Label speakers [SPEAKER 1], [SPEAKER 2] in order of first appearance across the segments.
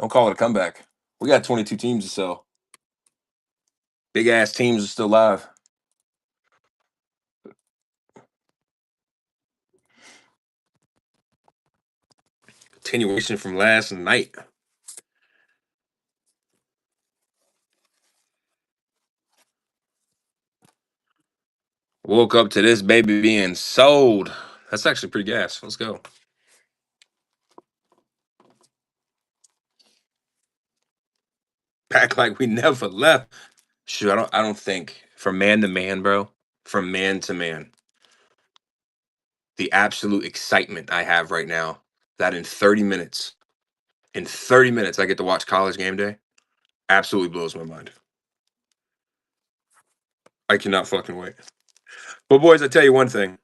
[SPEAKER 1] Don't call it a comeback. We got 22 teams to sell. Big ass teams are still live. Continuation from last night. Woke up to this baby being sold. That's actually pretty gas. Let's go. Back like we never left. Shoot, I don't think from man to man, bro. From man to man. The absolute excitement I have right now that in 30 minutes I get to watch college game day absolutely blows my mind. I cannot fucking wait. But boys, I tell you one thing.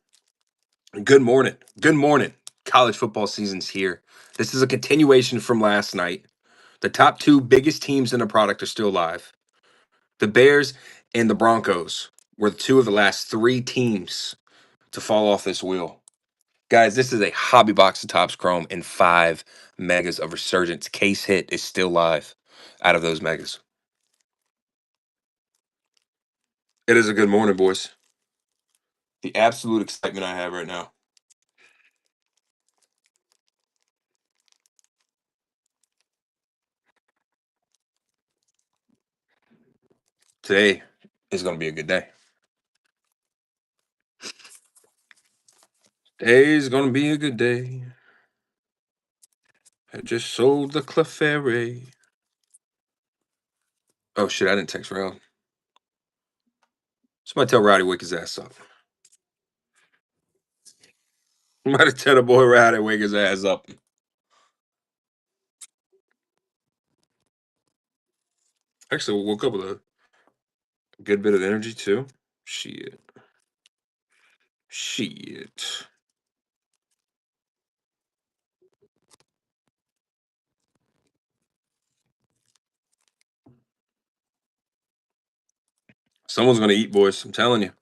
[SPEAKER 1] Good morning. Good morning. College football season's here. This is a continuation from last night. The top two biggest teams in the product are still live. The Bears and the Broncos were two of the last three teams to fall off this wheel. Guys, this is a hobby box of Topps Chrome and 5 megas of Resurgence. Case hit is still live out of those megas. It is a good morning, boys. The absolute excitement I have right now. Today is going to be a good day. Today's going to be a good day. I just sold the Clefairy. Oh shit, I didn't text Rail. Somebody tell Rowdy wake his ass up. Somebody tell the boy Rowdy wake his ass up. Actually, woke up with a good bit of energy too. Shit. Shit. Someone's gonna eat, boys. I'm telling you.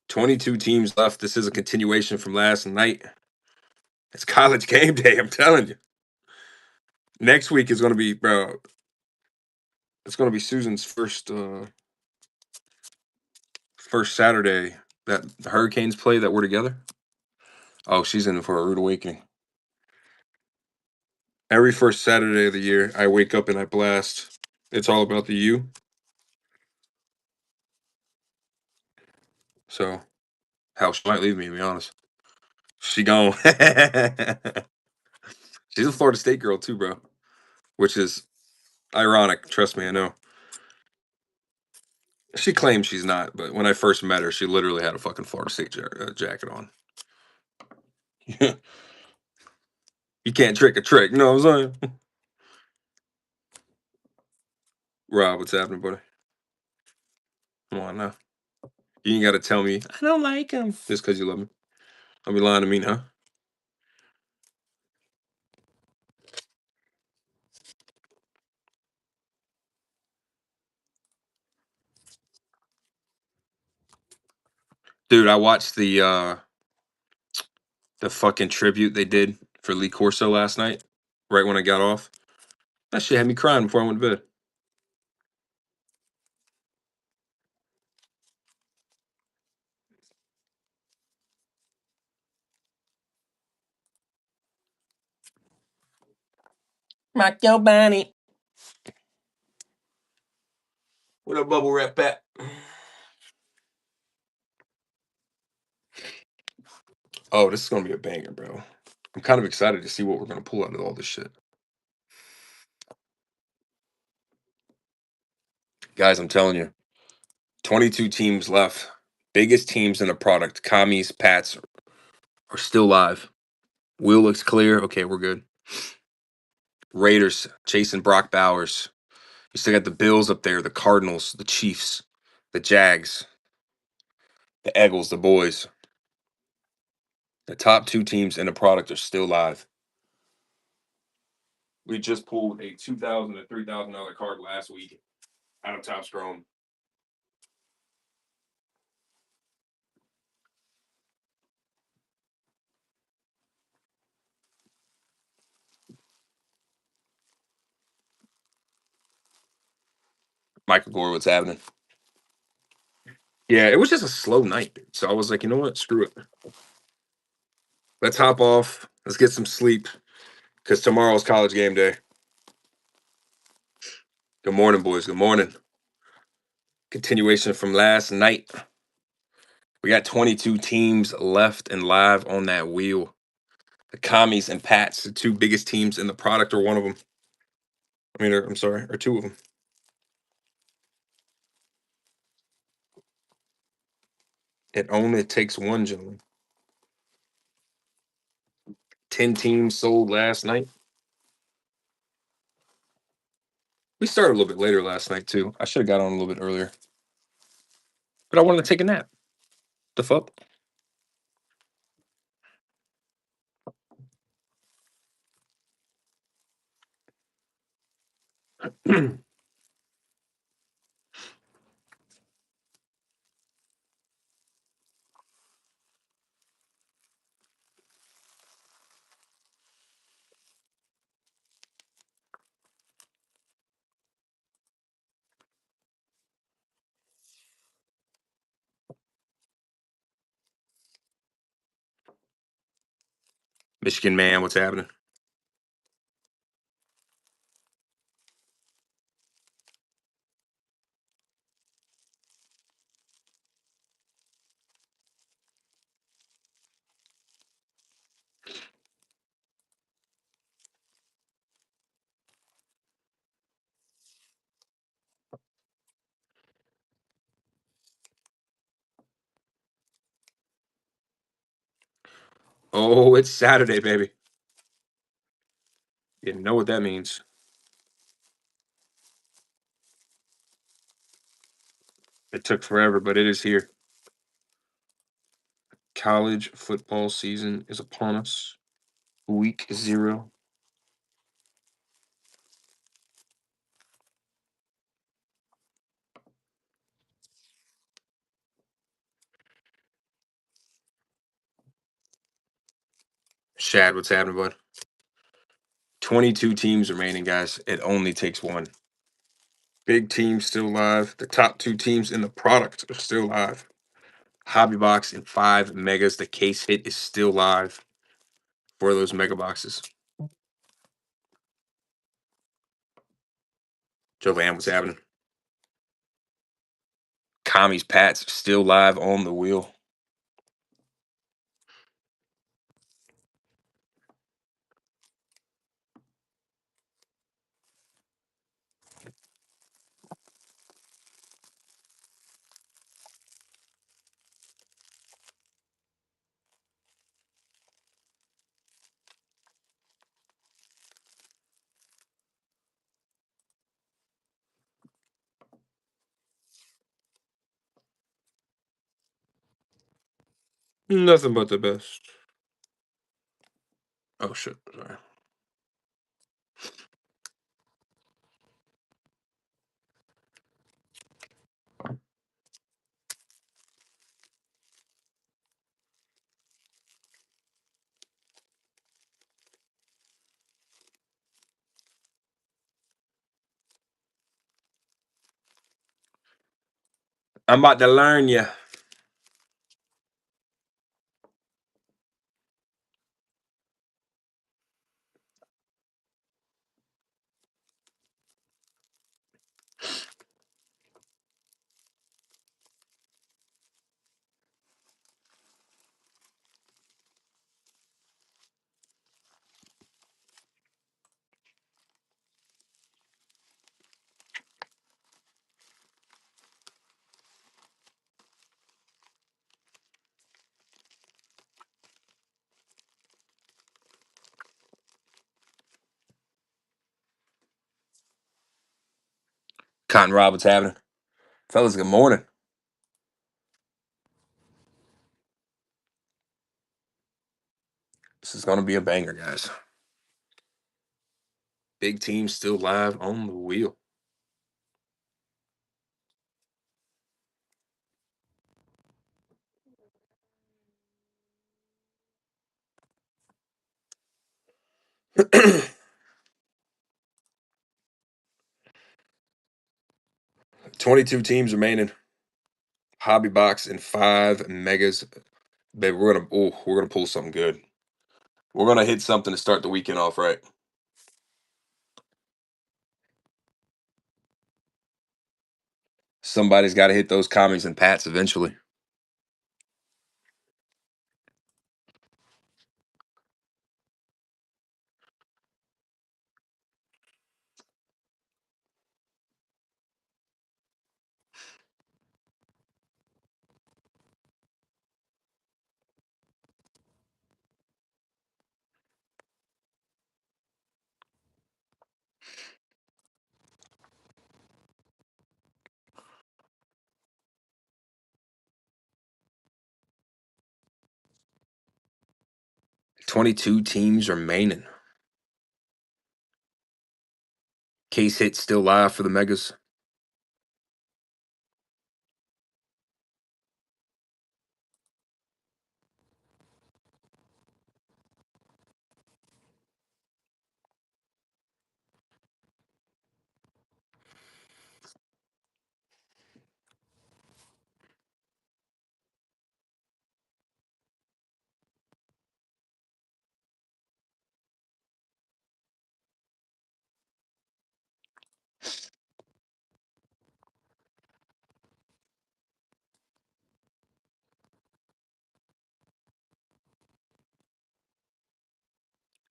[SPEAKER 1] 22 teams left. This is a continuation from last night. It's college game day. I'm telling you. Next week is gonna be, bro. It's gonna be Susan's first Saturday that the Hurricanes play that we're together. Oh, she's in for a rude awakening. Every first Saturday of the year, I wake up and I blast It's All About the U. So, hell, she might leave me, to be honest. She gone. She's a Florida State girl, too, bro. Which is ironic. Trust me, I know. She claims she's not, but when I first met her, she literally had a fucking Florida State jacket on. You can't trick a trick. You know what I'm saying? Rob, what's happening, buddy? Come on now. You ain't got to tell me, I don't like him. Just because you love me. I'll be lying to me, huh? Dude, I watched the fucking tribute they did for Lee Corso last night, right when I got off. That shit had me crying before I went to bed. Rock your body. What up, bubble wrap at? Oh, this is gonna be a banger, bro. I'm kind of excited to see what we're gonna pull out of all this shit. Guys, I'm telling you, 22 teams left. Biggest teams in the product. Commies, Pats are still live. Wheel looks clear. Okay, we're good. Raiders chasing Brock Bowers. You still got the Bills up there, the Cardinals, the Chiefs, the Jags, the Eagles, the boys. The top two teams in the product are still live. We just pulled a $2,000 to $3,000 card last week out of Topps Chrome. Michael Gore, what's happening? Yeah, it was just a slow night, dude. So I was like, you know what? Screw it. Let's hop off. Let's get some sleep because tomorrow's college game day. Good morning, boys. Good morning. Continuation from last night. We got 22 teams left and live on that wheel. The Commies and Pats, the two biggest teams in the product, or one of them. I'm sorry, or two of them. It only takes one, gentlemen. 10 teams sold last night. We started a little bit later last night, too. I should have got on a little bit earlier. But I wanted to take a nap. The fuck? Michigan man, what's happening? Oh, it's Saturday, baby. You know what that means. It took forever, but it is here. College football season is upon us. Week 0. Shad, what's happening, bud? 22 teams remaining, guys. It only takes one. Big teams still live. The top 2 teams in the product are still live. Hobby Box and 5 megas. The case hit is still live for those mega boxes. Joe Lamb, what's happening? Commies Pats still live on the wheel. Nothing but the best. Oh shit, sorry. I'm about to learn you. Cotton Rob, what's happening? Fellas, good morning. This is gonna be a banger, guys. Big team still live on the wheel. 22 teams remaining. Hobby box and 5 megas. Baby, we're gonna pull something good. We're gonna hit something to start the weekend off right. Somebody's got to hit those commies and pats eventually. $22 teams remaining. Case hit still live for the megas.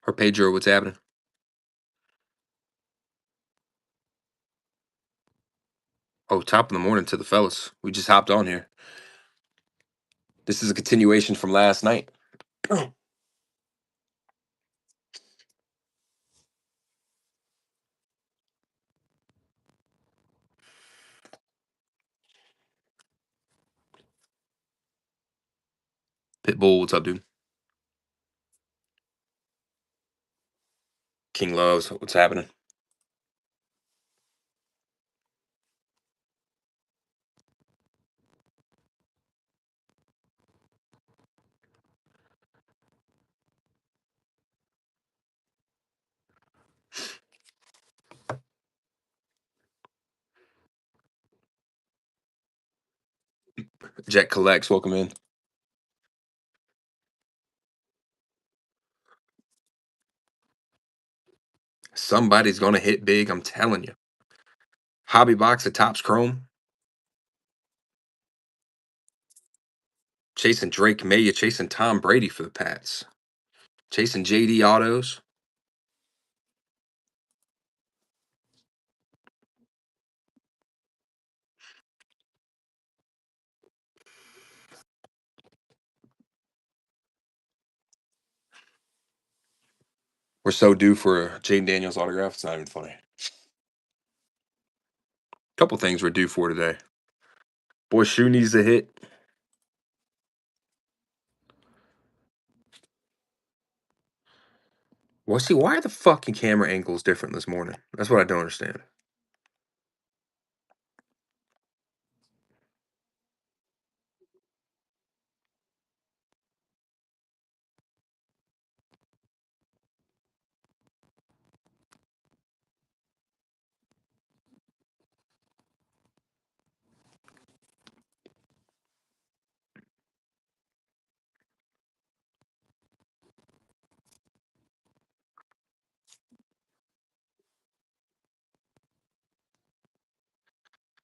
[SPEAKER 1] Or Pedro, what's happening? Oh, top of the morning to the fellas. We just hopped on here. This is a continuation from last night. Pitbull, what's up, dude? King Loves, what's happening? Jet Collects, welcome in. Somebody's gonna hit big, I'm telling you. Hobby box at Topps Chrome. Chasing Drake May, you're chasing Tom Brady for the Pats. Chasing JD Autos. We're so due for a Jaden Daniels autograph. It's not even funny. Couple things we're due for today. Boy, shoe needs to hit. Well, see, why are the fucking camera angles different this morning? That's what I don't understand.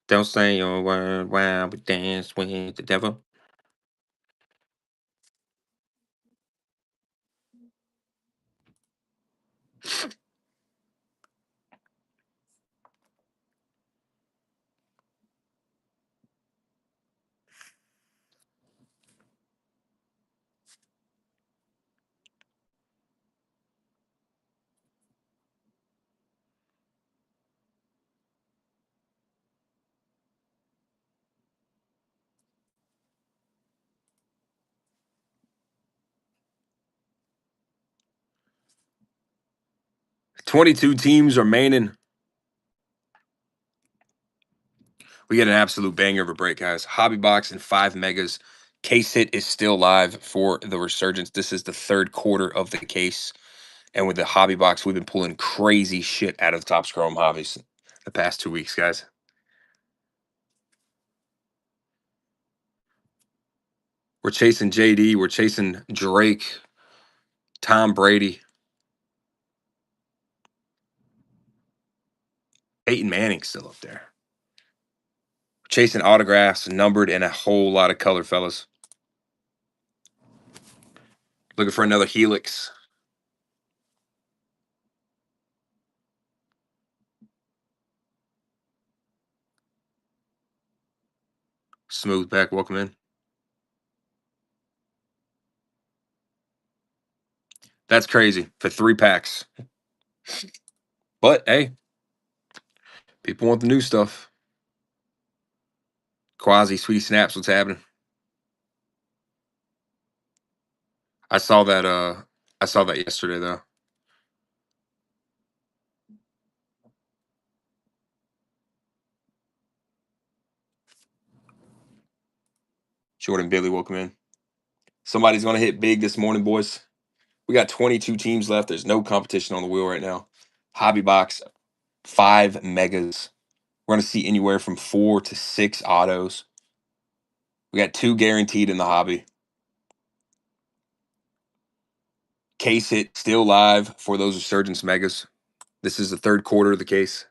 [SPEAKER 1] Don't say your word while we dance with the devil. $22 teams remaining. We get an absolute banger of a break, guys. Hobby box and 5 megas. Case hit is still live for the Resurgence. This is the third quarter of the case. And with the hobby box, we've been pulling crazy shit out of the Topps Chrome hobbies the past 2 weeks, guys. We're chasing JD. We're chasing Drake, Tom Brady, Peyton Manning's still up there. Chasing autographs, numbered, and a whole lot of color, fellas. Looking for another helix. Smooth back, welcome in. That's crazy for 3 packs. But hey, people want the new stuff. Quasi, Sweetie Snaps, what's happening? I saw that yesterday though. Jordan Billy, welcome in. Somebody's gonna hit big this morning, boys. We got 22 teams left. There's no competition on the wheel right now. Hobby box, 5 megas. We're gonna see anywhere from 4 to 6 autos. We got 2 guaranteed in the hobby. Case hit still live for those Resurgence megas. This is the third quarter of the case.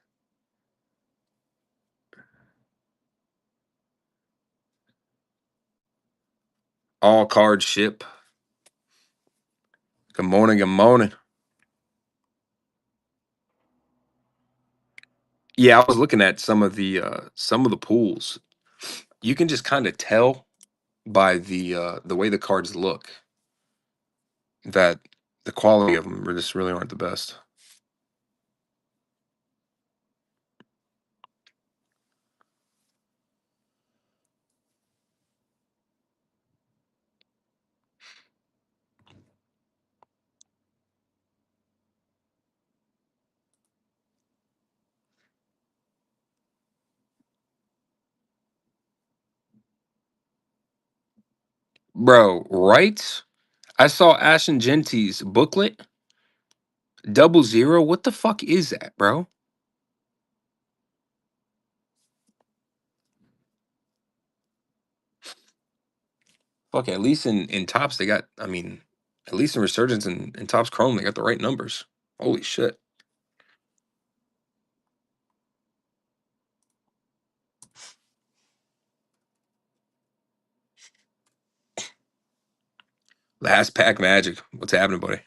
[SPEAKER 1] All cards ship. Good morning, good morning. Yeah, I was looking at some of the pools. You can just kind of tell by the way the cards look that the quality of them just really aren't the best. Bro, right? I saw Ashen Gentie's booklet, 00. What the fuck is that, bro? Fuck, at least in Tops, they got, I mean, at least in Resurgence and Tops Chrome, they got the right numbers. Holy shit. Last pack magic. What's happening, buddy?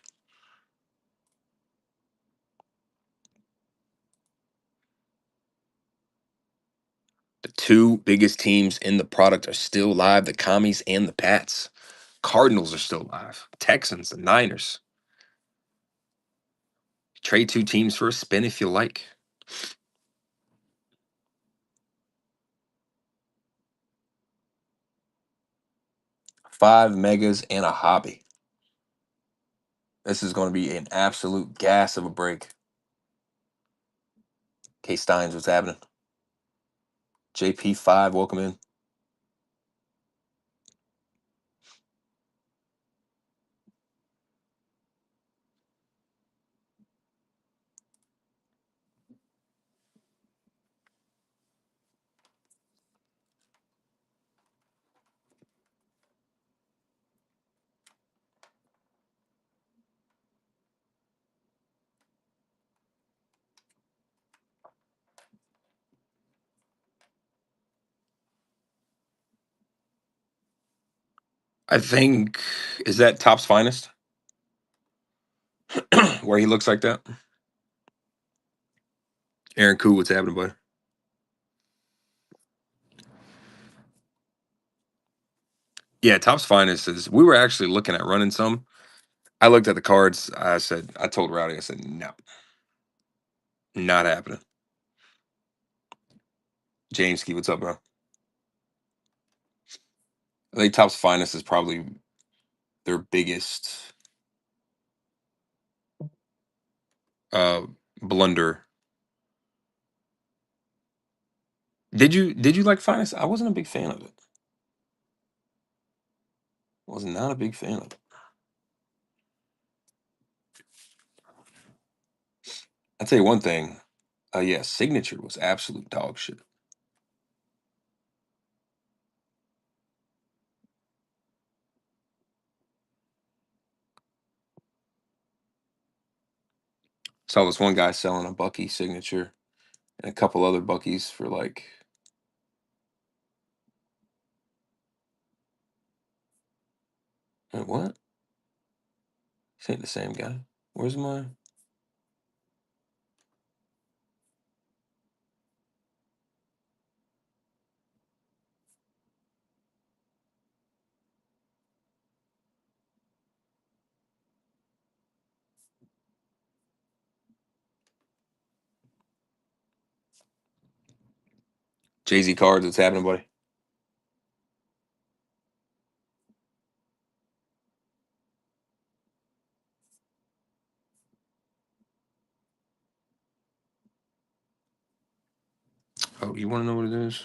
[SPEAKER 1] The 2 biggest teams in the product are still live, the Commies and the Pats. Cardinals are still live. Texans, the Niners. Trade 2 teams for a spin if you like. 5 megas and a hobby. This is going to be an absolute gas of a break. K Steins, what's happening? JP5, welcome in. I think, is that Top's Finest? Where he looks like that? Aaron Koo, what's happening, bud? Yeah, Top's Finest is, we were actually looking at running some. I looked at the cards. I told Rowdy, I said, no, not happening. James Key, what's up, bro? I think Top's Finest is probably their biggest uh blunder. Did you like Finest? I wasn't a big fan of it. Was not a big fan of it. I'll tell you one thing. Yeah, Signature was absolute dog shit. Saw this one guy selling a Bucky signature and a couple other Buckies for like, wait, what? This ain't the same guy. Where's my? Jay-Z cards. What's happening, buddy? Oh, you want to know what it is?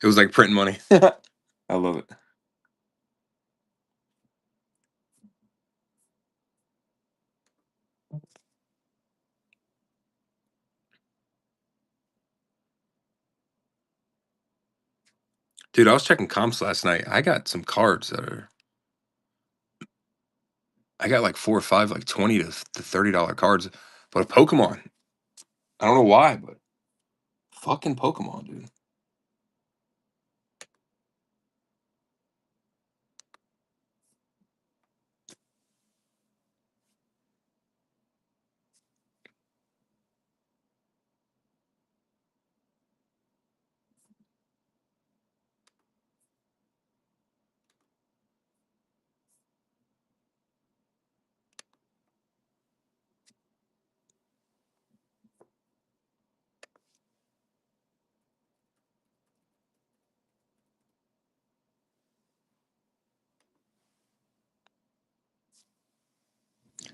[SPEAKER 1] It was like printing money. I love it. Dude, I was checking comps last night. I got some cards that are, I got like 4 or 5, like 20 to $30 cards. But a Pokemon. I don't know why, but fucking Pokemon, dude.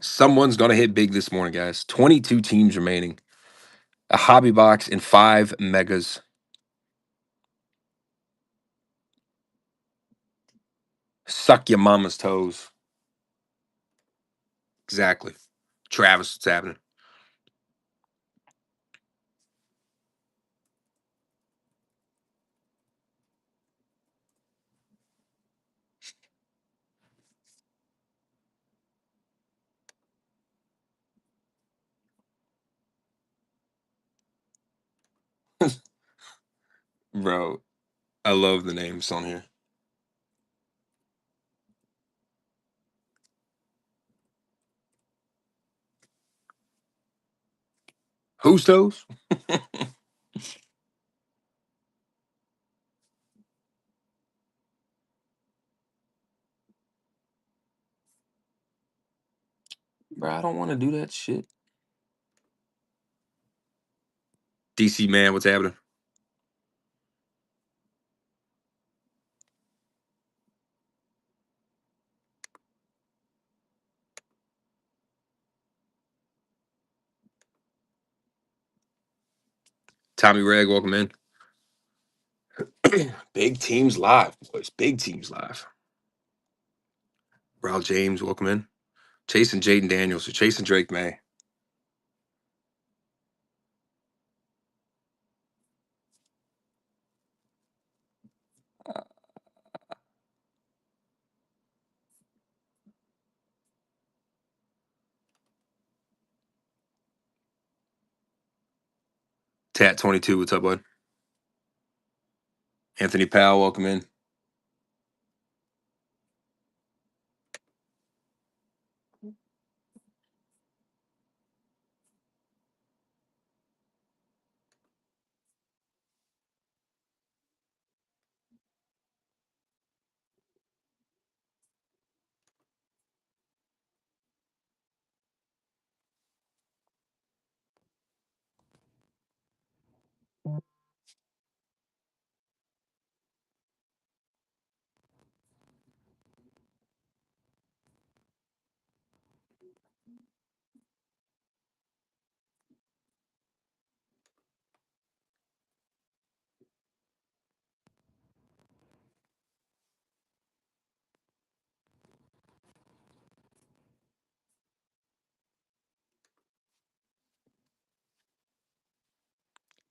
[SPEAKER 1] Someone's gonna hit big this morning, guys. 22 teams remaining. A hobby box and 5 megas. Suck your mama's toes. Exactly. Travis, what's happening? Bro, I love the names on here. Who's toes? Bro, I don't want to do that shit. DC man, what's happening? Tommy Reg, welcome in. Big teams live, boys. Big teams live. Raul James, welcome in. Chasing Jaden Daniels or chasing Drake May. Tat 22, what's up, bud? Anthony Powell, welcome in.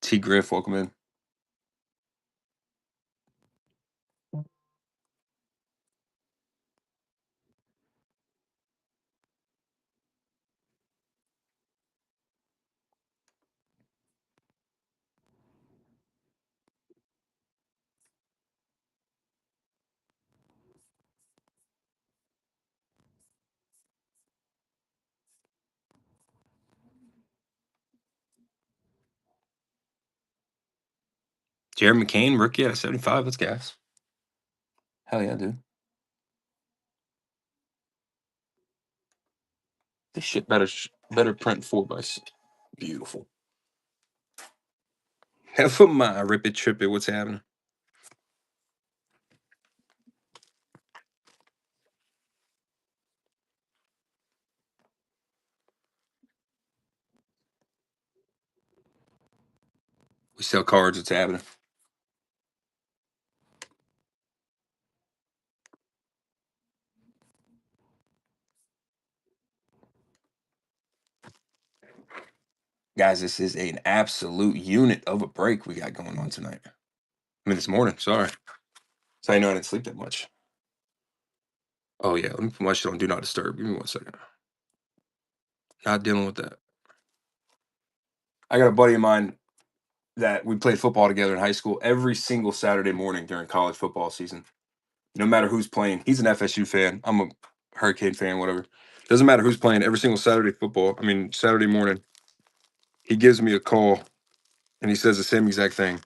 [SPEAKER 1] T. Griff, welcome in. Jared McCain, rookie at 75. Let's gas. Hell yeah, dude. This shit better print 4x. Beautiful. Have a my rip it, trip it. What's happening? We sell cards. What's happening? Guys, this is an absolute unit of a break we got going on tonight. I mean, this morning. Sorry. So I know I didn't sleep that much. Oh, yeah. Let me put my shit on Do Not Disturb. Give me 1 second. Not dealing with that. I got a buddy of mine that we played football together in high school every single Saturday morning during college football season. No matter who's playing, he's an FSU fan. I'm a Hurricane fan, whatever. Doesn't matter who's playing every single Saturday morning. He gives me a call and he says the same exact thing.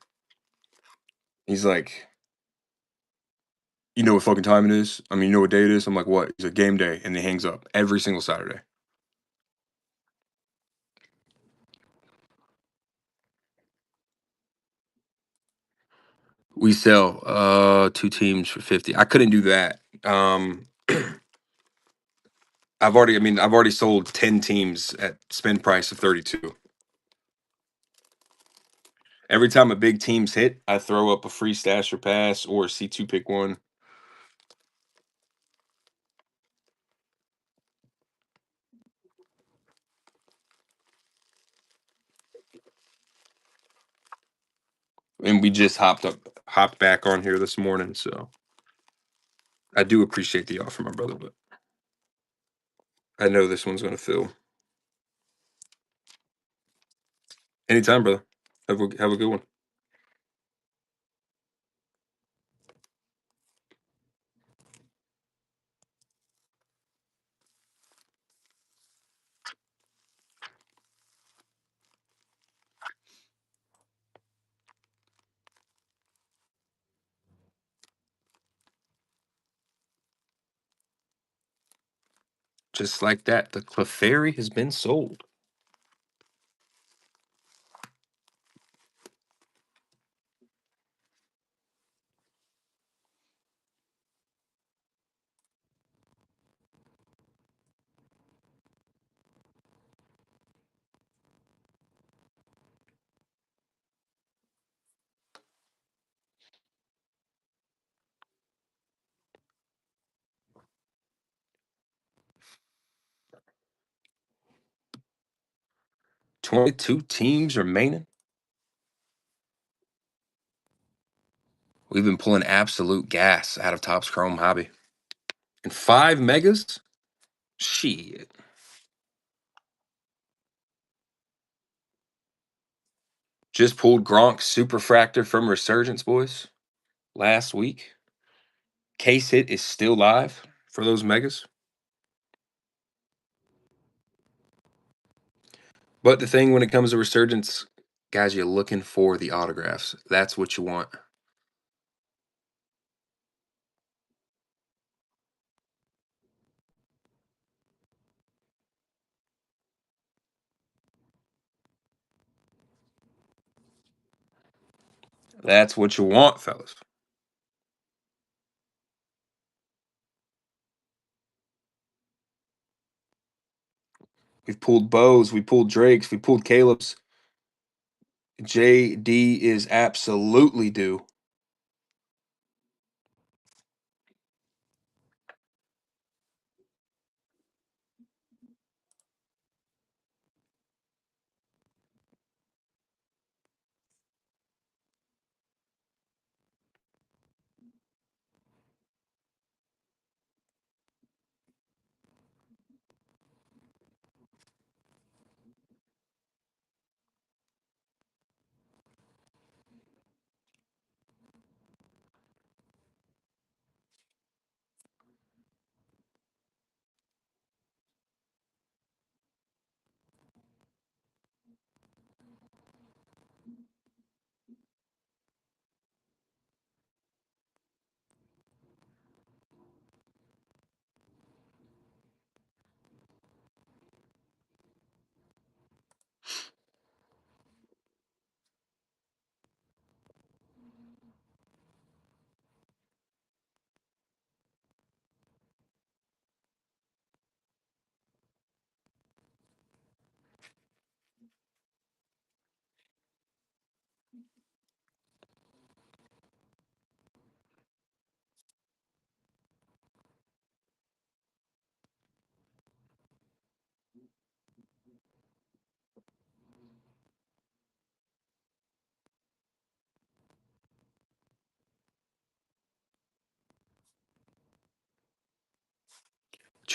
[SPEAKER 1] He's like, you know what fucking time it is? I mean, you know what day it is? I'm like, what? He's like, game day. And he hangs up every single Saturday. We sell 2 teams for 50. I couldn't do that. I've already sold 10 teams at spend price of 32. Every time a big team's hit, I throw up a free stash or pass or a C2 pick one. And we just hopped back on here this morning, so I do appreciate the offer, my brother, but I know this one's gonna fill. Anytime, brother. Have a good one. Just like that, the Clefairy has been sold. $22 teams remaining. We've been pulling absolute gas out of Topps Chrome Hobby. And 5 megas? Shit. Just pulled Gronk's Superfractor from Resurgence, boys, last week. Case hit is still live for those megas. But the thing when it comes to Resurgence, guys, you're looking for the autographs. That's what you want. That's what you want, fellas. We've pulled Bows, we pulled Drakes, we pulled Caleb's. JD is absolutely due.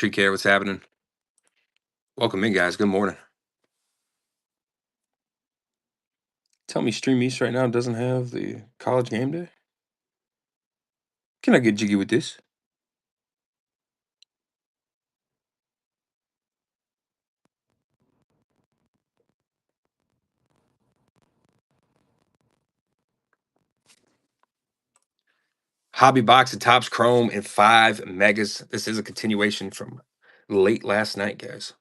[SPEAKER 1] Tree Care, what's happening? Welcome in, guys. Good morning. Tell me Stream East right now doesn't have the college game day? Can I get jiggy with this? Hobby box of Topps Chrome and 5 megas. This is a continuation from late last night, guys.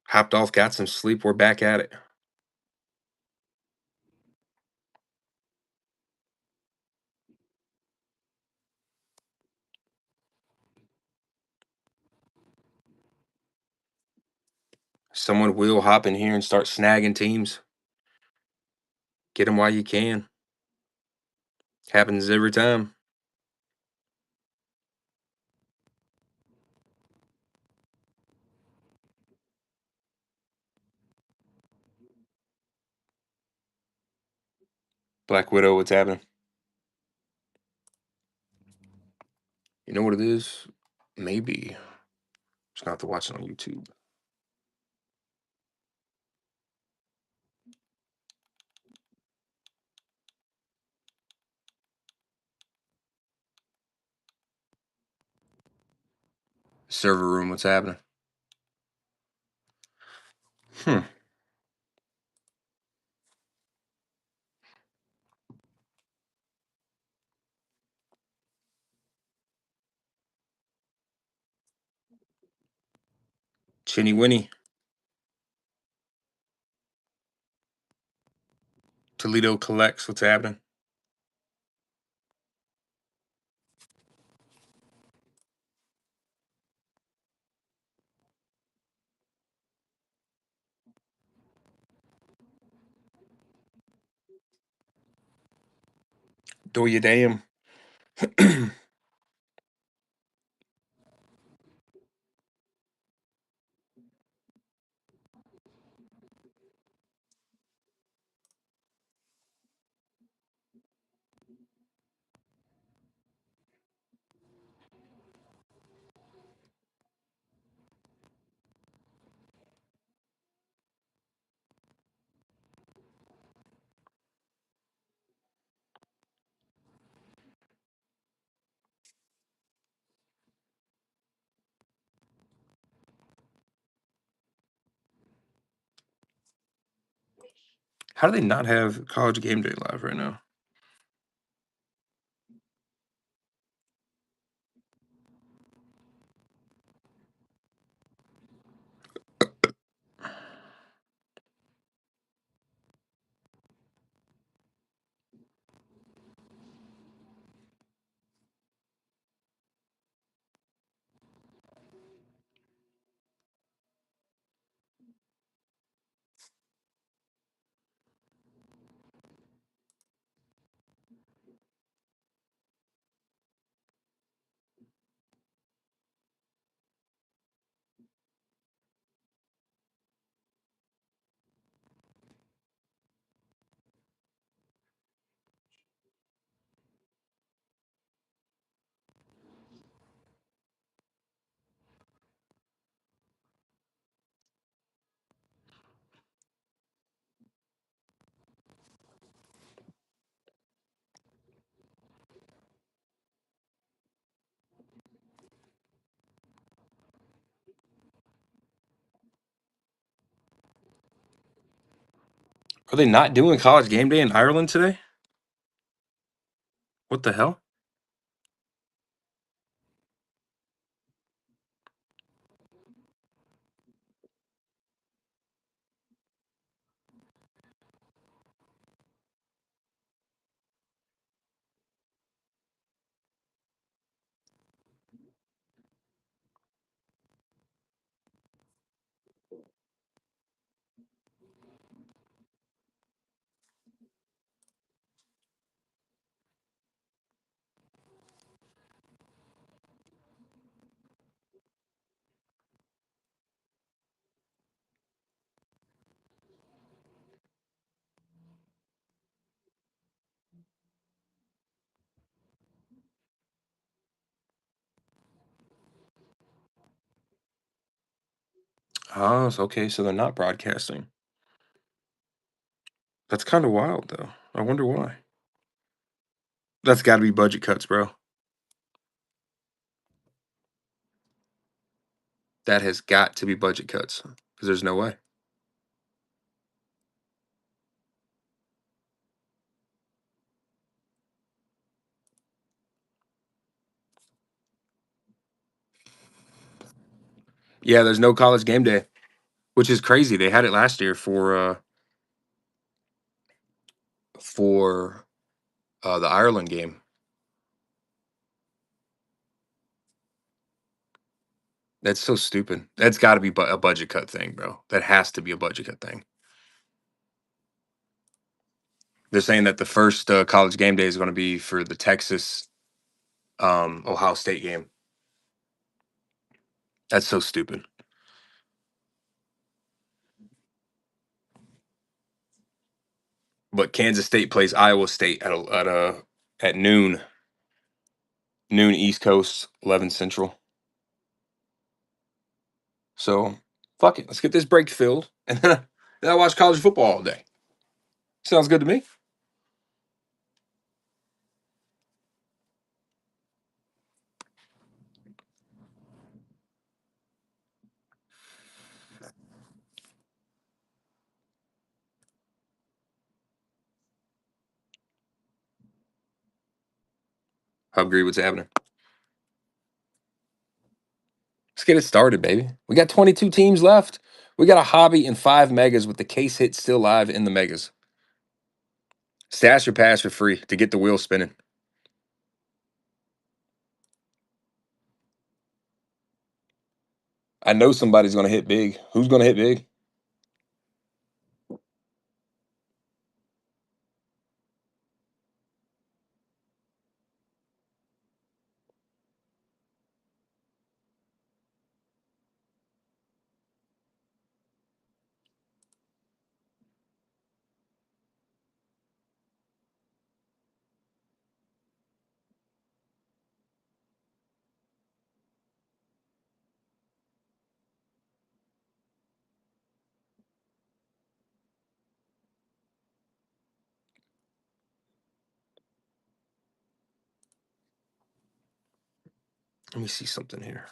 [SPEAKER 1] Hopped off, got some sleep. We're back at it. Someone will hop in here and start snagging teams. Get them while you can. Happens every time. Black Widow, what's happening? You know what it is? Maybe. Just gonna have to watch it on YouTube. Server room, what's happening? Hmm. Chinny Winnie. Toledo collects, what's happening? Do you damn. How do they not have college game day live right now? Are they not doing college game day in Ireland today? What the hell? Oh, okay, so they're not broadcasting. That's kind of wild, though. I wonder why. That's got to be budget cuts, bro. That has got to be budget cuts because there's no way. Yeah, there's no college game day, which is crazy. They had it last year for the Ireland game. That's so stupid. That's got to be a budget cut thing, bro. That has to be a budget cut thing. They're saying that the first college game day is going to be for the Texas Ohio State game. That's so stupid. But Kansas State plays Iowa State at noon East Coast, 11 Central. So fuck it, let's get this break filled, and then I watch college football all day. Sounds good to me. I agree. What's happening? Let's get it started, baby. We got 22 teams left. We got a hobby and 5 megas with the case hit still live in the megas. Stash your pass for free to get the wheel spinning. I know somebody's going to hit big. Who's going to hit big? Let me see something here.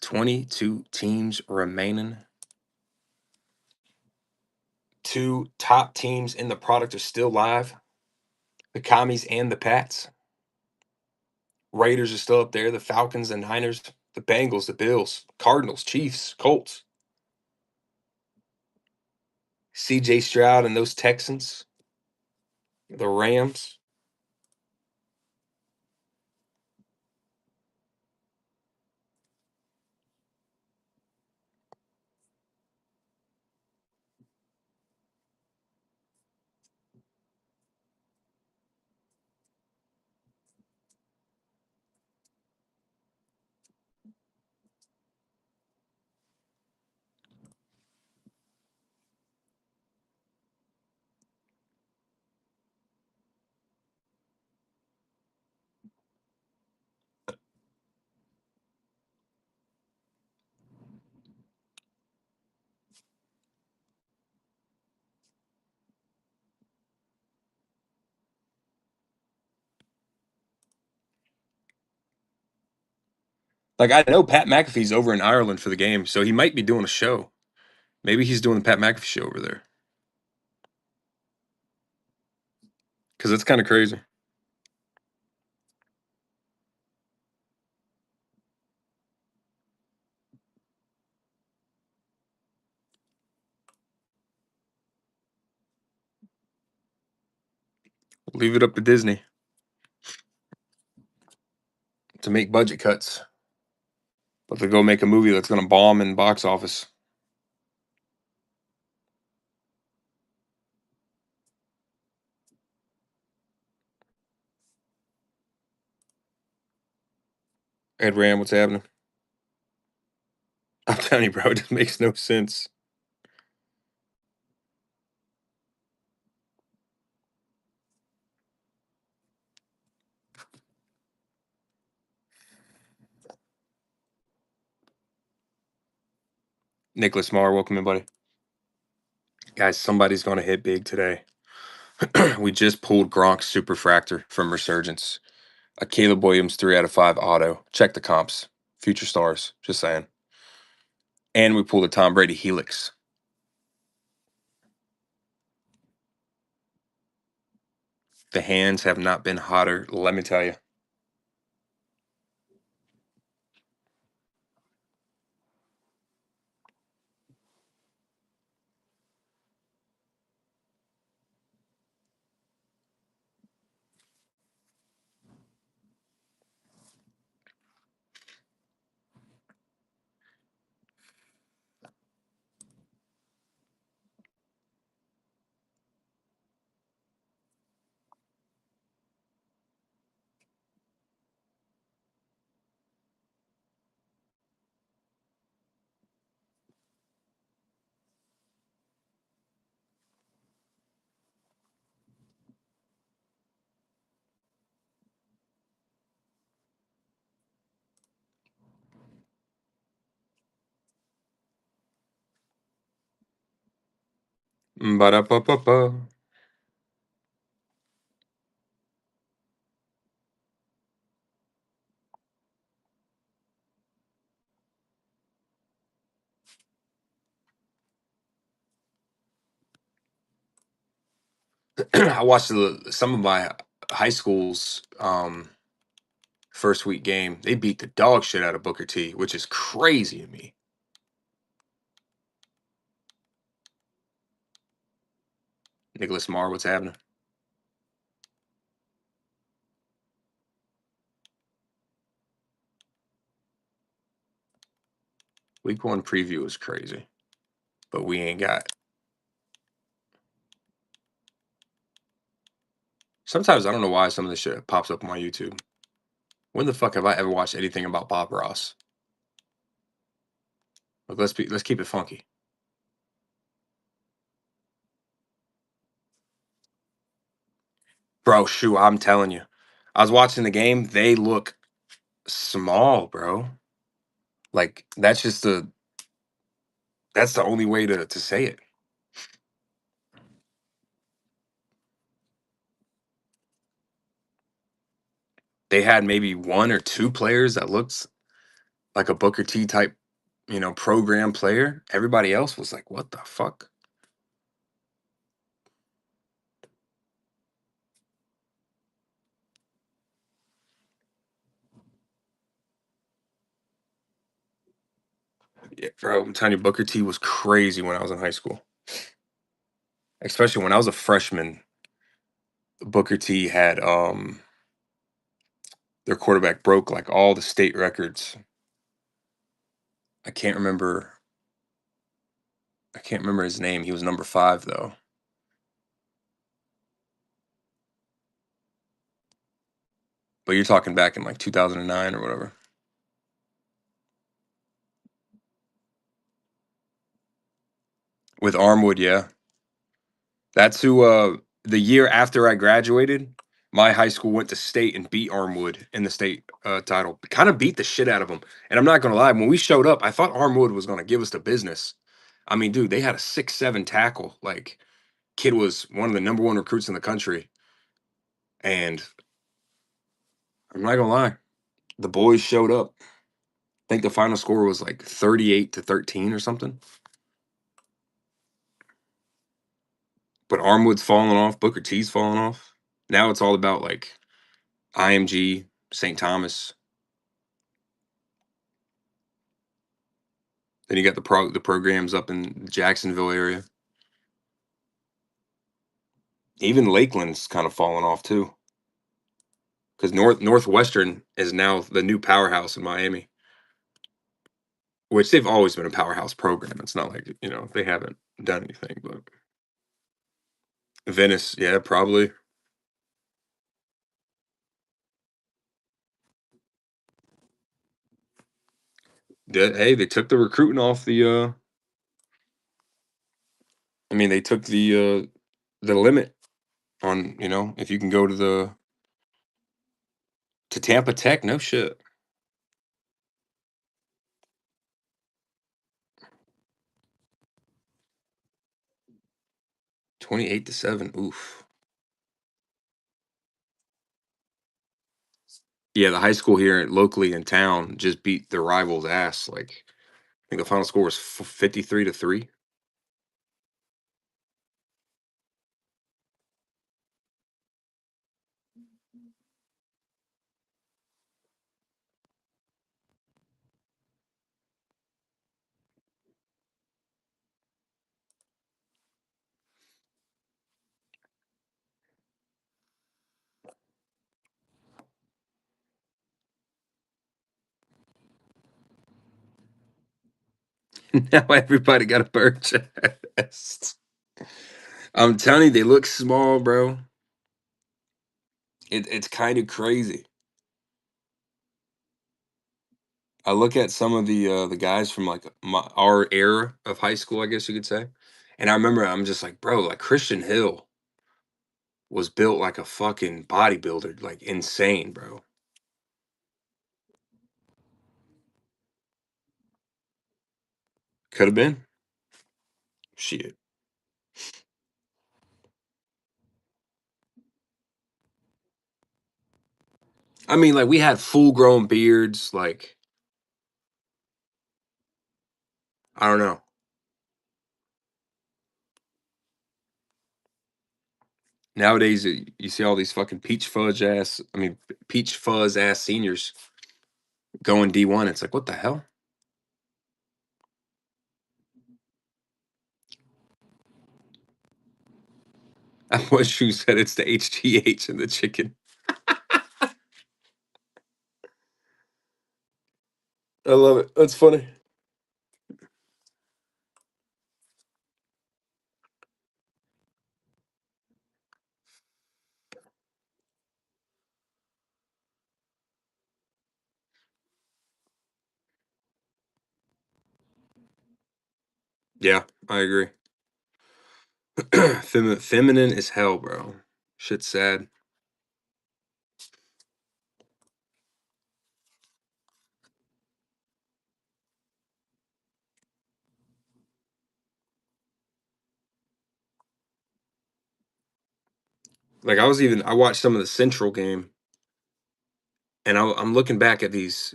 [SPEAKER 1] $22 teams remaining. 2 top teams in the product are still live. The Commies and the Pats. Raiders are still up there. The Falcons, the Niners, the Bengals, the Bills, Cardinals, Chiefs, Colts. CJ Stroud and those Texans. The Rams. Like, I know Pat McAfee's over in Ireland for the game, so he might be doing a show. Maybe he's doing the Pat McAfee show over there. Because that's kind of crazy. Leave it up to Disney to make budget cuts. But to go make a movie that's going to bomb in box office. Ed Ram, what's happening? I'm telling you, bro, it just makes no sense. Nicholas Marr, welcome in, buddy. Guys, somebody's going to hit big today. We just pulled Gronk's superfractor from Resurgence. A Caleb Williams 3 out of 5 auto. Check the comps. Future stars. Just saying. And we pulled a Tom Brady Helix. The hands have not been hotter, let me tell you. Ba-da-ba-ba-ba. I watched some of my high school's first week game. They beat the dog shit out of Booker T, which is crazy to me. Nicholas Marr, what's happening? Week 1 preview was crazy, but we ain't got. Sometimes I don't know why some of this shit pops up on my YouTube. When the fuck have I ever watched anything about Bob Ross? Like, let's keep it funky. Bro, shoot, I'm telling you. I was watching the game. They look small, bro. Like, that's the only way to say it. They had maybe 1 or 2 players that looked like a Booker T type, program player. Everybody else was like, what the fuck? Yeah, bro, I'm telling you, Booker T was crazy when I was in high school. Especially when I was a freshman, Booker T had their quarterback broke like all the state records. I can't remember his name. He was number 5 though. But you're talking back in like 2009 or whatever. With Armwood, yeah. That's who the year after I graduated, my high school went to state and beat Armwood in the state title. Kind of beat the shit out of them. And I'm not gonna lie, when we showed up, I thought Armwood was gonna give us the business. I mean, dude, they had a 6'7" tackle. Like, kid was one of the number 1 recruits in the country. And I'm not gonna lie, the boys showed up. think the final score was like 38-13 or something. But Armwood's falling off, Booker T's falling off. Now it's all about like IMG, St. Thomas. Then you got the programs up in the Jacksonville area. Even Lakeland's kind of falling off too. Because Northwestern is now the new powerhouse in Miami, which they've always been a powerhouse program. It's not like, they haven't done anything, but Venice, yeah, probably. Hey, they took the recruiting off the they took the limit on, if you can go to Tampa Tech, no shit. 28-7. Oof. Yeah, the high school here locally in town just beat their rival's ass. Like, I think the final score was 53-3. Now everybody got a bird chest. I'm telling you, they look small, bro. It's kind of crazy. I look at some of the guys from like our era of high school, I guess you could say, and I remember I'm just like, bro, like Christian Hill was built like a fucking bodybuilder, like insane, bro. Could have been. Shit. I mean, like we had full grown beards. Like I don't know. Nowadays, you see all these fucking peach fuzz ass seniors going D1. It's like, what the hell? What you said? It's the HGH and the chicken. I love it. That's funny. Yeah, I agree. Feminine is hell, bro. Shit's sad. Like I watched some of the Central game, and I'm looking back at these.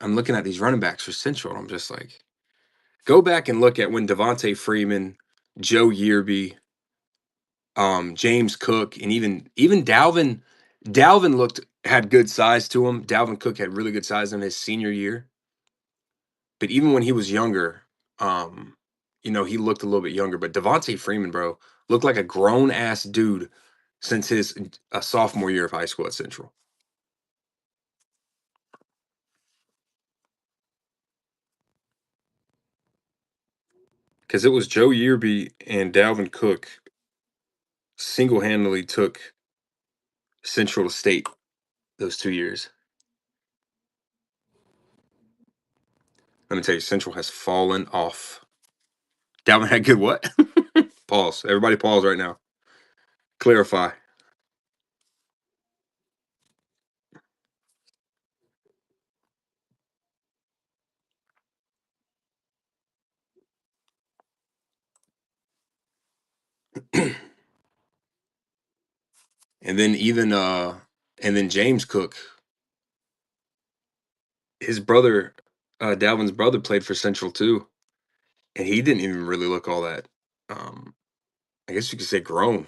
[SPEAKER 1] I'm looking at these running backs for Central. And I'm just like, go back and look at when Devontae Freeman, Joe Yearby, James Cook, and even Dalvin. Dalvin had good size to him. Dalvin Cook had really good size in his senior year. But even when he was younger, he looked a little bit younger. But Devontae Freeman, bro, looked like a grown ass dude since his sophomore year of high school at Central. Because it was Joe Yearby and Dalvin Cook single handedly took Central to state those 2 years. Let me tell you, Central has fallen off. Dalvin had good what? Pause. Everybody pause right now. Clarify. And then and then James Cook, his brother Dalvin's brother played for Central too, and he didn't even really look all that. Um, I guess you could say grown.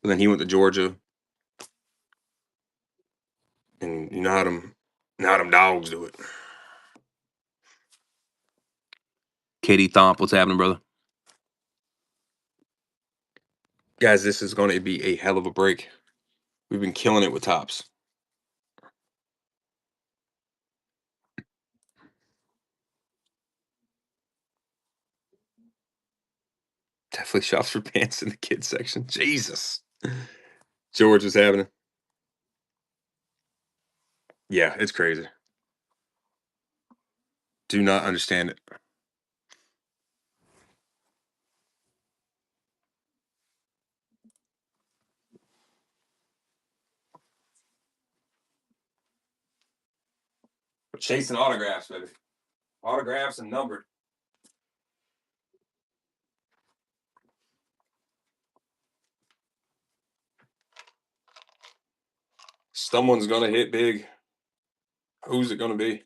[SPEAKER 1] But then he went to Georgia, and you know how them dogs do it. Katie Thomp, what's happening, brother? Guys, this is going to be a hell of a break. We've been killing it with tops. Definitely shops for pants in the kids section. Jesus. George, what's happening? Yeah, it's crazy. Do not understand it. We're chasing autographs, baby. Autographs and numbered. Someone's gonna hit big. Who's it gonna be?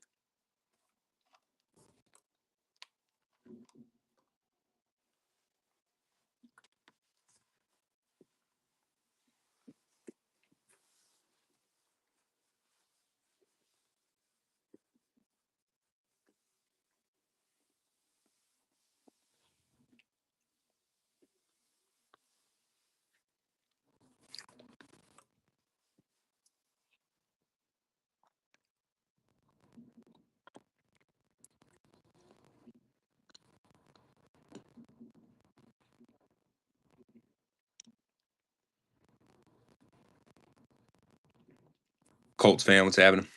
[SPEAKER 1] Colts fan, what's happening?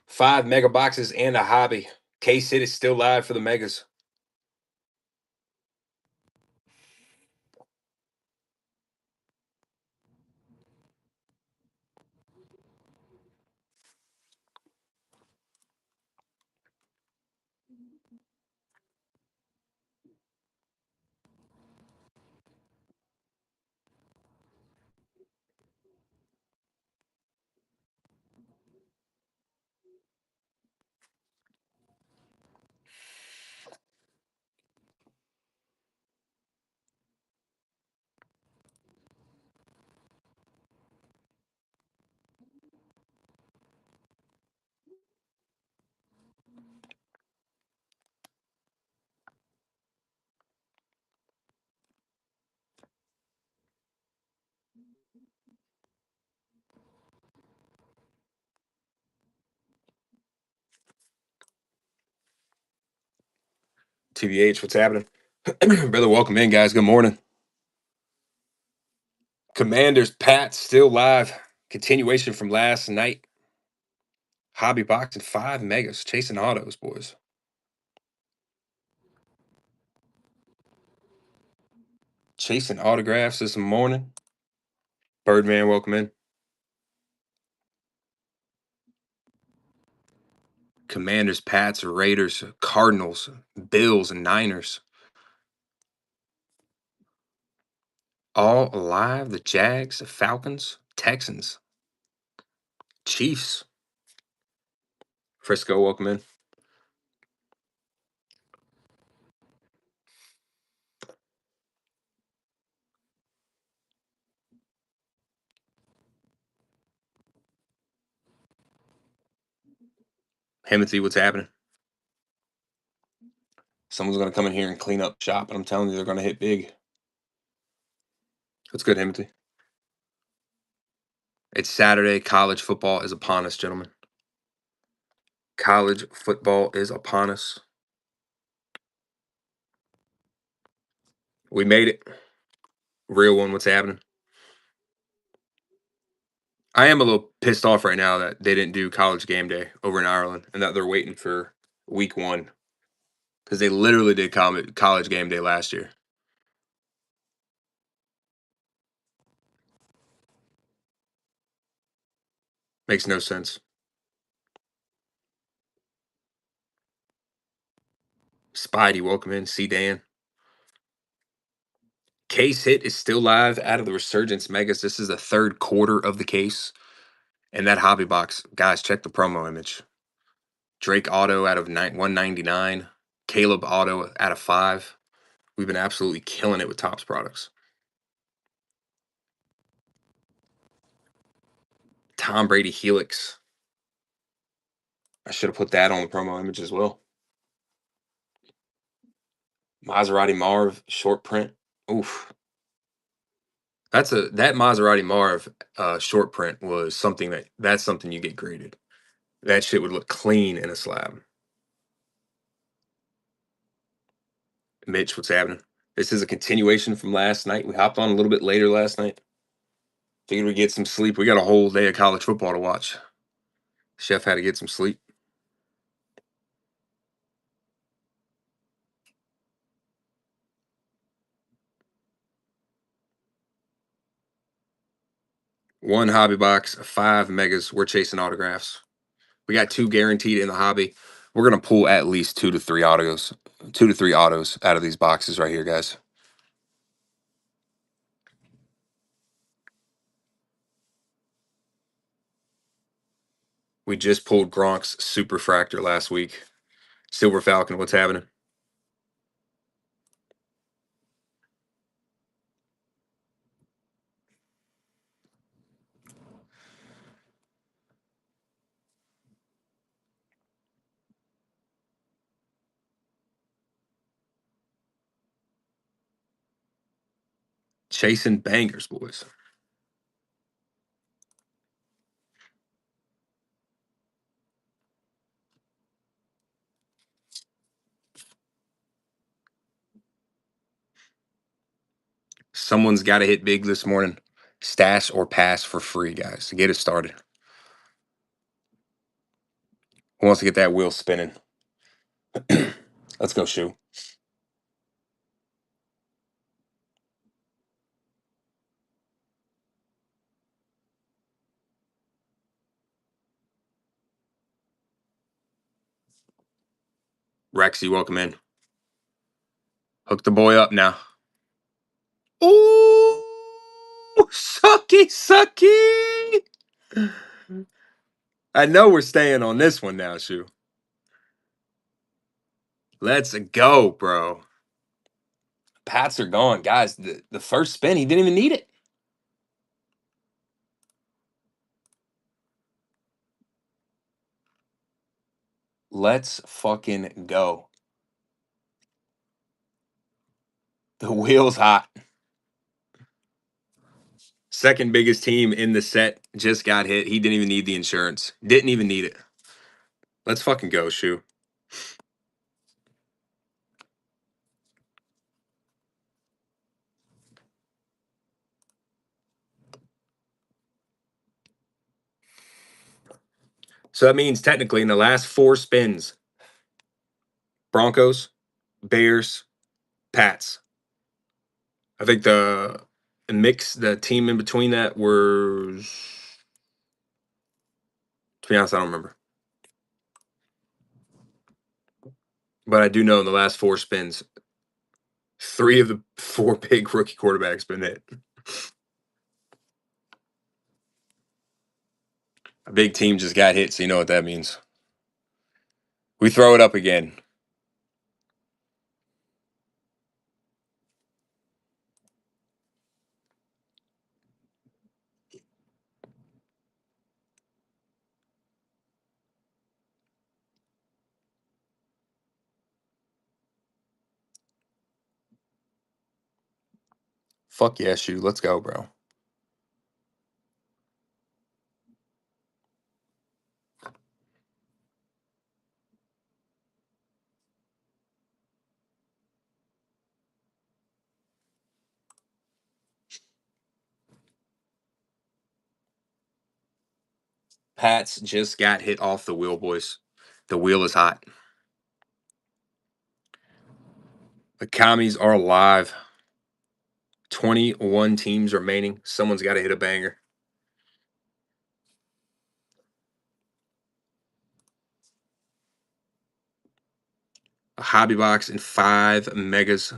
[SPEAKER 1] Five mega boxes and a hobby. K-City is still live for the megas. TVH, what's happening? Brother, welcome in, guys. Good morning. Commanders, Pat, still live. Continuation from last night. Hobby boxing 5 megas. Chasing autos, boys. Chasing autographs this morning. Birdman, welcome in. Commanders, Pats, Raiders, Cardinals, Bills, and Niners. All alive. The Jags, the Falcons, Texans, Chiefs. Frisco, welcome in. Himothy, what's happening? Someone's going to come in here and clean up shop, and I'm telling you, they're going to hit big. What's good, Himothy? It's Saturday. College football is upon us, gentlemen. College football is upon us. We made it. Real one, what's happening? I am a little pissed off right now that they didn't do college game day over in Ireland and that they're waiting for week 1 because they literally did college game day last year. Makes no sense. Spidey, welcome in. See Dan. Case hit is still live out of the Resurgence Megas. This is the third quarter of the case. And that hobby box, guys, check the promo image. Drake Auto out of 199. Caleb Auto out of 5. We've been absolutely killing it with Topps products. Tom Brady Helix. I should have put that on the promo image as well. Maserati Marv short print. Oof. That Maserati Marv short print was something that's something you get graded. That shit would look clean in a slab. Mitch, what's happening? This is a continuation from last night. We hopped on a little bit later last night. Figured we'd get some sleep. We got a whole day of college football to watch. Chef had to get some sleep. One hobby box, 5 megas. We're chasing autographs. We got 2 guaranteed in the hobby. We're gonna pull at least 2 to 3 autos out of these boxes right here, guys. We just pulled Gronk's Superfractor last week. Silver Falcon, what's happening? Chasing bangers, boys. Someone's got to hit big this morning. Stash or pass for free, guys, to get it started. Who wants to get that wheel spinning? Let's go, Shoe. Rexy, welcome in. Hook the boy up now. Ooh, sucky, sucky. I know we're staying on this one now, Shoe. Let's go, bro. Pats are gone. Guys, the first spin, he didn't even need it. Let's fucking go. The wheel's hot. Second biggest team in the set just got hit. He didn't even need the insurance. Didn't even need it. Let's fucking go, Shoe. So that means technically in the last 4 spins, Broncos, Bears, Pats. I think the team in between that was, to be honest, I don't remember. But I do know in the last 4 spins, 3 of the 4 big rookie quarterbacks been hit. A big team just got hit, so you know what that means. We throw it up again. Fuck yeah, shoe. Let's go, bro. Pats just got hit off the wheel, boys. The wheel is hot. The commies are alive. 21 teams remaining. Someone's got to hit a banger. A hobby box and 5 megas.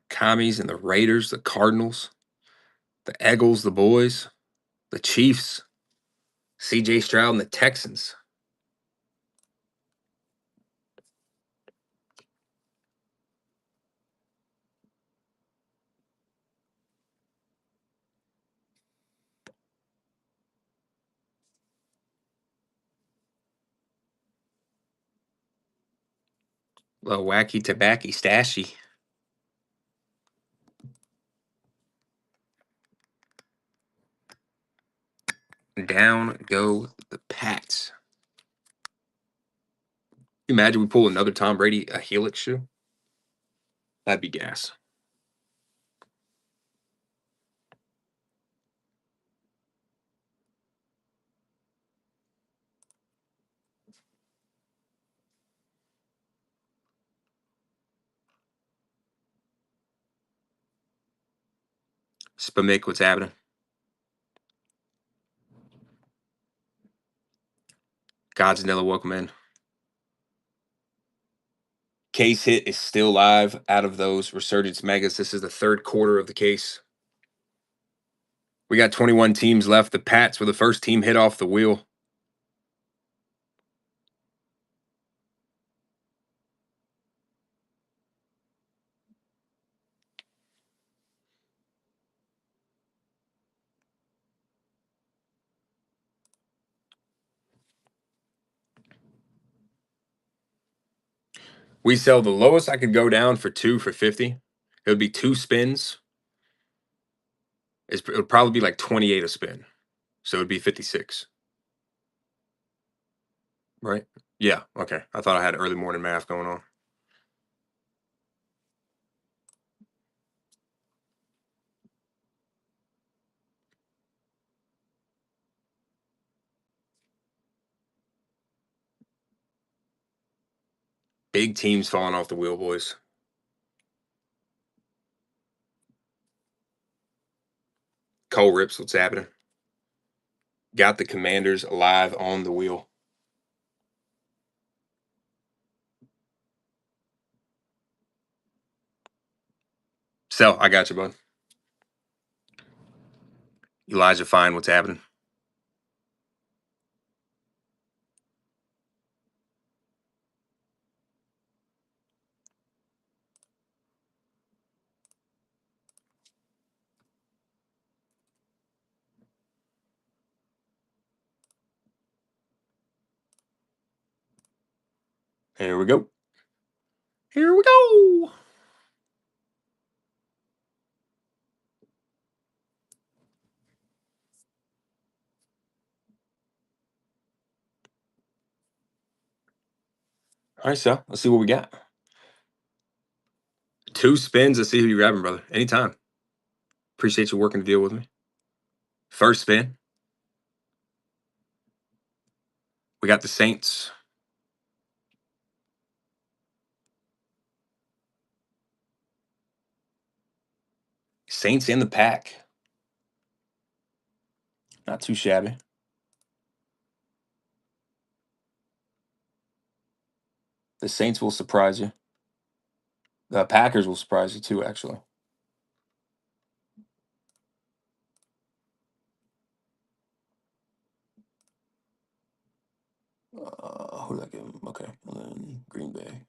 [SPEAKER 1] Commies and the Raiders, the Cardinals, the Eagles, the boys, the Chiefs, CJ Stroud, and the Texans. Little wacky tobacky stashy. Down go the Pats. Imagine we pull another Tom Brady a helix shoe. That'd be gas. Spamick, what's happening? Godzilla, welcome in. Case hit is still live out of those Resurgence Megas. This is the 3rd quarter of the case. We got 21 teams left. The Pats were the first team hit off the wheel. We sell the lowest I could go down for 2 for 50. It would be 2 spins. It would probably be like 28 a spin. So it would be 56. Right? Yeah. Okay. I thought I had early morning math going on. Big teams falling off the wheel, boys. Cole Rips, what's happening? Got the Commanders live on the wheel. So I got you, bud. Elijah Fine, what's happening? Here we go. Here we go. All right, so let's see what we got. Two spins. Let's see who you're grabbing, brother. Anytime. Appreciate you working the deal with me. First spin. We got the Saints. Saints in the pack. Not too shabby. The Saints will surprise you. The Packers will surprise you too, actually. Who did I give him? Okay. And then Green Bay.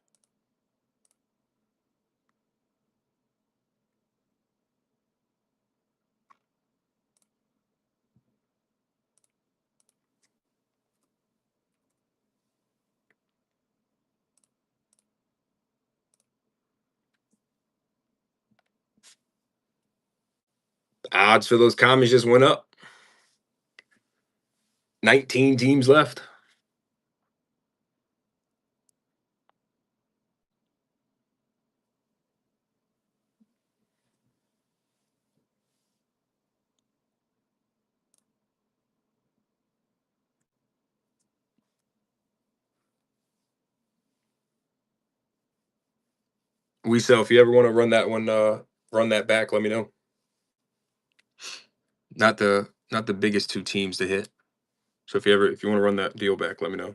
[SPEAKER 1] The odds for those commies just went up. 19 teams left. We sell. If you ever want to run that one, run that back, let me know. Not the biggest two teams to hit. So if you want to run that deal back, let me know.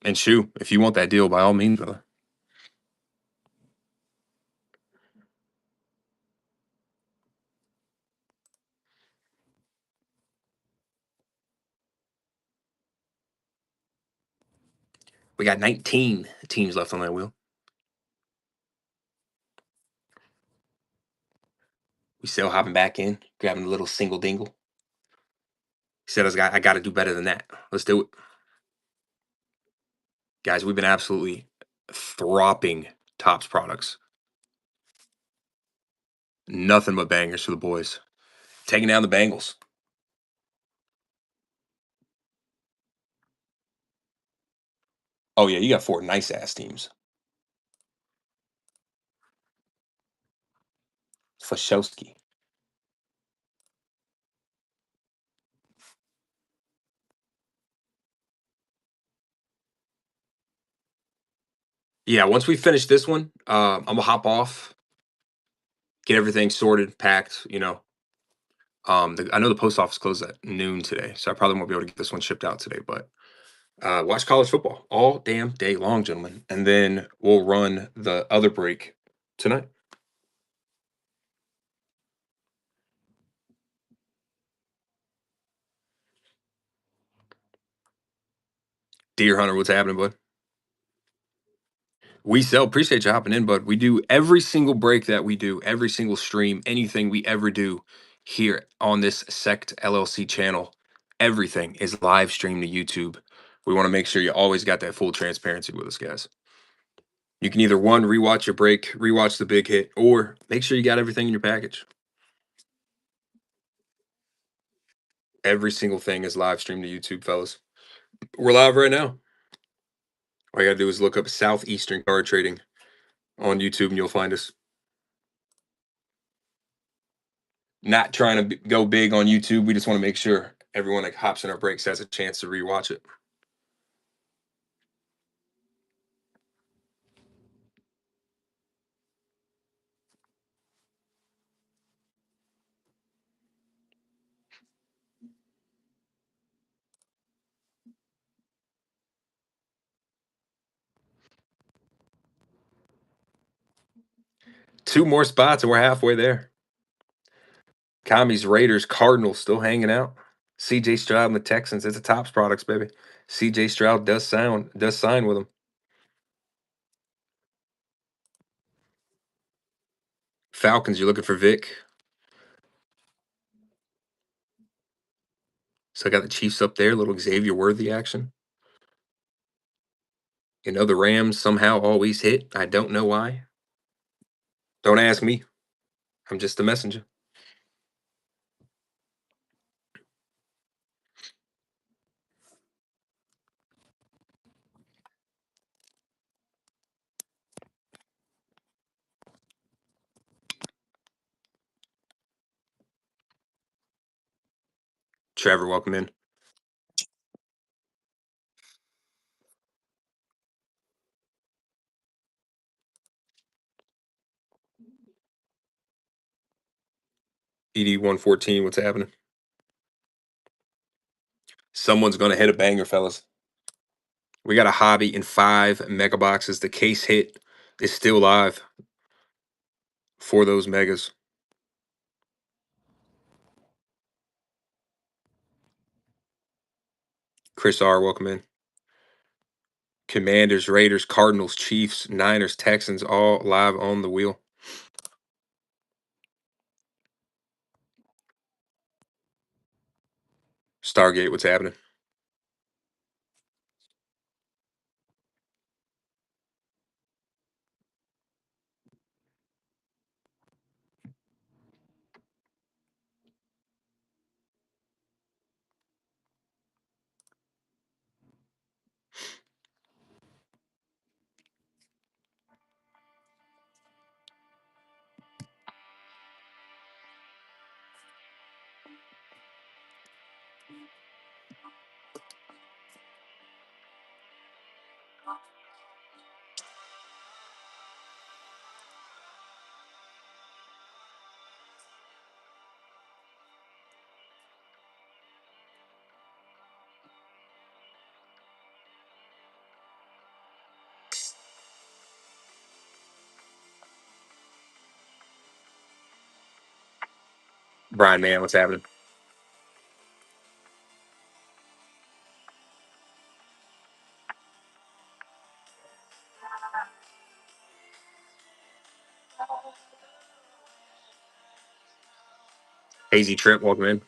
[SPEAKER 1] And shoot, if you want that deal, by all means, brother. We got 19 teams left on that wheel. We still hopping back in, grabbing a little single dingle. He said, I got to do better than that. Let's do it. Guys, we've been absolutely thropping Tops products. Nothing but bangers for the boys. Taking down the Bengals. Oh, yeah, you got four nice-ass teams. Fashowski. Yeah, once we finish this one, I'm going to hop off, get everything sorted, packed, I know the post office closed at noon today, so I probably won't be able to get this one shipped out today, but watch college football all damn day long, gentlemen. And then we'll run the other break tonight. Deer Hunter, what's happening, bud? We sell. Appreciate you hopping in, bud. We do every single break that we do, every single stream, anything we ever do here on this Sect LLC channel. Everything is live streamed to YouTube. We want to make sure you always got that full transparency with us, guys. You can either one, rewatch your break, rewatch the big hit, or make sure you got everything in your package. Every single thing is live streamed to YouTube, fellas. We're live right now. All you gotta do is look up Southeastern Card Trading on YouTube and you'll find us. Not trying to go big on YouTube. We just want to make sure everyone that hops in our breaks has a chance to rewatch it. 2 more spots and we're halfway there. Commies, Raiders, Cardinals still hanging out. CJ Stroud and the Texans. It's a Tops products, baby. CJ Stroud does sign with them. Falcons, you're looking for Vic. So I got the Chiefs up there, little Xavier Worthy action. You know, the Rams somehow always hit. I don't know why. Don't ask me. I'm just a messenger. Trevor, welcome in. ED114, what's happening? Someone's going to hit a banger, fellas. We got a hobby in 5 mega boxes. The case hit is still live for those megas. Chris R, welcome in. Commanders, Raiders, Cardinals, Chiefs, Niners, Texans, all live on the wheel. Stargate, what's happening? Brian, man, what's happening? Hazy Trip, welcome in.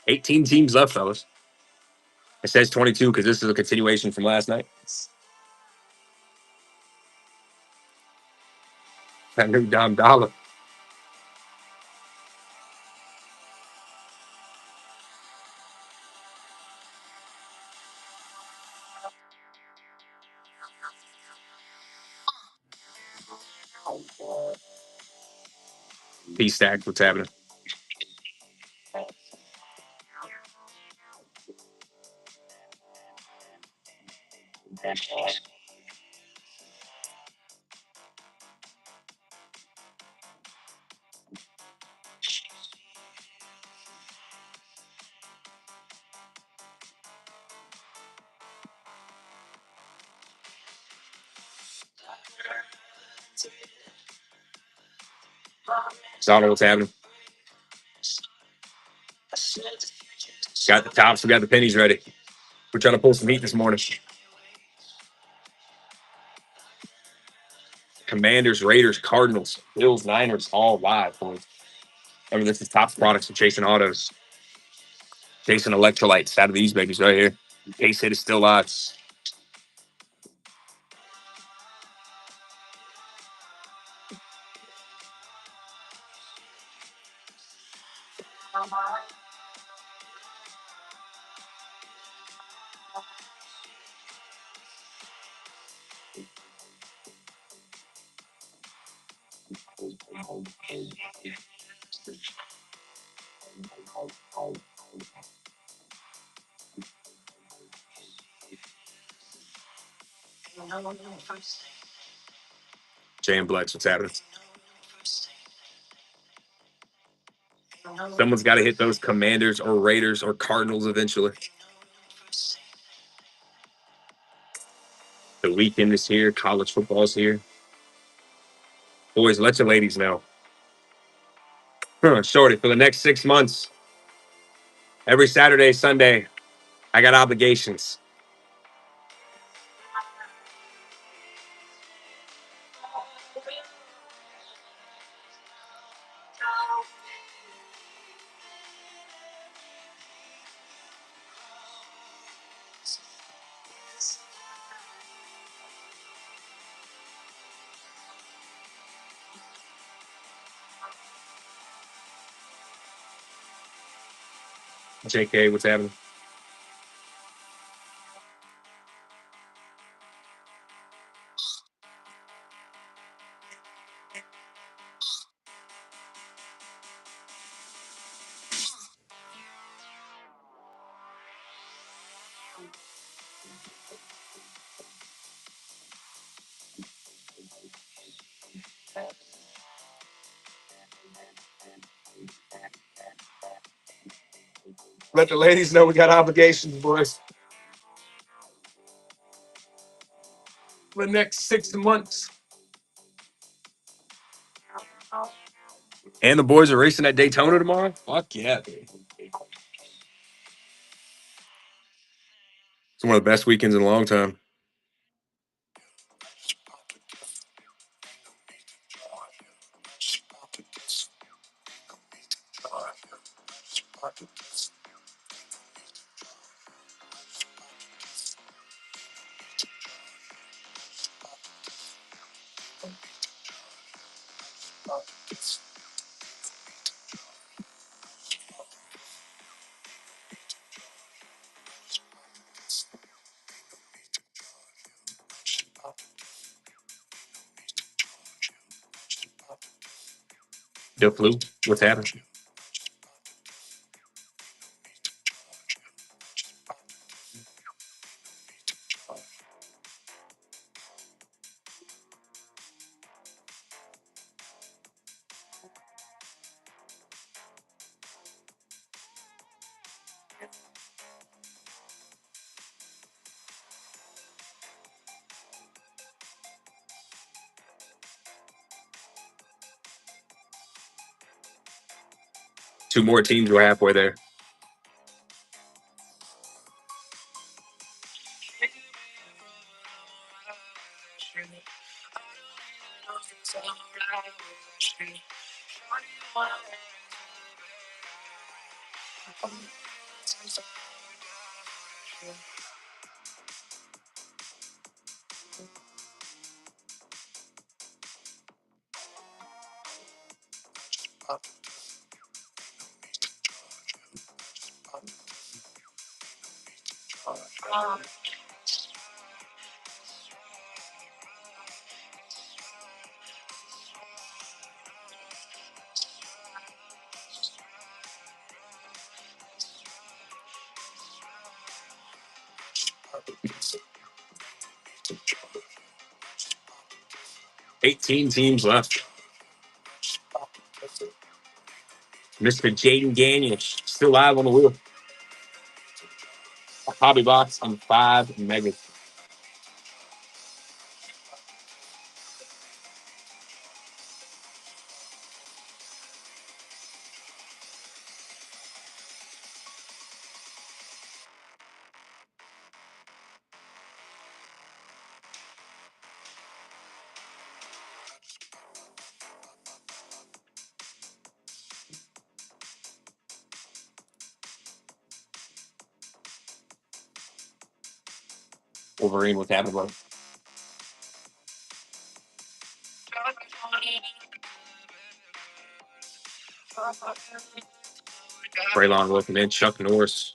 [SPEAKER 1] 18 teams left, fellas. It says 22 because this is a continuation from last night. That new Dom Dollar. P-Stack, what's happening? Donald, what's happening? Got the tops, we got the pennies ready. We're trying to pull some heat this morning. Commanders, Raiders, Cardinals, Bills, Niners, all live, boys. Remember, this is Tops products from Chasing Autos. Chasing electrolytes out of these babies right here. Case hit is still live. Jay and Blex, what's happening? Someone's got to hit those Commanders or Raiders or Cardinals eventually. The weekend is here. College football is here. Boys, let your ladies know. Shorty, for the next 6 months, every Saturday, Sunday, I got obligations. JK, what's happening? Let the ladies know we got obligations, boys. For the next 6 months. And the boys are racing at Daytona tomorrow? Fuck yeah, dude. It's one of the best weekends in a long time. The flu, what's happening? Two more teams were halfway there. $18 teams left. Mr. Jaden Daniels still live on the wheel. A hobby box and 5 megas. Wolverine, what's happening, bro? Braylon welcome in. Chuck Norris.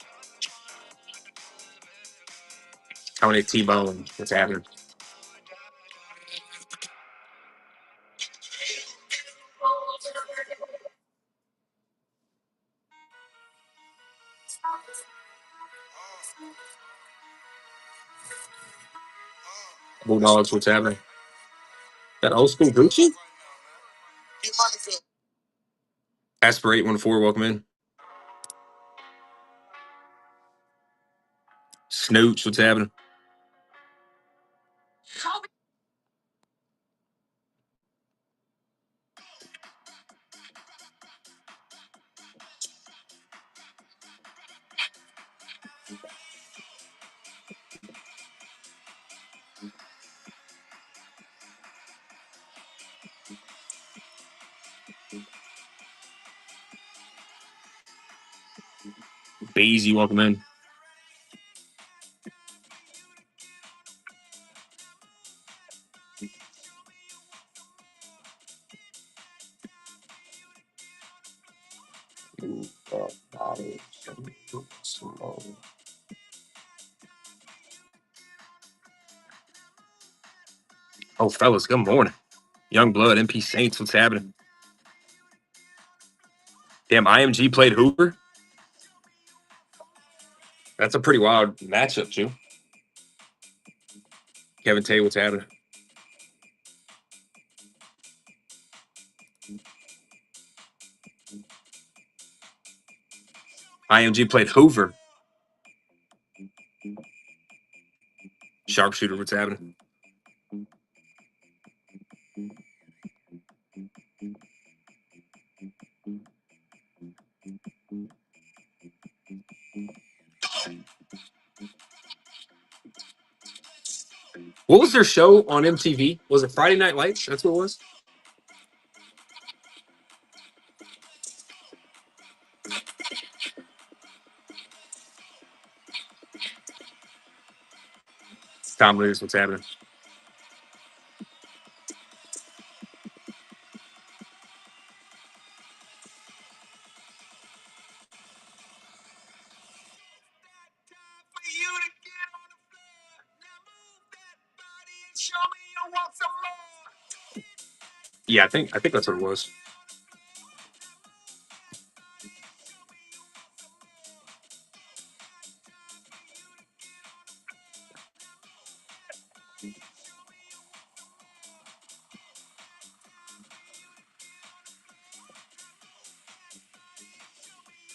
[SPEAKER 1] Tony T-Bone, what's happening? Bulldogs, what's happening? That old school Gucci? Aspirate 1-4, welcome in. Snooch, what's happening? Beasy, welcome in. Oh, fellas, good morning. Young Blood, MP Saints, what's happening? Damn, IMG played Hoover. That's a pretty wild matchup, too. Kevin Tay, what's happening? IMG played Hoover. Sharpshooter, what's happening? What was their show on MTV? Was it Friday Night Lights? That's what it was? Tom Lewis, what's happening? Yeah, I think that's what it was.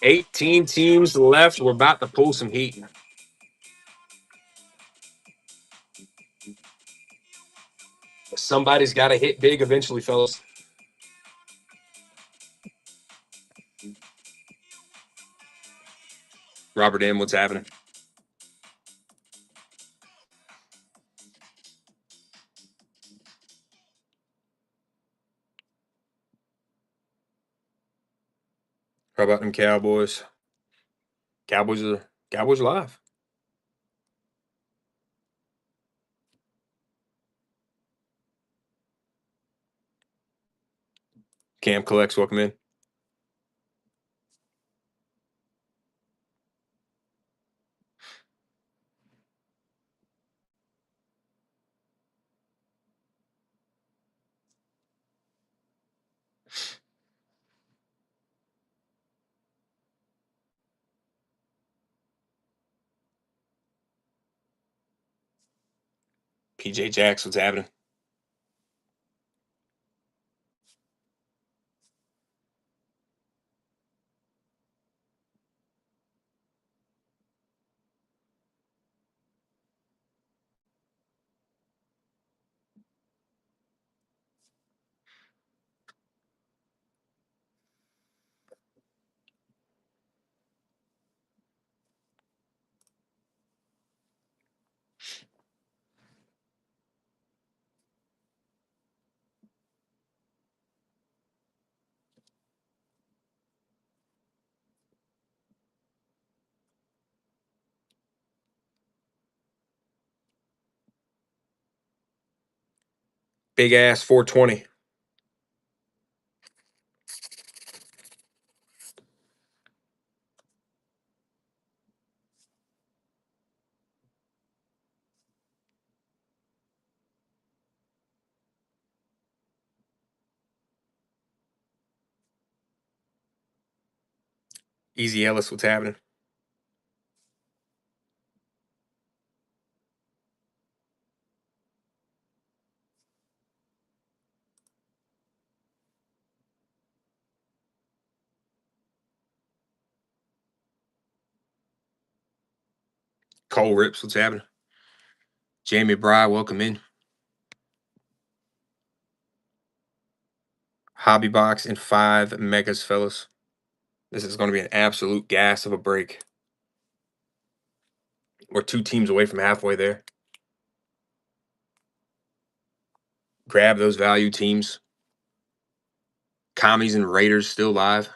[SPEAKER 1] $18 teams left. We're about to pull some heat. Somebody's got to hit big eventually, fellas. Robert M, what's happening? How about them Cowboys? Cowboys are live. Cam collects, welcome in. PJ Jacks, what's happening? Big ass 420. Easy Ellis, what's happening? Cole Rips, what's happening? Jamie Bry, welcome in. Hobby Box and 5 megas, fellas. This is going to be an absolute gas of a break. We're 2 teams away from halfway there. Grab those value teams. Commies and Raiders still live.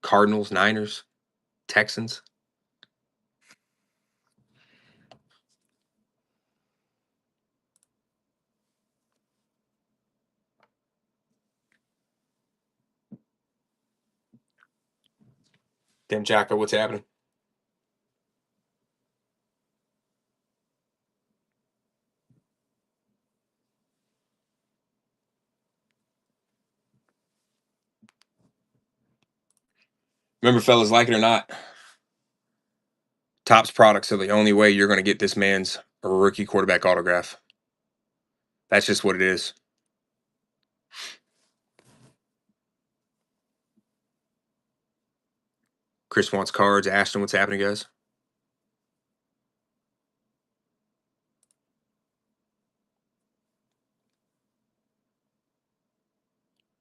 [SPEAKER 1] Cardinals, Niners. Texans. Damn, Jocko, what's happening? Remember, fellas, like it or not, Topps products are the only way you're going to get this man's rookie quarterback autograph. That's just what it is. Chris wants cards. Ashton, what's happening, guys?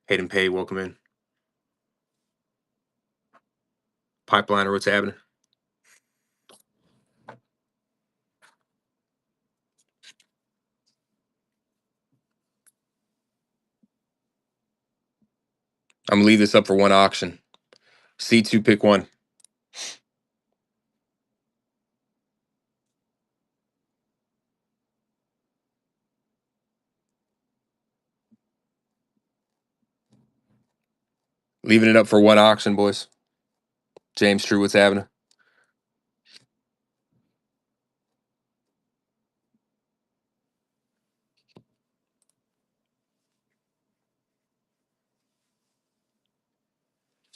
[SPEAKER 1] Hayden Pay, welcome in. Pipeliner, what's happening? I'm going to leave this up for one auction. C2, pick one. Leaving it up for one auction, boys. James True, what's happening?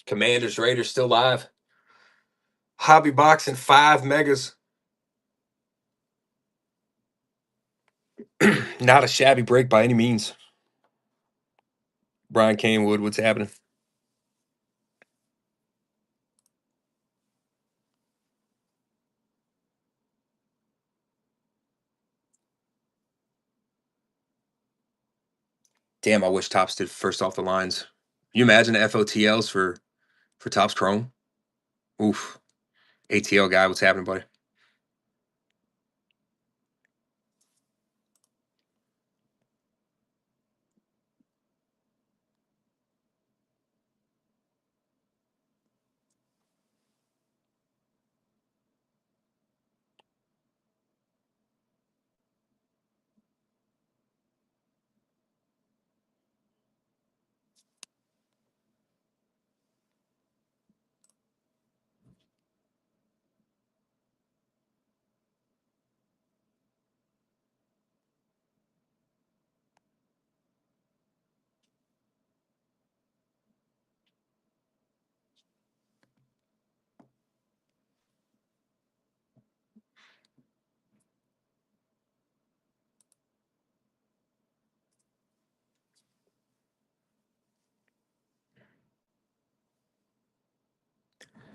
[SPEAKER 1] Commanders, Raiders still live. Hobby boxing 5 megas. Not a shabby break by any means. Brian Kanewood, what's happening? Damn, I wish Topps did first off the lines. You imagine the FOTLs for Topps Chrome? Oof. ATL guy, what's happening, buddy?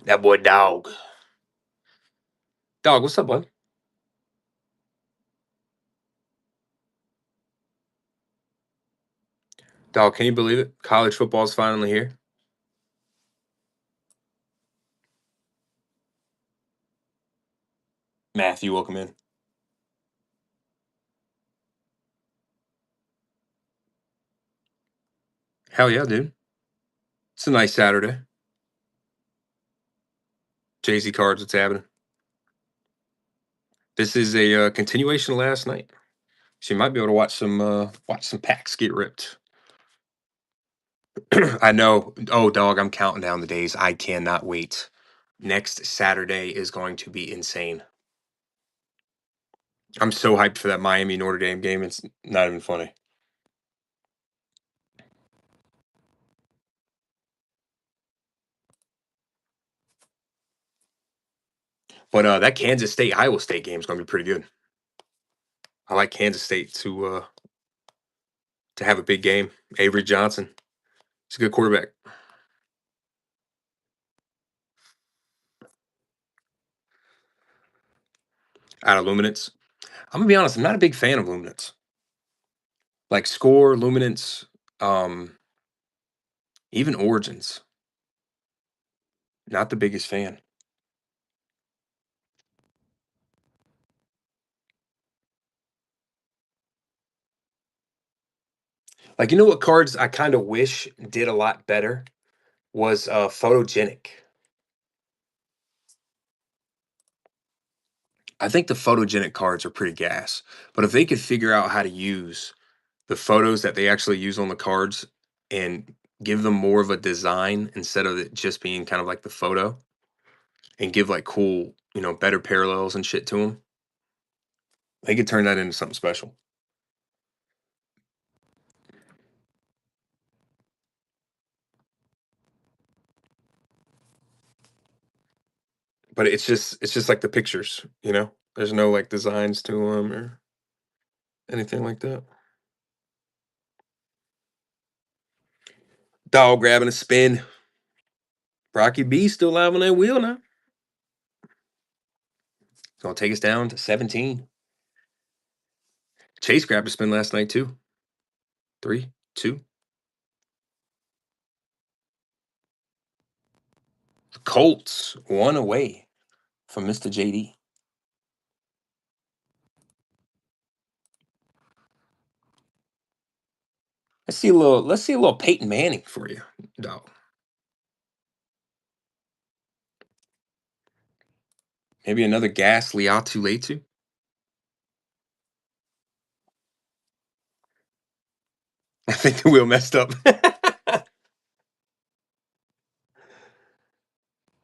[SPEAKER 1] That boy Dog. Dog, what's up, bud? Dog, can you believe it? College football's finally here. Matthew, welcome in. Hell yeah, dude. It's a nice Saturday. Jay-Z Cards, what's happening? This is a continuation of last night. So you might be able to watch some packs get ripped. I know. Oh, dog, I'm counting down the days. I cannot wait. Next Saturday is going to be insane. I'm so hyped for that Miami Notre Dame game. It's not even funny. But that Kansas State Iowa State game is going to be pretty good. I like Kansas State to have a big game. Avery Johnson, he's a good quarterback. Out of Luminance, I'm gonna be honest. I'm not a big fan of Luminance. Like Score, Luminance, even Origins. Not the biggest fan. Like, you know what cards I kind of wish did a lot better was photogenic. I think the photogenic cards are pretty gas, but if they could figure out how to use the photos that they actually use on the cards and give them more of a design instead of it just being kind of like the photo and give like cool, better parallels and shit to them, they could turn that into something special. But it's just like the pictures. There's no like designs to them or anything like that. Dog grabbing a spin. Rocky B still alive on that wheel now. Gonna take us down to 17. Chase grabbed a spin last night too. 3, 2. The Colts one away from Mr. JD. Let's see a little Peyton Manning for you, dog. Maybe another gas Liatu Letu. I think the wheel messed up.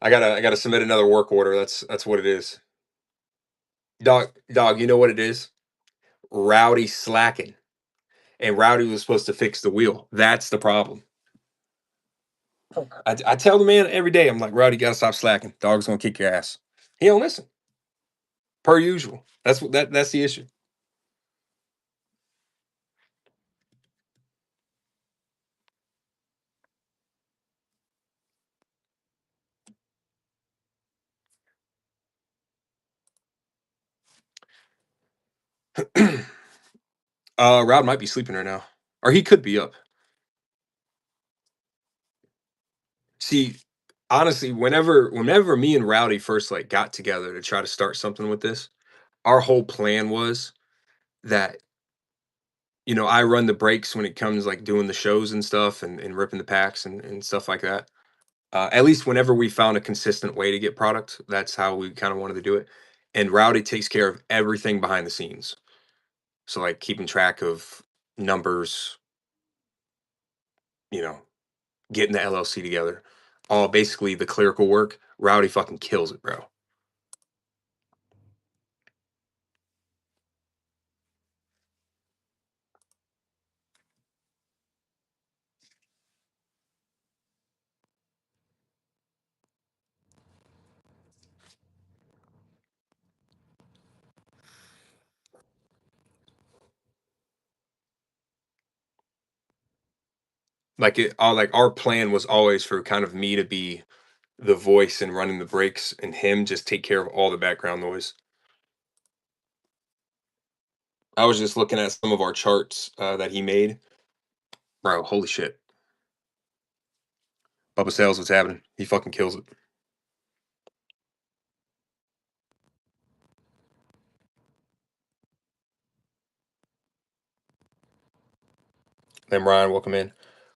[SPEAKER 1] I gotta submit another work order. That's what it is. Dog, you know what it is? Rowdy slacking. And Rowdy was supposed to fix the wheel. That's the problem. I tell the man every day, I'm like, Rowdy, gotta stop slacking. Dog's gonna kick your ass. He don't listen. Per usual. That's the issue. Rowd might be sleeping right now. Or he could be up. See, honestly, whenever me and Rowdy first like got together to try to start something with this, our whole plan was that I run the breaks when it comes like doing the shows and stuff and ripping the packs and stuff like that. At least whenever we found a consistent way to get product, that's how we kind of wanted to do it. And Rowdy takes care of everything behind the scenes. So like keeping track of numbers, you know, getting the LLC together, all basically the clerical work. Rowdy fucking kills it, bro. Like our plan was always for kind of me to be the voice and running the breaks, and him just take care of all the background noise. I was just looking at some of our charts that he made, bro. Holy shit, Bubba Sales, what's happening? He fucking kills it. Then Ryan, welcome in.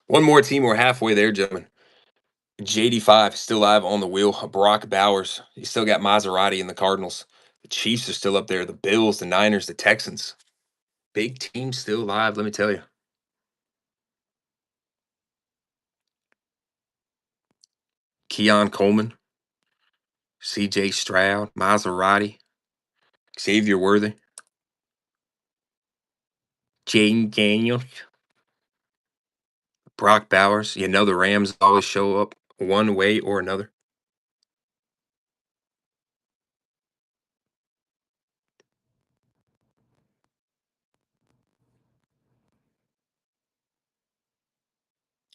[SPEAKER 1] One more team, we're halfway there, gentlemen. JD5 still alive on the wheel. Brock Bowers, he still got Maserati and the Cardinals. The Chiefs are still up there. The Bills, the Niners, the Texans. Big team still alive, let me tell you. Keon Coleman, CJ Stroud, Maserati, Xavier Worthy, Jaden Daniels, Brock Bowers. The Rams always show up one way or another.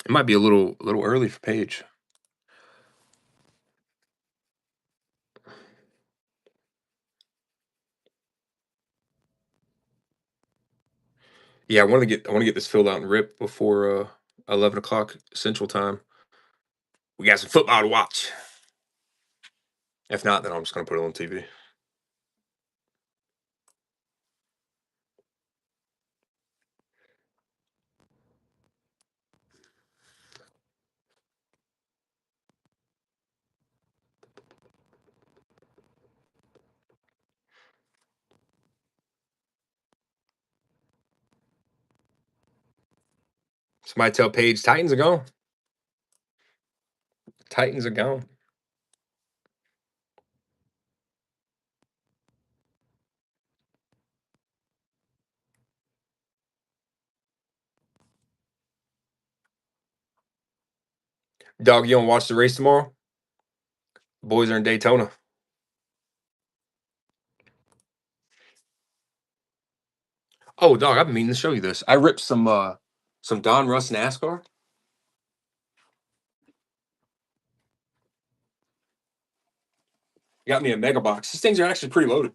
[SPEAKER 1] It might be a little early for Paige. Yeah, I want to get this filled out and ripped before 11 o'clock Central Time. We got some football to watch. If not, then I'm just gonna put it on TV. Somebody tell Paige Titans are gone. Titans are gone. Dog, you don't watch the race tomorrow? Boys are in Daytona. Oh, dog, I've been meaning to show you this. I ripped some Don Russ NASCAR. Got me a mega box. These things are actually pretty loaded.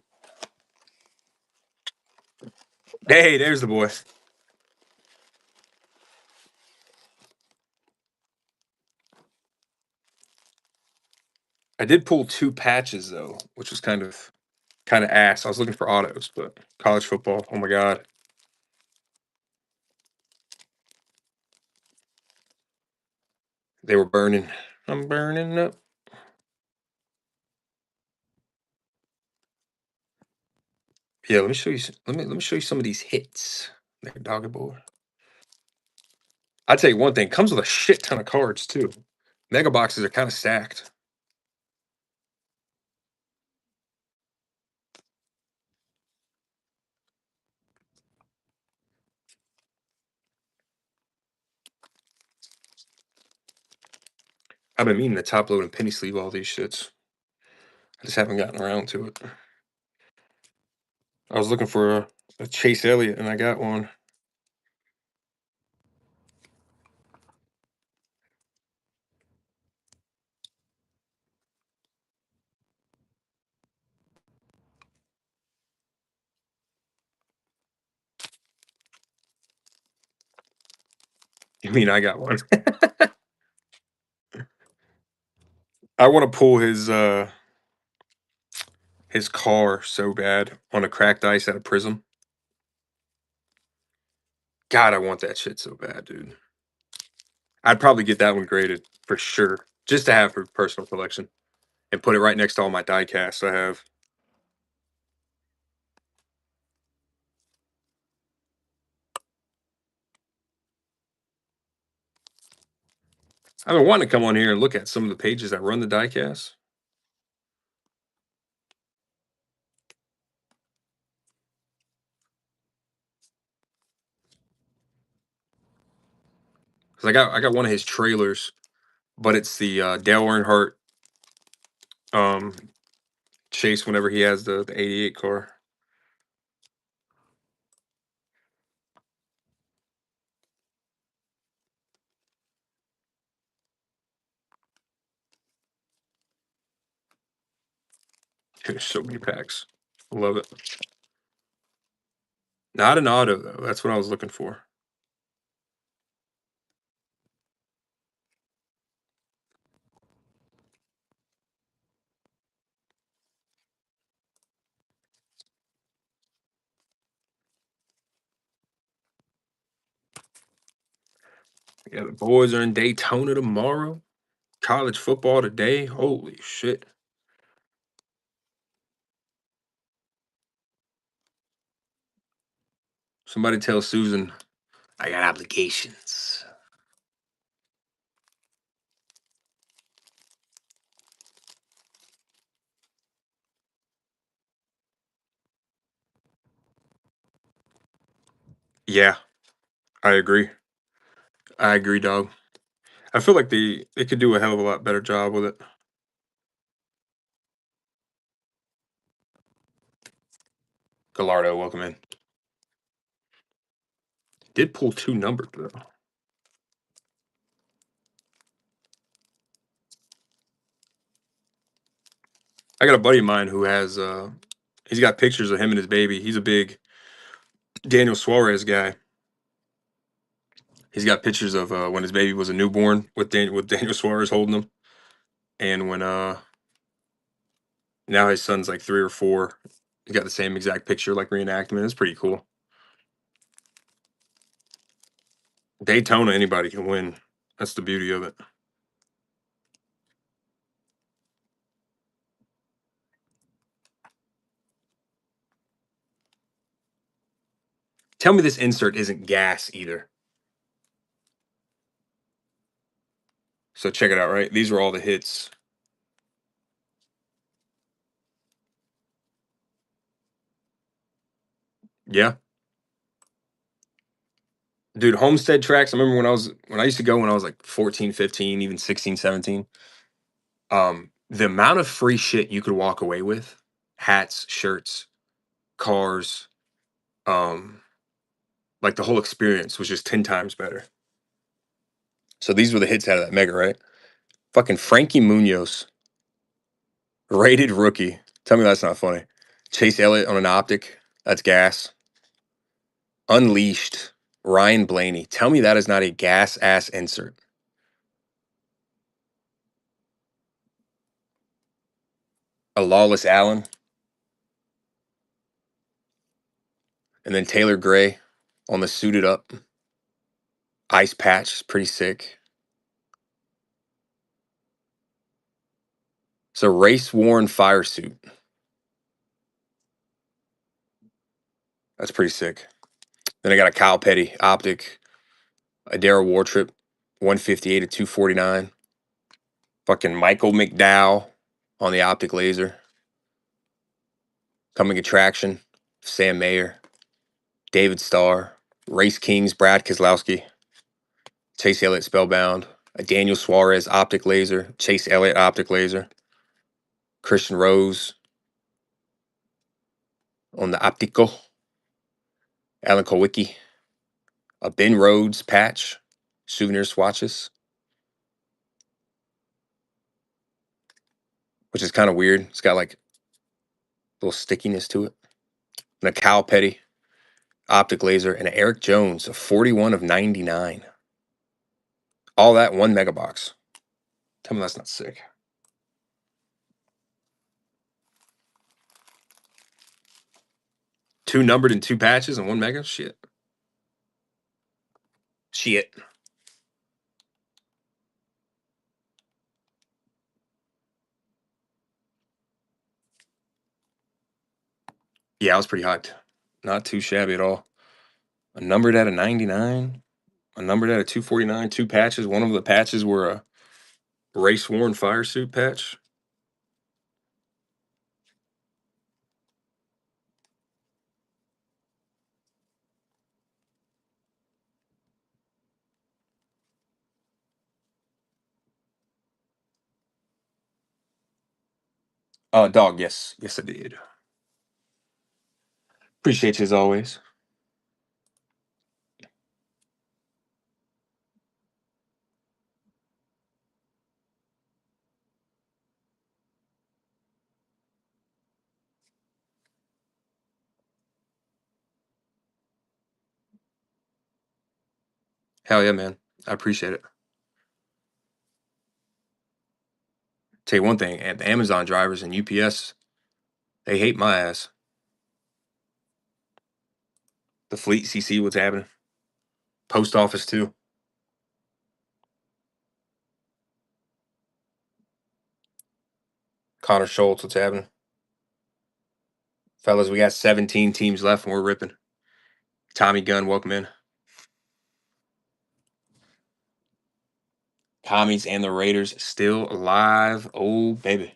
[SPEAKER 1] Hey, there's the boy. I did pull 2 patches though, which was kind of ass. I was looking for autos, but college football. Oh my god, they were burning. I'm burning up. Yeah, let me show you. Let me show you some of these hits. There, doggy boy. I'd tell you one thing. Comes with a shit ton of cards too. Mega boxes are kind of stacked. I've been meaning to top load and penny sleeve all these shits. I just haven't gotten around to it. I was looking for a Chase Elliott and I got one. You mean I got one? I want to pull his car so bad on a cracked ice at a prism. God, I want that shit so bad, dude. I'd probably get that one graded for sure, just to have for personal collection, and put it right next to all my die casts I have. I've been wanting to come on here and look at some of the pages that run the die casts. Cause I got one of his trailers, but it's the Dale Earnhardt um, chase whenever he has the '88 car. There's so many packs. I love it. Not an auto though. That's what I was looking for. Yeah, the boys are in Daytona tomorrow. College football today. Holy shit. Somebody tell Susan I got obligations. Yeah, I agree. I agree, dog. I feel like they could do a hell of a lot better job with it. Gallardo, welcome in. Did pull 2 numbers though. I got a buddy of mine who has he's got pictures of him and his baby. He's a big Daniel Suarez guy. He's got pictures of when his baby was a newborn with Daniel Suarez holding him, and when now his son's like 3 or 4. He got the same exact picture, like reenactment. It's pretty cool. Daytona, anybody can win. That's the beauty of it. Tell me this insert isn't gas either. So check it out, right? These were all the hits. Yeah. Dude, Homestead tracks. I remember when I used to go when I was like 14, 15, even 16, 17. The amount of free shit you could walk away with, hats, shirts, cars, um, like the whole experience was just 10 times better. So these were the hits out of that mega, right? Fucking Frankie Munoz, rated rookie. Tell me that's not funny. Chase Elliott on an optic. That's gas. Unleashed. Ryan Blaney. Tell me that is not a gas ass insert. A Lawless Allen. And then Taylor Gray on the suited up. Ice patch. Pretty sick. It's a race worn fire suit. That's pretty sick. Then I got a Kyle Petty optic. A Darrell Wartrip. 158 to 249. Fucking Michael McDowell on the optic laser. Coming Attraction, Sam Mayer, David Starr, Race Kings, Brad Keselowski, Chase Elliott Spellbound, a Daniel Suarez optic laser, Chase Elliott optic laser, Christian Rose on the Optico, Alan Kowicki, a Ben Rhodes patch, souvenir swatches, which is kind of weird. It's got like a little stickiness to it. And a Cal Petty optic laser, and an Eric Jones, a 41 of 99. All that in one mega box. Tell me that's not sick. Two numbered and two patches and one mega? Shit. Shit. Yeah, I was pretty hyped. Not too shabby at all. A numbered at a 99, a numbered at a 249, two patches. One of the patches were a race worn fire suit patch. Dog, yes. Yes, I did. Appreciate you as always. Hell yeah, man. I appreciate it. Tell you one thing, the Amazon drivers and UPS, they hate my ass. The fleet CC, what's happening? Post office too. Connor Schultz, what's happening? Fellas, we got 17 teams left and we're ripping. Tommy Gunn, welcome in. Commies and the Raiders still alive. Oh, baby.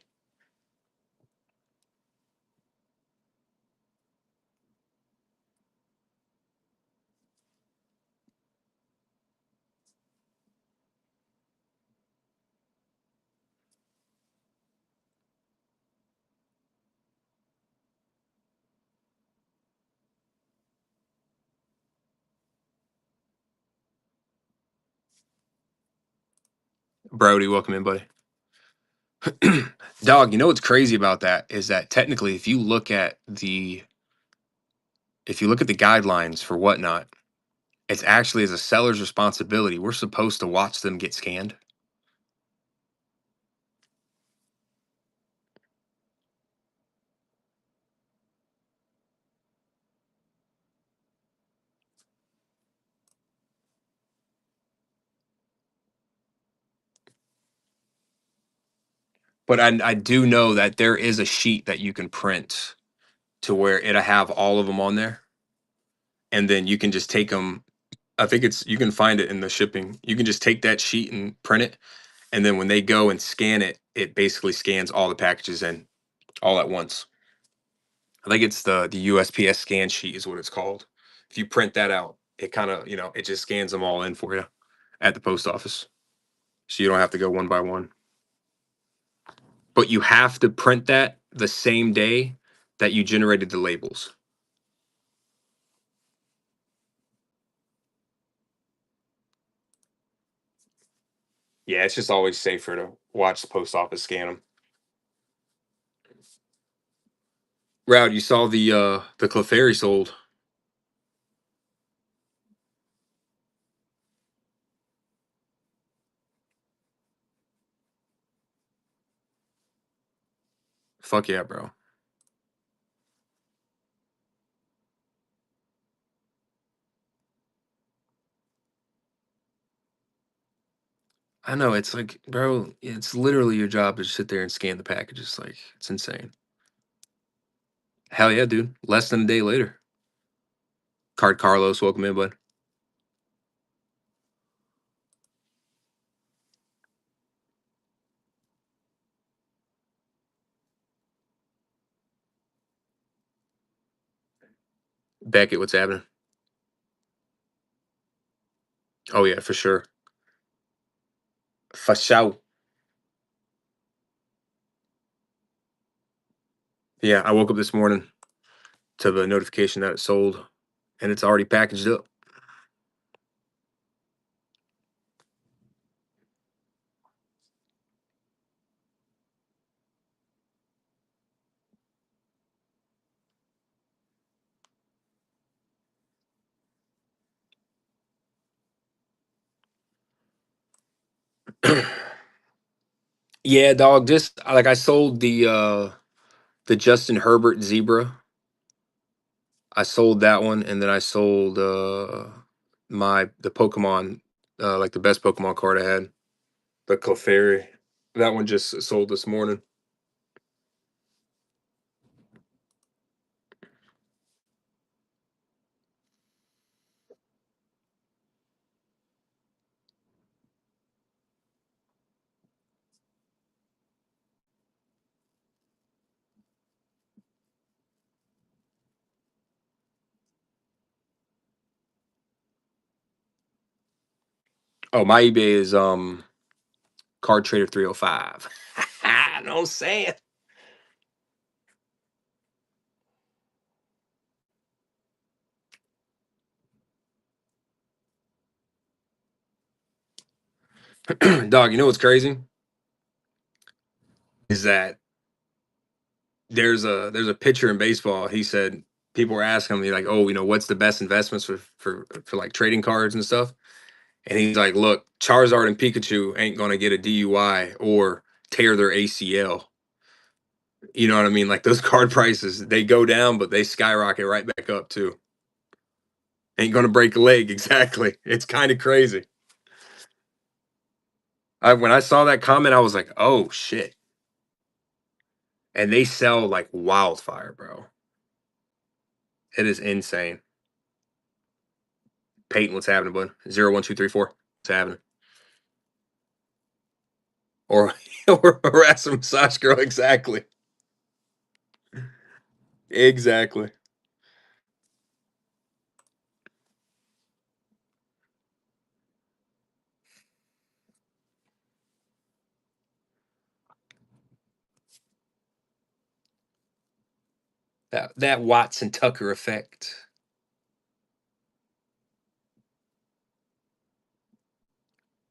[SPEAKER 1] Brody, welcome in, buddy. Dog, you know what's crazy about that is that technically if you look at the guidelines for whatnot, it's actually as a seller's responsibility. We're supposed to watch them get scanned. But I do know that there is a sheet that you can print to where it'll have all of them on there. And then you can just take them. I think you can find it in the shipping. You can just take that sheet and print it and then when they go and scan it, it basically scans all the packages in all at once. I think it's the USPS scan sheet is what it's called. If you print that out, it kind of, it just scans them all in for you at the post office. So you don't have to go one by one. But you have to print that the same day that you generated the labels. Yeah, it's just always safer to watch the post office scan them. Rowd, you saw the Clefairy sold. Fuck yeah, bro. I know, it's like, bro, it's literally your job to sit there and scan the packages. Like, it's insane. Hell yeah, dude. Less than a day later. Card Carlos, welcome in, bud. Beckett, what's happening? Oh yeah, for sure. For sure. Yeah, I woke up this morning to the notification that it sold, and it's already packaged up. Yeah, dog. Just like I sold the Justin Herbert Zebra. I sold that one, and then I sold the Pokemon, like the best Pokemon card I had, the Clefairy. That one just sold this morning. Oh, my eBay is Card Trader 305. Know what I'm saying? Dog, you know what's crazy? Is that there's a pitcher in baseball. He said people were asking me like, oh, what's the best investments for like trading cards and stuff? And he's like, look, Charizard and Pikachu ain't gonna get a DUI or tear their ACL. You know what I mean? Like those card prices, they go down, but they skyrocket right back up too. Ain't gonna break a leg, exactly. It's kind of crazy. When I saw that comment, I was like, oh shit. And they sell like wildfire, bro. It is insane. Peyton, what's happening, bud? 01234. What's happening? Or or harass a massage girl, exactly. Exactly. That Watson Tucker effect.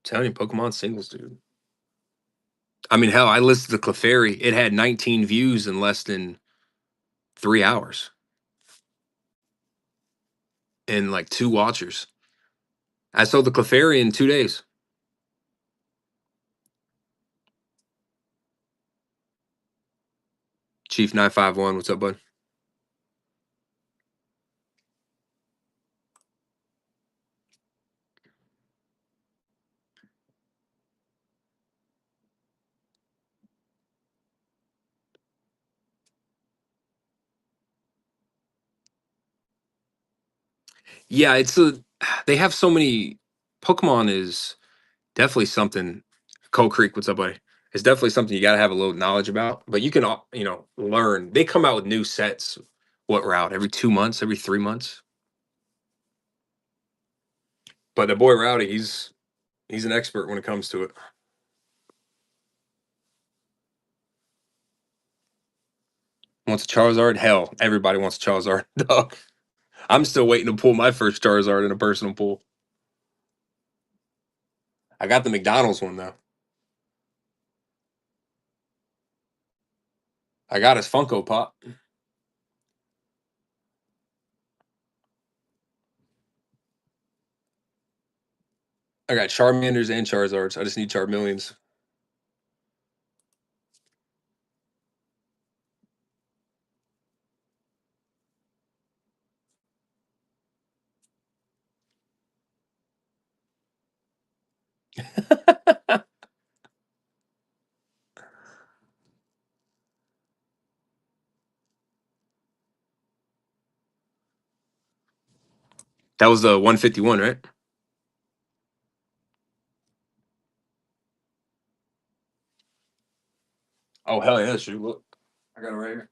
[SPEAKER 1] Telling you, Pokemon singles, dude. I mean, hell, I listed the Clefairy. It had 19 views in less than 3 hours and like two watchers. I sold the Clefairy in 2 days. Chief 951, what's up, bud? Yeah, they have so many. Pokemon is definitely something Coal Creek, what's up, buddy? It's definitely something you got to have a little knowledge about, but you can, learn. They come out with new sets. What route? Every 2 months, every 3 months. But the boy Rowdy, he's an expert when it comes to it. Wants a Charizard? Hell, everybody wants a Charizard, dog. I'm still waiting to pull my first Charizard in a personal pool. I got the McDonald's one though. I got his Funko Pop. I got Charmanders and Charizards. I just need Charmeleons. That was the 151, right? Oh hell yeah, shoot. Look. I got it right here.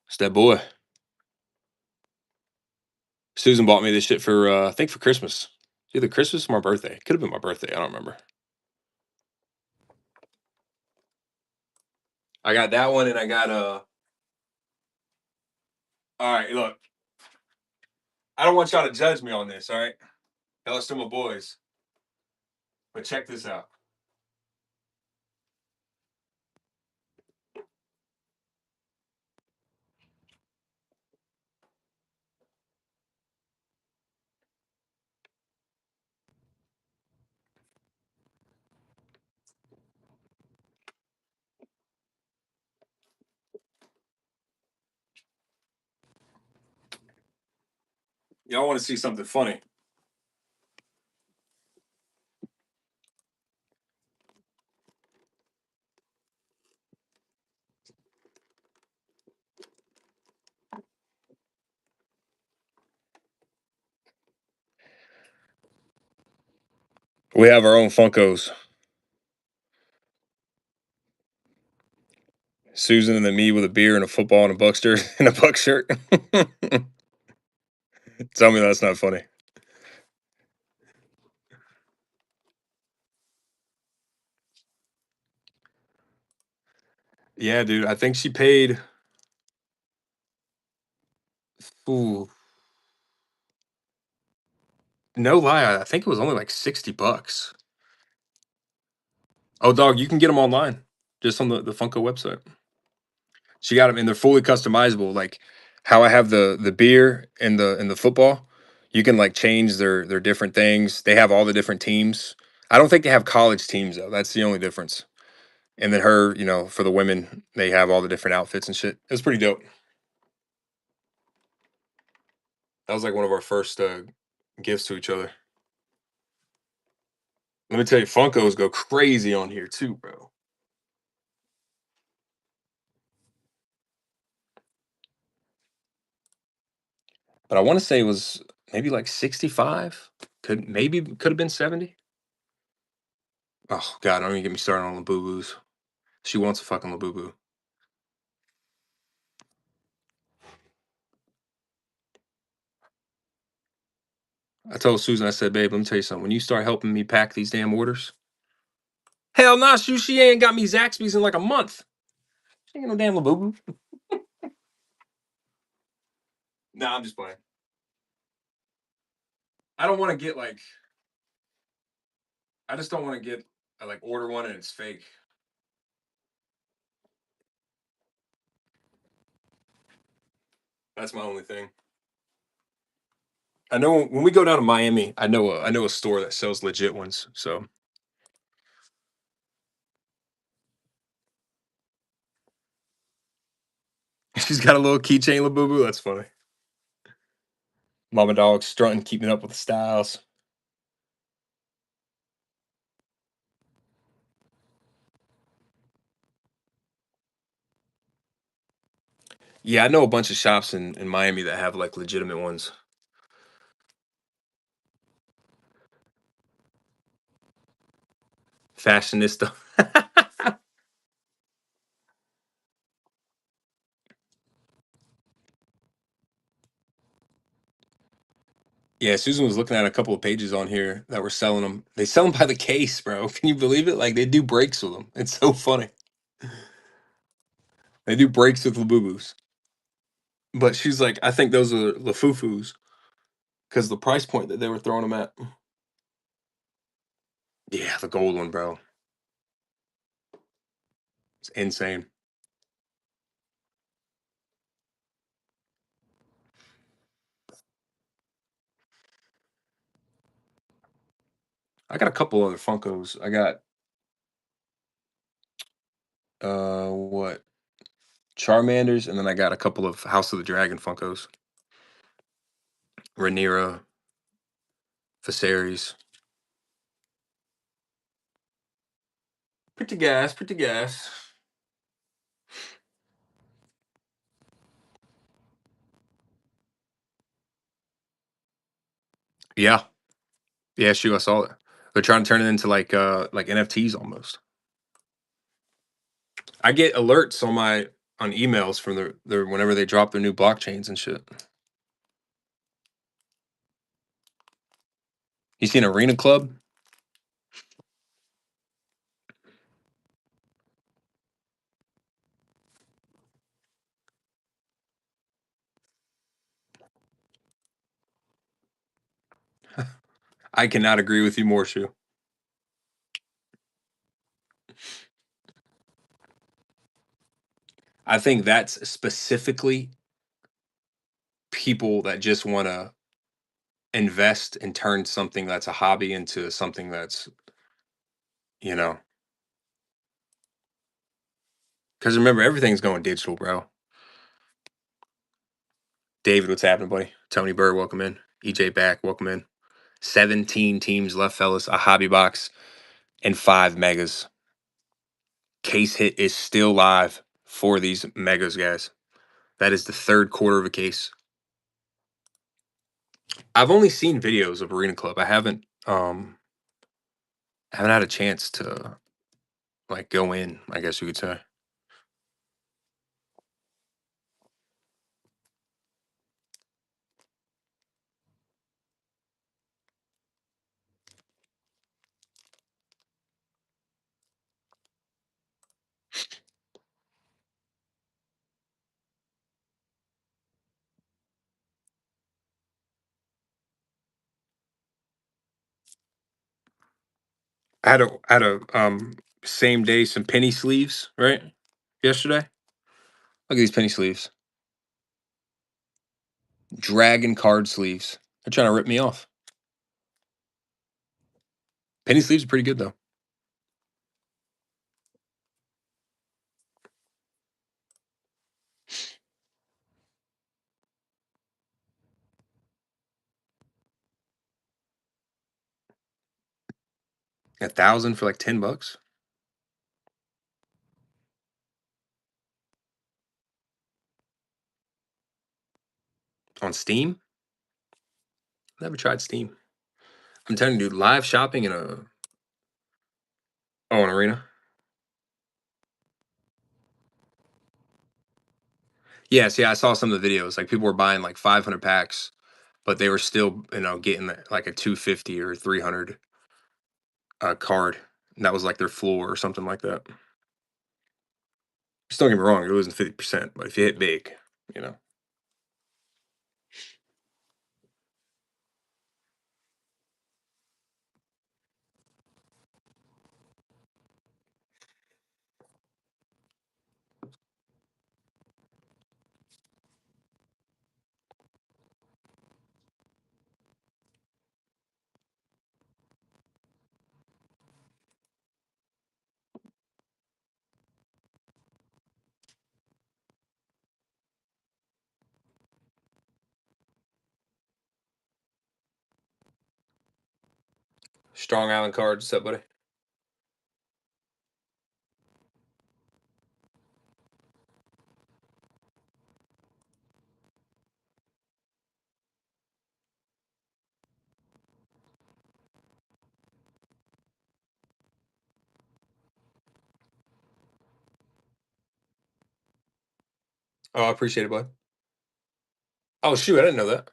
[SPEAKER 1] It's that boy. Susan bought me this shit for I think for Christmas. Either Christmas or my birthday. Could have been my birthday. I don't remember. I got that one, and I got all right, look. I don't want y'all to judge me on this. All right, y'all are still my boys. But check this out. Y'all want to see something funny? We have our own Funkos. Susan and then me with a beer and a football and a Buckster and a Buck shirt. Tell me that's not funny. Yeah, dude. I think she paid. Ooh, no lie. I think it was only like $60. Oh, dog, you can get them online, just on the Funko website. She got them, and they're fully customizable. Like how I have the beer and the football, you can like change their different things. They have all the different teams. I don't think they have college teams though. That's the only difference. And then her, for the women, they have all the different outfits and shit. It was pretty dope. That was like one of our first gifts to each other. Let me tell you, Funkos go crazy on here too, bro. But I want to say it was maybe like 65. Could have been 70. Oh God, don't even get me started on Labubu's. She wants a fucking Labubu. I told Susan, I said, babe, let me tell you something. When you start helping me pack these damn orders, hell nah, she ain't got me Zaxby's in like a month. She ain't no damn Labubu. Nah, I'm just playing. I don't want to get like, I just don't want to get, I like order one and it's fake. That's my only thing. I know when we go down to Miami, I know a store that sells legit ones. So she's got a little keychain Labubu. That's funny. Mama dog strutting, keeping up with the styles. Yeah, I know a bunch of shops in Miami that have like legitimate ones. Fashionista. Yeah, Susan was looking at a couple of pages on here that were selling them. They sell them by the case, bro. Can you believe it? Like they do breaks with them. It's so funny. They do breaks with Labubus. But she's like, I think those are Lafufus because the price point that they were throwing them at. Yeah, the gold one, bro. It's insane. I got a couple other Funkos. I got what? Charmanders, and then I got a couple of House of the Dragon Funkos. Rhaenyra, Viserys. Pretty gas, pretty gas. Yeah. Yeah, shoot, I saw it. They're trying to turn it into like NFTs almost. I get alerts on my on emails from their whenever they drop their new blockchains and shit. You seen Arena Club? I cannot agree with you more, Shu. I think that's specifically people that just want to invest and turn something that's a hobby into something that's, you know, because remember, everything's going digital, bro. David, what's happening, buddy? Tony Bird, welcome in. EJ back, welcome in. 17 teams left, fellas. A hobby box and 5 megas. Case hit is still live for these megas, guys. That is the third quarter of a case. I've only seen videos of Arena Club. I haven't had a chance to like go in, I guess you could say. I had a same day some penny sleeves, right? Yesterday. Look at these penny sleeves. Dragon card sleeves. They're trying to rip me off. Penny sleeves are pretty good though. $1,000 for like $10 on Steam. Never tried Steam. I'm telling you, dude, live shopping in a an arena. Yes, yeah, I saw some of the videos. Like people were buying like 500 packs, but they were still, getting like a 250 or 300 card. And that was like their floor or something like that. Just don't get me wrong, you're losing 50%, but if you hit big, you know. Strong Island cards, what's up, buddy? Oh, I appreciate it, bud. Oh shoot, I didn't know that.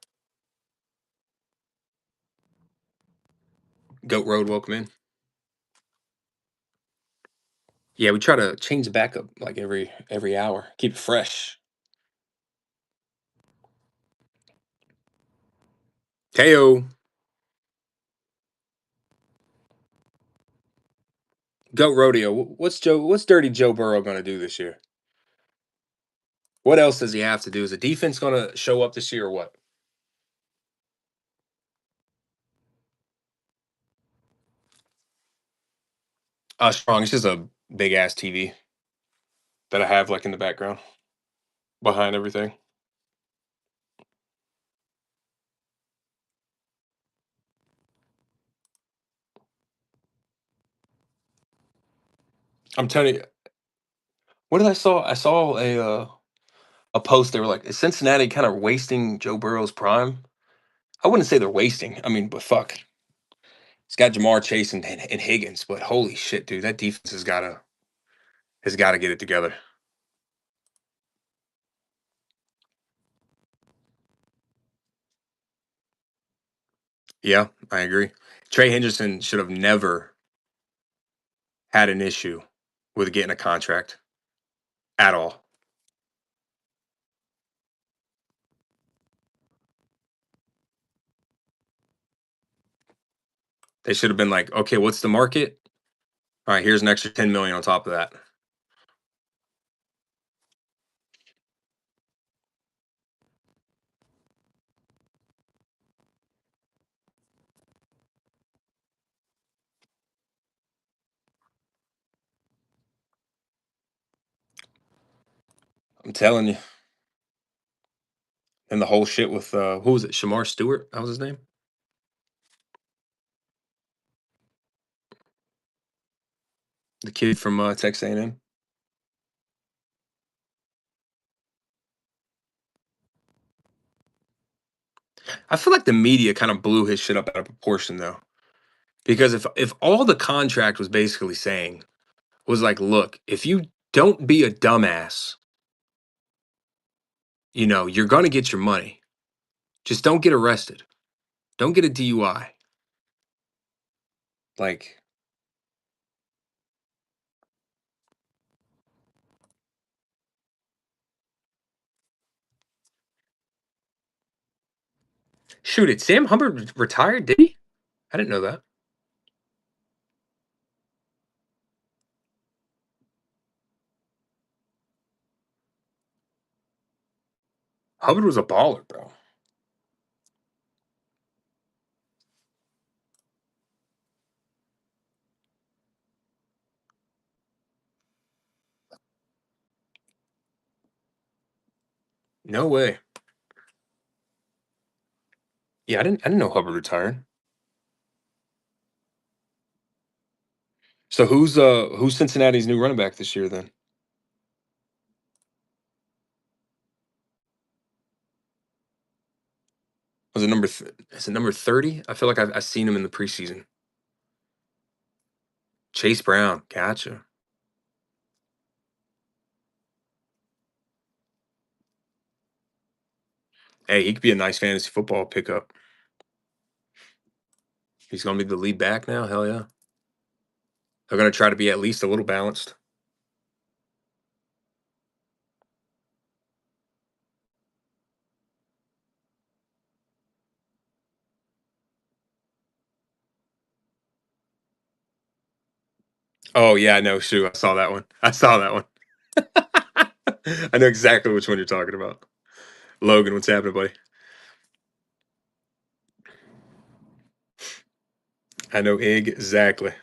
[SPEAKER 1] Goat Road, welcome in. Yeah, we try to change the backup like every hour. Keep it fresh. KO. Goat Rodeo. What's Dirty Joe Burrow gonna do this year? What else does he have to do? Is the defense gonna show up this year or what? Strong. It's just a big ass TV that I have like in the background behind everything. I'm telling you, what did I saw? I saw a post. They were like, "Is Cincinnati kind of wasting Joe Burrow's prime?" I wouldn't say they're wasting. I mean, but fuck, he's got Jamar Chase and Higgins. But holy shit, dude, that defense has gotta get it together. Yeah, I agree. Trey Henderson should have never had an issue with getting a contract at all. They should have been like, okay, what's the market? All right, here's an extra 10 million on top of that. I'm telling you. And the whole shit with who was it? Shamar Stewart? That was his name? The kid from Texas A&M. I feel like the media kind of blew his shit up out of proportion though. Because if all the contract was basically saying was like, look, if you don't be a dumbass, you're gonna get your money. Just don't get arrested. Don't get a DUI. Like, shoot it. Sam Hubbard retired, did he? I didn't know that. Hubbard was a baller, bro. No way. Yeah, I didn't know Hubbard retired. So who's Cincinnati's new running back this year then? Was it is it number 30? I feel like I've seen him in the preseason. Chase Brown. Gotcha. Hey, he could be a nice fantasy football pickup. He's gonna be the lead back now. Hell yeah. They're gonna try to be at least a little balanced. Oh yeah, no, shoot. I saw that one. I saw that one. I know exactly which one you're talking about. Logan, what's happening, buddy? I know exactly.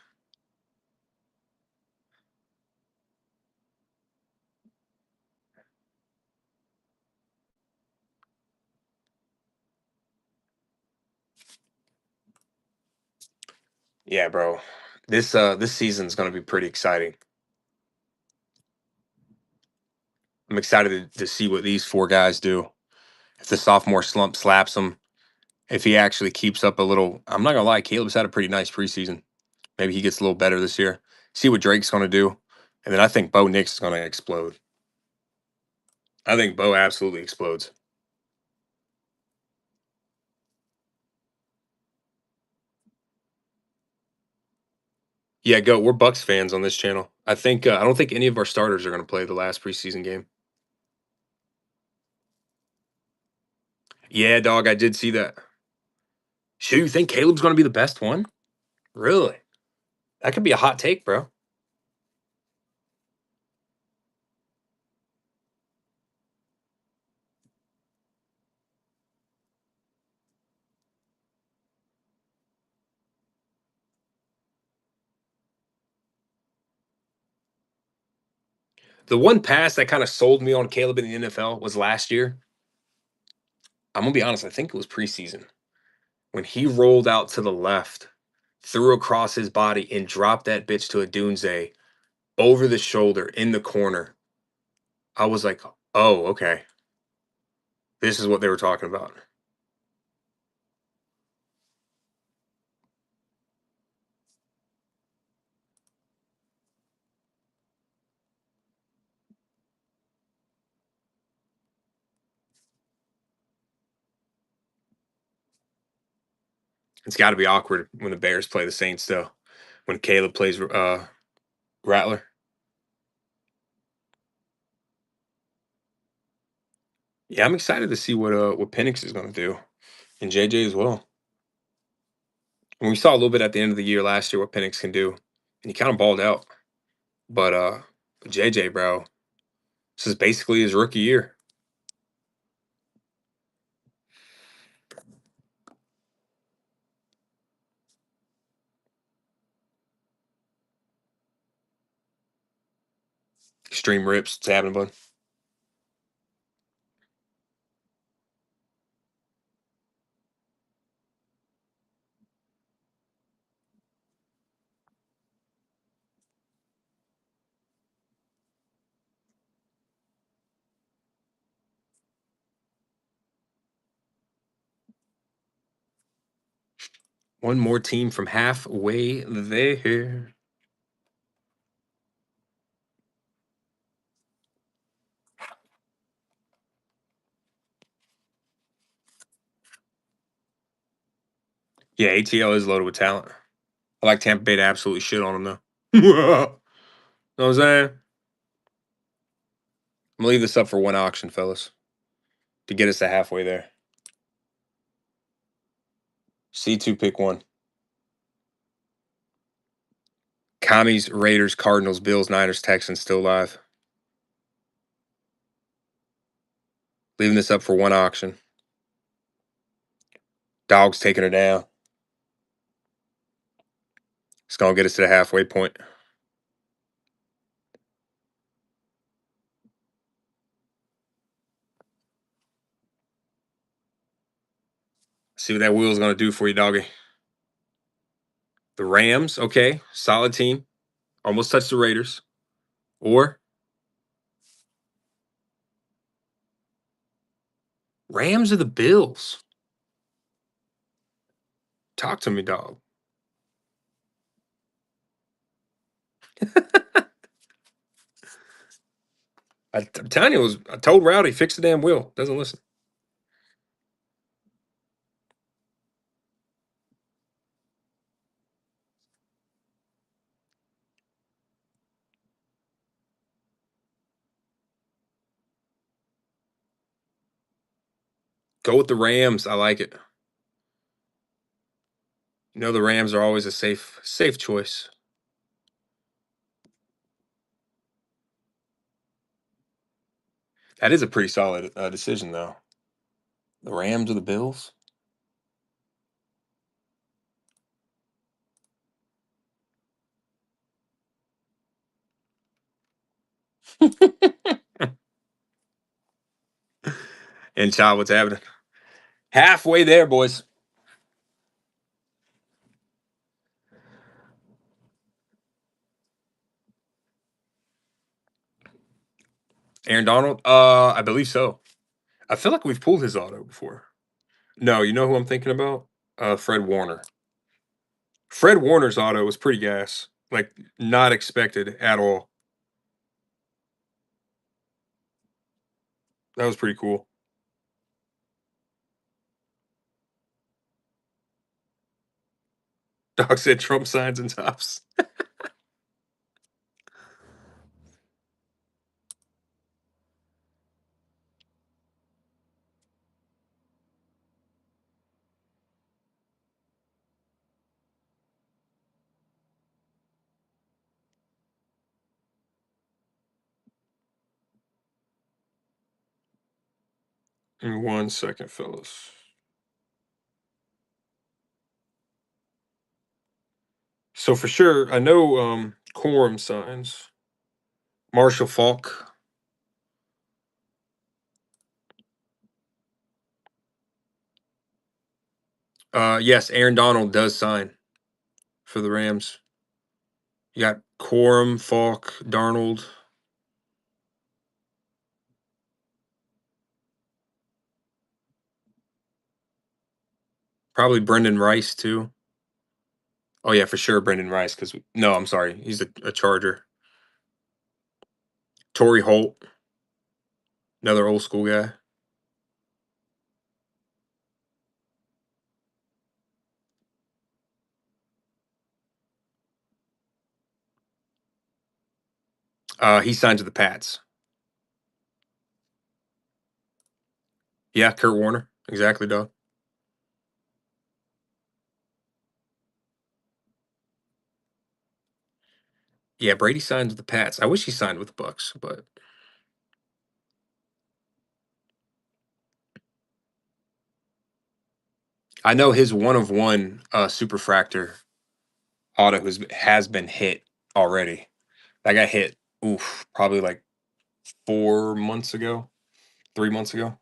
[SPEAKER 1] Yeah, bro. This season's gonna be pretty exciting. I'm excited to see what these four guys do. If the sophomore slump slaps him, if he actually keeps up a little, I'm not gonna lie, Caleb's had a pretty nice preseason. Maybe he gets a little better this year. See what Drake's gonna do, and then I think Bo Nix is gonna explode. I think Bo absolutely explodes. Yeah, go. We're Bucks fans on this channel. I don't think any of our starters are going to play the last preseason game. Yeah, dog, I did see that. So you think Caleb's going to be the best one? Really? That could be a hot take, bro. The one pass that kind of sold me on Caleb in the NFL was last year. I'm gonna be honest. I think it was preseason when he rolled out to the left, threw across his body, and dropped that bitch to a Dunze over the shoulder in the corner. I was like, oh, okay. This is what they were talking about. It's got to be awkward when the Bears play the Saints, though. When Caleb plays Rattler. Yeah, I'm excited to see what Penix is going to do, and JJ as well. And we saw a little bit at the end of the year last year what Penix can do, and he kind of balled out. But JJ, bro, this is basically his rookie year. Extreme rips, it's happening, bud. One more team from halfway there. Yeah, ATL is loaded with talent. I like Tampa Bay to absolutely shit on them though. Know what I'm saying? I'm gonna leave this up for one auction, fellas, to get us to halfway there. C2 pick one. Commies, Raiders, Cardinals, Bills, Niners, Texans still live. Leaving this up for one auction. Dogs taking her down. It's gonna get us to the halfway point. See what that wheel's gonna do for you, doggy. The Rams, okay, solid team. Almost touched the Raiders. Or Rams or the Bills. Talk to me, dog. I'm telling you, I told Rowdy, fix the damn wheel. Doesn't listen. Go with the Rams. I like it. You know the Rams are always a safe choice. That is a pretty solid decision, though. The Rams or the Bills? And child, what's happening? Halfway there, boys. Aaron Donald? I believe so. I feel like we've pulled his auto before. No, you know who I'm thinking about? Fred Warner. Fred Warner's auto was pretty gas. Like, not expected at all. That was pretty cool. Dog said Trump signs and tops. In 1 second, fellas. So for sure, I know Quorum signs. Marshall Falk. Yes, Aaron Donald does sign for the Rams. You got Quorum, Falk, Darnold. Probably Brendan Rice too. Oh yeah, for sure, Brendan Rice. Because no, I'm sorry, he's a Charger. Torrey Holt, another old school guy. He signed to the Pats. Yeah, Kurt Warner. Exactly, dog. Yeah, Brady signed with the Pats. I wish he signed with the Bucks, but I know his one of one superfractor auto has been hit already. That got hit. Oof, probably like 4 months ago, 3 months ago.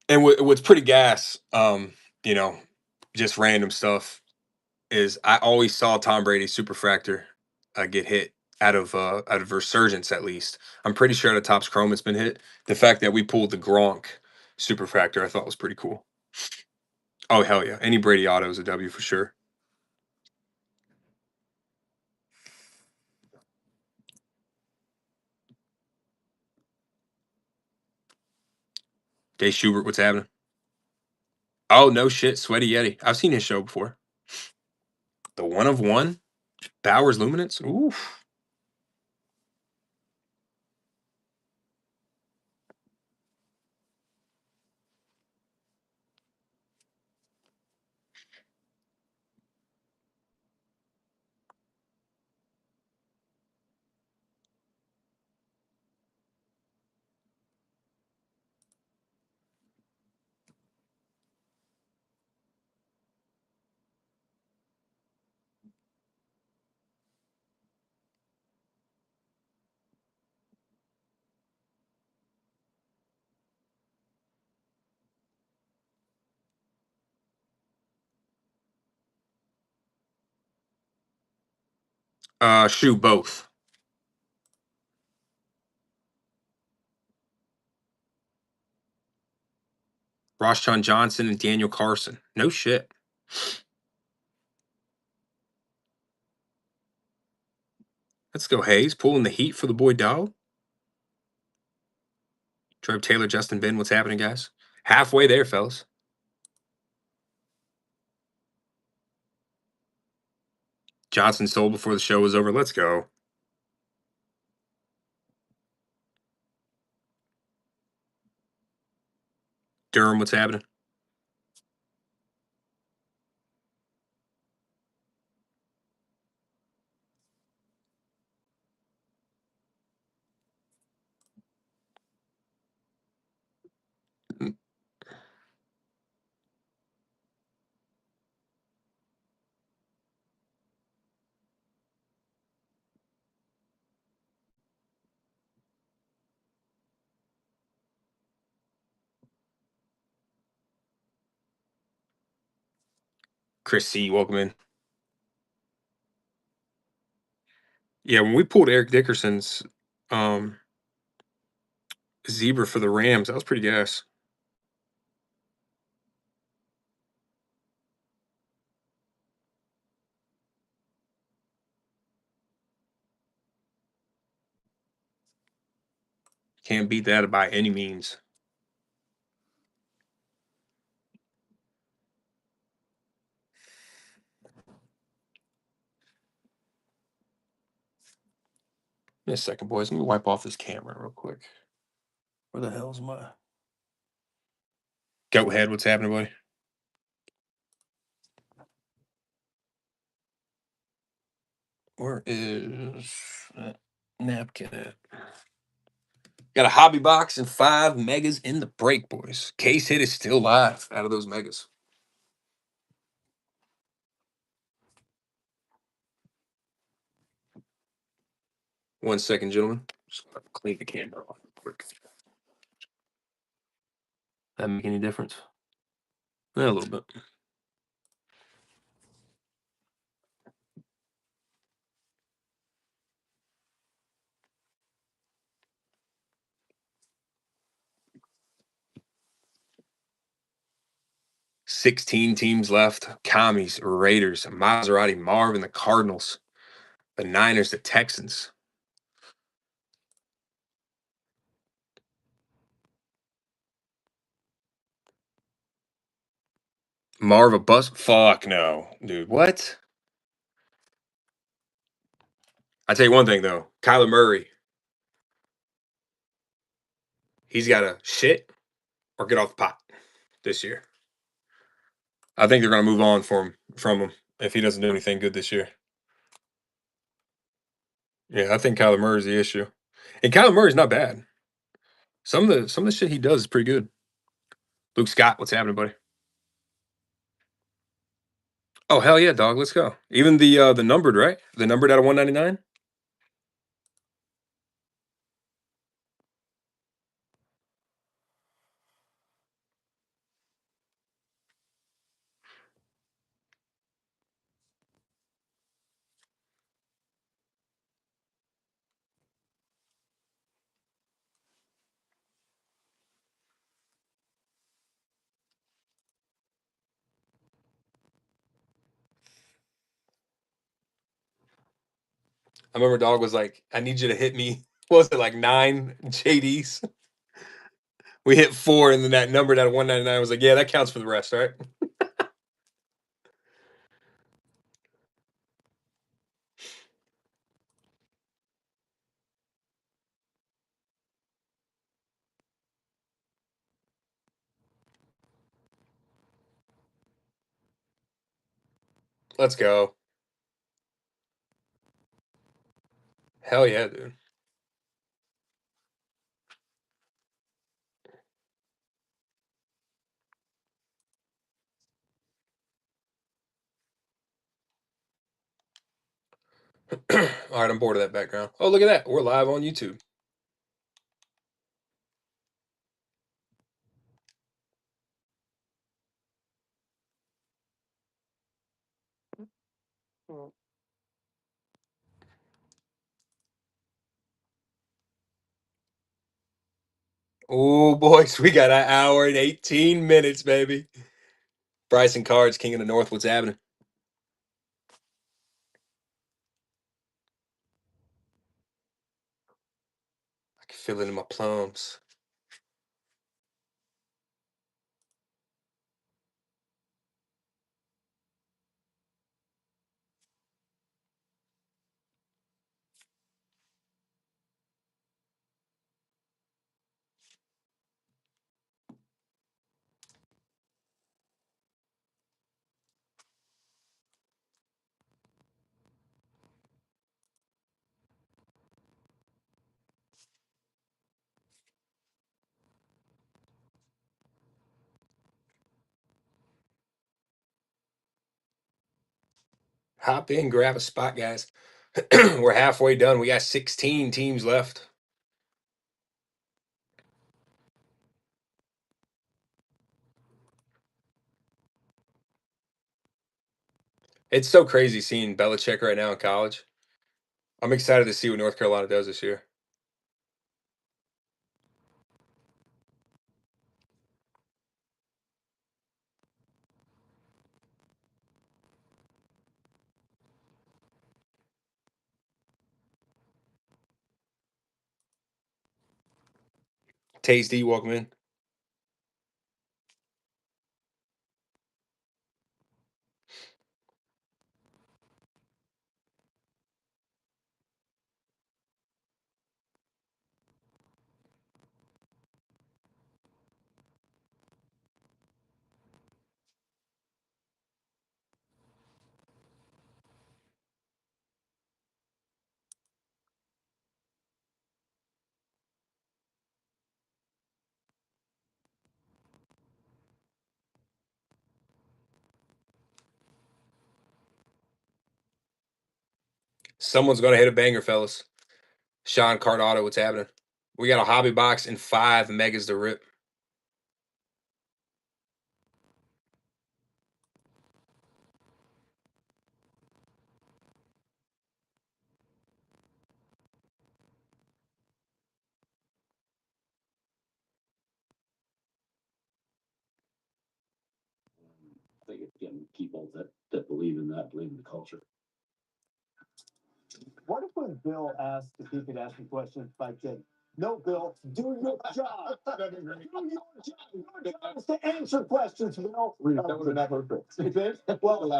[SPEAKER 1] And what's pretty gas, you know, just random stuff is I always saw Tom Brady's superfractor get hit out of Resurgence at least. I'm pretty sure the Topps Chrome it's been hit. The fact that we pulled the Gronk superfractor I thought was pretty cool. Oh hell yeah! Any Brady auto is a W for sure. Dave Schubert, what's happening? Oh no shit, Sweaty Yeti. I've seen his show before. The one of one Bowers Luminance. Oof. Shoe both. Roshan Johnson and Daniel Carson. No shit. Let's go, Hayes. Pulling the heat for the boy Dowd. Trev Taylor, Justin Ben. What's happening, guys? Halfway there, fellas. Johnson sold before the show was over. Let's go. Durham, what's happening? Chris C, welcome in. Yeah, when we pulled Eric Dickerson's um, zebra for the Rams, that was pretty gas. Can't beat that by any means. Give me a second, boys. Let me wipe off this camera real quick. Where the hell's my goat head? What's happening, buddy? Where is that napkin at? Got a hobby box and 5 megas in the break, boys. Case hit is still live out of those megas. One second, gentlemen. Just gotta clean the camera off real quick. That make any difference? Yeah, a little bit. $16 teams left. Commies, Raiders, Maserati, Marv, and the Cardinals. The Niners, the Texans. Marv a bust? Fuck no, dude. What? I tell you one thing though, Kyler Murray, he's got to shit or get off the pot this year. I think they're going to move on from him if he doesn't do anything good this year. Yeah, I think Kyler Murray's the issue, and Kyler Murray's not bad. Some of the shit he does is pretty good. Luke Scott, what's happening, buddy? Oh hell yeah, dog. Let's go. Even the numbered, right? The numbered out of 199. I remember dog was like, I need you to hit me. What was it, like 9 JDs? We hit 4, and then that numbered out of 199 was like, yeah, that counts for the rest, right? Let's go. Hell yeah, dude. All right, I'm bored of that background. Oh, look at that. We're live on YouTube. Oh, boys, we got an hour and 18 minutes, baby. Bryson Cards, King of the North. What's happening? I can feel it in my plums. Hop in, grab a spot, guys. We're halfway done. We got 16 teams left. It's so crazy seeing Belichick right now in college. I'm excited to see what North Carolina does this year. Tasty, welcome in. Someone's gonna hit a banger, fellas. Sean Cardotto, what's happening? We got a hobby box and 5 megas to rip.
[SPEAKER 2] I think it's getting people that believe in that, believe in the culture.
[SPEAKER 3] What if when Bill asked if he could ask a question like this? No, Bill, do your job. Do your job. Your job is to answer questions, Bill.
[SPEAKER 2] That would have been perfect.
[SPEAKER 3] You think? Well,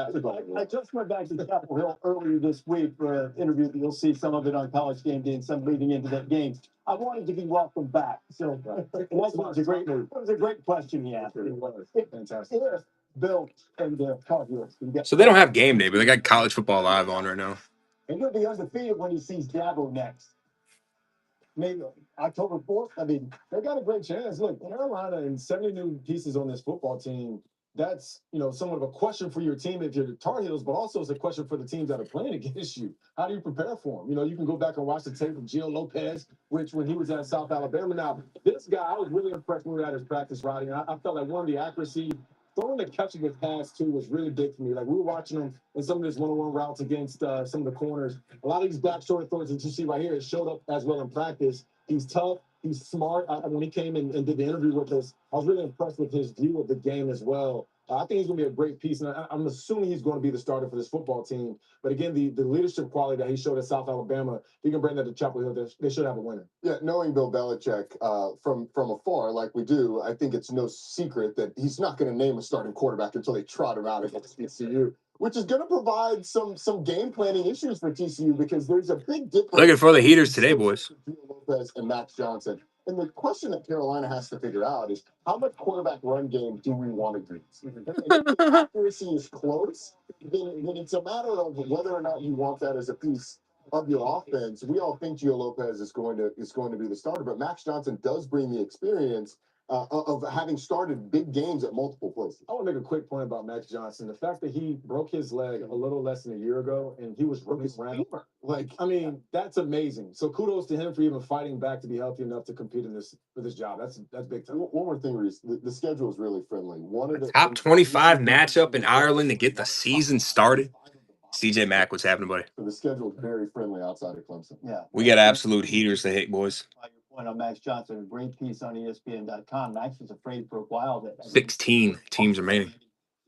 [SPEAKER 3] I just went back to Chapel Hill earlier this week for an interview that you'll see some of it on College Game Day and some leading into that game. I wanted to be welcomed back. So that was a great move. It was a great question he asked.
[SPEAKER 2] It was fantastic.
[SPEAKER 3] If Bill and the Cardinals can get
[SPEAKER 1] So they don't have game day, but they got college football live on right now.
[SPEAKER 3] and he'll be undefeated when he sees Dabo next. Maybe October 4th. I mean,
[SPEAKER 4] They got a great chance. Look, Carolina and 70 new pieces on this football team. That's somewhat of a question for your team if you're the Tar Heels, but also it's a question for the teams that are playing against you. How do you prepare for them? You can go back and watch the tape of Gio Lopez, which when he was at South Alabama. Now, this guy, I was really impressed when we were at his practice riding. I felt like one of the accuracy, throwing the catching with pass too was really big for me. Like we were watching him in some of his one-on-one routes against some of the corners. A lot of these back short throws that you see right here, it showed up as well in practice. He's tough. He's smart. When he came and did the interview with us, I was really impressed with his view of the game as well. I think he's going to be a great piece, and I'm assuming he's going to be the starter for this football team. But again, the leadership quality that he showed at South Alabama, if he can bring that to Chapel Hill, they should have a winner.
[SPEAKER 5] Yeah, knowing Bill Belichick from afar, like we do, I think it's no secret that he's not going to name a starting quarterback until they trot him out against TCU, which is going to provide some game planning issues for TCU because there's a big difference.
[SPEAKER 1] Looking for the heaters today, boys.
[SPEAKER 5] Lopez and Max Johnson. And the question that Carolina has to figure out is how much quarterback run game do we want to do? And if the accuracy is close, then it's a matter of whether or not you want that as a piece of your offense. We all think Gio Lopez is going to be the starter, but Max Johnson does bring the experience of having started big games at multiple places.
[SPEAKER 4] I want to make a quick point about Max Johnson. The fact that he broke his leg a little less than a year ago and he was rookie round. That's amazing. So kudos to him for even fighting back to be healthy enough to compete for this job. That's big time.
[SPEAKER 5] One more thing, Reese, the schedule is really friendly. One of the
[SPEAKER 1] Top 25 matchup in Ireland to get the season started. CJ Mack, what's happening, buddy?
[SPEAKER 5] So the schedule is very friendly outside of Clemson.
[SPEAKER 3] Yeah.
[SPEAKER 1] We got absolute heaters to hit, boys.
[SPEAKER 3] Your point on Max Johnson, a great piece on ESPN.com. Max was afraid for a while that
[SPEAKER 1] 16 teams remaining.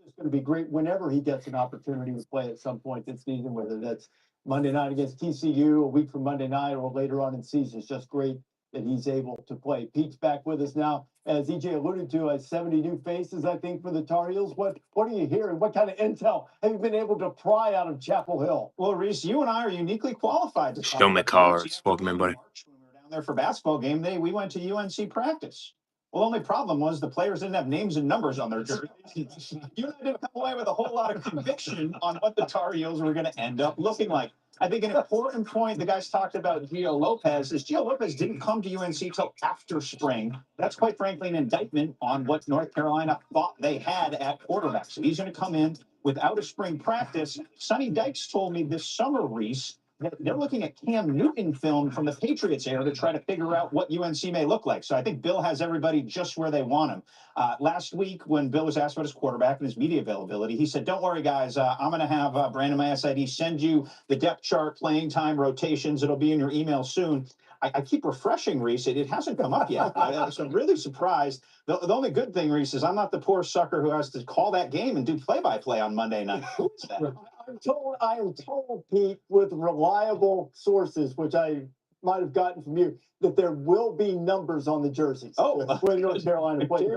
[SPEAKER 3] It's going to be great whenever he gets an opportunity to play at some point this season, whether that's Monday night against TCU, a week from Monday night, or later on in the season. It's just great that he's able to play. Pete's back with us now. As EJ alluded to, 70 new faces, I think, for the Tar Heels. What are you hearing? What kind of intel have you been able to pry out of Chapel Hill?
[SPEAKER 6] Well, Reese, you and I are uniquely qualified to
[SPEAKER 1] Show me cars. Welcome in, buddy.
[SPEAKER 6] When we were down there for basketball game day, we went to UNC practice. Well, the only problem was the players didn't have names and numbers on their jerseys. You and I didn't come away with a whole lot of conviction on what the Tar Heels were going to end up looking like. I think an important point the guys talked about Gio Lopez is Gio Lopez didn't come to UNC till after spring. That's quite frankly an indictment on what North Carolina thought they had at quarterback. So he's going to come in without a spring practice. Sonny Dykes told me this summer, Reese, that they're looking at Cam Newton film from the Patriots era to try to figure out what UNC may look like. So I think Bill has everybody just where they want him. Last week, when Bill was asked about his quarterback and his media availability, he said, "Don't worry, guys. I'm going to have Brandon, my SID, send you the depth chart, playing time, rotations. It'll be in your email soon." I keep refreshing, Reese. It hasn't come up yet. So I'm really surprised. The only good thing, Reese, is I'm not the poor sucker who has to call that game and do play-by-play on Monday night. Who is that?
[SPEAKER 3] I am told, Pete, with reliable sources, which I might have gotten from you that there will be numbers on the jerseys.
[SPEAKER 6] Oh.
[SPEAKER 3] when North Carolina plays.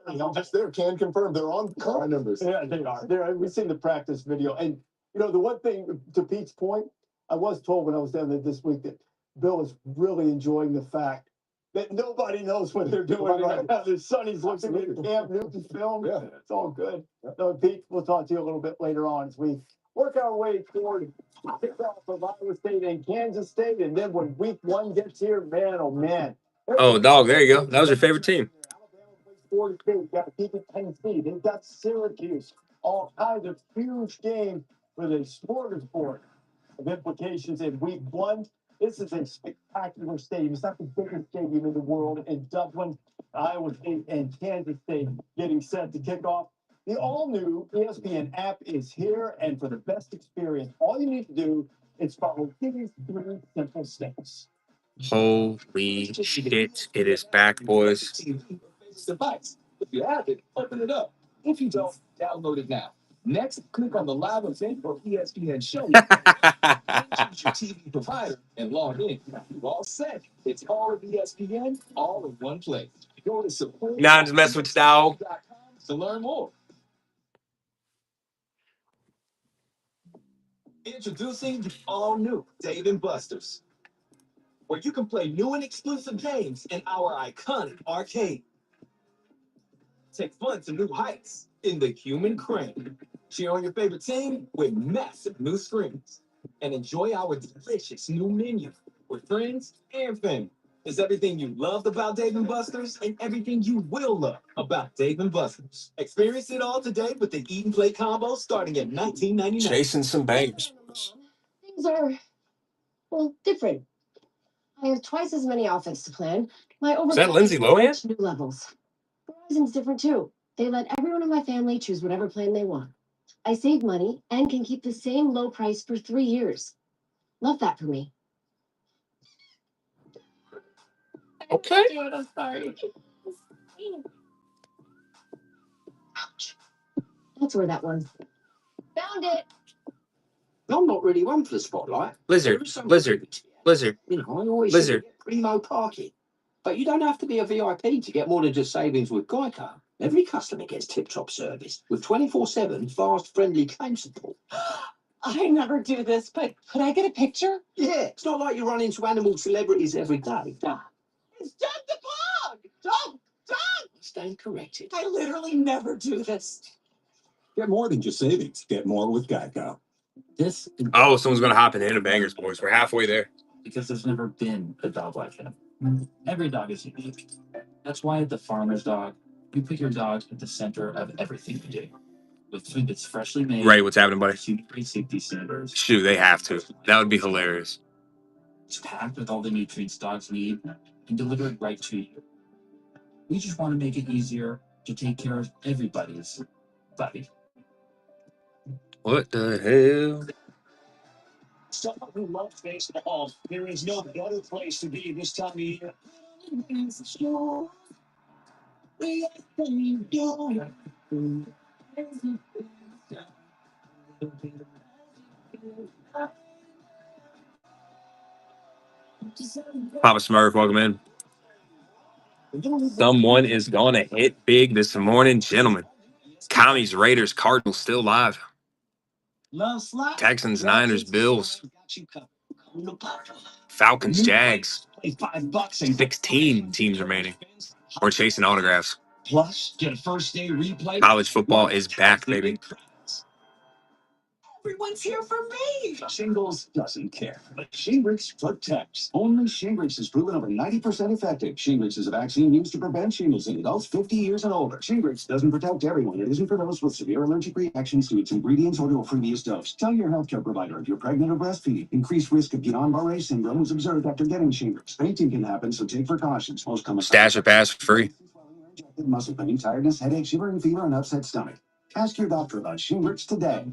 [SPEAKER 5] I'm just there. Can confirm they're on car numbers.
[SPEAKER 3] Yeah, they are. We've seen the practice video. And, you know, the one thing, to Pete's point, I was told when I was down there this week that Bill is really enjoying the fact that nobody knows what they're doing right now. There's Sonny's looking at the Cam Newton film.
[SPEAKER 5] Yeah.
[SPEAKER 3] It's all good. So, Pete, we'll talk to you a little bit later on as we work our way toward kickoff of Iowa State and Kansas State. And then when week 1 gets here, man, oh, man.
[SPEAKER 1] Oh, dog, there you go. That was your favorite team.
[SPEAKER 3] Alabama plays Florida State. Got to keep it Tennessee. They've got Syracuse. All kinds of huge games with a smorgasbord of implications in week 1. This is a spectacular stadium. It's not the biggest stadium in the world in Dublin. Iowa State and Kansas State getting set to kick off. The all-new ESPN app is here, and for the best experience, all you need to do is follow these 3 simple steps.
[SPEAKER 1] Holy shit. It is back, boys.
[SPEAKER 2] Device. If you have it, open it up. If you don't, download it now. Next, click on the live event or ESPN show. Choose your TV provider and log in. You're all set. It's all of ESPN, all in one place. Go to support.
[SPEAKER 1] Nah, just mess with you, dog.
[SPEAKER 2] To learn more. Introducing the all-new Dave & Buster's, where you can play new and exclusive games in our iconic arcade. Take fun to new heights in the Human Crane. Cheer on your favorite team with massive new screens. And enjoy our delicious new menu with friends and family. It's everything you loved about Dave & Buster's and everything you will love about Dave & Buster's. Experience it all today with the Eat and Play combo starting at $19.99.
[SPEAKER 1] Chasing some bangers.
[SPEAKER 7] Things are, well, different. I have twice as many outfits to plan. My
[SPEAKER 1] Is that Lindsay Lohan?
[SPEAKER 7] New levels. Verizon's different too. They let everyone in my family choose whatever plan they want. I save money and can keep the same low price for 3 years. Love that for me.
[SPEAKER 1] Okay.
[SPEAKER 7] Dude, I'm sorry. Ouch. That's where that was. Found it.
[SPEAKER 2] I'm not really one for the spotlight.
[SPEAKER 1] Lizard.
[SPEAKER 2] You know, I always
[SPEAKER 1] Lizard.
[SPEAKER 2] get primo parking. But you don't have to be a VIP to get more than just savings with Geico. Every customer gets tip-top service with 24/7 fast, friendly claim support.
[SPEAKER 7] I never do this, but could I get a picture?
[SPEAKER 2] Yeah, it's not like you run into animal celebrities every day.
[SPEAKER 7] It's just the dog! Dog!
[SPEAKER 2] Stay corrected.
[SPEAKER 7] I literally never do this.
[SPEAKER 8] Get more than just savings. Get more with Geico.
[SPEAKER 9] This is
[SPEAKER 1] Oh, someone's going to hop in the bangers, boys. We're halfway there.
[SPEAKER 9] because there's never been a dog like him. Every dog is unique. That's why at the Farmer's Dog, you put your dog at the center of everything you do. With food that's freshly made,
[SPEAKER 1] Ray, what's happening, buddy?
[SPEAKER 9] human safety standards.
[SPEAKER 1] Shoot, they have to. That would be hilarious.
[SPEAKER 9] It's packed with all the nutrients dogs need and delivered right to you. We just want to make it easier to take care of everybody's buddy.
[SPEAKER 1] What the hell?
[SPEAKER 10] Someone who loves baseball, there is no better place to be this time of year.
[SPEAKER 1] Papa Smurf, welcome in. Someone is going to hit big this morning, gentlemen. Commies, Raiders, Cardinals still live. Texans, Niners, Bills. Falcons, Jags. 16 teams remaining. We're chasing autographs.
[SPEAKER 10] Plus, get a first day replay.
[SPEAKER 1] College football is back, baby.
[SPEAKER 10] Everyone's here for me. Shingles doesn't care, but Shingrix protects. Only Shingrix is proven over 90% effective. Shingrix is a vaccine used to prevent shingles in adults 50 years and older. Shingrix doesn't protect everyone. It isn't for those with severe allergic reactions to its ingredients or to a previous dose. Tell your healthcare provider if you're pregnant or breastfeeding. Increased risk of Guillain-Barré syndrome was observed after getting Shingrix. Fainting can happen, so take precautions. Most common
[SPEAKER 1] Stash or pass for free.
[SPEAKER 10] muscle pain, tiredness, headache, shivering fever, and upset stomach. Ask your doctor about Shingrix today.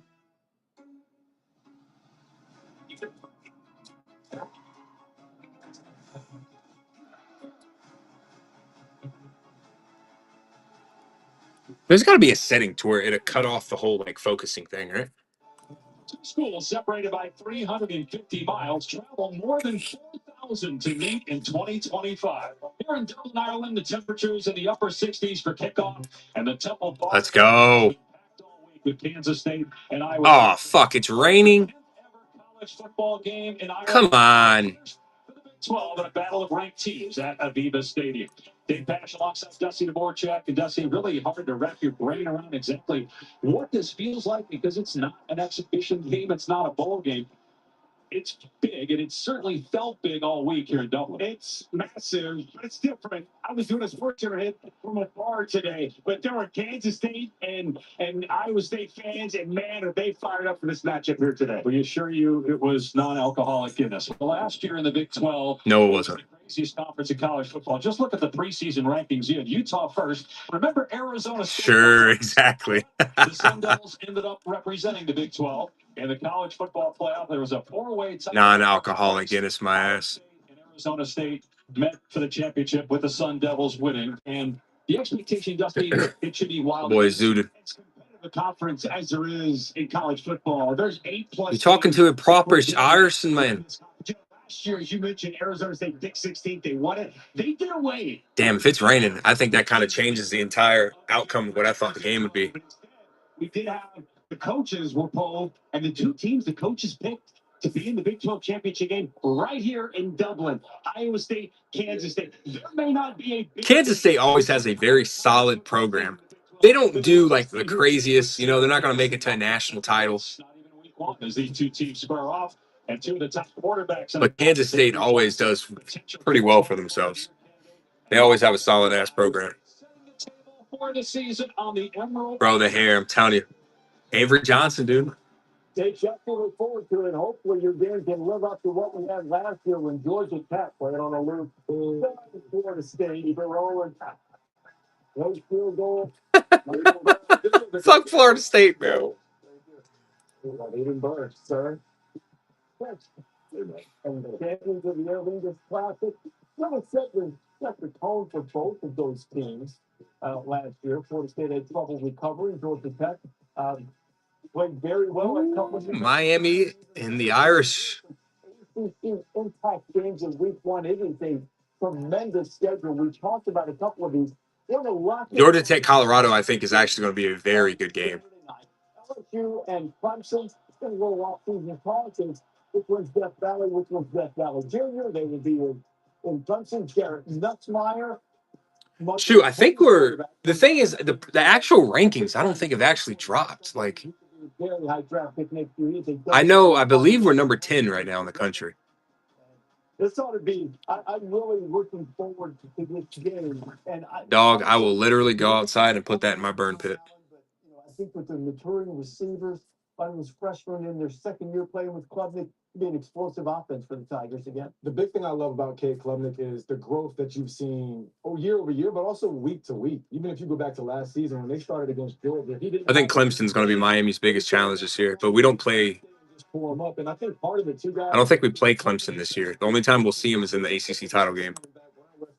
[SPEAKER 1] There's got to be a setting to where it'll cut off the whole like focusing thing, right?
[SPEAKER 10] Schools separated by 350 miles travel more than 4,000 1,000 to meet in 2025. Here in Dublin, Ireland, the temperatures in the upper 60s for kickoff, and the Temple Bar.
[SPEAKER 1] Let's go.
[SPEAKER 10] With Kansas State and Iowa.
[SPEAKER 1] Oh, fuck. It's raining.
[SPEAKER 10] College football game in Iowa.
[SPEAKER 1] Come on.
[SPEAKER 10] 12 in a battle of ranked teams at Aviva Stadium. Dave Pash alongside Dusty Dvorak. And Dusty, really hard to wrap your brain around exactly what this feels like because it's not an exhibition game. It's not a bowl game. It's big, and it certainly felt big all week here in Dublin. It's massive, but it's different. I was doing a sports center hit from afar today, but there were Kansas State and Iowa State fans, and man, are they fired up for this matchup here today. We assure you it was non-alcoholic Guinness. Well, last year in the Big 12,
[SPEAKER 1] no, it wasn't.
[SPEAKER 10] The craziest conference in college football. Just look at the preseason rankings. You had Utah first. Remember Arizona State?
[SPEAKER 1] Sure, exactly.
[SPEAKER 10] The Sun Devils ended up representing the Big 12. In the college football playoff, there was a four-way tie.
[SPEAKER 1] Non-alcoholic Guinness, my ass.
[SPEAKER 10] And Arizona State met for the championship with the Sun Devils winning. And the expectation, Dusty, it should be wild.
[SPEAKER 1] Boy, zooted.
[SPEAKER 10] As competitive a conference as there is in college football, there's 8+.
[SPEAKER 1] You talking to a proper Irishman, man.
[SPEAKER 10] Last year, as you mentioned, Arizona State picked 16th. They won it. They did away.
[SPEAKER 1] Damn, if it's raining, I think that kind of changes the entire outcome of what I thought the game would be.
[SPEAKER 10] We did have the coaches were polled, and the two teams the coaches picked to be in the Big 12 championship game right here in Dublin. Iowa State, Kansas State. There may not be a
[SPEAKER 1] Kansas State always has a very solid program. They don't do like the craziest, they're not going to make it to a national title.
[SPEAKER 10] Not even week one as these two teams square off, and two of the top quarterbacks.
[SPEAKER 1] But Kansas State always does pretty well for themselves. They always have a solid ass program.
[SPEAKER 10] For the season on the Emerald.
[SPEAKER 1] Bro, the hair, I'm telling you. Avery Johnson, dude.
[SPEAKER 3] Take Chuck to look forward to it. Hopefully your game can live up to what we had last year when Georgia Tech played on a loop. Florida State, they're rolling. No field goal.
[SPEAKER 1] Fuck Florida State, bro.
[SPEAKER 3] Even Burst, sir. And the champions of the Air Leaders Classic. Really set the tone for both of those teams last year. Florida State had trouble recovering. Georgia Tech played very well.
[SPEAKER 1] Miami and the Irish.
[SPEAKER 3] Impact games in week one. It is a tremendous schedule. We talked about a couple of these.
[SPEAKER 1] Georgia Tech, Colorado, I think, is actually going to be a very good game.
[SPEAKER 3] LSU and Clemson. It's going to go off season politics. Which one's Death Valley? Which one's Death Valley Jr.? They will be in Clemson. Garrett Nutzmeyer.
[SPEAKER 1] Shoot, I think the thing is, the actual rankings, I don't think have actually dropped. Like, I believe we're number 10 right now in the country.
[SPEAKER 3] This ought to be, I'm really looking forward to this game.
[SPEAKER 1] Dog, I will literally go outside and put that in my burn pit.
[SPEAKER 3] I think with the maturing receivers, finding those freshmen in their second year playing with Klubnik, be an explosive offense for the Tigers again.
[SPEAKER 4] The big thing I love about Cade Klubnik is the growth that you've seen year over year, but also week to week. Even if you go back to last season when they started against Georgia,
[SPEAKER 1] I think Clemson's going to be Miami's biggest challenge this year, but we don't play.
[SPEAKER 4] Pull them up, and I think part of it too, guys.
[SPEAKER 1] I don't think we play Clemson this year. The only time we'll see him is in the ACC title game.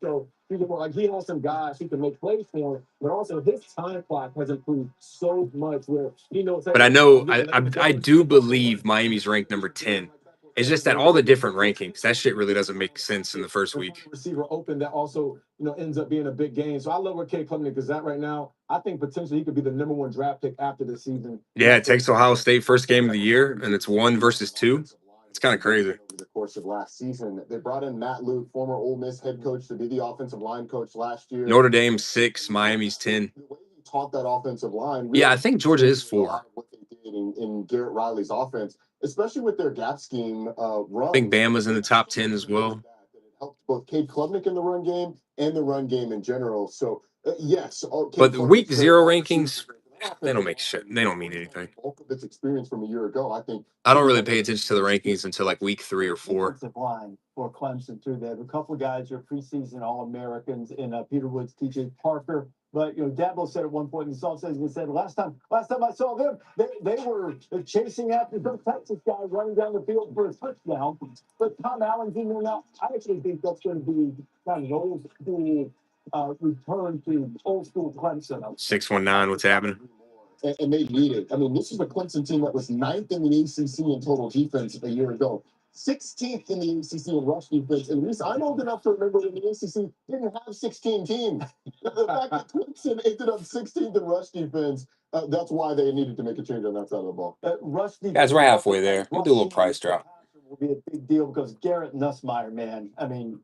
[SPEAKER 4] So he has some guys who can make plays for him, but also his time clock has improved so much where he knows.
[SPEAKER 1] But I do believe Miami's ranked number 10. It's just that all the different rankings, that shit really doesn't make sense in the first week.
[SPEAKER 4] Receiver open that also ends up being a big game. So I love where Cade Klubnik is at right now. I think potentially he could be the number 1 draft pick after the season.
[SPEAKER 1] Yeah, it takes Ohio State first game of the year, and it's 1 versus 2. It's kind of crazy.
[SPEAKER 5] Over the course of last season, they brought in Matt Luke, former Ole Miss head coach, to be the offensive line coach last year.
[SPEAKER 1] Notre Dame 6, Miami's 10.
[SPEAKER 5] The way he taught that offensive line. Really,
[SPEAKER 1] yeah, I think Georgia is 4.
[SPEAKER 5] What they did in Garrett Riley's offense, especially with their gap scheme run.
[SPEAKER 1] I think Bama's in the top 10 as well.
[SPEAKER 5] It helped both Cade Klubnik in the run game and the run game in general. So yes,
[SPEAKER 1] but the week 0 rankings, they don't make shit. They don't mean anything.
[SPEAKER 5] Bulk of its experience from a year ago, I think.
[SPEAKER 1] I don't really pay attention to the rankings until like week 3 or 4.
[SPEAKER 3] Defensive line for Clemson too. They have a couple of guys who are preseason All-Americans in Peter Woods, TJ Parker. But Dabo said at one point in the song says he said last time I saw them, they were chasing after some Texas guy running down the field for a touchdown. But Tom Allen's in there now. I actually think that's going to be kind of an old school return to old school Clemson.
[SPEAKER 1] 619, what's happening?
[SPEAKER 5] And they need it. I mean, this is a Clemson team that was 9th in the ACC in total defense a year ago. 16th in the ACC in rush defense. And I'm old enough to remember when the ACC didn't have 16 teams. The fact that Clemson ended up 16th in rush defense, that's why they needed to make a change on that side of the ball.
[SPEAKER 3] Rush defense.
[SPEAKER 1] Guys, we're halfway there. We'll do a little price drop.
[SPEAKER 3] Will be a big deal because Garrett Nussmeier, man. I mean,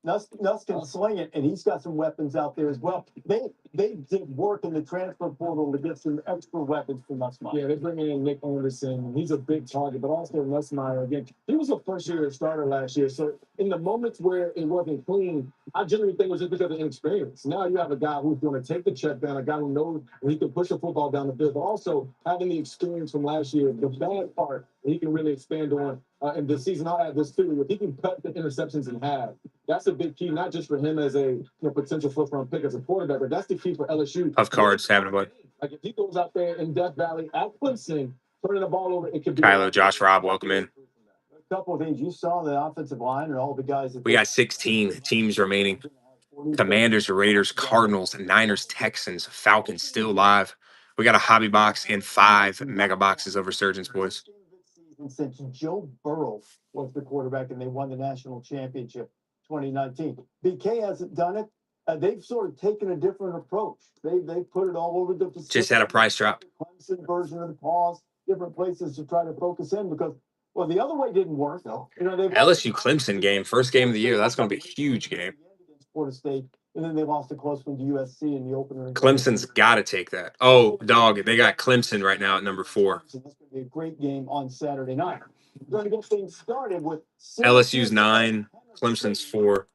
[SPEAKER 3] Nuss can sling it, and he's got some weapons out there as well. They did work in the transfer portal to get some extra weapons for Nussmeier.
[SPEAKER 4] Yeah, they bring in Nick Anderson. He's a big target, but also Nussmeier, again, he was a first-year starter last year. So in the moments where it wasn't clean, I generally think it was just because of inexperience. Now you have a guy who's going to take the check down, a guy who knows he can push the football down the field, but also having the experience from last year, the bad part he can really expand on. And this season, I'll add this too. If he can cut the interceptions in half, that's a big key, not just for him as a potential first-round pick as a quarterback, but that's the key for LSU.
[SPEAKER 1] Of cards, having a bud.
[SPEAKER 4] Like if he goes out there in Death Valley at Clemson, turning the ball over, it could be.
[SPEAKER 1] Kylo, Josh, Rob, welcome in.
[SPEAKER 3] A couple of things you saw the offensive line and all the guys.
[SPEAKER 1] We got 16 teams remaining. Commanders, Raiders, Cardinals, Niners, Texans, Falcons still live. We got a hobby box and 5 mega boxes of Resurgence, boys.
[SPEAKER 3] Since Joe Burrow was the quarterback and they won the national championship 2019. BK hasn't done it. They've sort of taken a different approach. They put it all over the facility.
[SPEAKER 1] Just had a price drop.
[SPEAKER 3] Clemson version of the pause, different places to try to focus in because, well, the other way didn't work. No.
[SPEAKER 1] LSU Clemson game, first game of the year. That's going to be a huge game.
[SPEAKER 3] Florida State, and then they lost a close one to USC in the opener.
[SPEAKER 1] Clemson's got to take that. Oh, dog, they got Clemson right now at number 4.
[SPEAKER 3] So that's going to be a great game on Saturday night. We're going to get things started with
[SPEAKER 1] LSU's 9, Clemson's 4.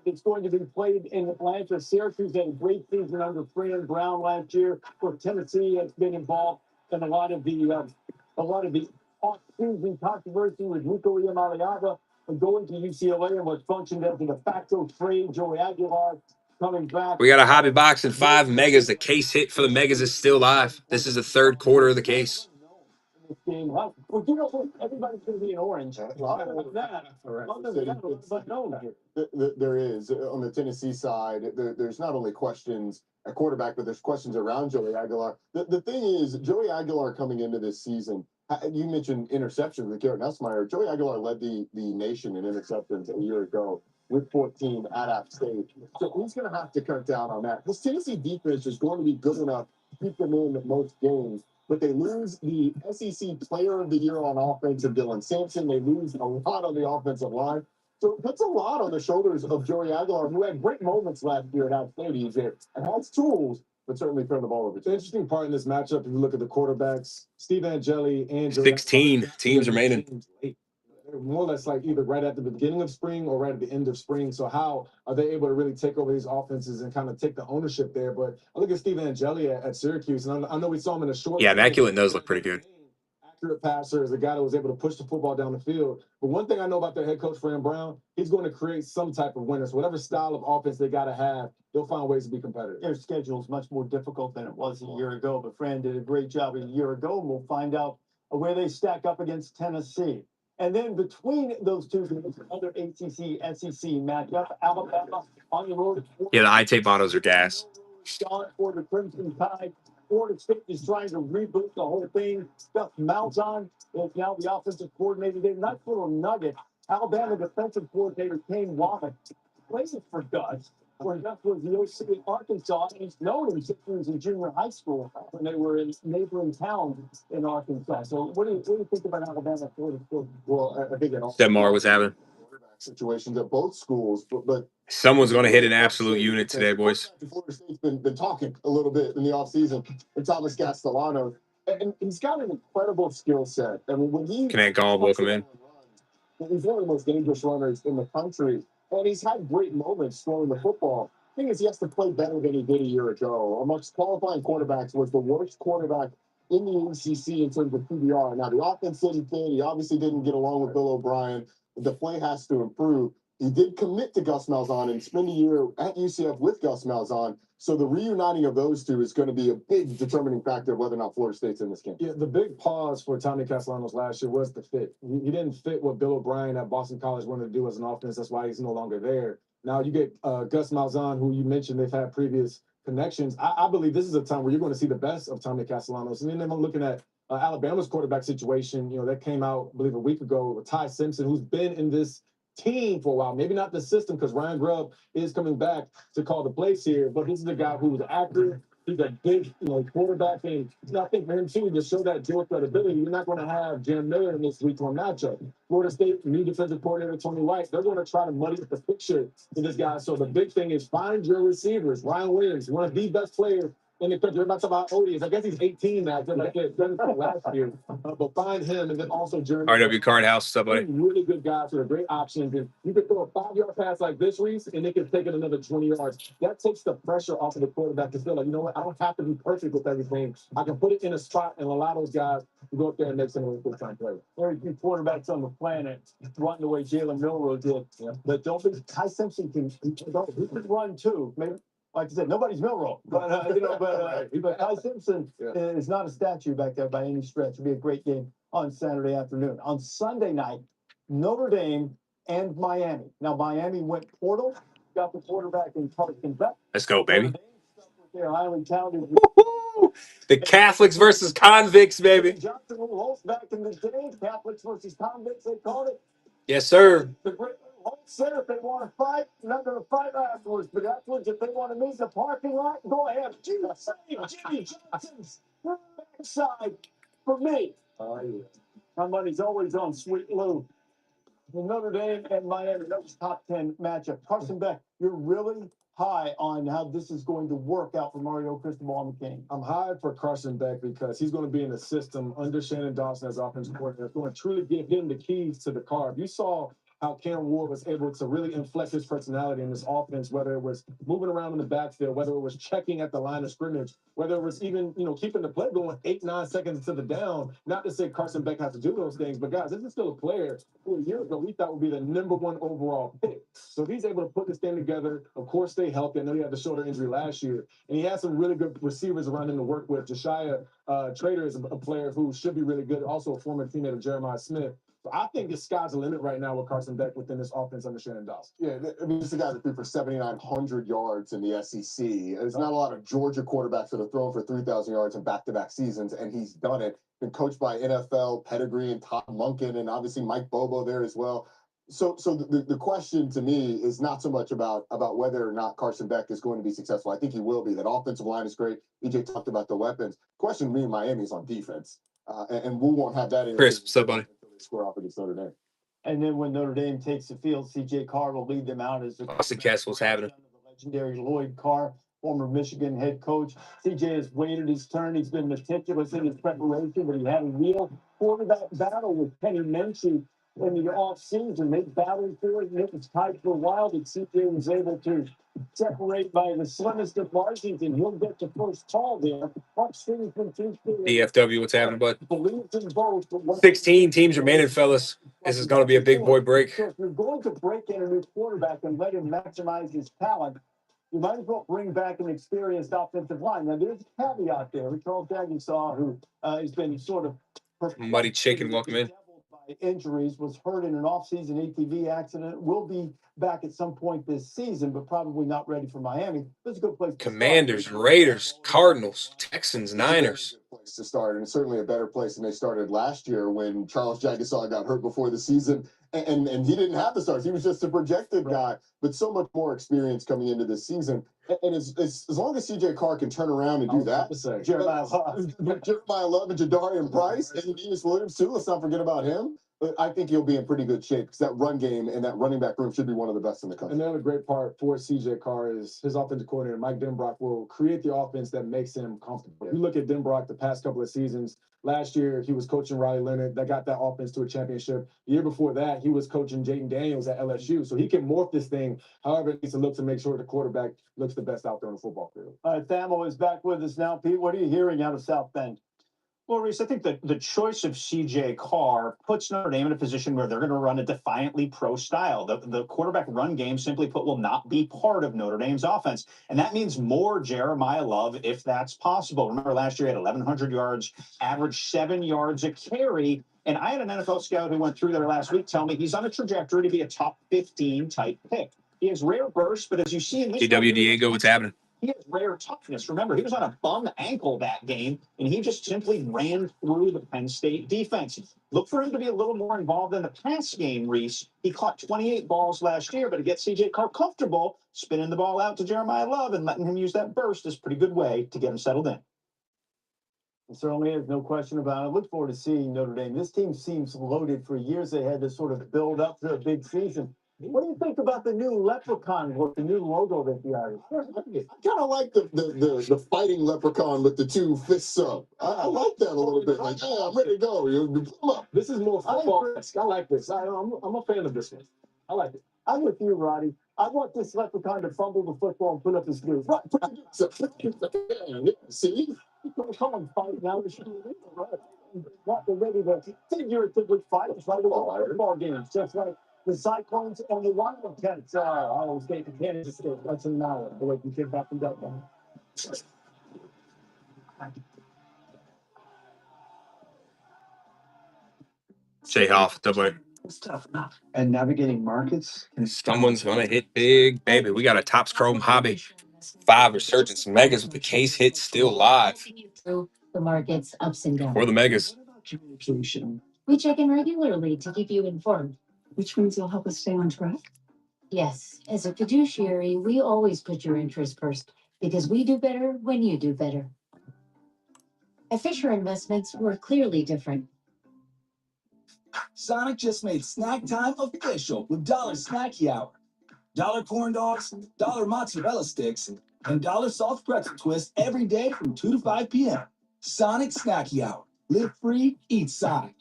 [SPEAKER 3] It's going to be played in Atlanta. Syracuse had a great season under Fran Brown last year. For Tennessee has been involved in a lot of the off-season controversy with Nico Iamaleava going to UCLA and what functioned as a de facto trade. Joey Aguilar coming back.
[SPEAKER 1] We got a hobby box and 5 megas. The case hit for the megas is still live. This is the 3rd quarter of the case.
[SPEAKER 3] This game, well, you know what? Everybody's going to be in orange.
[SPEAKER 5] There is on the Tennessee side. There's not only questions at quarterback, but there's questions around Joey Aguilar. The thing is, Joey Aguilar coming into this season. You mentioned interceptions with Garrett Nussmeier. Joey Aguilar led the nation in interceptions a year ago with 14 at App State. So he's going to have to cut down on that. This Tennessee defense is going to be good enough to keep them in most games. But they lose the SEC Player of the Year on offense of Dylan Sampson. They lose a lot on the offensive line. So it puts a lot on the shoulders of Joey Aguilar, who had great moments last year at App State. He's there and has tools, but certainly turned the ball over.
[SPEAKER 4] The interesting part in this matchup, if you look at the quarterbacks, Steve Angeli and
[SPEAKER 1] 16 teams remaining.
[SPEAKER 4] They're more or less like either right at the beginning of spring or right at the end of spring. So how are they able to really take over these offenses and kind of take the ownership there? But I look at Steve Angeli at Syracuse, and I know we saw him in a short.
[SPEAKER 1] Yeah, Immaculate does look pretty good.
[SPEAKER 4] Accurate passer is a guy that was able to push the football down the field. But one thing I know about their head coach, Fran Brown, he's going to create some type of winners. Whatever style of offense they got to have, they'll find ways to be competitive.
[SPEAKER 3] Their schedule is much more difficult than it was a year ago, but Fran did a great job a year ago, and we'll find out where they stack up against Tennessee. And then between those two, another ACC, SEC matchup, Alabama on the road.
[SPEAKER 1] Yeah, the I-tape autos are gas.
[SPEAKER 3] For the Crimson Tide. Florida State is trying to reboot the whole thing. Gus Malzahn is now the offensive coordinator. They're not little nugget. Alabama defensive coordinator Kane Wommack plays it for Gus. When Gus was the OC in Arkansas, and he's known him since he was in junior high school when they were in neighboring towns in Arkansas. So what do you think about Alabama?
[SPEAKER 5] Well, I think
[SPEAKER 1] Demar was having
[SPEAKER 5] situations at both schools, but
[SPEAKER 1] someone's going to hit an absolute unit today, boys.
[SPEAKER 5] Florida State's been talking a little bit in the offseason, and Thomas Castellano, and he's got an incredible skill set. I mean, when he
[SPEAKER 1] Connect Gall, welcome in.
[SPEAKER 5] He's one of the most dangerous runners in the country, and he's had great moments throwing the football. The thing is, he has to play better than he did a year ago. Amongst qualifying quarterbacks, was the worst quarterback in the ACC in terms of PBR. Now, the offense didn't fit. He obviously didn't get along with Bill O'Brien. The play has to improve. He did commit to Gus Malzahn and spend a year at UCF with Gus Malzahn. So the reuniting of those two is going to be a big determining factor of whether or not Florida State's in this game.
[SPEAKER 4] Yeah, the big pause for Tommy Castellanos last year was the fit. He didn't fit what Bill O'Brien at Boston College wanted to do as an offense. That's why he's no longer there. Now you get Gus Malzahn, who you mentioned they've had previous connections. I believe this is a time where you're going to see the best of Tommy Castellanos. And then I'm looking at Alabama's quarterback situation, that came out, I believe, a week ago with Ty Simpson, who's been in this team for a while. Maybe not the system because Ryan Grubb is coming back to call the plays here, but this is a guy who's active. He's a big, quarterback, and I think for him too, to show that dual credibility, you're not going to have Jam Miller in this week-one matchup. Florida State new defensive coordinator Tony White, they're going to try to muddy up the picture to this guy. So the big thing is find your receivers. Ryan Williams, one of the best players in the country. We're about to talk about Odious. I guess he's 18 now. Just like it done last year. But find him, and then also Jeremy.
[SPEAKER 1] RW Card House, what's up, buddy?
[SPEAKER 4] Really good guys who are great options. And you could throw a 5-yard pass like this, Reese, and they can take it another 20 yards. That takes the pressure off of the quarterback to feel like, you know what, I don't have to be perfect with everything. I can put it in a spot and allow those guys to go up there and make some really good time play.
[SPEAKER 3] Very few quarterbacks on the planet run the way Jalen Milroe did. Yeah. But don't think Ty Simpson can run too. Maybe, like I said, nobody's Milroe, but but Ty Simpson is not a statue back there by any stretch. It'll be a great game on Saturday afternoon. On Sunday night, Notre Dame and Miami. Now Miami went portal, got the quarterback in Carson Beck.
[SPEAKER 1] Let's go, baby.
[SPEAKER 3] They're highly talented.
[SPEAKER 1] The Catholics versus convicts, baby.
[SPEAKER 3] Johnson Holtz back in the day, Catholics versus convicts, they called it.
[SPEAKER 1] Yes, sir.
[SPEAKER 3] The great Holtz said if they want to fight, not going to fight afterwards, but afterwards, if they want to meet in the parking lot, go ahead. Jimmy Johnson's backside for me. Oh, yeah. My money's always on Sweet Lou. Notre Dame and Miami, that was top 10 matchup. Carson Beck, you're really high on how this is going to work out for Mario Cristobal and the King.
[SPEAKER 4] I'm high for Carson Beck because he's going to be in the system under Shannon Dawson as offensive coordinator. It's going to truly give him the keys to the car. You saw how Cam Ward was able to really inflect his personality in this offense, whether it was moving around in the backfield, whether it was checking at the line of scrimmage, whether it was even, keeping the play going 8-9 seconds into the down. Not to say Carson Beck has to do those things, but guys, this is still a player who a year ago we thought would be the #1 overall pick. So he's able to put this thing together. Of course, stay healthy. I know he had the shoulder injury last year, and he has some really good receivers around him to work with. Josiah Trader is a player who should be really good, also a former teammate of Jeremiah Smith. So I think the sky's the limit right now with Carson Beck within this offense under Shannon Dawson.
[SPEAKER 5] Yeah, I mean, this is a guy that threw for 7,900 yards in the SEC. There's not a lot of Georgia quarterbacks that have thrown for 3,000 yards in back-to-back seasons, and he's done it. Been coached by NFL pedigree and Todd Monken, and obviously Mike Bobo there as well. So the question to me is not so much about whether or not Carson Beck is going to be successful. I think he will be. That offensive line is great. EJ talked about the weapons. Question to me in Miami is on defense, and we won't have that.
[SPEAKER 1] Chris, what's up, buddy?
[SPEAKER 5] Square off against Notre Dame.
[SPEAKER 3] And then when Notre Dame takes the field, CJ Carr will lead them out as the
[SPEAKER 1] Austin Castle's having it.
[SPEAKER 3] The legendary Lloyd Carr, former Michigan head coach. CJ has waited his turn. He's been meticulous in his preparation, but he had a real quarterback battle with Penny Menchie in the offseason. They battled for it, and it was tight for a while, but CJ was able to separate by the slimmest of margins, and he'll get the first call there.
[SPEAKER 1] DFW, what's happening, bud?
[SPEAKER 3] Believes in both.
[SPEAKER 1] 16 teams remaining, fellas. This is going to be a big boy break.
[SPEAKER 3] So if you're going to break in a new quarterback and let him maximize his talent, you might as well bring back an experienced offensive line. Now, there's a caveat there. Charles Dagensaw, who has been sort of
[SPEAKER 1] Muddy Chicken, welcome in.
[SPEAKER 3] By injuries, was hurt in an off-season ATV accident, will be back at some point this season, but probably not ready for Miami. That's a good place to
[SPEAKER 1] Commanders,
[SPEAKER 3] start.
[SPEAKER 1] Raiders, Cardinals, Texans, Niners.
[SPEAKER 5] Place to start, and certainly a better place than they started last year when Charles Jagasaw got hurt before the season, and he didn't have the starts. He was just a projected guy, but so much more experience coming into this season. And as long as CJ Carr can turn around and do that, Jeremiah Love and Jadarian Price and Enos Williams too. Let's not forget about him. But I think he'll be in pretty good shape because that run game and that running back room should be one of the best in the country.
[SPEAKER 4] And the other great part for CJ Carr is his offensive coordinator, Mike Denbrock, will create the offense that makes him comfortable. If you look at Denbrock the past couple of seasons, last year he was coaching Riley Leonard that got that offense to a championship. The year before that, he was coaching Jaden Daniels at LSU. So he can morph this thing however it needs to look to make sure the quarterback looks the best out there on the football field.
[SPEAKER 3] All right, Thamo is back with us now. Pete, what are you hearing out of South Bend?
[SPEAKER 6] Well, Reese, I think that the choice of CJ Carr puts Notre Dame in a position where they're going to run a defiantly pro style. The quarterback run game, simply put, will not be part of Notre Dame's offense. And that means more Jeremiah Love if that's possible. Remember, last year he had 1,100 yards, averaged 7 yards a carry. And I had an NFL scout who went through there last week tell me he's on a trajectory to be a top 15 type pick. He has rare bursts, but as you see in this
[SPEAKER 1] DW Diego, what's happening?
[SPEAKER 6] He has rare toughness. Remember, he was on a bum ankle that game, and he just simply ran through the Penn State defense. Look for him to be a little more involved in the pass game, Reese. He caught 28 balls last year, but to get CJ Carr comfortable, spinning the ball out to Jeremiah Love and letting him use that burst is a pretty good way to get him settled in.
[SPEAKER 3] It certainly is, no question about it. I look forward to seeing Notre Dame. This team seems loaded for years. They had to sort of build up to a big season. What do you think about the new leprechaun look, the new logo that they are?
[SPEAKER 5] I kind of like the fighting leprechaun with the two fists up. I like that a little bit. Like, yeah, I'm ready to go. Come up.
[SPEAKER 4] This is more football. I like this. I'm a fan of this one. I like it.
[SPEAKER 3] I'm with you, Roddy. I want this leprechaun to fumble the football and put up his glutes.
[SPEAKER 5] Right, put your see?
[SPEAKER 3] Come on, fight now. What they're ready to figuratively fight. It's like football games, just like the Cyclones and the Wildcats are. Iowa State and Kansas State. That's an hour. The way you get back and down.
[SPEAKER 1] Jay Hoff, double.
[SPEAKER 3] And navigating markets.
[SPEAKER 1] Someone's gonna hit big, baby. We got a Topps Chrome Hobby 5 Resurgence Megas with the case hit still live.
[SPEAKER 7] Through the market's ups and downs.
[SPEAKER 1] For the Megas.
[SPEAKER 7] Communication. We check in regularly to keep you informed.
[SPEAKER 11] Which means you'll help us stay on track?
[SPEAKER 7] Yes, as a fiduciary, we always put your interest first because we do better when you do better. At Fisher Investments, we're clearly different.
[SPEAKER 2] Sonic just made snack time official with $1 Snacky Hour. $1 corn dogs, $1 mozzarella sticks, and $1 soft pretzel twist every day from 2 to 5 p.m. Sonic Snacky Hour. Live free, eat Sonic.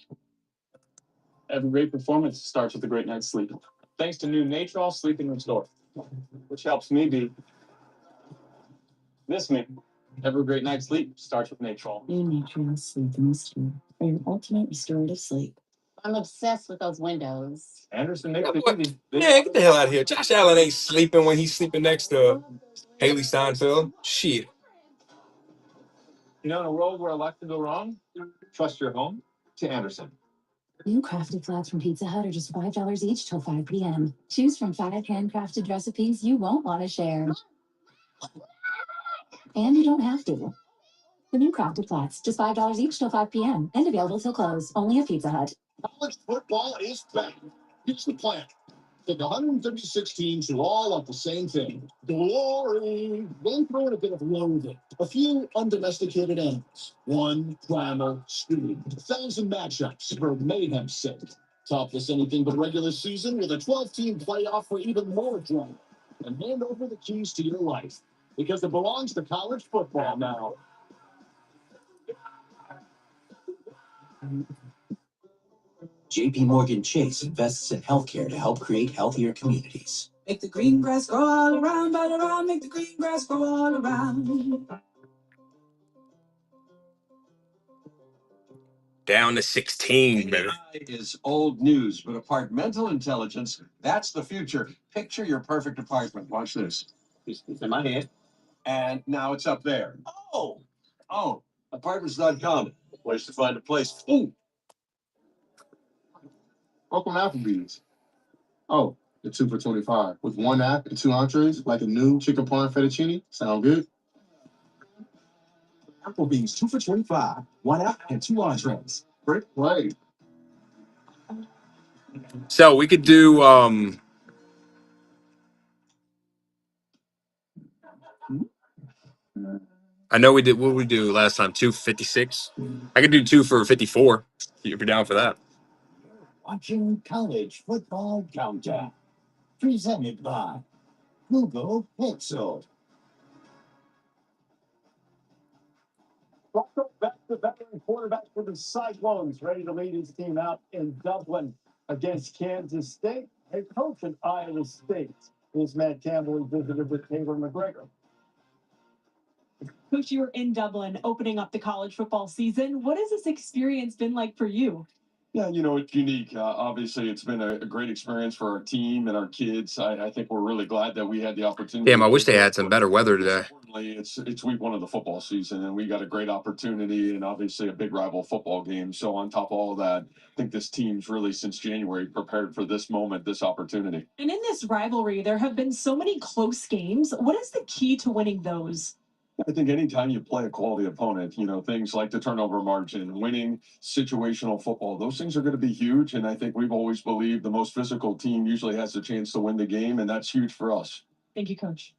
[SPEAKER 12] Every great performance starts with a great night's sleep. Thanks to new Natrol Sleep and Restore, which helps me be this me. Every great night's sleep starts with Natrol.
[SPEAKER 11] New Natrol Sleep and Restore for your ultimate restorative sleep.
[SPEAKER 13] I'm obsessed with those windows.
[SPEAKER 12] Anderson makes it easy.
[SPEAKER 1] Yeah, get the hell out of here. Josh Allen ain't sleeping when he's sleeping next to Haley Steinfeld. Shit.
[SPEAKER 12] You know, in a world where a lot can go wrong, trust your home to Anderson.
[SPEAKER 11] New crafted flats from Pizza Hut are just $5 each till 5 p.m. Choose from 5 handcrafted recipes you won't want to share. And you don't have to. The new crafted flats, just $5 each till 5 p.m. and available till close. Only at Pizza Hut.
[SPEAKER 5] College football is back. Here's the plan. Take 156 teams who all want the same thing. Glory. Then throw in a bit of loathing. A few undomesticated animals. One primal steed. 1,000 matchups for mayhem's sake. Top this anything but regular season with a 12-team playoff for even more drama. And hand over the keys to your life. Because it belongs to college football now.
[SPEAKER 14] JP Morgan Chase invests in healthcare to help create healthier communities.
[SPEAKER 2] Make the green grass grow all around, right around, make the green grass grow all around.
[SPEAKER 1] Down to 16, baby.
[SPEAKER 10] AI is old news, but apartmental intelligence, that's the future. Picture your perfect apartment. Watch this. It's in my hand. And now it's up there. Oh, apartments.com. Place to find a place. Ooh.
[SPEAKER 5] Welcome to Applebee's. Oh, the 2 for $25 with 1 app and 2 entrees, like a new chicken parm fettuccine. Sound good?
[SPEAKER 2] Applebee's 2 for $25. 1 app and 2 entrees.
[SPEAKER 5] Great play.
[SPEAKER 1] So we could do I know we did what we do last time, 256. I could do 2 for 54. If you're down for that.
[SPEAKER 2] Watching College Football Countdown. Presented by Google Pixel.
[SPEAKER 3] Back to veteran quarterback for the Cyclones, ready to lead his team out in Dublin against Kansas State. Head coach at Iowa State is Matt Campbell. He visited with Taylor McGregor.
[SPEAKER 15] Coach, you were in Dublin opening up the college football season. What has this experience been like for you?
[SPEAKER 4] Yeah, it's unique. Obviously, it's been a great experience for our team and our kids. I think we're really glad that we had the opportunity
[SPEAKER 1] Damn, I
[SPEAKER 4] to
[SPEAKER 1] wish
[SPEAKER 4] get
[SPEAKER 1] they
[SPEAKER 4] there.
[SPEAKER 1] had some better weather
[SPEAKER 4] Most
[SPEAKER 1] today.
[SPEAKER 4] importantly, it's week one of the football season, and we got a great opportunity and obviously a big rival football game. So on top of all of that, I think this team's really since January prepared for this moment, this opportunity.
[SPEAKER 2] And in this rivalry, there have been so many close games. What is the key to winning those?
[SPEAKER 4] I think anytime you play a quality opponent, things like the turnover margin, winning situational football, those things are going to be huge. And I think we've always believed the most physical team usually has a chance to win the game, and that's huge for us.
[SPEAKER 2] Thank you, Coach.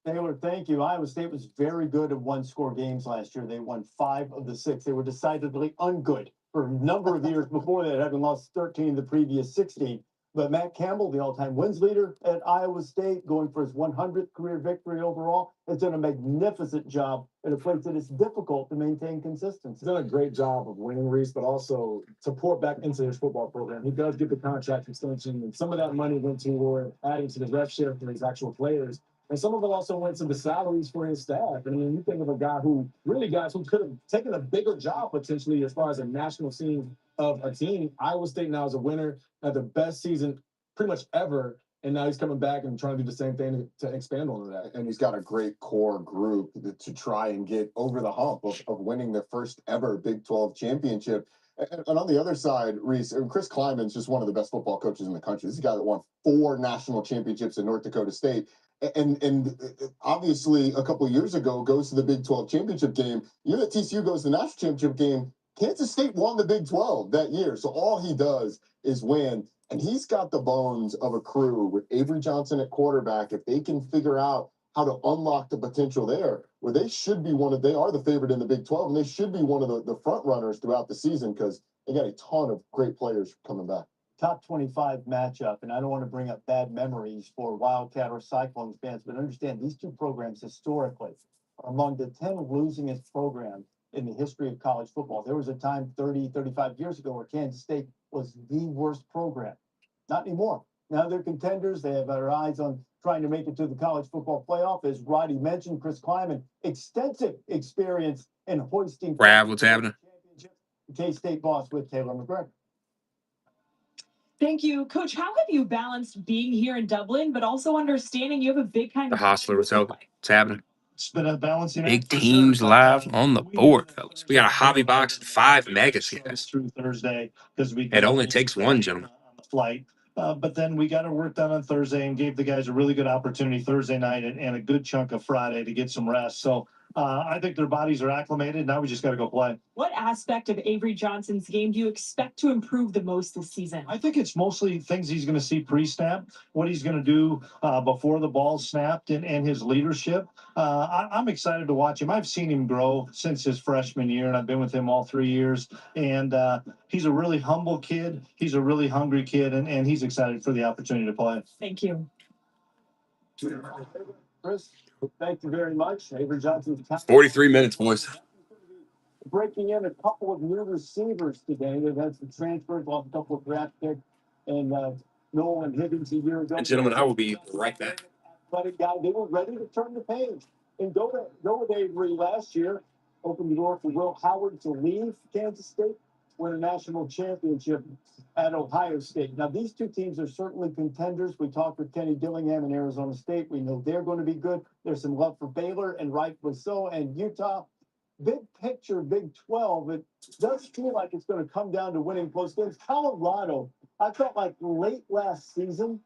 [SPEAKER 3] Taylor, thank you. Iowa State was very good at one-score games last year. They won 5 of the 6. They were decidedly ungood for a number of years before that, having lost 13 the previous 16. But Matt Campbell, the all-time wins leader at Iowa State, going for his 100th career victory overall, has done a magnificent job in a place that is difficult to maintain consistency.
[SPEAKER 4] He's done a great job of winning, Reese, but also to pour back into his football program. He does get the contract extension, and some of that money went toward adding to the rev share for his actual players. And some of it also went to the salaries for his staff. I mean, you think of a guy who really guys who could have taken a bigger job potentially as far as a national scene of a team. Iowa State now is a winner, had the best season pretty much ever. And now he's coming back and trying to do the same thing to expand on that.
[SPEAKER 5] And he's got a great core group to try and get over the hump of winning the first ever Big 12 championship. And on the other side, Reese, Chris Kleiman's just one of the best football coaches in the country. This is a guy that won 4 national championships in North Dakota State. And obviously, a couple of years ago, goes to the Big 12 championship game. Year that TCU goes to the national championship game, Kansas State won the Big 12 that year. So all he does is win. And he's got the bones of a crew with Avery Johnson at quarterback. If they can figure out how to unlock the potential there, where they should be they are the favorite in the Big 12, and they should be one of the front runners throughout the season because they got a ton of great players coming back.
[SPEAKER 3] Top 25 matchup, and I don't want to bring up bad memories for Wildcat or Cyclones fans, but understand these two programs historically are among the 10 losingest programs in the history of college football. There was a time 30, 35 years ago where Kansas State was the worst program. Not anymore. Now they're contenders. They have their eyes on trying to make it to the college football playoff. As Roddy mentioned, Chris Kleiman, extensive experience in hoisting.
[SPEAKER 1] Rav, what's happening?
[SPEAKER 3] K-State boss with Taylor McGregor.
[SPEAKER 2] Thank you, Coach. How have you balanced being here in Dublin, but also understanding you have a big kind
[SPEAKER 1] The
[SPEAKER 2] of
[SPEAKER 1] Hostler, what's up? What's happening?
[SPEAKER 6] It's been a balancing
[SPEAKER 1] Big
[SPEAKER 6] act for
[SPEAKER 1] teams
[SPEAKER 6] sure,
[SPEAKER 1] live
[SPEAKER 6] but,
[SPEAKER 1] on the
[SPEAKER 6] we
[SPEAKER 1] board, fellas. We got a hobby box and 5 megas, guys.
[SPEAKER 6] through Thursday because we
[SPEAKER 1] It only takes one, gentlemen.
[SPEAKER 6] on the flight. But then we got our work done on Thursday and gave the guys a really good opportunity Thursday night and a good chunk of Friday to get some rest. So I think their bodies are acclimated. Now we just got to go play.
[SPEAKER 2] What aspect of Avery Johnson's game do you expect to improve the most this season?
[SPEAKER 6] I think it's mostly things he's going to see pre-snap, what he's going to do before the ball's snapped, and his leadership. I'm excited to watch him. I've seen him grow since his freshman year, and I've been with him all 3 years. And he's a really humble kid. He's a really hungry kid, and he's excited for the opportunity to play.
[SPEAKER 2] Thank you.
[SPEAKER 3] Chris, thank you very much. Avery Johnson's
[SPEAKER 1] 43 minutes, boys.
[SPEAKER 3] Breaking in a couple of new receivers today. They've had some transfers off a couple of draft picks, and Nolan Higgins a year ago.
[SPEAKER 1] And gentlemen, I will be right back.
[SPEAKER 3] Athletic guy, they were ready to turn the page and go with Avery last year. Opened the door for Will Howard to leave Kansas State, win a national championship at Ohio State. Now, these two teams are certainly contenders. We talked with Kenny Dillingham in Arizona State. We know they're going to be good. There's some love for Baylor, and rightfully so, and Utah. Big picture, Big 12, it does feel like it's going to come down to winning close games. Colorado, I felt like late last season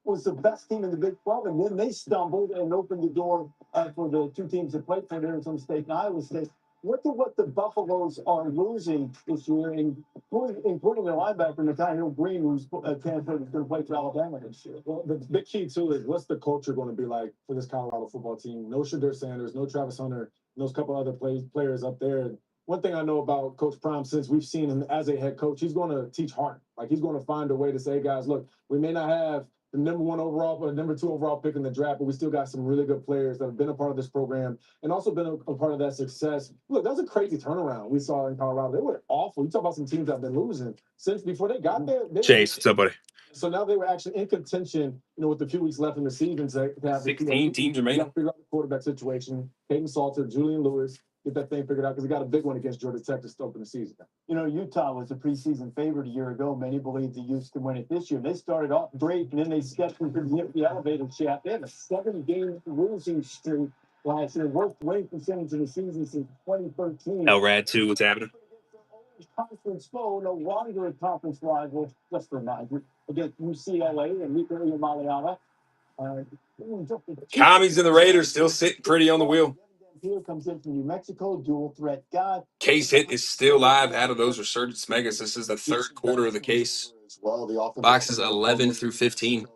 [SPEAKER 3] was the best team in the Big 12, and then they stumbled and opened the door for the two teams that played for Arizona State and Iowa State. Look at what the Buffaloes are losing this year, including their linebacker, Nathaniel Green, who's transferred, is going to play for Alabama this year.
[SPEAKER 4] Well, the big key, too, is what's the culture going to be like for this Colorado football team? No Shadur Sanders, no Travis Hunter, and those couple other players up there. One thing I know about Coach Prime, since we've seen him as a head coach, he's going to teach heart. Like, he's going to find a way to say, guys, look, we may not have the number 1 overall, but number 2 overall pick in the draft, but we still got some really good players that have been a part of this program and also been a part of that success. Look, that was a crazy turnaround we saw in Colorado. They were awful. You talk about some teams that have been losing since before they got there.
[SPEAKER 1] Chase, what's up, buddy?
[SPEAKER 4] So now they were actually in contention, with a few weeks left in the season to have
[SPEAKER 1] 16 teams remaining.
[SPEAKER 4] figure out the quarterback situation. Peyton Salter, Julian Lewis, get that thing figured out because he got a big one against Georgia Tech to open the season.
[SPEAKER 3] You know, Utah was a preseason favorite a year ago. Many believe the Utes can win it this year. They started off great, and then they stepped into the elevator shaft. They had a 7-game losing streak last year, worst winning percentage of the season since 2013.
[SPEAKER 1] LRAD 2, what's happening?
[SPEAKER 3] Conference foe, no longer a conference rival, just for remind you, against UCLA and Nico Iamaleava.
[SPEAKER 1] Commies and the Raiders still sitting pretty on the wheel.
[SPEAKER 3] Here comes in from New Mexico, dual threat guy.
[SPEAKER 1] Case hit is still live out of those Resurgence Megas. This is the third quarter of the case.
[SPEAKER 5] Well, the offense
[SPEAKER 1] Boxes 11 through 15.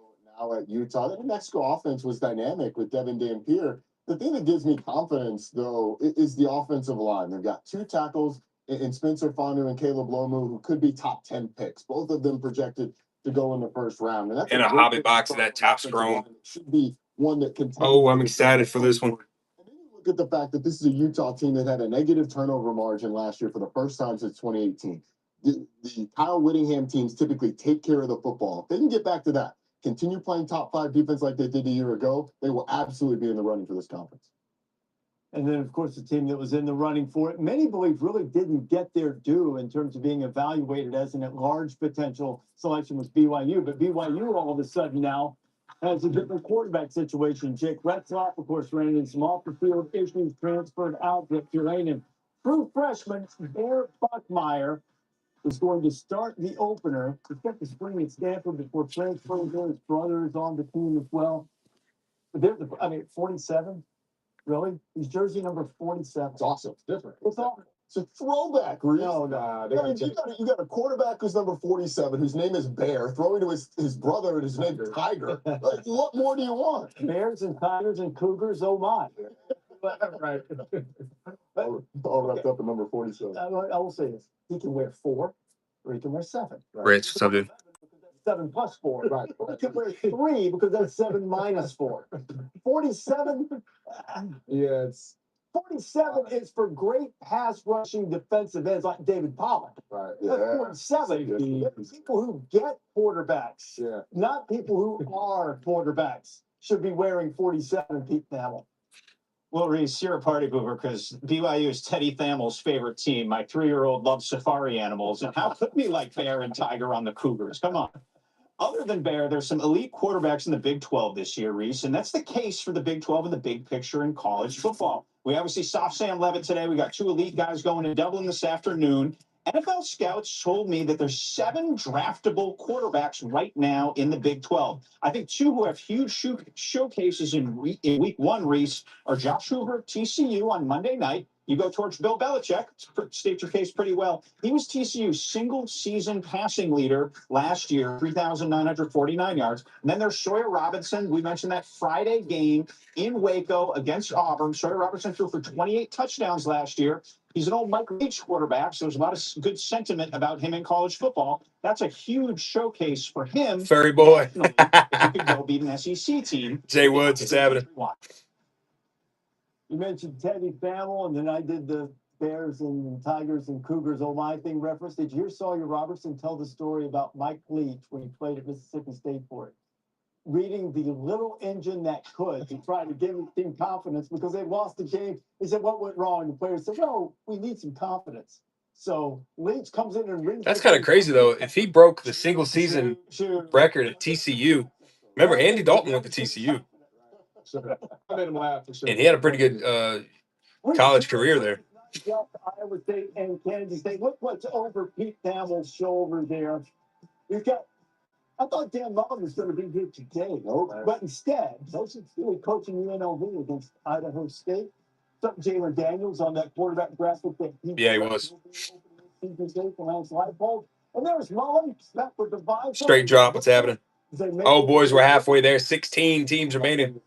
[SPEAKER 5] now at Utah. The New Mexico offense was dynamic with Devin Dampier. The thing that gives me confidence, though, is the offensive line. They've got 2 tackles in Spencer Fondu and Caleb Lomu, who could be top 10 picks. Both of them projected to go in the first round. And that's
[SPEAKER 1] And a hobby box of that top scroll.
[SPEAKER 5] It should be one that can.
[SPEAKER 1] Oh, I'm excited for this one.
[SPEAKER 5] And then you look at the fact that this is a Utah team that had a negative turnover margin last year for the first time since 2018. The Kyle Whittingham teams typically take care of the football. If they can get back to that, continue playing top 5 defense like they did a year ago, they will absolutely be in the running for this conference.
[SPEAKER 3] And then, of course, the team that was in the running for it, many believe really didn't get their due in terms of being evaluated as an at-large potential selection was BYU. But BYU all of a sudden now has a different quarterback situation. Jake Retzloff, of course, ran into some off-the-field issues, transferred out to Tulane. True freshman Bear Buckmeyer is going to start the opener. He spent the spring at Stanford before transferring there. His brother is on the team as well. But 47. Really? He's jersey number 47.
[SPEAKER 5] It's awesome. It's different.
[SPEAKER 3] It's all.
[SPEAKER 5] It's a throwback, Reese.
[SPEAKER 3] No.
[SPEAKER 5] You got a quarterback who's number 47, whose name is Bear, throwing to his brother, and his name is Tiger. Like, what more do you want?
[SPEAKER 3] Bears and Tigers and Cougars, oh my.
[SPEAKER 4] Right.
[SPEAKER 5] All wrapped up in number 47.
[SPEAKER 3] I will say this. He can wear 4 or he can wear 7.
[SPEAKER 5] Right.
[SPEAKER 1] Rich, what's up, dude?
[SPEAKER 3] 7 plus 4. Right. He can wear 3 because that's 7 minus 4. 47.
[SPEAKER 4] Yeah, it's
[SPEAKER 3] 47 is for great pass rushing defensive ends like David Pollock.
[SPEAKER 5] Right.
[SPEAKER 3] That's
[SPEAKER 5] Yeah.
[SPEAKER 3] 47. There are people who get quarterbacks,
[SPEAKER 5] Yeah.
[SPEAKER 3] not people who are quarterbacks, should be wearing 47, Pete Thamel.
[SPEAKER 6] Well, Reese, you're a party boomer because BYU is Teddy Thamel's favorite team. My 3-year-old loves safari animals. And how could we like Bear and Tiger on the Cougars? Come on. Other than Bear, there's some elite quarterbacks in the Big 12 this year, Reese, and that's the case for the Big 12 in the big picture in college football. We obviously saw Sam Levitt today. We got 2 elite guys going to Dublin this afternoon. NFL scouts told me that there's 7 draftable quarterbacks right now in the Big 12. I think 2 who have huge showcases in week 1, Reese, are Josh Hoover, TCU on Monday night. You go towards Bill Belichick, state your case pretty well. He was TCU's single-season passing leader last year, 3,949 yards. And then there's Sawyer Robinson. We mentioned that Friday game in Waco against Auburn. Sawyer Robinson threw for 28 touchdowns last year. He's an old Mike Leach quarterback, so there's a lot of good sentiment about him in college football. That's a huge showcase for him.
[SPEAKER 1] Furry boy.
[SPEAKER 6] If he could go beat an SEC team.
[SPEAKER 1] Jay Woods, what's happening?
[SPEAKER 3] You mentioned Teddy Thamel, and then I did the Bears and Tigers and Cougars, oh my thing reference. Did you hear Sawyer Robertson tell the story about Mike Leach when he played at Mississippi State for it? Reading the little engine that could to try to give his team confidence because they lost the game. He said, what went wrong? The players said, well, we need some confidence. So Leach comes in and rings.
[SPEAKER 1] That's kind of crazy, though. If he broke the single season record at TCU, remember, Andy Dalton went to TCU.
[SPEAKER 4] I made him laugh for sure.
[SPEAKER 1] And he had a pretty good college career there.
[SPEAKER 3] Iowa State and Kansas State. Look what's over Pete Thamel's shoulder there. You've got. I thought Dan Mullen was going to be here today, but instead, those are really coaching UNLV against Idaho State. Jalen Daniels on that quarterback graphic that
[SPEAKER 1] he was.
[SPEAKER 3] And there's Mullen back with the vibe.
[SPEAKER 1] Straight drop. What's happening? Oh, boys, we're halfway there. 16 teams remaining.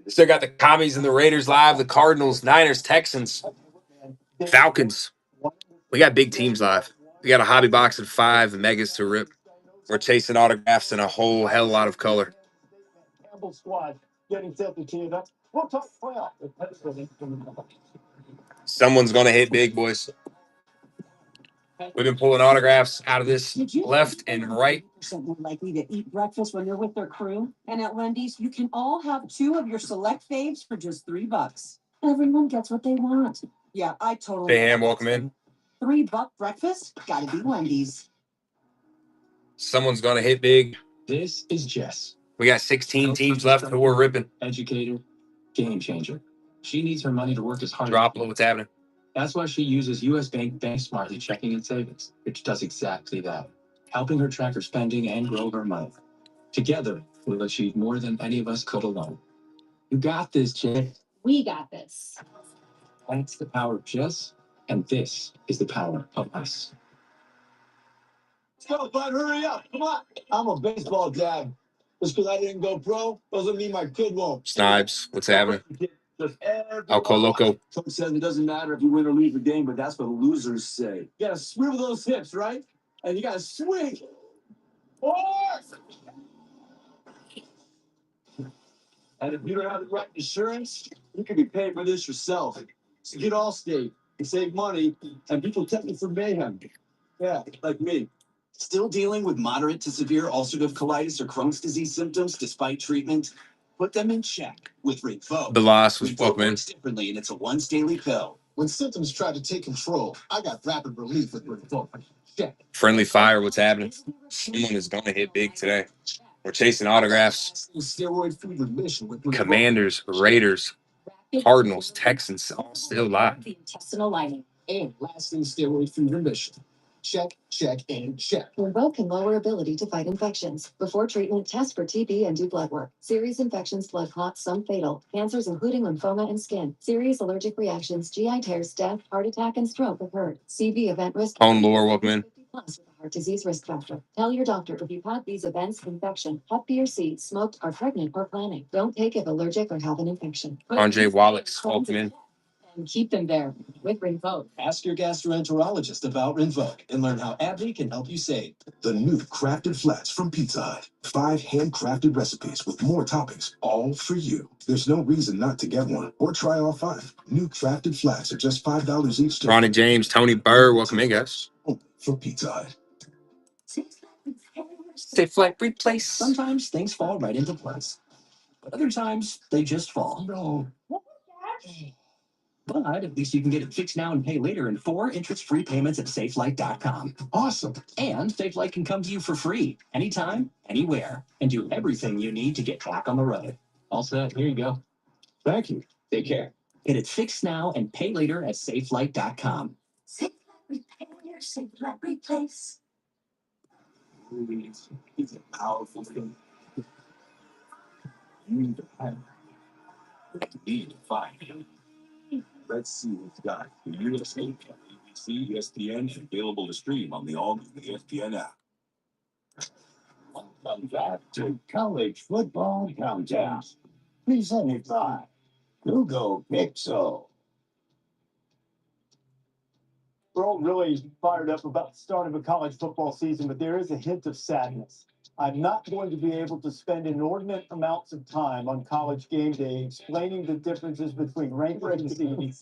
[SPEAKER 1] Still got the Commies and the Raiders live, the Cardinals, Niners, Texans, Falcons. We got big teams live. We got a hobby box of 5 megas to rip. We're chasing autographs in a whole hell lot of color.
[SPEAKER 3] Campbell squad getting set to tee it up. We'll talk playoff.
[SPEAKER 1] Someone's going to hit big, boys. We've been pulling autographs out of this left and right.
[SPEAKER 15] More likely to eat breakfast when they're with their crew. And at Wendy's, you can all have 2 of your select faves for just $3. Everyone gets what they want. Yeah, I totally.
[SPEAKER 1] Hey, Ham, welcome in.
[SPEAKER 15] $3 breakfast? Gotta be Wendy's.
[SPEAKER 1] Someone's gonna hit big.
[SPEAKER 9] This is Jess.
[SPEAKER 1] We got 16 teams left, but we're ripping.
[SPEAKER 9] Educator, game changer. She needs her money to work as hard.
[SPEAKER 1] Drop it. What's happening?
[SPEAKER 9] That's why she uses U.S. Bank Smartly checking and savings, which does exactly that, helping her track her spending and grow her money. Together, we'll achieve more than any of us could alone. You got this, Jess.
[SPEAKER 11] We got this.
[SPEAKER 9] That's the power of Jess, and this is the power of us.
[SPEAKER 4] Let's go, bud. Hurry up. Come on. I'm a baseball dad. Just because I didn't go pro doesn't mean my kid won't.
[SPEAKER 1] Snipes, what's happening?
[SPEAKER 4] Just
[SPEAKER 1] Alco Loco.
[SPEAKER 10] Coach says it doesn't matter if you win or lose the game, but that's what losers say.
[SPEAKER 4] You gotta swivel those hips, right? And you gotta swing. Forward! And if you don't have the right insurance, you can be paying for this yourself. So get Allstate and save money and be protected from mayhem. Yeah, like me.
[SPEAKER 10] Still dealing with moderate to severe ulcerative colitis or Crohn's disease symptoms despite treatment? Put them in check with Rinvoq.
[SPEAKER 1] The loss was
[SPEAKER 10] Rinvoq
[SPEAKER 1] welcome in.
[SPEAKER 10] works differently, and it's a once daily pill.
[SPEAKER 5] When symptoms try to take control, I got rapid relief with Resurgence. Check.
[SPEAKER 1] Friendly fire, what's happening? Someone is gonna hit big today. We're chasing autographs.
[SPEAKER 5] Steroid-free remission with Resurgence.
[SPEAKER 1] Commanders, Raiders, Cardinals, Texans, all still live.
[SPEAKER 11] The intestinal lining.
[SPEAKER 5] And lasting steroid-free remission. Check, check, and check.
[SPEAKER 7] Rinvoq can lower ability to fight infections. Before treatment, test for TB and do blood work. Serious infections, blood clots, some fatal. Cancers including lymphoma and skin. Serious allergic reactions, GI tears, death, heart attack, and stroke occurred. CV event risk.
[SPEAKER 1] Hone Lore, welcome in.
[SPEAKER 7] 50 plus with a heart disease risk factor. Tell your doctor if you've had these events, infection, Hep B or C, smoked, are pregnant, or planning. Don't take if allergic or have an infection.
[SPEAKER 1] Andre Wallace, welcome in.
[SPEAKER 11] And keep them there with Rinvoq.
[SPEAKER 10] Ask your gastroenterologist about Rinvoq and learn how AbbVie can help you save.
[SPEAKER 16] The new crafted flats from Pizza Hut. 5 handcrafted recipes with more toppings, all for you. There's no reason not to get one or try all 5. New crafted flats are just $5 each.
[SPEAKER 1] Ronnie James, Tony Burr, welcome in, guys.
[SPEAKER 16] Only for Pizza Hut.
[SPEAKER 1] Safe flight replace.
[SPEAKER 14] Sometimes things fall right into place, but other times they just fall.
[SPEAKER 16] No.
[SPEAKER 14] But at least you can get it fixed now and pay later in 4 interest-free payments at SafeFlight.com.
[SPEAKER 16] Awesome.
[SPEAKER 14] And SafeFlight can come to you for free, anytime, anywhere, and do everything you need to get back on the road.
[SPEAKER 9] All set. Here you go.
[SPEAKER 10] Thank you. Take care.
[SPEAKER 14] Get it fixed now and pay later at SafeFlight.com.
[SPEAKER 11] SafeFlight Repair, SafeFlight Replace.
[SPEAKER 10] It's a powerful thing. You need to find it. You need to find it. Let's see what's got the USA, ABC, ESPN, and available to stream on the all-new ESPN app. Welcome back to College Football Countdown. Presented by Google Pixel.
[SPEAKER 3] We're all really fired up about the start of a college football season, but there is a hint of sadness. I'm not going to be able to spend inordinate amounts of time on college game day explaining the differences between ranked and seeding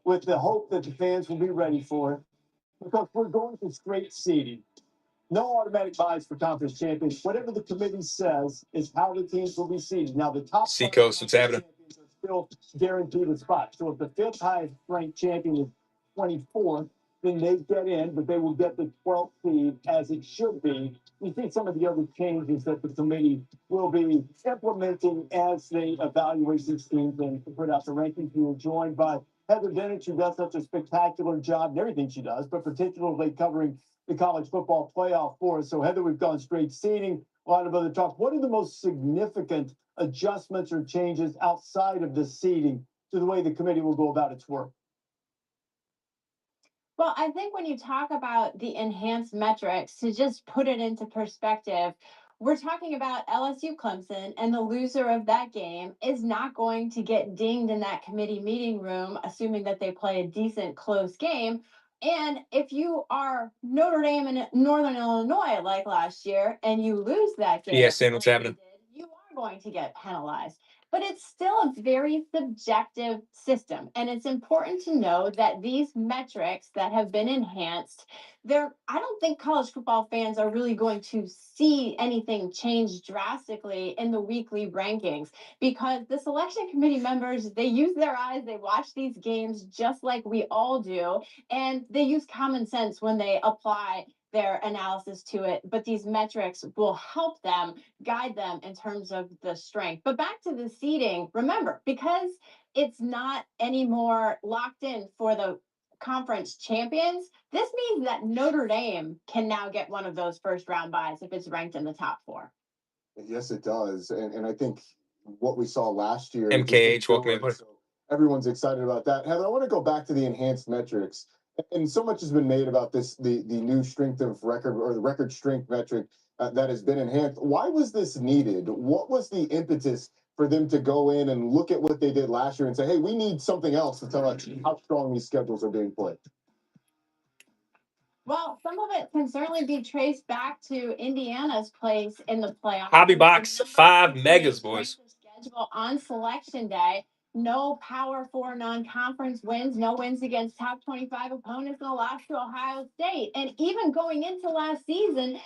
[SPEAKER 3] with the hope that the fans will be ready for it, because we're going to straight seeding. No automatic buys for conference champions. Whatever the committee says is how the teams will be seeded. Now, the top
[SPEAKER 1] Seacoast, what's happening?
[SPEAKER 3] champions are still guaranteed a spot. So if the 5th highest ranked champion is 24th, then they get in, but they will get the 12th seed as it should be. You see some of the other changes that the committee will be implementing as they evaluate these teams and put out the rankings. We are joined by Heather Dinich, who does such a spectacular job in everything she does, but particularly covering the college football playoff for us. So, Heather, we've gone straight seeding, a lot of other talk. What are the most significant adjustments or changes outside of the seeding to the way the committee will go about its work?
[SPEAKER 17] Well, I think when you talk about the enhanced metrics, to just put it into perspective, we're talking about LSU Clemson, and the loser of that game is not going to get dinged in that committee meeting room, assuming that they play a decent close game. And if you are Notre Dame and Northern Illinois like last year and you lose that game,
[SPEAKER 1] PSN, what's happening?
[SPEAKER 17] you are going to get penalized. but it's still a very subjective system. And it's important to know that these metrics that have been enhanced, I don't think college football fans are really going to see anything change drastically in the weekly rankings, because the selection committee members, they use their eyes, they watch these games just like we all do, and they use common sense when they apply their analysis to it. But these metrics will help them, guide them in terms of the strength. But back to the seeding, remember, because it's not anymore locked in for the conference champions, this means that Notre Dame can now get one of those first round buys if it's ranked in the top 4.
[SPEAKER 5] Yes, it does. And I think what we saw last year.
[SPEAKER 1] MKH, welcome in.
[SPEAKER 5] So everyone's excited about that. Heather, I want to go back to the enhanced metrics. And so much has been made about this, the new strength of record, or the record strength metric that has been enhanced. Why was this needed? What was the impetus for them to go in and look at what they did last year and say, hey, we need something else to tell us how strong these schedules are being played?
[SPEAKER 17] Well, some of it can certainly be traced back to Indiana's place in the playoffs.
[SPEAKER 1] Hobby Box 5 megas, boys.
[SPEAKER 17] Schedule on selection day. No Power 4 non-conference wins, no wins against top 25 opponents, and a loss to Ohio State. And even going into last season,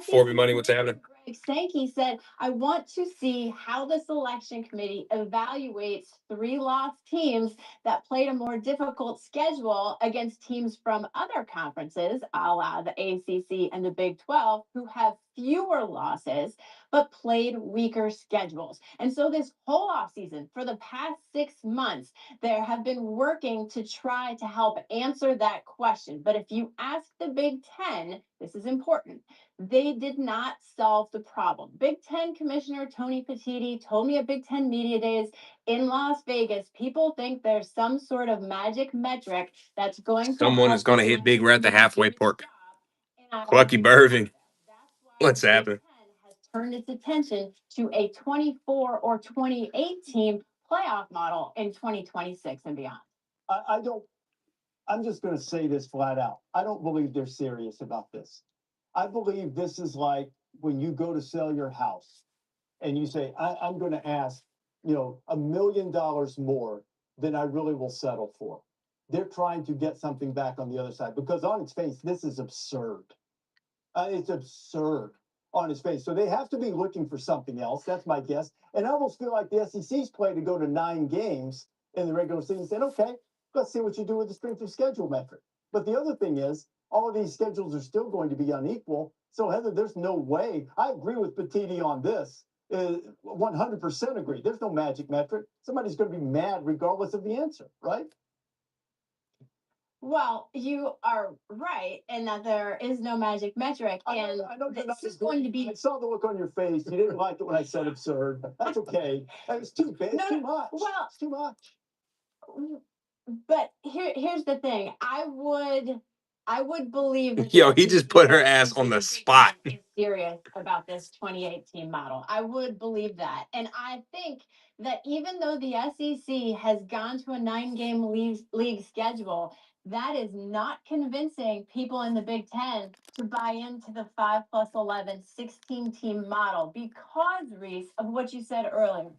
[SPEAKER 1] Forby Money, what's happening?
[SPEAKER 17] Greg Sankey said, I want to see how the selection committee evaluates 3 lost teams that played a more difficult schedule against teams from other conferences, a la the ACC and the Big 12, who have fewer losses but played weaker schedules. And so this whole offseason, for the past 6 months, there have been working to try to help answer that question. But if you ask the Big 10, this is important, they did not solve the problem. Big 10 Commissioner Tony Petitti told me at Big 10 Media Days in Las Vegas, people think there's some sort of magic metric that's going to
[SPEAKER 1] Someone is going to hit Big Red at the halfway point. Clucky Burving. What's happening?
[SPEAKER 17] Has turned its attention to a 24 or 28 team playoff model in 2026 and beyond.
[SPEAKER 3] I'm just going to say this flat out. I don't believe they're serious about this. I believe this is like when you go to sell your house and you say, I'm going to ask, $1 million more than I really will settle for. They're trying to get something back on the other side, because on its face, this is absurd. It's absurd on its face. So they have to be looking for something else. That's my guess. And I almost feel like the SEC's play to go to 9 games in the regular season and said, okay, let's see what you do with the strength of schedule metric. But the other thing is, all of these schedules are still going to be unequal. So Heather, there's no way. I agree with Petitti on this. 100% agree. There's no magic metric. Somebody's going to be mad regardless of the answer, right?
[SPEAKER 17] Well, you are right in that there is no magic metric, and
[SPEAKER 3] I know
[SPEAKER 17] this is going to be.
[SPEAKER 3] I saw the look on your face. You didn't like it when I said absurd. That's okay. It's too bad. It's too much.
[SPEAKER 17] Well,
[SPEAKER 3] it's too much.
[SPEAKER 17] But here's the thing. I would believe that
[SPEAKER 1] Yo, he just put her ass on the spot.
[SPEAKER 17] is serious about this 2018 model. I would believe that. And I think that even though the SEC has gone to a 9-game league schedule, that is not convincing people in the Big 10 to buy into the 5+11 16-team model, because, Reese, of what you said earlier.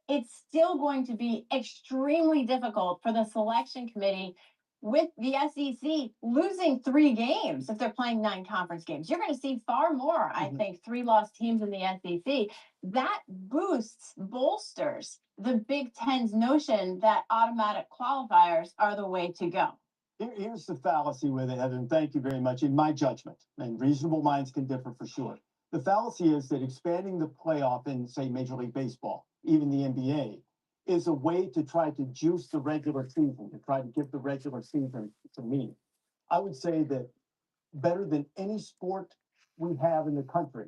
[SPEAKER 17] It's still going to be extremely difficult for the selection committee, with the SEC losing 3 games if they're playing 9 conference games. You're going to see far more, I think, 3 lost teams in the SEC. That bolsters the Big Ten's notion that automatic qualifiers are the way to go.
[SPEAKER 3] Here's the fallacy with it, Heather, and thank you very much. In my judgment, and reasonable minds can differ for sure, the fallacy is that expanding the playoff in, say, Major League Baseball, even the NBA, is a way to try to juice the regular season, to try to give the regular season some meaning. I would say that better than any sport we have in the country,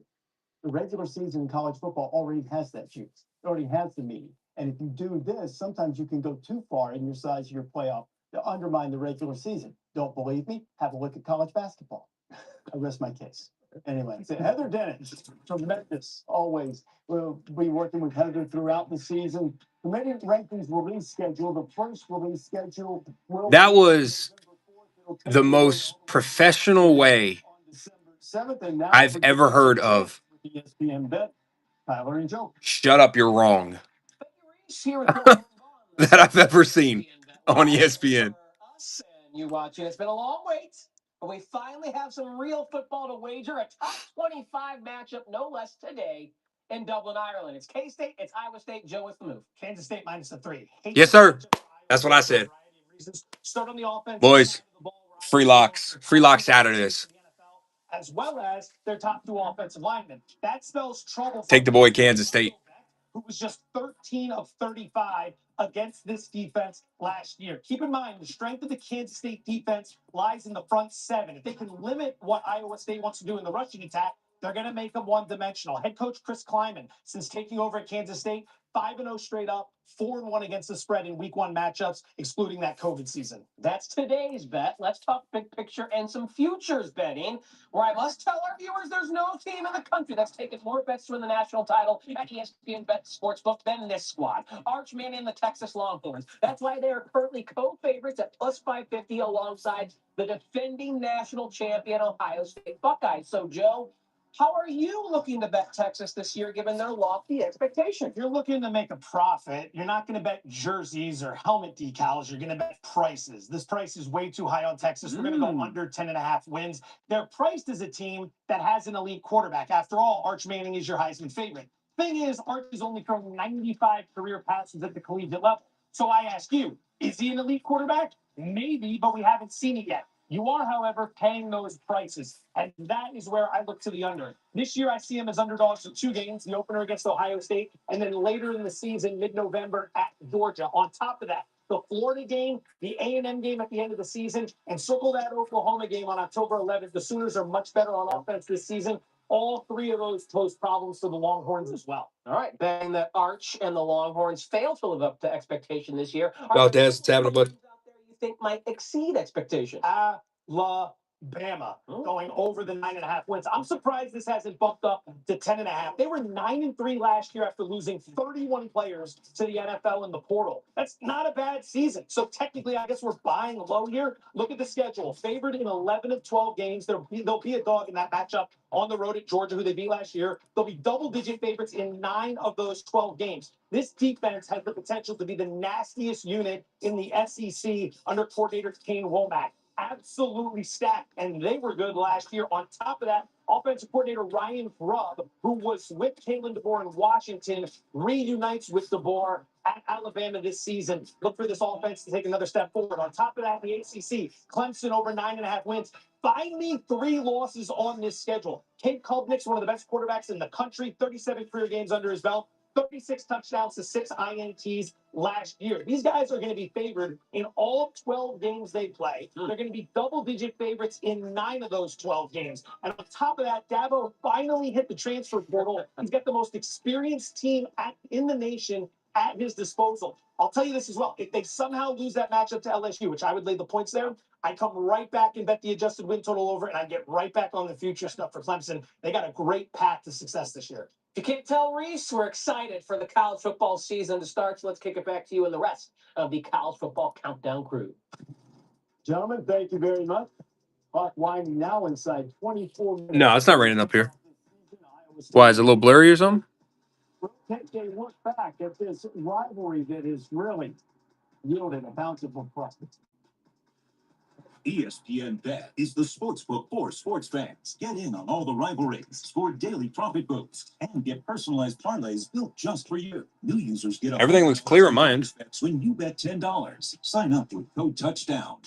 [SPEAKER 3] the regular season in college football already has that juice. It already has the meaning. And if you do this, sometimes you can go too far in your size of your playoff to undermine the regular season. Don't believe me? Have a look at college basketball. I rest my case. Anyway, so Heather Dennis, tremendous, always. We'll be working with Heather throughout the season. The many rankings release schedule, the first release schedule will
[SPEAKER 1] That was the most professional way I've ever heard of.
[SPEAKER 3] ESPN Bet, Tyler and Joe.
[SPEAKER 1] Shut up, you're wrong. that I've ever seen on ESPN.
[SPEAKER 2] You watching? It's been a long wait, but we finally have some real football to wager. A top 25 matchup, no less, today in Dublin, Ireland. It's K-State, it's Iowa State. Joe, what's the move?
[SPEAKER 6] Kansas State minus the 3.
[SPEAKER 1] Yes, sir. That's what I said.
[SPEAKER 6] Start on the offense.
[SPEAKER 1] Boys, free locks. Free locks Saturdays.
[SPEAKER 6] As well as their top 2 offensive linemen. That spells trouble for
[SPEAKER 1] Take the boy Kansas State.
[SPEAKER 6] who was just 13 of 35 against this defense last year. Keep in mind, the strength of the Kansas State defense lies in the front 7. If they can limit what Iowa State wants to do in the rushing attack, they're going to make them one-dimensional. Head coach Chris Kleiman, since taking over at Kansas State, 5-0 straight up, 4-1 against the spread in week 1 matchups, excluding that COVID season.
[SPEAKER 2] That's today's bet. Let's talk big picture and some futures betting, where I must tell our viewers there's no team in the country that's taken more bets to win the national title at ESPN Bet Sportsbook than this squad. Arch Manning and the Texas Longhorns. That's why they are currently co-favorites at plus 550 alongside the defending national champion Ohio State Buckeyes. So, Joe, how are you looking to bet Texas this year, given their lofty expectations?
[SPEAKER 6] If you're looking to make a profit, you're not going to bet jerseys or helmet decals. You're going to bet prices. This price is way too high on Texas. We're going to go under 10.5 wins. They're priced as a team that has an elite quarterback. After all, Arch Manning is your Heisman favorite. Thing is, Arch has only thrown 95 career passes at the collegiate level. So I ask you, is he an elite quarterback? Maybe, but we haven't seen it yet. You are, however, paying those prices, and that is where I look to the under. This year, I see him as underdogs in 2 games, the opener against Ohio State, and then later in the season, mid-November at Georgia. On top of that, the Florida game, the A&M game at the end of the season, and circle that Oklahoma game on October 11th. The Sooners are much better on offense this season. All 3 of those pose problems for the Longhorns as well.
[SPEAKER 2] All right, betting that Arch and the Longhorns failed to live up to expectation this year.
[SPEAKER 1] Valdez, what's happening, bud?
[SPEAKER 2] You think might exceed expectation?
[SPEAKER 6] Alabama going over the 9.5 wins. I'm surprised this hasn't bumped up to 10.5. They were 9-3 last year after losing 31 players to the NFL in the portal. That's not a bad season. So technically, I guess we're buying low here. Look at the schedule. Favored in 11 of 12 games. There'll be a dog in that matchup on the road at Georgia, who they beat last year. They'll be double-digit favorites in 9 of those 12 games. This defense has the potential to be the nastiest unit in the SEC under coordinator Kane Womack. Absolutely stacked, and they were good last year. On top of that, offensive coordinator Ryan Grubb, who was with Kalen DeBoer in Washington, reunites with DeBoer at Alabama this season. Look for this offense to take another step forward. On top of that, the ACC, Clemson over 9.5 wins. Finally, 3 losses on this schedule. Cade Klubnik's one of the best quarterbacks in the country, 37 career games under his belt. 36 touchdowns to 6 INTs last year. These guys are going to be favored in all 12 games they play. They're going to be double-digit favorites in 9 of those 12 games. And on top of that, Dabo finally hit the transfer portal. He's got the most experienced team in the nation at his disposal. I'll tell you this as well. If they somehow lose that matchup to LSU, which I would lay the points there, I'd come right back and bet the adjusted win total over, and I'd get right back on the future stuff for Clemson. They got a great path to success this year.
[SPEAKER 2] If you can't tell, Reese, we're excited for the college football season to start. So let's kick it back to you and the rest of the college football countdown crew.
[SPEAKER 3] Gentlemen, thank you very much. Clock winding now inside 24 minutes.
[SPEAKER 1] No, it's not raining up here. Why, is it a little blurry or something?
[SPEAKER 3] We'll take a look back at this rivalry that has really yielded a bountiful profit.
[SPEAKER 10] ESPN Bet is the sportsbook for sports fans. Get in on all the rivalries, score daily profit boosts, and get personalized parlays built just for you. New users get
[SPEAKER 1] Everything looks clear on my end.
[SPEAKER 10] when you bet $10. Sign up with code touchdown.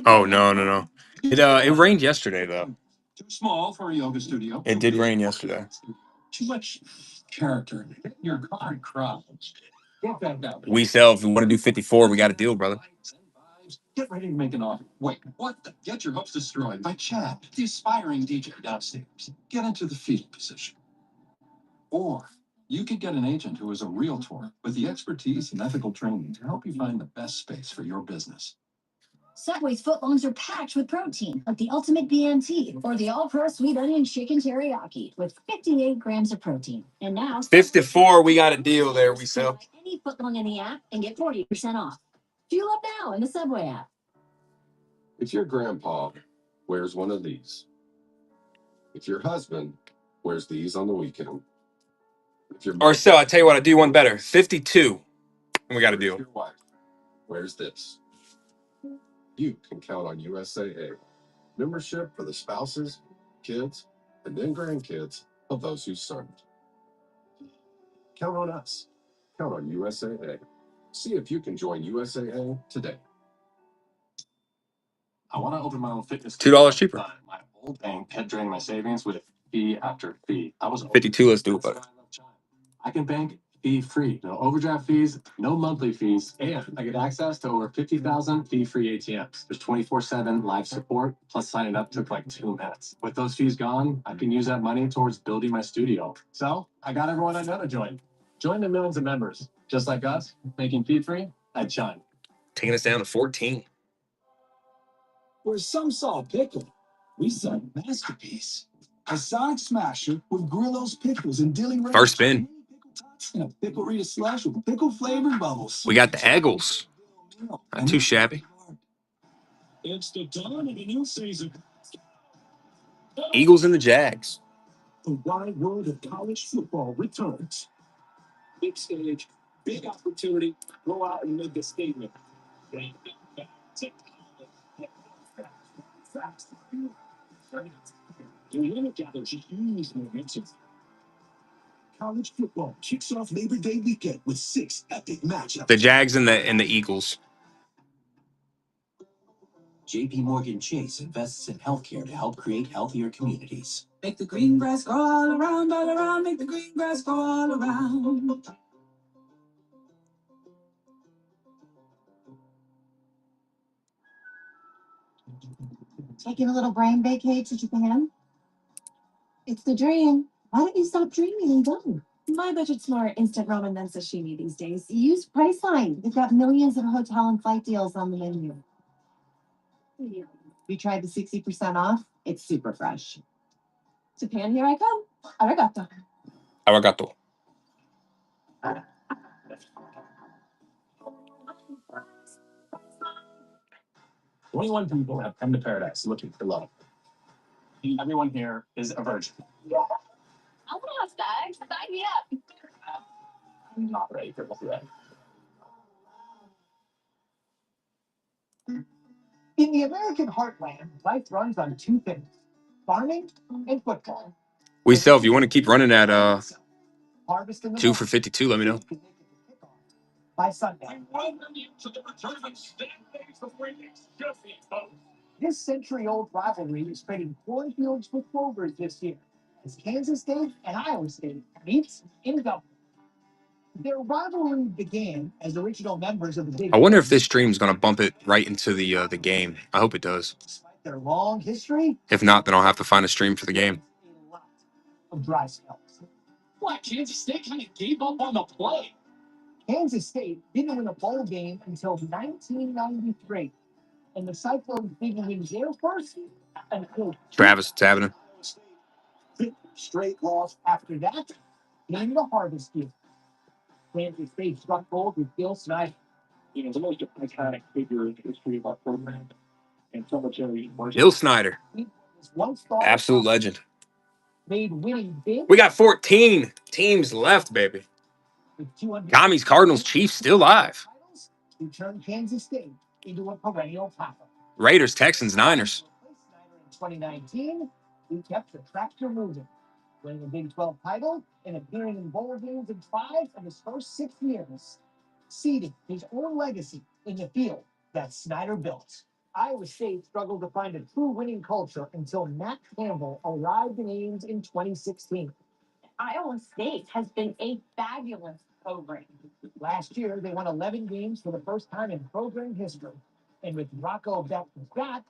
[SPEAKER 1] Oh, no. It rained yesterday, though.
[SPEAKER 10] Too small for a yoga studio.
[SPEAKER 1] It did rain yesterday.
[SPEAKER 10] Too much character in your car crowds. Get back out.
[SPEAKER 1] We sell. If we want to do 54, we got a deal, brother.
[SPEAKER 10] Get ready to make an offer. Wait, what? Get your hopes destroyed by Chad, the aspiring DJ downstairs. Get into the fetal position. Or you could get an agent who is a realtor with the expertise and ethical training to help you find the best space for your business.
[SPEAKER 11] Subway's footlongs are packed with protein, like the Ultimate BNT or the All-Pro Sweet Onion Chicken Teriyaki with 58 grams of protein. And now,
[SPEAKER 1] 54, we got a deal there, we sell.
[SPEAKER 11] Any footlong in the app and get 40% off. Fuel up now in the Subway app.
[SPEAKER 18] If your grandpa wears one of these, if your husband wears these on the weekend,
[SPEAKER 1] Or so, I tell you what, I'll do one better. 52. And we got a deal.
[SPEAKER 18] Your wife wears this. You can count on USAA. Membership for the spouses, kids, and then grandkids of those who served. Count on us. Count on USAA. See if you can join USAA today.
[SPEAKER 9] I want to open my own fitness.
[SPEAKER 1] $2 cheaper.
[SPEAKER 9] My old bank kept draining my savings with fee after fee. I was
[SPEAKER 1] 52. Let's do it, buddy.
[SPEAKER 9] I can bank fee free, no overdraft fees, no monthly fees, and I get access to over 50,000 fee free ATMs. There's 24/7 live support, plus signing up took like 2 minutes. With those fees gone, I can use that money towards building my studio. So I got everyone I know to join. Join the millions of members, just like us, making fee free at Chime.
[SPEAKER 1] Taking us down to 14.
[SPEAKER 10] Where some saw a pickle, we saw a masterpiece. A Sonic Smasher with Grillo's pickles and dilly Ray's
[SPEAKER 1] First spin.
[SPEAKER 10] and a pickle Rita slush with pickle flavored bubbles.
[SPEAKER 1] We got the Eagles. Not too shabby.
[SPEAKER 10] It's the dawn of a new season.
[SPEAKER 1] Eagles and the Jags.
[SPEAKER 10] The wide world of college football returns. Big stage, big opportunity. Go out and make a statement. The winner gathers huge momentum. College football kicks off Labor Day weekend with 6 epic matchups.
[SPEAKER 1] The Jags and the Eagles.
[SPEAKER 14] JP Morgan Chase invests in healthcare to help create healthier communities.
[SPEAKER 15] Make the green grass grow all around, make the green grass grow all around.
[SPEAKER 13] Taking a little brain vacay to Japan? It's the dream. Why don't you stop dreaming and go? My budget's more instant ramen than sashimi these days. Use Priceline. They've got millions of hotel and flight deals on the menu. We tried the 60% off. It's super fresh. Japan, here I come. Arigato.
[SPEAKER 1] Arigato.
[SPEAKER 9] 21 people have come to paradise looking for love. Everyone here is a virgin.
[SPEAKER 17] I want that. Sign me up.
[SPEAKER 9] I'm not ready for that.
[SPEAKER 3] In the American heartland, life runs on two things: farming and football.
[SPEAKER 1] We sell. If you want to keep running at
[SPEAKER 3] Harvest in the
[SPEAKER 1] 2 for 52, let me know.
[SPEAKER 3] By Sunday. This century-old rivalry is trading cornfields for clovers this year, as Kansas State and Iowa State meets in Dublin. Their rivalry began as original members of the Big
[SPEAKER 1] I wonder if
[SPEAKER 3] Ten.
[SPEAKER 1] this stream's gonna bump it right into the game. I hope it does.
[SPEAKER 3] Despite their long history,
[SPEAKER 1] If not, then I'll have to find a stream for the game.
[SPEAKER 3] a lot of dry spells.
[SPEAKER 10] Why, Kansas State kind of gave up on the play.
[SPEAKER 3] Kansas State didn't win a bowl game until 1993, and the Cyclones didn't win their first until
[SPEAKER 1] Travis, it's happening.
[SPEAKER 3] straight loss after that came the harvest year. Kansas State struck gold with Bill Snyder.
[SPEAKER 12] You know, the most iconic figure in the history of our program. And so much
[SPEAKER 1] Bill Snyder,
[SPEAKER 3] He was one star,
[SPEAKER 1] absolute legend.
[SPEAKER 3] made winning big
[SPEAKER 1] We got 14 teams left, baby.
[SPEAKER 3] with 200
[SPEAKER 1] Commies, Cardinals, Chiefs still live.
[SPEAKER 3] titles to turn Kansas State into a perennial power.
[SPEAKER 1] Raiders, Texans, Niners.
[SPEAKER 3] In 2019, he kept the tractor moving, winning a Big 12 title and appearing in bowl games in 5 of his first 6 years, seeding his own legacy in the field that Snyder built. Iowa State struggled to find a true winning culture until Matt Campbell arrived in Ames in 2016.
[SPEAKER 17] Iowa State has been a fabulous program.
[SPEAKER 3] Last year, they won 11 games for the first time in program history. And with Rocco Beck back,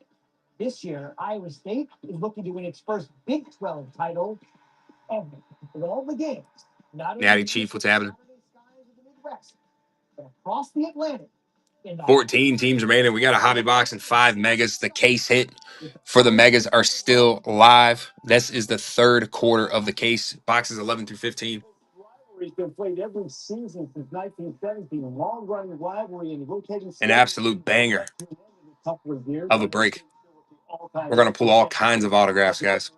[SPEAKER 3] this year, Iowa State is looking to win its first Big 12 title ever. With all the games, not
[SPEAKER 1] Natty Chief, what's happening?
[SPEAKER 3] Midwest, but across the Atlantic.
[SPEAKER 1] 14 teams remaining. We got a hobby box and 5 megas. The case hit for the megas are still live. This is the third quarter of the case. Boxes 11 through 15.
[SPEAKER 3] Rivalry's been played every season since 1917. A long-running rivalry in rotating.
[SPEAKER 1] An absolute banger
[SPEAKER 3] Years,
[SPEAKER 1] of a break. We're going to pull all kinds of autographs, guys.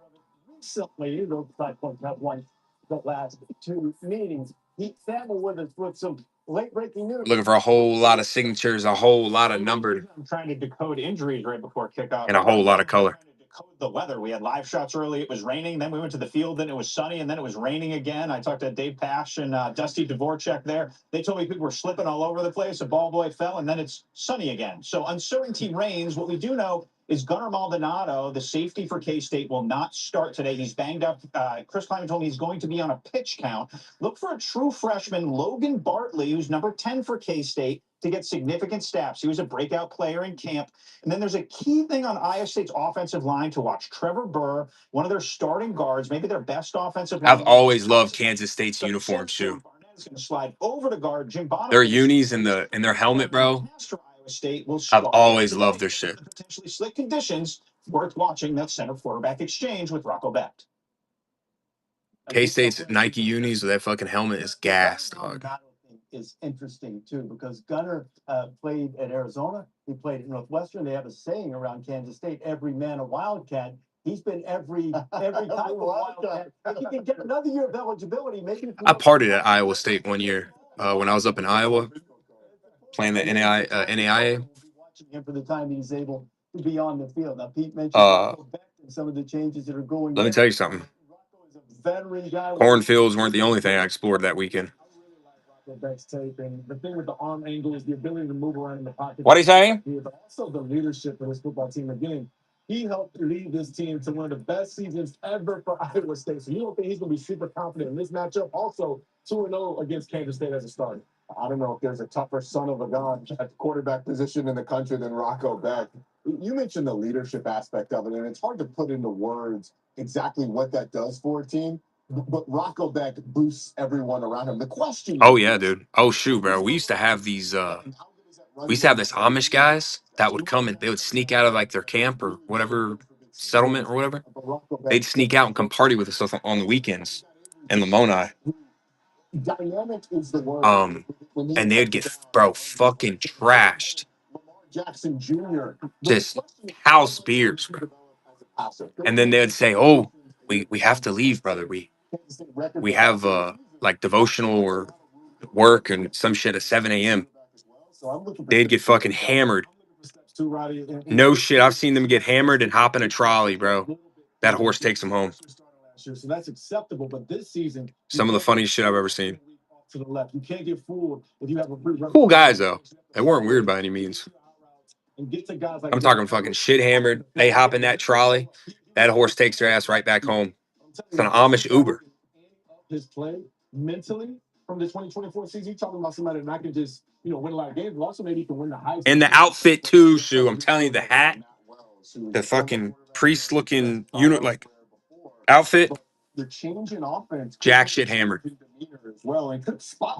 [SPEAKER 3] Recently, those Cyclones have won the last two meetings. Pete Thamel with us with some late breaking news.
[SPEAKER 1] Looking for a whole lot of signatures, a whole lot of numbered,
[SPEAKER 6] I'm trying to decode injuries right before kickoff.
[SPEAKER 1] and a whole lot of color.
[SPEAKER 6] Decode the weather. We had live shots early. It was raining. Then we went to the field. Then it was sunny. And then it was raining again. I talked to Dave Pash and Dusty Dvorak there. They told me people were slipping all over the place. A ball boy fell, and then it's sunny again. So uncertainty reigns. What we do know is Gunnar Maldonado, the safety for K-State, will not start today. He's banged up. Chris Kleiman told me he's going to be on a pitch count. Look for a true freshman, Logan Bartley, who's number 10 for K-State, to get significant snaps. He was a breakout player in camp. And then there's a key thing on Iowa State's offensive line to watch. Trevor Burr, one of their starting guards, maybe their best offensive line.
[SPEAKER 1] I've always loved Kansas State's uniforms, too.
[SPEAKER 6] Is going to slide over to guard Jim Bonham.
[SPEAKER 1] Their unis and their helmet, bro.
[SPEAKER 6] State will
[SPEAKER 1] I've always loved their shit.
[SPEAKER 6] Potentially slick conditions. Worth watching that center quarterback exchange with Rocco Becht.
[SPEAKER 1] K-State's Nike unis with that fucking helmet is gas, dog.
[SPEAKER 3] Is interesting too because Gunnar played at Arizona. He played at Northwestern. They have a saying around Kansas State: "Every man a Wildcat." He's been every type of Wildcat. If he can get another year of eligibility, maybe.
[SPEAKER 1] I partied at Iowa State one year when I was up in Iowa playing the NAIA.
[SPEAKER 3] Watching him for the time he's able to be on the field. Now, Pete mentioned some of the changes that are going.
[SPEAKER 1] Let me tell you something. Cornfields weren't the only thing I explored that weekend.
[SPEAKER 4] Tape and the thing with the arm angles, the ability to move around in the pocket.
[SPEAKER 1] What are you saying?
[SPEAKER 4] But also the leadership of this football team. Again, he helped lead this team to one of the best seasons ever for Iowa State. So you don't think he's going to be super confident in this matchup? Also, 2-0 against Kansas State as a starter.
[SPEAKER 5] I don't know if there's a tougher son of a gun at the quarterback position in the country than Rocco Becht. You mentioned the leadership aspect of it, and it's hard to put into words exactly what that does for a team. But Rocco Becht boosts everyone around him. The question.
[SPEAKER 1] Oh yeah, dude. Oh shoot, bro. We used to have these. We used to have this Amish guys that would come and they would sneak out of like their camp or whatever settlement or whatever. They'd sneak out and come party with us on the weekends in Lamoni.
[SPEAKER 5] Dynamic is the word.
[SPEAKER 1] And they'd get fucking trashed.
[SPEAKER 5] Jackson Jr.
[SPEAKER 1] Just house beers, bro. And then they'd say, "Oh, we have to leave, brother. We have like devotional or work and some shit at 7 a.m." They'd get fucking hammered. No shit. I've seen them get hammered and hop in a trolley, bro. That horse takes them home.
[SPEAKER 4] So that's acceptable, but this season,
[SPEAKER 1] some of the funniest shit I've ever seen.
[SPEAKER 4] To the left, you can't get fooled if you have a
[SPEAKER 1] cool guys though. They weren't weird by any means. I'm talking fucking shit hammered. They hop in that trolley. That horse takes their ass right back home. It's an Amish Uber.
[SPEAKER 4] His play mentally from the 2024 season. You're talking about somebody that can just, win a lot of games, but also maybe he can win the Heisman.
[SPEAKER 1] And the outfit too, Shu. I'm telling you, the hat, the fucking priest-looking like outfit.
[SPEAKER 5] The change in offense.
[SPEAKER 1] Jack shit hammered.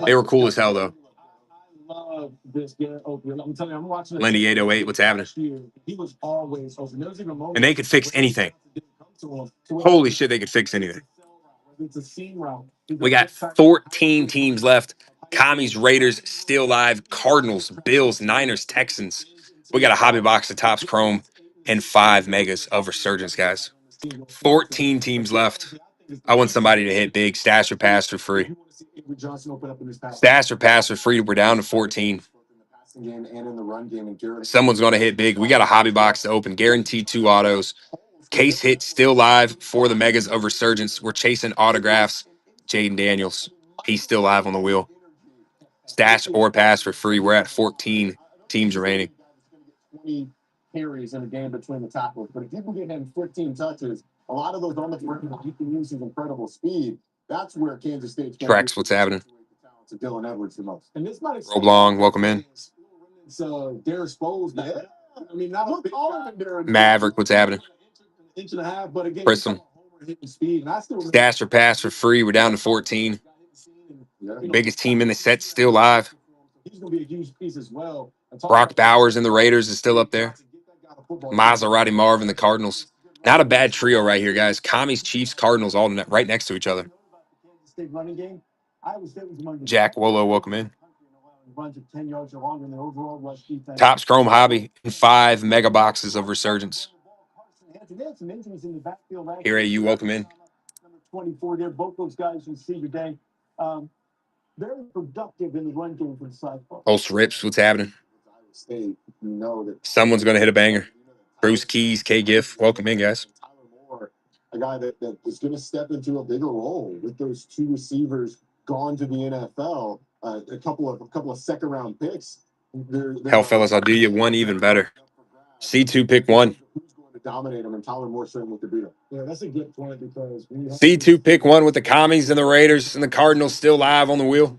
[SPEAKER 1] They were cool as hell though.
[SPEAKER 4] Love this guy open. I'm telling you, I'm watching
[SPEAKER 1] Lenny 808, what's happening?
[SPEAKER 4] He was always open. There was even
[SPEAKER 1] and they could fix anything. Holy shit, they could fix anything.
[SPEAKER 4] It's a seam route.
[SPEAKER 1] We got 14 teams left. Commies, Raiders, still live. Cardinals, Bills, Niners, Texans. We got a hobby box of Topps Chrome and 5 megas of Resurgence, guys. 14 teams left. I want somebody to hit big. Stash or pass for free. Stash or pass for free. We're down to 14. Someone's going to hit big. We got a hobby box to open. Guaranteed 2 autos. Case hit still live for the megas of Resurgence. We're chasing autographs. Jaden Daniels. He's still live on the wheel. Stash or pass for free. We're at 14 teams remaining.
[SPEAKER 5] 20 carries in a game between the tackles. But if you can get him 15 touches, a lot of those on the front, you can use his incredible speed. That's where Kansas State's
[SPEAKER 1] Tracks, what's happening?
[SPEAKER 5] To Dylan Edwards the most.
[SPEAKER 4] And this might
[SPEAKER 1] Roblong, welcome in.
[SPEAKER 4] So Darius Bowles,
[SPEAKER 5] yeah.
[SPEAKER 4] I mean, not a big guy.
[SPEAKER 1] Maverick, what's happening?
[SPEAKER 4] Inch and a half, but again,
[SPEAKER 1] Prism. Stash or pass for free. We're down to 14. Biggest team in the set still live.
[SPEAKER 4] He's going to be a huge piece as well.
[SPEAKER 1] Brock Bowers and the Raiders is still up there. Maserati Marv and the Cardinals. Not a bad trio right here, guys. Commies, Chiefs, Cardinals, all right next to each other. Jack Wolo, welcome in. Topps Chrome Hobby and 5 mega boxes of Resurgence. Here, you welcome in.
[SPEAKER 3] 24 there. Both those guys you see today, very productive in the run game for the Cyclones.
[SPEAKER 1] Pulse rips. What's happening?
[SPEAKER 5] State, you know that
[SPEAKER 1] Someone's going to hit a banger. Bruce Keys, K Giff. Welcome in, guys.
[SPEAKER 5] Tyler Moore, a guy that is going to step into a bigger role with those two receivers gone to the NFL. A couple of second round picks.
[SPEAKER 1] Hell, fellas, I'll do you one even better. C2 pick one.
[SPEAKER 5] Who's going to dominate them? And Tyler Moore certainly could be them.
[SPEAKER 4] Yeah, that's a good point because when you have
[SPEAKER 1] C2 pick one with the Commies and the Raiders and the Cardinals still live on the wheel.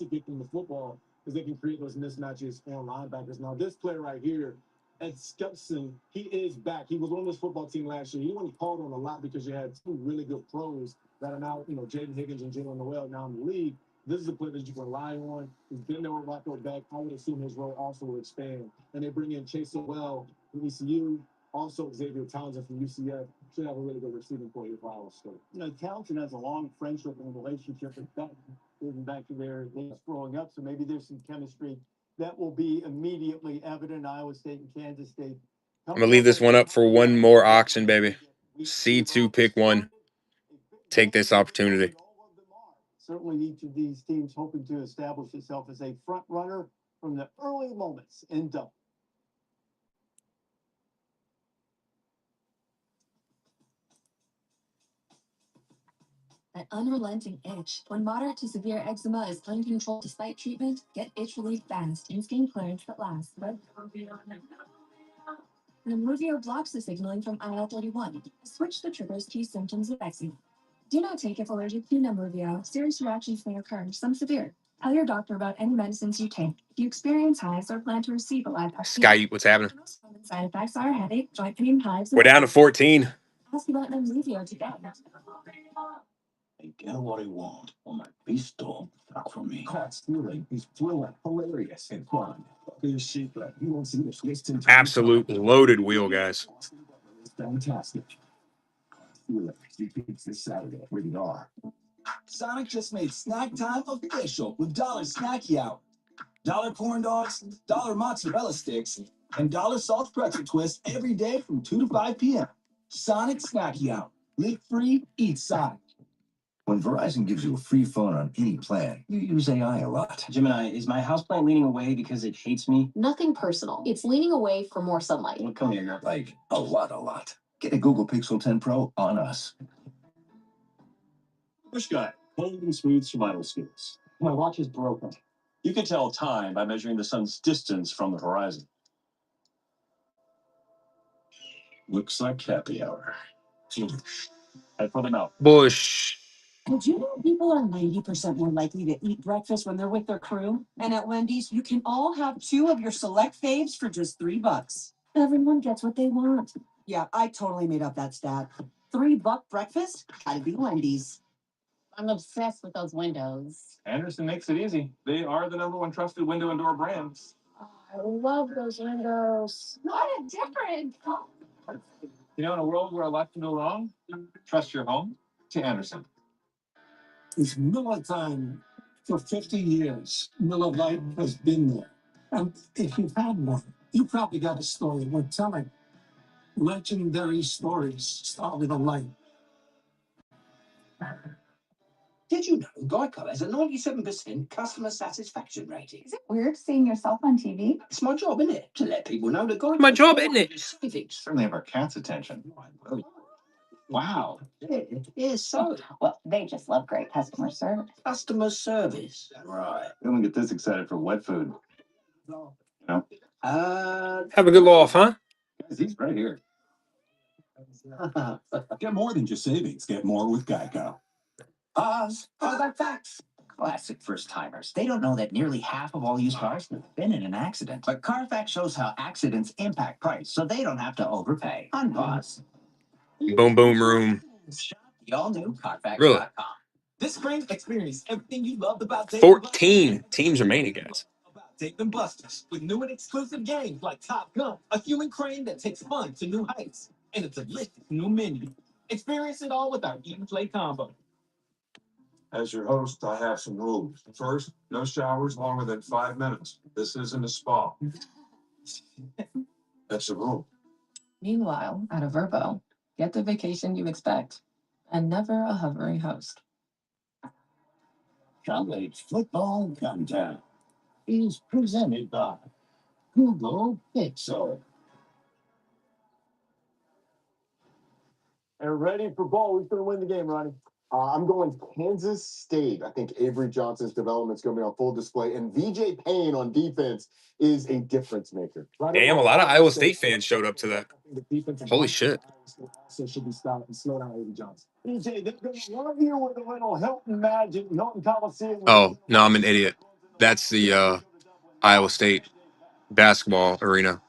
[SPEAKER 4] to get them the football because they can create those mismatches on linebackers. Now, this player right here, Ed Skepson, he is back. He was on this football team last year. He wasn't called on a lot because you had two really good pros that are now, Jaden Higgins and Jalen Noel now in the league. This is a player that you can rely on. He's been there with Rocco Beck. I would assume his role also will expand. And they bring in Chase Sowell from ECU, also Xavier Townsend from UCF. Should have a really good receiving core here for Iowa State.
[SPEAKER 3] Townsend has a long friendship and relationship with Beck, moving back to their days growing up. So maybe there's some chemistry that will be immediately evident. Iowa State and Kansas State.
[SPEAKER 1] I'm going to leave this one up for one more auction, baby. C2 pick one. Take this opportunity.
[SPEAKER 3] Certainly each of these teams hoping to establish itself as a front runner from the early moments in Dublin.
[SPEAKER 7] That unrelenting itch. When moderate to severe eczema is uncontrolled despite treatment, get itch relief fast and skin clearance that lasts. Nemluvio blocks the signaling from IL-31. Switch the triggers key symptoms of eczema. Do not take if allergic to Nemluvio. Serious reactions may occur, some severe. Tell your doctor about any medicines you take. If you experience hives or plan to receive a live vaccine,
[SPEAKER 1] Sky, what's happening?
[SPEAKER 7] most common side effects are headache, joint pain, hives.
[SPEAKER 1] We're down to 14.
[SPEAKER 7] Ask about Nemluvio today.
[SPEAKER 10] They get what they want on my beast dog. Fuck from me.
[SPEAKER 8] Caught stealing. He's fluent, hilarious, and fun. His sheep, you won't see this waste in time.
[SPEAKER 1] Absolute loaded wheel, guys.
[SPEAKER 8] It's fantastic. Stealing. He peaks this Saturday. Rated R.
[SPEAKER 15] Sonic just made snack time official with $1 Snacky Out. $1 corn dogs, $1 mozzarella sticks, and $1 salt pretzel twist every day from 2 to 5 p.m. Sonic Snacky Out. Live free, eat Sonic.
[SPEAKER 10] When Verizon gives you a free phone on any plan, you use AI a lot.
[SPEAKER 9] Gemini, is my houseplant leaning away because it hates me?
[SPEAKER 7] Nothing personal. It's leaning away for more sunlight.
[SPEAKER 9] Well, come here, girl.
[SPEAKER 10] Like, a lot. Get a Google Pixel 10 Pro on us.
[SPEAKER 12] Push guy, cold and smooth survival skills.
[SPEAKER 3] My watch is broken.
[SPEAKER 12] You can tell time by measuring the sun's distance from the horizon.
[SPEAKER 10] Looks like happy hour.
[SPEAKER 12] Head for the mouth.
[SPEAKER 1] Bush.
[SPEAKER 13] Did you know people are 90% more likely to eat breakfast when they're with their crew? And at Wendy's, you can all have 2 of your select faves for just $3.
[SPEAKER 7] Everyone gets what they want.
[SPEAKER 13] Yeah, I totally made up that stat. $3 breakfast? Gotta be Wendy's.
[SPEAKER 17] I'm obsessed with those windows.
[SPEAKER 12] Anderson makes it easy. They are the #1 trusted window and door brands.
[SPEAKER 17] Oh, I love those windows. What a difference.
[SPEAKER 12] You know, in a world where a lot can go wrong, trust your home to Anderson.
[SPEAKER 8] It's Miller time. For 50 years, Miller Lite has been there. And if you've had one, you probably got a story worth telling. Legendary stories start with a light.
[SPEAKER 14] Did you know Geico has a 97% customer satisfaction rating?
[SPEAKER 11] Is it weird seeing yourself on TV?
[SPEAKER 14] It's my job, isn't it? To let people know that Geico.
[SPEAKER 1] My job, isn't it?
[SPEAKER 14] Savings.
[SPEAKER 12] Certainly have our cat's attention.
[SPEAKER 14] Wow. Yeah, so.
[SPEAKER 11] Well, they just love great customer service.
[SPEAKER 14] Customer service. Right.
[SPEAKER 12] We don't get this excited for wet food.
[SPEAKER 14] Uh,
[SPEAKER 1] Have a good laugh, huh?
[SPEAKER 12] Guys, he's right here.
[SPEAKER 8] Get more than just savings. Get more with Geico.
[SPEAKER 14] Pause. How about facts? Classic first-timers. They don't know that nearly half of all used cars have been in an accident. But Carfax shows how accidents impact price, so they don't have to overpay. Unpause.
[SPEAKER 1] Boom, boom, room.
[SPEAKER 14] Shop the all-new Carfax.com.
[SPEAKER 1] Really?
[SPEAKER 2] This spring, experience everything you loved about Dave
[SPEAKER 1] 14 teams remaining, guys.
[SPEAKER 2] about Dave and Buster's with new and exclusive games like Top Gun, a human crane that takes fun to new heights, and a delicious new menu. Experience it all with our Eat and Play combo.
[SPEAKER 19] As your host, I have some rules. First, no showers longer than 5 minutes. This isn't a spa. That's a rule.
[SPEAKER 20] Meanwhile, at a Verbo, get the vacation you expect
[SPEAKER 10] and never a hovering host. College Football Countdown is presented by Google Pixel.
[SPEAKER 4] And ready for ball. Who's going to win the game, Ronnie?
[SPEAKER 5] I'm going Kansas State. I think Avery Johnson's development's going to be on full display, and VJ Payne on defense is a difference maker.
[SPEAKER 1] Damn, a lot of Iowa State fans showed up to that. Holy shit.
[SPEAKER 4] Also should be stopped and slow down Avery Johnson. VJ, they're going to love you with a little Hilton Magic, Hilton Coliseum.
[SPEAKER 1] Oh, no, I'm an idiot. That's the Iowa State basketball arena.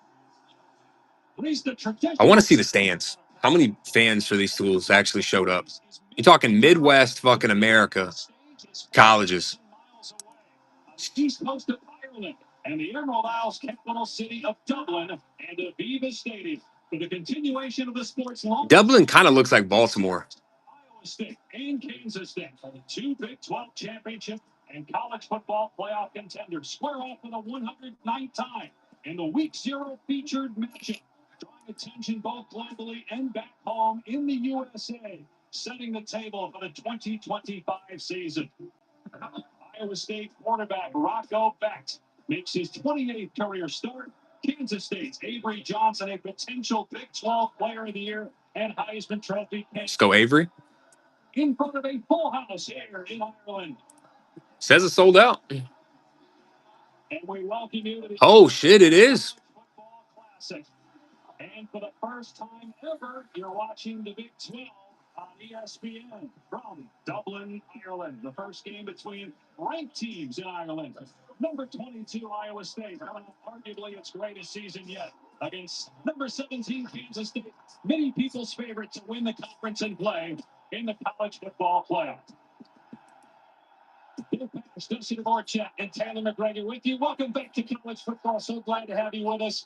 [SPEAKER 1] I want to see the stands. How many fans for these schools actually showed up? You're talking Midwest fucking America colleges.
[SPEAKER 10] East coast of Ireland and the Emerald Isles capital city of Dublin and Aviva Stadium for the continuation of the sport's long.
[SPEAKER 1] Dublin kind of looks like Baltimore.
[SPEAKER 10] Iowa State and Kansas State are the two Big 12 championship and college football playoff contenders square off for the 109th time in the Week 0 featured matchup, drawing attention both globally and back home in the USA, setting the table for the 2025 season. Iowa State quarterback Rocco Becht makes his 28th career start. Kansas State's Avery Johnson, a potential Big 12 Player of the Year and Heisman Trophy.
[SPEAKER 1] Let's go, Avery.
[SPEAKER 10] In front of a full house here in Ireland.
[SPEAKER 1] Says it's sold out.
[SPEAKER 10] And we welcome you to the
[SPEAKER 1] Oh, shit, it is.
[SPEAKER 10] Football Classic. And for the first time ever, you're watching the Big 12 on ESPN from Dublin, Ireland. The first game between ranked teams in Ireland. Number 22, Iowa State, having arguably its greatest season yet, against number 17, Kansas State. Many people's favorite to win the conference and play in the college football playoff. Bill Pash, Dusty DeVorchak, and Taylor McGregor with you. Welcome back to college football. So glad to have you with us.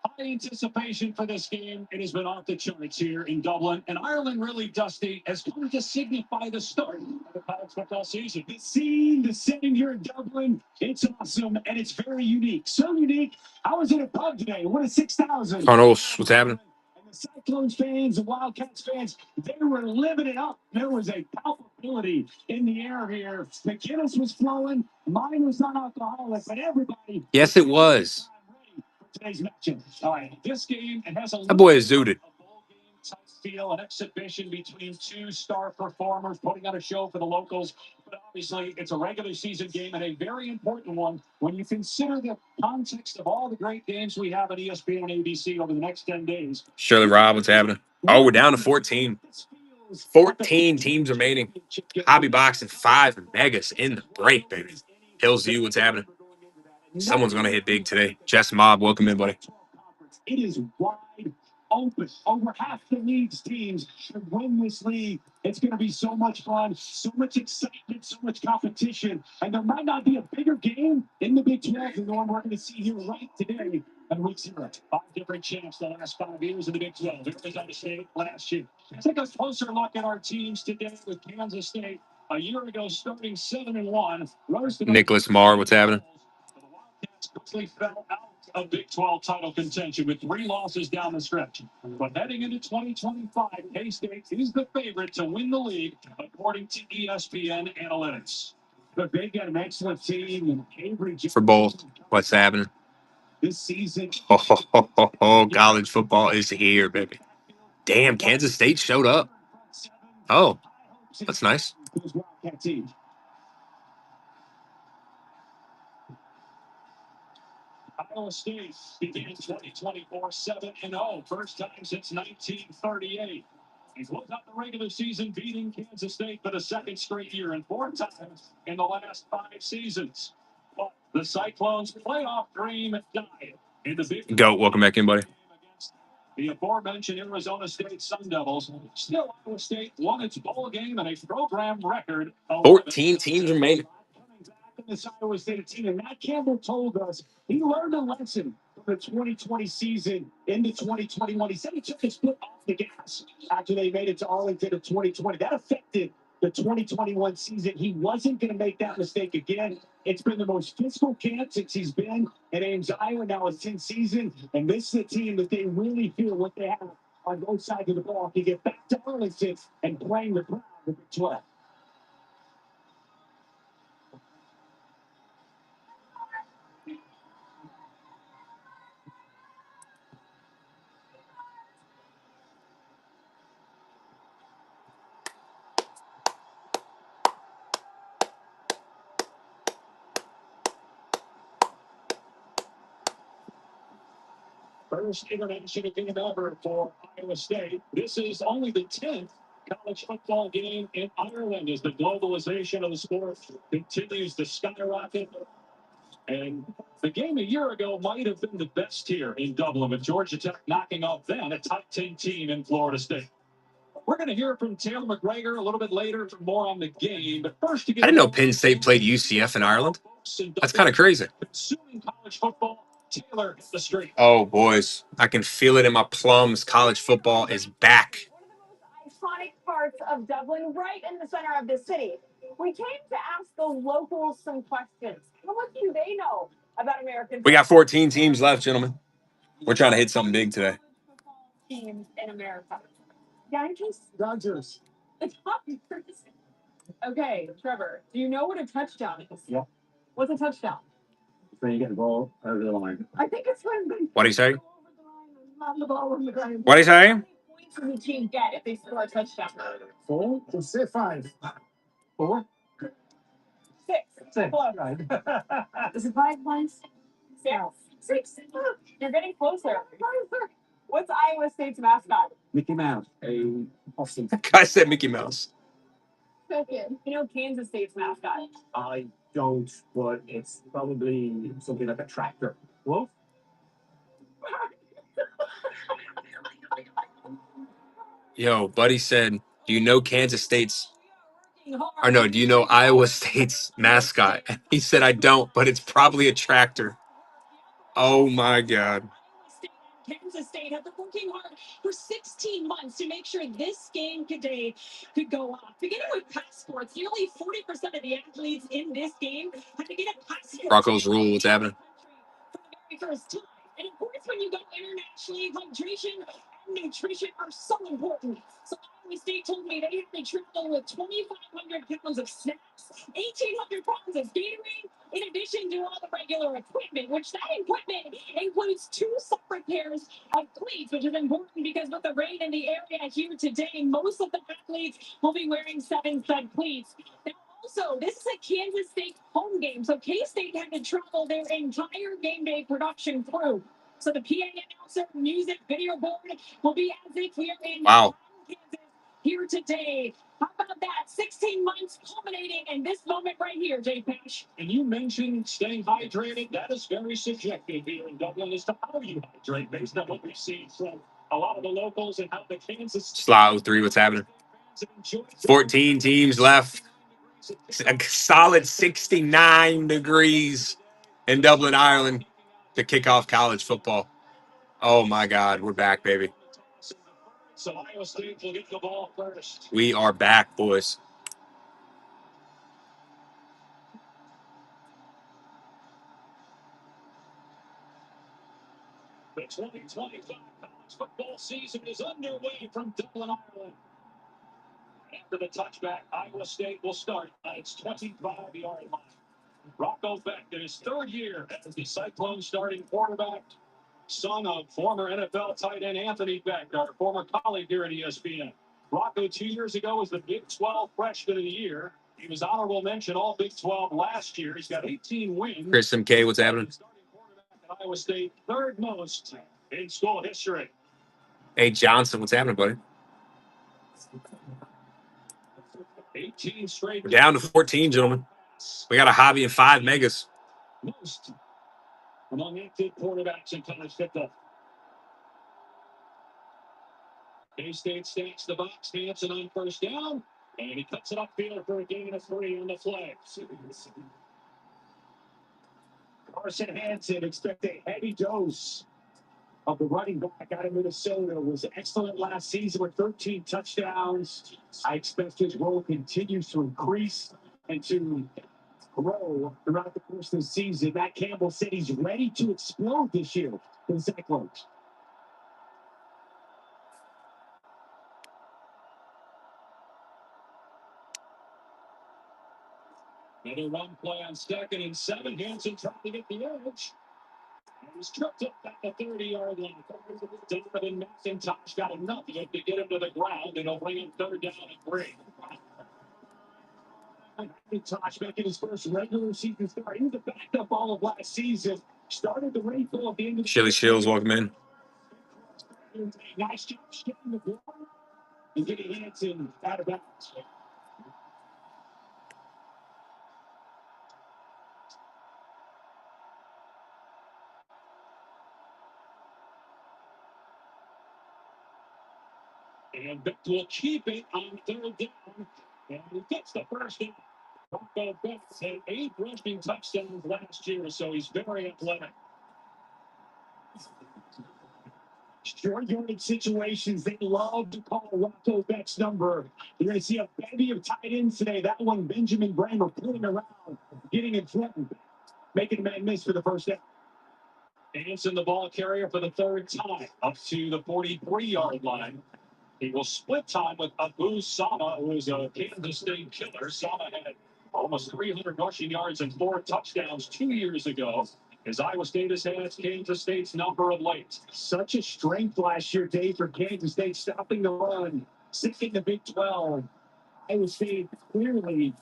[SPEAKER 10] High anticipation for this game. It has been off the charts here in Dublin. And Ireland, really, Dusty, has come to signify the start of the college football season. The scene, the setting here in Dublin, it's awesome and it's very unique. So unique. I was in a pub today. What a 6,000.
[SPEAKER 1] Carlos, what's happening?
[SPEAKER 10] And the Cyclones fans, the Wildcats fans, they were living it up. There was a palpability in the air here. McGinnis was flowing. Mine was non-alcoholic, but everybody.
[SPEAKER 1] Yes, it was.
[SPEAKER 10] Today's matchup. All right, this game it has a
[SPEAKER 1] That boy is zooted.
[SPEAKER 10] bowl game type feel, an exhibition between two star performers putting on a show for the locals. But obviously, it's a regular season game and a very important one when you consider the context of all the great games we have on ESPN and ABC over the next 10 days.
[SPEAKER 1] Shirley Robb, what's happening? Oh, we're down to 14. 14 teams remaining. Hobby boxing 5 megas in the break, baby. Hills U, what's happening? Someone's going to hit big today. Jess Mob, welcome in, buddy.
[SPEAKER 10] It is wide open. Over half the league's teams should win this league. It's going to be so much fun, so much excitement, so much competition. And there might not be a bigger game in the Big 12 than the one we're going to see here right today at Week 0. 5 different champs the last 5 years in the Big 12. Arizona State last year. Let's take a closer look at our teams today with Kansas State. A year ago, starting 7-1.
[SPEAKER 1] Nicholas Marr, what's happening?
[SPEAKER 10] The Wildcats quickly fell out of Big 12 title contention with 3 losses down the stretch. But heading into 2025, K-State is the favorite to win the league, according to ESPN analytics. But they got an excellent team. And Avery
[SPEAKER 1] For both, what's happening?
[SPEAKER 10] this season.
[SPEAKER 1] College football is here, baby. Damn, Kansas State showed up. Oh, that's nice.
[SPEAKER 10] Wildcat team. Iowa State began 2024 7-0, first time since 1938. They closed out the regular season beating Kansas State for the second straight year and 4 times in the last 5 seasons. But the Cyclones' playoff dream died in the Big
[SPEAKER 1] Goat, welcome back in, buddy.
[SPEAKER 10] The aforementioned Arizona State Sun Devils. Still, Iowa State won its bowl game and a program record.
[SPEAKER 1] 14 teams remaining.
[SPEAKER 10] This Iowa State team, and Matt Campbell told us he learned a lesson from the 2020 season into 2021. He said he took his foot off the gas after they made it to Arlington in 2020. That affected the 2021 season. He wasn't going to make that mistake again. It's been the most fiscal camp since he's been at Ames, Iowa. Now his 10th season, and this is a team that they really feel what they have on both sides of the ball. He get back to Arlington and playing the ground with the 12. First international game ever for Iowa State. This is only the 10th college football game in Ireland as the globalization of the sport continues to skyrocket. And the game a year ago might have been the best here in Dublin, with Georgia Tech knocking off then a top 10 team in Florida State. We're going to hear from Taylor McGregor a little bit later for more on the game. But first, to get
[SPEAKER 1] I didn't know Penn State played UCF in Ireland. That's kind of crazy.
[SPEAKER 10] Consuming college football, Taylor hit the street.
[SPEAKER 1] Oh, boys. I can feel it in my plums. College football is back.
[SPEAKER 20] Iconic parts of Dublin, right in the center of the city. We came to ask the locals some questions. How much do they know about American
[SPEAKER 1] We got 14 teams left, gentlemen. We're trying to hit something big today.
[SPEAKER 20] teams in America? Yankees?
[SPEAKER 4] Dodgers.
[SPEAKER 20] The Dodgers. Okay, Trevor, do you know what a touchdown is?
[SPEAKER 10] Yeah.
[SPEAKER 20] What's a touchdown?
[SPEAKER 10] Then you get the ball over the line.
[SPEAKER 20] I think it's when they
[SPEAKER 1] What do you say?
[SPEAKER 20] the ball on the ground.
[SPEAKER 1] What do you say?
[SPEAKER 20] How many points does the team get if they score a touchdown?
[SPEAKER 10] 4? Just say 5. 4?
[SPEAKER 20] 6.
[SPEAKER 10] 6.
[SPEAKER 20] Close.
[SPEAKER 10] Right.
[SPEAKER 20] Is it 5 points? 6. You're getting closer. What's Iowa State's mascot?
[SPEAKER 10] Mickey Mouse. A Austin.
[SPEAKER 1] Guy said Mickey Mouse.
[SPEAKER 20] Second. You know Kansas State's mascot?
[SPEAKER 10] I don't, but it's probably something like a tractor. Wolf?
[SPEAKER 1] Yo, buddy said, do you know Kansas State's, or no, do you know Iowa State's mascot? And he said, I don't, but it's probably a tractor. Oh, my God.
[SPEAKER 20] Kansas State have been working hard for 16 months to make sure this game today could go off. Beginning with passports, nearly 40% of the athletes in this game had to get a passport.
[SPEAKER 1] Broncos rule, what's happening?
[SPEAKER 20] For the very first time. And of course, when you go internationally, hydration and nutrition are so important. So Iowa State told me they have to travel with 2,500 pounds of snacks, 1,800 pounds of Gatorade, in addition to all the regular equipment, which that equipment includes 2 separate pairs of cleats, which is important because with the rain in the area here today, most of the athletes will be wearing 7-stud cleats. Now, also, this is a Kansas State home game, so K-State had to travel their entire game day production crew. So the PA announcer, music, video board will be as if we are in
[SPEAKER 1] Wow.
[SPEAKER 20] Kansas here today. How about that? 16 months culminating in this moment right here, Jay Pash.
[SPEAKER 10] And you mentioned staying hydrated. That is very subjective here in Dublin as to how you hydrate based on what we've seen from a lot of the locals and how the Kansas
[SPEAKER 1] Slow 3, what's happening? 14 teams left. A solid 69 degrees in Dublin, Ireland to kick off college football. Oh, my God. We're back, baby.
[SPEAKER 10] So Iowa State will get the ball first.
[SPEAKER 1] We are back, boys.
[SPEAKER 10] The 2025 college football season is underway from Dublin, Ireland. After the touchback, Iowa State will start on its 25-yard line. Rocco Beck in his 3rd year as the Cyclone starting quarterback, son of former NFL tight end Anthony Beck, our former colleague here at ESPN. Rocco 2 years ago was the Big 12 Freshman of the Year. He was honorable mention All Big 12 last year. He's got 18 wins.
[SPEAKER 1] Chris MK, what's happening?
[SPEAKER 10] Starting quarterback at Iowa State, 3rd most in school history.
[SPEAKER 1] Hey, Johnson, what's happening, buddy?
[SPEAKER 10] 18 straight.
[SPEAKER 1] We're down to 14, gentlemen. We got a hobby of 5 megas.
[SPEAKER 10] Most among active quarterbacks in college football. K-State stacks the box. Hanson on first down, and he cuts it upfield for a gain of 3 on the flag. Carson Hanson expect a heavy dose of the running back out of Minnesota. Was excellent last season with 13 touchdowns. I expect his role continues to increase and to grow throughout the course of the season. Matt Campbell said he's ready to explode this year for the Cyclones.
[SPEAKER 20] Another run play on 2nd and 7. Hansen trying to get the edge. And he's tripped up at the 30-yard line. Donovan McIntosh got enough to get him to the ground, and it'll bring him 3rd down and 3. McIntosh making his first regular season start. He was the backup all of last season. Started the rainfall at the end of the
[SPEAKER 1] Chili Shields, welcome in.
[SPEAKER 20] Nice job shutting the ball and getting Hansen out of bounds. And Beck will keep it on 3rd down. And he gets the first down. Beck had 8 rushing touchdowns last year, so he's very athletic. Short yardage situations, they love to call Rocco Beck's number. You're going to see a bevy of tight ends today. That one, Benjamin Brammer, pulling around, getting in front, making a man miss for the first down. Hansen, the ball carrier for the 3rd time, up to the 43-yard line. He will split time with Abu Sama, who is a Kansas State killer. Sama had almost 300 rushing yards and 4 touchdowns 2 years ago. As Iowa State has had Kansas State's number of late. Such a strength last year, Dave, for Kansas State, stopping the run, sticking the Big 12. Iowa State clearly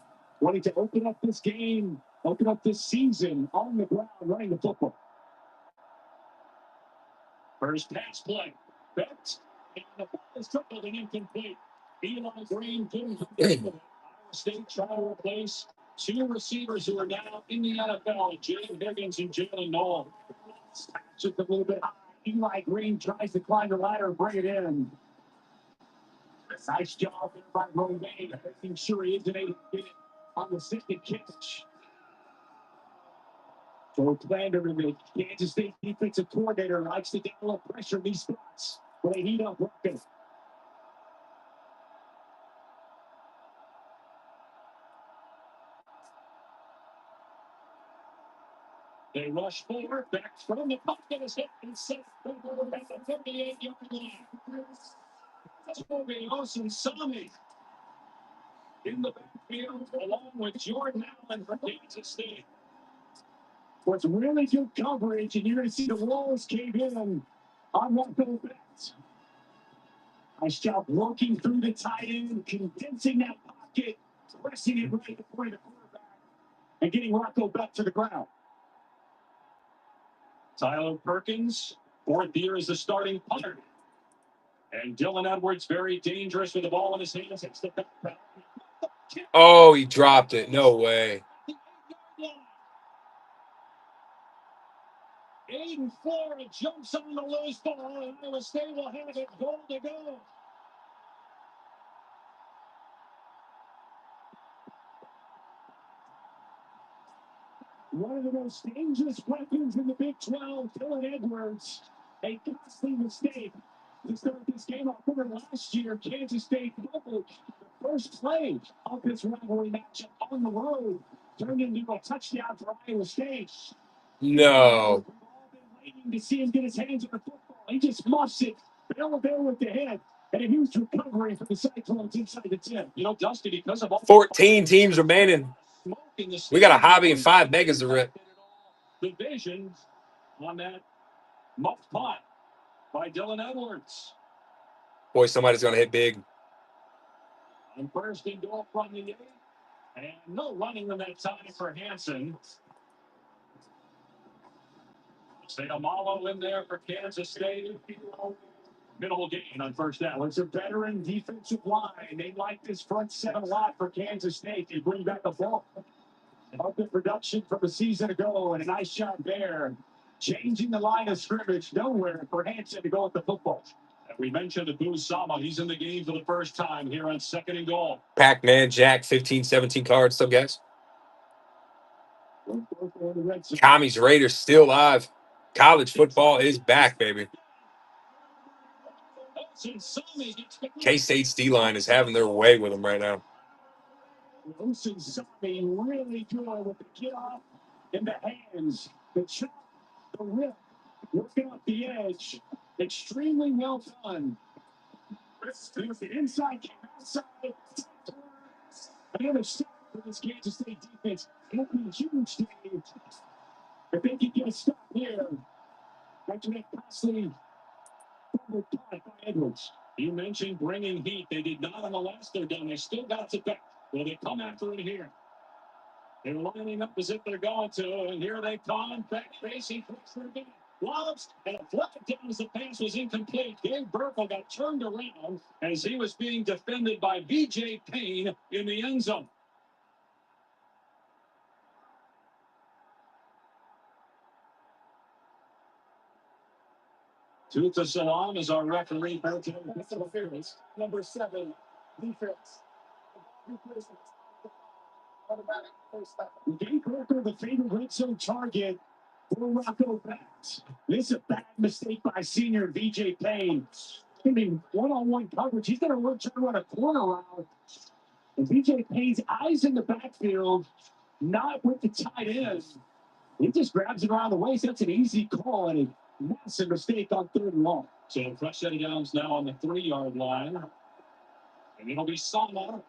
[SPEAKER 20] wanting to open up this game, open up this season on the ground, running the football. First pass play. Bet. And the ball is tripled and incomplete. Eli Green couldn't complete it. Iowa State trying to replace 2 receivers who are now in the NFL, Jaden Higgins and Jalen Noel. Just a little bit high. Eli Green tries to climb the ladder and bring it in. Nice job there by Romaine, making sure he isn't able to get it on the 2nd catch. Joe Klander, the Kansas State defensive coordinator, likes to develop pressure in these spots when they heat up working. They rush forward, back from the pocket, is hit and set over at the 58-yard line. That's moving Osun Sami in the backfield, along with Jordan Allen for Kansas State. What's really good coverage, and you're going to see the walls cave in on Rocco Beck. Nice job working through the tight end, condensing that pocket, pressing it right before the quarterback, and getting Rocco Beck to the ground. Tyler Perkins, 4th year as the starting punter. And Dylan Edwards, very dangerous with the ball in his hands. Hits the back.
[SPEAKER 1] Oh, he dropped it. No way.
[SPEAKER 20] Aiden Flora jumps on the loose ball, and Iowa State will have it goal to go. One of the most dangerous weapons in the Big 12, Dylan Edwards. A costly mistake to start this game off. Remember last year, Kansas State fumbled the first play of this rivalry matchup on the road, turned into a touchdown for Iowa State.
[SPEAKER 1] No.
[SPEAKER 20] We've all been waiting to see him get his hands on the football. He just muffs it. Bell with the head. And a huge recovery for the Cyclones inside the 10. You know, Dusty, because of all
[SPEAKER 1] 14 teams remaining. We got a hobby and 5 megas to rip.
[SPEAKER 20] Divisions on that muff punt by Dylan Edwards.
[SPEAKER 1] Boy, somebody's going to hit big.
[SPEAKER 20] And 1st and goal from the 8. And no running in that time for Hansen. Sayamalo in there for Kansas State. Minimal gain on 1st down. It's a veteran defensive line. They like this front 7 a lot for Kansas State. They bring back the ball. Up the production from a season ago, and a nice shot there. Changing the line of scrimmage, nowhere for Hansen to go with the football. And we mentioned Abu Sama. He's in the game for the first time here on 2nd and goal.
[SPEAKER 1] Pac-Man, Jack, 15, 17 cards. What's up, guys? Commies Raiders still alive. College football is back, baby. K-State's D-line is having their way with them right now.
[SPEAKER 20] Osun Sami really good with the get off in the hands, the chop, the rip, working off the edge. Extremely well done. There's the inside, outside. Another stop for this Kansas State defense. It'll be a huge day if they can get a stop here. Benjamin Presley, by Edwards. You mentioned bringing heat. They did not on the last third down. They still got it back. Will they come after it here? They're lining up as if they're going to, and here they come. Back facing Lobs and a flag down as the pass was incomplete. Gabe Burkle got turned around as he was being defended by BJ Payne in the end zone. Tuta Salam is our referee. Interference. Number 7, defense. Gabe Burkle, the favorite red zone target for Rocco Bass. This is a bad mistake by senior BJ Payne. I mean, one-on-one coverage. He's going to run a corner route. And BJ Payne's eyes in the backfield, not with the tight end. He just grabs it around the waist. That's an easy call and a massive mistake on 3rd and long. So fresh set of downs now on the 3-yard line. And it'll be Sama.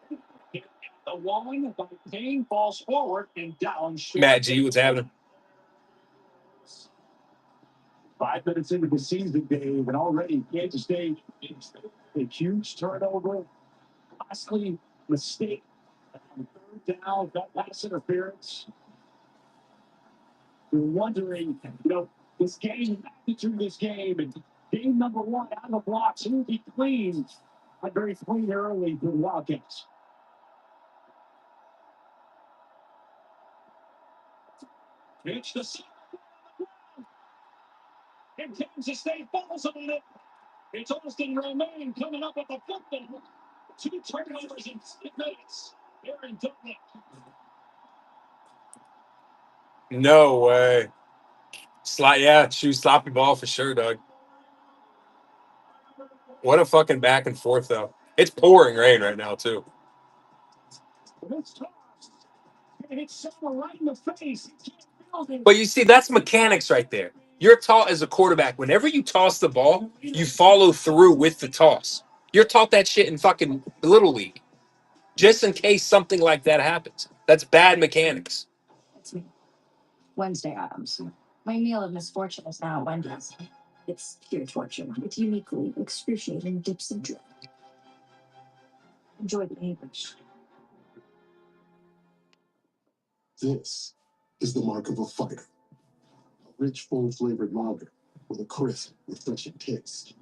[SPEAKER 20] Hit at the 1 by Payne, falls forward and down short.
[SPEAKER 1] Matt G, what's happening?
[SPEAKER 20] 5 minutes into the season, Dave, and already Kansas State, a huge turnover, costly mistake on 3rd down, that pass interference. You're wondering, this game, magnitude of this game, and game number 1 out of the blocks, it will be clean. Not very clean early for the Wildcats. Pitch the and Kansas State falls on it. It's Austin Romaine coming up with the football. 2 turnovers in 6 minutes. Aaron Donald.
[SPEAKER 1] No way. Shoot, sloppy ball for sure, Doug. What a fucking back and forth, though. It's pouring rain right now, too. But you see, that's mechanics right there. You're taught as a quarterback, whenever you toss the ball, you follow through with the toss. You're taught that shit in fucking Little League. Just in case something like that happens. That's bad mechanics.
[SPEAKER 11] It's me. Wednesday Adams. My meal of misfortune is now at Wendy's. It's pure torture with uniquely excruciating dips and drip. Enjoy the English.
[SPEAKER 5] This is the mark of a fighter. A rich, full-flavored lager with a crisp, refreshing taste.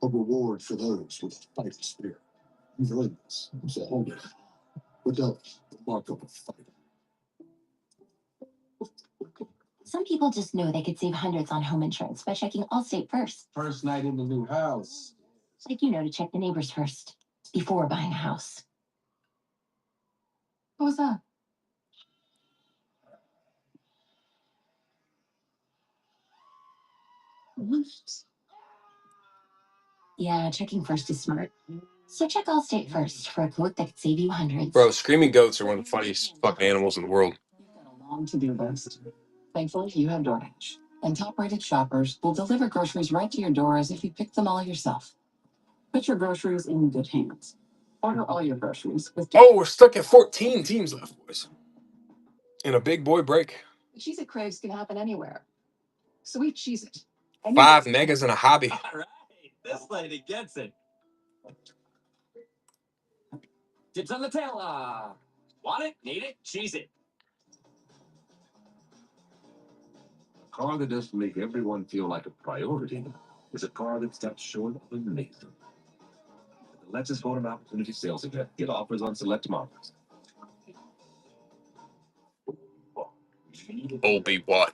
[SPEAKER 5] A reward for those with a fighting spirit. You've earned this, so hold it. Without the mark of a fighter.
[SPEAKER 7] Some people just knew they could save hundreds on home insurance by checking Allstate first.
[SPEAKER 19] First night in the new house.
[SPEAKER 7] Like to check the neighbors first before buying a house.
[SPEAKER 11] What was that? What?
[SPEAKER 7] Yeah, checking first is smart. So check Allstate first for a quote that could save you hundreds.
[SPEAKER 1] Bro, screaming goats are one of the funniest fucking animals in the world.
[SPEAKER 11] You've got a long to-do list. Thankfully, you have DoorDash. And top-rated shoppers will deliver groceries right to your door as if you picked them all yourself. Put your groceries in good hands. Order all your groceries with
[SPEAKER 1] Oh, we're stuck at 14 teams left, boys. In a big boy break.
[SPEAKER 11] Cheez-It craves can happen anywhere. Sweet Cheez-It.
[SPEAKER 1] 5 megas and a hobby.
[SPEAKER 2] All right, this lady gets it. Tips on the tail. Want it? Need it? Cheese it.
[SPEAKER 10] A car that doesn't make everyone feel like a priority is a car that steps short of amazing. At the Lexus Photo Opportunity Sales Event, get offers on select models.
[SPEAKER 1] Obi-Wan.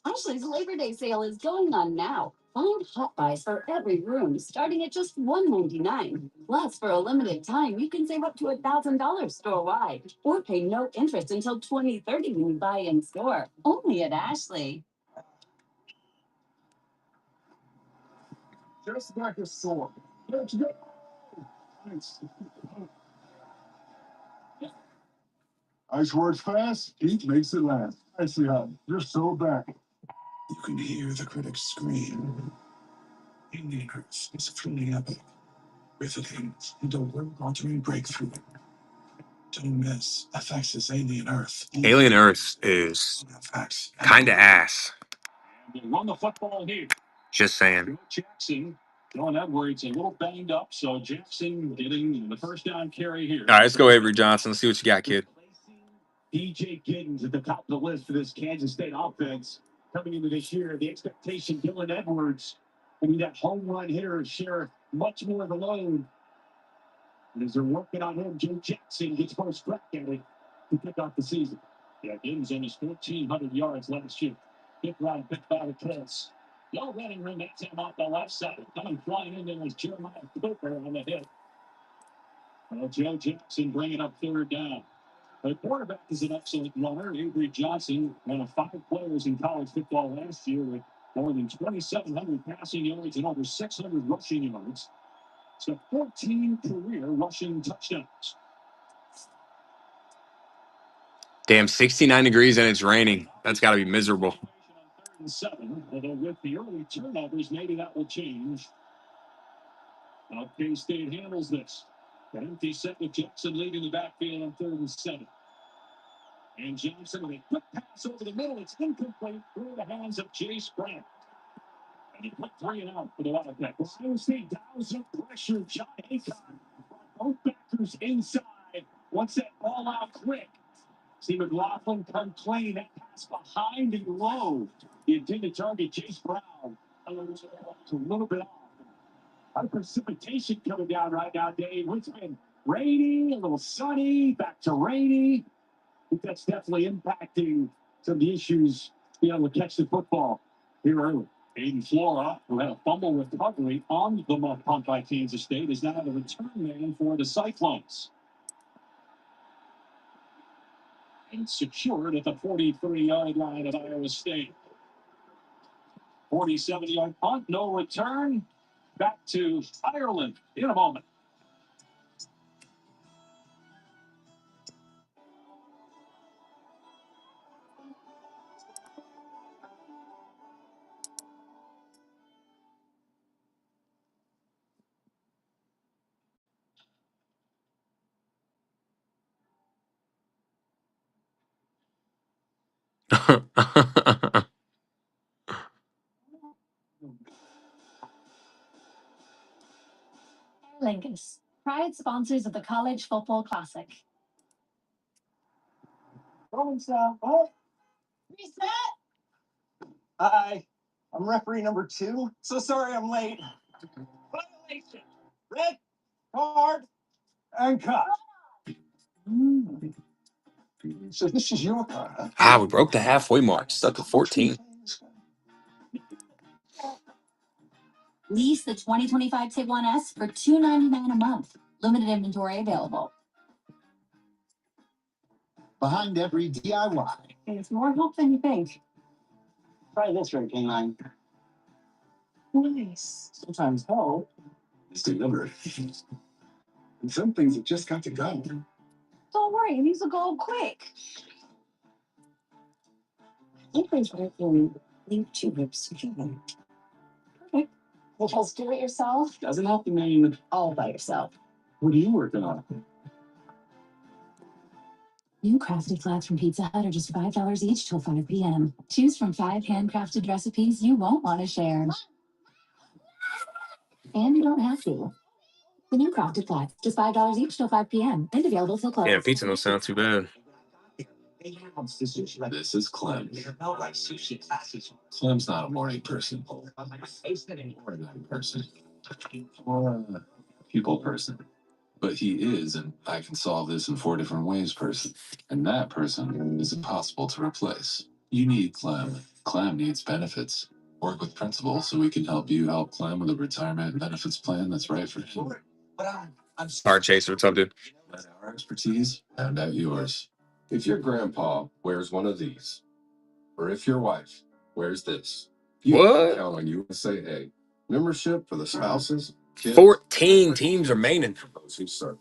[SPEAKER 11] Ashley's Labor Day sale is going on now. Find hot buys for every room, starting at just $199. Plus, for a limited time, you can save up to $1,000 store-wide, or pay no interest until 2030 when you buy in store. Only at Ashley.
[SPEAKER 20] Just like a sword. Let's go. Nice.
[SPEAKER 4] Ice works fast, heat makes it last. I see how. You're so back.
[SPEAKER 16] You can hear the critics scream. Universe is truly epic. Riveting into world-altering breakthrough. Don't miss FX's Alien Earth.
[SPEAKER 1] Alien Earth is
[SPEAKER 16] FX.
[SPEAKER 1] kind of ass.
[SPEAKER 20] They run the football here.
[SPEAKER 1] Just saying.
[SPEAKER 20] Joe Jackson, Dylan Edwards a little banged up, so Jackson getting the first down carry here.
[SPEAKER 1] All right, let's go Avery Johnson. Let's see what you got, kid.
[SPEAKER 20] DJ Giddens at the top of the list for this Kansas State offense. Coming into this year, the expectation, Dylan Edwards, I mean, that home run hitter share much more of the load. And as they're working on him, Joe Jackson gets first crack at it to kick off the season. Yeah, Giddens almost 1,400 yards last year. Fifth round pick by the Colts. No running room, that's him off the left side. Coming flying in there was Jeremiah Cooper on the hit. Well, Joe Jackson bringing up third down. The quarterback is an excellent runner. Avery Johnson, one of 5 players in college football last year with more than 2,700 passing yards and over 600 rushing yards. So 14 career rushing touchdowns.
[SPEAKER 1] Damn, 69 degrees and it's raining. That's got to be miserable.
[SPEAKER 20] 3rd and 7, although with the early turnovers, maybe that will change. K-State handles this. An empty set with Jackson leading the backfield on 3rd and 7. And Johnson with a quick pass over the middle. It's incomplete through the hands of Chase Brown. And he put 3 and out for the Wildcats. Ohio State dials up pressure. John Aycock. Both backers inside. Wants that ball out quick. See McLaughlin come clean. That pass behind and low. The intended target, Chase Brown. It's a little bit off. A lot of precipitation coming down right now, Dave. It's been rainy, a little sunny, back to rainy. I think that's definitely impacting some of the issues being able to catch the football here early. Aiden Flora, who had a fumble recovery on the muff punt by Kansas State, is now the return man for the Cyclones. And secured at the 43-yard line of Iowa State. 47-yard punt, no return. Back to Ireland in a moment.
[SPEAKER 7] Lingus, proud sponsors of the College Football Classic.
[SPEAKER 6] Rolling sound. Oh,
[SPEAKER 17] Reset.
[SPEAKER 6] hi. I'm referee number 2. So sorry I'm late.
[SPEAKER 20] Violation.
[SPEAKER 6] Red card and cut.
[SPEAKER 16] So this is your car, huh?
[SPEAKER 1] Ah, we broke the halfway mark. Stuck at 14.
[SPEAKER 11] Lease the 2025 Tiguan S for $299 a month. Limited inventory available.
[SPEAKER 10] Behind every DIY.
[SPEAKER 11] It's more help than you think.
[SPEAKER 6] Try this right, canine.
[SPEAKER 11] Nice.
[SPEAKER 16] Sometimes help is delivered. And some things have just got to go.
[SPEAKER 11] Don't worry, these will go quick. Apron's right in link 2 ribs together. Perfect. Just do it yourself.
[SPEAKER 12] Doesn't have to mean
[SPEAKER 11] All by yourself.
[SPEAKER 12] what are you working on?
[SPEAKER 7] New crafted flats from Pizza Hut are just $5 each till 5 p.m. Choose from 5 handcrafted recipes you won't want to share. And you don't have to. The new crafted flats, just $5 each till 5 p.m. and available till close.
[SPEAKER 1] Yeah, pizza don't sound too bad.
[SPEAKER 18] This is Clem. Clem's not a morning person, or a night person, or a people person. But he is, and I can solve this in 4 different ways person. And that person is impossible to replace. You need Clem. Clem needs benefits. Work with Principal so we can help you help Clem with a retirement benefits plan that's right for him.
[SPEAKER 1] Hard Chaser, what's up, dude?
[SPEAKER 18] Let our expertise round out yours. If your grandpa wears one of these, or if your wife wears this, you
[SPEAKER 1] What?
[SPEAKER 18] can count on USAA. Membership for the spouses, kids,
[SPEAKER 1] 14 teams remaining.
[SPEAKER 18] those who serve.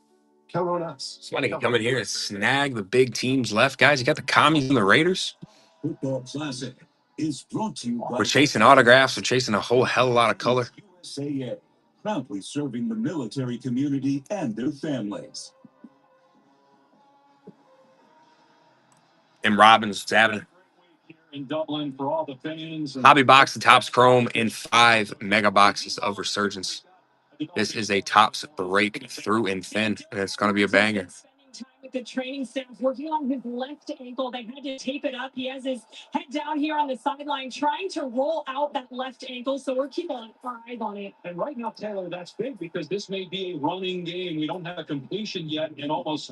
[SPEAKER 18] Count on us.
[SPEAKER 1] Somebody can come in here and snag the big teams left, guys. You got the Commies and the Raiders.
[SPEAKER 20] Football Classic.
[SPEAKER 10] is brought to you by
[SPEAKER 1] We're chasing autographs. We're chasing a whole hell of a lot of color.
[SPEAKER 10] USAA, proudly serving the military community and their families.
[SPEAKER 1] And Robbins, what's happening?
[SPEAKER 12] In Dublin for all the fans.
[SPEAKER 1] Hobby box, the Topps Chrome, and 5 mega boxes of Resurgence. This is a Topps breakthrough in thin, and it's going to be a banger.
[SPEAKER 20] With the training staff working on his left ankle, they had to tape it up. He has his head down here on the sideline trying to roll out that left ankle, so we're keeping our eyes on it.
[SPEAKER 12] And right now, Taylor, that's big because this may be a running game. We don't have a completion yet in almost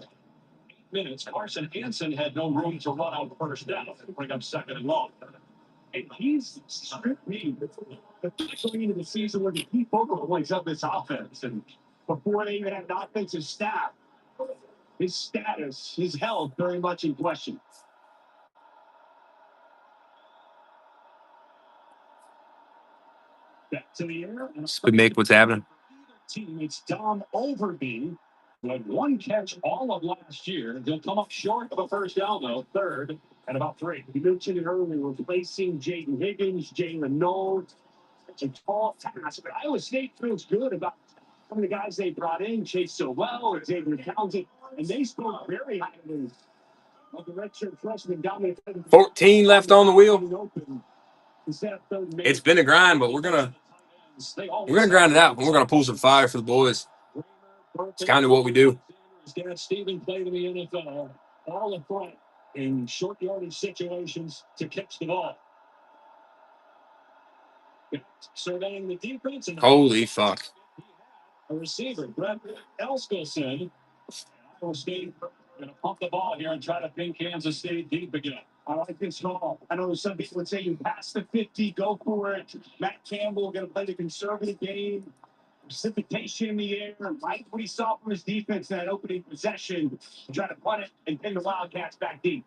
[SPEAKER 12] 8 minutes. Carson Hansen had no room to run out first down and bring up 2nd and long. And he's strictly going into the season where the key focal points of this offense. And before they even had an offensive staff, his status, his health, very much in question. Back to the air.
[SPEAKER 1] Spin make, what's happening?
[SPEAKER 12] Team, it's Dom Overby, who had 1 catch all of last year. He'll come up short of a first down, though, 3rd and about 3. You mentioned it earlier, replacing Jaden Higgins, Jalen Noel. It's a tall task, but Iowa State feels good about some of the guys they brought in, Chase Sowell or Xavier Townsend, and they spoke very highly of the redshirt freshman Dominic.
[SPEAKER 1] 14 left on the wheel. It's been a grind, but we're gonna grind it out, and we're gonna pull some fire for the boys. It's kind of what we do.
[SPEAKER 12] Stephen played in the NFL, all in front in short yardage situations to catch the ball. Surveying the defense and
[SPEAKER 1] Holy fuck.
[SPEAKER 12] A receiver, Brett Elskelson. Iowa State going to pump the ball here and try to pin Kansas State deep again. I like this call. I know some people would say you pass the 50, go for it. Matt Campbell going to play the conservative game. Precipitation in the air. Like what he saw from his defense in that opening possession. Try to punt it and pin the Wildcats back deep.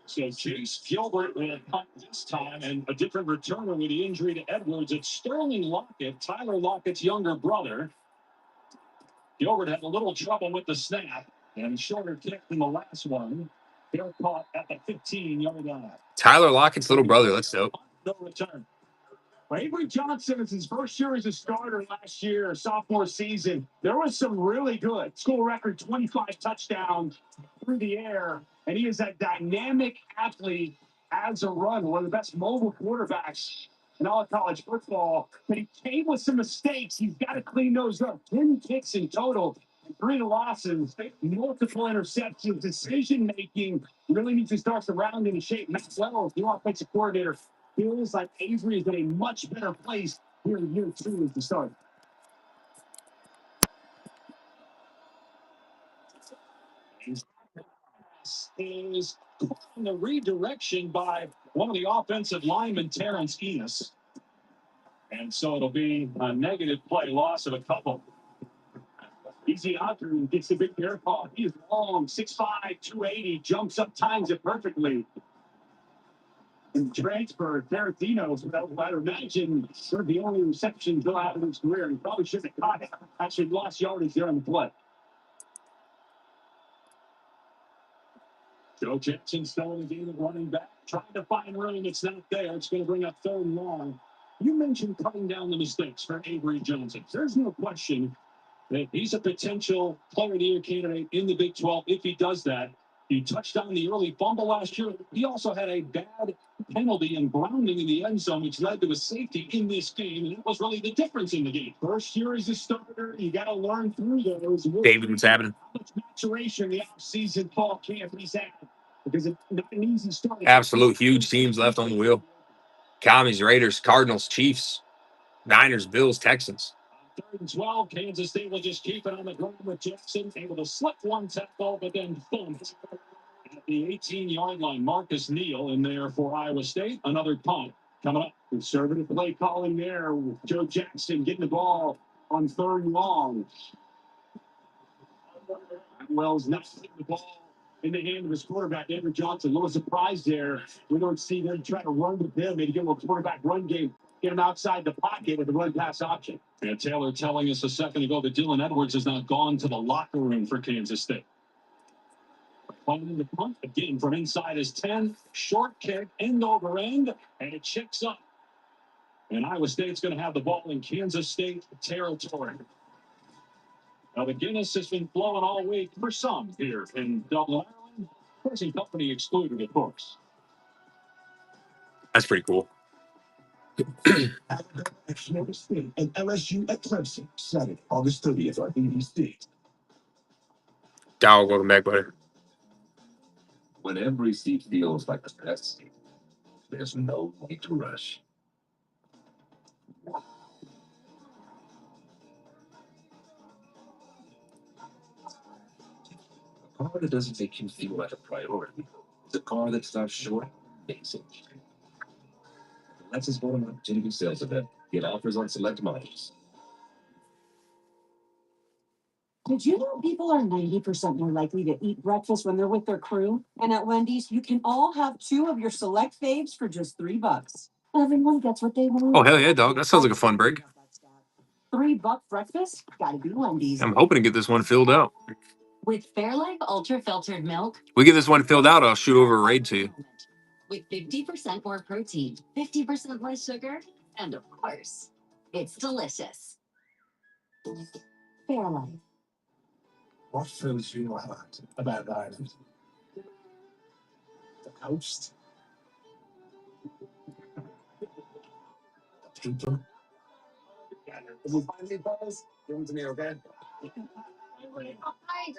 [SPEAKER 12] So Chase Gilbert will punt this time, and a different returner with the injury to Edwards. It's Sterling Lockett, Tyler Lockett's younger brother. Gilbert had a little trouble with the snap, and shorter kick than the last one. They're caught at the 15-yard line.
[SPEAKER 1] Tyler Lockett's little brother, that's dope.
[SPEAKER 12] No return. Avery Johnson is his first year as a starter last year, sophomore season. There was some really good school record 25 touchdowns through the air, and he is a dynamic athlete as a run, one of the best mobile quarterbacks in all of college football. But he came with some mistakes. He's got to clean those up. 10 kicks in total, 3 losses, multiple interceptions, decision making. Really needs to start the round in shape. Matt Wells, the offensive coordinator, feels like Avery is in a much better place here in year 2 as the start. Is in the redirection by one of the offensive linemen, Terrence Enos. And so it'll be a negative play, loss of a couple. Easy Andrew gets the big air ball. He is long, 6'5", 280, jumps up, times it perfectly. And transfer, Tarantino, I would imagine they're the only receptions he'll have in his career. He probably shouldn't have caught it. Actually lost yardage there on the play. Joe Jackson still in the game of running back, trying to find room. It's not there. It's going to bring up 3rd and long. You mentioned cutting down the mistakes for Avery Johnson. There's no question that he's a potential player of the year candidate in the Big 12 if he does that. He touched on the early fumble last year. He also had a bad penalty and grounding in the end zone, which led to a safety in this game, and it was really the difference in the game. First year as a starter, you got to learn through those.
[SPEAKER 1] David, what's happening?
[SPEAKER 12] How much maturation the offseason fall camp he's had, because it's not an easy start.
[SPEAKER 1] Absolute huge teams left on the wheel. Commies, Raiders, Cardinals, Chiefs, Niners, Bills, Texans.
[SPEAKER 12] 3rd and 12, Kansas State will just keep it on the ground with Jackson, able to slip one tackle, but then thumped at the 18-yard line. Marcus Neal in there for Iowa State. Another punt coming up. Conservative play calling there with Joe Jackson getting the ball on 3rd and long. Wells not getting the ball in the hand of his quarterback, Avery Johnson. A little surprised there. We don't see them try to run with him. Maybe give him a quarterback run game. Get him outside the pocket with the run pass option. And Taylor telling us a second ago that Dylan Edwards has not gone to the locker room for Kansas State. Following the punt again from inside his 10. Short kick, end over end, and it checks up. And Iowa State's going to have the ball in Kansas State territory. Now, the Guinness has been flowing all week for some here in Dublin, Ireland. Present company excluded, of course.
[SPEAKER 1] That's pretty cool.
[SPEAKER 10] Alabama at Florida State and LSU at Clemson, Saturday, August 30th on ABC.
[SPEAKER 1] Dog, welcome back, buddy.
[SPEAKER 10] When every seat feels like the best seat, there's no need to rush. A car that doesn't make you feel like a priority. It's a car that stops short, basic. The Lexus Golden Opportunity Sales Event. Get offers on select models.
[SPEAKER 11] Did you know people are 90% more likely to eat breakfast when they're with their crew? And at Wendy's, you can all have 2 of your select faves for just $3. Everyone gets what they want.
[SPEAKER 1] Oh, hell yeah, dog. That sounds like a fun break.
[SPEAKER 11] $3 breakfast? Gotta be Wendy's.
[SPEAKER 1] I'm hoping to get this one filled out.
[SPEAKER 11] With Fairlife Ultra Filtered Milk.
[SPEAKER 1] We get this one filled out, I'll shoot over a raid to you.
[SPEAKER 11] With 50% more protein, 50% less sugar, and of course, it's delicious. Fairlife.
[SPEAKER 10] What fills your heart about Ireland? The coast? The people? If we find these bottles, give them to me, okay?
[SPEAKER 11] Hi.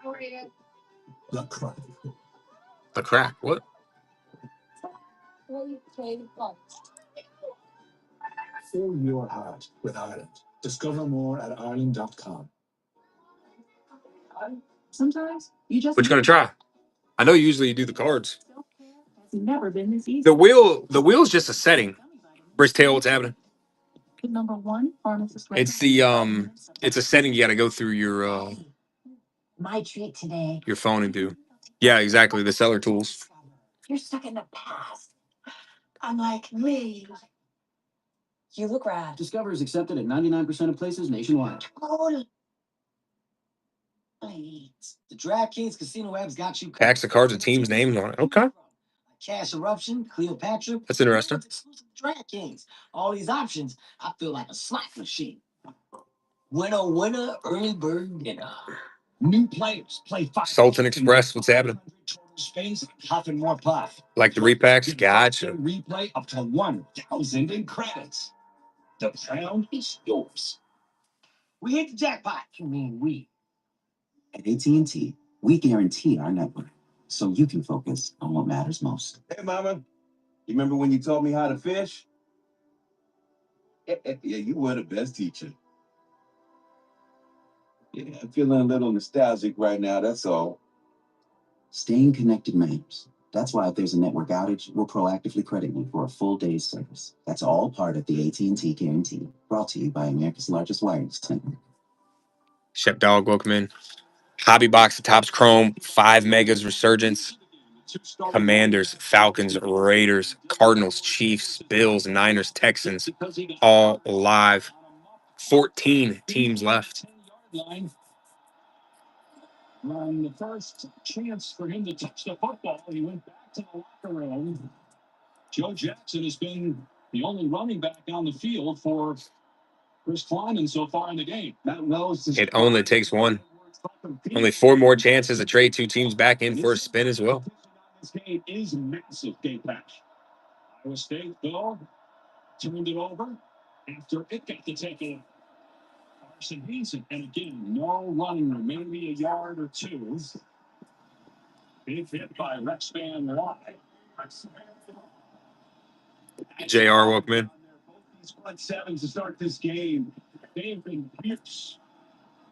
[SPEAKER 11] How are you?
[SPEAKER 10] The crack.
[SPEAKER 1] The crack, what?
[SPEAKER 10] Fill your heart with Ireland. Discover more at Ireland.com.
[SPEAKER 11] Sometimes you just
[SPEAKER 1] What you gonna try? I know usually you do the cards.
[SPEAKER 11] It's never been this easy.
[SPEAKER 1] The wheel's just a setting. Brisk tail, what's happening?
[SPEAKER 11] Number 1, pharmacist.
[SPEAKER 1] It's a setting you gotta go through
[SPEAKER 11] My treat today.
[SPEAKER 1] your phone and do. Yeah, exactly. The seller tools.
[SPEAKER 11] You're stuck in the past. Unlike me. You look rad.
[SPEAKER 14] Discover is accepted at 99% of places nationwide.
[SPEAKER 11] Totally.
[SPEAKER 14] The DraftKings Casino app's got you.
[SPEAKER 1] Packs of cards with teams' names on it. Okay.
[SPEAKER 14] Cash Eruption, Cleopatra.
[SPEAKER 1] That's interesting.
[SPEAKER 14] Exclusive DraftKings. All these options, I feel like a slot machine. Winner, winner, early bird dinner.
[SPEAKER 12] New players play 5.
[SPEAKER 1] Sultan Express, what's happening?
[SPEAKER 12] Space, puff and more puff.
[SPEAKER 1] Like the repacks? Gotcha.
[SPEAKER 12] Replay up to 1,000 in credits. The crown is yours.
[SPEAKER 14] We hit the jackpot. You mean we? At AT&T, we guarantee our network so you can focus on what matters most.
[SPEAKER 10] Hey, Mama. You remember when you taught me how to fish? Yeah, you were the best teacher. Yeah, I'm feeling a little nostalgic right now, that's all.
[SPEAKER 14] Staying connected matters. That's why if there's a network outage, we'll proactively credit you for a full day's service. That's all part of the AT&T guarantee, brought to you by America's largest wireless network.
[SPEAKER 1] Shep Dog, welcome in. Hobby Box, Topps Chrome, 5 Megas, Resurgence, Commanders, Falcons, Raiders, Cardinals, Chiefs, Bills, Niners, Texans, all live. 14 teams left.
[SPEAKER 12] On the first chance for him to touch the football, he went back to the locker room. Joe Jackson has been the only running back on the field for Chris Kleiman so far in the game.
[SPEAKER 1] It only takes one. Only 4 more chances to trade 2 teams back in for a spin as well.
[SPEAKER 12] This game is massive, Dave Patch. Iowa State, though, turned it over after it got the tackle. Carson Hansen, and again, no running room, maybe a yard or 2. Big hit by Rex Van Lie.
[SPEAKER 1] JR, welcome in.
[SPEAKER 12] These front sevens to start this game. David Pierce.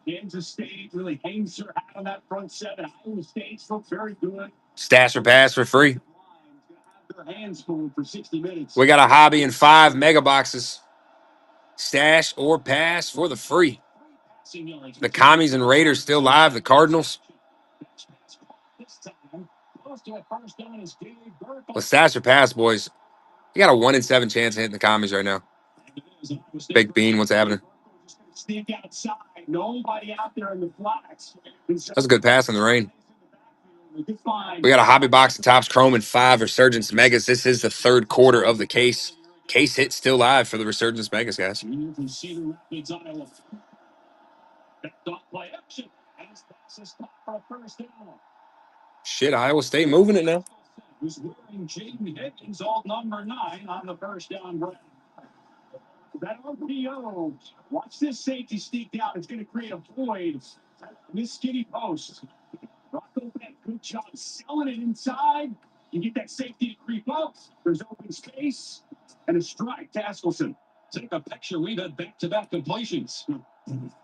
[SPEAKER 12] Kansas State really hangs their hat on that front 7. Iowa State's look very good.
[SPEAKER 1] Stash or pass for free.
[SPEAKER 12] Their hands full for 60 minutes.
[SPEAKER 1] We got a hobby in 5 mega boxes. Stash or pass for the free. The Commies and Raiders still live. The Cardinals. Well, stash or pass, boys. You got a 1 in 7 chance of hitting the Commies right now. Big Bean, what's happening?
[SPEAKER 12] Sneak outside. Nobody out there in the flats.
[SPEAKER 1] That's a good pass in the rain. We got a hobby box of Topps Chrome and 5 Resurgence Megas. This is the third quarter of the case. Case hit still live for the Resurgence Megas, guys. Shit, Iowa State moving it now.
[SPEAKER 12] Was wearing Jaden Higgins, all number 9 on the first down grab. That RPO, watch this safety sneak down. It's going to create a void in this skinny post. Rocco Beck, good job selling it inside. You get that safety to creep up. There's open space and a strike to Askelson. Take a picture. We've had back-to-back completions.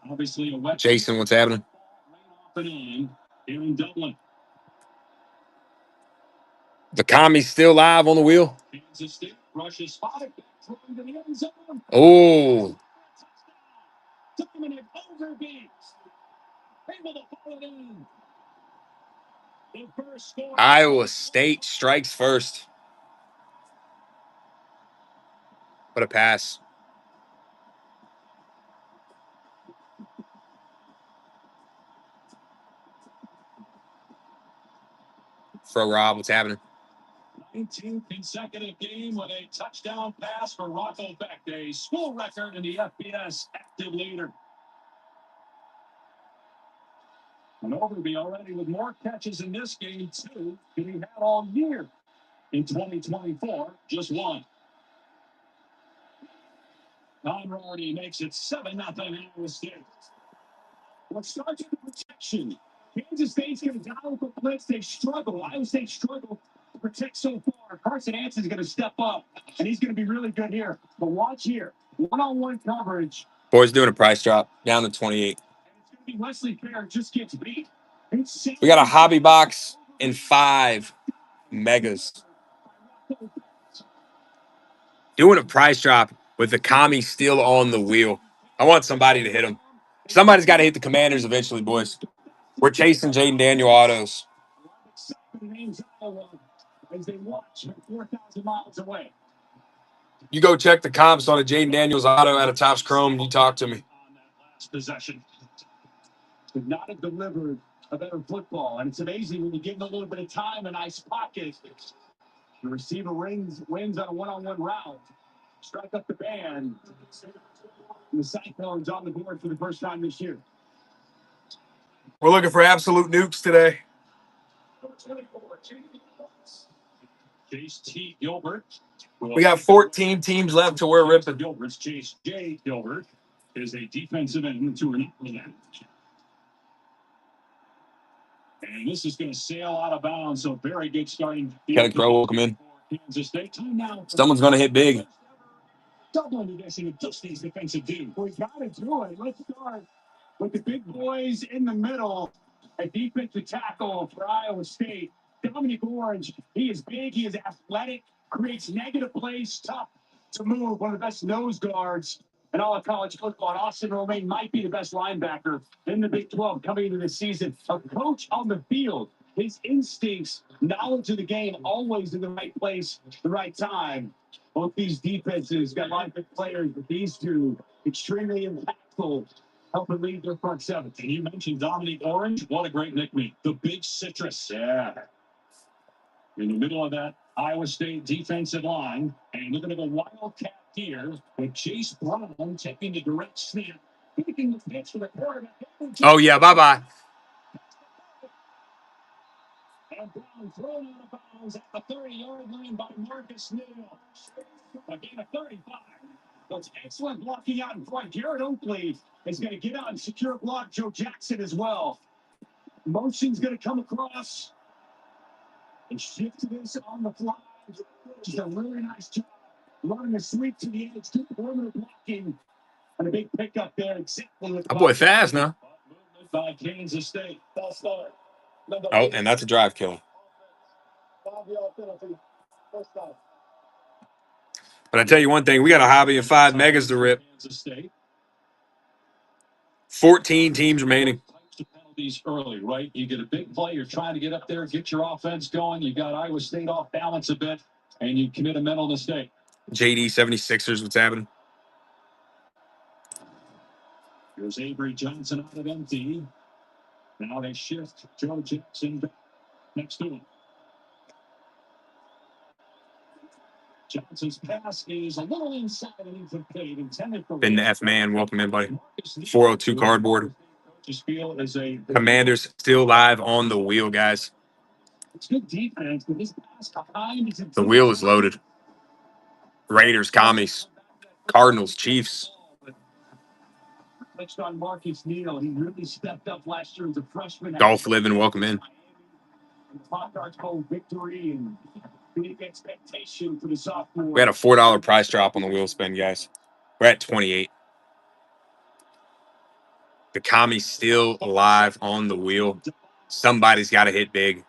[SPEAKER 12] Obviously, a wet.
[SPEAKER 1] Jason, what's happening?
[SPEAKER 12] Off and on here in Dublin.
[SPEAKER 1] The commie's still live on the wheel.
[SPEAKER 12] Kansas State rushes spotted. Thrown to the end zone.
[SPEAKER 1] Oh,
[SPEAKER 12] Dominic Overbeat. Able to follow it in. The first score.
[SPEAKER 1] Iowa State strikes first. What a pass. For Rob, what's happening?
[SPEAKER 12] 19th consecutive game with a touchdown pass for Rocco Beck, a school record in the FBS active leader. And Overby already with more catches in this game, too, than he had all year in 2024. Just one. Conroe already makes it 7-0 Iowa State. What starts with the protection? Kansas State's going to dial up a blitz. They struggle. Iowa State struggled to protect so far. Carson Anson's going to step up, and he's going to be really good here. But watch here. One-on-one coverage.
[SPEAKER 1] Boys doing a price drop down to 28.
[SPEAKER 12] And it's going to be Wesley Fair just gets beat.
[SPEAKER 1] We got a hobby box and 5 Megas. Doing a price drop with the commie still on the wheel. I want somebody to hit him. Somebody's got to hit the Commanders eventually, boys. We're chasing Jaden Daniel autos.
[SPEAKER 12] As they watch 4,000 miles away.
[SPEAKER 1] You go check the comps on a Jaden Daniels auto out of Topps Chrome. You talk to me.
[SPEAKER 12] Last possession. Could not have delivered a better football. And it's amazing when you give them a little bit of time, a nice pocket. The receiver wins on a one-on-one route. Strike up the band. And the Cyclones on the board for the first time this year.
[SPEAKER 1] We're looking for absolute nukes today.
[SPEAKER 12] Chase T. Gilbert.
[SPEAKER 1] We got 14 teams left to we're ripping.
[SPEAKER 12] Gilbert's Chase J. Gilbert is a defensive end to an end. And this is going to sail out of bounds. So very good starting.
[SPEAKER 1] Kelly Crow will come in.
[SPEAKER 12] Kansas State time now.
[SPEAKER 1] Someone's going to hit big.
[SPEAKER 12] Doubling edition of Dusty's defensive dude. We got to do it. Let's start with the big boys in the middle. A defensive tackle for Iowa State. Dominic Orange. He is big. He is athletic. Creates negative plays. Tough to move. One of the best nose guards in all of college football. And Austin Romaine might be the best linebacker in the Big 12 coming into the season. A coach on the field. His instincts, knowledge of the game, always in the right place, the right time. Both these defenses got a lot of good players, but these two extremely impactful, helping lead their front seven. And you mentioned Dominic Orange. What a great nickname. The Big Citrus. Yeah. In the middle of that Iowa State defensive line. And look at the Wildcat here with Chase Brown taking the direct snap. Taking the pitch for the quarterback.
[SPEAKER 1] Oh, yeah. Bye-bye.
[SPEAKER 12] And Brown thrown out of bounds at the 30-yard line by Marcus Neal. Again, a 35. That's excellent blocking out in front. Garrett Oakley is going to get out and secure block Joe Jackson as well. Motion's going to come across and shift this on the fly. Just a really nice job running a sweep to the edge, good perimeter blocking, and a big pickup there. Exactly with
[SPEAKER 1] That boy fast now.
[SPEAKER 12] by Kansas State. False start.
[SPEAKER 1] Oh, and that's a drive kill. But I tell you one thing, we got a hobby of 5 Megas to rip. 14 teams remaining.
[SPEAKER 12] Penalties early, right? You get a big play, you're trying to get up there, get your offense going. You got Iowa State off balance a bit, and you commit a mental mistake.
[SPEAKER 1] JD 76ers, what's happening?
[SPEAKER 12] Here's Avery Johnson out of empty. Now they shift Joe Jackson back. next to him. Johnson's pass is a little inside and incomplete, intended for
[SPEAKER 1] Been the F man. Welcome in, buddy. 402 cardboard. Commanders still live on the wheel, guys.
[SPEAKER 12] It's good defense, but this pass behind is
[SPEAKER 1] The wheel is loaded. Raiders, Commies, Cardinals, Chiefs.
[SPEAKER 12] touched on Marcus Neal. He really stepped up last year as a freshman.
[SPEAKER 1] Golf living. Welcome in.
[SPEAKER 12] Pop-Tarts Bowl victory and big expectation for the sophomore.
[SPEAKER 1] We had a $4 price drop on the wheel spin, guys. We're at 28. The Commies still alive on the wheel. Somebody's got to hit big.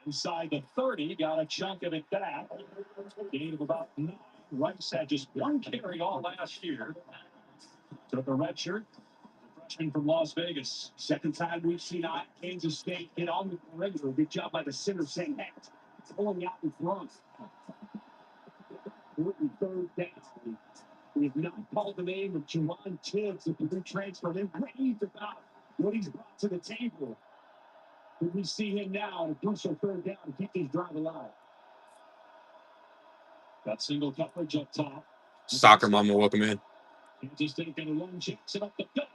[SPEAKER 12] Inside the 30, got a chunk of it back. Gain of about 9. Rice had just one carry all last year. Took a red shirt. Freshman from Las Vegas. Second time we've seen Kansas State get on the perimeter. Good job by the center saying, hey, it's pulling out in front. Third down. We have not called the name of Javon Tibbs if the transfer. They're raved about what he's brought to the table. When we see him now in a crucial third down to keep this drive alive. Got single coverage up top.
[SPEAKER 1] Soccer mama, welcome in.
[SPEAKER 12] Kansas State got a long chance up the gut.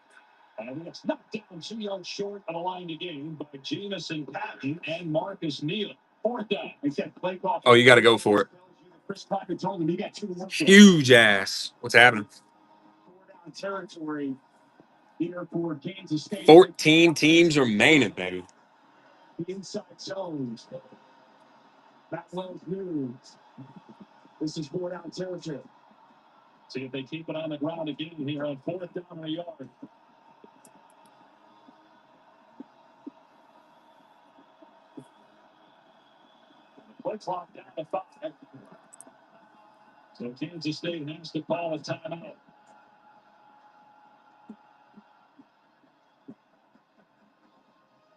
[SPEAKER 12] And it's knocked down 2 yards short of a line to gain by Jamison Patton and Marcus Neal. Fourth down.
[SPEAKER 1] Oh, you got to go for it.
[SPEAKER 12] Chris Crocker told him he got 2 more.
[SPEAKER 1] Huge ass. What's happening?
[SPEAKER 12] 4-down territory here for Kansas State.
[SPEAKER 1] 14 teams remaining, baby.
[SPEAKER 12] The inside zones. That Wells news. This is 4-down territory. See if they keep it on the ground again here on 4th down and a yard. Play clock down to 5. So Kansas State has to call a timeout.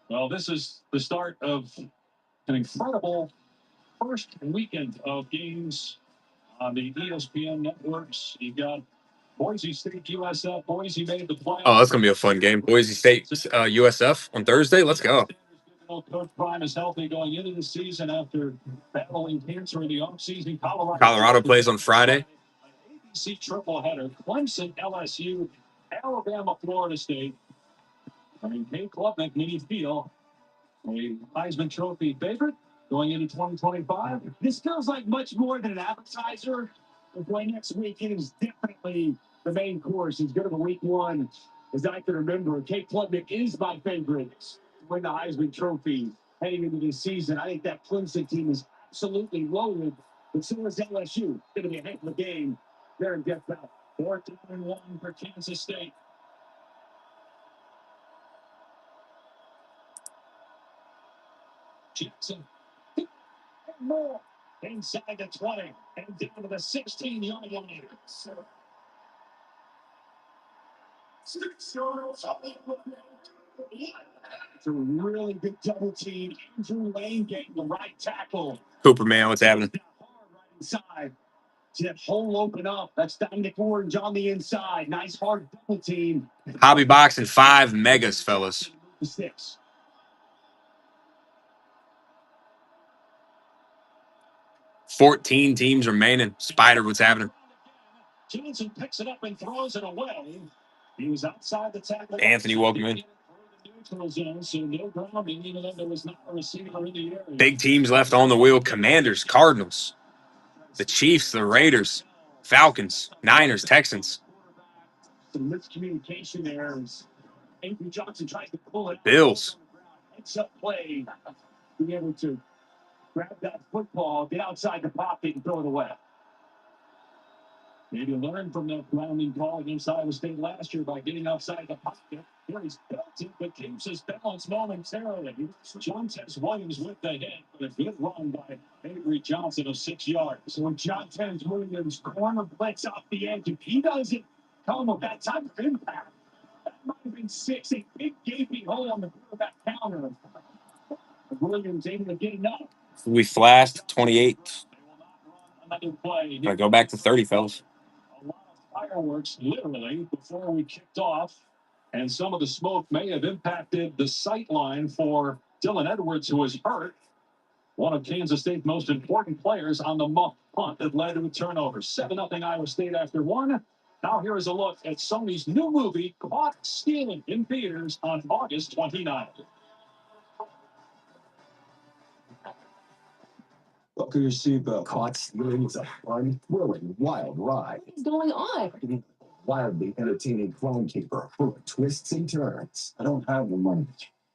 [SPEAKER 12] Well, this is the start of an incredible first weekend of games on the ESPN networks. You've got Boise State, USF. Boise made the playoffs.
[SPEAKER 1] Oh, that's going to be a fun game. Boise State, USF on Thursday. Let's go.
[SPEAKER 12] Coach Prime is healthy going into the season after battling cancer in the offseason.
[SPEAKER 1] Colorado plays on Friday.
[SPEAKER 12] ABC triple header. Clemson, LSU, Alabama, Florida State. I mean, Kate Klubnik, many feel a Heisman Trophy favorite going into 2025. This feels like much more than an appetizer. The play next weekend is definitely the main course. As good of a week one as I can remember. Kate Klubnik is my favorite to win the Heisman Trophy heading into this season. I think that Clemson team is absolutely loaded, but so is LSU. It's going to be a heck of a game there in Death Valley. 4th down and 1 for Kansas State. Jackson. More inside the 20 and down to the 16-yard line. It's a really good double team. Andrew Lane getting the right tackle.
[SPEAKER 1] Cooper, man, what's happening?
[SPEAKER 12] Right inside. See that hole open up. That's Dominic Orange on the inside. Nice hard double team.
[SPEAKER 1] Hobby box and 5 megas, fellas.
[SPEAKER 12] 6.
[SPEAKER 1] 14 teams remaining. Spider, what's happening?
[SPEAKER 12] Johnson picks it up and throws it away. He was outside the tackle.
[SPEAKER 1] Anthony, welcome in. Big teams left on the wheel. Commanders, Cardinals, the Chiefs, the Raiders, Falcons, Niners, Texans.
[SPEAKER 12] Some miscommunication errors. Avery Johnson tries to pull it.
[SPEAKER 1] Bills.
[SPEAKER 12] It's up play. Being able to grab that football, get outside the pocket, and throw it away. Maybe learn from that grounding call against Iowa State last year by getting outside the pocket. Here he's belted, but keeps his balance momentarily. Jontez Williams with the hit, but a good run by Avery Johnson of 6 yards. So when Jontez Williams corner blitz off the edge, if he doesn't come with that type of impact, that might have been 6. A big gaping hole on the quarterback counter. Williams able to get enough.
[SPEAKER 1] We flashed 28.
[SPEAKER 12] Another play.
[SPEAKER 1] Gotta go back to 30, fellas.
[SPEAKER 12] A lot of fireworks, literally, before we kicked off. And some of the smoke may have impacted the sight line for Dylan Edwards, who was hurt. one of Kansas State's most important players on the muff punt that led to a turnover. 7-0 Iowa State after one. Now here is a look at Sony's new movie, Caught Stealing, in theaters on August 29th.
[SPEAKER 10] Buckle your seatbelt. Caught Stealing is a fun, thrilling, wild ride.
[SPEAKER 13] What is going on?
[SPEAKER 10] Wildly entertaining Clone Keeper, full of twists and turns. I don't have the money.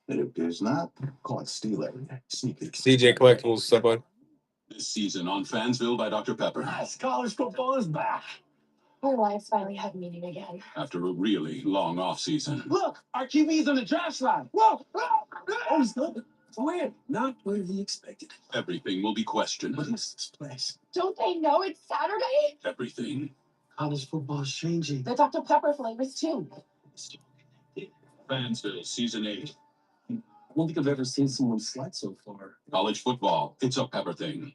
[SPEAKER 10] It appears not. Caught Stealing. Sneaky.
[SPEAKER 1] CJ Collectibles, stuff on.
[SPEAKER 10] This season on Fansville by Dr. Pepper. Yes, college football is back.
[SPEAKER 13] Our lives finally have meaning again.
[SPEAKER 10] After a really long off-season.
[SPEAKER 12] Look, our QB's on the draft slide. Whoa!
[SPEAKER 10] Oh, he's good. Win. Not where he expected. Everything will be questioned. What is this place?
[SPEAKER 13] Don't they know it's Saturday?
[SPEAKER 10] Everything. College football is changing.
[SPEAKER 13] The Dr. Pepper flavors too.
[SPEAKER 10] Fansville, Season 8. I don't think I've ever seen someone slide so far. College football. It's a Pepper thing.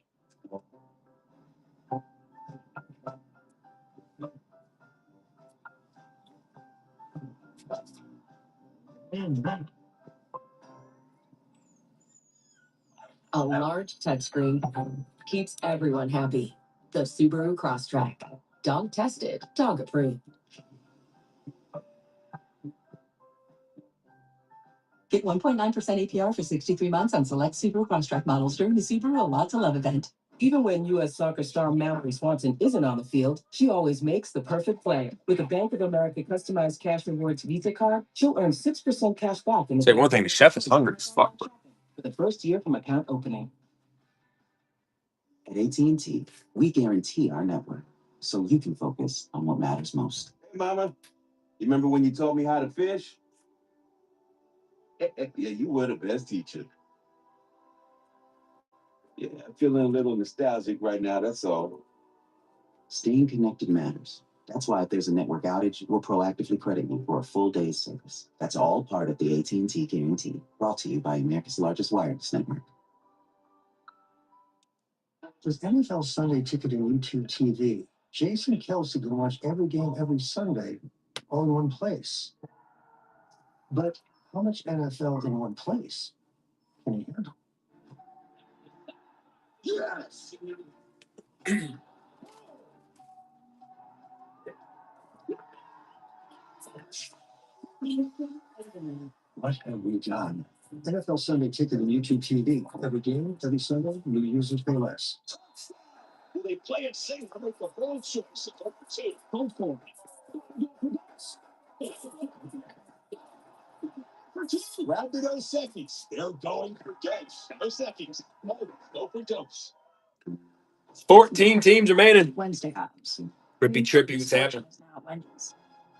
[SPEAKER 7] A large touchscreen keeps everyone happy. The Subaru Crosstrek. Dog tested, dog approved. Get 1.9% APR for 63 months on select Subaru Crosstrek models during the Subaru A Lot to Love event. Even when U.S. soccer star Mallory Swanson isn't on the field, she always makes the perfect play. With a Bank of America customized cash rewards Visa card, she'll earn 6% cash back.
[SPEAKER 1] Say one thing, the chef is hungry as fuck.
[SPEAKER 14] For the first year from account opening. At AT&T, we guarantee our network so you can focus on what matters most.
[SPEAKER 10] Hey, Mama. You remember when you taught me how to fish? Yeah, you were the best teacher. Yeah, I'm feeling a little nostalgic right now, that's all.
[SPEAKER 14] Staying connected matters. That's why if there's a network outage, we'll proactively credit you for a full day's service. That's all part of the AT&T guarantee, brought to you by America's largest wireless network.
[SPEAKER 8] With NFL Sunday Ticket and YouTube TV, Jason Kelsey can watch every game every Sunday all in one place. But how much NFL in one place can he handle?
[SPEAKER 10] Yes!
[SPEAKER 8] What have we done? NFL Sunday Ticket and YouTube TV. Every game, every Sunday, new users pay less.
[SPEAKER 12] Will they play it safe or make the bold choice? Go for it.
[SPEAKER 10] Round to those seconds. They're going for dose. No seconds. Go for dose.
[SPEAKER 1] 14 teams remaining.
[SPEAKER 7] Wednesday happens.
[SPEAKER 1] Trippy, what's happening?
[SPEAKER 7] Now Wendy's.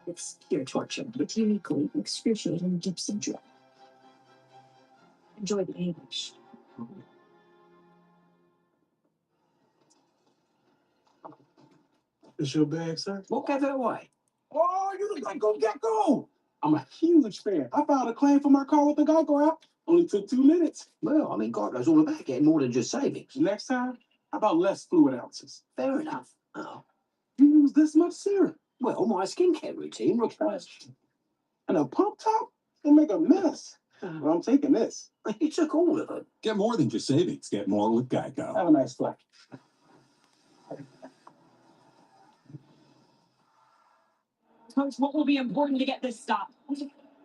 [SPEAKER 7] It's pure torture. It's uniquely excruciating dips and drip. Enjoy the English.
[SPEAKER 10] Is your bag, sir?
[SPEAKER 14] We'll give it away.
[SPEAKER 10] Oh, you look like Go Gecko. I'm a huge fan. I filed a claim for my car with the Geico app. Only took 2 minutes.
[SPEAKER 14] Well, I mean, Geico's all about getting more than just savings.
[SPEAKER 10] Next time, how about less fluid ounces?
[SPEAKER 14] Fair enough. Oh.
[SPEAKER 10] You use this much serum.
[SPEAKER 14] Well, my skincare routine requires...
[SPEAKER 10] And a pump top? It'll make a mess. Well, I'm taking this.
[SPEAKER 14] You took all of it.
[SPEAKER 10] Get more than just savings. Get more with Geico. Have a nice flight.
[SPEAKER 20] Coach, what will be important to get this stop?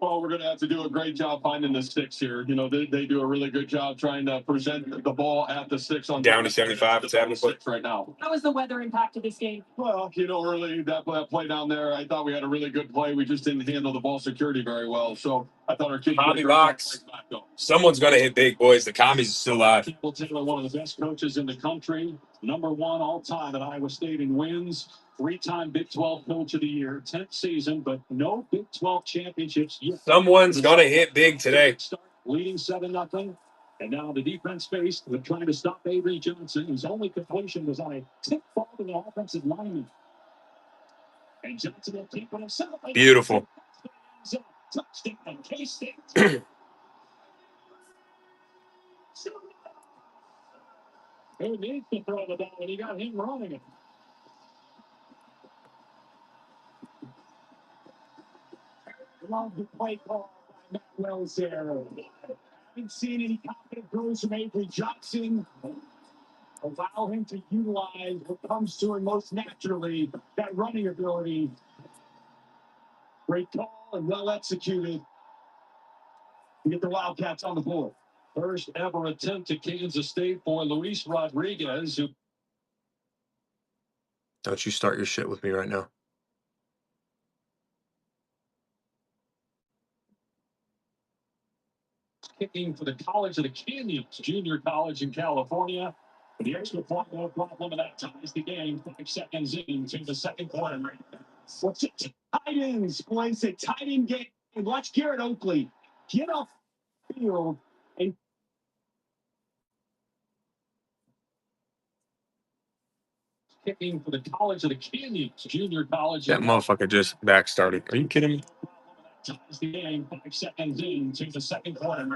[SPEAKER 12] Well, we're going to have to do a great job finding the sticks here. You know, they do a really good job trying to present the ball at the sticks on
[SPEAKER 1] Down to 75. It's happening
[SPEAKER 12] right now.
[SPEAKER 20] How was the weather impact of this game?
[SPEAKER 12] Well, you know, early that play down there, I thought we had a really good play. We just didn't handle the ball security very well. So I thought our kids.
[SPEAKER 1] Bobby Box. Someone's going to hit big, boys. The commies are still alive.
[SPEAKER 12] Campbell Taylor, one of the best coaches in the country, #1 all time at Iowa State in wins. 3-time Big 12 Coach of the Year, 10th season, but no Big 12 championships yet.
[SPEAKER 1] Someone's going to hit big today.
[SPEAKER 12] Leading 7-0. And now the defense faced with trying to stop Avery Johnson, whose only completion was on a tip ball to the offensive lineman. And Johnson will keep it himself.
[SPEAKER 1] Beautiful.
[SPEAKER 12] Touchdown, K-State. Who needs to throw the ball when you got him running it? Love the play call by Matt Wells here. Haven't seen any confident throws from Avery Johnson allow him to utilize what comes to him most naturally, that running ability. Great call and well executed to get the Wildcats on the board. First ever attempt at Kansas State for Luis Rodriguez, who
[SPEAKER 1] Don't you start your shit with me right now.
[SPEAKER 12] kicking for the College of the Canyons Junior College in California. But the extra point, no problem, and that ties the game 5 seconds into the second quarter. What's it? Tight ends plays a tight end game. Watch Garrett Oakley get off the field and kicking for the College of the Canyons Junior College.
[SPEAKER 1] That motherfucker just back started. Are you kidding me?
[SPEAKER 12] Ties the game 5 seconds into the second quarter.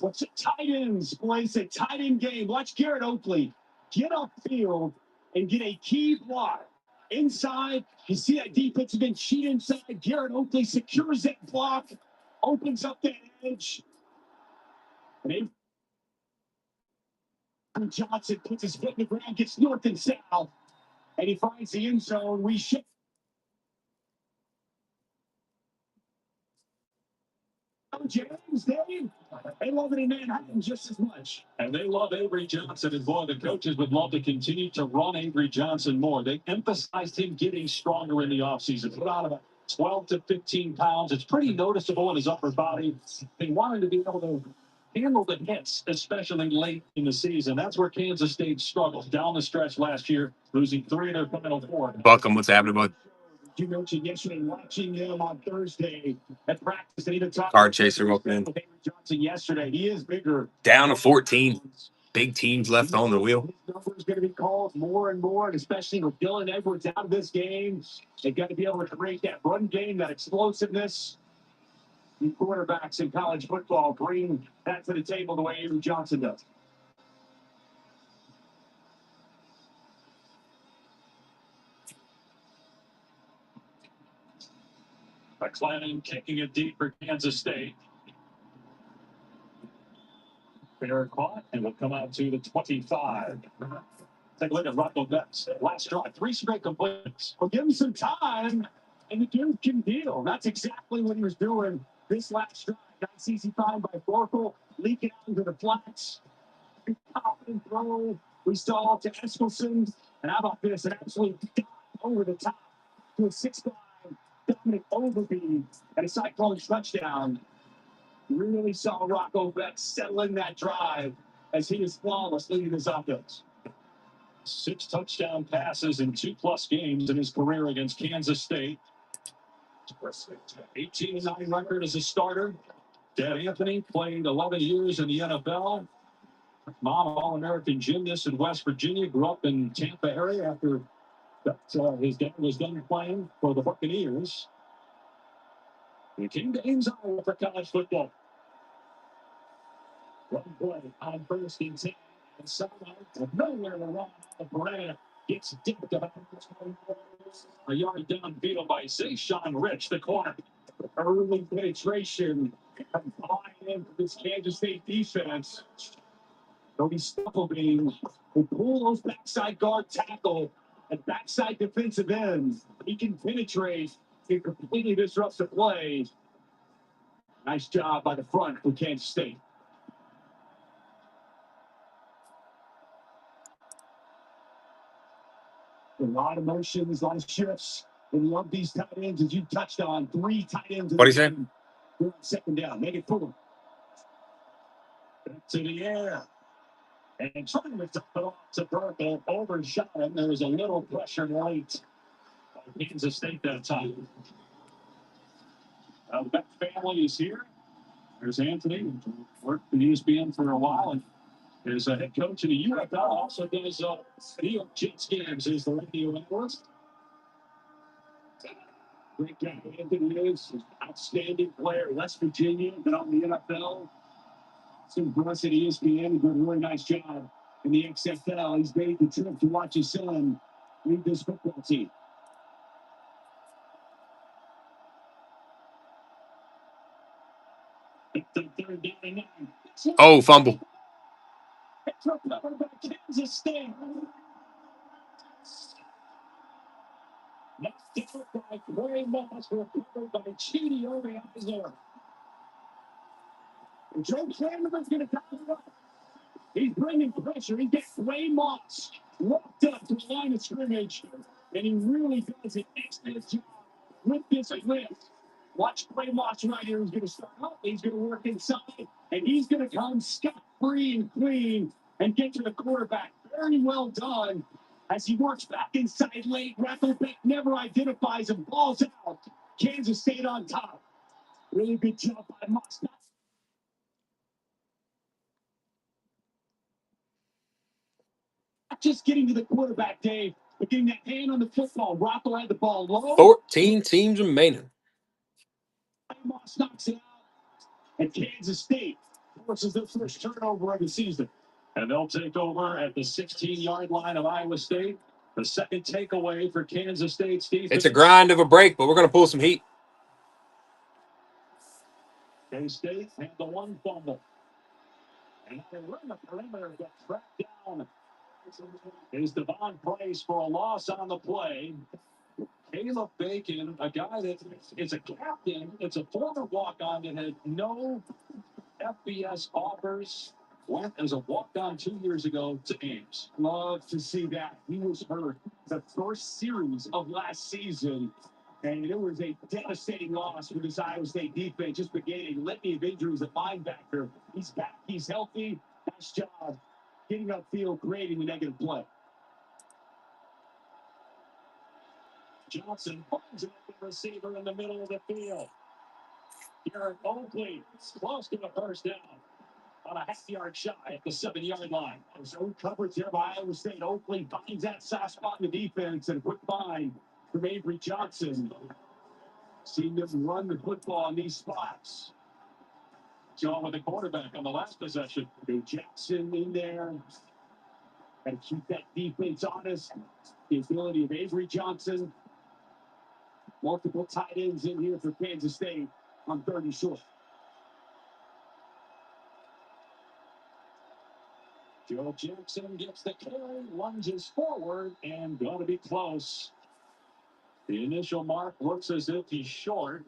[SPEAKER 12] What's it? Tight ends plays a tight end game. Watch Garrett Oakley get off the field and get a key block inside. You see that defensive end cheat inside. Garrett Oakley secures that block, opens up that edge. And Johnson puts his foot in the ground, gets north and south, and he finds the end zone. We should. James, Dave, they love it in Manhattan just as much. And they love Avery Johnson. And boy, the coaches would love to continue to run Avery Johnson more. They emphasized him getting stronger in the offseason. Put on about 12 to 15 pounds. It's pretty noticeable in his upper body. They wanted to be able to handle the hits, especially late in the season. That's where Kansas State struggled down the stretch last year, losing 3 in their final 4.
[SPEAKER 1] Buck 'em, what's happening, bud?
[SPEAKER 12] You mentioned yesterday watching him on Thursday at practice. And even talking
[SPEAKER 1] Card chaser, welcome in.
[SPEAKER 12] with Avery Johnson yesterday. He is bigger.
[SPEAKER 1] Down to 14. Big teams left on the wheel.
[SPEAKER 12] His number is going to be called more and more, and especially with Dylan Edwards out of this game. They've got to be able to create that run game, that explosiveness. And quarterbacks in college football bring that to the table the way Avery Johnson does. McClellan kicking it deep for Kansas State. Fair caught, and will come out to the 25. Take a look at Rocco Betts. Last drive, 3 straight completions. Well, give him some time, and the dude can deal. That's exactly what he was doing this last drive. Nice easy find by Forkel, leaking out into the flats. Confident throw. We saw to Eskelson. And how about this? An absolute dive over the top to a 6'5" Dominic Overby and a Cyclone touchdown. Really saw Rocco Beck settle in that drive as he is flawless leading his offense. 6 touchdown passes in 2+ games in his career against Kansas State. 18-9 record as a starter. Dad Anthony played 11 years in the NFL. Mom, All-American gymnast in West Virginia, grew up in Tampa area after his dad was done playing for the Buccaneers. He came to Ames, Iowa for college football. One play on first and 10, and somehow nowhere to run. Pereira gets dipped about a yard downfield by Zayshawn Rich, the corner. Early penetration and buy-in for this Kansas State defense. Cody Stufflebeam will pull those backside guard tackle and backside defensive ends. He can penetrate and completely disrupt the play. Nice job by the front for Kansas State. A lot of motions, a lot of shifts. And love these tight ends, as you touched on. 3 tight ends.
[SPEAKER 1] What do you say?
[SPEAKER 12] Second down. Make it full. Back to the air. And trying to dump it off to Burkle. Overshot him. There was a little pressure late by Kansas State that time. The Beck family is here. There's Anthony, who worked for ESPN for a while and is a head coach in the UFL. Also does New York Jets games as the radio analyst. Great guy Anthony is. Outstanding player. West Virginia, been on the NFL. Some press at ESPN. Did a really nice job in the XFL. He's made the trip to watch his son lead this football team.
[SPEAKER 1] Oh, fumble.
[SPEAKER 12] It's recovered by Kansas State. Knocked out by Gray Moss, recovered by Chidi Obiazer. And Joe Canterbury's going to come up. He's bringing pressure. He gets Gray Moss walked up to the line of scrimmage, and he really does an excellent job with this lift. Watch Gray Moss right here. He's going to start up. He's going to work inside, and he's going to come scot-free and clean and get to the quarterback. Very well done as he works back inside late. Rattleback never identifies and balls out. Kansas State on top. Really good job by Moss. Not just getting to the quarterback, Dave, but getting that hand on the football. Rocco had the ball low.
[SPEAKER 1] 14 teams remaining.
[SPEAKER 12] Moss knocks it out, and Kansas State forces the first turnover of the season. And they'll take over at the 16-yard line of Iowa State. The second takeaway for Kansas State's defense.
[SPEAKER 1] It's a grind of a break, but we're going to pull some heat.
[SPEAKER 12] K-State had the one fumble. And they run the perimeter, get tracked down. Is Devon Price for a loss on the play. Caleb Bacon, a guy that is a captain, it's a former walk-on that had no FBS offers, went as a walk-on 2 years ago to Ames. Love to see that. He was hurt the first series of last season, and it was a devastating loss for this Iowa State defense, just beginning litany of injuries at linebacker. He's back, he's healthy. Nice job getting upfield, creating the negative play. Johnson finds an open receiver in the middle of the field. Garrett Oakley close to the first down on a half-yard shy at the 7-yard line. So coverage there by Iowa State. Oakley finds that soft spot in the defense, and a quick find from Avery Johnson. Seen them run the football in these spots. John with the quarterback on the last possession. Jackson in there. Got to keep that defense honest. The ability of Avery Johnson. Multiple tight ends in here for Kansas State on 30 short. Joe Jackson gets the carry, lunges forward, and going to be close. The initial mark looks as if he's short.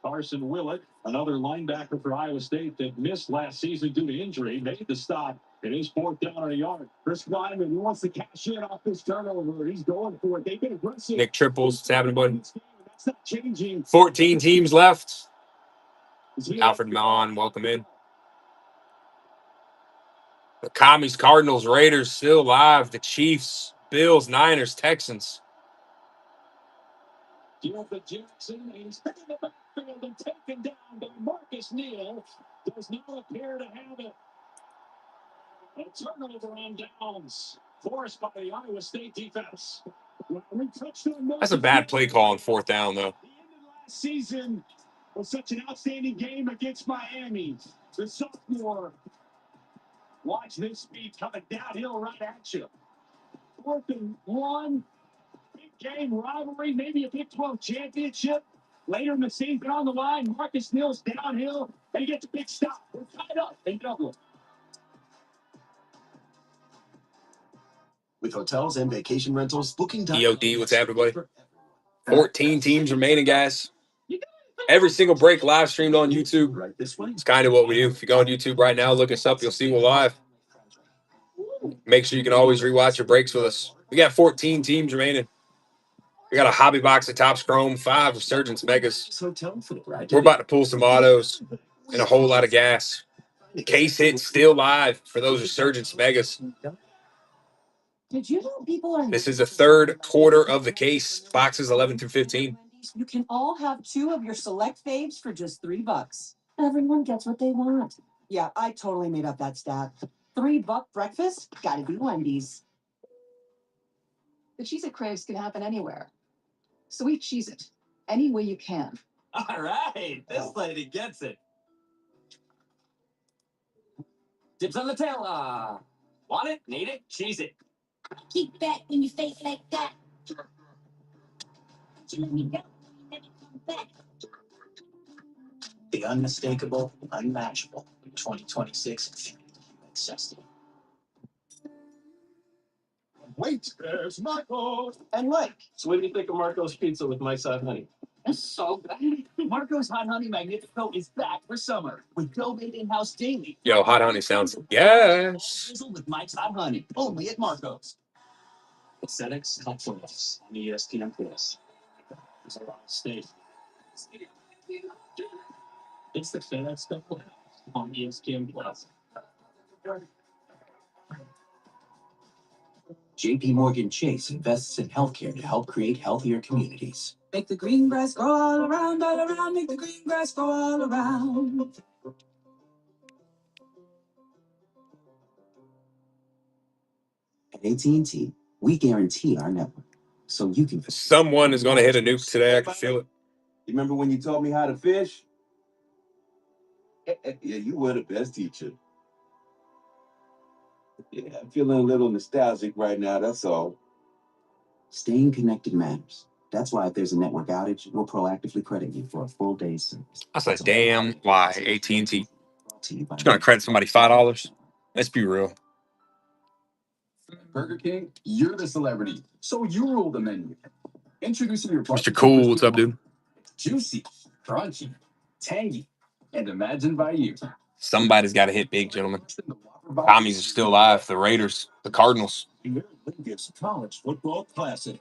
[SPEAKER 12] Carson Willett, another linebacker for Iowa State that missed last season due to injury, made the stop. It is 4th down on a yard. Chris Kleiman, who wants to cash in off this turnover, he's going for it. They've been aggressive.
[SPEAKER 1] Nick Triples, it's happening, buddy.
[SPEAKER 12] That's not changing.
[SPEAKER 1] 14 teams left. Alfred Mahon, welcome in. The Commies, Cardinals, Raiders still alive. The Chiefs, Bills, Niners, Texans.
[SPEAKER 12] Jonathan Jackson, he's picking the backfield and taken down by Marcus Neal. Does not appear to have it. A turnover on downs, forced by the Iowa State defense.
[SPEAKER 1] That's a bad play call on 4th down, though.
[SPEAKER 12] The end of last season was such an outstanding game against Miami. The sophomore, watch this speed coming downhill right at you. 4th and 1. Big game rivalry, maybe a Big 12 championship. Later in the season on the line, Marcus Neal's downhill, and he gets a big stop. We're tied up in Dublin.
[SPEAKER 10] With hotels and vacation rentals, booking.
[SPEAKER 1] EOD, what's happening, buddy? 14 teams remaining, guys. Every single break live streamed on YouTube. It's kind of what we do. If you go on YouTube right now, look us up, you'll see we're live. Make sure you can always rewatch your breaks with us. We got 14 teams remaining. We got a hobby box of Topps Chrome, 5 Resurgence Megas. We're about to pull some autos and a whole lot of gas. The case hit's still live for those Resurgence Megas.
[SPEAKER 13] Did you know people are?
[SPEAKER 1] This is the 3rd quarter of the case, boxes 11 through 15.
[SPEAKER 13] You can all have 2 of your select faves for just $3. Everyone gets what they want. Yeah, I totally made up that stat. $3 breakfast? Gotta be Wendy's.
[SPEAKER 7] The Cheez-It craze can happen anywhere. So eat Cheez-It any way you can.
[SPEAKER 2] All right, this lady gets it. Dips on the tail. Want it? Need it? Cheese it.
[SPEAKER 11] Keep back when you face like that. Let me go. Never come back.
[SPEAKER 14] The unmistakable, unmatchable 2026 Cessna.
[SPEAKER 4] Wait, there's Michael.
[SPEAKER 14] And Mike.
[SPEAKER 2] So what do you think of Marco's Pizza with Mike's Hot Honey?
[SPEAKER 14] That's so good. Marco's Hot Honey Magnifico is back for summer with dough made in-house daily.
[SPEAKER 1] Yo, hot honey sounds yes.
[SPEAKER 14] With Mike's Hot Honey, only at Marco's. FedEx Hot Plus on ESPN Plus. There's a lot of state. It's the FedEx Double on ESPN Plus. JP Morgan Chase invests in healthcare to help create healthier communities.
[SPEAKER 15] Make the green grass grow all around, make the green grass grow all around.
[SPEAKER 14] At AT&T, we guarantee our network, so you can.
[SPEAKER 1] Someone is going to hit a nuke today. I can feel it.
[SPEAKER 10] You remember when you taught me how to fish? Yeah, you were the best teacher. Yeah, I'm feeling a little nostalgic right now, that's all.
[SPEAKER 14] Staying connected matters. That's why if there's a network outage, we'll proactively credit you for a full day's service.
[SPEAKER 1] I said, damn, why AT&T? You're going to credit somebody $5? Let's be real.
[SPEAKER 10] Burger King, you're the celebrity, so you rule the menu. Introducing your
[SPEAKER 1] Mr. Cool, what's up, dude?
[SPEAKER 10] Juicy, crunchy, tangy, and imagined by you.
[SPEAKER 1] Somebody's got to hit big, gentlemen. Commies are still alive. The Raiders, the Cardinals.
[SPEAKER 12] College Football Classic.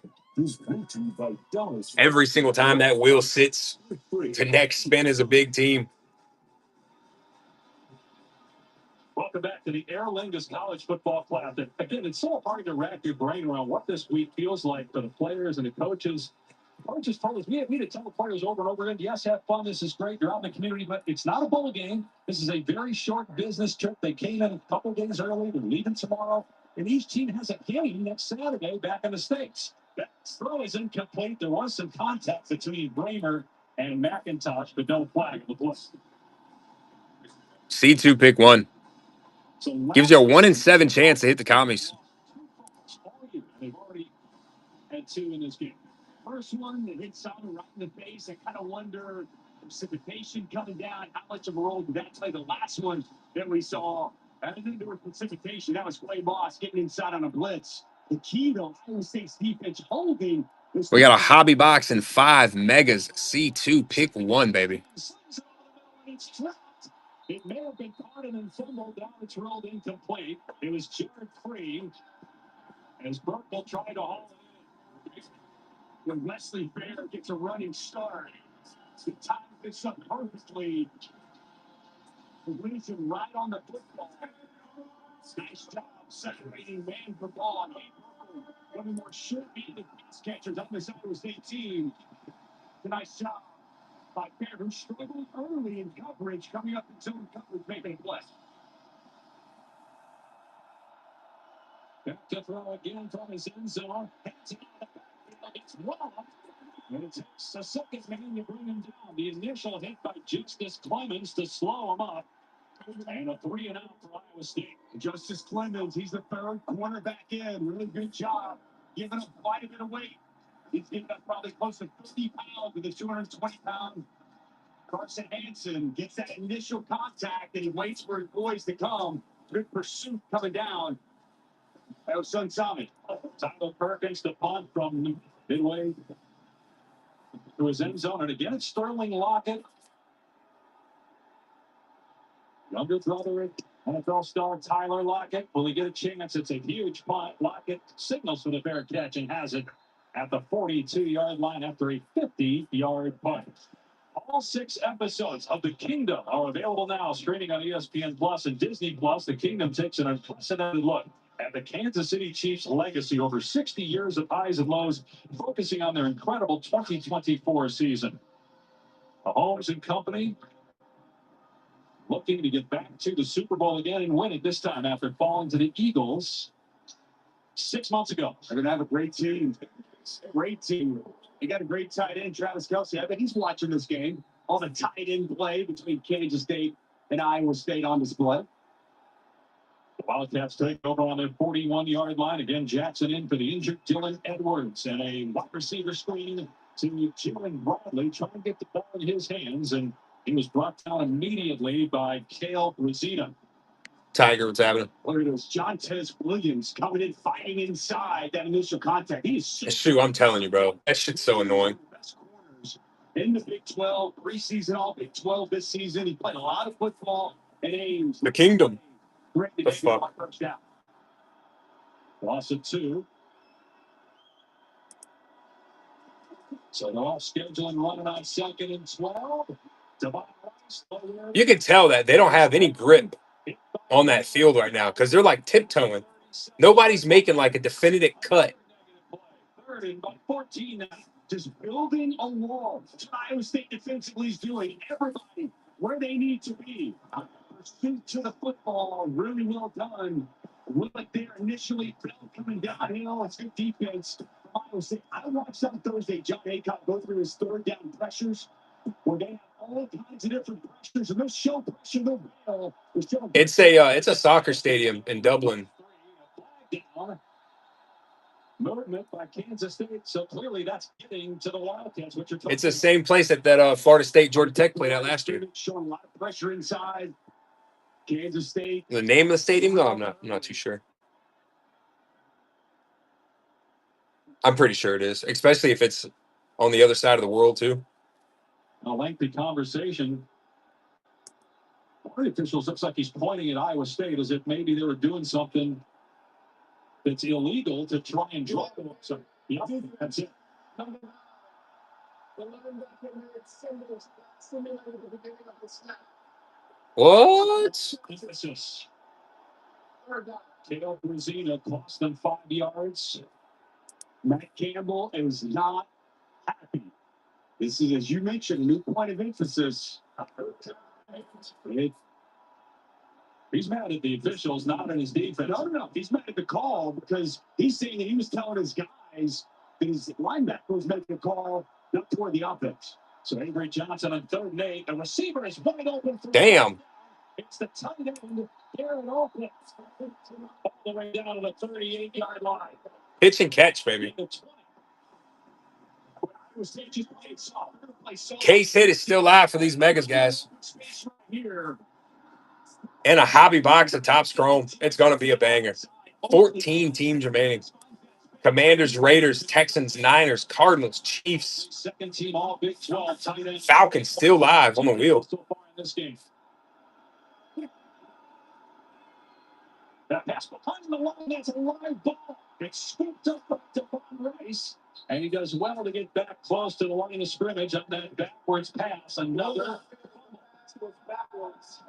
[SPEAKER 1] Every single time that wheel sits, the next spin is a big team.
[SPEAKER 12] Welcome back to the Aer Lingus College Football Classic. Again, it's so hard to wrap your brain around what this week feels like for the players and the coaches. Coaches told us, we had to tell the players over and over again, yes, have fun, this is great, you're out in the community, but it's not a bowl game. This is a very short business trip. They came in a couple days early, they're leaving tomorrow, and each team has a game next Saturday back in the States. That throw is incomplete. There was some contact between Bramer and McIntosh, but no flag on the play.
[SPEAKER 1] C2 pick one.
[SPEAKER 12] So
[SPEAKER 1] Gives you a 1 in 7 chance to hit the commies.
[SPEAKER 12] They've already had 2 in this game. First one that hit Simon right in the face. I kind of wonder precipitation coming down. How much of a role did that play? The last one that we saw, I didn't think there was precipitation. That was Clay Boss getting inside on a blitz. The key, though, Iowa State's defense holding.
[SPEAKER 1] We got a hobby box and 5 megas. C2 pick one, baby.
[SPEAKER 12] It's trapped. It may have been caught and then fumbled down. It's rolled incomplete. It was Jared Free as Burkle tried to haul it in. When Wesley Fair gets a running start, the time this up perfectly. Completion right on the football. Nice job separating man for ball. One of the more should-be pass catchers on this Iowa State team. A nice job by Fair, who struggled early in coverage, coming up in zone coverage, making a play. Back to throw again from his end zone. It's wrong. And it takes a second man to bring him down. The initial hit by Justice Clemens to slow him up. And a 3-and-out for Iowa State. Justice Clemens, he's the third cornerback in. Really good job. Giving up quite a bit of weight. He's giving up probably close to 50 pounds with a 220-pound Carson Hansen. Gets that initial contact, and he waits for his boys to come. Good pursuit coming down. That was Sun Summit. Tyler Perkins to punt from midway to his end zone. And again, it's Sterling Lockett. Younger brother, NFL star Tyler Lockett. Will he get a chance? It's a huge punt. Lockett signals for the fair catch and has it at the 42-yard line after a 50-yard punt. All 6 episodes of The Kingdom are available now, streaming on ESPN Plus and Disney Plus. The Kingdom takes an unprecedented look at the Kansas City Chiefs' legacy over 60 years of highs and lows, focusing on their incredible 2024 season. Mahomes and company looking to get back to the Super Bowl again and win it this time after falling to the Eagles 6 months ago. They're going to have a great team. Great team. They got a great tight end, Travis Kelce. I bet he's watching this game. All the tight end play between Kansas State and Iowa State on display. The Wildcats take over on their 41-yard line. Again, Jackson in for the injured Dylan Edwards. And a wide receiver screen to Jalen Bradley, trying to get the ball in his hands. And He was brought down immediately by Kale Rosita.
[SPEAKER 1] Tiger, what's happening?
[SPEAKER 12] Look at this. Jontez Williams coming in, fighting inside that initial contact. He's
[SPEAKER 1] Shoot, I'm telling you, bro. That shit's so annoying.
[SPEAKER 12] best corners in the Big 12, preseason all Big 12 this season. He played a lot of football at Ames.
[SPEAKER 1] The Kingdom.
[SPEAKER 12] Great to
[SPEAKER 1] The
[SPEAKER 12] get one
[SPEAKER 1] fuck?
[SPEAKER 12] first down. Loss of 2. So they're all scheduling running on 2nd and 12.
[SPEAKER 1] You can tell that they don't have any grip on that field right now because they're like tiptoeing. Nobody's making like a definitive cut.
[SPEAKER 12] Third and about 14 now. Just building a wall. That's what Iowa State defensively is doing. Everybody where they need to be. Pursuit to the football. Really well done. Willick there initially. Coming downhill. It's good defense. Iowa State. I watched on Thursday John Aycock go through his third down pressures where they have all kinds of different pressures. And they'll show pressure. They'll bail.
[SPEAKER 1] It's a soccer stadium in Dublin.
[SPEAKER 12] Movement by Kansas State, so clearly that's getting to the Wildcats. What you're talking
[SPEAKER 1] It's the same place that Florida State Georgia Tech played at last year.
[SPEAKER 12] Showing a lot of pressure inside. Kansas State.
[SPEAKER 1] The name of the stadium? No, I'm not too sure. I'm pretty sure it is, especially if it's on the other side of the world too.
[SPEAKER 12] A lengthy conversation. One of the officials looks like he's pointing at Iowa State as if maybe they were doing something that's illegal to try and draw them. So, yeah, that's it.
[SPEAKER 1] What?
[SPEAKER 12] Emphasis. Kale Brezina cost them 5 yards. Matt Campbell is not happy. This is, as you mentioned, a new point of emphasis. He's mad at the officials, not on his defense. No. He's mad at the call because he's saying that he was telling his guys that his linebacker was making a call not toward the offense. So Avery Johnson on 3rd and 8. The receiver is wide open.
[SPEAKER 1] Damn.
[SPEAKER 12] It's the tight end, Garrett Olkins. All the way down to the 38-yard line.
[SPEAKER 1] Pitch and catch, baby. Case hit is still live for these Megas guys. And a hobby box of Topps Chrome. It's going to be a banger. 14 teams remaining. Commanders, Raiders, Texans, Niners, Cardinals, Chiefs. Falcons still live on the wheel.
[SPEAKER 12] That pass behind the line, that's a live ball. It's scooped up by Devon Rice. And he does well to get back close to the line of scrimmage on that backwards pass. Another backwards.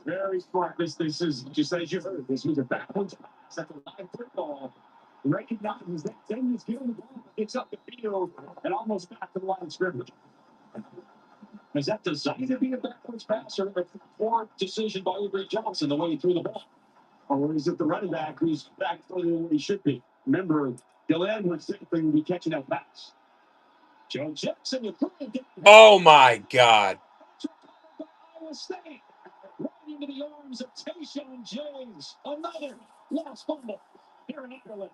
[SPEAKER 12] Very smart. This is just as you heard. This was a backwards pass. That's a live football. Recognizes that, then he's getting the ball, gets up the field, and almost back to the line of scrimmage. Is that designed to be a backwards pass or a poor decision by Avery Johnson the way he threw the ball? Or is it the running back who's back further than he should be? Remember, Gillen would simply be catching that pass. Joe Jackson, you put it down.
[SPEAKER 1] Oh, my God.
[SPEAKER 12] Iowa State right into the arms of Tayshaun James. Another lost fumble here in Ireland.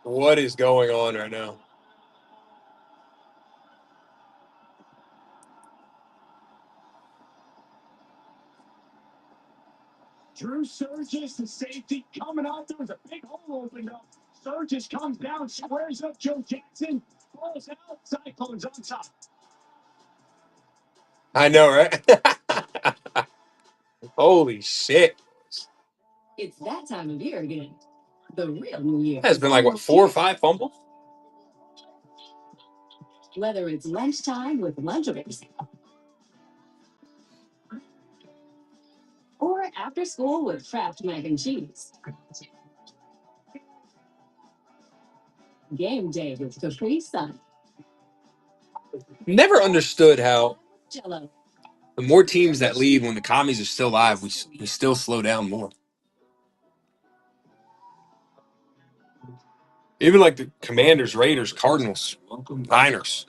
[SPEAKER 1] What is going on right now?
[SPEAKER 12] Resurgence, the safety coming out. There was a big hole opened up. Surges comes down, squares up Joe Jackson, falls out. Cyclones on top.
[SPEAKER 1] I know, right? Holy shit.
[SPEAKER 11] It's that time of year again. The real New Year.
[SPEAKER 1] Has been like, what, 4 or 5 fumbles?
[SPEAKER 11] Whether it's lunchtime with Lunchables or after school with Kraft Mac and Cheese. Game day with Capri Sun.
[SPEAKER 1] Never understood how
[SPEAKER 11] Jello.
[SPEAKER 1] the more teams that leave when the commies are still live, we still slow down more. Even like the Commanders, Raiders, Cardinals, Niners,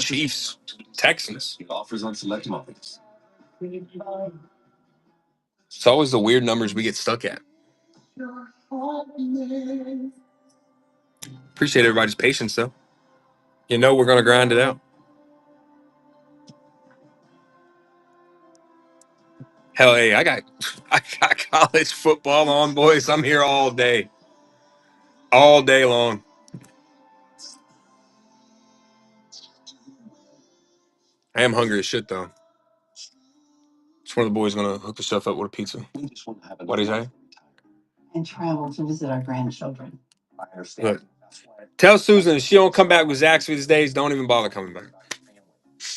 [SPEAKER 1] Chiefs, Texans.
[SPEAKER 10] Offers on select models.
[SPEAKER 1] It's always the weird numbers we get stuck at. Appreciate everybody's patience, though. You know we're going to grind it out. Hell, hey, I got college football on, boys. I'm here all day long. I am hungry as shit, though. Which one of the boys going to hook yourself up with a pizza? What do you say?
[SPEAKER 14] And travel to visit our grandchildren. I understand.
[SPEAKER 1] Look, tell Susan if she don't come back with Zaxby's these days, don't even bother coming back.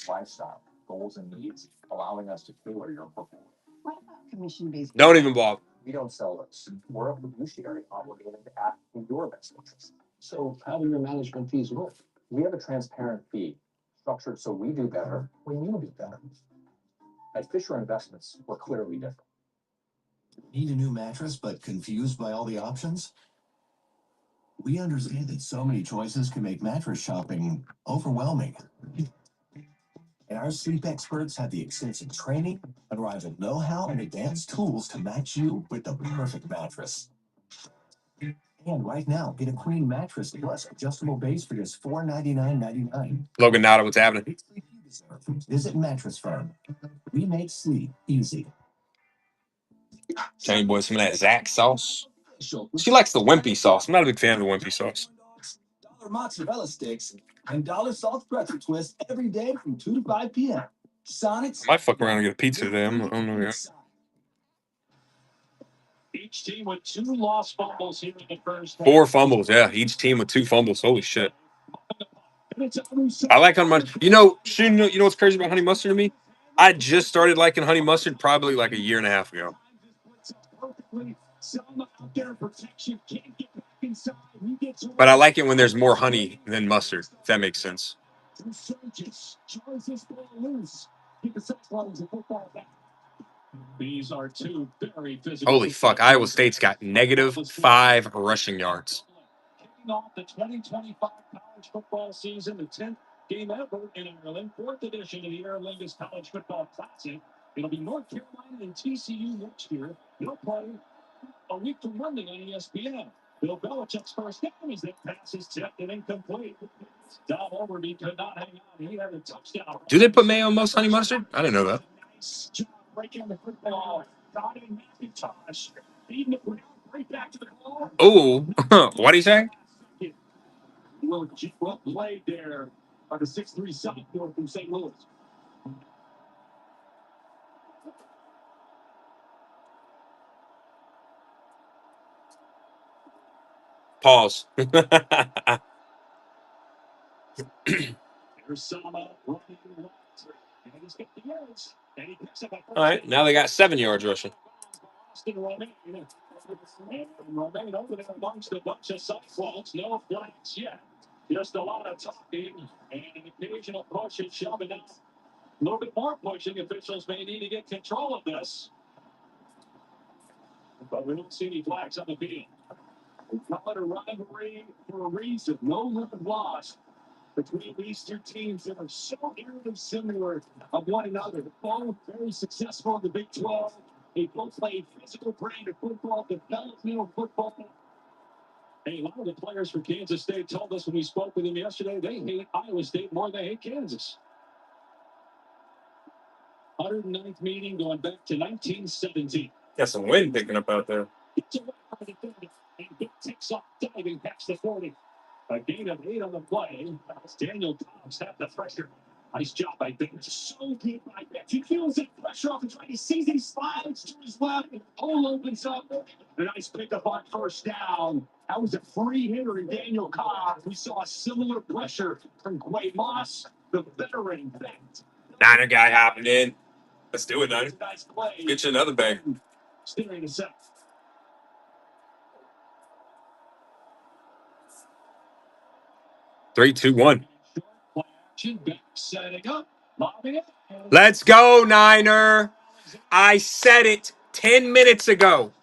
[SPEAKER 10] Lifestyle, goals, and needs, allowing us to tailor your portfolio.
[SPEAKER 14] What about commission-based?
[SPEAKER 1] Don't even bother.
[SPEAKER 10] We don't sell those. We're a fiduciary obligated to act in your best interest. So how do your management fees work? We have a transparent fee structured so we do better when you do better. At Fisher Investments, we're clearly different.
[SPEAKER 15] Need a new mattress but confused by all the options? We understand that so many choices can make mattress shopping overwhelming. And our sleep experts have the extensive training, unrivaled know-how, and advanced tools to match you with the perfect mattress. And right now, get a queen mattress plus adjustable base for just $499.99.
[SPEAKER 1] Logan Nada, what's happening?
[SPEAKER 15] Visit Mattress Firm. We make sleep easy.
[SPEAKER 1] Tell you boys some of that Zach sauce. She likes the wimpy sauce. I'm not a big fan of the wimpy sauce.
[SPEAKER 15] Dollar mozzarella sticks and dollar salt pretzel twist every day from 2 to 5 p.m. Sonic's.
[SPEAKER 1] I might fuck around and get a pizza today. I don't know yet.
[SPEAKER 12] Each team with 2 lost fumbles here in the first half.
[SPEAKER 1] 4 fumbles, yeah. Each team with 2 fumbles. Holy shit. I like honey mustard. You know what's crazy about honey mustard to me? I just started liking honey mustard probably like a year and a half ago. But I like it when there's more honey than mustard, if that makes sense.
[SPEAKER 12] These are 2 very physical.
[SPEAKER 1] Holy fuck. Iowa State's got -5 rushing yards.
[SPEAKER 12] Kicking off the 2025 college football season, the 10th game ever in Ireland, 4th edition of the Aer Lingus College Football Classic. It'll be North Carolina and TCU next year. They'll play a week from Monday on ESPN. Bill Belichick's first down is that pass is tipped and incomplete. Don Overby could not hang on. He had a touchdown.
[SPEAKER 1] Do they put mayo on most honey mustard? I didn't know that.
[SPEAKER 12] Nice job breaking the football. Donnie McIntosh feeding it right back to the ball.
[SPEAKER 1] Oh, what do you say?
[SPEAKER 12] Well played there by the 6'3" sophomore from St. Louis.
[SPEAKER 1] Pause. All right, now they got 7 yards rushing.
[SPEAKER 12] Romaine over there amongst a bunch of sidewalks, no flags yet. Just a lot of talking and an occasional push and shoving out. A little bit more pushing. Officials may need to get control of this. But we don't see any flags on the field. We call it a rivalry for a reason. No love lost between these 2 teams that are so eerily similar of one another. Both very successful in the Big 12. They both play physical brand of football, developmental football. Hey, a lot of the players for Kansas State told us when we spoke with them yesterday, they hate Iowa State more than they hate Kansas. 109th meeting going back to 1917.
[SPEAKER 1] Got some wind picking up out there.
[SPEAKER 12] Gets away from the defender and Vic takes off, diving past the 40. A gain of 8 on the play. As Daniel Cobbs had the pressure. Nice job by Vic. So deep by Vic. He feels that pressure off his right. He sees he slides to his left. The hole opens up. A nice pickup on first down. That was a free hitter in Daniel Cobbs. We saw a similar pressure from Quay Moss, the veteran Vic.
[SPEAKER 1] Niner guy hopping in. Let's do it, Niner.
[SPEAKER 12] Nice play.
[SPEAKER 1] Get you another bag.
[SPEAKER 12] Steering us up.
[SPEAKER 1] 3, 2, 1.
[SPEAKER 12] Setting up.
[SPEAKER 1] Let's go, Niner. I said it 10 minutes ago.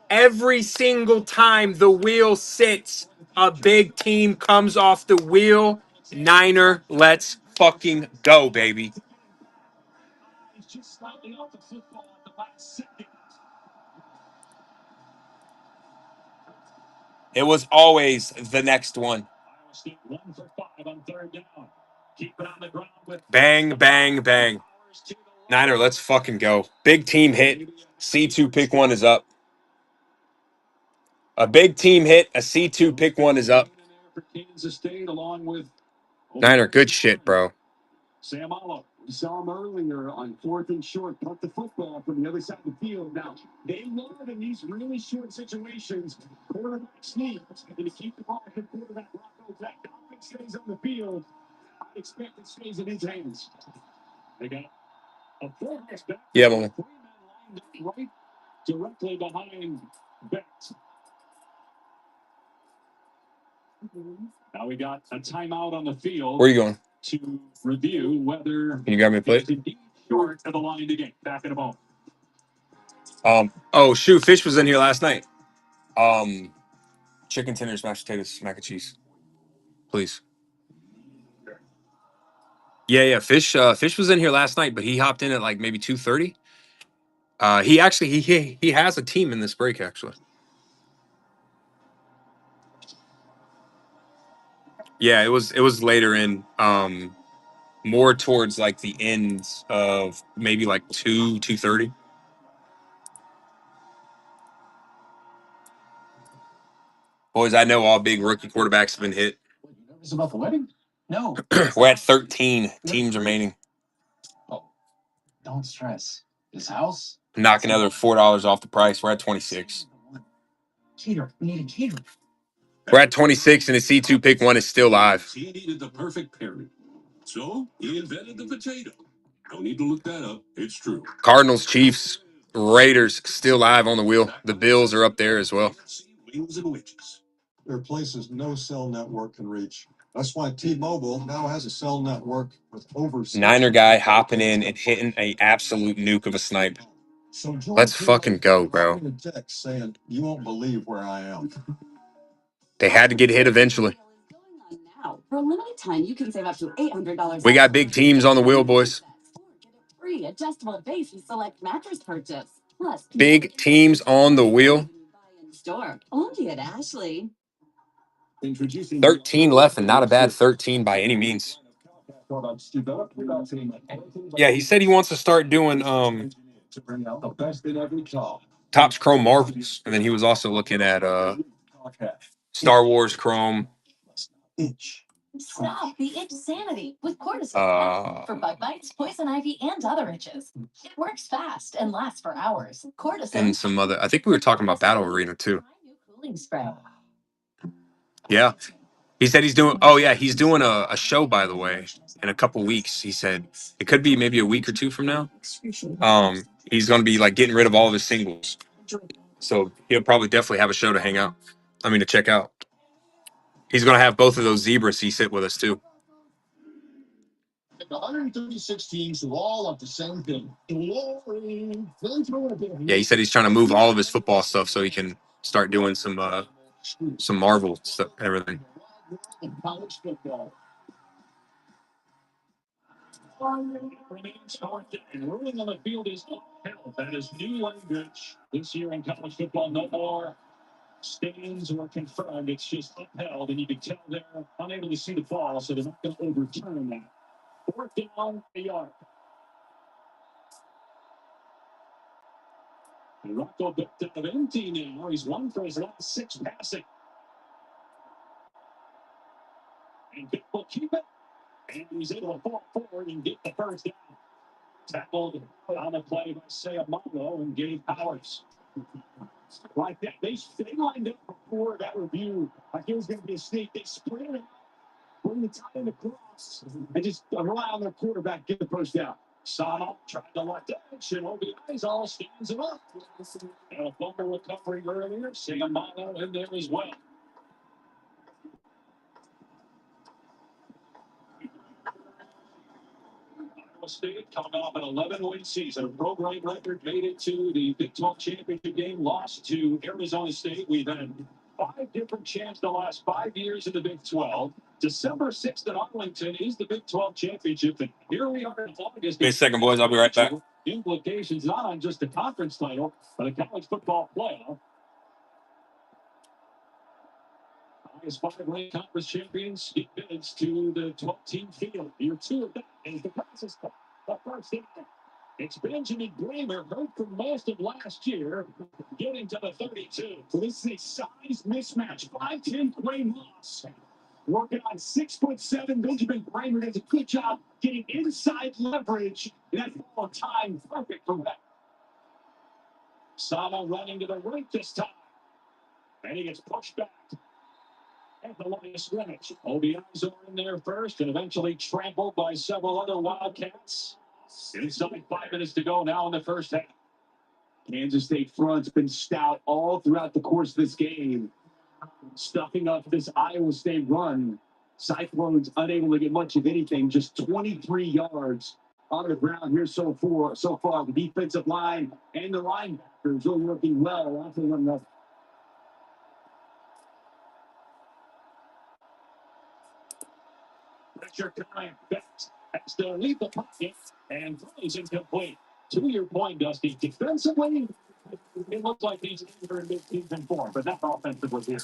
[SPEAKER 1] Every single time the wheel sits, a big team comes off the wheel. Niner, let's fucking go, baby.
[SPEAKER 12] He's just slightly off the football at the last second.
[SPEAKER 1] It was always the next one. Bang, bang, bang. Niner, let's fucking go. Big team hit. C2 pick one is up. A big team hit. A C2 pick one is up. Niner, good shit, bro.
[SPEAKER 12] Sam Allo, we saw him earlier on 4th and short, punt the football from the other side of the field. Now, they love in these really short situations, quarterback sneaks, and to keep the ball at the quarterback, Rocco, that offense stays on the field. I expect it stays in his hands. They got a fullback back.
[SPEAKER 1] Yeah, man.
[SPEAKER 12] 3 men lined up right directly behind Betts. Now we got a timeout on the field.
[SPEAKER 1] Where are you going?
[SPEAKER 12] To review whether
[SPEAKER 1] Can you grab me a plate?
[SPEAKER 12] indeed short of the line to get back in a moment.
[SPEAKER 1] Oh shoot, Fish was in here last night. Chicken tenders, mashed potatoes, mac and cheese, please. Yeah. Fish was in here last night, but he hopped in at like maybe 2:30. He actually he has a team in this break actually. Yeah, it was later in, more towards like the end of maybe like 2:30. Boys, I know all big rookie quarterbacks have been hit.
[SPEAKER 10] Nervous about the wedding? No.
[SPEAKER 1] We're at 13 teams remaining.
[SPEAKER 10] Oh, don't stress. This house?
[SPEAKER 1] Knock another $4 off the price. We're at 26.
[SPEAKER 10] Cater. We need a caterer.
[SPEAKER 1] We're at 26, and the C2 pick one is still live.
[SPEAKER 12] He needed the perfect pairing. So he invented the potato. No need to look that up. It's true.
[SPEAKER 1] Cardinals, Chiefs, Raiders still live on the wheel. The Bills are up there as well.
[SPEAKER 4] Wings and witches. There are places no cell network can reach. That's why T-Mobile now has a cell network with over
[SPEAKER 1] Niner guy hopping in and hitting a absolute nuke of a snipe.
[SPEAKER 4] So join
[SPEAKER 1] Let's
[SPEAKER 4] T-Mobile.
[SPEAKER 1] fucking go, bro.
[SPEAKER 4] Send me a text saying you won't believe where I am.
[SPEAKER 1] They had to get hit eventually.
[SPEAKER 11] Now, for a limited time, you can save up to $800.
[SPEAKER 1] We got big teams on the wheel, boys.
[SPEAKER 11] Free adjustable base and select mattress purchase. Plus,
[SPEAKER 1] Big teams on the wheel.
[SPEAKER 11] store only at Ashley.
[SPEAKER 1] 13 left, and not a bad 13 by any means. Yeah, he said he wants to start doing Topps Chrome Marvels, and then he was also looking at Star Wars Chrome.
[SPEAKER 7] Stop the itch sanity with cortisone for bug bites, poison ivy, and other itches. It works fast and lasts for hours. Cortisone
[SPEAKER 1] And some other. I think we were talking about Battle Arena too.
[SPEAKER 7] cooling spray.
[SPEAKER 1] Yeah, he said he's doing. Oh yeah, he's doing a show, by the way, in a couple weeks. He said it could be maybe a week or two from now. He's going to be like getting rid of all of his singles, so he'll probably definitely have a show to hang out. I mean, to check out. He's going to have both of those zebras he sit with us too.
[SPEAKER 5] 136 teams who all want the same thing.
[SPEAKER 1] Yeah, he said he's trying to move all of his football stuff so he can start doing some Marvel stuff and everything.
[SPEAKER 12] College football. And ruling on the field is upheld. That is new language this year in college football. No more stands or confirmed. It's just upheld, and you can tell they're unable to see the ball, so they're not going to overturn that. 4th down, a yard. And Rocco built out of empty now. He's won for his last 6 passing. And Vic will keep it. And he's able to fall forward and get the first down. Tackled on the play by Sayamano and Gabe Powers. Like that. They lined up before that review. Like it was going to be a sneak. They sprinted, bring the tight end across, and just rely on their quarterback, get the first down. Sama tried to lock the action. OBI's all stands him up. And a fumble recovery earlier. Sayamano in there as well. State coming off an 11-win season. A program record, made it to the Big 12 championship game, lost to Arizona State. We've had 5 different champs the last 5 years in the Big 12. December 6th in Arlington is the Big 12 championship. And here we are in August.
[SPEAKER 1] Wait a second, boys. I'll be right back.
[SPEAKER 12] Implications not on just the conference title, but a college football playoff. August 5-lane conference champions get bids to the 12-team field. Year 2 of that is the process. The first inning. It's Benjamin Blamer, hurt for most of last year, getting to the 32. So this is a size mismatch. 5'10" Quay Moss. Working on 6'7", Benjamin Bramer does a good job getting inside leverage. And that ball time perfect for that. Sama running to the right this time. And he gets pushed back at the line of scrimmage. OBIs are in there first and eventually trampled by several other Wildcats. Inside 5 minutes to go now in the first half. Kansas State front's been stout all throughout the course of this game, stuffing up this Iowa State run. Cyclones unable to get much of anything, just 23 yards on the ground here so far. The defensive line and the linebackers are working well off of one another. Pressure coming back has to leave the pocket and throws incomplete. To your point, Dusty, defensively, it looks like these teams are in mid-season form, but not offensively here.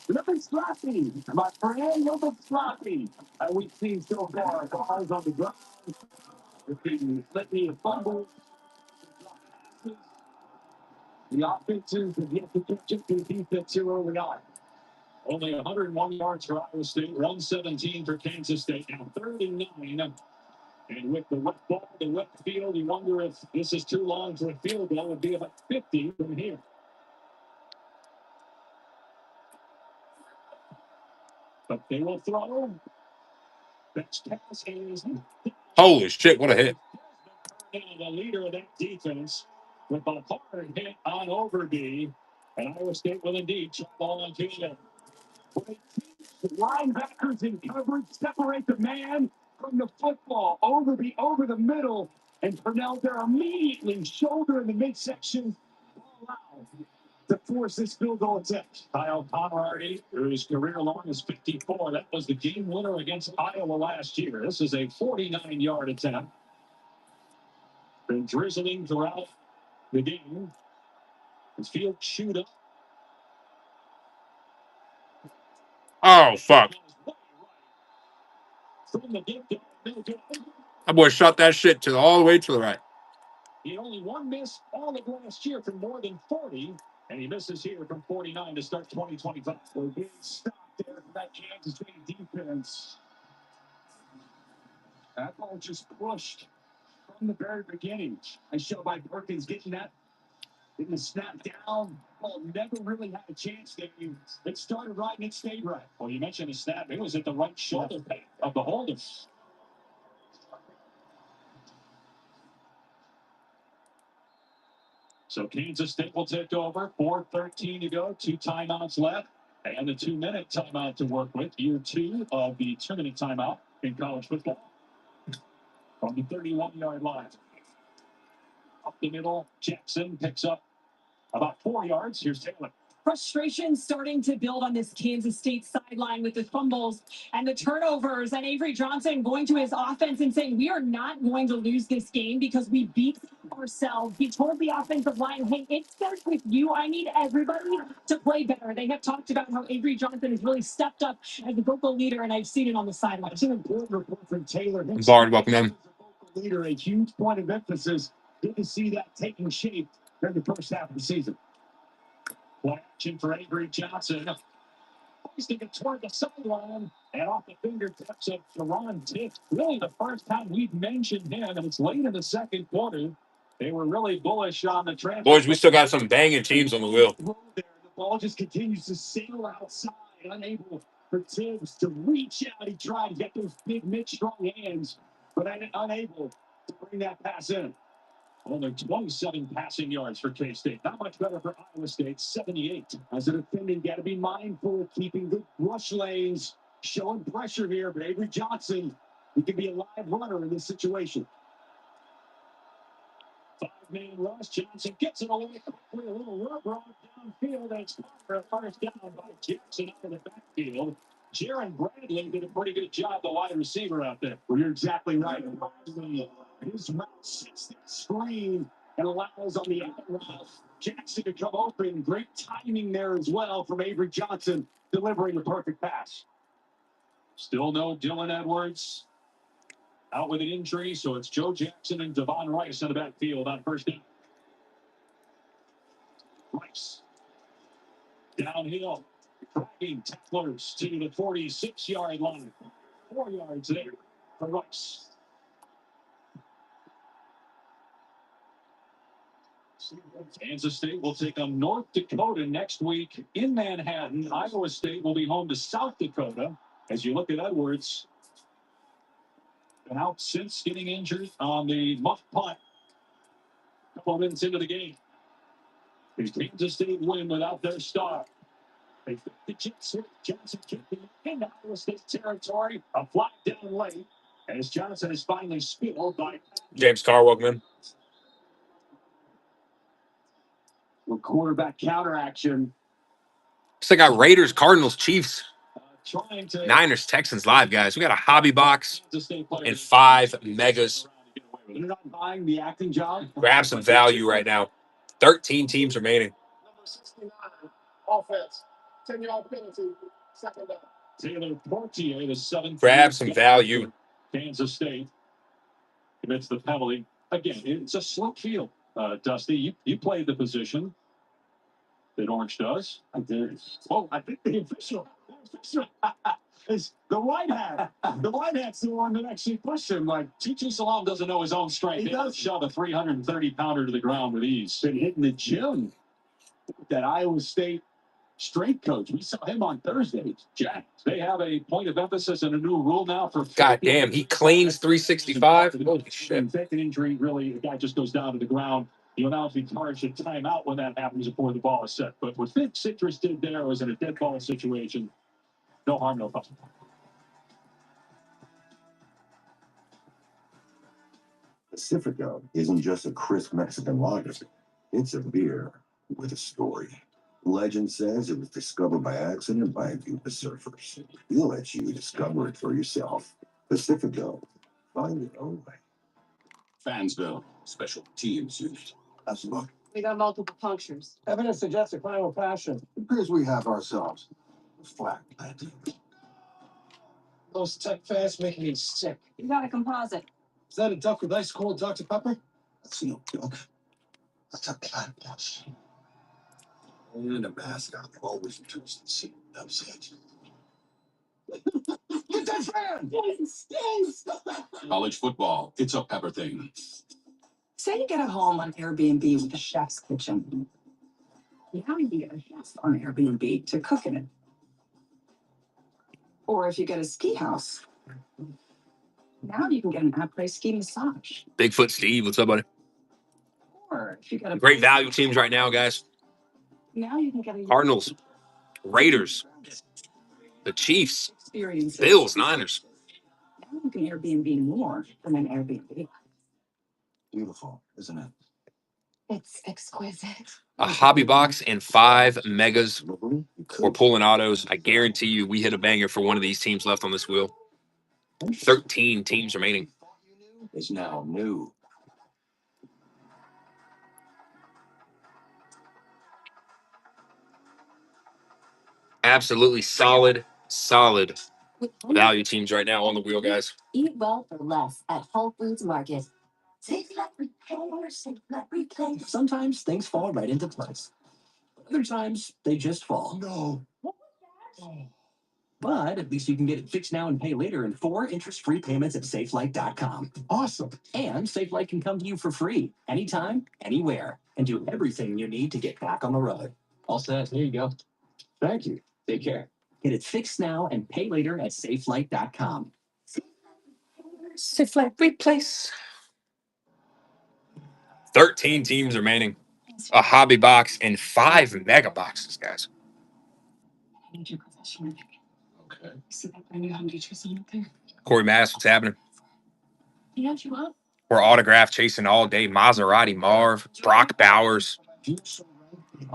[SPEAKER 12] Little sloppy, my friend, little sloppy. We've seen so far, balls on the ground, plenty of fumbles. The offenses have yet to catch up to the defense here early on. Only 101 yards for Iowa State, 117 for Kansas State, now 39. And with the wet ball, the wet field, you wonder if this is too long for a field goal. It would be about 50 from here. But they will throw. Best pass is
[SPEAKER 1] Holy shit, what a hit.
[SPEAKER 12] the leader of that defense with a hard hit on Overby. And Iowa State will indeed jump ball onto them. Linebackers in coverage separate the man from the football. Overby over the middle. And Purnell there immediately shoulder in the midsection. Ball out to force this field goal attempt. Kyle Conrady, whose career long is 54. That was the game winner against Iowa last year. This is a 49-yard attempt. Been drizzling throughout the game. His field chewed up.
[SPEAKER 1] Oh, fuck.
[SPEAKER 12] From the get-go, no good.
[SPEAKER 1] That boy shot that shit all the way to the right.
[SPEAKER 12] He only one miss all of last year from more than 40, and he misses here from 49 to start 2025. So being stopped there for that Kansas State defense. That ball just pushed from the very beginning. I show by Perkins getting the snap down. Ball never really had a chance there. It started right and it stayed right. Well, you mentioned the snap. It was at the right shoulder pad of the holder. So Kansas State will take over. 4:13 to go. 2 timeouts left. And the 2-minute timeout to work with. Year 2 of the 2-minute timeout in college football. From the 31-yard line. Up the middle, Jackson picks up about 4 yards. Here's Taylor.
[SPEAKER 20] Frustration starting to build on this Kansas State sideline with the fumbles and the turnovers, and Avery Johnson going to his offense and saying, we are not going to lose this game because we beat ourselves. He told the offensive line, hey, it starts with you. I need everybody to play better. They have talked about how Avery Johnson has really stepped up as a vocal leader, and I've seen it on the sideline.
[SPEAKER 12] That's an important report from Taylor.
[SPEAKER 1] Bard, welcome in.
[SPEAKER 12] Leader, a huge point of emphasis. Good to see that taking shape during the first half of the season. Play action for Avery Johnson. Hoisting it toward the sideline and off the fingertips of Jerron Tick. Really the first time we've mentioned him, and it's late in the second quarter. They were really bullish on the transfer.
[SPEAKER 1] Boys, we still got some banging teams on the wheel.
[SPEAKER 12] The ball just continues to sail outside, unable for Tibbs to reach out. He tried to get those big mid-strong hands, but unable to bring that pass in. Only 27 passing yards for K-State. Not much better for Iowa State, 78. As a defending, got to be mindful of keeping good rush lanes, showing pressure here. But Avery Johnson, he can be a live runner in this situation. 5-man rush. Johnson gets it away quickly. A little rub rock downfield. And it's for a first down by Jackson out of the backfield. Jaron Bradley did a pretty good job, the wide receiver out there. Well, you're exactly right. Bradley, his route sets that screen and allows on the out Jackson to come open. Great timing there as well from Avery Johnson, delivering the perfect pass. Still no Dylan Edwards out with an injury, so it's Joe Jackson and Devon Rice in the backfield on first down. Rice downhill, dragging tacklers to the 46-yard line. 4 yards there for Rice. Kansas State will take on North Dakota next week in Manhattan. Iowa State will be home to South Dakota. As you look at Edwards, been out since getting injured on the muff punt. A couple of minutes into the game. Kansas State win without their star. They fit the Jets here. Johnson kicking into Iowa State territory. A flag down late as Johnson is finally spilled by
[SPEAKER 1] James Carr, welcome in.
[SPEAKER 12] with quarterback counter action.
[SPEAKER 1] So I got Raiders, Cardinals, Chiefs,
[SPEAKER 12] Trying to
[SPEAKER 1] Niners, Texans live, guys. We got a hobby box and 5 megas.
[SPEAKER 12] They're not buying the acting job.
[SPEAKER 1] Grab some value right now. 13 teams remaining.
[SPEAKER 5] Number 69, offense, 10-yard penalty, second down.
[SPEAKER 12] Taylor Portier, the 7th.
[SPEAKER 1] Grab some value.
[SPEAKER 12] Kansas State commits the penalty. Again, it's a slick field. Dusty, you played the position that Orange does. I did. Oh, I think the official is the white hat. The white hat's the one that actually pushed him. Like, T.J. Salam doesn't know his own strength. He does shove a 330-pounder to the ground with ease. Been hitting the gym. That Iowa State strength coach. We saw him on Thursday. Jack, they have a point of emphasis and a new rule now for.
[SPEAKER 1] God damn, he claims 365. Holy shit.
[SPEAKER 12] Second injury, really, the guy just goes down to the ground. You'll now be charged a timeout when that happens before the ball is set. But what Fitz Citrus did there was in a dead ball situation. No harm, no foul.
[SPEAKER 10] Pacifico isn't just a crisp Mexican lager. It's a beer with a story. Legend says it was discovered by accident by a group of surfers. We'll let you discover it for yourself. Pacifico, find your own way.
[SPEAKER 18] Fansville, special teams unit.
[SPEAKER 10] Let's look.
[SPEAKER 13] We got multiple punctures.
[SPEAKER 4] Evidence suggests a crime of passion.
[SPEAKER 10] It appears we have ourselves a flag planting.
[SPEAKER 4] Those tech fans making me sick.
[SPEAKER 13] You got a composite.
[SPEAKER 4] Is that a duck with ice cold Dr. Pepper?
[SPEAKER 10] That's no joke. That's a plant bush. And a mascot always returns to see upset. Get that fan!
[SPEAKER 13] Yes.
[SPEAKER 18] College football, it's a pepper thing.
[SPEAKER 14] Say you get a home on Airbnb with a chef's kitchen. Now you can get a chef on Airbnb to cook in it. Or if you get a ski house, now you can get an après ski massage.
[SPEAKER 1] Bigfoot Steve, what's up, buddy?
[SPEAKER 14] Or if you get a
[SPEAKER 1] Great value teams right now, guys.
[SPEAKER 14] now you can get a
[SPEAKER 1] Cardinals, Raiders, the Chiefs,
[SPEAKER 14] experience.
[SPEAKER 1] Bills, Niners.
[SPEAKER 14] Now you can Airbnb more than an Airbnb.
[SPEAKER 10] Beautiful, isn't it?
[SPEAKER 13] It's exquisite.
[SPEAKER 1] A hobby box and 5 megas. We're pulling autos. I guarantee you we hit a banger for one of these teams left on this wheel. 13 teams remaining.
[SPEAKER 10] Is now new.
[SPEAKER 1] Absolutely solid value teams right now on the wheel, guys.
[SPEAKER 7] Eat well for less at Whole Foods Market. Save like repair, save like replace.
[SPEAKER 14] Sometimes things fall right into place. Other times they just fall.
[SPEAKER 10] No.
[SPEAKER 14] But at least you can get it fixed now and pay later in 4 interest-free payments at SafeLight.com.
[SPEAKER 10] Awesome.
[SPEAKER 14] And SafeLight can come to you for free, anytime, anywhere, and do everything you need to get back on the road. All set. Here you go.
[SPEAKER 10] Thank you.
[SPEAKER 14] Take care. Get it fixed now and pay later at SafeLight.com.
[SPEAKER 1] SafeLight replace. 13 teams remaining. A hobby box and 5 mega boxes, guys.
[SPEAKER 13] I need your professional.
[SPEAKER 18] Okay.
[SPEAKER 13] See that brand new Hyundai Tucson up there?
[SPEAKER 1] Corey Mass, what's happening?
[SPEAKER 13] You know what you want?
[SPEAKER 1] We're autograph chasing all day. Maserati Marv, Brock Bowers,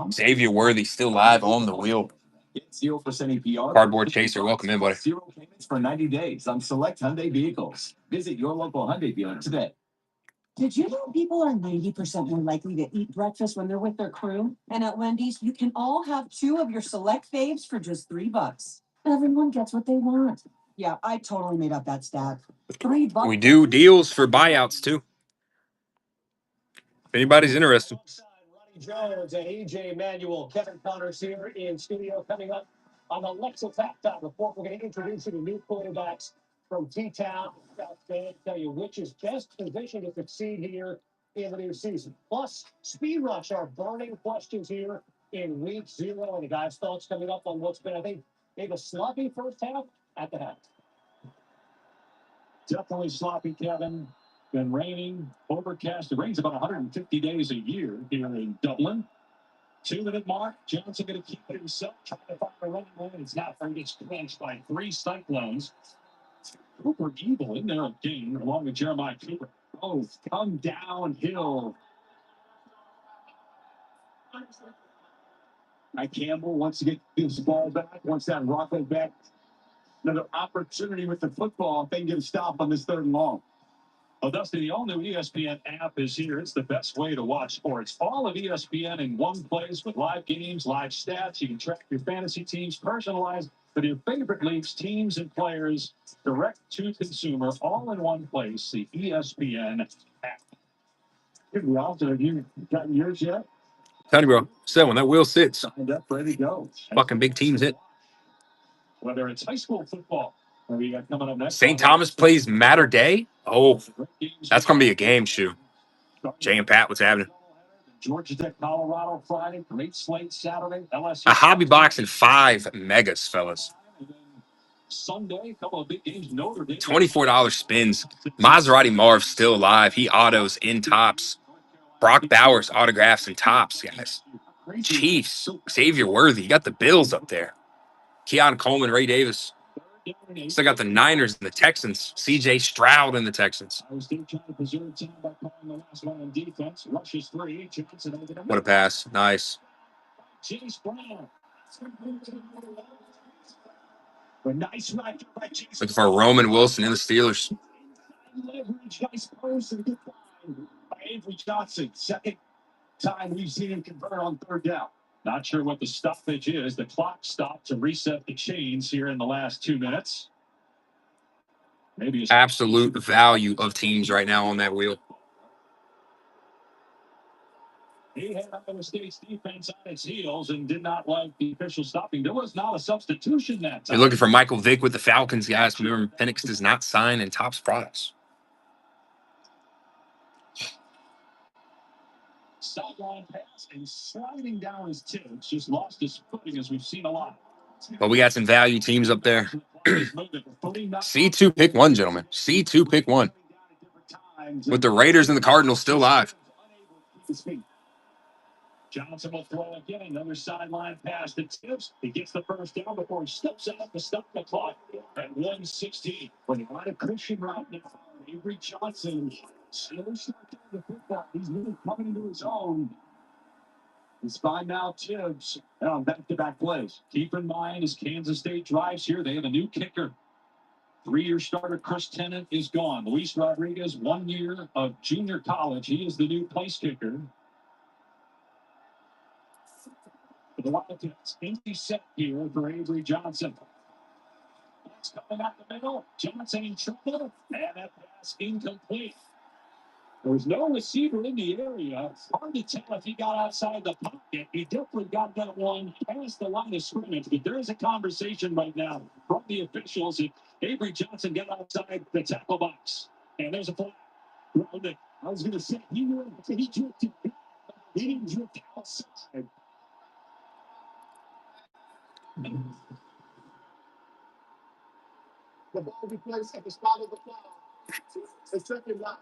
[SPEAKER 1] Xavier Worthy still live on the wheel.
[SPEAKER 10] Get 0% APR.
[SPEAKER 1] Cardboard chaser, welcome in, buddy.
[SPEAKER 10] 0 payments for 90 days on select Hyundai vehicles. Visit your local Hyundai dealer today.
[SPEAKER 13] Did you know people are 90% more likely to eat breakfast when they're with their crew? And at Wendy's, you can all have 2 of your select faves for just $3. Everyone gets what they want. Yeah, I totally made up that stat. $3.
[SPEAKER 1] We do deals for buyouts too. If anybody's interested.
[SPEAKER 12] Ronnie Jones and EJ Manuel, Kevin Connors here in studio coming up on the Lexus halftime report. We're going to introduce you to new quarterbacks from T-Town. Tell you which is best positioned to succeed here in the new season. Plus, Speed Rush, our burning questions here in week 0. And the guys' thoughts coming up on what's been, I think, maybe a sloppy first half at the half.
[SPEAKER 20] Definitely sloppy, Kevin. Been raining, overcast. It rains about 150 days a year here in Dublin. 2-minute mark. Johnson going to keep it himself, trying to find a running lane. It's not fair. Gets quenched by 3 cyclones. Cooper Evil in there again, along with Jeremiah Cooper. Oh, come downhill. Mike Campbell wants to get this ball back, wants that rocket back. Another opportunity with the football if they can get a stop on this 3rd and long. Well, Dusty, the all-new ESPN app is here. It's the best way to watch sports. All of ESPN in one place with live games, live stats. You can track your fantasy teams, personalized with your favorite leagues, teams, and players, direct to consumer, all in one place. The ESPN app. Good, Ralph. Have you gotten yours yet?
[SPEAKER 1] Tell you, bro. So when that wheel sits,
[SPEAKER 20] Signed up, ready to go.
[SPEAKER 1] fucking big teams hit.
[SPEAKER 20] Whether it's high school football, or we got coming up next.
[SPEAKER 1] St. Thomas plays Matter Day. Oh, that's gonna be a game, shoe. Jay and Pat, what's happening?
[SPEAKER 20] Georgia Tech, Colorado Friday, great slate Saturday. LSU.
[SPEAKER 1] A hobby box and 5 megas, fellas.
[SPEAKER 20] Sunday, a couple of big games. Notre Dame.
[SPEAKER 1] $24 spins. Maserati Marv still alive. He autos in tops. Brock Bowers autographs in tops, guys. Chiefs, Xavier Worthy. You got the Bills up there. Keon Coleman, Ray Davis. Still got the Niners and the Texans. CJ Stroud and the Texans. What a pass. Nice. Looking for Roman Wilson in the Steelers.
[SPEAKER 20] Avery Johnson, second time we've seen him convert on 3rd down. Not sure what the stoppage is. The clock stopped to reset the chains here in the last 2 minutes. Maybe
[SPEAKER 1] absolute value of teams right now on that wheel.
[SPEAKER 20] He had Iowa State's defense on its heels and did not like the official stopping. There was not a substitution that time.
[SPEAKER 1] You're looking for Michael Vick with the Falcons, guys. Remember, Penix does not sign in Topps products.
[SPEAKER 20] Sideline pass and sliding down his tips. Just lost his footing, as we've seen a lot.
[SPEAKER 1] But we got some value teams up there. C2 pick 1, gentlemen. C2 pick 1. With the Raiders and the Cardinals still live.
[SPEAKER 20] Johnson will throw again. Another sideline pass to Tibbs. He gets the first down before he steps out to stop the clock at 1:16. When a lot of Christian right now, Avery Johnson slow start to the football. He's really coming into his own. It's fine now, Tibbs on back-to-back plays. Keep in mind, as Kansas State drives here, they have a new kicker. 3-year starter Chris Tennant is gone. Luis Rodriguez, 1 year of junior college. He is the new place kicker. The Wildcats, empty set here for Avery Johnson. It's coming out the middle. Johnson in trouble, and that pass incomplete. There was no receiver in the area. Hard to tell if he got outside the pocket. He definitely got that one past the line of scrimmage. But there is a conversation right now from the officials if Avery Johnson got outside the tackle box. And there's a flag. I was going to say, he knew he drifted. He didn't drift outside.
[SPEAKER 5] The ball will be placed at the spot of the foul. It's 2nd down.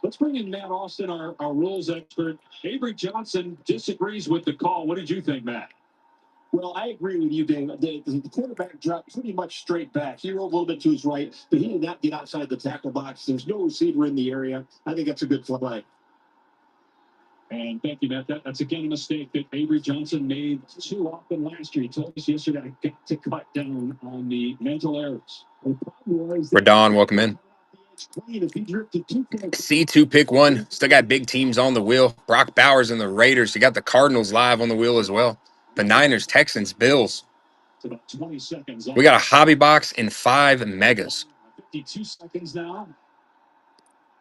[SPEAKER 20] Let's bring in Matt Austin, our rules expert. Avery Johnson disagrees with the call. What did you think, Matt?
[SPEAKER 10] Well, I agree with you, Dave. The quarterback dropped pretty much straight back. He rolled a little bit to his right, but he did not get outside the tackle box. There's no receiver in the area. I think that's a good play.
[SPEAKER 20] And thank you, Matt. That's again a mistake that Avery Johnson made too often last year. He told us yesterday, I got to cut down on the mental errors.
[SPEAKER 1] Radon, welcome in. C2 pick one. Still got big teams on the wheel. Brock Bowers and the Raiders. You got the Cardinals live on the wheel as well. The Niners, Texans, Bills. We got a hobby box and 5 megas.
[SPEAKER 12] 52 seconds now.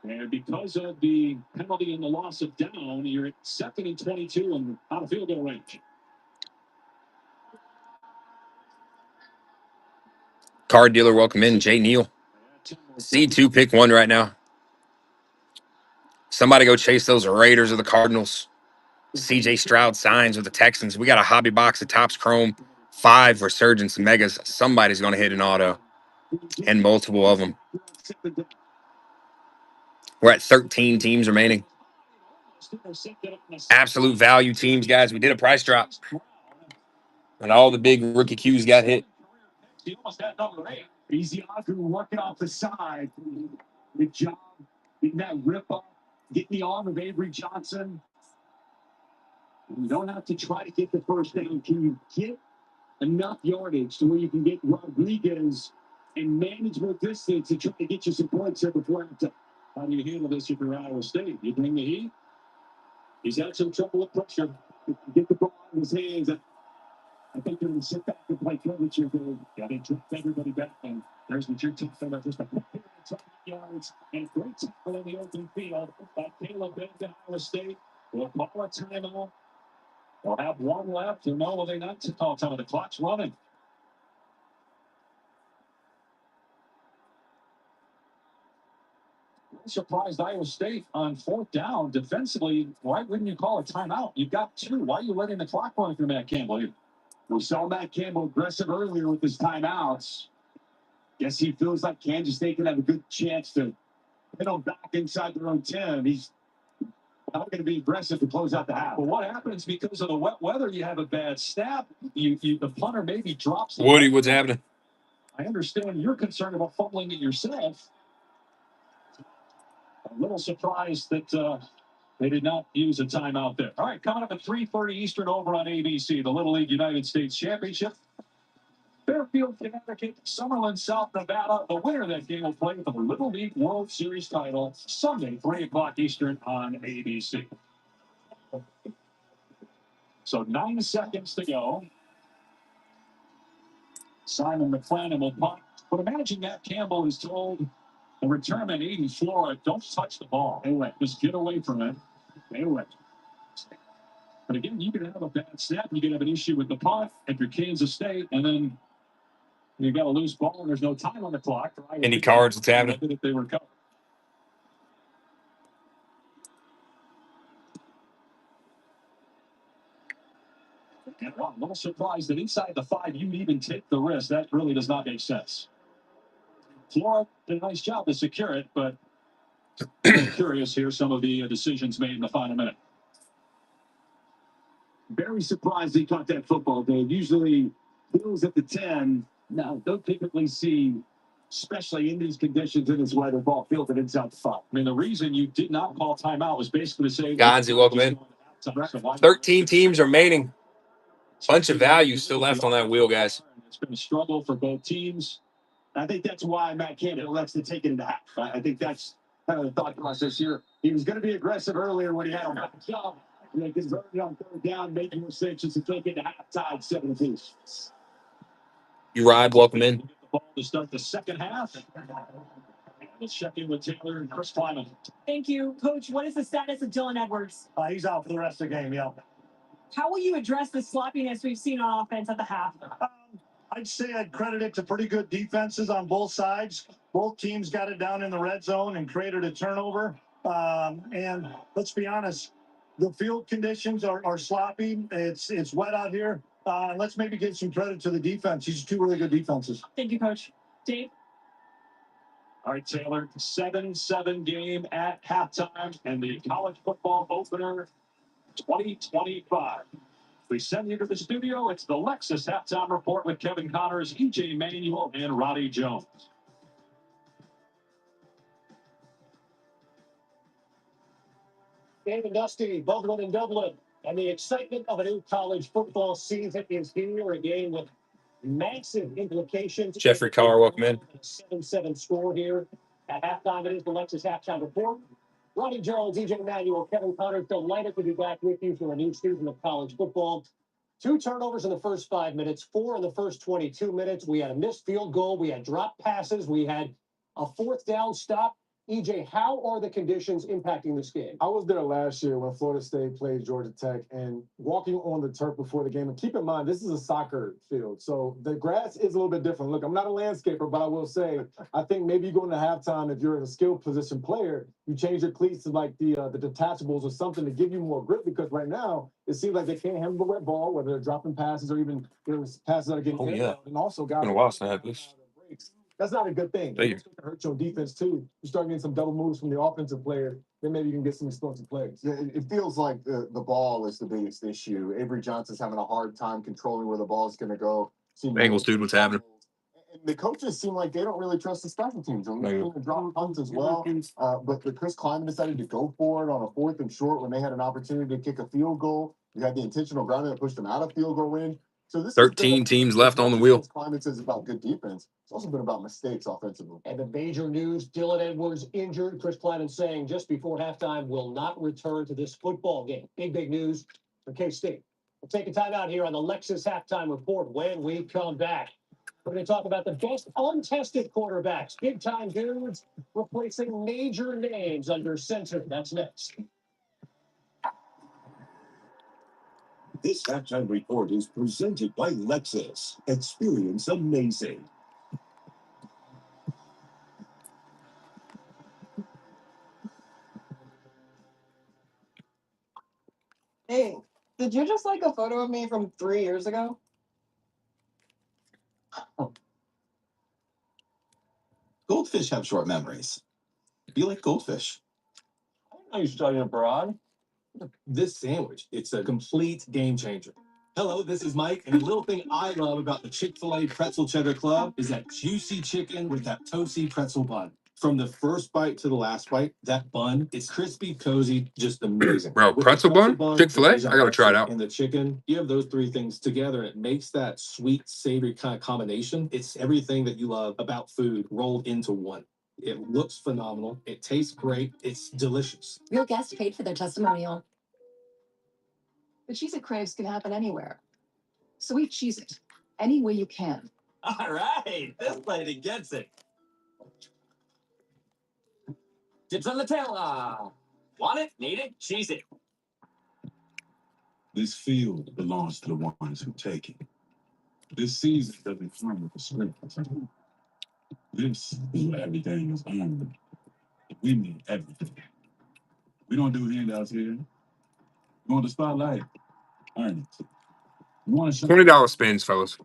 [SPEAKER 12] And because of the penalty and the loss of down, you're at 2nd and 22 and out of field goal range.
[SPEAKER 1] Card dealer, welcome in. Jay Neal. C2 pick one right now. Somebody go chase those Raiders or the Cardinals. CJ Stroud signs with the Texans. We got a hobby box of Topps Chrome, 5 Resurgence Megas. Somebody's going to hit an auto and multiple of them. We're at 13 teams remaining. Absolute value teams, guys. We did a price drop. And all the big rookie Qs got hit.
[SPEAKER 12] He almost had number 8. Easy working off the side. Good job getting that rip up, getting the arm of Avery Johnson. You don't have to try to get the first down. Can you get enough yardage to where you can get Rodriguez in manageable distance to try to get you some points here before halftime? How do you handle this if you're Iowa State? You bring the heat? He's had some trouble with pressure. Get the ball in his hands. I think they're going to sit back and play coverage here. Yeah, they drop everybody back, and there's what you're talking about. Just a 20 yards and great tackle in the open field by Caleb Bennett to Iowa State. We'll call a timeout. They'll have one left. Or no, will they not call time? The clock's running. I'm surprised Iowa State on 4th down defensively. Why wouldn't you call a timeout? You've got 2. Why are you letting the clock run for Matt Campbell? We saw Matt Campbell aggressive earlier with his timeouts. Guess he feels like Kansas State can have a good chance to hit them back inside their own 10. He's not going to be aggressive to close out the half. But what happens because of the wet weather? You have a bad snap. The punter maybe drops the
[SPEAKER 1] Woody,
[SPEAKER 12] ball.
[SPEAKER 1] what's happening?
[SPEAKER 12] I understand you're concerned about fumbling it yourself. A little surprised that they did not use a timeout there. All right, coming up at 3:30 Eastern over on ABC, the Little League United States Championship. Fairfield, Connecticut, Summerlin, South Nevada. The winner of that game will play for the Little League World Series title Sunday, 3 o'clock Eastern on ABC. So 9 seconds to go. Simon McClellan will punt. But imagine Matt Campbell is told the return Aiden Flora, don't touch the ball. Anyway, just get away from it. Anyway. But again, you can have a bad snap. You can have an issue with the punt if you're Kansas State, and then you got a loose ball and there's no time on the clock.
[SPEAKER 1] Any cards that's happening?
[SPEAKER 12] If they were covered. And I'm a little surprised that inside the 5 you'd even take the risk. That really does not make sense. Flora did a nice job to secure it, but I'm curious here some of the decisions made in the final minute. Very surprised he caught that football, Dave. Usually Bills at the 10. Now, don't typically see, especially in these conditions in this weather, ball fielded inside the 5. I mean, the reason you did not call timeout was basically to say...
[SPEAKER 1] Gonzi, welcome in. 13 teams remaining. Bunch of value still left on that wheel, guys.
[SPEAKER 12] It's been a struggle for both teams. I think that's why Matt Campbell elects to take it into half. I think that's kind of the thought process here. He was going to be aggressive earlier when he had a job. They converted on 3rd down, making mistakes to take it to halftime 17.
[SPEAKER 1] You ride, welcome in.
[SPEAKER 12] Get the ball to start the second half. Let's check in with Taylor and Chris Kleiman.
[SPEAKER 20] Thank you, Coach. What is the status of Dylan Edwards?
[SPEAKER 3] He's out for the rest of the game, yeah.
[SPEAKER 20] How will you address the sloppiness we've seen on offense at the half?
[SPEAKER 3] I'd say I'd credit it to pretty good defenses on both sides. Both teams got it down in the red zone and created a turnover. And let's be honest, the field conditions are sloppy. It's wet out here. Let's maybe give some credit to the defense. These are 2 really good defenses.
[SPEAKER 20] Thank you, Coach. Dave?
[SPEAKER 12] All right, Taylor, 7-7 game at halftime, and the college football opener 2025. We send you to the studio. It's the Lexus Halftime Report with Kevin Connors, EJ Manuel, and Roddy Jones.
[SPEAKER 2] Dave and Dusty, Bubbling in Dublin. And the excitement of a new college football season is here, a game with massive implications.
[SPEAKER 1] Jeffrey Carr, welcome in.
[SPEAKER 2] 7-7 score here.
[SPEAKER 12] At halftime, it is the Lexus halftime report. Ronnie Jones, EJ Manuel, Kevin Connor, delighted to be back with you for a new season of college football. 2 turnovers in the first 5 minutes, 4 in the first 22 minutes. We had a missed field goal. We had drop passes. We had a 4th down stop. EJ, how are the conditions impacting this game?
[SPEAKER 4] I was there last year when Florida State played Georgia Tech, and walking on the turf before the game, and keep in mind, this is a soccer field, so the grass is a little bit different. Look, I'm not a landscaper, but I will say, I think maybe you go into halftime, if you're in a skill position player, you change your cleats to like the detachables or something to give you more grip, because right now, it seems like they can't handle the wet ball, whether they're dropping passes or even there's passes that are getting
[SPEAKER 1] yeah.
[SPEAKER 4] and also guys.
[SPEAKER 1] Been a while since I had this.
[SPEAKER 4] That's not a good thing.
[SPEAKER 1] Thank you.
[SPEAKER 4] It's going to hurt your defense too. You start getting some double moves from the offensive player, then maybe you can get some explosive plays.
[SPEAKER 5] Yeah, it feels like the ball is the biggest issue. Avery Johnson's having a hard time controlling where the ball is going to go.
[SPEAKER 1] Bengals, dude, what's happening?
[SPEAKER 5] And the coaches seem like they don't really trust the special teams. They're going to drop punts as well. But Chris Kleiman decided to go for it on a 4th and short when they had an opportunity to kick a field goal. You had the intentional grounding that pushed them out of field goal range. So this
[SPEAKER 1] 13 teams left on the wheel.
[SPEAKER 5] Kleiman says about good defense. It's also been about mistakes offensively.
[SPEAKER 12] And the major news, Dylan Edwards injured. Chris Kleiman saying just before halftime will not return to this football game. Big news for K-State. We'll take a time out here on the Lexus halftime report when we come back. We're going to talk about the best untested quarterbacks, big-time dudes replacing major names under center. That's next.
[SPEAKER 10] This halftime report is presented by Lexus. Experience amazing.
[SPEAKER 21] Hey, did you just like a photo of me from 3 years ago?
[SPEAKER 10] Goldfish have short memories. Be like goldfish.
[SPEAKER 12] Are you studying abroad? This sandwich, it's a complete game changer. Hello, this is Mike, and the little thing I love about the Chick-fil-A Pretzel Cheddar Club is that juicy chicken with that toasty pretzel bun. From the first bite to the last bite, that bun is crispy, cozy, just amazing.
[SPEAKER 1] Bro,
[SPEAKER 12] With
[SPEAKER 1] pretzel
[SPEAKER 12] the
[SPEAKER 1] bun? Chick-fil-A?
[SPEAKER 12] the
[SPEAKER 1] I gotta try it out.
[SPEAKER 12] And the chicken, you have those 3 things together, and it makes that sweet, savory kind of combination. It's everything that you love about food rolled into one. It looks phenomenal. It tastes great. It's delicious.
[SPEAKER 7] Real guest paid for their testimonial.
[SPEAKER 22] The Cheez-It craves can happen anywhere. So eat Cheez-It any way you can.
[SPEAKER 2] All right, this lady gets it. Dips on the tail. Want it? Need it? Cheese it.
[SPEAKER 19] This field belongs to the ones who take it. This season doesn't come with a script. This is where everything is earned. We mean everything. We don't do handouts here. You want the spotlight? Earn it. You want to
[SPEAKER 1] $20 spins, fellas.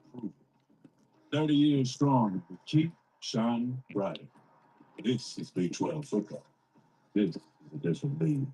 [SPEAKER 19] 30 years strong. Keep shining bright. This is Big 12 football. This is a different league.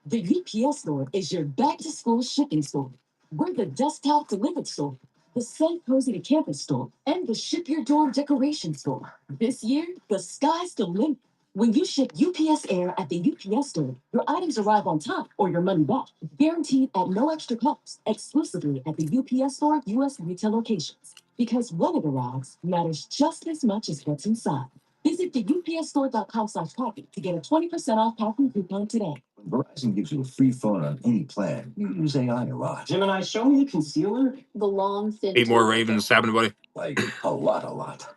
[SPEAKER 11] The UPS store is your back-to-school shipping store. We're the desktop delivered store, the Send Cozy to Campus store, and the Ship Your Door decoration store. This year, the sky's the limit. When you ship UPS Air at the UPS store, your items arrive on time or your money back, guaranteed at no extra cost, exclusively at the UPS store U.S. retail locations. Because when it arrives matters just as much as what's inside. Visit the upsstore.com/pocket to get a 20% off packing coupon today.
[SPEAKER 10] Verizon gives you a free phone on any plan. You use AI a lot.
[SPEAKER 12] Gemini, show me the concealer.
[SPEAKER 11] The long, thin
[SPEAKER 1] 8 more Ravens. Happening, buddy.
[SPEAKER 10] Like a lot.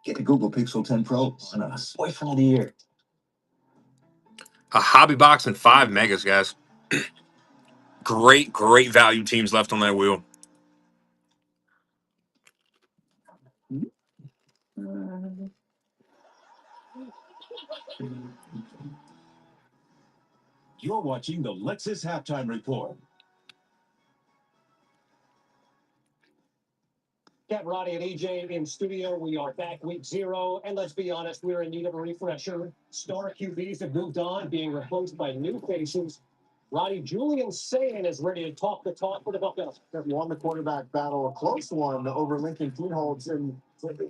[SPEAKER 10] Get a Google Pixel 10 Pro on us.
[SPEAKER 12] Boyfriend of the year.
[SPEAKER 1] A hobby box and 5 megas, guys. Great value teams left on that wheel.
[SPEAKER 10] You're watching the Lexus Halftime Report.
[SPEAKER 12] Cat Roddy and EJ in studio. We are back week 0. And let's be honest, we're in need of a refresher. Star QBs have moved on, being replaced by new faces. Roddy, Julian Sayin is ready to talk the talk for the Buckeyes.
[SPEAKER 5] Won the quarterback battle, a close one over Lincoln Kienholz. And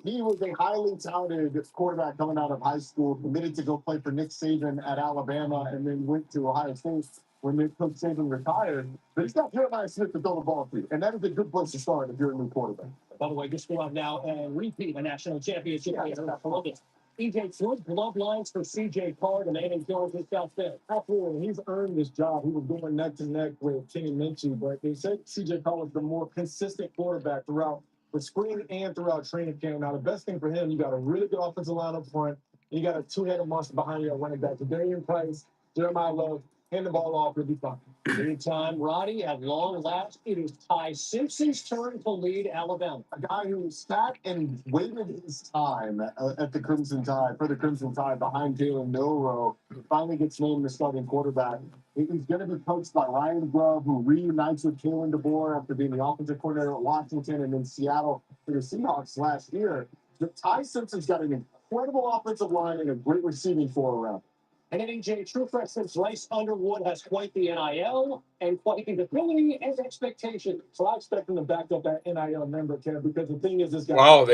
[SPEAKER 5] he was a highly touted quarterback coming out of high school, committed to go play for Nick Saban at Alabama, and then went to Ohio State when Nick Saban retired. But he's got Jeremiah Smith to throw the ball to. And that is a good place to start if you're a new quarterback.
[SPEAKER 12] By the way, this will have now and repeat a national championship here in Columbus. EJ Floyd, glove lines for CJ Card, and Aiden Jones is out there.
[SPEAKER 4] Absolutely. He's earned this job. He was going neck to neck with Kenny Minchie, but they said CJ Card was the more consistent quarterback throughout the spring and throughout training camp. Now, the best thing for him, you got a really good offensive line up front, and you got a two-headed monster behind you at running back. Darian Price, Jeremiah Love, hand the ball off, you'll be fine.
[SPEAKER 12] Anytime, Roddy, at long last, it is Ty Simpson's turn to lead Alabama.
[SPEAKER 5] A guy who sat and waited his time at the Crimson Tide, for the Crimson Tide, behind Jalen Milroe, finally gets named the starting quarterback. He's going to be coached by Ryan Grubb, who reunites with Kalen DeBoer after being the offensive coordinator at Washington and then Seattle for the Seahawks last year. But Ty Simpson's got an incredible offensive line and a great receiving core around.
[SPEAKER 12] And then AJ, true freshman Bryce Underwood has quite the NIL and quite the ability and expectation.
[SPEAKER 4] So I expect him to back up that NIL number, Kev, because the thing is, this guy.
[SPEAKER 1] Wow,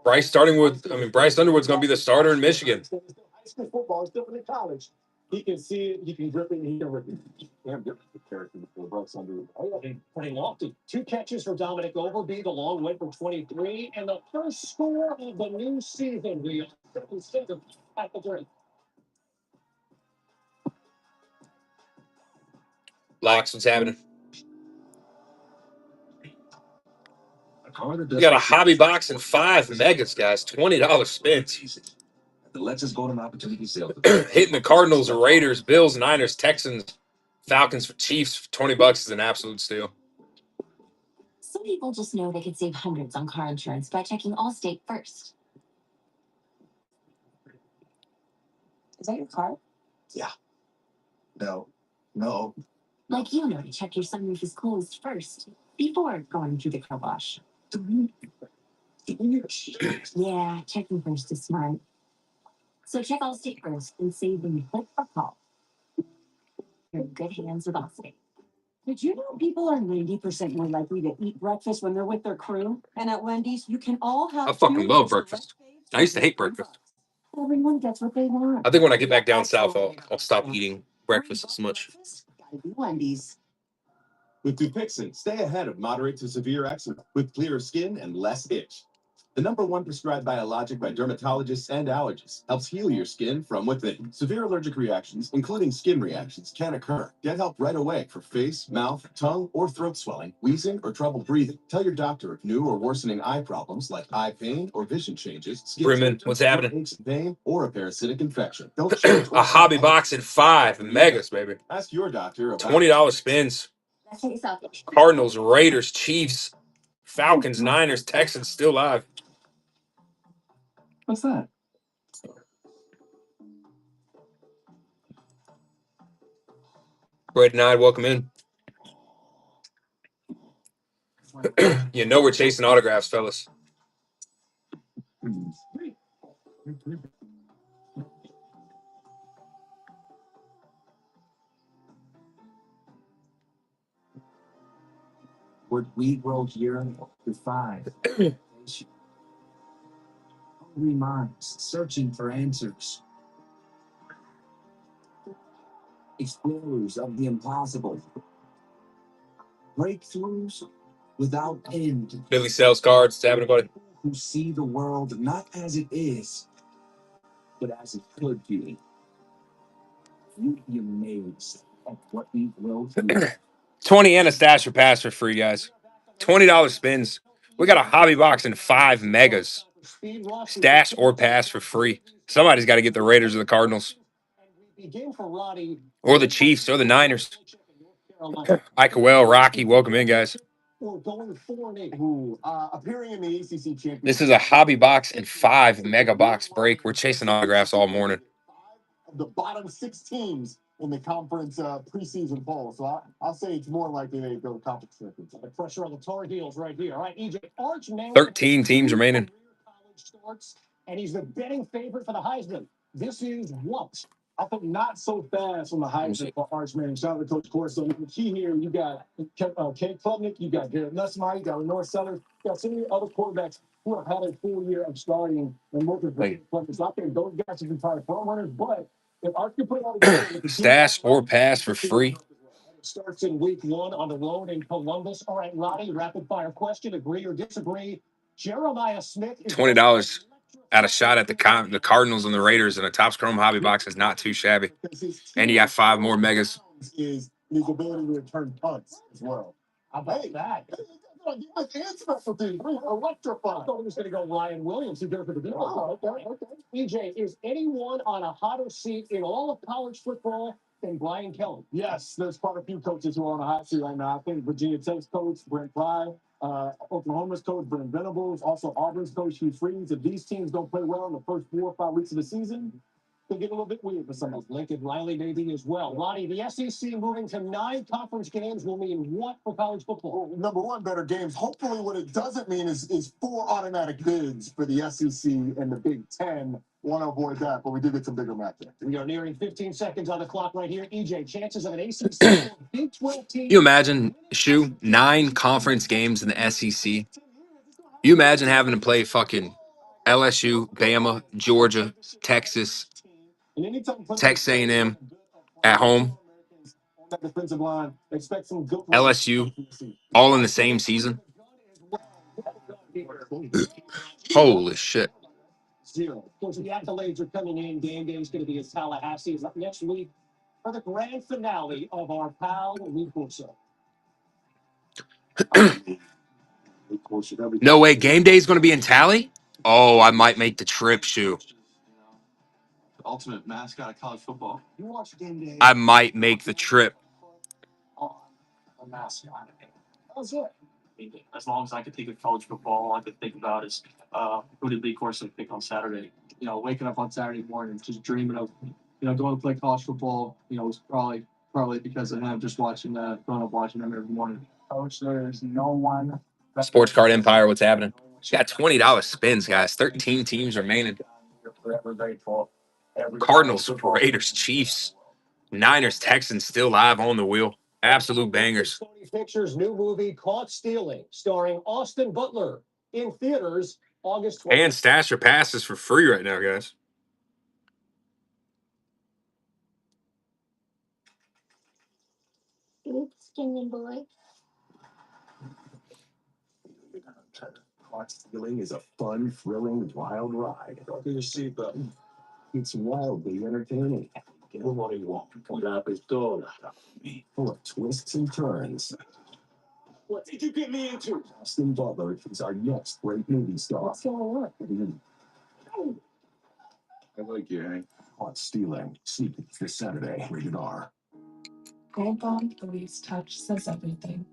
[SPEAKER 1] Bryce Underwood's going to be the starter in Michigan.
[SPEAKER 4] High school football is different than college. He can see it, he can grip it, and he can rip it.
[SPEAKER 5] Damn good character for Bryce Underwood.
[SPEAKER 12] Pretty lofty. 2 catches for Dominic Overby, the long win for 23, and the first score of the new season. We are at the drink.
[SPEAKER 1] Locks, what's happening? We got a hobby box and 5 megas, guys. $20 spins.
[SPEAKER 10] The Lexus Golden Opportunity Sale.
[SPEAKER 1] Hitting the Cardinals, Raiders, Bills, Niners, Texans, Falcons, Chiefs for $20 is an absolute steal.
[SPEAKER 11] Some people just know they could save hundreds on car insurance by checking Allstate first. Is that your car?
[SPEAKER 5] Yeah. No.
[SPEAKER 11] Like you know to check your sunroof is closed first before going through the car wash. Yeah, checking first is smart. So check Allstate first and save when you click or call. You're in good hands with Allstate.
[SPEAKER 22] Did you know people are 90% more likely to eat breakfast when they're with their crew? And at Wendy's, you can all have.
[SPEAKER 1] I fucking love breakfast. I used to hate breakfast.
[SPEAKER 22] Everyone gets what they want.
[SPEAKER 1] I think when I get back down south, I'll stop eating breakfast as much.
[SPEAKER 22] Gotta be Wendy's.
[SPEAKER 10] With Dupixent, stay ahead of moderate to severe eczema with clearer skin and less itch. The #1 prescribed biologic by dermatologists and allergists helps heal your skin from within. Severe allergic reactions, including skin reactions, can occur. Get help right away for face, mouth, tongue, or throat swelling, wheezing, or trouble breathing. Tell your doctor if new or worsening eye problems like eye pain or vision changes, skin
[SPEAKER 1] Brimman, what's happening?
[SPEAKER 10] aches, pain, or a parasitic infection. Don't
[SPEAKER 1] A hobby box and 5 megas, baby.
[SPEAKER 10] Ask your doctor about
[SPEAKER 1] $20 spins. Cardinals, Raiders, Chiefs, Falcons, Niners, Texans still live.
[SPEAKER 10] What's that?
[SPEAKER 1] Red Knight, welcome in. You know we're chasing autographs, fellas.
[SPEAKER 10] What we grow here define. Hungry minds searching for answers. Explorers of the impossible. Breakthroughs without end.
[SPEAKER 1] Billy sells cards. What's happening, buddy?
[SPEAKER 10] Who see the world not as it is, but as it could be. You'd be amazed at what we grow here.
[SPEAKER 1] 20 and a stash or pass for free, guys. $20 spins. We got a hobby box and 5 megas. Stash or pass for free. Somebody's got to get the Raiders or the Cardinals. Or the Chiefs or the Niners. Ike Well, Rocky, welcome in, guys.
[SPEAKER 5] Appearing in the ACC championship.
[SPEAKER 1] This is a hobby box and 5 mega box break. We're chasing autographs all morning.
[SPEAKER 5] The bottom 6 teams in the conference preseason poll. So I'll say it's more likely they go to conference champions.
[SPEAKER 12] The pressure on the Tar Heels right here. All right, EJ Archman.
[SPEAKER 1] 13 teams remaining.
[SPEAKER 12] And he's the betting favorite for the Heisman. This is what?
[SPEAKER 4] I think not so fast on the Heisman for Archman. Shout out to Coach Corso. The key here, you got Kate Klubnik, you got Garrett Nussmeier, you got Lenore Sellers, you got so many other quarterbacks who have had a full year of starting and working for Klubnik. So I think those guys have been probably front runners, but if Arch can put it all together,
[SPEAKER 1] Stash or pass for free.
[SPEAKER 12] starts in week 1 on the road in Columbus. All right, Roddy, rapid fire question. Agree or disagree? Jeremiah Smith is
[SPEAKER 1] $20 at a shot at the Cardinals and the Raiders in a Topps Chrome hobby box is not too shabby. And you got 5 more megas.
[SPEAKER 4] Is his ability to return punts as well.
[SPEAKER 12] How about that?
[SPEAKER 4] And special teams. We electrified.
[SPEAKER 12] I thought he was going to go Ryan Williams. He did it for the Bills.
[SPEAKER 4] Oh, okay.
[SPEAKER 12] EJ, is anyone on a hotter seat in all of college football than Brian Kelly?
[SPEAKER 4] Yes, there's quite a few coaches who are on a hot seat right now. I think Virginia Tech's coach, Brent Pry, Oklahoma's coach, Brent Venables, also Auburn's coach, Hugh Freeze. If these teams don't play well in the first 4 or 5 weeks of the season, they get a little bit weird for some of them.
[SPEAKER 12] Lincoln Riley maybe as well. Ronnie, the SEC moving to 9 conference games will mean what for college football?
[SPEAKER 5] Well, number one, better games. Hopefully what it doesn't mean is 4 automatic bids for the SEC and the Big Ten. Want to avoid that, but we did get some bigger matchups.
[SPEAKER 12] We are nearing 15 seconds on the clock right here. EJ, chances of an ACC Big 12 team.
[SPEAKER 1] You imagine, Shu, 9 conference games in the SEC. You imagine having to play fucking LSU, Bama, Georgia, Texas, Texas A&M at home,
[SPEAKER 4] Defensive line, expect some good
[SPEAKER 1] LSU, all in the same season. Holy shit.
[SPEAKER 12] 0. Of course, the accolades are coming in. Game day is going to be in Tallahassee. It's up next week for the grand finale of our PAL week or so.
[SPEAKER 1] No way, game day is going to be in Tally? Oh, I might make the trip, Shu.
[SPEAKER 10] The ultimate mascot of college football.
[SPEAKER 12] You watch game day.
[SPEAKER 1] I might make the trip.
[SPEAKER 12] A mascot. How's it? As long as I could think of college football, all I could think about is who did Lee Corson pick on Saturday.
[SPEAKER 9] You know, waking up on Saturday morning, just dreaming of, going to play college football. Was probably because of him. Just watching that, growing up watching him every morning.
[SPEAKER 17] Coach, there's no one.
[SPEAKER 1] Sports Card Empire, what's happening? Got $20 spins, guys. 13 teams remaining.
[SPEAKER 17] Forever grateful.
[SPEAKER 1] Cardinals, Raiders, Chiefs, Niners, Texans still live on the wheel. Absolute bangers.
[SPEAKER 12] Sony Pictures' new movie Caught Stealing, starring Austin Butler, in theaters August 20th.
[SPEAKER 1] And stash your passes for free right now, guys.
[SPEAKER 13] Skinny boy.
[SPEAKER 10] Caught stealing is a fun, thrilling, wild ride. Buckle your seatbelt. It's wildly entertaining. Get what you want. Una pistola. Full of twists and turns.
[SPEAKER 12] What did you get me into?
[SPEAKER 10] Austin Butler is our next great movie star.
[SPEAKER 12] What's going on?
[SPEAKER 10] I like you, Hank. Caught stealing. See it this Saturday. Rated R.
[SPEAKER 23] Gold Bond Police Touch says everything.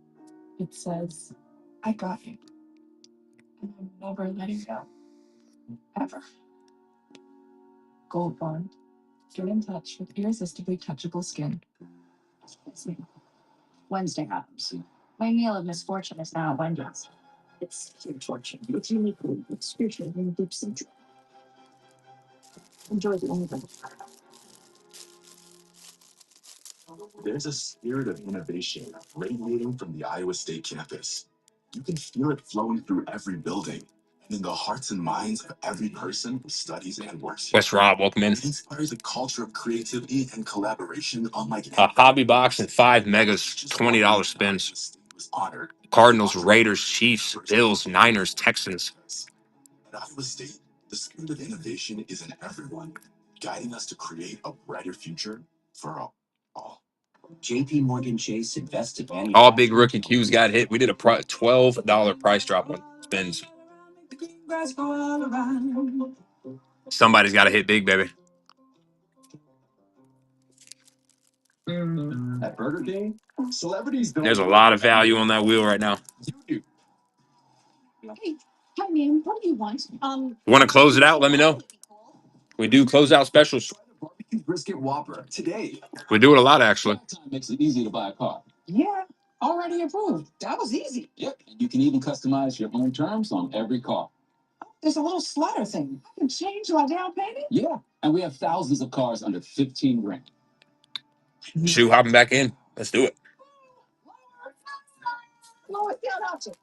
[SPEAKER 23] It says, I got you. And I'm never letting go. Ever. Gold Bond. Get in touch with irresistibly touchable skin.
[SPEAKER 22] Wednesday happens. My meal of misfortune is now at Wendy's. It's pure torture. It's unique. It's spiritual and deep central. Enjoy the only.
[SPEAKER 10] There's a spirit of innovation radiating from the Iowa State campus. You can feel it flowing through every building and in the hearts and minds of every person who studies and works here.
[SPEAKER 1] Wes Rob, welcome in.
[SPEAKER 10] It inspires a culture of creativity and collaboration unlike
[SPEAKER 1] A hobby box and 5 megas, $20 spins. Cardinals, Raiders, Chiefs, Bills, Niners, Texans.
[SPEAKER 10] At Iowa State, the spirit of innovation is in everyone, guiding us to create a brighter future for all.
[SPEAKER 14] JP Morgan Chase invested
[SPEAKER 1] All big rookie Qs got hit. We did a $12 price drop on spins. Somebody's got to hit big, baby.
[SPEAKER 10] At Burger King, celebrities don't.
[SPEAKER 1] There's a lot of value on that wheel right now.
[SPEAKER 22] Hey, hi, ma'am. What do you want?
[SPEAKER 1] Want to close it out? Let me know. We do closeout specials.
[SPEAKER 10] Barbecue brisket Whopper today.
[SPEAKER 1] We do it a lot, actually.
[SPEAKER 10] Makes it easy to buy a car.
[SPEAKER 22] Yeah, already approved. That was easy.
[SPEAKER 10] Yep, and you can even customize your own terms on every car.
[SPEAKER 22] There's a little slider thing. I can change my down payment.
[SPEAKER 10] Yeah, and we have thousands of cars under 15 grand.
[SPEAKER 1] Shoe hopping back in. Let's do it.
[SPEAKER 22] Lower it down out you.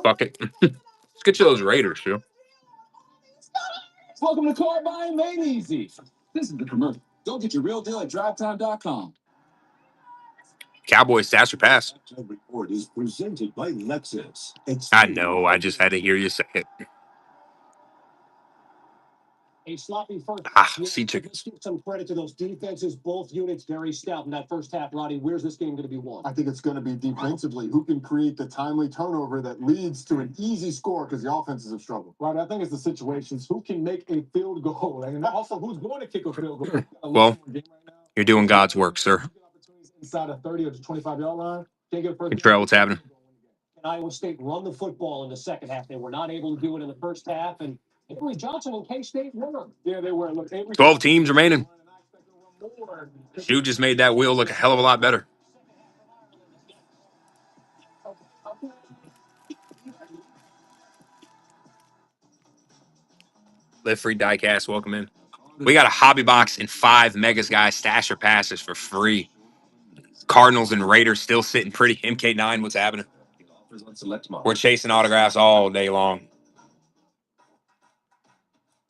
[SPEAKER 1] Fuck it. Let's get you those Raiders, Shoe.
[SPEAKER 10] Welcome to Car Buying Made Easy. This is the commercial. Go get your real deal at drivetime.com.
[SPEAKER 1] Cowboys stash or pass.
[SPEAKER 10] Report is presented by Lexus.
[SPEAKER 1] I know. I just had to hear you say it.
[SPEAKER 12] A sloppy first.
[SPEAKER 1] Sea chickens.
[SPEAKER 12] Let's give some credit to those defenses. Both units very stout in that first half. Roddy, where's this game going to be won?
[SPEAKER 5] I think it's going to be defensively. Who can create the timely turnover that leads to an easy score because the offenses have struggled.
[SPEAKER 4] Right, I think it's the situations. Who can make a field goal? And also, who's going to kick a field goal?
[SPEAKER 1] Well, you're doing God's work, sir.
[SPEAKER 4] Inside a 30 or 25-yard line. Can't get further.
[SPEAKER 1] Control what's happening.
[SPEAKER 12] And Iowa State run the football in the second half. They were not able to do it in the first half. And Avery Johnson and K-State were.
[SPEAKER 4] Yeah, they were. Look,
[SPEAKER 1] 12 teams remaining. Shu just made that wheel look a hell of a lot better. Live free diecast, welcome in. We got a hobby box and 5 Megas guys stash or passes for free. Cardinals and Raiders still sitting pretty. MK9, what's happening? We're chasing autographs all day long.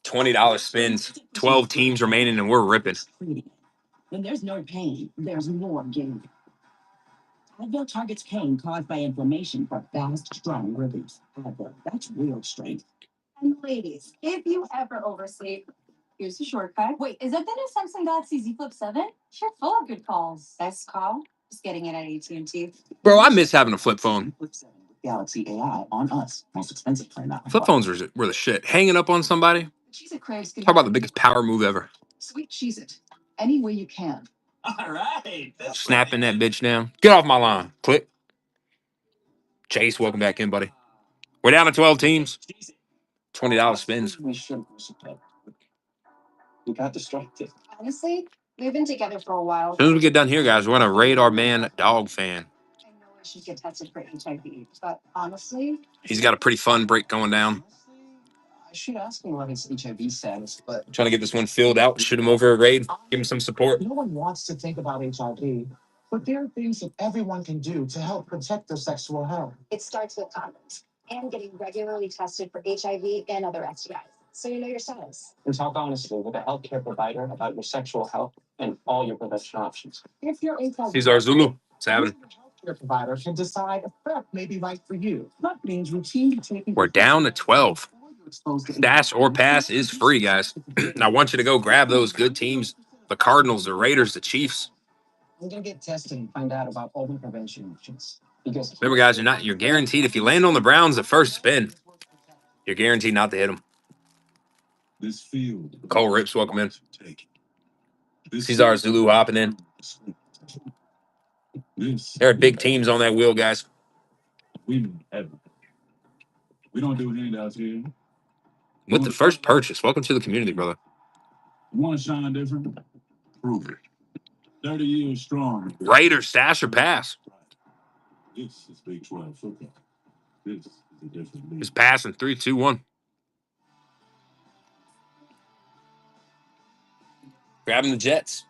[SPEAKER 1] $20 spins, 12 teams remaining, and we're ripping.
[SPEAKER 14] When there's no pain, there's more gain. Advil targets pain caused by inflammation for fast, strong relief. Advil, that's real strength.
[SPEAKER 22] And ladies, if you ever oversleep, here's the shortcut. Wait, is that the new Samsung Galaxy Z Flip 7? Sure, full of good calls. Best call? Just getting it at AT&T.
[SPEAKER 1] Bro, I miss having a flip phone.
[SPEAKER 14] Flip 7 with Galaxy AI on us. Most expensive plan now.
[SPEAKER 1] Flip phones were the shit. Hanging up on somebody.
[SPEAKER 22] Cheez-It craves good.
[SPEAKER 1] Talk about the biggest power move ever.
[SPEAKER 22] Sweet Cheez-It. Any way you can.
[SPEAKER 12] All right.
[SPEAKER 1] Snapping that bitch down. Get off my line. Click. Chase, welcome back in, buddy. We're down to 12 teams. $20 spins.
[SPEAKER 14] We should participate. We got distracted.
[SPEAKER 22] Honestly, we've been together for a while.
[SPEAKER 1] As soon as we get done here, guys, we're going to raid our man, Dog Fan.
[SPEAKER 22] I know I should get tested for HIV, but honestly,
[SPEAKER 1] He's got a pretty fun break going down.
[SPEAKER 14] I should ask him what his HIV status, but
[SPEAKER 1] Trying to get this one filled out. Shoot him over a raid. Give him some support.
[SPEAKER 12] No one wants to think about HIV, but there are things that everyone can do to help protect their sexual health.
[SPEAKER 22] it starts with condoms and getting regularly tested for HIV and other STIs, so you know your status.
[SPEAKER 12] And talk honestly with a healthcare provider about your sexual health and all your prevention options. If you're HIV,
[SPEAKER 1] He's our Zulu. What's happening?
[SPEAKER 12] your healthcare provider can decide if PrEP may be right for you. That means routinely taking.
[SPEAKER 1] We're down to 12. Stash or pass is free, guys. I want you to go grab those good teams. The Cardinals, the Raiders, the Chiefs.
[SPEAKER 12] I'm gonna get tested and find out about all the prevention options. Because
[SPEAKER 1] Remember, guys, you're guaranteed. If you land on the Browns the first spin, you're guaranteed not to hit them.
[SPEAKER 19] This field.
[SPEAKER 1] Cole Rips, welcome in. Cesar Zulu hopping in. There are big teams on that wheel, guys.
[SPEAKER 19] We don't do handouts here.
[SPEAKER 1] With the first purchase, welcome to the community, brother.
[SPEAKER 19] You want to shine different? Prove it. 30 years strong.
[SPEAKER 1] Raiders, stash or pass.
[SPEAKER 19] This is Big 12 football. This is a different league.
[SPEAKER 1] It's passing 3, 2, 1. Grabbing the Jets.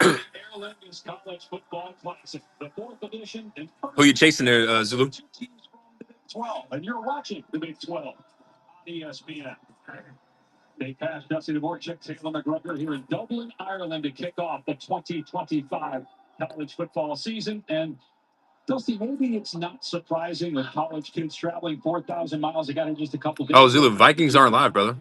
[SPEAKER 12] Maryland's College Football Classic, the 4th edition.
[SPEAKER 1] Who you chasing there, Zulu?
[SPEAKER 12] 12, and you're watching the Big 12 on ESPN. They passed Dusty Dvorak, Taylor McGregor here in Dublin, Ireland to kick off the 2025 college football season. And Dusty, maybe it's not surprising that college kids traveling 4,000 miles. They got in just a couple days.
[SPEAKER 1] Oh, Zulu, Vikings aren't live, brother.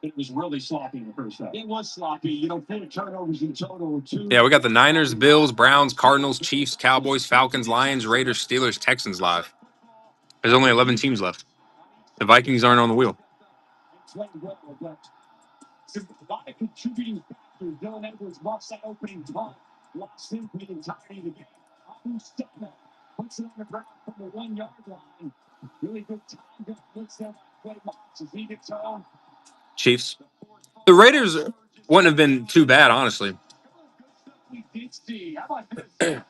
[SPEAKER 12] It was really sloppy in the first half. It was sloppy. 4 turnovers in total. 2.
[SPEAKER 1] Yeah, we got the Niners, Bills, Browns, Cardinals, Chiefs, Cowboys, Falcons, Lions, Raiders, Steelers, Texans live. There's only 11 teams left. The Vikings aren't on the wheel.
[SPEAKER 12] A lot of contributing factors. Dylan Edwards walks that opening punt. Lost him the entirety of the game. Abu Stepna puts it on the ground from the 1-yard line. Really good time. Looks there by Clay Moss as he gets home.
[SPEAKER 1] Chiefs. The Raiders wouldn't have been too bad, honestly.
[SPEAKER 12] We did see. How about this?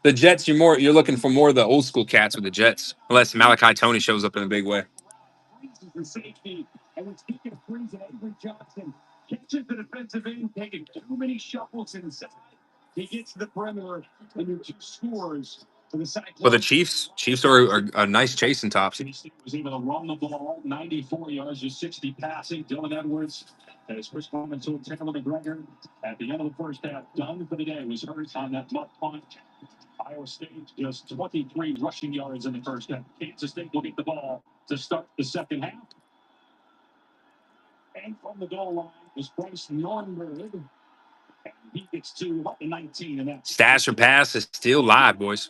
[SPEAKER 1] The Jets, you're looking for more of the old school cats with the Jets, unless Malachi Tony shows up in a big way.
[SPEAKER 12] The safety, and it's kicking freeze and Avery Johnson catches the defensive end, taking too many shuffles inside. He gets to the perimeter, and your 2 scores
[SPEAKER 1] But the Chiefs are a nice chasing tops.
[SPEAKER 12] Was able to run the ball 94 yards, just 60 passing. Dylan Edwards, as Chris Coleman told Taylor McGregor at the end of the first half, done for the day, was hurt on that muck punt. Iowa State just 23 rushing yards in the first half. Kansas State will get the ball to start the second half. And from the goal line is Bryce Nornberg. And he gets to about the 19. And that
[SPEAKER 1] Stash or pass is still live, boys.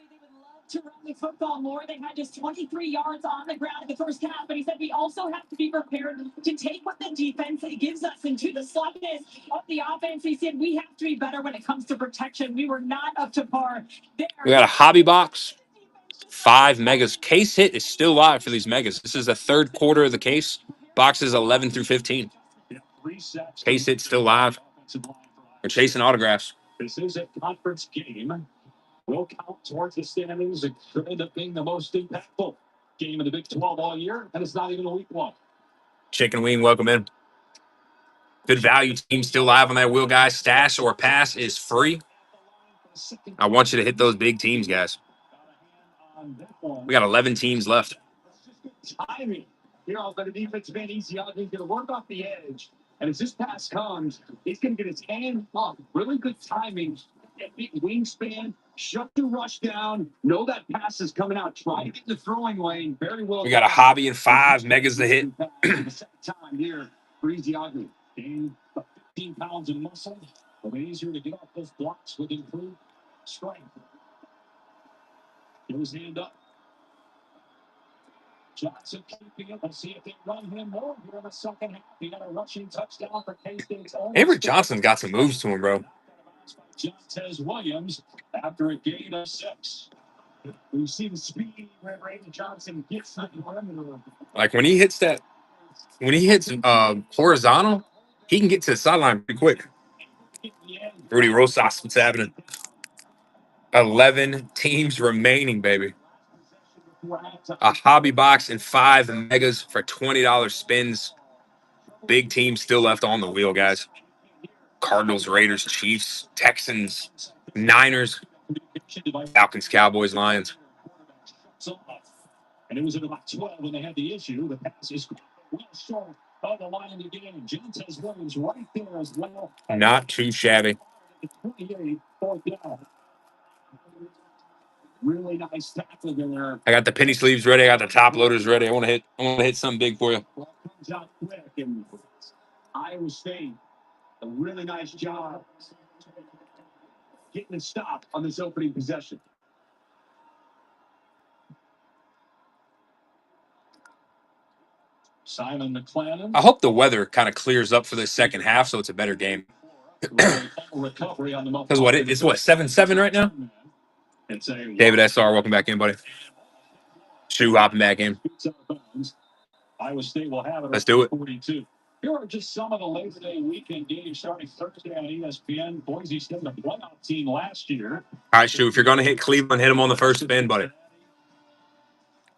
[SPEAKER 20] To run the football more. They had just 23 yards on the ground in the first half, but he said we also have to be prepared to take what the defense gives us into the slowness of the offense. He said we have to be better when it comes to protection. We were not up to par there.
[SPEAKER 1] We got a hobby box, 5 megas. Case hit is still live for these megas. This is the third quarter of the case. Boxes 11 through 15. Case hit still live. We're chasing autographs.
[SPEAKER 12] This is a conference game. Will count towards the standings. It could end up being the most impactful game of the Big 12 all year, and it's not even a week one.
[SPEAKER 1] Chicken Wing, welcome in. Good value team still live on that wheel, guys. Stash or pass is free. I want you to hit those big teams, guys. We got 11 teams left.
[SPEAKER 12] Timing. You know, but the defensive end, he's going to work off the edge. And as this pass comes, he's going to get his hand up. Really good timing. Big wingspan. Shut the rush down. Know that pass is coming out. Try to get in the throwing lane. Very well.
[SPEAKER 1] We got a hobby and 5 megas to hit.
[SPEAKER 12] Time here for Easy Ugly. Gained 15 pounds of muscle. A bit easier to get off those blocks with improved strength. Get his hand up. Johnson keeping it. Let's see if they run him more here in the second half. He got a rushing touchdown for K-State's own.
[SPEAKER 1] Avery Johnson's got some moves to him, bro.
[SPEAKER 12] Jontez Williams after a gain of 6. We see the speed where Avery Johnson gets the perimeter.
[SPEAKER 1] Like when he hits horizontal, he can get to the sideline pretty quick. Rudy Rosas, what's happening? 11 teams remaining, baby. A hobby box and 5 megas for $20 spins. Big teams still left on the wheel, guys. Cardinals, Raiders, Chiefs, Texans, Niners, Falcons, Cowboys, Lions.
[SPEAKER 12] And it was at about 12 when they had the issue. The pass is well short of the line again. Jontez Williams right there as well.
[SPEAKER 1] Not too shabby.
[SPEAKER 12] 28, 4th down. Really nice tackle there.
[SPEAKER 1] I got the penny sleeves ready. I got the top loaders ready. I want to hit something big for you.
[SPEAKER 12] Comes out quick, and Iowa State, a really nice job getting a stop on this opening possession. Simon McClellan.
[SPEAKER 1] I hope the weather kind of clears up for the second half, so it's a better game. Because it's 7-7 right now. David SR, welcome back in, buddy. Shoe hopping back in.
[SPEAKER 12] Iowa State will have it.
[SPEAKER 1] Let's do it.
[SPEAKER 12] 42. Here are just some of the Labor Day weekend games starting Thursday on ESPN. Boise State, a playoff team last year.
[SPEAKER 1] All right, Shoe, if you're going to hit Cleveland, hit them on the first spin, buddy.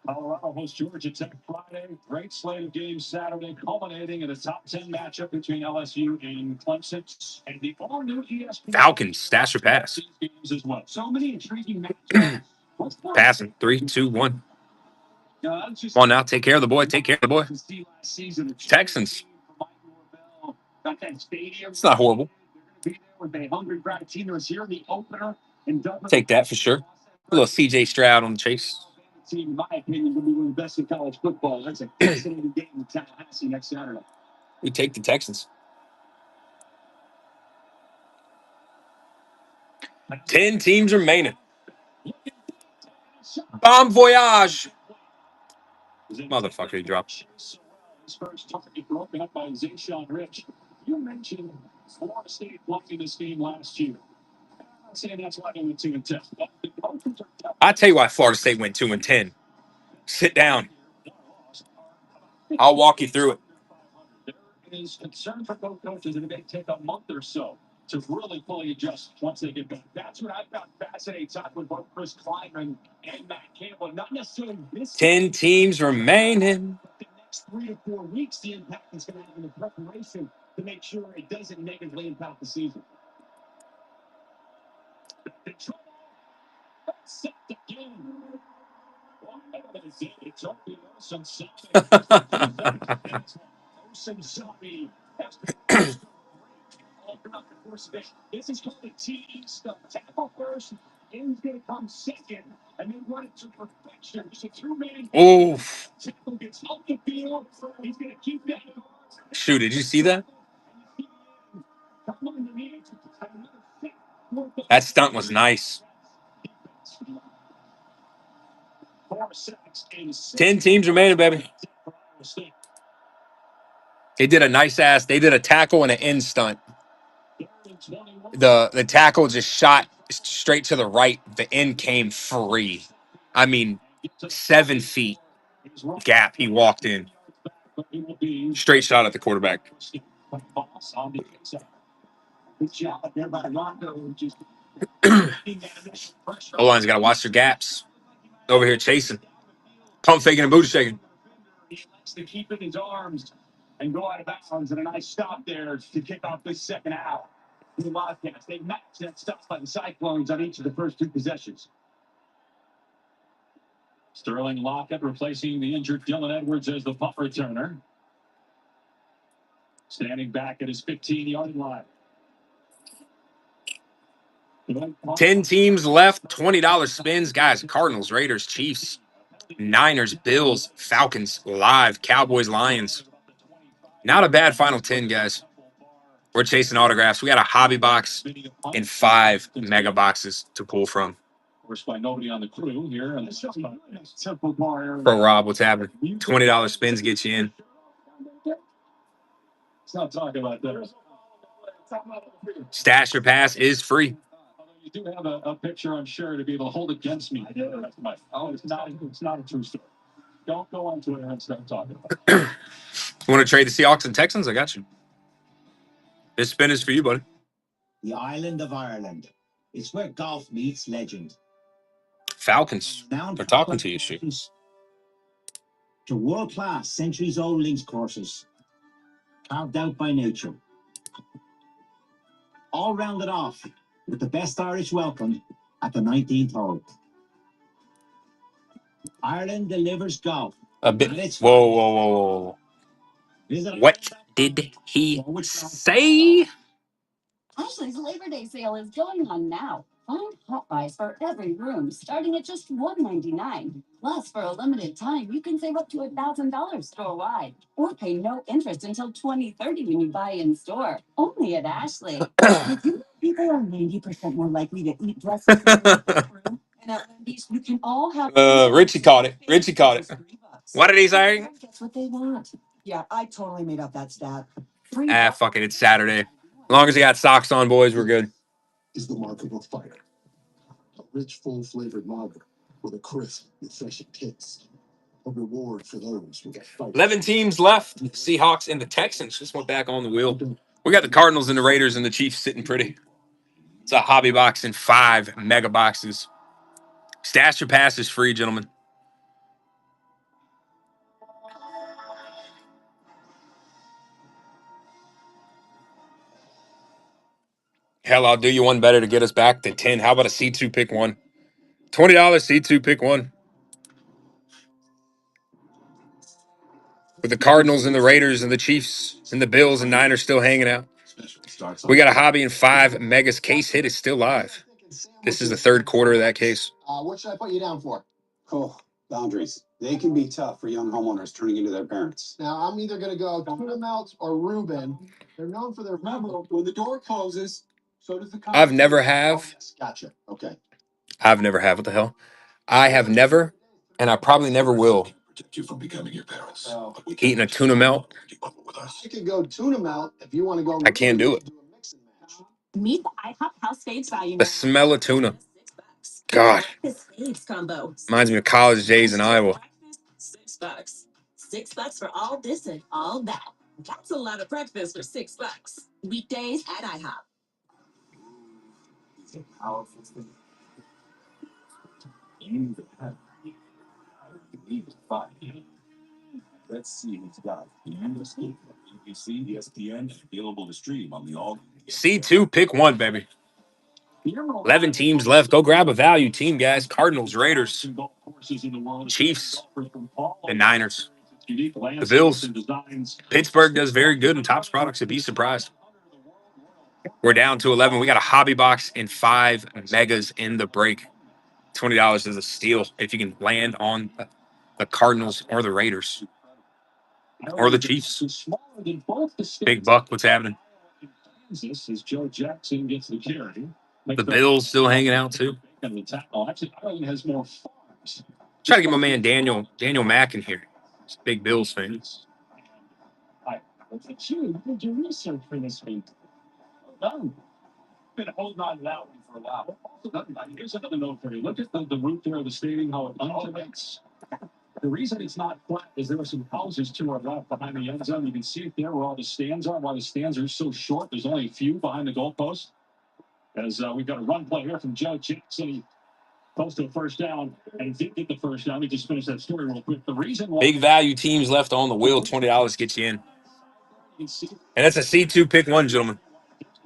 [SPEAKER 12] Colorado hosts Georgia Tech Friday. Great slate of games Saturday, culminating in a top 10 matchup between LSU and Clemson. And the all-new ESPN
[SPEAKER 1] Falcons, stash or pass.
[SPEAKER 12] Games as well. So many intriguing matchups.
[SPEAKER 1] Passing. 3, 2, 1. Come on now, take care of the boy. Take care of the boy. Texans. It's not horrible. Take that for sure. A little CJ Stroud on the chase.
[SPEAKER 12] In my opinion, will be one of the best in college football. That's a fascinating game in Tallahassee next Saturday.
[SPEAKER 1] We take the Texans. 10 teams remaining. Bon voyage. Motherfucker, he dropped.
[SPEAKER 12] His first target broken up by Zayshawn Rich. You mentioned Florida State blocking this game last year. I'm not saying that's why they went 2-10.
[SPEAKER 1] I tell you why Florida State went 2-10. Sit down. I'll walk you through it.
[SPEAKER 12] There is concern for both coaches that it may take a month or so to really fully adjust once they get back. That's what I found fascinating talking with both Chris Kleinman and Matt Campbell. Not necessarily this
[SPEAKER 1] 10 teams remaining.
[SPEAKER 12] the next 3 to 4 weeks, the impact is going to have in the preparation to make sure it doesn't negatively impact the season. This is called a tease. Tackle first, and he's going to come second, and then run it to perfection. Just a two-man.
[SPEAKER 1] Oof.
[SPEAKER 12] Tackle gets off the field. He's going to keep that.
[SPEAKER 1] Shoot, did you see that? That stunt was nice. 10 teams remaining, baby. They did a nice ass. They did a tackle and an end stunt. The tackle just shot straight to the right. The end came free. I mean, 7 feet gap. He walked in. Straight shot at the quarterback. O-line's got to watch their gaps. Over here chasing. Pump faking and booty shaking.
[SPEAKER 12] He likes to keep it in his arms and go out of bounds, and a nice stop there to kick off this second half. The Wildcats, they matched that stop by the Cyclones on each of the first 2 possessions. Sterling Lockett replacing the injured Dylan Edwards as the punt returner. Standing back at his 15-yard line.
[SPEAKER 1] 10 teams left, $20 spins. Guys, Cardinals, Raiders, Chiefs, Niners, Bills, Falcons, live, Cowboys, Lions. Not a bad final 10, guys. We're chasing autographs. We got a hobby box and 5 mega boxes to pull from.
[SPEAKER 12] Forced by nobody on the crew here. And
[SPEAKER 1] Pro Rob, what's happening? $20 spins get you in.
[SPEAKER 12] Let's not talk about that.
[SPEAKER 1] Stash or pass is free.
[SPEAKER 12] You do have a picture, I'm sure, to be able to hold against me. Oh, it's not a true story. Don't go on Twitter and start talking about it.
[SPEAKER 1] Want to trade the Seahawks and Texans? I got you. This spin is for you, buddy.
[SPEAKER 14] The island of Ireland. It's where golf meets legend.
[SPEAKER 1] Falcons. They're talking to you, shoot.
[SPEAKER 14] To world-class, centuries-old links courses. Carved out by nature. All rounded off with the best Irish welcome at the 19th hole. Ireland delivers golf.
[SPEAKER 1] A bit. Whoa. What did he say?
[SPEAKER 11] Ashley's Labor Day sale is going on now. Find hot buys for every room, starting at just $199. Plus, for a limited time, you can save up to $1,000 store-wide. Or pay no interest until 2030 when you buy in-store. Only at Ashley. Did you know people are 90% more likely to eat dresses in the room? And at Wendy's, you can all have...
[SPEAKER 1] Richie caught it. What did he say?
[SPEAKER 11] That's what they want.
[SPEAKER 6] Yeah, I totally made up that stat.
[SPEAKER 1] Fuck it. It's Saturday. As long as you got socks on, boys, we're good.
[SPEAKER 5] Is the mark of a fighter. A rich, full-flavored lager with a crisp, refreshing taste. A reward for those who get fight.
[SPEAKER 1] 11 teams left. Seahawks and the Texans just went back on the wheel. We got the Cardinals and the Raiders and the Chiefs sitting pretty. It's a hobby box and 5 mega boxes. Stash your pass is free, gentlemen. Hell, I'll do you one better to get us back to 10. How about a C2 pick 1? $20 C2 pick 1. With the Cardinals and the Raiders and the Chiefs and the Bills and Niners still hanging out. We got a hobby and 5 megas. Case hit is still live. This is the 3rd quarter of that case.
[SPEAKER 5] What should I put you down for?
[SPEAKER 10] Oh, boundaries. They can be tough for young homeowners turning into their parents.
[SPEAKER 5] Now, I'm either going to go tuna melts or Reuben. They're known for their...
[SPEAKER 10] Remember, when the door closes, so does the...
[SPEAKER 1] I've never have.
[SPEAKER 5] Oh, yes. Gotcha. Okay.
[SPEAKER 1] I've never have. What the hell? I have never, and I probably never will,
[SPEAKER 10] Protect you from becoming your parents.
[SPEAKER 1] eating a tuna melt.
[SPEAKER 5] I could go tuna melt if you want to go...
[SPEAKER 1] I can't do it.
[SPEAKER 11] Meet the IHOP House Faves value.
[SPEAKER 1] The smell of tuna. God.
[SPEAKER 11] This Faves combo.
[SPEAKER 1] Reminds me of college days in Iowa.
[SPEAKER 11] $6. $6 for all this and all that. That's a lot of breakfast for $6. Weekdays at IHOP.
[SPEAKER 10] It's a powerful thing. You have need to find him. Let's see who's got BBC, ESPN, available to stream on the all.
[SPEAKER 1] C2 pick 1, baby. 11 teams left. Go grab a value team, guys. Cardinals, Raiders, Chiefs, and Niners. The Bills. Pittsburgh does very good in Topps products. You'd be surprised. We're down to 11. We got a hobby box and 5 megas in the break. $20 is a steal if you can land on the Cardinals or the Raiders or the Chiefs. Big Buck, what's happening? The Bills still hanging out too. Try to get my man Daniel Mack in here. He's a big Bills fan.
[SPEAKER 12] Look at you. You did your research for this week. Well done. Been holding on to that one for a while. Here's another note for you. Look at the route there of the stadium, how it undulates. The reason it's not flat is there are some houses to our left behind the end zone. You can see it there where all the stands are. Why the stands are so short, there's only a few behind the goalpost. As we've got a run play here from Joe Jackson. He posted a first down and did get the first down. Let me just finish that story real quick. The reason why
[SPEAKER 1] big value teams left on the wheel, $20 gets you in. And that's a C2 pick one, gentlemen.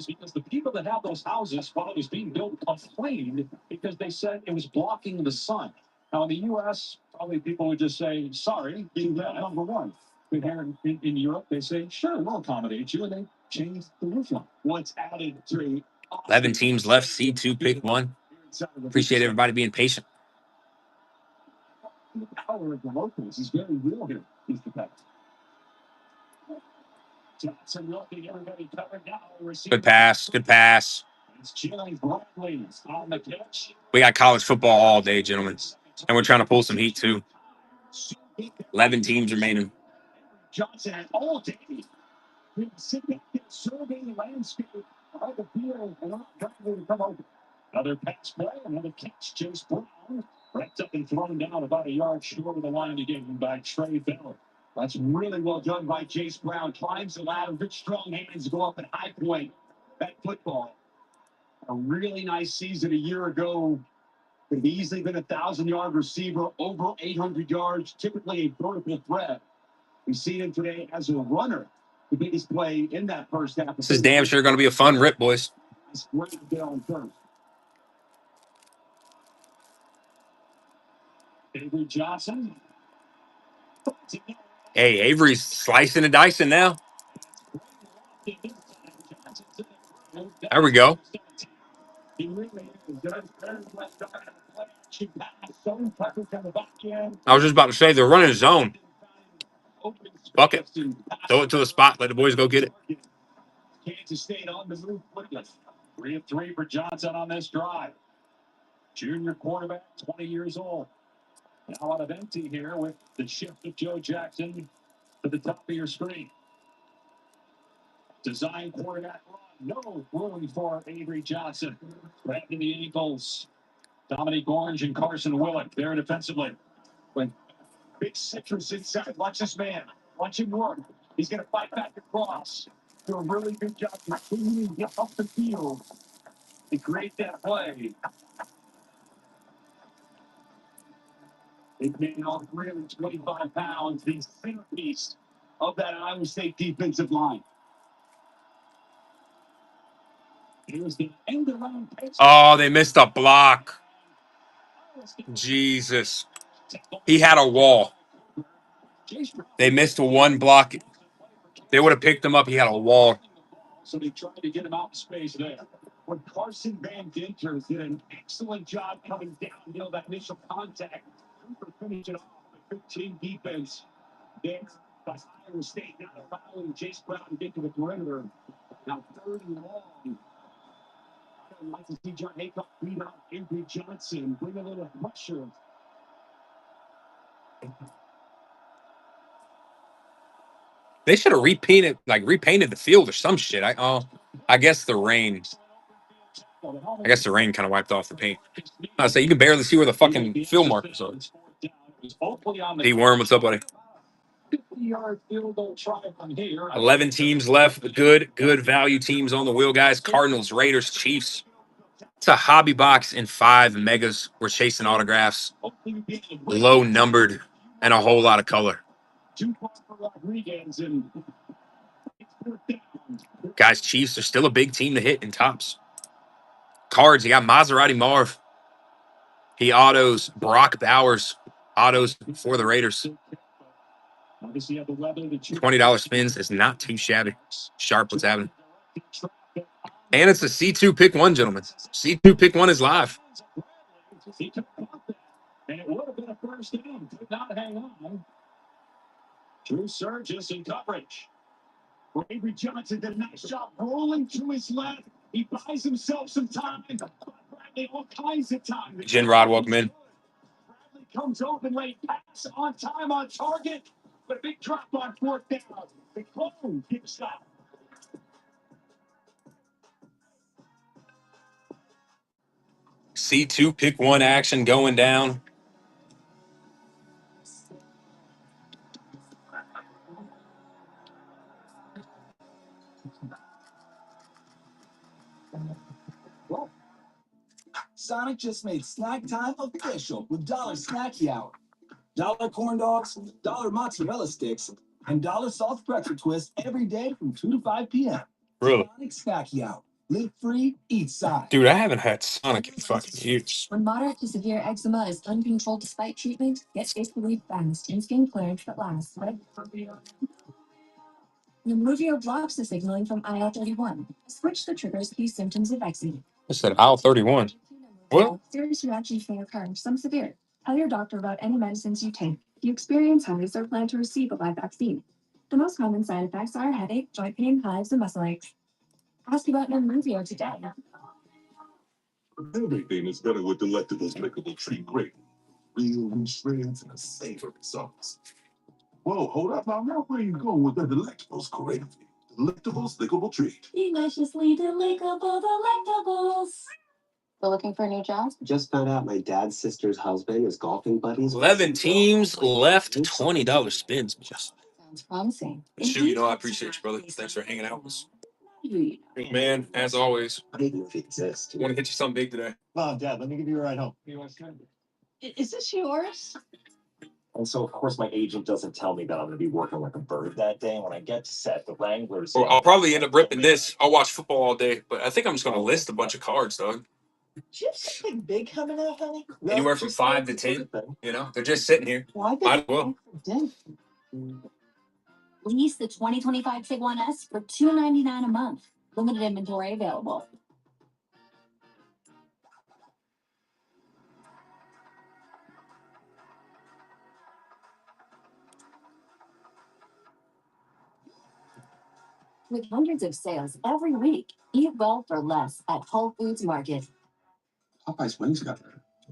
[SPEAKER 12] Because the people that have those houses while it was being built complained because they said it was blocking the sun. Now in the U.S., probably people would just say, sorry, you got number one. But here in Europe, they say, sure, we'll accommodate you, and they change the roof line. Once added to
[SPEAKER 1] 11 teams left, C2 pick one. Appreciate everybody being patient.
[SPEAKER 12] The power of the locals is very real here, Mr. Peck. Johnson looking, everybody covered now.
[SPEAKER 1] Good pass. Good pass.
[SPEAKER 12] It's Jalen Bradley on the catch.
[SPEAKER 1] We got college football all day, gentlemen. And we're trying to pull some heat, too. 11 teams remaining.
[SPEAKER 12] Johnson had all day. We sit back and survey the landscape of the field and not Bradley to come over. Another pass play, another catch. Chase Brown wrapped up and thrown down about a yard short of the line to get him by Trey Bell. That's really well done by Chase Brown. Climbs the ladder, good strong hands, go up at high point. That football. A really nice season a year ago. Could have easily been a 1,000-yard receiver, over 800 yards, typically a vertical threat. We see him today as a runner. The biggest play in that first half.
[SPEAKER 1] This is damn sure going to be a fun rip, boys.
[SPEAKER 12] It's great to get on first. Avery Johnson.
[SPEAKER 1] Hey, Avery's slicing and dicing now. There we go. I was just about to say they're running zone. Bucket. Throw it to the spot. Let the boys go get it.
[SPEAKER 12] Kansas State on the move quickly. 3 of 3 for Johnson on this drive. Junior quarterback, 20 years old. Now out of empty here with the shift of Joe Jackson to the top of your screen. Design quarterback run. No room for Avery Johnson. Grabbed in the ankles. Dominique Orange and Carson Willick there defensively. When big citrus inside. Watch this man. Watch him work. He's going to fight back across. Do a really good job continuing to get up the field to create that play. Big man off 325 pounds. The centerpiece of that Iowa State defensive line. Here's the end around pass.
[SPEAKER 1] Oh, they missed a block. Jesus. He had a wall. They missed a one block. They would have picked him up. He had a wall.
[SPEAKER 12] So they tried to get him out of space there. When Carson Van Dinter did an excellent job coming downhill, that initial contact. Cooper finished it off. A good team defense there by Iowa State. Now allowing Chase Brown to get to the perimeter. Now 3rd and long. I'd like to see John Haycock beat out Avery Johnson. Bring a little pressure.
[SPEAKER 1] They should have repainted the field or some shit. I guess the rain. I guess the rain kind of wiped off the paint. I say you can barely see where the fucking field markers are. Hey, Worm, what's up, buddy?
[SPEAKER 12] 50-yard field goal try from here.
[SPEAKER 1] 11 teams left. Good value teams on the wheel, guys. Cardinals, Raiders, Chiefs. It's a hobby box and 5 megas. We're chasing autographs. Low numbered and a whole lot of color. Guys, Chiefs are still a big team to hit in tops. Cards, you got Maserati Marv. He autos Brock Bowers. Autos for the Raiders. $20 spins is not too shabby. Sharp, what's happening? And it's a C2 pick one, gentlemen. C2 pick one is live.
[SPEAKER 12] And it would have been a first down. Could not hang on. Resurgence in coverage. Avery Johnson did a nice job rolling to his left. He buys himself some time. Bradley all kinds of time.
[SPEAKER 1] Jen Rod, welcome in.
[SPEAKER 12] Bradley comes open late, pass on time, on target, but a big drop on fourth down. The clone gets stopped.
[SPEAKER 1] C2 pick one action going down.
[SPEAKER 2] Sonic just made snack time official with $1 Snacky Hour. $1 corn dogs, $1 mozzarella sticks, and $1 soft pretzel twist every day from 2 to 5 p.m.
[SPEAKER 1] Really?
[SPEAKER 2] Sonic Snacky Hour. Live free, eat Sonic.
[SPEAKER 1] Dude, I haven't had Sonic in fucking years.
[SPEAKER 7] When moderate to severe eczema is uncontrolled despite treatment, get its relief fast and skin clearance that lasts. Nemluvio blocks the signaling from IL-31. Switch that triggers key symptoms of eczema.
[SPEAKER 1] I said aisle 31. What?
[SPEAKER 7] Serious reactions may occur, some severe. Tell your doctor about any medicines you take. If you experience hives or plan to receive a live vaccine. The most common side effects are headache, joint pain, hives, and muscle aches. Ask about Nemluvio today.
[SPEAKER 19] Everything is better with Delectable's lickable treat grape. Real loose shreds and a savory sauce. Whoa, hold up now. Where are you going with the Delectables gravy? Delectables lickable treat.
[SPEAKER 7] Deliciously delectable delectables. Still looking for a new job?
[SPEAKER 2] Just found out my dad's sister's husband is golfing buddies.
[SPEAKER 1] 11 teams left, $20 spins.
[SPEAKER 7] Sounds promising.
[SPEAKER 1] Shoot, you know, I appreciate you, brother. Thanks for hanging out with us. Man, as always.
[SPEAKER 2] I didn't know if he exists.
[SPEAKER 1] Want to hit you something big today.
[SPEAKER 3] Mom, Dad, let me give you a ride home.
[SPEAKER 22] Is this yours?
[SPEAKER 2] And so, of course, my agent doesn't tell me that I'm going to be working like a bird that day. When I get set, the Wranglers.
[SPEAKER 1] Or I'll probably end up ripping this. I'll watch football all day, but I think I'm just going to list a bunch of cards, dog.
[SPEAKER 22] Do you have something big coming out, honey?
[SPEAKER 1] Anywhere from 5 to 10. You know, they're just sitting here. Might as well.
[SPEAKER 11] Lease the 2025 Tiguan S for $299 a month. Limited inventory available. With hundreds of sales every week, eat well for less at Whole Foods Market.
[SPEAKER 10] Popeye's wings got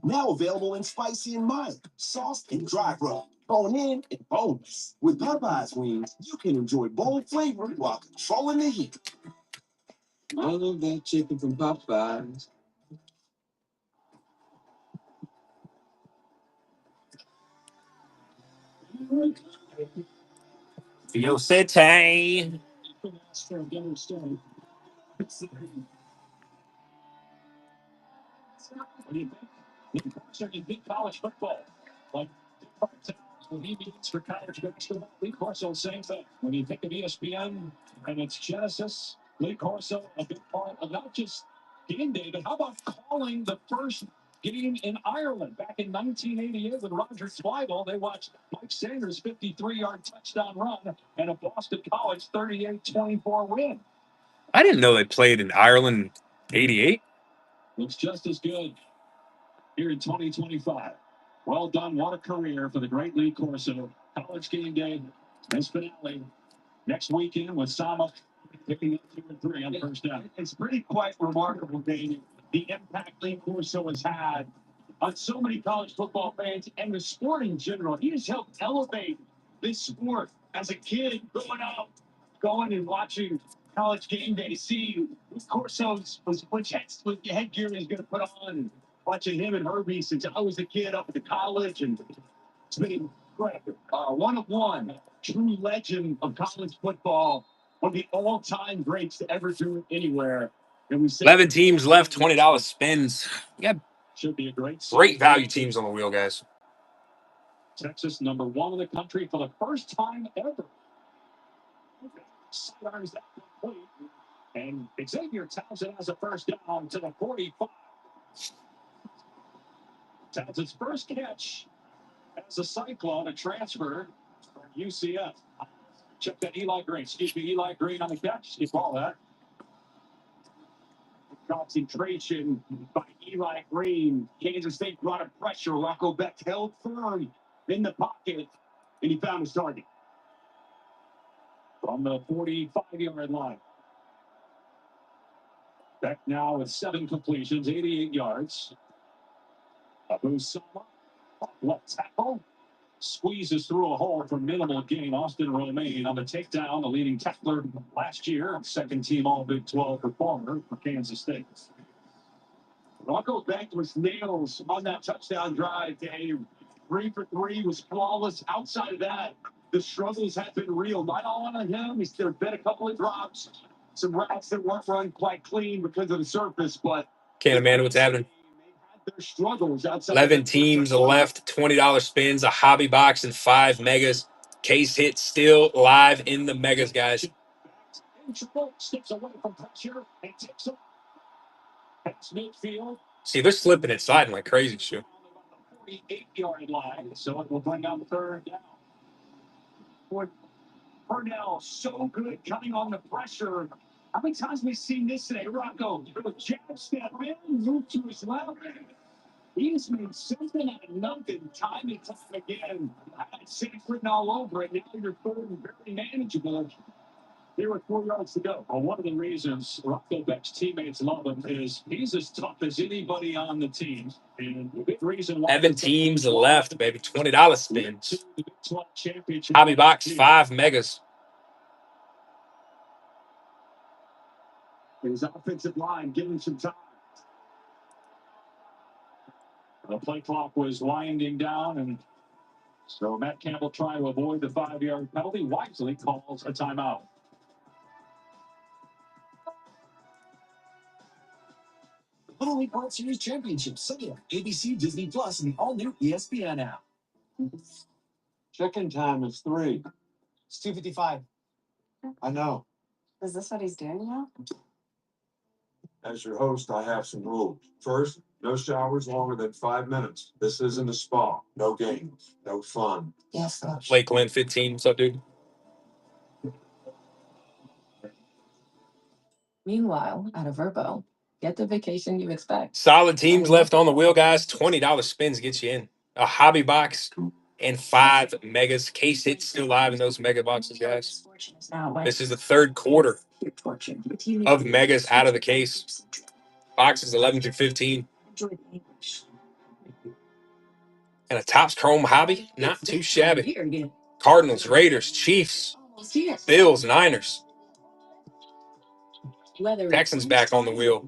[SPEAKER 10] now available in spicy and mild, sauced and dry rub, bone in and boneless. With Popeye's wings, you can enjoy bold flavor while controlling the heat. I love that chicken from Popeyes.
[SPEAKER 1] Yo, City.
[SPEAKER 12] What do you think? Certainly big college football. Like when he meets for college basketball, Lee Corso, same thing. When you think of ESPN and its genesis, Lee Corso, a big part of not just game day, but how about calling the first game in Ireland back in 1988 with Roger Zweigel? They watched Mike Sanders' 53-yard touchdown run and a Boston College 38-24 win.
[SPEAKER 1] I didn't know they played in Ireland 88.
[SPEAKER 12] Looks just as good here in 2025. Well done. What a career for the great Lee Corso. College game day, this finale next weekend with Sama picking up 2 and 3 on the first down. It's pretty quite remarkable, Dave, the impact Lee Corso has had on so many college football fans and the sport in general. He has helped elevate this sport as a kid growing up, going and watching college game day, see Corso's which headgear he's going to put on, and watching him and Herbie since I was a kid up at the college, and it's been one of one true legend of college football, one of the all-time greats to ever do it anywhere. And we
[SPEAKER 1] 11 teams left, $20 spins. You got
[SPEAKER 12] should be a great
[SPEAKER 1] value teams on the wheel, guys.
[SPEAKER 12] Texas #1 in the country for the first time ever. Sidearms that complete. And Xavier Townsend has a first down to the 45. Townsend's first catch as a Cyclone, a transfer for UCF. Check that Eli Green. Excuse me, Eli Green on the catch. You call that. Concentration by Eli Green. Kansas State brought up pressure. Rocco Beck held firm in the pocket, and he found his target from the 45-yard line. Beck now with 7 completions, 88 yards. Abu Sama, left tackle, squeezes through a hole for minimal gain. Austin Romaine on the takedown, the leading tackler last year, second team All Big 12 performer for Kansas State. Rocco Beck was nails on that touchdown drive, Dave. 3 for 3 was flawless. Outside of that, the struggles have been real. Not all on him. There's been a couple of drops, some routes that weren't run quite clean because of the surface, but
[SPEAKER 1] Can't imagine what's happening.
[SPEAKER 12] their struggles outside
[SPEAKER 1] 11 teams left, $20 spins, a hobby box, and 5 megas. Case hit still live in the megas, guys.
[SPEAKER 12] Steps away from pressure and takes up past midfield.
[SPEAKER 1] See, they're slipping and sliding like crazy, shoot.
[SPEAKER 12] 48-yard line, so it will bring on third down. For Purnell, so good coming on the pressure. How many times have we seen this today? Rocco, jab step in, move to his left. He's made something out of nothing time and time again. Had sack written all over it. Now you're third and very manageable. There were 4 yards to go. Well, one of the reasons Rocco Beck's teammates love him is he's as tough as anybody on the team. And the big reason why
[SPEAKER 1] 7 teams left, baby. $20 spins. Hobby box, 5 megas.
[SPEAKER 12] His offensive line giving some time. The play clock was winding down, and so Matt Campbell trying to avoid the 5-yard penalty. Wisely calls a timeout.
[SPEAKER 2] Little League World Series Championship Sunday on ABC, Disney Plus, and the all-new ESPN app.
[SPEAKER 8] Check-in time is 3.
[SPEAKER 21] It's 2:55.
[SPEAKER 8] I know.
[SPEAKER 22] Is this what he's doing now?
[SPEAKER 8] As your host, I have some rules. First, no showers longer than 5 minutes. This isn't a spa. No games. No fun.
[SPEAKER 22] Yes, Coach.
[SPEAKER 1] Lakeland 15. What's up, dude?
[SPEAKER 22] Meanwhile, at a Verbo, get the vacation you expect.
[SPEAKER 1] Solid teams left on the wheel, guys. $20 spins gets you in. A hobby box and 5 megas. Case hit still live in those mega boxes, guys. This is the third quarter of megas out of the case. Boxes 11 through 15. And a Topps Chrome hobby, not too shabby. Cardinals, Raiders, Chiefs, Bills, Niners. Texans back on the wheel.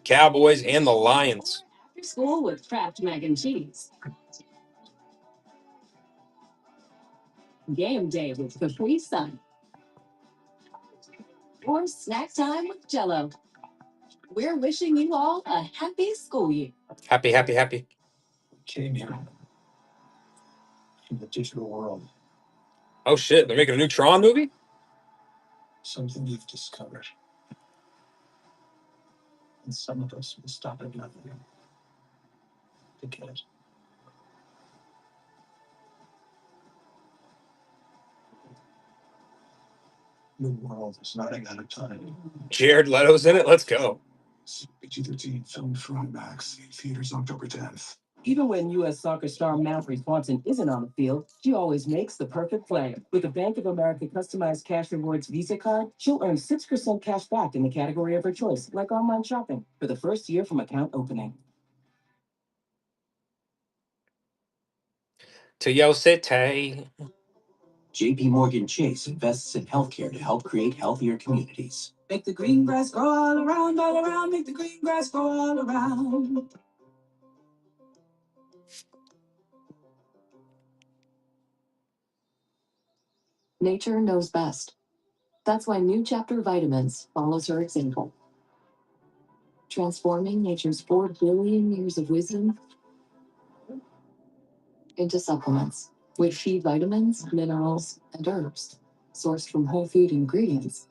[SPEAKER 1] Cowboys and the Lions.
[SPEAKER 11] After school with Kraft mac and cheese. Game day with Capri Sun. Or snack time with Jell-O. We're wishing you all a happy school year.
[SPEAKER 1] Happy, happy, happy.
[SPEAKER 2] Came here in the digital world.
[SPEAKER 1] Oh, shit. They're making a new Tron movie?
[SPEAKER 2] Something you've discovered. And some of us will stop at nothing to get it. The world is running out of time.
[SPEAKER 1] Jared Leto's in it. Let's go.
[SPEAKER 2] PG-13 filmed for IMAX in theaters October 10th.
[SPEAKER 15] Even when U.S. soccer star Mallory Swanson isn't on the field, she always makes the perfect play. With a Bank of America customized cash rewards Visa card, she'll earn 6% cash back in the category of her choice, like online shopping, for the first year from account opening.
[SPEAKER 1] To your city.
[SPEAKER 14] JP Morgan Chase invests in healthcare to help create healthier communities.
[SPEAKER 15] Make the green grass grow all around, make the green grass grow all around.
[SPEAKER 7] Nature knows best. That's why New Chapter Vitamins follows her example. Transforming nature's 4 billion years of wisdom into supplements with key vitamins, minerals, and herbs.
[SPEAKER 15] sourced from whole food ingredients,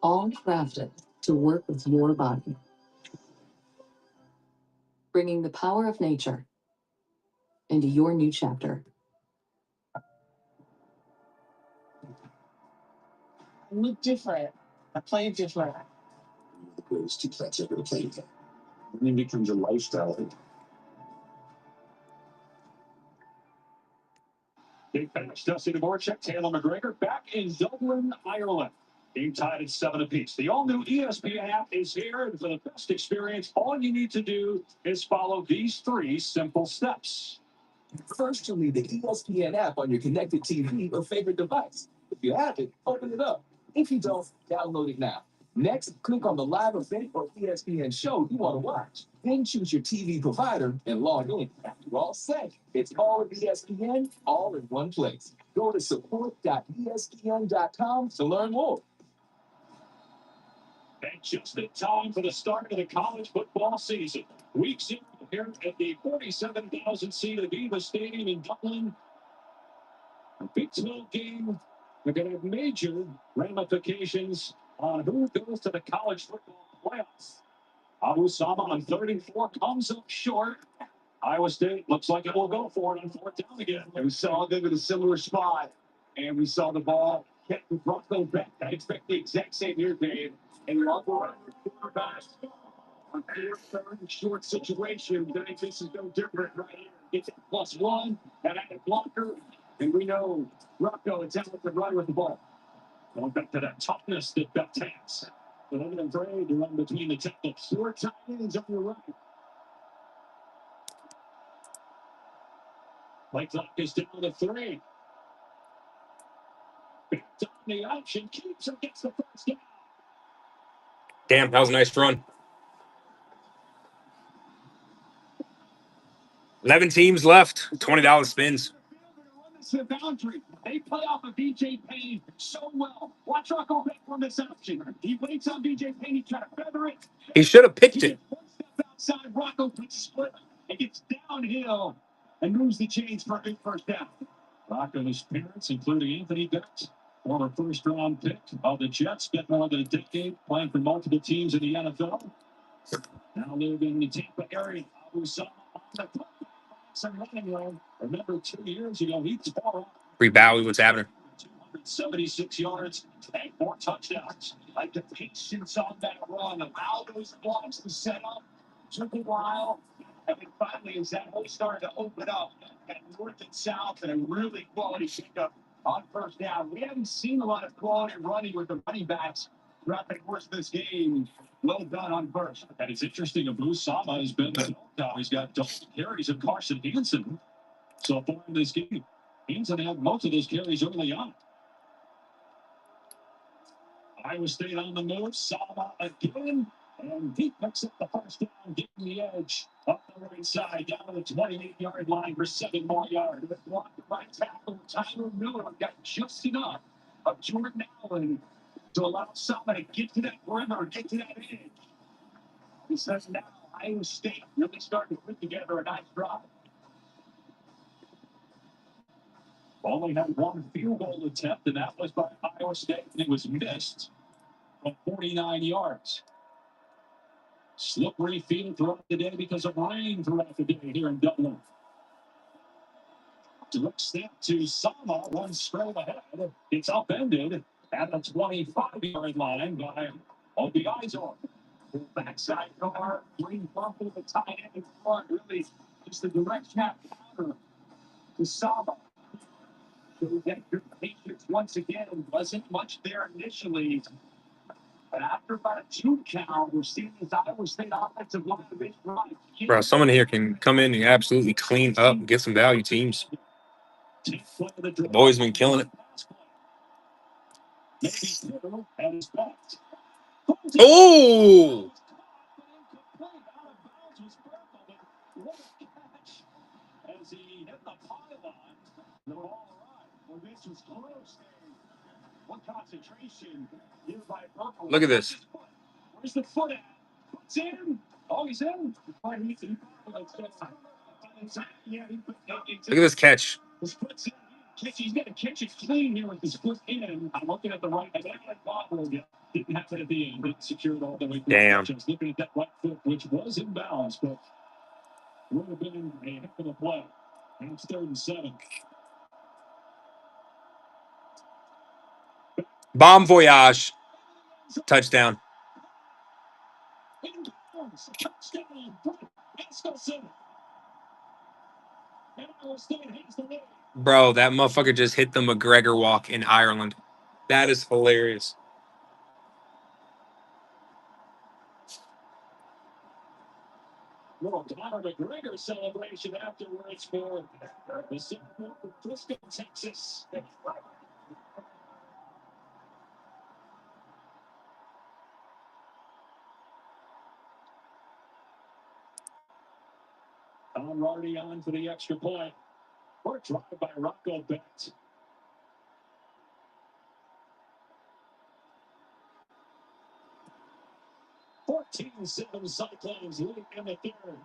[SPEAKER 15] all crafted to work with your body, bringing the power of nature into your new chapter.
[SPEAKER 12] I look different. I play different.
[SPEAKER 10] The greatest two threats ever to play. Winning becomes a lifestyle.
[SPEAKER 12] Big finish, Dusty Dvorak, Taylor McGregor back in Dublin, Ireland. Game tied at 7 apiece. The all-new ESPN app is here, and for the best experience, all you need to do is follow these 3 simple steps.
[SPEAKER 2] First, you'll need the ESPN app on your connected TV or favorite device. If you have it, open it up. If you don't, download it now. Next, click on the live event or ESPN show you want to watch. Then choose your TV provider and log in. You're all set. It's all of ESPN, all in one place. Go to support.espn.com to learn more.
[SPEAKER 12] And just in time for the start of the college football season. Week 0 here at the 47,000-seat Aviva Stadium in Dublin. A Big 12 game. We're going to have major ramifications on who goes to the college football playoffs. Abu Sama on 34 comes up short. Iowa State looks like it will go for it on 4th down again.
[SPEAKER 4] And we saw them in a similar spot, and we saw the ball
[SPEAKER 12] Get the Bronco back. I expect the exact same here, Dave. And you're up around the quarterback on 4th and short situation. I think this is no different right here. Gets it +1 and at the blocker. And we know Rocco and Talent can run with the ball. Going back to that toughness that Bell has. But I'm afraid to run between the tackles. 4 tight ends on your right. Play clock is down to 3. Back on the option. Keeps him, gets the first down.
[SPEAKER 1] Damn, that was a nice run. 11 teams left. $20 spins.
[SPEAKER 12] The boundary. They play off of BJ Payne so well. Watch Rocco back from this option. He waits on BJ Payne. He tries to feather it.
[SPEAKER 1] He should have picked it.
[SPEAKER 12] One step outside. Rocco puts a split. It gets downhill and moves the chains for a big first down. Rocco's parents, including Anthony Betts, former first-round pick of the Jets, spent more than a decade playing for multiple teams in the NFL. Now living in the Tampa area. Abu Sama on the some running room. Remember 2 years ago, he tore up.
[SPEAKER 1] Free Bowie, what's happening?
[SPEAKER 12] 276 yards and 4 touchdowns. Like the patience on that run, allow those blocks to set up. Took a while. And then finally, as that hole started to open up, and north and south, and a really quality pickup on first down. We haven't seen a lot of quality running with the running backs throughout the course of this game. Well done on first.
[SPEAKER 9] And it's interesting, Abu Sama has been now. He's got double carries of Carson Hansen so far in this game. Hansen had most of those carries early on. Iowa State on the move. Sama again. And he picks up the first down, getting the edge up the right side, down to the 28-yard line for 7 more yards. Block the right tackle. Tyler Miller got just enough of Jordan Allen to allow Sama to get to that perimeter, get to that edge. He says now Iowa State really starting to put together a nice drive. Only had 1 field goal attempt, and that was by Iowa State, and it was missed from 49 yards. Slippery field throughout the day because of rain throughout the day here in Dublin. Direct snap to Sama, one straight ahead. It's upended at the 25-yard line by Obi Izor. Backside car, green bump with the tight end in front. Really just a direct snap counter to Sama. So that your patience once again wasn't much there initially. But after about a 2 count, we're seeing this Iowa State offensive line a bit right.
[SPEAKER 1] Bro, someone here can come in and absolutely clean up and get some value teams. The boys been killing it. Oh!
[SPEAKER 12] As he hit the pylon, they're all right. Well, this was close. What concentration here by Purple.
[SPEAKER 1] Look at this.
[SPEAKER 12] Where's the foot at? Puts in. Oh, he's in.
[SPEAKER 1] Look at this catch.
[SPEAKER 12] His foot's in.
[SPEAKER 9] He's going to catch it clean here with his foot in. I'm looking at the right. I didn't happen at the end. It secured all the way through.
[SPEAKER 1] Damn.
[SPEAKER 9] Just looking at that right foot, which was in bounds, but would have been a heck of a play. And it's 3rd and 7.
[SPEAKER 1] Bomb voyage. Touchdown. Bro, that motherfucker just hit the McGregor walk in Ireland. That is hilarious.
[SPEAKER 9] Little Conor McGregor celebration afterwards for the Super Bowl in Frisco, Texas. Tom Hardy on for the extra point. Or drive by Rocco Betts. 14-7 Cyclones lead in the 3rd.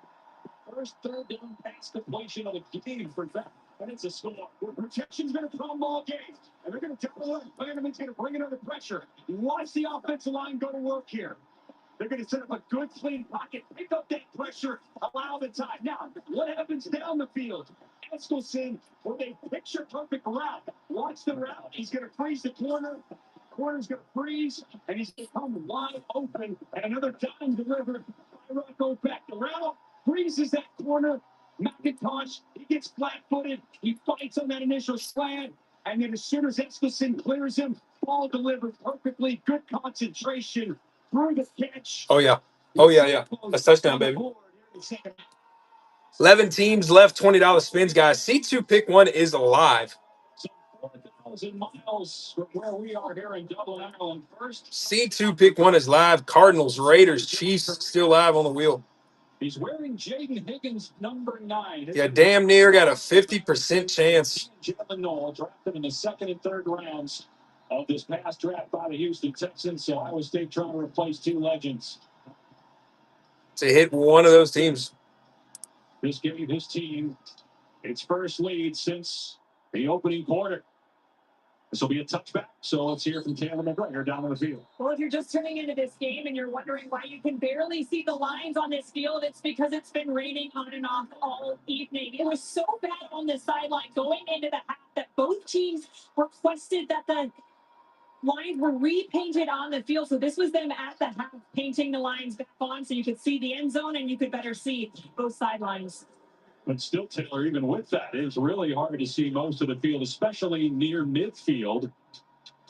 [SPEAKER 9] First 3rd down pass completion of the game for that. And it's a score. Protection's going to come all game. And they're going to tell the Vanderman's going to bring it under pressure. Watch the offensive line go to work here. They're going to set up a good, clean pocket, pick up that pressure, allow the time. Now, what happens down the field? Eskelson with a picture-perfect route. Watch the route. He's going to freeze the corner. Corner's going to freeze, and he's going to come wide open. And another dime delivered by Rocco back. The route freezes that corner. McIntosh, he gets flat-footed. He fights on that initial slant. And then as soon as Eskelson clears him, ball delivered perfectly. Good concentration. Through the catch.
[SPEAKER 1] Oh, yeah. Oh, yeah. That's touchdown, baby. 11 teams left, $20 spins, guys. C2 Pick 1 is alive.
[SPEAKER 9] 4,000 miles from where we are here in Dublin, Ireland. First,
[SPEAKER 1] C2 Pick 1 is live. Cardinals, Raiders, Chiefs still live on the wheel.
[SPEAKER 9] He's wearing Jaden Higgins number 9.
[SPEAKER 1] Yeah, damn near got a 50% chance.
[SPEAKER 9] Jalen Noel drafted in the 2nd and 3rd rounds of this past draft by the Houston Texans. So Iowa State trying to replace 2 legends.
[SPEAKER 1] To hit one of those teams.
[SPEAKER 9] This gave his team its first lead since the opening quarter. This will be a touchback, so let's hear from Taylor McGregor down on the field.
[SPEAKER 20] Well, if you're just tuning into this game and you're wondering why you can barely see the lines on this field, it's because it's been raining on and off all evening. It was so bad on the sideline going into the half that both teams requested that the lines were repainted on the field. So this was them at the half painting the lines back on so you could see the end zone and you could better see both sidelines.
[SPEAKER 9] But still, Taylor, even with that, it's really hard to see most of the field, especially near midfield.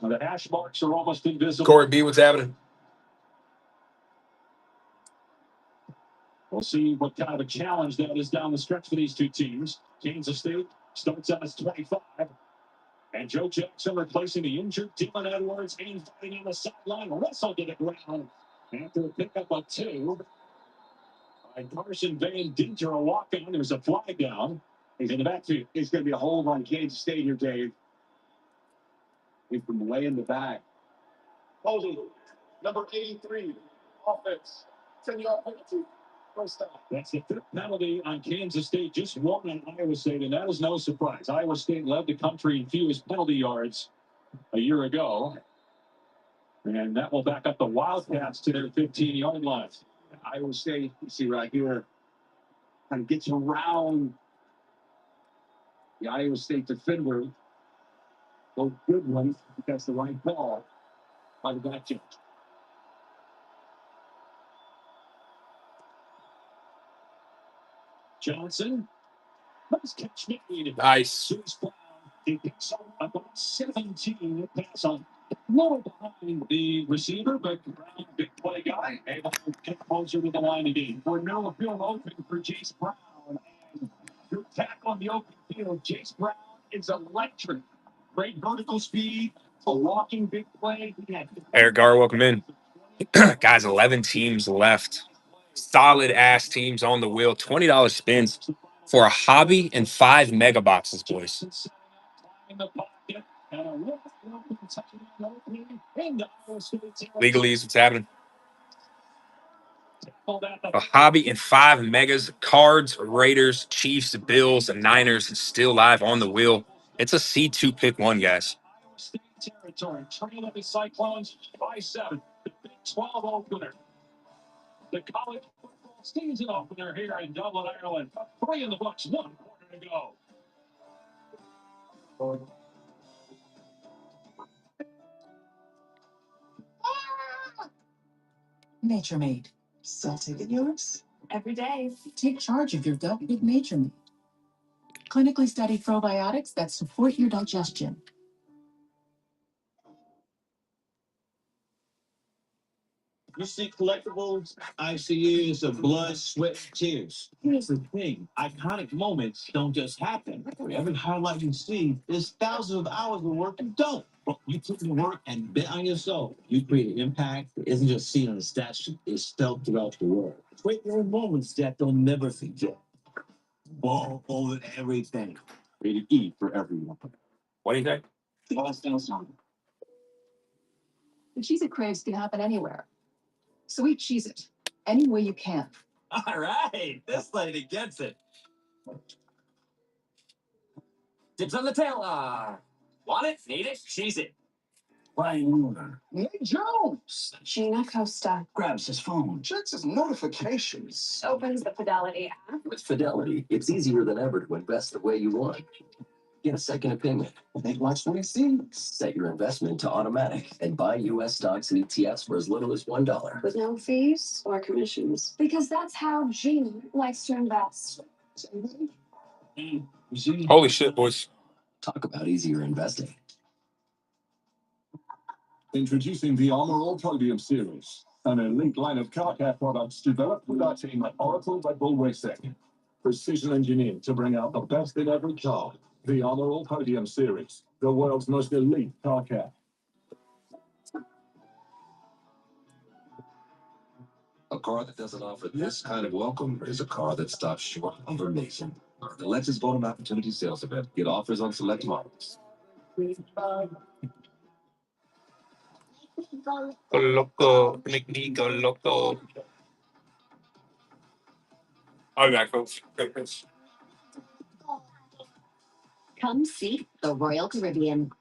[SPEAKER 9] The hash marks are almost invisible.
[SPEAKER 1] Corey B, what's happening?
[SPEAKER 9] We'll see what kind of a challenge that is down the stretch for these 2 teams. Kansas State starts out as 25. And Joe Jackson replacing the injured Dylan Edwards and fighting on the sideline. Russell to the ground after a pickup of 2. By Carson Van Dinter, a walk-on. There's a flag down. He's in the backfield. It's going to be a hold on Kansas State here, Dave. He's from way in the back.
[SPEAKER 5] Holding number 83, offense, 10-yard penalty. First down.
[SPEAKER 9] That's the 5th penalty on Kansas State, just 1 on Iowa State, and that is no surprise. Iowa State led the country in fewest penalty yards a year ago, and that will back up the Wildcats to their 15-yard line. Iowa State, you see right here, kind of gets around the Iowa State defender. Both good ones, that's the right call by the back judge. Johnson. Nice catch made.
[SPEAKER 1] Nice.
[SPEAKER 9] He picks up about 17. Pass on. Low behind the receiver, but Brown, big play guy, able to get closer to the line again. We're now field open for Jace Brown. And good tackle on the open field. Jace Brown is electric. Great vertical speed, a walking big play.
[SPEAKER 1] Eric Gar, welcome in. Guys, 11 teams left. Solid ass teams on the wheel. $20 spins for a hobby and 5 mega boxes, boys. Legalese, what's happening? A hobby and 5 megas. Cards, Raiders, Chiefs, Bills, and Niners still live on the wheel. It's a C2 pick one, guys.
[SPEAKER 9] Iowa State territory, trailing the Cyclones by 7. The Big 12 opener. The college football season opener here in Dublin, Ireland. 3 in the books, 1 quarter to go.
[SPEAKER 15] Nature Made. Still taking yours?
[SPEAKER 22] Every day.
[SPEAKER 15] Take charge of your gut with Nature Made. Clinically studied probiotics that support your digestion.
[SPEAKER 2] You see collectibles, I see years of blood, sweat, and tears. Here's the thing, iconic moments don't just happen. Every highlight you see is thousands of hours of work you don't. You put in the work and bet on yourself. You create an impact that isn't just seen on the stat sheet, it's felt throughout the world. Create your own moments that they'll never forget. Ball over everything. Rated E for everyone.
[SPEAKER 1] What do you think?
[SPEAKER 15] The Cheez-It craze can happen anywhere. So eat Cheez-It any way you can.
[SPEAKER 2] All right, this lady gets it. Dips on the tail. Want it? Need it? Cheese it.
[SPEAKER 10] Hey, Jones!
[SPEAKER 22] Gina Costa.
[SPEAKER 10] Grabs his phone, checks his notifications.
[SPEAKER 22] Opens the Fidelity app.
[SPEAKER 10] With Fidelity, it's easier than ever to invest the way you want. Get a second opinion. Make watch what he sees. Set your investment to automatic and buy U.S. stocks and ETFs for as little as $1.
[SPEAKER 22] With no fees or commissions. Because that's how Gina likes to invest.
[SPEAKER 1] Holy shit, boys.
[SPEAKER 10] Talk about easier investing.
[SPEAKER 8] Introducing the Armor All Podium Series, an elite line of car care products developed with our team at Oracle Red Bull Racing. Precision engineered to bring out the best in every car. The Armor All Podium Series, the world's most elite car care.
[SPEAKER 10] A car that doesn't offer this kind of welcome is a car that stops short of amazing. The Lexus Bonum Opportunity Sales Event. Get offers on select models.
[SPEAKER 1] Loco. Make me go loco. All right, folks. Great, thanks.
[SPEAKER 11] Come see the Royal Caribbean.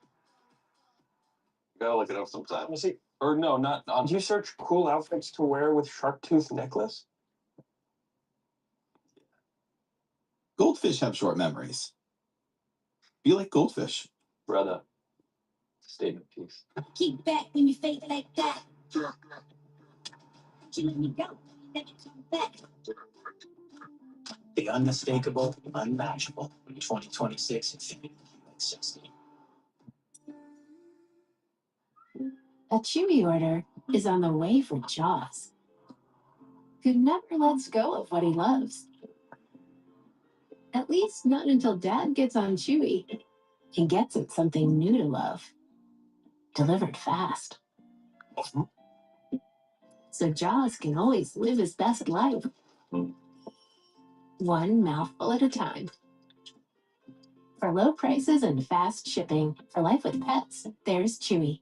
[SPEAKER 16] Gotta look it up sometime. See, or no, not. Did you search cool outfits to wear with shark tooth necklace?
[SPEAKER 10] Goldfish have short memories. Be like goldfish.
[SPEAKER 16] Brother. Statement piece.
[SPEAKER 11] Keep back when you fake like that. You let me go. Let me come back.
[SPEAKER 10] The unmistakable, unmatchable 2026 Infiniti QX60.
[SPEAKER 15] A Chewy order is on the way for Jaws, who never lets go of what he loves. At least not until Dad gets on Chewy and gets it something new to love. Delivered fast. So Jaws can always live his best life. One mouthful at a time. For low prices and fast shipping, for life with pets, there's Chewy.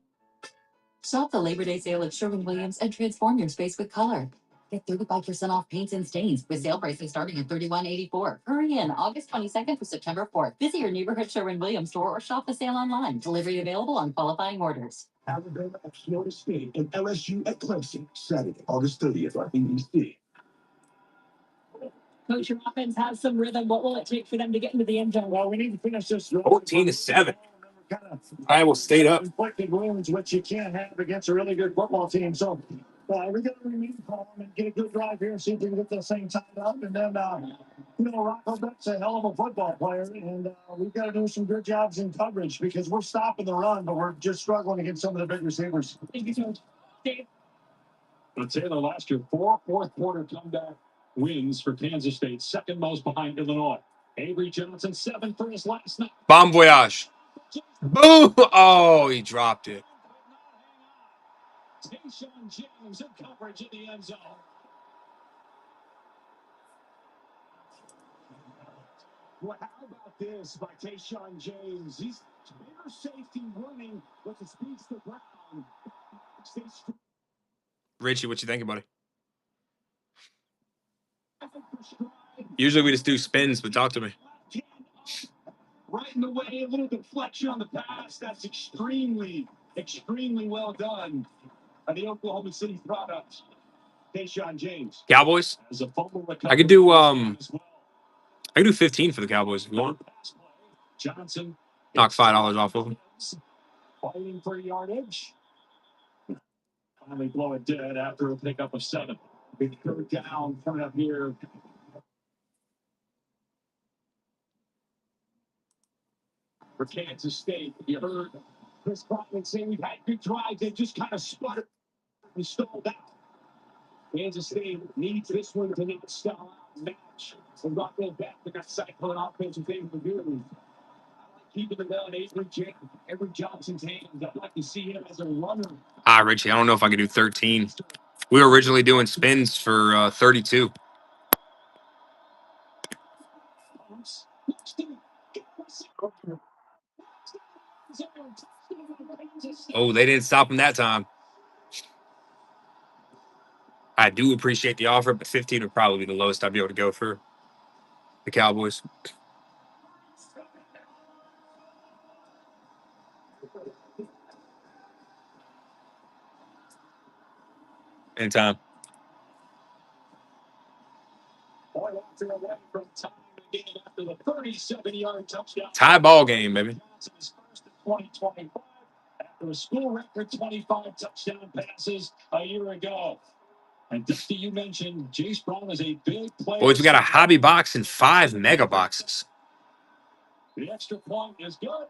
[SPEAKER 11] Shop the Labor Day sale at Sherwin-Williams and transform your space with color. Get 35% off paints and stains with sale prices starting at $31.84. Hurry in August 22nd through September 4th. Visit your neighborhood Sherwin-Williams store or shop the sale online. Delivery available on qualifying orders.
[SPEAKER 8] Alabama at Florida State and LSU at Clemson, Saturday, August 30th on ABC.
[SPEAKER 20] Coach, your offense has some rhythm. What will it take for them to get into the end zone?
[SPEAKER 12] Well, we need to finish this.
[SPEAKER 1] 14-7. Iowa State up.
[SPEAKER 12] Inflicted wounds, which you can't have against a really good football team. So we got to remain calm and get a good drive here, see if we can get this thing tied up. And then, Rocco Beck's a hell of a football player. And we've got to do some good jobs in coverage because we're stopping the run, but we're just struggling against some of the big receivers.
[SPEAKER 20] Thank you, Coach. Dave.
[SPEAKER 9] But Taylor last year, 4 fourth-quarter comeback wins for Kansas State, second most behind Illinois. Avery Johnson, 7 for his last night.
[SPEAKER 1] Bon voyage. Boom. Oh, he dropped it.
[SPEAKER 9] Tayshaun James in coverage in the end zone.
[SPEAKER 12] Well, how about this by Tayshaun James? He's bigger safety running with the speed to the ground.
[SPEAKER 1] Richie, what you thinking, buddy? Usually we just do spins, but talk to me.
[SPEAKER 12] right in the way, a little deflection on the pass. That's extremely well done by the Oklahoma City product. Deshaun James.
[SPEAKER 1] Cowboys.
[SPEAKER 12] As a fumble
[SPEAKER 1] I could do 15 for the Cowboys if you want.
[SPEAKER 12] Johnson
[SPEAKER 1] Knock $5 off of them.
[SPEAKER 12] fighting for yardage. Finally blow it dead after a pickup of 7. Big third down coming up here. For Kansas State, you heard Chris Broughton say we've had good drives. They just kind of sputtered and stalled out. Kansas State needs this one to not stall out match. So Rockwell back. They got cycling offensive thing to do. Keeping it down, Avery Johnson's hands. I'd like to see him as a runner.
[SPEAKER 1] Richie, I don't know if I could do 13. We were originally doing spins for 32. Oh, they didn't stop him that time. I do appreciate the offer, but 15 would probably be the lowest I'd be able to go for the Cowboys. Anytime. Tie ball game, baby.
[SPEAKER 12] 2025 after a school record 25 touchdown passes a year ago. And Dusty, you mentioned Jace Brown is a big player.
[SPEAKER 1] Boys, we got a hobby box and 5 mega boxes.
[SPEAKER 12] The extra point is good.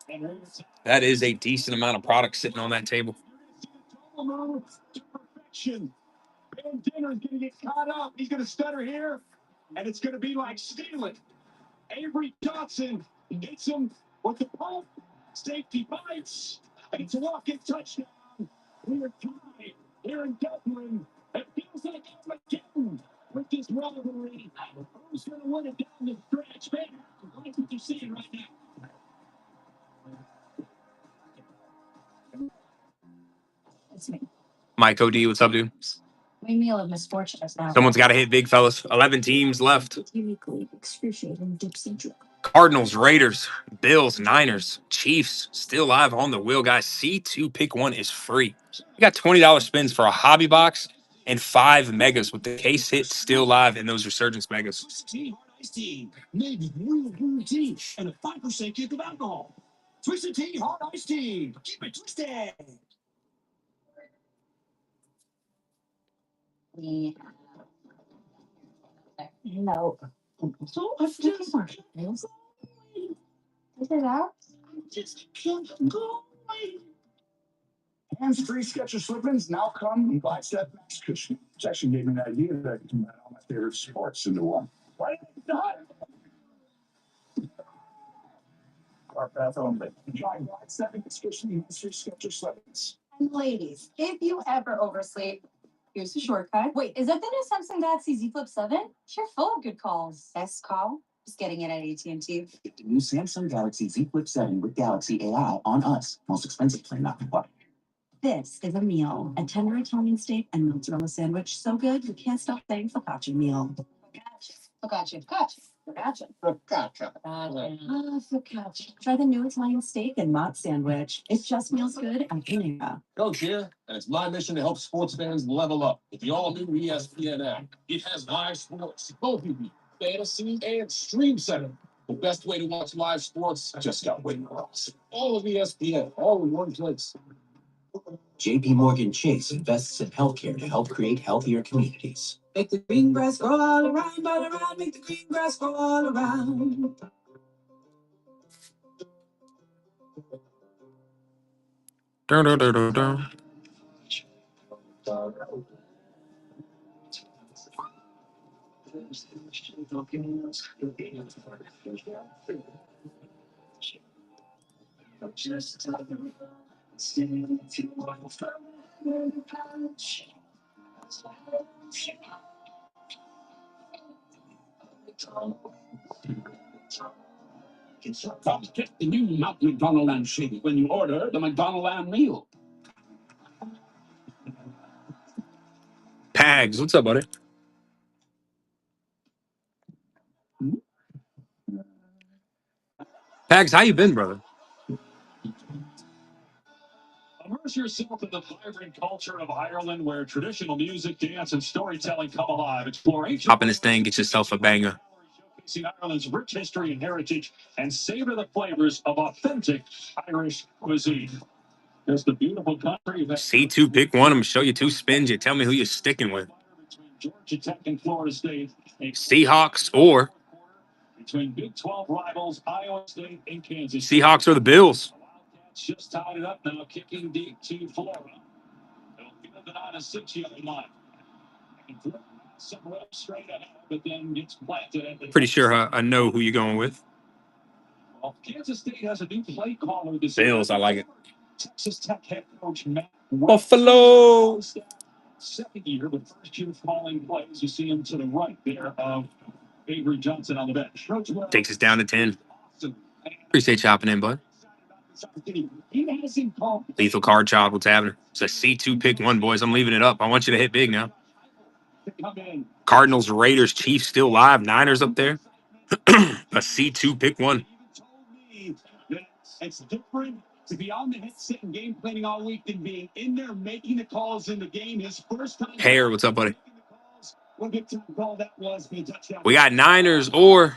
[SPEAKER 1] That is a decent amount of product sitting on that table.
[SPEAKER 12] To perfection. Van Dinner's going to get caught up. He's going to stutter here, and it's going to be like stealing. Avery Johnson hits him with the pump. Safety bites. And it's a walk-in touchdown. We're tied here in Dublin. It feels like Armageddon with this rivalry. Who's going to win it down the stretch? Man, I like what you're seeing right now.
[SPEAKER 11] It's me.
[SPEAKER 1] Mike OD, what's up, dude?
[SPEAKER 11] My meal of misfortune is now.
[SPEAKER 1] Someone's got to hit big, fellas. 11 teams left.
[SPEAKER 11] Uniquely excruciating dipsy drip.
[SPEAKER 1] Cardinals, Raiders, Bills, Niners, Chiefs, still live on the wheel, guys. C2 pick 1 is free. You got $20 spins for a hobby box and 5 megas with the case hit still live in those Resurgence megas.
[SPEAKER 10] Iced tea, made with real brewed tea and a 5% kick of alcohol. Twisted Tea Hard Iced Tea. Keep it twisted.
[SPEAKER 11] No.
[SPEAKER 10] So I just
[SPEAKER 11] Is it out?
[SPEAKER 10] just kept going. Hands-free Skechers slip-ins now come in Glide-Step Max Cushion. Which actually gave me an idea that I could combine all my favorite sports into one. Why did I not? Carpath only. Enjoy Glide-Step Max Cushion hands-free Skechers slip-ins.
[SPEAKER 22] And ladies, if you ever oversleep, here's the shortcut. Wait, is that the new Samsung Galaxy Z Flip 7? Sure, full of good calls. Best call? Just getting it at AT&T.
[SPEAKER 14] Get the new Samsung Galaxy Z Flip 7 with Galaxy AI on us. Most expensive plan not required.
[SPEAKER 11] This is a meal. A tender Italian steak and mozzarella sandwich. So good, you can't stop saying focaccia meal.
[SPEAKER 22] Focaccia.
[SPEAKER 11] Focaccia. Focaccia. Try the new Italian steak and mozz sandwich. It just feels good and Panera.
[SPEAKER 8] Coach here, and it's my mission to help sports fans level up with the all-new ESPN app. It has live sports, both of you, fantasy and stream center. The best way to watch live sports just got way more. All of ESPN, all in one place.
[SPEAKER 14] JP Morgan Chase invests in healthcare to help create healthier communities.
[SPEAKER 15] Make the green grass grow all around, make the green grass grow all around.
[SPEAKER 1] Dun, dun, dun, dun, dun.
[SPEAKER 10] Come get the new McDonald and shake when you order the McDonald and meal.
[SPEAKER 1] Pags, what's up, buddy? Pags, how you been, brother?
[SPEAKER 9] Immerse yourself in the vibrant culture of Ireland, where traditional music, dance, and storytelling come alive. Explore ancient
[SPEAKER 1] Hop in this thing, get yourself a banger.
[SPEAKER 9] showcasing Ireland's rich history and heritage, and savor the flavors of authentic Irish cuisine. There's the beautiful country that
[SPEAKER 1] C2, pick one. I'm gonna show you two spins. You tell me who you're sticking with.
[SPEAKER 9] Georgia Tech and Florida State.
[SPEAKER 1] Seahawks or
[SPEAKER 9] Between Big 12 rivals Iowa State and Kansas.
[SPEAKER 1] Seahawks or the Bills.
[SPEAKER 9] Wildcats just tied it up now, kicking deep to Florida. They'll field it on a 6-yard line. Some reps straight ahead, but then gets planted at the
[SPEAKER 1] Pretty sure I know who you're going with.
[SPEAKER 9] Well, Kansas State has a new play caller this
[SPEAKER 1] Bills, I like it.
[SPEAKER 9] Texas Tech head coach Matt
[SPEAKER 1] Buffalo.
[SPEAKER 9] second year, but first year calling plays. You see him to the right there of Avery Johnson on the bench.
[SPEAKER 1] Takes us down to 10. Appreciate you hopping in, bud.
[SPEAKER 9] He has him called
[SPEAKER 1] Lethal card chop. What's happening? It's a C2 pick one, boys. I'm leaving it up. I want you to hit big now.
[SPEAKER 9] to come in.
[SPEAKER 1] Cardinals, Raiders, Chiefs still live. Niners up there. A C2 pick one.
[SPEAKER 9] Told me that it's different to be on the headset and game planning all week than being in there making the calls in the game. His first time.
[SPEAKER 1] Hair, what's up, buddy?
[SPEAKER 9] What a good time call that was for the touchdown.
[SPEAKER 1] We got Niners or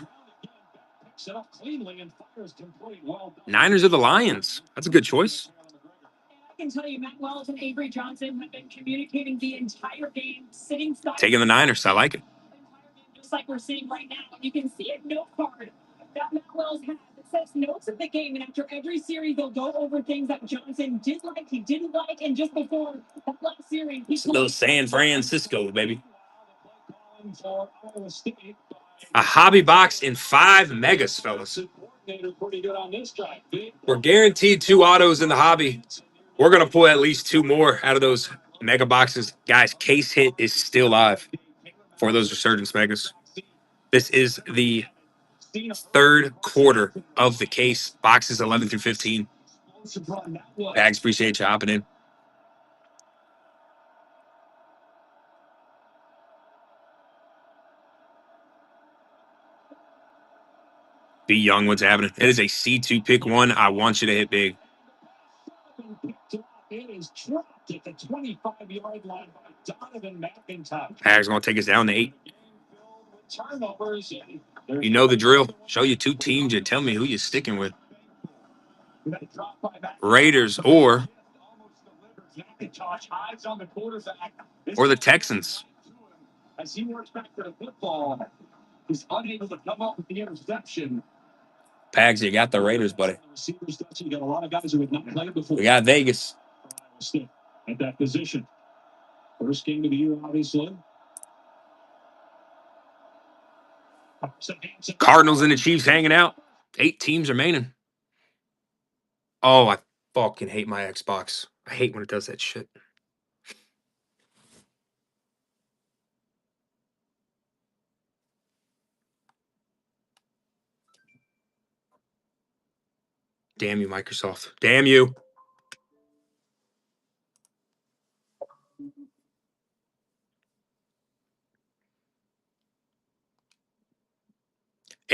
[SPEAKER 9] Picks it up cleanly and fires complete. Well done.
[SPEAKER 1] Niners or the Lions. That's a good choice.
[SPEAKER 20] I can tell you, Matt Wells and Avery Johnson have been communicating the entire game, sitting side
[SPEAKER 1] Taking the Niners. I like it.
[SPEAKER 20] just like we're seeing right now. You can see a note card that Matt Wells has that says notes of the game, and after every series, they'll go over things that Johnson did like, he didn't like, and just before that last series, he
[SPEAKER 1] It's a little San Francisco, baby. A hobby box in 5 megas, fellas. We're guaranteed 2 autos in the hobby. We're going to pull at least 2 more out of those mega boxes. Guys, case hit is still live for those Resurgence megas. This is the third quarter of the case. Boxes 11 through 15. Bags, appreciate you hopping in. Be Young, what's happening? It is a C2 pick one. I want you to hit big.
[SPEAKER 9] It is dropped at the 25-yard line by Donovan McIntyre.
[SPEAKER 1] Bags going to take us down to 8.
[SPEAKER 9] Turnovers.
[SPEAKER 1] You know the drill. Show you 2 teams. You tell me who you're sticking with. Raiders or the Texans.
[SPEAKER 9] As he works back to the football, he's unable to come up with the interception.
[SPEAKER 1] Pags, you got the Raiders, buddy.
[SPEAKER 9] You got a lot of guys who have not played before.
[SPEAKER 1] We got Vegas.
[SPEAKER 9] At that position. First game of the year, obviously.
[SPEAKER 1] Cardinals and the Chiefs hanging out. 8 teams remaining. Oh, I fucking hate my Xbox. I hate when it does that shit. Damn you, Microsoft. Damn you.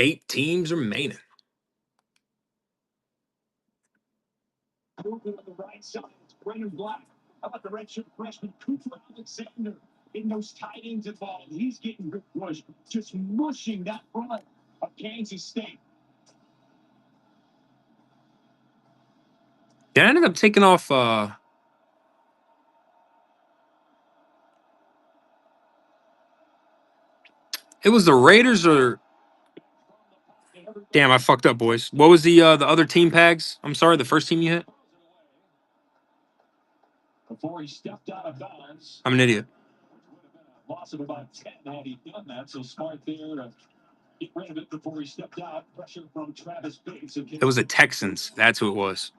[SPEAKER 1] Eight teams remaining.
[SPEAKER 9] Moving on the right side, it's Brendan Black. How about the redshirt freshman Cooper Alexander in those tight ends involved? He's getting good push, just mushing that front of Kansas State.
[SPEAKER 1] Did I end up taking off it was the Raiders or damn, I fucked up, boys. What was the other team, Pags? I'm sorry, the first team you hit?
[SPEAKER 9] Before he stepped out of bounds.
[SPEAKER 1] I'm an idiot.
[SPEAKER 9] Loss of about 10 had he done that, so smart there to get rid of it before he stepped out. Pressure from Travis Bates.
[SPEAKER 1] It was the Texans. That's who it was.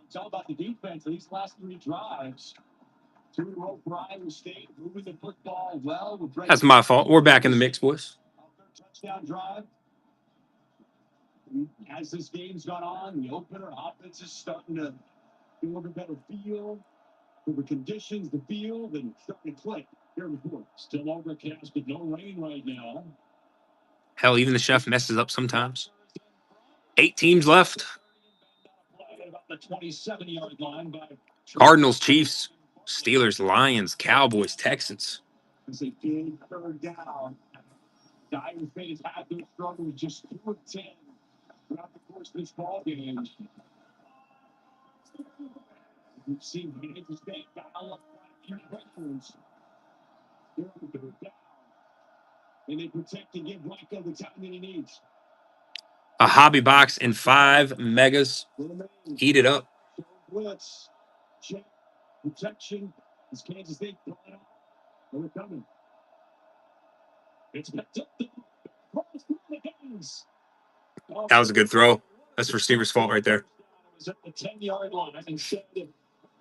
[SPEAKER 9] It's all about the defense these last 3 drives. 2 in a row for Iowa State, moving the football well. With
[SPEAKER 1] That's my fault. We're back in the mix, boys.
[SPEAKER 9] Touchdown drive. As this game's gone on, the opener offense is starting to feel a better feel for the conditions, the field, and starting to click. Here we go. Still overcast, but no rain right now.
[SPEAKER 1] Hell, even the chef messes up sometimes. 8 teams left.
[SPEAKER 9] About the 27-yard line by
[SPEAKER 1] Cardinals, Chiefs, Steelers, Lions, Cowboys, Texans.
[SPEAKER 9] as they did third down. Dire Faith had their struggles, just 2 of 10 throughout the course of this ball game. We've seen Kansas State dial up a few pressures. They're down, and they protect and give Blanco the time that he needs.
[SPEAKER 1] A hobby box and 5 megas. Eat it up.
[SPEAKER 9] Blitz, check, protection. Is Kansas State throwing off? They're coming. It's picked up.
[SPEAKER 1] That was a good throw. That's receiver's fault right there.
[SPEAKER 9] It was at the 10-yard line. Instead,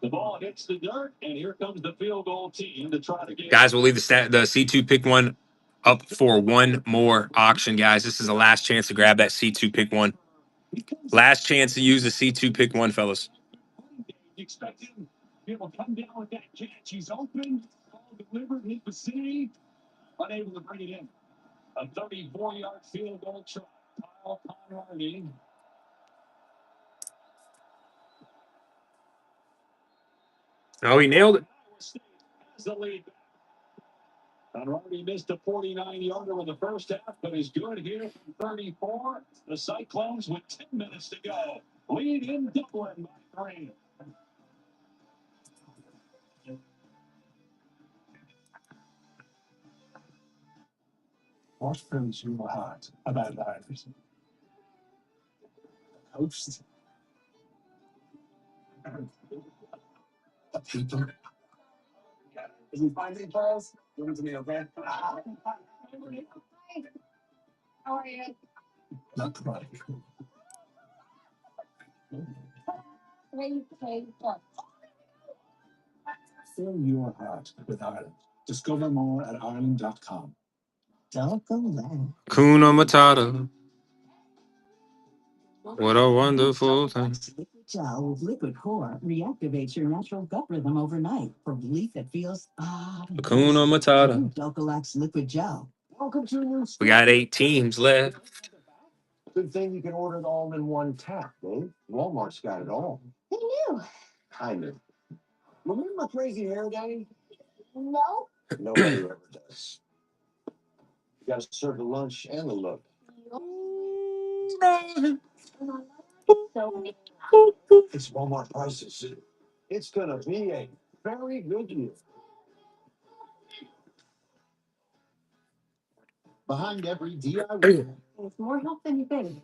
[SPEAKER 9] the ball hits the dirt, and here comes the field goal team to try to get.
[SPEAKER 1] Guys, we'll leave the C2 pick one up for one more auction, guys. This is the last chance to grab that C2 pick one. Last chance to use the C2 pick one, fellas.
[SPEAKER 9] You expect him to be able to come down with that catch. He's open, ball delivered in his vicinity, unable to bring it in. A 34-yard field goal try. Kyle Conradi.
[SPEAKER 1] Oh, he nailed it.
[SPEAKER 9] Has the lead. Conradi missed a 49-yarder in the first half, but he's good here from 34. The Cyclones with 10 minutes to go. Lead in Dublin by 3.
[SPEAKER 10] What fills your heart about Irish? The coast? The people? If you find any files, give them to me, okay?
[SPEAKER 22] How are you?
[SPEAKER 10] Not chronic. Fill your heart with Ireland. Discover more at Ireland.com.
[SPEAKER 1] Kuna Matata. What a wonderful thing.
[SPEAKER 14] Liquid gel with liquid core reactivates your natural gut rhythm overnight for relief that feels
[SPEAKER 1] Kuna Matata.
[SPEAKER 14] Delcolax liquid gel.
[SPEAKER 3] Welcome to a new
[SPEAKER 1] We got 8 teams left.
[SPEAKER 3] Good thing you can order it all in one tap, Dave. Walmart's got it all.
[SPEAKER 22] Who knew?
[SPEAKER 3] Kind of. Remember Crazy Hair Day?
[SPEAKER 22] No.
[SPEAKER 3] Nobody ever does. You gotta serve the lunch and the look. It's Walmart prices. It's gonna be a very good year. Behind every DIY.
[SPEAKER 22] It's more help than you think.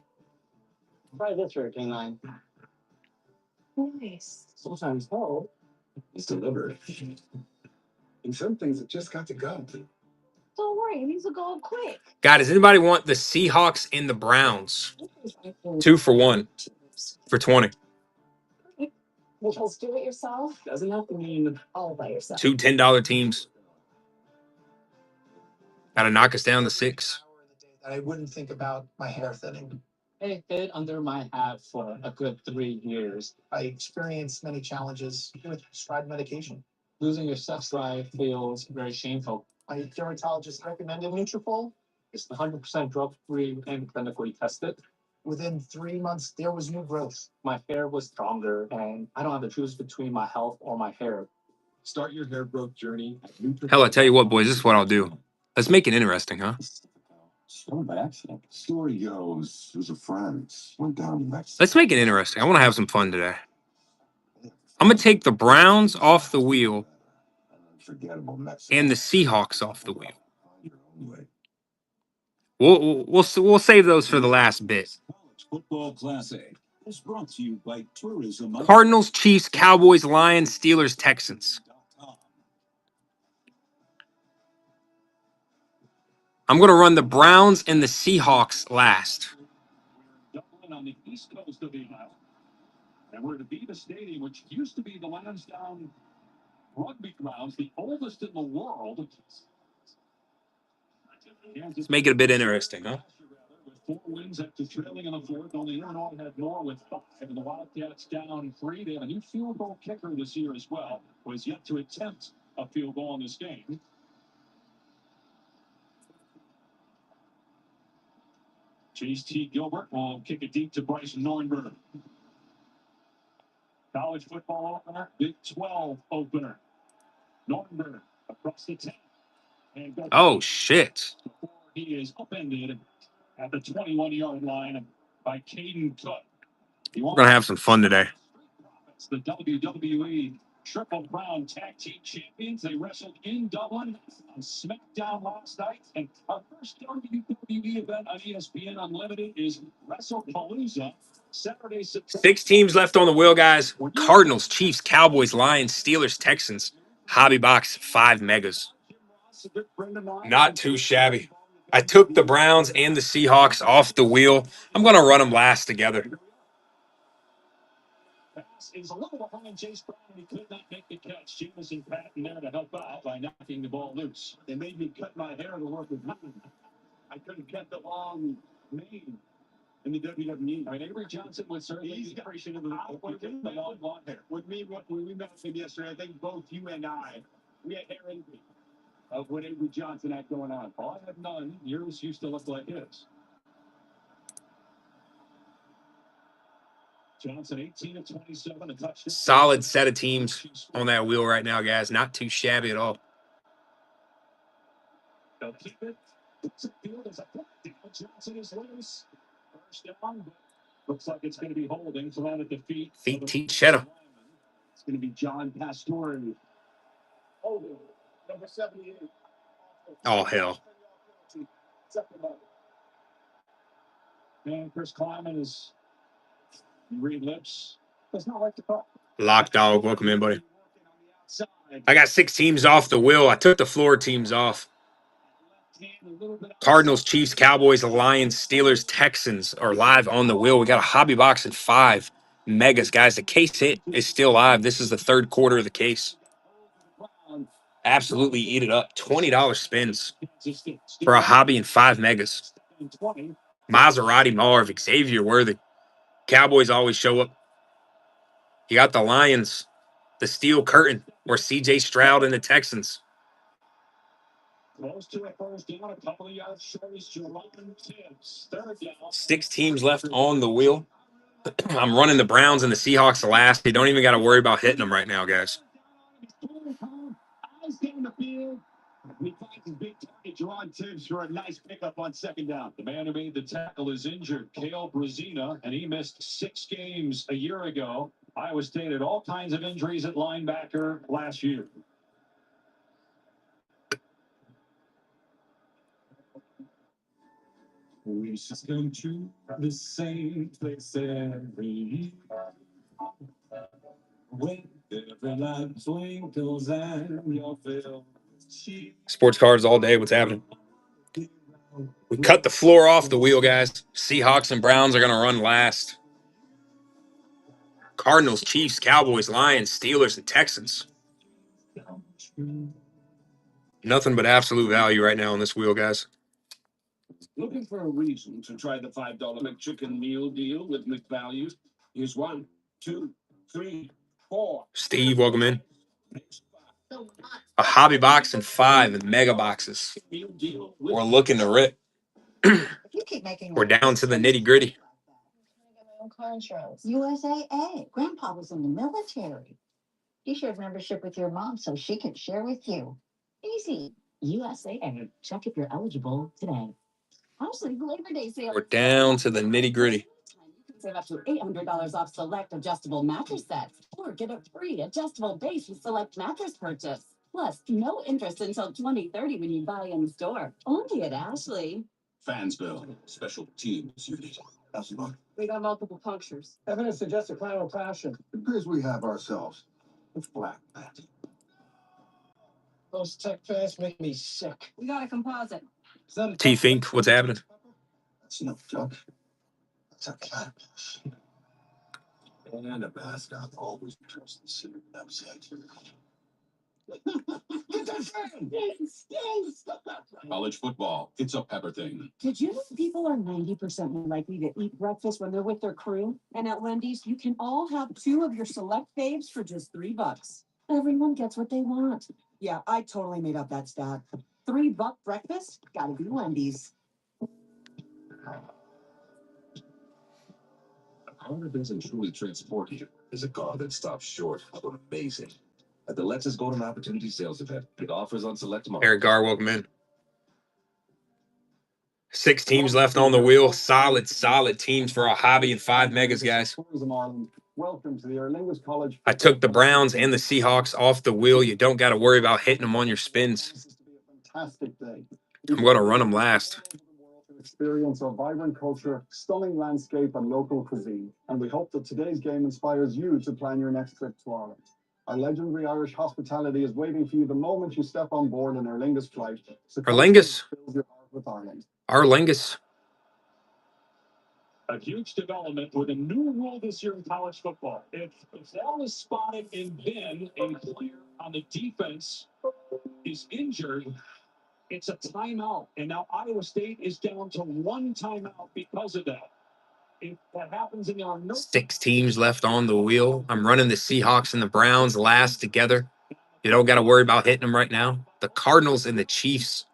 [SPEAKER 3] Try this for a canine.
[SPEAKER 22] Nice.
[SPEAKER 3] Sometimes help is delivered.
[SPEAKER 10] And some things have just got to go.
[SPEAKER 22] Don't worry, these will go up quick.
[SPEAKER 1] God, does anybody want the Seahawks and the Browns? 2 for 1 for 20.
[SPEAKER 22] Because do it yourself doesn't have to mean all by yourself.
[SPEAKER 1] 2 $10 teams. Got to knock us down to 6.
[SPEAKER 13] I wouldn't think about my hair thinning.
[SPEAKER 17] It hid under my hat for a good 3 years.
[SPEAKER 13] I experienced many challenges with prescribed medication.
[SPEAKER 17] Losing your sex drive feels very shameful.
[SPEAKER 13] My dermatologist recommended Nutrafol.
[SPEAKER 17] It's 100% drug-free and clinically tested.
[SPEAKER 13] Within 3 months, there was new growth.
[SPEAKER 17] My hair was stronger, and I don't have to choose between my health or my hair.
[SPEAKER 10] Start your hair growth journey at Nutrafol.
[SPEAKER 1] Hell, I tell you what, boys, this is what I'll do. Let's make it interesting, huh?
[SPEAKER 10] So by accident. Story goes, it was a friend. Went down to Mexico.
[SPEAKER 1] Let's make it interesting. I want to have some fun today. I'm going to take the Browns off the wheel
[SPEAKER 10] Unforgettable Mexico.
[SPEAKER 1] and the Seahawks off the wheel.
[SPEAKER 10] Find your own way.
[SPEAKER 1] We'll save those for the last bit.
[SPEAKER 8] College Football Classic is brought to you by Tourism.
[SPEAKER 1] Cardinals, Chiefs, Cowboys, Lions, Steelers, Texans. I'm going to run the Browns and the Seahawks last.
[SPEAKER 9] Dublin on the east coast of the island. And we're at Aviva Stadium, which used to be the Lansdowne rugby grounds, the oldest in the world.
[SPEAKER 1] Let's make it a bit interesting, huh?
[SPEAKER 9] With 4 wins after trailing in the fourth, only Illinois had more with 5, and the Wildcats down 3. They have a new field goal kicker this year as well, who has yet to attempt a field goal in this game. Chase T. Gilbert will kick it deep to Bryce Nornberg. College football opener, Big 12 opener. Nornberg across the 10.
[SPEAKER 1] Oh, shit.
[SPEAKER 9] He is upended at the 21-yard line by Caden Cook.
[SPEAKER 1] We're going to have some fun today.
[SPEAKER 9] It's the WWE Triple Crown Tag Team Champions. They wrestled in Dublin on SmackDown last night. And our first WWE event on ESPN Unlimited is WrestlePalooza. Saturday, September.
[SPEAKER 1] 6 teams left on the wheel, guys. Cardinals, Chiefs, Cowboys, Lions, Steelers, Texans. Hobby box, 5 megas. Not too shabby. I took the Browns and the Seahawks off the wheel. I'm going to run them last together.
[SPEAKER 9] Is a little behind Chase Brown, and he could not make the catch. Jameson Patton there to help out by knocking the ball loose. They made me cut my hair to work with mine. I couldn't cut the long mane in the WWE. I mean, Avery Johnson was certainly the creation of the long hair. When we met him yesterday, I think both you and I, we had hair envy of what Avery Johnson had going on. Oh, I have none. Yours used to look like his. Johnson 18 of 27, a touchdown.
[SPEAKER 1] Solid set of teams on that wheel right now, guys. Not too shabby at all.
[SPEAKER 9] They'll keep it. Johnson is loose. First down, but looks like it's going to be holding. So out at the feet.
[SPEAKER 1] Feet teach Cheddar.
[SPEAKER 9] It's going to be John Pastore. Holding. Number 78.
[SPEAKER 1] Oh, hell.
[SPEAKER 9] And Chris Kleiman is read lips. Does not like to call.
[SPEAKER 1] Lock dog. Welcome in, buddy. I got 6 teams off the wheel. I took the floor teams off. Cardinals, Chiefs, Cowboys, Lions, Steelers, Texans are live on the wheel. We got a hobby box and 5 megas, guys. The case hit is still live. This is the 3rd quarter of the case. Absolutely eat it up. $20 spins for a hobby and 5 megas. Maserati Marv, Xavier Worthy. Cowboys always show up. You got the Lions, the Steel Curtain, or C.J. Stroud and the Texans.
[SPEAKER 9] Close to a first down, a couple of yards short is Jerome Tibbs. 3rd down.
[SPEAKER 1] 6 teams left on the wheel. I'm running the Browns and the Seahawks last. You don't even got to worry about hitting them right now, guys.
[SPEAKER 9] Eyes down the field. He finds his big target, Jerome Tibbs, for a nice pickup on 2nd down. The man who made the tackle is injured, Kale Brazina, and he missed 6 games a year ago. Iowa State had all kinds of injuries at linebacker last year. We just come to the same place every year. When every light twinkles and you're filled with cheer.
[SPEAKER 1] Sports cards all day. What's happening? We cut the floor off the wheel, guys. Seahawks and Browns are going to run last. Cardinals, Chiefs, Cowboys, Lions, Steelers, and Texans. Nothing but absolute value right now on this wheel, guys.
[SPEAKER 9] Looking for a reason to try the $5 McChicken meal deal with McValue? Here's 1, 2, 3, 4.
[SPEAKER 1] Steve, welcome in. A hobby box and 5 mega boxes. We're looking to rip. We're down to the nitty gritty.
[SPEAKER 6] USAA. Grandpa was in the military. You shared membership with your mom so she can share with you. Easy.
[SPEAKER 15] USAA. Check if you're eligible today.
[SPEAKER 11] Actually, the Labor Day sale.
[SPEAKER 1] We're down to the nitty gritty.
[SPEAKER 11] Save up to $800 off select adjustable mattress sets, or get a free adjustable base with select mattress purchase. Plus, no interest until 2030 when you buy in store. Only at Ashley.
[SPEAKER 10] Fansville, special teams unit.
[SPEAKER 21] We got multiple punctures.
[SPEAKER 4] Evidence suggests a cloud of passion.
[SPEAKER 5] It appears we have ourselves a black bat.
[SPEAKER 4] Those tech fairs make me sick.
[SPEAKER 21] We got a composite.
[SPEAKER 1] T-Fink, what's happening?
[SPEAKER 5] That's no joke. That's a catfish. And a mascot always trust the city website.
[SPEAKER 4] Get that fan!
[SPEAKER 21] Yes, yes.
[SPEAKER 10] College football, it's a pepper thing.
[SPEAKER 15] Did you know people are 90% more likely to eat breakfast when they're with their crew? And at Wendy's, you can all have 2 of your select faves for just $3. Everyone gets what they want. Yeah, I totally made up that stat. $3 breakfast? Gotta be Wendy's.
[SPEAKER 8] a car that doesn't truly transport you is a car that stops short of amazing. At the Lexus Golden Opportunity Sales Event, with offers on select models.
[SPEAKER 1] Eric Garr, welcome in. 6 teams left on the wheel. Solid teams for a hobby and 5 megas, guys.
[SPEAKER 12] Welcome to the Aer Lingus College.
[SPEAKER 1] I took the Browns and the Seahawks off the wheel. You don't got to worry about hitting them on your spins.
[SPEAKER 12] Fantastic day.
[SPEAKER 1] I'm going to run them last.
[SPEAKER 12] Experience our vibrant culture, stunning landscape, and local cuisine. And we hope that today's game inspires you to plan your next trip to Ireland. Our legendary Irish hospitality is waiting for you the moment you step on board an Aer Lingus flight. So
[SPEAKER 1] Aer Lingus.
[SPEAKER 12] fills your heart with Ireland.
[SPEAKER 1] Aer Lingus.
[SPEAKER 9] A huge development with a new rule this year in college football. If the ball is spotted and then a player on the defense is injured, it's a timeout. And now Iowa State is down to 1 timeout because of that. If that happens and there are no
[SPEAKER 1] 6 teams left on the wheel. I'm running the Seahawks and the Browns last together. You don't got to worry about hitting them right now. The Cardinals and the Chiefs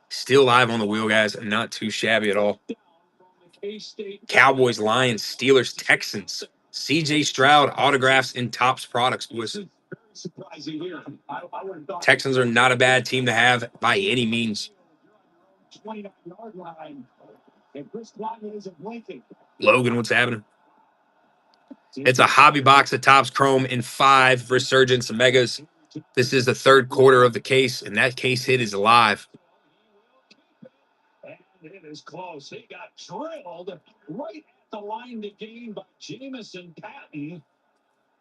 [SPEAKER 1] still live on the wheel, guys. Not too shabby at all. Cowboys, Lions, Steelers, Texans. CJ Stroud autographs and Topps products, boys. Texans are not a bad team to have by any means.
[SPEAKER 9] 29-yard line. And Chris Klieman isn't blinking.
[SPEAKER 1] Logan, what's happening? It's a hobby box of Topps Chrome and 5 Resurgence Megas. This is the 3rd quarter of the case, and that case hit is live.
[SPEAKER 9] And it is close. He got drilled right at the line to gain by Jamison Patton.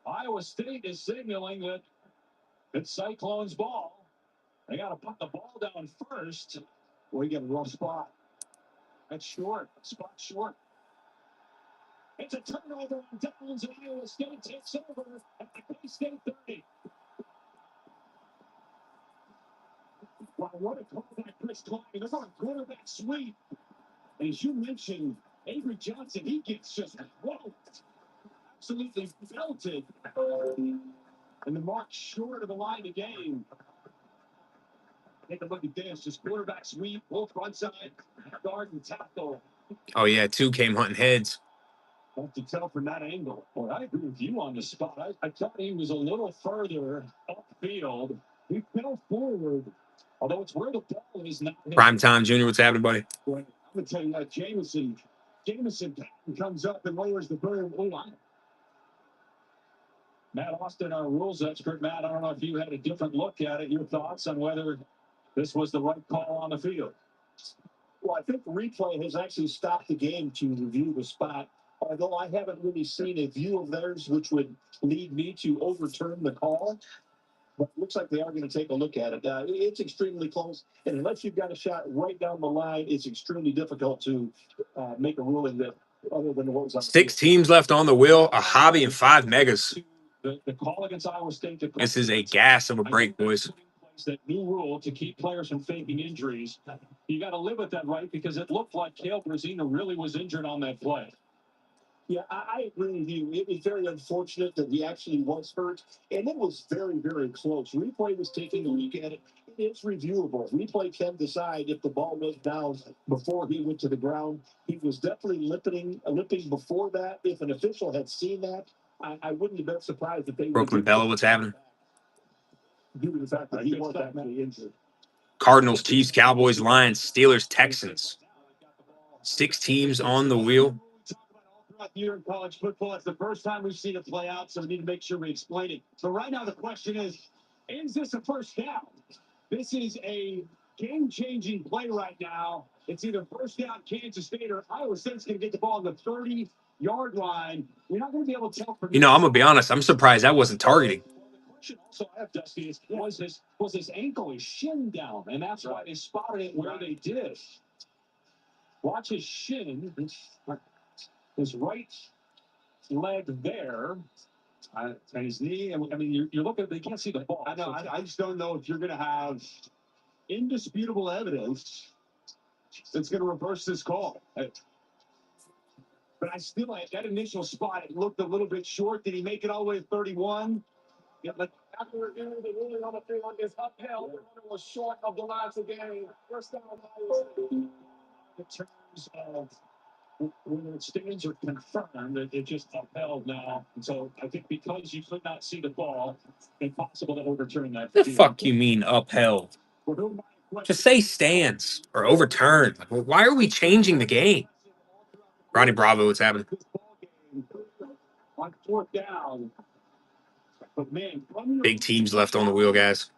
[SPEAKER 9] Iowa State is signaling that it's Cyclones' ball. They got to put the ball down first. We get a rough spot. That's short. Spot short. It's a turnover on downs, and Iowa State takes over at the K-State 30. Wow, what a call by Chris Klieman. They're on a quarterback sweep. As you mentioned, Avery Johnson, he gets just absolutely belted. And the mark short of the line of game. Take a look at this. Just quarterback sweep, both front side, guard and tackle.
[SPEAKER 1] Oh, yeah, 2 came hunting heads.
[SPEAKER 9] Have to tell from that angle. Boy, I agree with you on the spot. I thought he was a little further upfield. He fell forward, although it's where the ball is not.
[SPEAKER 1] Prime Time Junior, what's happening, buddy?
[SPEAKER 9] Boy, I'm going to tell you that Jamison Patton comes up and lowers the boom. Matt Austin, our rules expert. Matt, I don't know if you had a different look at it. Your thoughts on whether this was the right call on the field?
[SPEAKER 18] Well, I think the replay has actually stopped the game to review the spot, although I haven't really seen a view of theirs which would lead me to overturn the call. But it looks like they are going to take a look at it. It's extremely close, and unless you've got a shot right down the line, it's extremely difficult to make a ruling that other than what was on
[SPEAKER 1] 6 teams left on the wheel, a hobby and 5 megas.
[SPEAKER 9] The call against Iowa State.
[SPEAKER 1] This is a gas of a break, boys.
[SPEAKER 9] That new rule to keep players from faking injuries. You got to live with that, right? Because it looked like Cale Brazina really was injured on that play.
[SPEAKER 18] Yeah, I agree with you. It was very unfortunate that he actually was hurt, and it was very, very close. Replay was taking a look at it. It's reviewable. Replay can decide if the ball went down before he went to the ground. He was definitely limping before that. If an official had seen that, I wouldn't have been surprised if they
[SPEAKER 1] Brooklyn Bella, what's happening?
[SPEAKER 18] due to the fact that he was actually injured.
[SPEAKER 1] Cardinals, Chiefs, Cowboys, Lions, Steelers, Texans. 6 teams on the wheel.
[SPEAKER 9] Throughout the year in college football, it's the first time we've seen it play out, so we need to make sure we explain it. So right now the question is this a first down? This is a game-changing play right now. It's either first down Kansas State or Iowa State's going to get the ball on the 30-yard line. You're not going to be able to tell.
[SPEAKER 1] I'm going to be honest. I'm surprised that wasn't targeting.
[SPEAKER 9] Also, I have Dusty is was his ankle, his shin down, and that's why they spotted it where they did. Watch his shin, his right leg there, and his knee. I mean, you're looking. They can't see the ball.
[SPEAKER 12] I know. I just don't know if you're going to have indisputable evidence that's going to reverse this call.
[SPEAKER 9] But I still like that initial spot. It looked a little bit short. Did he make it all the way to 31?
[SPEAKER 18] Yeah, but after review, the ruling on the field is upheld. The runner was short of the lines of game. First down, Iowa State.
[SPEAKER 9] In terms of
[SPEAKER 12] Whether it stands or confirmed, it just upheld now. And so I think because you could not see the ball, impossible to overturn that.
[SPEAKER 1] The fuck you mean upheld? Just say stands or overturn. Like, well, why are we changing the game? Ronnie Bravo, what's happening?
[SPEAKER 12] On fourth down. But man,
[SPEAKER 1] Big teams left on the wheel, guys.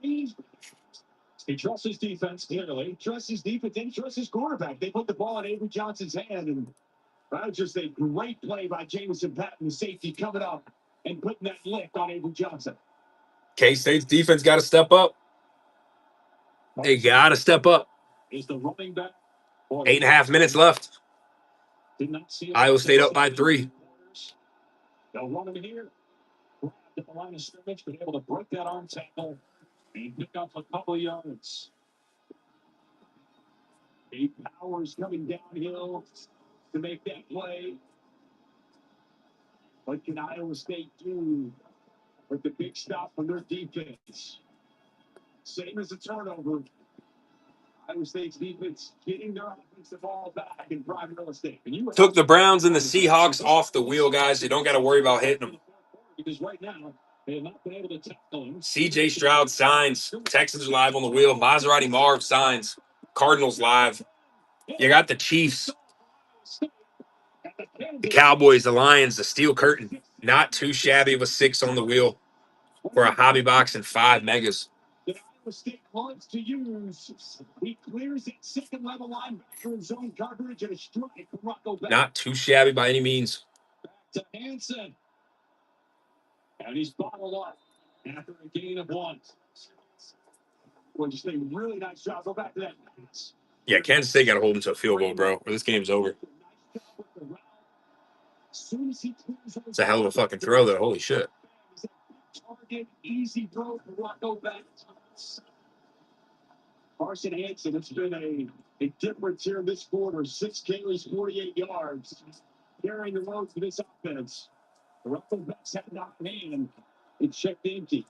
[SPEAKER 12] He trusts his defense, clearly. Trusts his defense and trusts his quarterback. They put the ball in Avery Johnson's hand, and that was just a great play by Jamison Patton, the safety, coming up and putting that lick on Avery Johnson.
[SPEAKER 1] K-State's defense got to step up. They got to step up.
[SPEAKER 12] Is the running back.
[SPEAKER 1] 8.5 minutes left.
[SPEAKER 12] Did not see
[SPEAKER 1] Iowa State up by 3.
[SPEAKER 12] They'll run him here. At the line of scrimmage, been able to break that arm tackle and pick up a couple of yards. 8 Powers coming downhill to make that play. What can Iowa State do with the big stop from their defense? Same as a turnover. Iowa State's defense getting their offensive ball back in prime real estate. And you
[SPEAKER 1] Took the Browns and the Seahawks off the wheel, guys. You don't got to worry about hitting them.
[SPEAKER 12] Because right now, they have not been able to tackle him.
[SPEAKER 1] CJ Stroud signs. Texans are live on the wheel. Maserati Marv signs. Cardinals live. You got the Chiefs, the Cowboys, the Lions, the Steel Curtain. Not too shabby with 6 on the wheel for a hobby box and 5 megas.
[SPEAKER 12] That Iowa State wants to use. He clears that second level linebacker in zone coverage and a strike from Rocco Beck.
[SPEAKER 1] Not too shabby by any means.
[SPEAKER 12] Back to Hansen. And he's bottled up after a gain of 1. Well, just a really nice job. Go back to that.
[SPEAKER 1] Yeah, Kansas State got to hold him to a field goal, bro, or this game's over. It's a hell of a fucking throw, though. Holy shit.
[SPEAKER 12] Target, easy throw for Rocco Beck. Carson Hansen, it's been a difference here in this quarter. 6 carries, 48 yards. Carrying the load for this offense. Rocco Beck's had it out man. It's checked empty.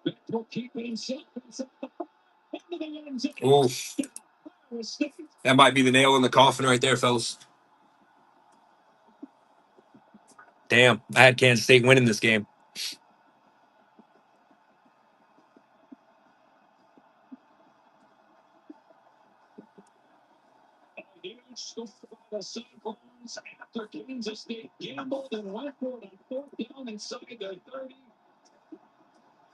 [SPEAKER 12] Beck will keep it himself.
[SPEAKER 1] Oof. That might be the nail in the coffin right there, fellas. Damn, I had Kansas State winning this game.
[SPEAKER 12] The Cyclones after Kansas State gambled and went for it on 4th down inside the 30.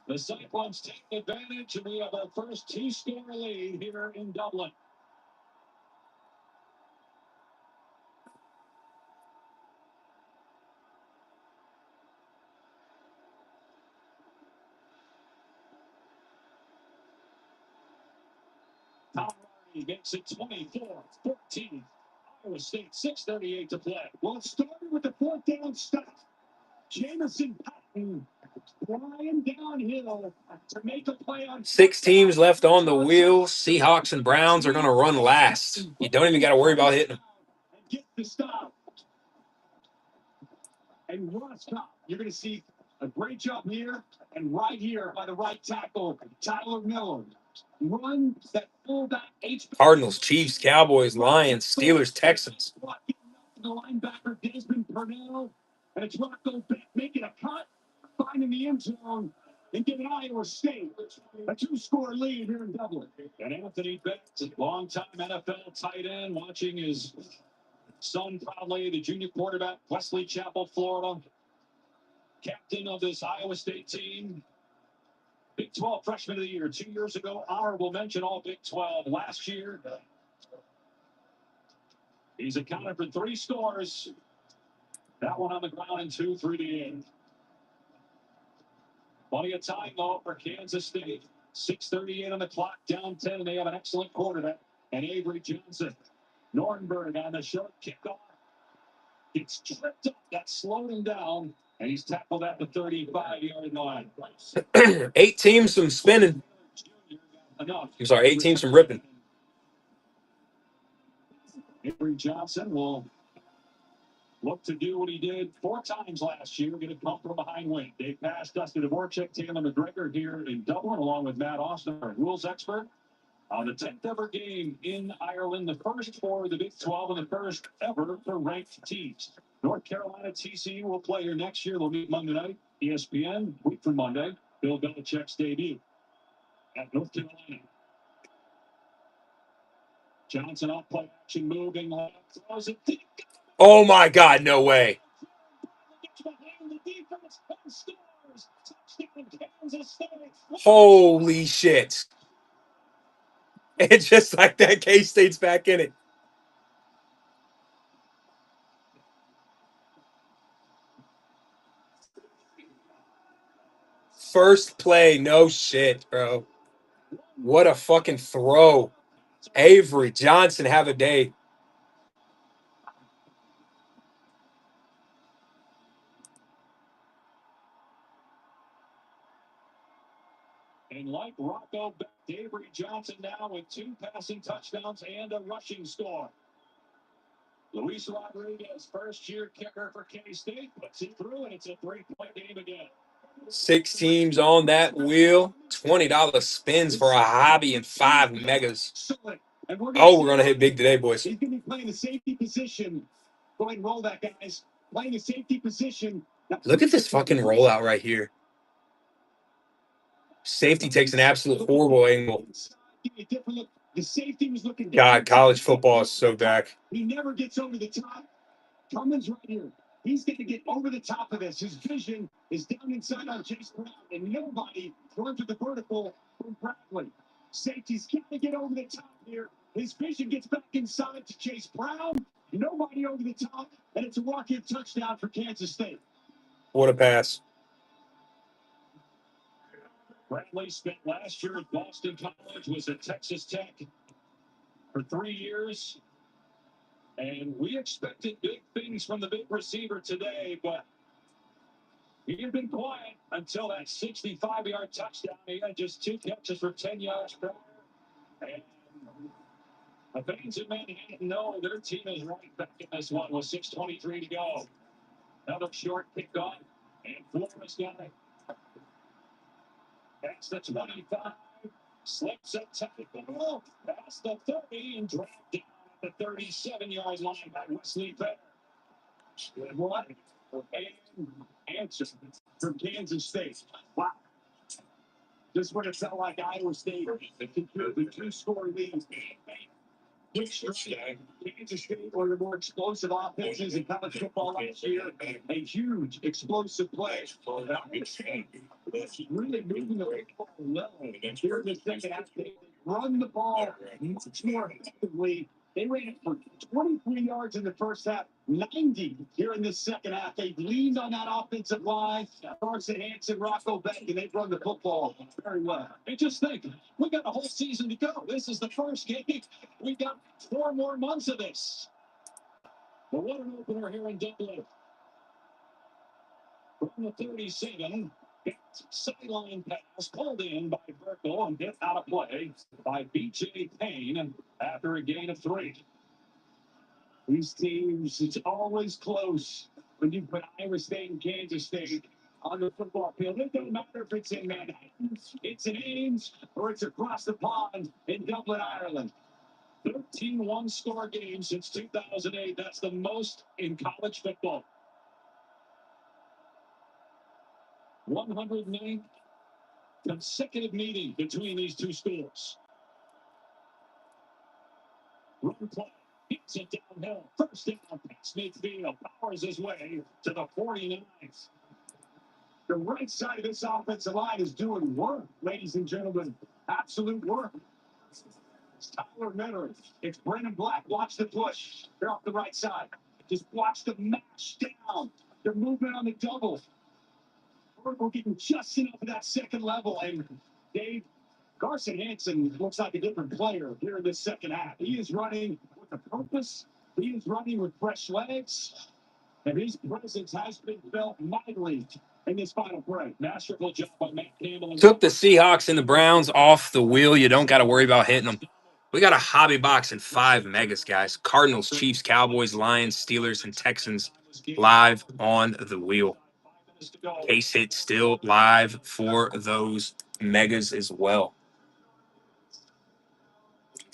[SPEAKER 12] The Cyclones take advantage, and we have our first 2-score lead here in Dublin. Tom Hardy makes it 24-14. Iowa State, 6:38 to play. Well, it started with the 4th down stop. Jamison Patton flying downhill to make a play on
[SPEAKER 1] 6 teams left on the wheel. Seahawks and Browns are going to run last. You don't even got to worry about hitting them.
[SPEAKER 12] And get the stop. And Ross Cobb, you're going to see a great job here and right here by the right tackle, Tyler Miller. Run that fullback H.
[SPEAKER 1] Cardinals, Chiefs, Cowboys, Lions, Steelers, Texans.
[SPEAKER 12] The linebacker Desmond Purnell, and it's Rocco Beck making a cut, finding the end zone, and giving Iowa State a 2-score lead here in Dublin. And Anthony Beck, longtime NFL tight end, watching his son proudly, the junior quarterback, Wesley Chapel, Florida, captain of this Iowa State team. Big 12 freshman of the year 2 years ago. Honorable mention all Big 12 last year. He's accounted for 3 scores. That one on the ground and 2 through the air. Plenty of time, though, for Kansas State. 6:38 on the clock, down 10, and they have an excellent quarterback. And Avery Johnson. Nordenberg on the short kickoff. Gets tripped up. That slowed him down. And he's tackled at the 35-yard line.
[SPEAKER 1] 8 teams from spinning.
[SPEAKER 12] Enough.
[SPEAKER 1] I'm sorry, 8 teams from ripping.
[SPEAKER 12] Avery Johnson will look to do what he did 4 times last year, get a come from behind win. They passed Dustin Dvorak, Taylor McGregor here in Dublin, along with Matt Austin, our rules expert.
[SPEAKER 9] On the 10th ever game in Ireland, the first for the Big 12 and the first ever for ranked teams. North Carolina TCU will play here next year. They'll meet Monday night. ESPN, week from Monday. Bill Belichick's debut at North Carolina. Johnson off play action, moving left, throws it deep.
[SPEAKER 1] Oh my God, no way. Holy shit. And just like that, K-State's back in it. First play, no shit, bro. What a fucking throw. Avery Johnson, have a day.
[SPEAKER 9] And like Rocco, Avery Johnson now with 2 passing touchdowns and a rushing score. Luis Rodriguez, first-year kicker for K-State, puts it through, and it's a 3-point game again.
[SPEAKER 1] 6 teams on that wheel. $20 spins for a hobby and 5 megas. Oh, we're going to hit big today, boys.
[SPEAKER 12] He's going to be playing the safety position. Go ahead and roll that, guys. Playing the safety position.
[SPEAKER 1] Look at this fucking rollout right here. Safety takes an absolute horrible angle.
[SPEAKER 12] The safety was looking
[SPEAKER 1] God, college football is so back.
[SPEAKER 12] He never gets over the top. Drummond's right here. He's going to get over the top of this. His vision is down inside on Chase Brown, and nobody going to the vertical from Bradley. Safety's got to get over the top here. His vision gets back inside to Chase Brown. Nobody over the top, and it's a walk-in touchdown for Kansas State.
[SPEAKER 1] What a pass.
[SPEAKER 9] Bradley spent last year at Boston College, was at Texas Tech for 3 years. And we expected big things from the big receiver today, but he had been quiet until that 65-yard touchdown. He had just 2 catches for 10 yards prior. And the fans in Manhattan know their team is right back in this one with 6:23 to go. Another short kickoff, and Flores got it. That's the 25. Slips up tackle, past the 30, and dragged down at the 37-yard line by Wesley Better. Good one. And answer from Kansas State. Wow. This would have felt like Iowa State. The 2-score lead. Quick strike. Kansas State, one of the more explosive offenses in college football last year. A huge explosive play. Iowa State is really moving the football well. Here in the second half, they run the ball much more effectively. They ran it for 23 yards in the first half, 90 here in the second half. They've leaned on that offensive line. Carson Hansen, Rocco Beck, and they've run the football very well. And just think, we got a whole season to go. This is the first game. We got 4 more months of this. But what an opener here in Dublin. From the 37, sideline pass pulled in by Burkle and hit out of play by B.J. Payne after a gain of 3. These teams, it's always close when you put Iowa State and Kansas State on the football field. It doesn't matter if it's in Manhattan, it's in Ames, or it's across the pond in Dublin, Ireland. 13 one-score games since 2008. That's the most in college football. 109th consecutive meeting between these 2 schools. Run play. Hits it downhill. First down past midfield. Powers his way to the 49th. The right side of this offensive line is doing work, ladies and gentlemen. Absolute work. It's Tyler Miller. It's Brandon Black. Watch the push. They're off the right side. Just watch the mash down. They're moving on the double. We're getting just enough of that second level. And Dave, Carson Hansen looks like a different player here in this second half. He is running with a purpose. He is running with fresh legs. And his presence has been felt mightily in this final break. Masterful job by Matt Campbell.
[SPEAKER 1] Took the Seahawks and the Browns off the wheel. You don't got to worry about hitting them. We got a hobby box and 5 megas, guys. Cardinals, Chiefs, Cowboys, Lions, Steelers, and Texans live on the wheel. Case hit still live for those megas as well.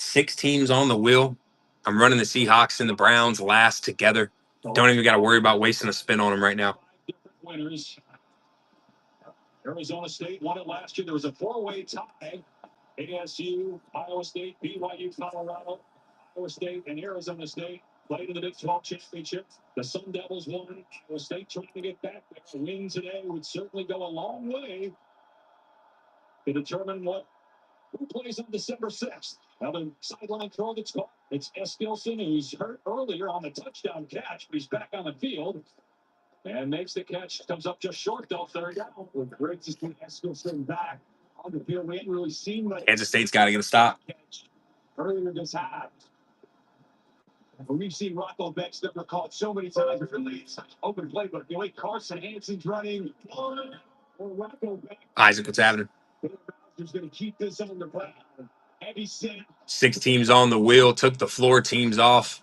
[SPEAKER 1] 6 teams on the wheel. I'm running the Seahawks and the Browns last together. Don't even got to worry about wasting a spin on them right now.
[SPEAKER 12] Winners. Arizona State won it last year. There was a four-way tie. ASU, Iowa State, BYU, Colorado, Iowa State, and Arizona State played in the Big 12 championship. The Sun Devils won. Iowa State trying to get back there. A win today would certainly go a long way to determine who plays on December 6th. Now the sideline throw that's caught. It's Eskilson, who's hurt earlier on the touchdown catch, but he's back on the field and makes the catch. Comes up just short, though, third down. With great to see Eskilson back on the field. We hadn't really seen much.
[SPEAKER 1] Kansas State's got to get a stop.
[SPEAKER 12] Earlier this half. We've seen Rocco Beckstetter caught so many times. Really open play, but the way Carson Hansen's running.
[SPEAKER 1] Isaac, what's happening?
[SPEAKER 12] Who's going to keep this on the ground? Heavy set.
[SPEAKER 1] 6 teams on the wheel. Took the floor teams off.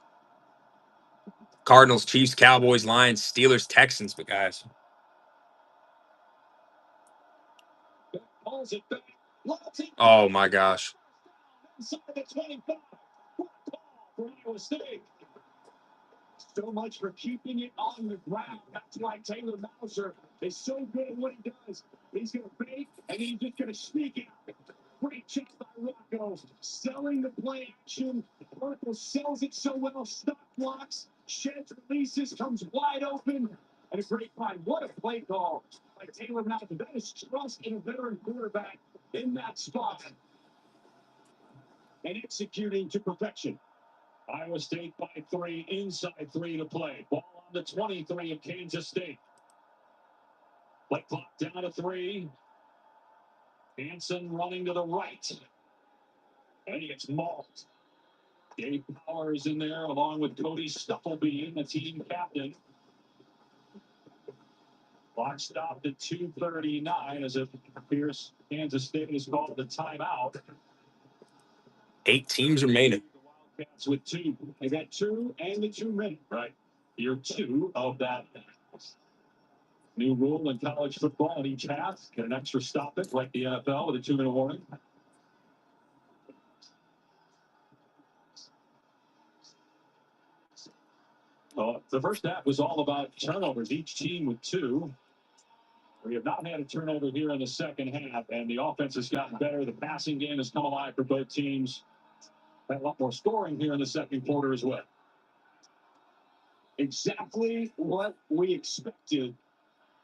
[SPEAKER 1] Cardinals, Chiefs, Cowboys, Lions, Steelers, Texans. But guys, oh my gosh.
[SPEAKER 12] So much for keeping it on the ground. That's why Taylor Mauser is so good at what he does. He's going to fake, and he's just going to sneak out. Great check by Rocco. Selling the play action. Rocco sells it so well. Stop blocks. Sheds releases. Comes wide open. And a great find. What a play call by Taylor Mauser. That is trust in a veteran quarterback in that spot. And executing to perfection. Iowa State by 3, inside 3 to play. Ball on the 23 of Kansas State. Play clock down to 3. Hansen running to the right. And he gets mauled. Dave Powers in there along with Cody Stufflebean, the team captain. Clock stopped at 2:39 as it appears Kansas State has called the timeout.
[SPEAKER 1] 8 teams remaining.
[SPEAKER 12] Wildcats with 2. They got 2 and the 2 minute, right? Year 2 of that new rule in college football in each half. Get an extra stop it like the NFL with a 2-minute warning. The first half was all about turnovers, each team with 2. We have not had a turnover here in the second half, and the offense has gotten better. The passing game has come alive for both teams. Had a lot more scoring here in the second quarter as well. Exactly what we expected.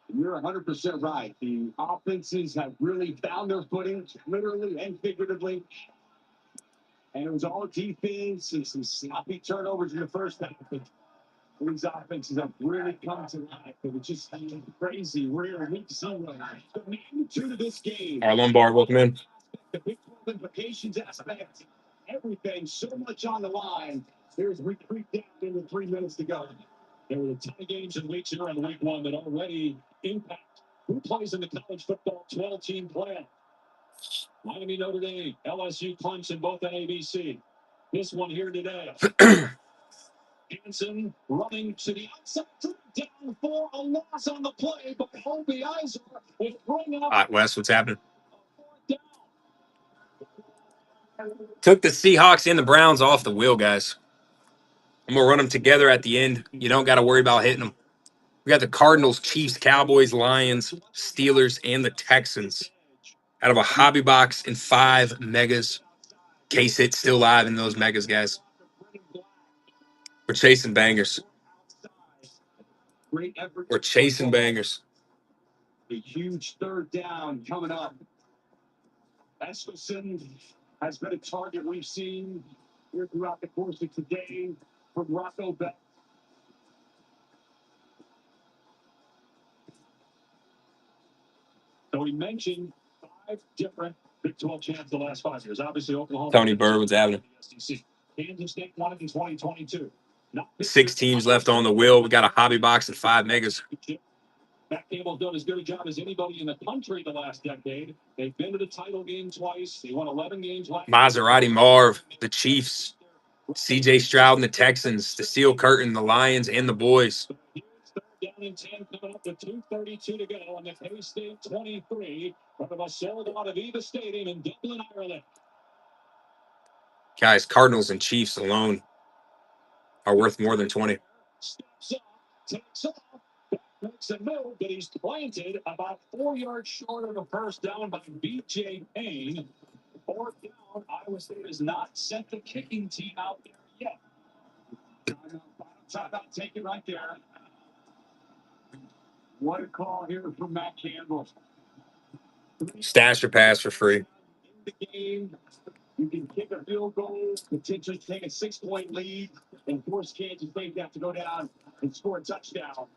[SPEAKER 12] You're 100% right. The offenses have really found their footing, literally and figuratively. And it was all defense and some sloppy turnovers in the first half. These offenses have really come to life. It was just crazy. We're in week 0. The magnitude of this game.
[SPEAKER 1] All right, Lombard, welcome in.
[SPEAKER 12] The Big 12 implications aspect. Everything so much on the line. Here's we creep down into 3 minutes to go. There were a ton of games in week 0 and week 1 that already impact who plays in the college football 12-team playoff. Miami, Notre Dame, LSU, Clemson, both on ABC. This one here today. Hansen running to the outside, down for a loss on the play, but Colby Eisner will bring up.
[SPEAKER 1] All right, Wes, what's happening? Took the Seahawks and the Browns off the wheel, guys. I'm going to run them together at the end. You don't got to worry about hitting them. We got the Cardinals, Chiefs, Cowboys, Lions, Steelers, and the Texans out of a hobby box in 5 megas. K-Sit still live in those megas, guys. We're chasing bangers. We're chasing bangers.
[SPEAKER 12] A huge third down coming up. Eskilson has been a target we've seen here throughout the course of today from Rocco Beck. So we mentioned 5 different Big 12 champs the last 5 years. Obviously, Oklahoma.
[SPEAKER 1] Tony Bird, what's happening?
[SPEAKER 12] Kansas State won it in 2022.
[SPEAKER 1] 6 teams left on the wheel. We got a hobby box in 5 megas.
[SPEAKER 12] Matt Cable's done as good a job as anybody in the country the last decade. They've been to the title game twice. They won 11 games last year.
[SPEAKER 1] Maserati Marv, the Chiefs, CJ Stroud and the Texans, the Steel Curtain, the Lions, and the boys.
[SPEAKER 12] Down in 10, coming up with 2:32 to go on the K-State 23 from a sold out of Aviva Stadium in Dublin, Ireland.
[SPEAKER 1] Guys, Cardinals and Chiefs alone are worth more than 20.
[SPEAKER 12] Steps up, takes off, makes a move, but he's planted about 4 yards short of the first down by B.J. Payne. Fourth down, Iowa State has not sent the kicking team out there yet. Timeout taken right there. What a call here from Matt Campbell.
[SPEAKER 1] Stash or pass for free.
[SPEAKER 12] In the game, you can kick a field goal, potentially take a 6-point lead, and force Kansas State to have to go down and score a touchdown.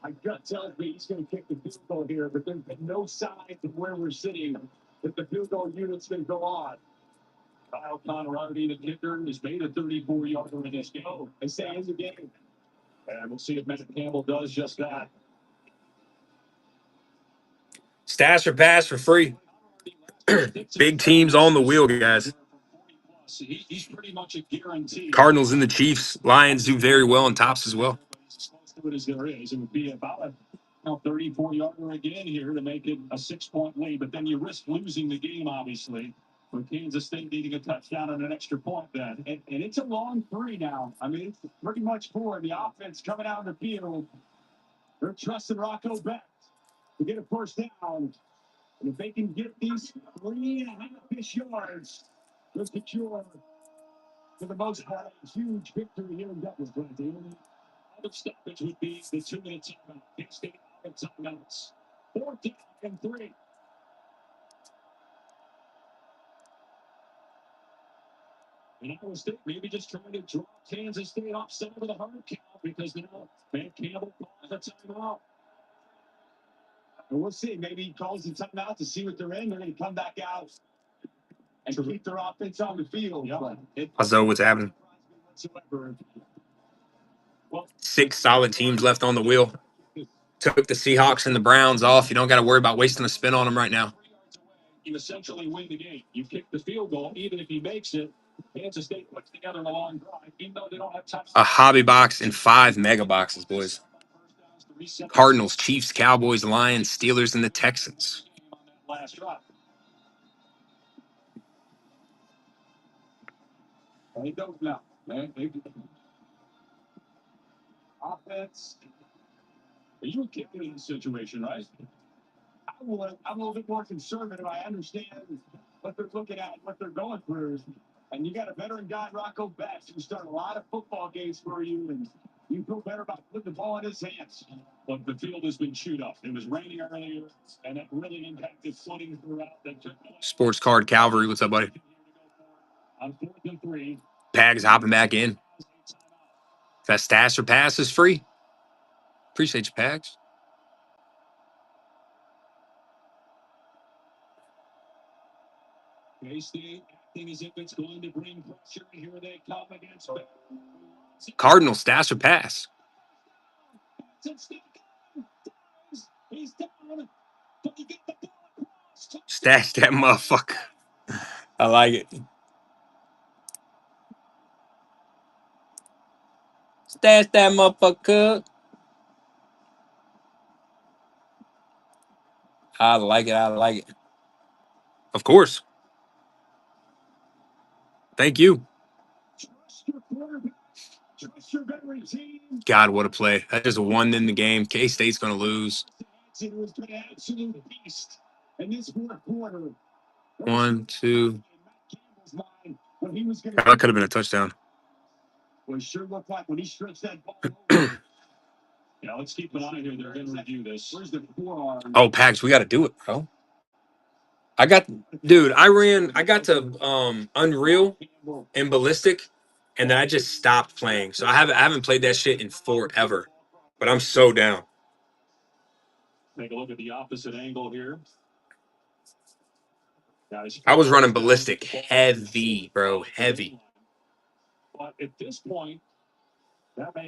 [SPEAKER 12] My gut tells me he's going to kick the field goal here, but there's been no sign from where we're sitting that the field goal unit's going to go on. Kyle Conradi, the kicker, has made a 34-yarder in this game. They stay in the game. And we'll see if Matt Campbell does just that.
[SPEAKER 1] Stash or pass for free. Big teams on the wheel, guys.
[SPEAKER 12] He's pretty much a guarantee.
[SPEAKER 1] Cardinals and the Chiefs. Lions do very well in tops as well.
[SPEAKER 12] As close to it as there is. It would be about a 34-yarder again here to make it a 6-point lead. But then you risk losing the game, obviously, with Kansas State needing a touchdown and an extra point then. And it's a long 3 now. I mean, it's pretty much 4. The offense coming out of the field. They're trusting Rocco Beck to get a first down. And if they can get these 3.5-ish yards, they'll secure, for the most part, a huge victory here in Douglas. The only other stoppage would be the 2-minute timeout. K-State out of timeouts. 4th down and 3. And Iowa State maybe just trying to draw Kansas State off some of the hard count because now Matt Campbell calls a timeout. And we'll see. Maybe he calls the timeout to see what they're in. They're going to come back out and keep their offense on the field.
[SPEAKER 1] Also, what's happening? 6 solid teams left on the wheel. Took the Seahawks and the Browns off. You don't got to worry about wasting a spin on them right now.
[SPEAKER 12] You essentially win the game. You kick the field goal, even if he makes it. Kansas State puts together a long drive, even though they don't have time.
[SPEAKER 1] A hobby box and 5 mega boxes, boys. Cardinals, Chiefs, Cowboys, Lions, Steelers, and the Texans.
[SPEAKER 12] Last drive. They don't know, man. Offense. You would kick it in this situation, right? I'm a little bit more conservative. I understand what they're looking at, what they're going through. And you got a veteran guy, Rocco Beck, who started a lot of football games for you, and you feel better about putting the ball in his hands. But the field has been chewed up. It was raining earlier, and it really impacted footing throughout.
[SPEAKER 1] Sports Card Calvary, what's up, buddy?
[SPEAKER 12] On 4th and 3.
[SPEAKER 1] Pags hopping back in. That stash or pass is free. Appreciate you, Pags.
[SPEAKER 12] K-State acting as if it's going to bring pressure. Here they come against
[SPEAKER 1] Cardinals, stash or pass.
[SPEAKER 12] He's down. But he get the ball across.
[SPEAKER 1] Stash that motherfucker. I like it. Stash that motherfucker. I like it. I like it. Of course. Thank you. God, what a play. That just won in the game. K-State's going to lose.
[SPEAKER 12] It was an absolute beast. And this 4th quarter.
[SPEAKER 1] 1, 2.
[SPEAKER 12] That
[SPEAKER 1] That could have been a touchdown.
[SPEAKER 12] Well, it sure looked like when he stretched that ball. Yeah, let's keep an eye here. They're going to review this. Where's the forearm?
[SPEAKER 1] Oh, Pags, we got to do it, bro. I got to Unreal and Ballistic, and then I just stopped playing. So I haven't played that shit in forever. But I'm so down.
[SPEAKER 12] Take a look at the opposite angle here.
[SPEAKER 1] I was running Ballistic heavy, bro. Heavy.
[SPEAKER 12] But at this point,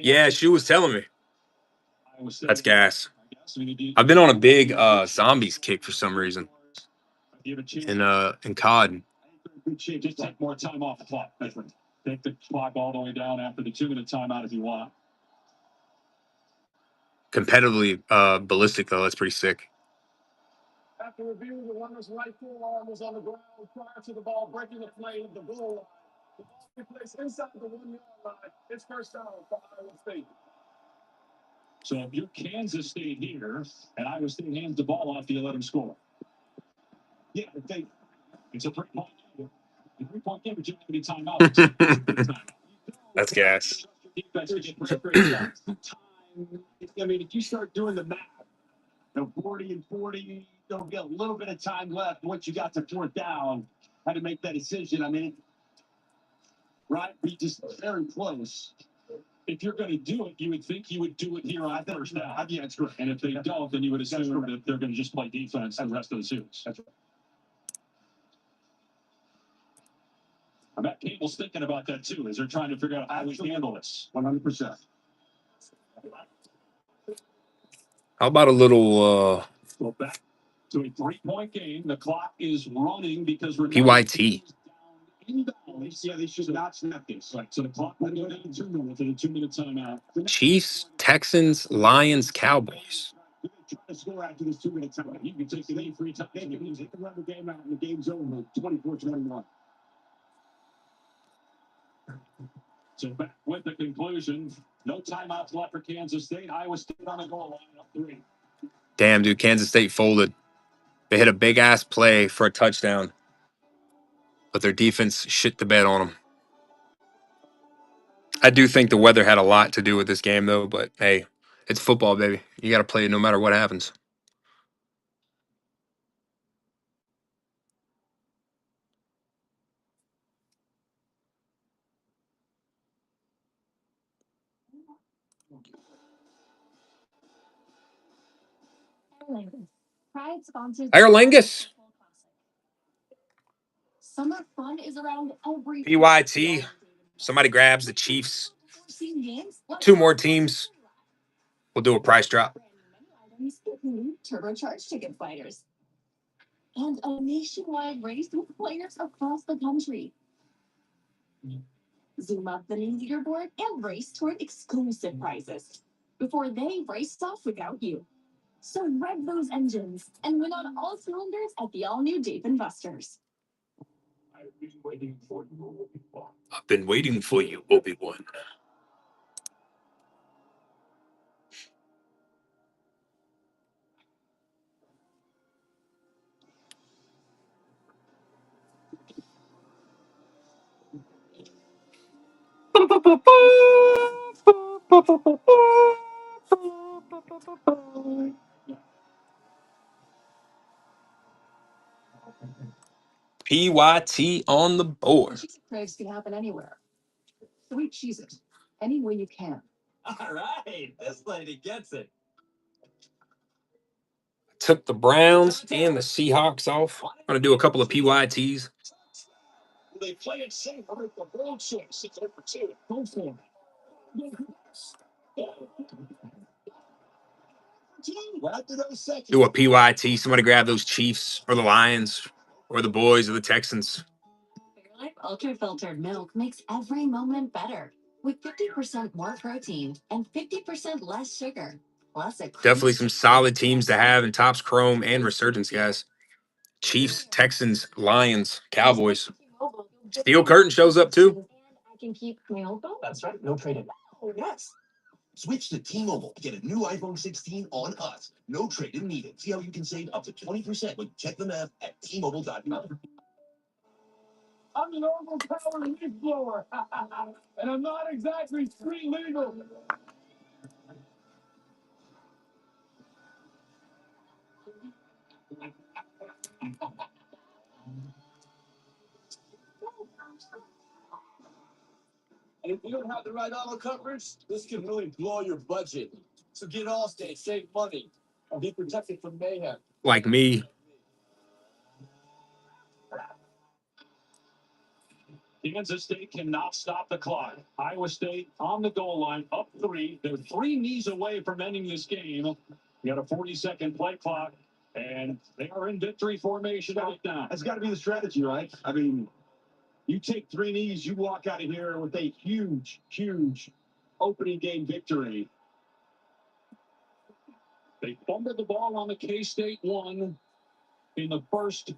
[SPEAKER 1] yeah, she was telling me. That's gas. I've been on a big zombies kick for some reason. In COD.
[SPEAKER 12] Just take more time off the clock. Take the clock all the way down after the 2-minute timeout if you want.
[SPEAKER 1] Competitively ballistic though, that's pretty sick.
[SPEAKER 18] After reviewing, the runner's right forearm was on the ground prior to the ball breaking the plane of the goal line. The ball will be placed inside the 1 yard line. It's first down for Iowa State.
[SPEAKER 12] So if you're Kansas State here, and Iowa State hands the ball off, do you let them score? Yeah, it's a 3-point game. A 3-point game, but you don't have any timeouts.
[SPEAKER 1] That's gas.
[SPEAKER 12] Defense to get great time. I mean, if you start doing the math, 40 and 40, don't get a little bit of time left. Once you got to fourth down, how to make that decision. I mean, right? We just very close. If you're going to do it, you would think you would do it here on first down. Yeah, that's correct. And if they don't, then you would assume that they're going to just play defense the rest of the series. That's right. I bet Cable's thinking about that too, as they're trying to figure out how we handle this.
[SPEAKER 18] 100%.
[SPEAKER 1] How about a little
[SPEAKER 12] Go back to a 3-point game. The clock is running because we're
[SPEAKER 1] PYT?
[SPEAKER 12] Yeah, they should not snap this. Right. So the clock will go down 2 minutes and a 2-minute timeout.
[SPEAKER 1] Chiefs, Texans, Lions, Cowboys.
[SPEAKER 12] Try to score after this 2-minute timeout. You can take the lead 3 times. You can run the game out and the game's over 24-21. So back with the conclusion. No timeouts left for Kansas State. Iowa State on the goal line up 3.
[SPEAKER 1] Damn, dude, Kansas State folded. They hit a big ass play for a touchdown, but their defense shit the bed on them. I do think the weather had a lot to do with this game, though. But hey, it's football, baby. You got to play it no matter what happens.
[SPEAKER 11] Pride sponsors
[SPEAKER 1] Aer Lingus.
[SPEAKER 11] Summer fun is around every
[SPEAKER 1] PYT. Somebody grabs the Chiefs.
[SPEAKER 11] games.
[SPEAKER 1] 2 more teams. We'll do a price drop.
[SPEAKER 11] Turbocharged ticket fighters. And a nationwide race with players across the country. Zoom up the new leaderboard and race toward exclusive prizes before they race off without you. So rev those engines and win on all cylinders at the all-new Dave & Buster's.
[SPEAKER 12] I've been waiting for you, Obi-Wan.
[SPEAKER 1] I've been waiting for you, Obi-Wan. PYT on the board.
[SPEAKER 11] Cheese craves can happen anywhere. Sweet cheese it any way you can.
[SPEAKER 2] All right, this lady gets it.
[SPEAKER 1] Took the Browns and the Seahawks off. I'm going to do a couple of PYTs.
[SPEAKER 18] They play it safe. I think the bold choice. It's over 2. Go for it.
[SPEAKER 1] Do a PYT. Somebody grab those Chiefs or the Lions or the boys or the Texans.
[SPEAKER 11] Fairlife Ultra Filtered Milk makes every moment better with 50% more protein and 50% less sugar. Plus a
[SPEAKER 1] Definitely some solid teams to have in Topps Chrome and Resurgence, guys. Chiefs, Texans, Lions, Cowboys. Steel Curtain shows up too.
[SPEAKER 11] I can keep my old phone.
[SPEAKER 2] That's right. No trade-in.
[SPEAKER 11] Oh, yes.
[SPEAKER 2] Switch to T-Mobile. Get a new iPhone 16 on us. No trade-in needed. See how you can save up to 20% when you check the math at T-Mobile.com.
[SPEAKER 18] I'm an overpowered leaf blower, and I'm not exactly street legal. And if you don't have the right auto coverage, this can really blow your budget. So get Allstate, save money, and be protected from mayhem.
[SPEAKER 1] Like me.
[SPEAKER 12] Kansas State cannot stop the clock. Iowa State on the goal line, up 3. They're 3 knees away from ending this game. You got a 40-second play clock, and they are in victory formation right now.
[SPEAKER 18] That's got to be the strategy, right? I mean, you take 3 knees, you walk out of here with a huge, huge opening game victory.
[SPEAKER 12] They fumbled the ball on the K-State 1. in the first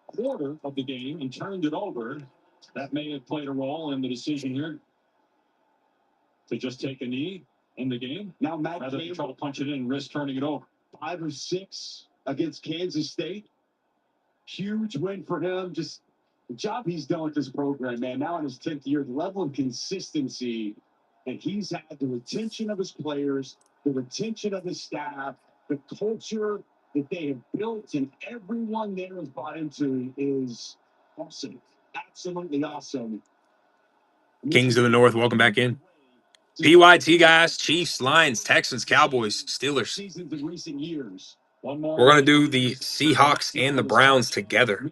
[SPEAKER 12] quarter of the game and turned it over. That may have played a role in the decision here to just take a knee in the game. Now Matt rather than try to punch it in and risk turning it over.
[SPEAKER 18] 5 or 6 against Kansas State. Huge win for him. Just the job he's done with this program, man. Now in his 10th year, the level of consistency that he's had, the retention of his players, the retention of his staff, the culture that they have built and everyone there has bought into is awesome. Absolutely awesome.
[SPEAKER 1] Kings of the North, welcome back in. PYT guys, Chiefs, Lions, Texans, Cowboys, Steelers.
[SPEAKER 18] Seasons in recent years.
[SPEAKER 1] We're going to do the Seahawks and the Browns together.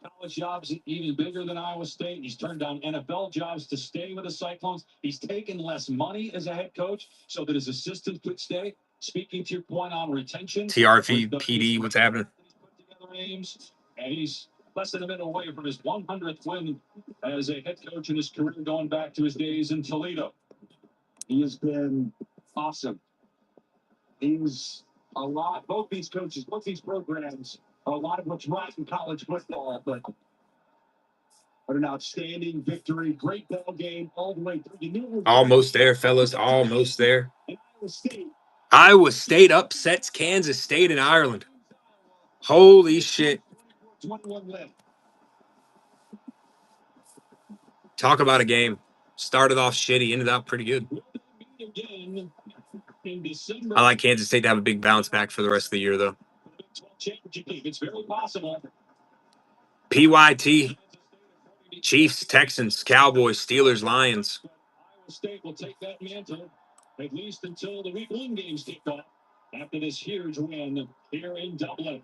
[SPEAKER 12] College jobs even bigger than Iowa State. He's turned down NFL jobs to stay with the Cyclones. He's taken less money as a head coach so that his assistants could stay. Speaking to your point on retention.
[SPEAKER 1] TRV, PD, what's happening?
[SPEAKER 12] And he's less than a minute away from his 100th win as a head coach in his career, going back to his days in Toledo.
[SPEAKER 18] He has been awesome. He's a lot, both these coaches, both these programs, a lot of what's right in college football, but an outstanding victory, great ball game all the way through. You knew it was
[SPEAKER 1] Almost there, fellas, almost there.
[SPEAKER 18] Iowa State.
[SPEAKER 1] Iowa State upsets Kansas State in Ireland. Holy shit.
[SPEAKER 18] 21 left.
[SPEAKER 1] Talk about a game. Started off shitty, ended up pretty good. I like Kansas State to have a big bounce back for the rest of the year, though.
[SPEAKER 12] It's very possible.
[SPEAKER 1] PYT, Chiefs, Texans, Cowboys, Steelers, Lions.
[SPEAKER 12] Iowa State will take that mantle at least until the week 1 games kick off after this huge win here in Dublin.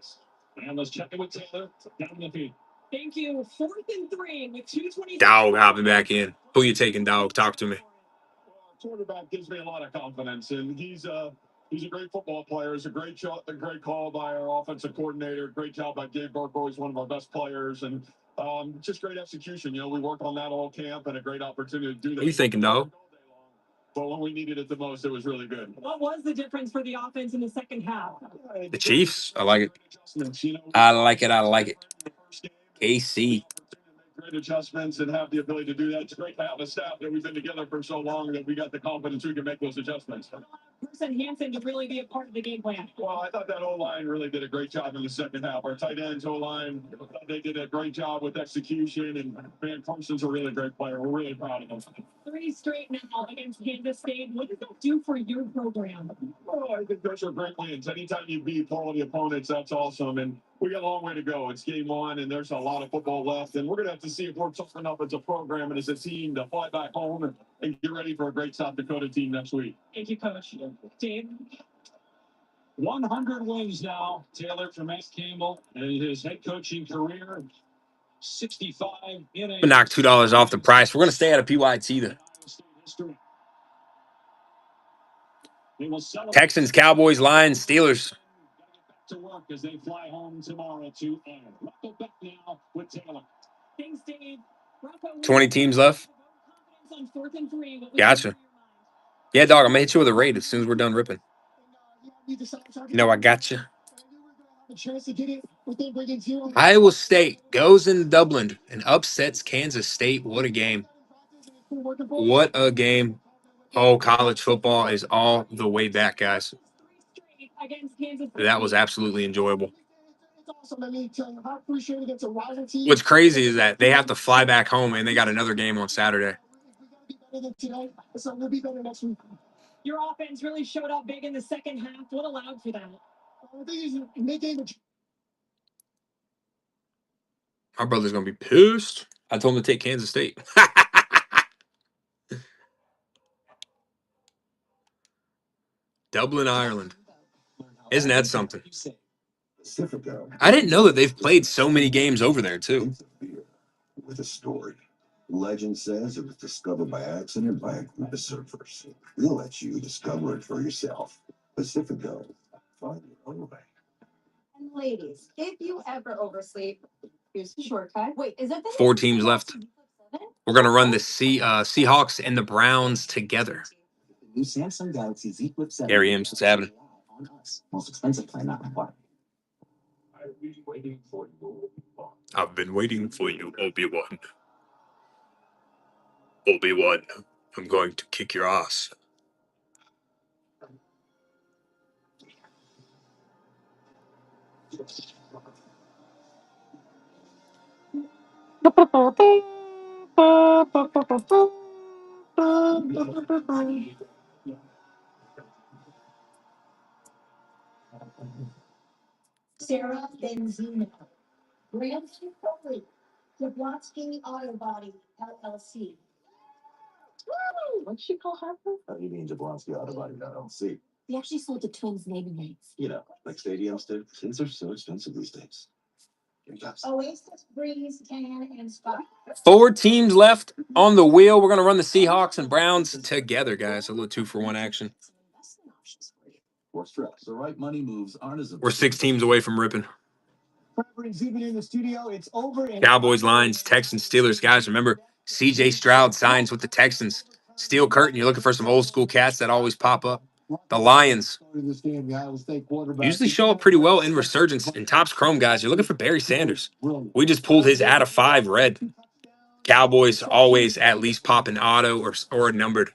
[SPEAKER 12] And let's check in with Taylor down the field.
[SPEAKER 20] Thank you. 4th and 3 with 2:20.
[SPEAKER 1] Dog hopping back in. Who you taking, dog? Talk to me.
[SPEAKER 18] Quarterback gives me a lot of confidence, and he's a great football player. It's a great call by our offensive coordinator. Great job by Gabe Burko. He's one of our best players, and just great execution. You know, we worked on that all camp, and a great opportunity to do that.
[SPEAKER 1] Who you thinking, dog?
[SPEAKER 18] But when we needed it the most, it was really good.
[SPEAKER 20] What was the difference for the offense in the second half?
[SPEAKER 1] The Chiefs? I like it. I like it. I like it. KC.
[SPEAKER 18] Great adjustments and have the ability to do that. It's great to have a staff that we've been together for so long that we got the confidence we can make those adjustments.
[SPEAKER 20] Person Hansen to really be a part of the game plan.
[SPEAKER 18] Well, I thought that O-line really did a great job in the second half. Our tight ends, O-line, they did a great job with execution, and Van Carson's a really great player. We're really proud of him.
[SPEAKER 20] 3 straight now against Kansas State. What does that do for your program?
[SPEAKER 18] Oh, I think those are great wins. Anytime you beat quality opponents, that's awesome. And we got a long way to go. It's game 1, and there's a lot of football left. And we're going to have to see if we're tough enough as a program and as a team to fly back home and get ready for a great South Dakota team next week.
[SPEAKER 20] Thank you, Coach. Dave?
[SPEAKER 12] 100 wins now, Taylor, for Matt Campbell and his head coaching career. 65 in a...
[SPEAKER 1] Knock $2 off the price. We're going to stay out of PYT, though. Texans, Cowboys, Lions, Steelers.
[SPEAKER 12] To work as they fly home tomorrow to Rocco back now with Taylor.
[SPEAKER 20] Thanks, Dave.
[SPEAKER 1] 20 teams left.
[SPEAKER 20] On 4th and 3.
[SPEAKER 1] Gotcha. Yeah, dog, I'm going to hit you with a raid as soon as we're done ripping. You know, I got you. Iowa State goes in Dublin and upsets Kansas State. What a game. What a game. Oh, college football is all the way back, guys. That was absolutely enjoyable. What's crazy is that they have to fly back home and they got another game on Saturday.
[SPEAKER 20] Your offense really showed up big in the second half. What allowed for that?
[SPEAKER 1] My brother's going to be pissed. I told him to take Kansas State. Dublin, Ireland. Isn't that something? I didn't know that they've played so many games over there, too.
[SPEAKER 10] With a story. Legend says it was discovered by accident by a group of surfers. We'll let you discover it for yourself. Pacifico. Find your own way.
[SPEAKER 6] And ladies, if you ever oversleep, here's the shortcut. Wait, is that the
[SPEAKER 1] 4 teams left. We're going to run the Seahawks and the Browns together.
[SPEAKER 14] New Samsung Galaxy Z Flip 7.
[SPEAKER 1] Gary M's, what's happening?
[SPEAKER 14] On us. Most expensive plan, not my part.
[SPEAKER 8] I've been waiting for you.
[SPEAKER 1] I've been waiting for you, Obi-Wan. Obi-Wan, I'm going to kick your ass.
[SPEAKER 6] Sarah Benzino. Brand Foley. Jablonski Auto Body, LLC.
[SPEAKER 10] What'd she call Harper? You mean Jablonski Auto Body, LLC.
[SPEAKER 22] They actually sold the twins' naming rights.
[SPEAKER 10] You know, like stadiums do. Things are so expensive these days.
[SPEAKER 6] Oasis, Breeze, Tan, and Spot.
[SPEAKER 1] 4 teams left on the wheel. We're going to run the Seahawks and Browns together, guys. A little 2-for-1 action.
[SPEAKER 10] For stress, the right money moves aren't as
[SPEAKER 1] We're 6 teams away from ripping.
[SPEAKER 3] In the studio, it's over.
[SPEAKER 1] Cowboys, Lions, Texans, Steelers. Guys, remember, C.J. Stroud signs with the Texans. Steel curtain, you're looking for some old school cats that always pop up. The Lions usually show up pretty well in Resurgence. And Topps Chrome, guys, you're looking for Barry Sanders. We just pulled his out of 5 red. Cowboys always at least pop an auto or a numbered.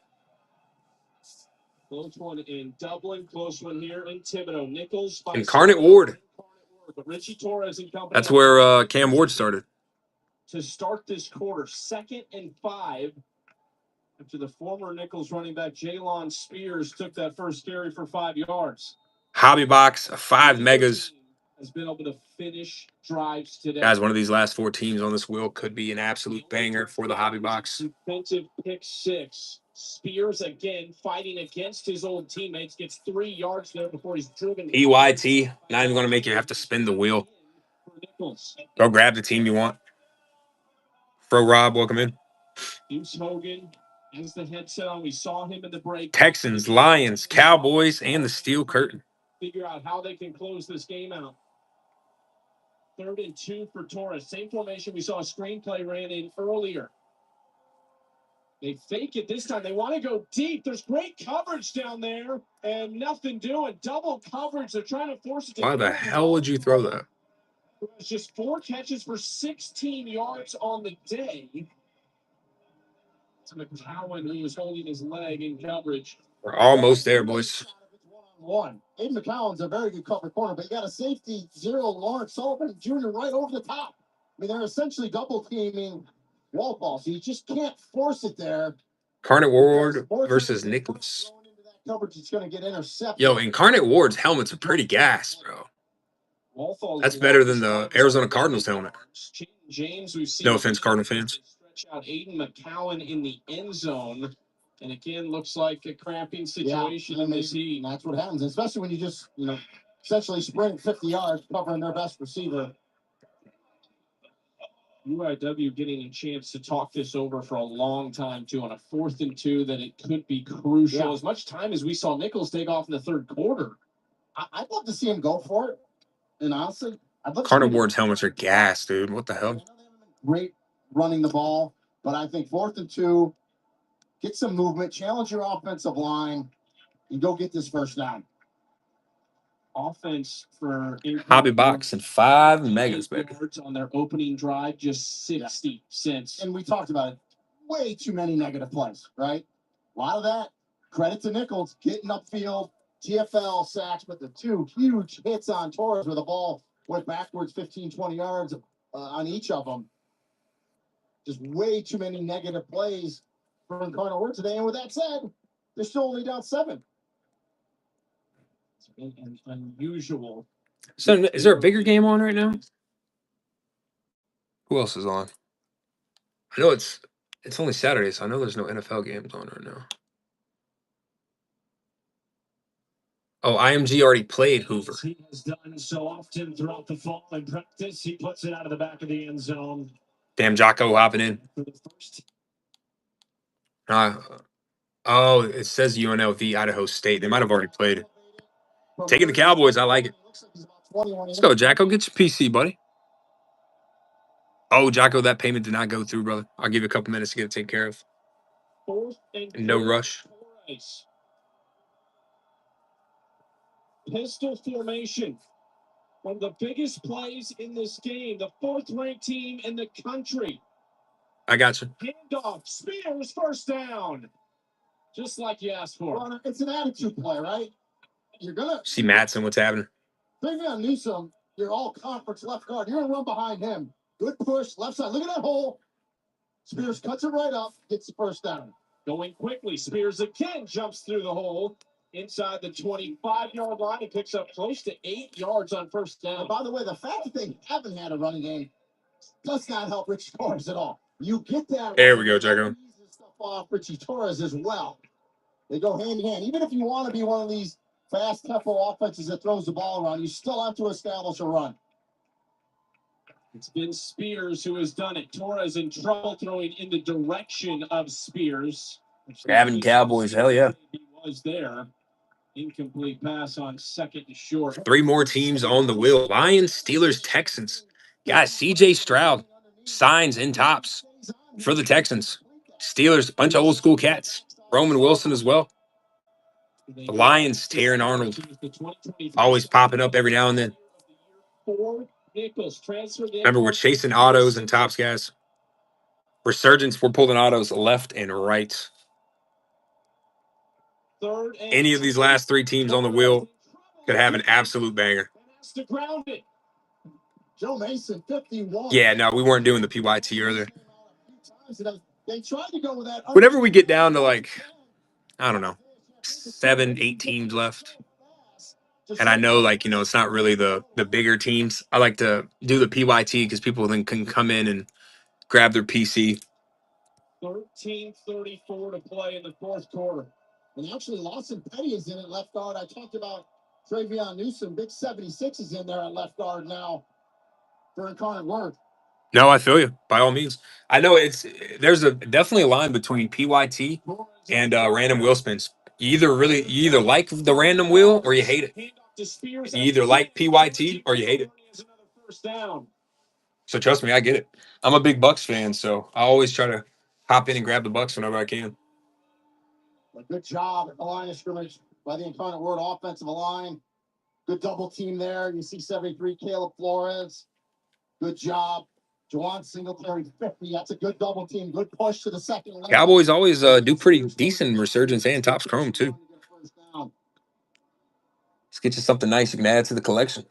[SPEAKER 12] Close one in Dublin, close one here in Thibodeau. Nichols.
[SPEAKER 1] Incarnate Ward.
[SPEAKER 12] But Richie Torres and company.
[SPEAKER 1] That's where Cam Ward started.
[SPEAKER 12] To start this quarter, 2nd and 5. After the former Nichols running back Jaylon Spears took that first carry for 5 yards.
[SPEAKER 1] Hobby box, 5 megas.
[SPEAKER 12] Has been able to finish drives today.
[SPEAKER 1] Guys, one of these last 4 teams on this wheel could be an absolute banger for the hobby box.
[SPEAKER 12] Defensive pick 6. Spears again fighting against his old teammates. Gets 3 yards there before he's driven.
[SPEAKER 1] EYT, not even going to make you have to spin the wheel. Go grab the team you want. Fro Rob, welcome in.
[SPEAKER 12] Deuce Hogan has the headset on. We saw him in the break.
[SPEAKER 1] Texans, Lions, Cowboys, and the steel curtain.
[SPEAKER 12] Figure out how they can close this game out. 3rd and 2 for Torres. Same formation we saw a screenplay ran in earlier. They fake it this time. They want to go deep. There's great coverage down there and nothing doing. Double coverage. They're trying to force it to.
[SPEAKER 1] Why the hell would you throw that?
[SPEAKER 12] It's just 4 catches for 16 yards on the day. It's McCowan who was holding his leg in coverage.
[SPEAKER 1] We're almost there, boys.
[SPEAKER 5] One. Aiden McCown's a very good cover corner, but you got a safety 0 Lawrence Sullivan Jr. right over the top. I mean, they're essentially double teaming Walpole, so you just can't force it there.
[SPEAKER 1] Incarnate Ward versus Nicholas.
[SPEAKER 5] Coverage is going to get intercepted.
[SPEAKER 1] Yo, Incarnate Ward's helmets are pretty gas, bro. That's better than the Arizona Cardinals helmet.
[SPEAKER 12] James, we've seen
[SPEAKER 1] no offense, Cardinal fans.
[SPEAKER 12] Stretch out Aiden McCowan in the end zone. And again, looks like a cramping situation in this heat.
[SPEAKER 5] That's what happens, especially when you just, essentially sprint 50 yards covering their best receiver.
[SPEAKER 12] UIW getting a chance to talk this over for a long time, too, on a 4th and 2, that it could be crucial. As much time as we saw Nichols take off in the 3rd quarter.
[SPEAKER 5] I'd love to see him go for it. And honestly, I'd love
[SPEAKER 1] Carter Ward's helmets are gas, dude. What the hell?
[SPEAKER 5] Great running the ball, but I think 4th and 2, get some movement, challenge your offensive line, and go get this first down.
[SPEAKER 12] Offense for
[SPEAKER 1] hobby box and 5 megas, baby.
[SPEAKER 12] On their opening drive, just 60 cents.
[SPEAKER 5] And we talked about it. Way too many negative plays, right? A lot of that. Credit to Nichols getting upfield, TFL sacks, but the 2 huge hits on Torres where the ball went backwards 15, 20 yards on each of them. Just way too many negative plays for Incarnate Word today. And with that said, they're still only down 7.
[SPEAKER 12] It's unusual.
[SPEAKER 1] So, is there a bigger game on right now? Who else is on? I know it's only Saturday, so I know there's no NFL games on right now. Oh, IMG already played Hoover.
[SPEAKER 12] He has done so often throughout the fall in practice. He puts it out of the back of the end zone.
[SPEAKER 1] Damn, Jocko hopping in. Oh, it says UNLV, Idaho State. They might have already played. Taking the Cowboys, I like it. Let's go, Jocko. Get your PC, buddy. Oh, Jocko, that payment did not go through, brother. I'll give you a couple minutes to get it taken care of. No rush.
[SPEAKER 12] Pistol formation. One of the biggest plays in this game, the fourth-ranked team in the country.
[SPEAKER 1] I got you.
[SPEAKER 12] Handoff, Spears, first down. Just like you asked for.
[SPEAKER 5] Well, it's an attitude play, right? You're gonna
[SPEAKER 1] See Matson, what's happening?
[SPEAKER 5] Travion Newsome, your all conference left guard. You're gonna run behind him. Good push, left side. Look at that hole. Spears cuts it right up, gets the first down.
[SPEAKER 12] Going quickly, Spears again jumps through the hole inside the 25-yard line. He picks up close to 8 yards on first down.
[SPEAKER 5] And by the way, the fact that they haven't had a running game does not help Richie Torres at all. You get that.
[SPEAKER 1] There we go, Jaco.
[SPEAKER 5] Stuff off Richie Torres as well. They go hand in hand. Even if you want to be one of these fast tempo offenses that throws the ball around, you still have to establish a run.
[SPEAKER 12] It's been Spears who has done it. Torres in trouble throwing in the direction of Spears.
[SPEAKER 1] Grabbing Cowboys, hell yeah.
[SPEAKER 12] He was there. Incomplete pass on second and short.
[SPEAKER 1] 3 more teams on the wheel. Lions, Steelers, Texans. Guys, CJ Stroud signs in tops for the Texans. Steelers, a bunch of old school cats. Roman Wilson as well. The Lions, Taron Arnold. Always popping up every now and then. Remember, we're chasing autos and tops, guys. Resurgence, we're pulling autos left and right. Any of these last 3 teams on the wheel could have an absolute banger.
[SPEAKER 5] Joe Mason, 51.
[SPEAKER 1] Yeah, no, we weren't doing the PYT earlier.
[SPEAKER 5] They tried to go with that.
[SPEAKER 1] Whenever we get down to like, I don't know, 7, 8 teams left. And I know, like, you know, it's not really the bigger teams. I like to do the PYT because people then can come in and grab their PC.
[SPEAKER 12] 13:34 to play in the fourth quarter.
[SPEAKER 5] And actually, Lawson Petty is in at left guard. I talked about Travion Newsome. Big 76 is in there at left guard now for Incarnate Word.
[SPEAKER 1] No, I feel you. By all means. I know there's definitely a line between PYT and random wheel spins. You either like the random wheel or you hate it. You either like PYT or you hate it. So trust me, I get it. I'm a big Bucks fan, so I always try to hop in and grab the Bucks whenever I can.
[SPEAKER 5] A good job at the line of scrimmage by the Incarnate Word offensive line. Good double team there. You see 73, Caleb Flores. Good job. Juwan Singletary, 50. That's a good double team. Good push to the second lane.
[SPEAKER 1] Cowboys always do pretty decent in Resurgence and Topps Chrome, too. Let's get you something nice you can add to the collection.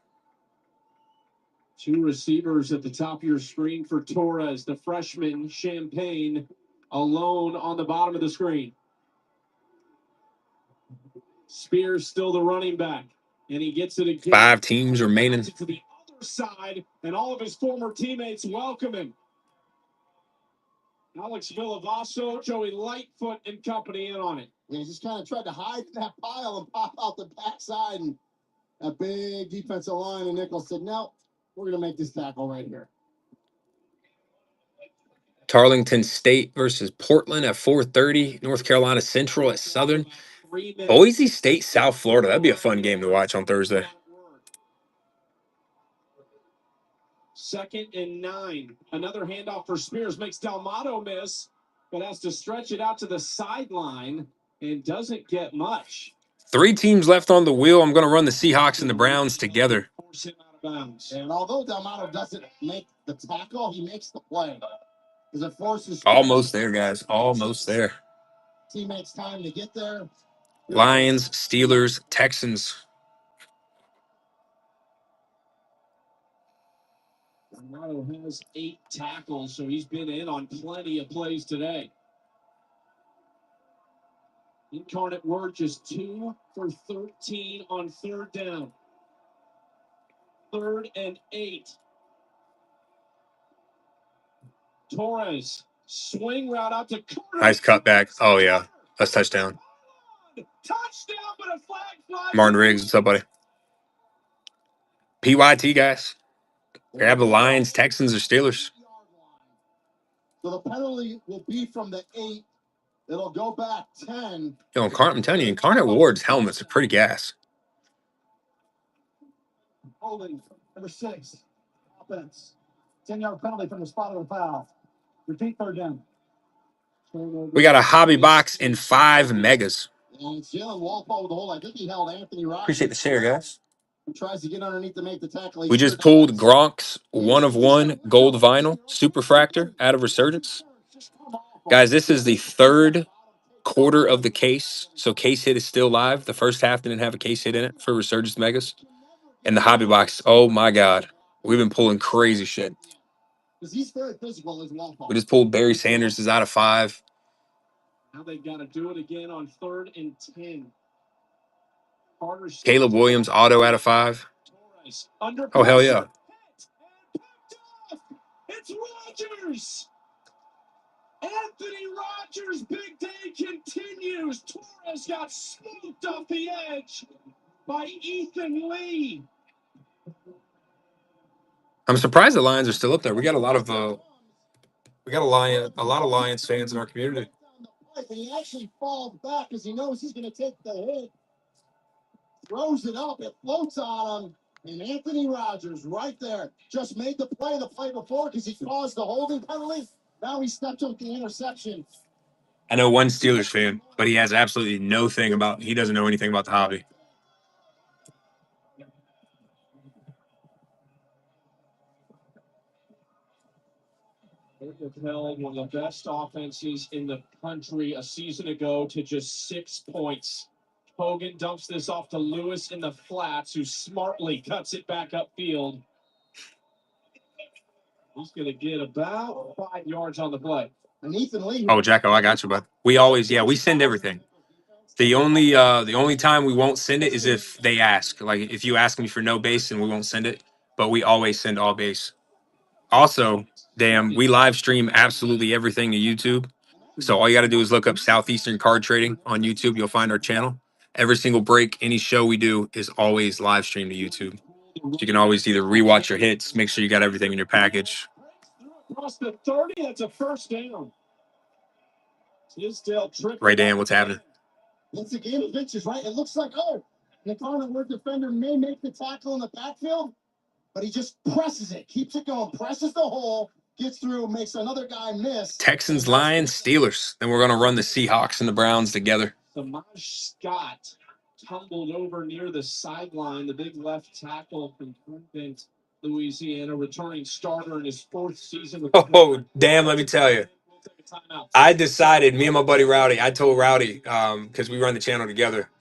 [SPEAKER 12] 2 receivers at the top of your screen for Torres, the freshman, Champagne, alone on the bottom of the screen. Spears still the running back, and he gets it again.
[SPEAKER 1] 5 teams remaining.
[SPEAKER 12] To the other side, and all of his former teammates welcome him. Alex Villavaso, Joey Lightfoot, and company in on it.
[SPEAKER 5] Yeah, he just kind of tried to hide in that pile and pop out the backside, and a big defensive line, and Nichols said, no, we're going to make this tackle right here.
[SPEAKER 1] Tarleton State versus Portland at 4:30. North Carolina Central at Southern. Boise State, South Florida. That'd be a fun game to watch on Thursday.
[SPEAKER 12] 2nd and 9. Another handoff for Spears makes Dalmato miss, but has to stretch it out to the sideline and doesn't get much.
[SPEAKER 1] 3 teams left on the wheel. I'm going to run the Seahawks and the Browns together.
[SPEAKER 5] And although Dalmato doesn't make the tackle, he makes the play. Because it forces
[SPEAKER 1] Almost there, guys. Almost there.
[SPEAKER 5] Teammates time to get there.
[SPEAKER 1] Lions, Steelers, Texans.
[SPEAKER 12] Dalmato has 8 tackles, so he's been in on plenty of plays today. Incarnate Word just 2 for 13 on 3rd down. 3rd and 8. Torres, swing route out to Carter.
[SPEAKER 1] Nice cutback. Oh, yeah. That's touchdown.
[SPEAKER 12] Touchdown, but a flag flies.
[SPEAKER 1] Martin Riggs, what's up, buddy? PYT, guys. Grab the Lions, Texans, or Steelers.
[SPEAKER 5] So the penalty will be from the 8. It'll go back 10.
[SPEAKER 1] Yo, I'm telling you, Incarnate Ward's helmets are pretty gas.
[SPEAKER 13] Holding, number 6. Offense. 10-yard penalty from the spot of the foul. Repeat 3rd down.
[SPEAKER 1] We got a hobby box and 5 megas.
[SPEAKER 5] And Jalen Walpole with the hole. I think he held Anthony Rogers.
[SPEAKER 1] Appreciate the share, guys.
[SPEAKER 5] He tries to get underneath to make the tackle.
[SPEAKER 1] We just pulled Gronk's 1 of 1 gold vinyl superfractor out of Resurgence. Guys, this is the third quarter of the case. So case hit is still live. The first half didn't have a case hit in it for Resurgence Megas. And the hobby box, oh my God. We've been pulling crazy shit.
[SPEAKER 5] He's very physical as well.
[SPEAKER 1] We just pulled Barry Sanders is out of 5.
[SPEAKER 12] Now they've got to do it again on 3rd and 10.
[SPEAKER 1] Caleb Williams auto out of 5.
[SPEAKER 12] Under
[SPEAKER 1] Oh, hell yeah.
[SPEAKER 12] It's Rodgers. Anthony Rodgers' big day continues. Torres got smoked off the edge by Ethan Lee.
[SPEAKER 1] I'm surprised the Lions are still up there. We got a lot of Lions fans in our community.
[SPEAKER 5] And he actually falls back because he knows he's going to take the hit. Throws it up. It floats on him. And Anthony Rodgers right there just made the play before because he caused the holding penalty. Now he stepped up the interception.
[SPEAKER 1] I know one Steelers fan, but he has absolutely he doesn't know anything about the hobby.
[SPEAKER 12] They held one of the best offenses in the country a season ago to just 6 points. Hogan dumps this off to Lewis in the flats, who smartly cuts it back upfield. He's going to get about 5 yards on the play.
[SPEAKER 5] And Ethan Lee.
[SPEAKER 1] Oh, Jacko, I got you, bud. We send everything. The only time we won't send it is if they ask. Like if you ask me for no base, then we won't send it. But we always send all base. Also, we live stream absolutely everything to YouTube. So all you got to do is look up Southeastern Card Trading on YouTube. You'll find our channel. Every single break, any show we do is always live streamed to YouTube. So you can always either rewatch your hits, make sure you got everything in your package.
[SPEAKER 12] Across the 30, that's a first down.
[SPEAKER 1] Right, Dan, what's happening?
[SPEAKER 5] It's a game of inches, right? It looks like, the corner defender may make the tackle in the backfield, but he just presses it, keeps it going, presses the hole, gets through, makes another guy miss.
[SPEAKER 1] Texans, Lions, Steelers. Then we're going to run the Seahawks and the Browns together.
[SPEAKER 12] Samaj Scott tumbled over near the sideline. The big left tackle from Cleveland, Louisiana, returning starter in his 4th season.
[SPEAKER 1] Oh, damn, let me tell you. I decided, me and my buddy Rowdy, I told Rowdy, because we run the channel together,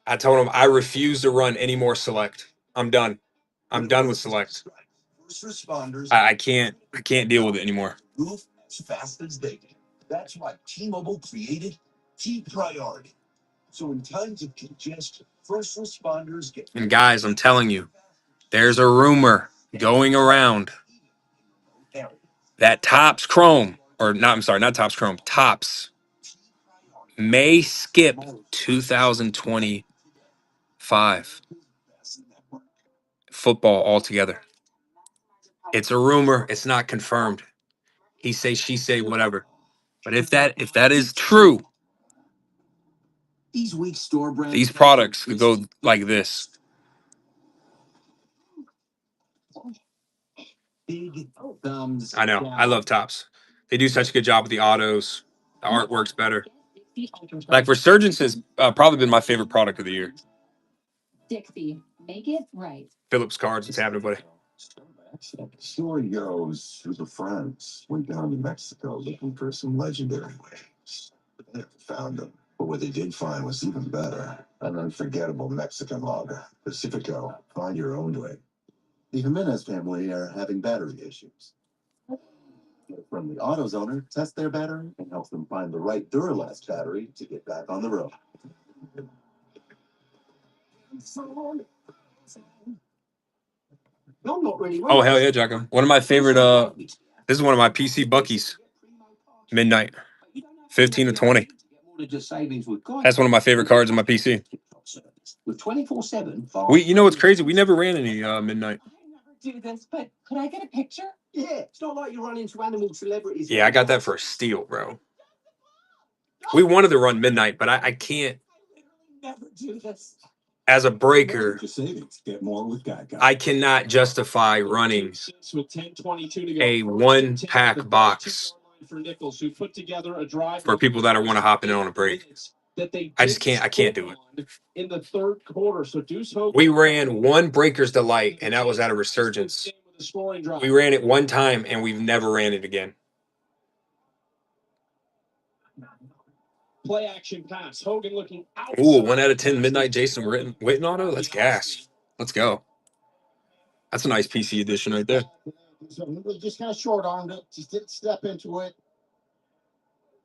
[SPEAKER 1] I told him I refuse to run any more select. I'm done. I'm done with select.
[SPEAKER 10] First responders.
[SPEAKER 1] I can't deal with it anymore.
[SPEAKER 10] Move as fast as they can. That's why T-Mobile created T-Priority. So in times of congestion, first responders get.
[SPEAKER 1] And guys, I'm telling you, there's a rumor going around that Topps Chrome, not Topps Chrome, Topps may skip 2025 football altogether. It's a rumor. It's not confirmed. He say, she say, whatever. But if that is true,
[SPEAKER 10] These weak store brand.
[SPEAKER 1] These products could go like this.
[SPEAKER 10] Big thumbs.
[SPEAKER 1] I know. I love Topps. They do such a good job with the autos. The art works better. Like Resurgence has probably been my favorite product of the year.
[SPEAKER 11] Dixie, make it right.
[SPEAKER 1] Phillips cards. What's happening, buddy?
[SPEAKER 10] The story goes, two of friends went down to Mexico looking for some legendary waves. They never found them. But what they did find was even better. An unforgettable Mexican lager. Pacifico. Find your own way. The Jimenez family are having battery issues. From the AutoZoner, test their battery and help them find the right Duralast battery to get back on the road.
[SPEAKER 1] Oh, hell yeah, Jacko. One of my favorite, this is one of my PC Buckies. Midnight. 15 to 20. That's one of my favorite cards in my PC.
[SPEAKER 10] With 24/7.
[SPEAKER 1] You know what's crazy? We never ran any Midnight.
[SPEAKER 21] Do this, but could I get a picture?
[SPEAKER 10] Yeah, it's not like you run into animal celebrities.
[SPEAKER 1] Yeah, I got that for a steal, bro. We wanted to run Midnight, but I can't.
[SPEAKER 21] Never do this.
[SPEAKER 1] As a breaker,
[SPEAKER 10] Get more with
[SPEAKER 1] I cannot justify running a 1-pack box
[SPEAKER 12] for Nichols, who put together a drive
[SPEAKER 1] for people that want to hop in on a break.
[SPEAKER 18] that they
[SPEAKER 1] I can't do it.
[SPEAKER 18] in the third quarter. So Deuce Hogan.
[SPEAKER 1] We ran one Breakers Delight, and that was out of Resurgence. We ran it one time, and we've never ran it again.
[SPEAKER 18] Play action pass. Hogan looking out.
[SPEAKER 1] Ooh, 1 out of 10 Midnight Jason Witten auto. Let's gas. Let's go. That's a nice PC edition right there.
[SPEAKER 5] So he just kind of short armed it. Just didn't step into it.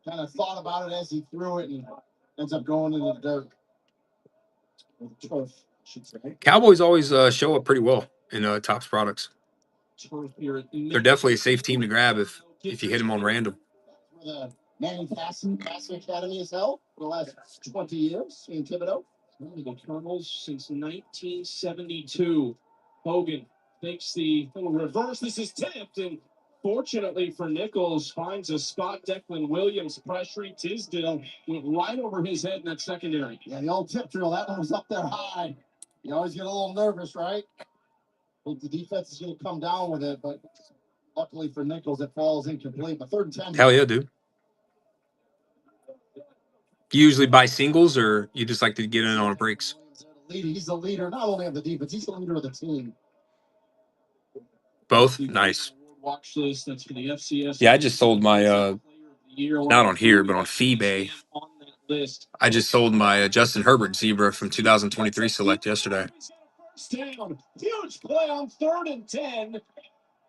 [SPEAKER 5] Kind of thought about it as he threw it and ends up going into the dirt. Turf, I should say.
[SPEAKER 1] Cowboys always show up pretty well in Topps products. They're definitely a safe team to grab if you hit them on random.
[SPEAKER 5] Where the Manning Passing Academy has held for the last 20 years in Thibodeau.
[SPEAKER 18] The Colonels since 1972. Hogan takes the little reverse. This is tipped, and fortunately for Nichols, finds a spot. Declan Williams pressuring Tisdale, went right over his head in that secondary.
[SPEAKER 5] Yeah, the old tip drill. That one was up there high. You always get a little nervous, right? Think the defense is going to come down with it, but luckily for Nichols, it falls incomplete. But 3rd and 10.
[SPEAKER 1] Hell yeah, dude. You usually buy singles, or you just like to get in on breaks?
[SPEAKER 5] He's the leader, not only of the defense, he's the leader of the team.
[SPEAKER 1] Both? Nice.
[SPEAKER 18] Watch list. That's for the FCS.
[SPEAKER 1] Yeah, I just sold my, not on here, but on Feebay. I just sold my Justin Herbert Zebra from 2023 Select yesterday.
[SPEAKER 18] Down. Huge play on 3rd and 10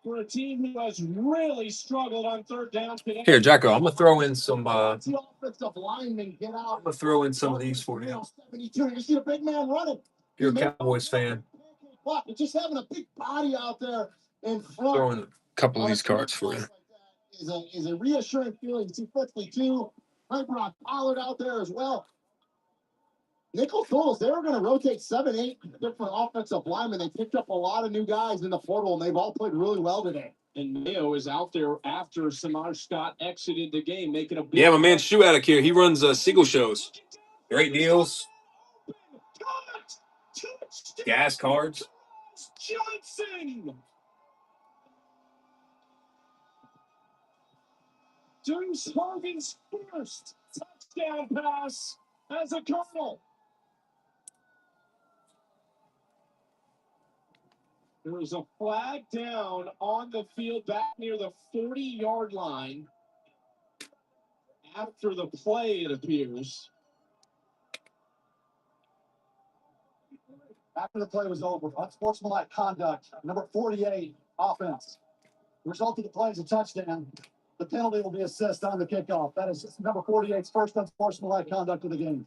[SPEAKER 18] for a team who has really struggled on 3rd down today.
[SPEAKER 1] Here, Jacko, I'm gonna throw in some.
[SPEAKER 5] The offensive lineman get out.
[SPEAKER 1] I'm gonna throw in some of these for you.
[SPEAKER 5] 72. You see a big man running.
[SPEAKER 1] You're a Cowboys fan.
[SPEAKER 5] Just having a big body out there in front.
[SPEAKER 1] Throwing a couple of these cards for you.
[SPEAKER 5] Is a reassuring feeling. You see Flitley too. Brock Pollard out there as well. Nichols told us they were going to rotate 7-8 different offensive linemen. They picked up a lot of new guys in the portal, and they've all played really well today.
[SPEAKER 18] And Mayo is out there after Samaj Scott exited the game, making a big.
[SPEAKER 1] Yeah, my man Shoe out of here. He runs Seagull shows. Great deals. Gas cards.
[SPEAKER 18] Johnson. Deuce Hogan's first touchdown pass as a Colonel. There was a flag down on the field back near the 40-yard line. After the play, it appears.
[SPEAKER 13] After the play was over, unsportsmanlike conduct, number 48, offense. The result of the play is a touchdown. The penalty will be assessed on the kickoff. That is number 48's first unsportsmanlike conduct of the game.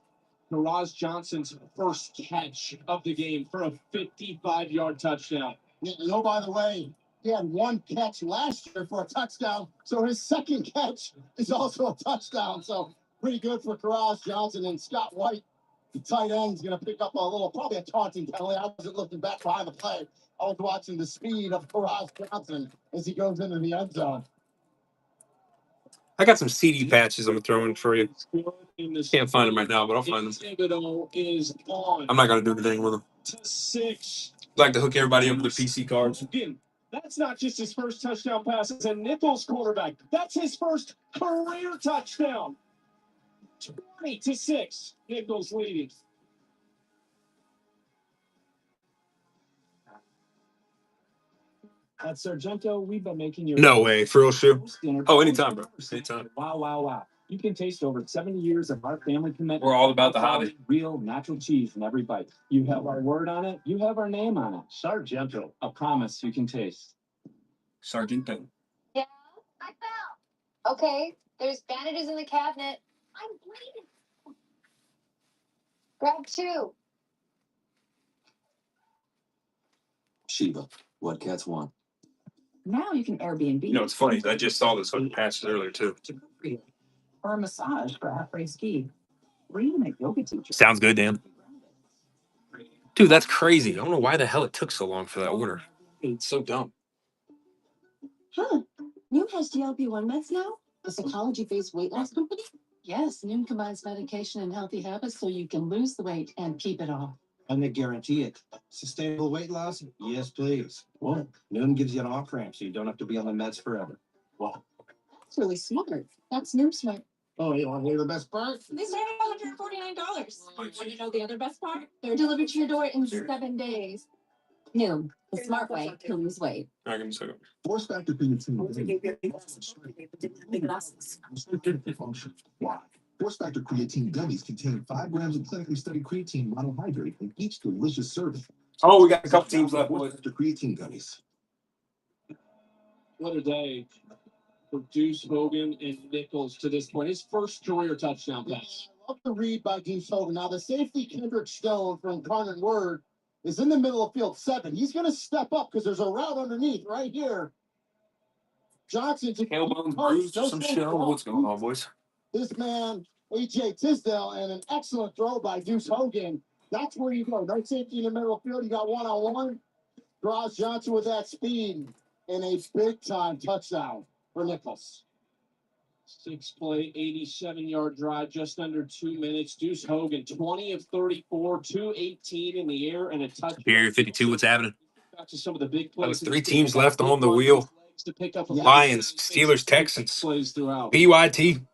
[SPEAKER 18] Karaz Johnson's first catch of the game for a 55-yard touchdown.
[SPEAKER 5] By the way, he had one catch last year for a touchdown, so his second catch is also a touchdown. So pretty good for Karaz Johnson. And Scott White, the tight end, is going to pick up probably a taunting penalty. I wasn't looking back behind the play. I was watching the speed of Karaz Johnson as he goes into the end zone.
[SPEAKER 1] I got some CD patches I'm throwing for you. Can't find them right now, but I'll find them. I'm not going to do anything with them.
[SPEAKER 18] 6.
[SPEAKER 1] I'd like to hook everybody up with the PC cards.
[SPEAKER 18] That's not just his first touchdown pass as a Nichols quarterback. That's his first career touchdown. 20-6. Nichols leading.
[SPEAKER 17] At Sargento, we've been making your
[SPEAKER 1] No way, for real, Shoe. Oh, anytime, bro. Anytime.
[SPEAKER 17] Wow. You can taste over 70 years of our family commitment.
[SPEAKER 1] We're all about the hobby.
[SPEAKER 17] Real natural cheese from every bite. You have our word on it. You have our name on it. Sargento. A promise you can taste.
[SPEAKER 1] Sargento.
[SPEAKER 22] Yeah, I fell. Okay, there's bandages in the cabinet. I'm bleeding. Grab 2.
[SPEAKER 10] Sheba, what cats want.
[SPEAKER 15] Now you can Airbnb.
[SPEAKER 1] You know, it's funny. I just saw this on patches earlier, too.
[SPEAKER 15] Or a massage for a half-price ski. Or even a yoga teacher.
[SPEAKER 1] Sounds good, Dan. Dude, that's crazy. I don't know why the hell it took so long for that order. It's so dumb.
[SPEAKER 22] Huh. Noom has GLP-1 meds now? A psychology-based weight loss company? Yes, Noom combines medication and healthy habits so you can lose the weight and keep it off.
[SPEAKER 14] And they guarantee it. Sustainable weight loss? Yes, please. Well, Noom gives you an off-ramp so you don't have to be on the meds forever.
[SPEAKER 22] That's really smart. That's Noom smart.
[SPEAKER 5] Oh, you want to hear the best part?
[SPEAKER 22] They started at $149. Want to know the other best part? They're delivered to your door in 7 days. Noom, the smart way to lose weight.
[SPEAKER 1] All right, give me a second.
[SPEAKER 5] Force factor creatine function. Why? Force factor creatine gummies contain 5 grams of clinically studied creatine monohydrate in each delicious serving.
[SPEAKER 1] Oh, we got a couple teams left,
[SPEAKER 5] Force
[SPEAKER 1] boys.
[SPEAKER 5] factor creatine gummies.
[SPEAKER 12] What a day for Deuce Hogan and Nichols to this point. His first career touchdown pass.
[SPEAKER 5] I love the read by Deuce Hogan. Now, the safety Kendrick Stone from Carnon Word is in the middle of field 7. He's going to step up because there's a route underneath right here. Johnson to
[SPEAKER 1] Tailbone bruised or some shit. I don't know what's going on, boys.
[SPEAKER 5] this man, A.J. Tisdale, and an excellent throw by Deuce Hogan. That's where you go. No safety in the middle of the field. You got one-on-one. Draws Johnson with that speed and a big-time touchdown for Nichols.
[SPEAKER 12] 6-play, 87-yard drive, just under 2 minutes. Deuce Hogan, 20 of 34, 218 in the air, and a touchdown.
[SPEAKER 1] Here, 52, what's happening?
[SPEAKER 12] Back to some of the big plays.
[SPEAKER 1] That was 3 teams left on the wheel.
[SPEAKER 12] To pick up
[SPEAKER 1] Lions, Steelers, Texans,
[SPEAKER 12] plays throughout.
[SPEAKER 1] BYT.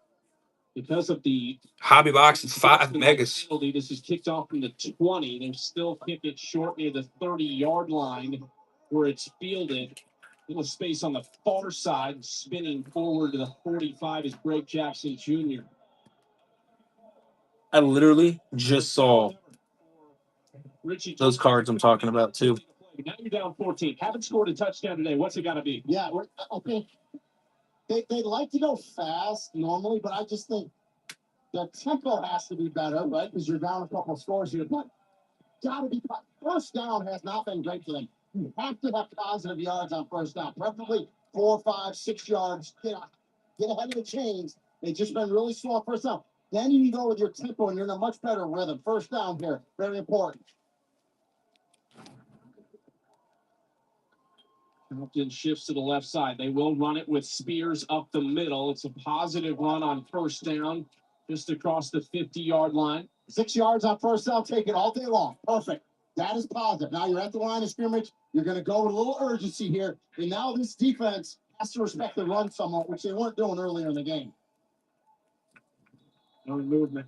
[SPEAKER 12] Because of the
[SPEAKER 1] Hobby box, it's 5 megas.
[SPEAKER 12] penalty, this is kicked off from the 20. They still kick it short near the 30-yard line where it's fielded. Little space on the far side, spinning forward to the 45 is Greg Jackson Jr.
[SPEAKER 1] I literally just saw
[SPEAKER 12] Richie
[SPEAKER 1] those cards I'm talking about, too.
[SPEAKER 12] Now you're down 14. Haven't scored a touchdown today. What's it got to be?
[SPEAKER 5] Yeah, I think they like to go fast normally, but I just think the tempo has to be better, right? Because you're down a couple of scores here. But got to be first down has not been great for them. You have to have positive yards on first down, preferably 4, 5, 6 yards. Get ahead of the chains. They've just been really slow on first down. Then you can go with your tempo, and you're in a much better rhythm. First down here, very important.
[SPEAKER 12] Compton shifts to the left side. They will run it with Spears up the middle. It's a positive run on first down, just across the 50-yard line.
[SPEAKER 5] 6 yards on first down, take it all day long. Perfect. That is positive. Now you're at the line of scrimmage. You're going to go with a little urgency here. And now this defense has to respect the run somewhat, which they weren't doing earlier in the game.
[SPEAKER 12] No movement.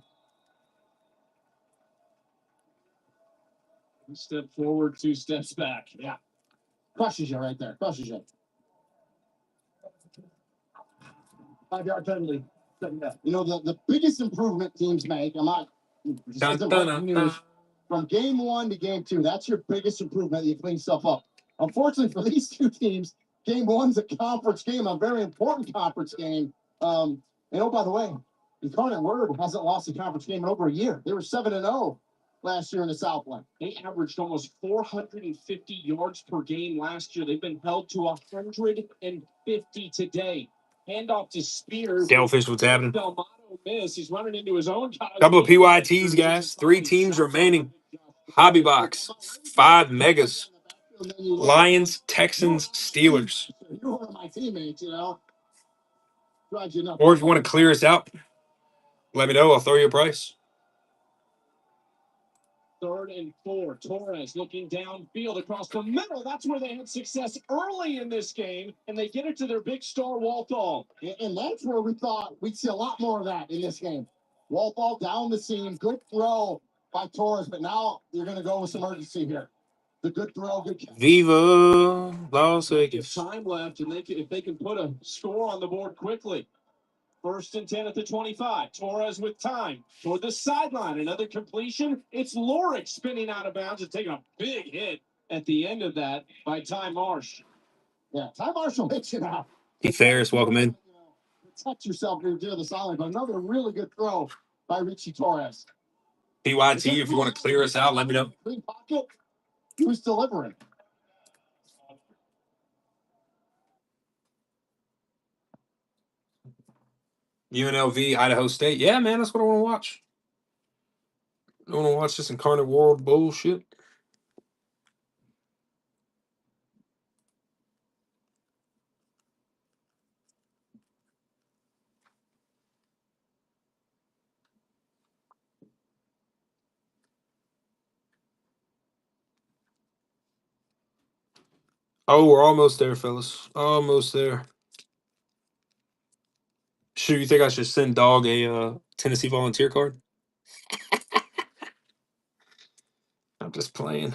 [SPEAKER 12] 1 step forward, 2 steps back.
[SPEAKER 5] Yeah. Crushes you right there. Crushes you.
[SPEAKER 13] 5-yard penalty.
[SPEAKER 5] You know, the biggest improvement teams make, I'm not, from game 1 to game 2, that's your biggest improvement. You clean stuff up. Unfortunately for these two teams, game 1's a conference game, a very important conference game. And oh, by the way, Incarnate Word hasn't lost a conference game in over a year. They were 7-0 last year in the Southland.
[SPEAKER 12] They averaged almost 450 yards per game last year. They've been held to 150 today. Handoff to Spears.
[SPEAKER 1] Sailfish, what's happening?
[SPEAKER 12] Delmato miss. He's running into his own.
[SPEAKER 1] Couple of PYTs, guys. 3 teams remaining. Hobby box, 5 megas. Lions, Texans, Steelers.
[SPEAKER 5] You're one of my teammates, you know. Drives you nuts.
[SPEAKER 1] Or if you want to clear us out, let me know. I'll throw you a price.
[SPEAKER 12] 3rd and 4. Torres looking downfield across the middle. That's where they had success early in this game, and they get it to their big star, Walthall.
[SPEAKER 5] And that's where we thought we'd see a lot more of that in this game. Walthall down the seam. Good throw by Torres, but now you're going to go with some urgency here. The good throw, good catch.
[SPEAKER 1] Viva Las Vegas.
[SPEAKER 12] Time left, and if they can put a score on the board quickly. 1st and 10 at the 25. Torres with time toward the sideline. Another completion. It's Lorick spinning out of bounds and taking a big hit at the end of that by Ty Marsh.
[SPEAKER 5] Yeah, Ty Marsh will hit you now.
[SPEAKER 1] Keith Ferris, welcome in.
[SPEAKER 5] Protect yourself here to the sideline, but another really good throw by Richie Torres.
[SPEAKER 1] PYT, if you want to clear us out, let me know.
[SPEAKER 5] Clean pocket. Who's delivering?
[SPEAKER 1] UNLV, Idaho State. Yeah, man, that's what I want to watch. I want to watch this Incarnate World bullshit. Oh, we're almost there, fellas. Almost there. Shoot, you think I should send Dog a Tennessee volunteer card? I'm just playing.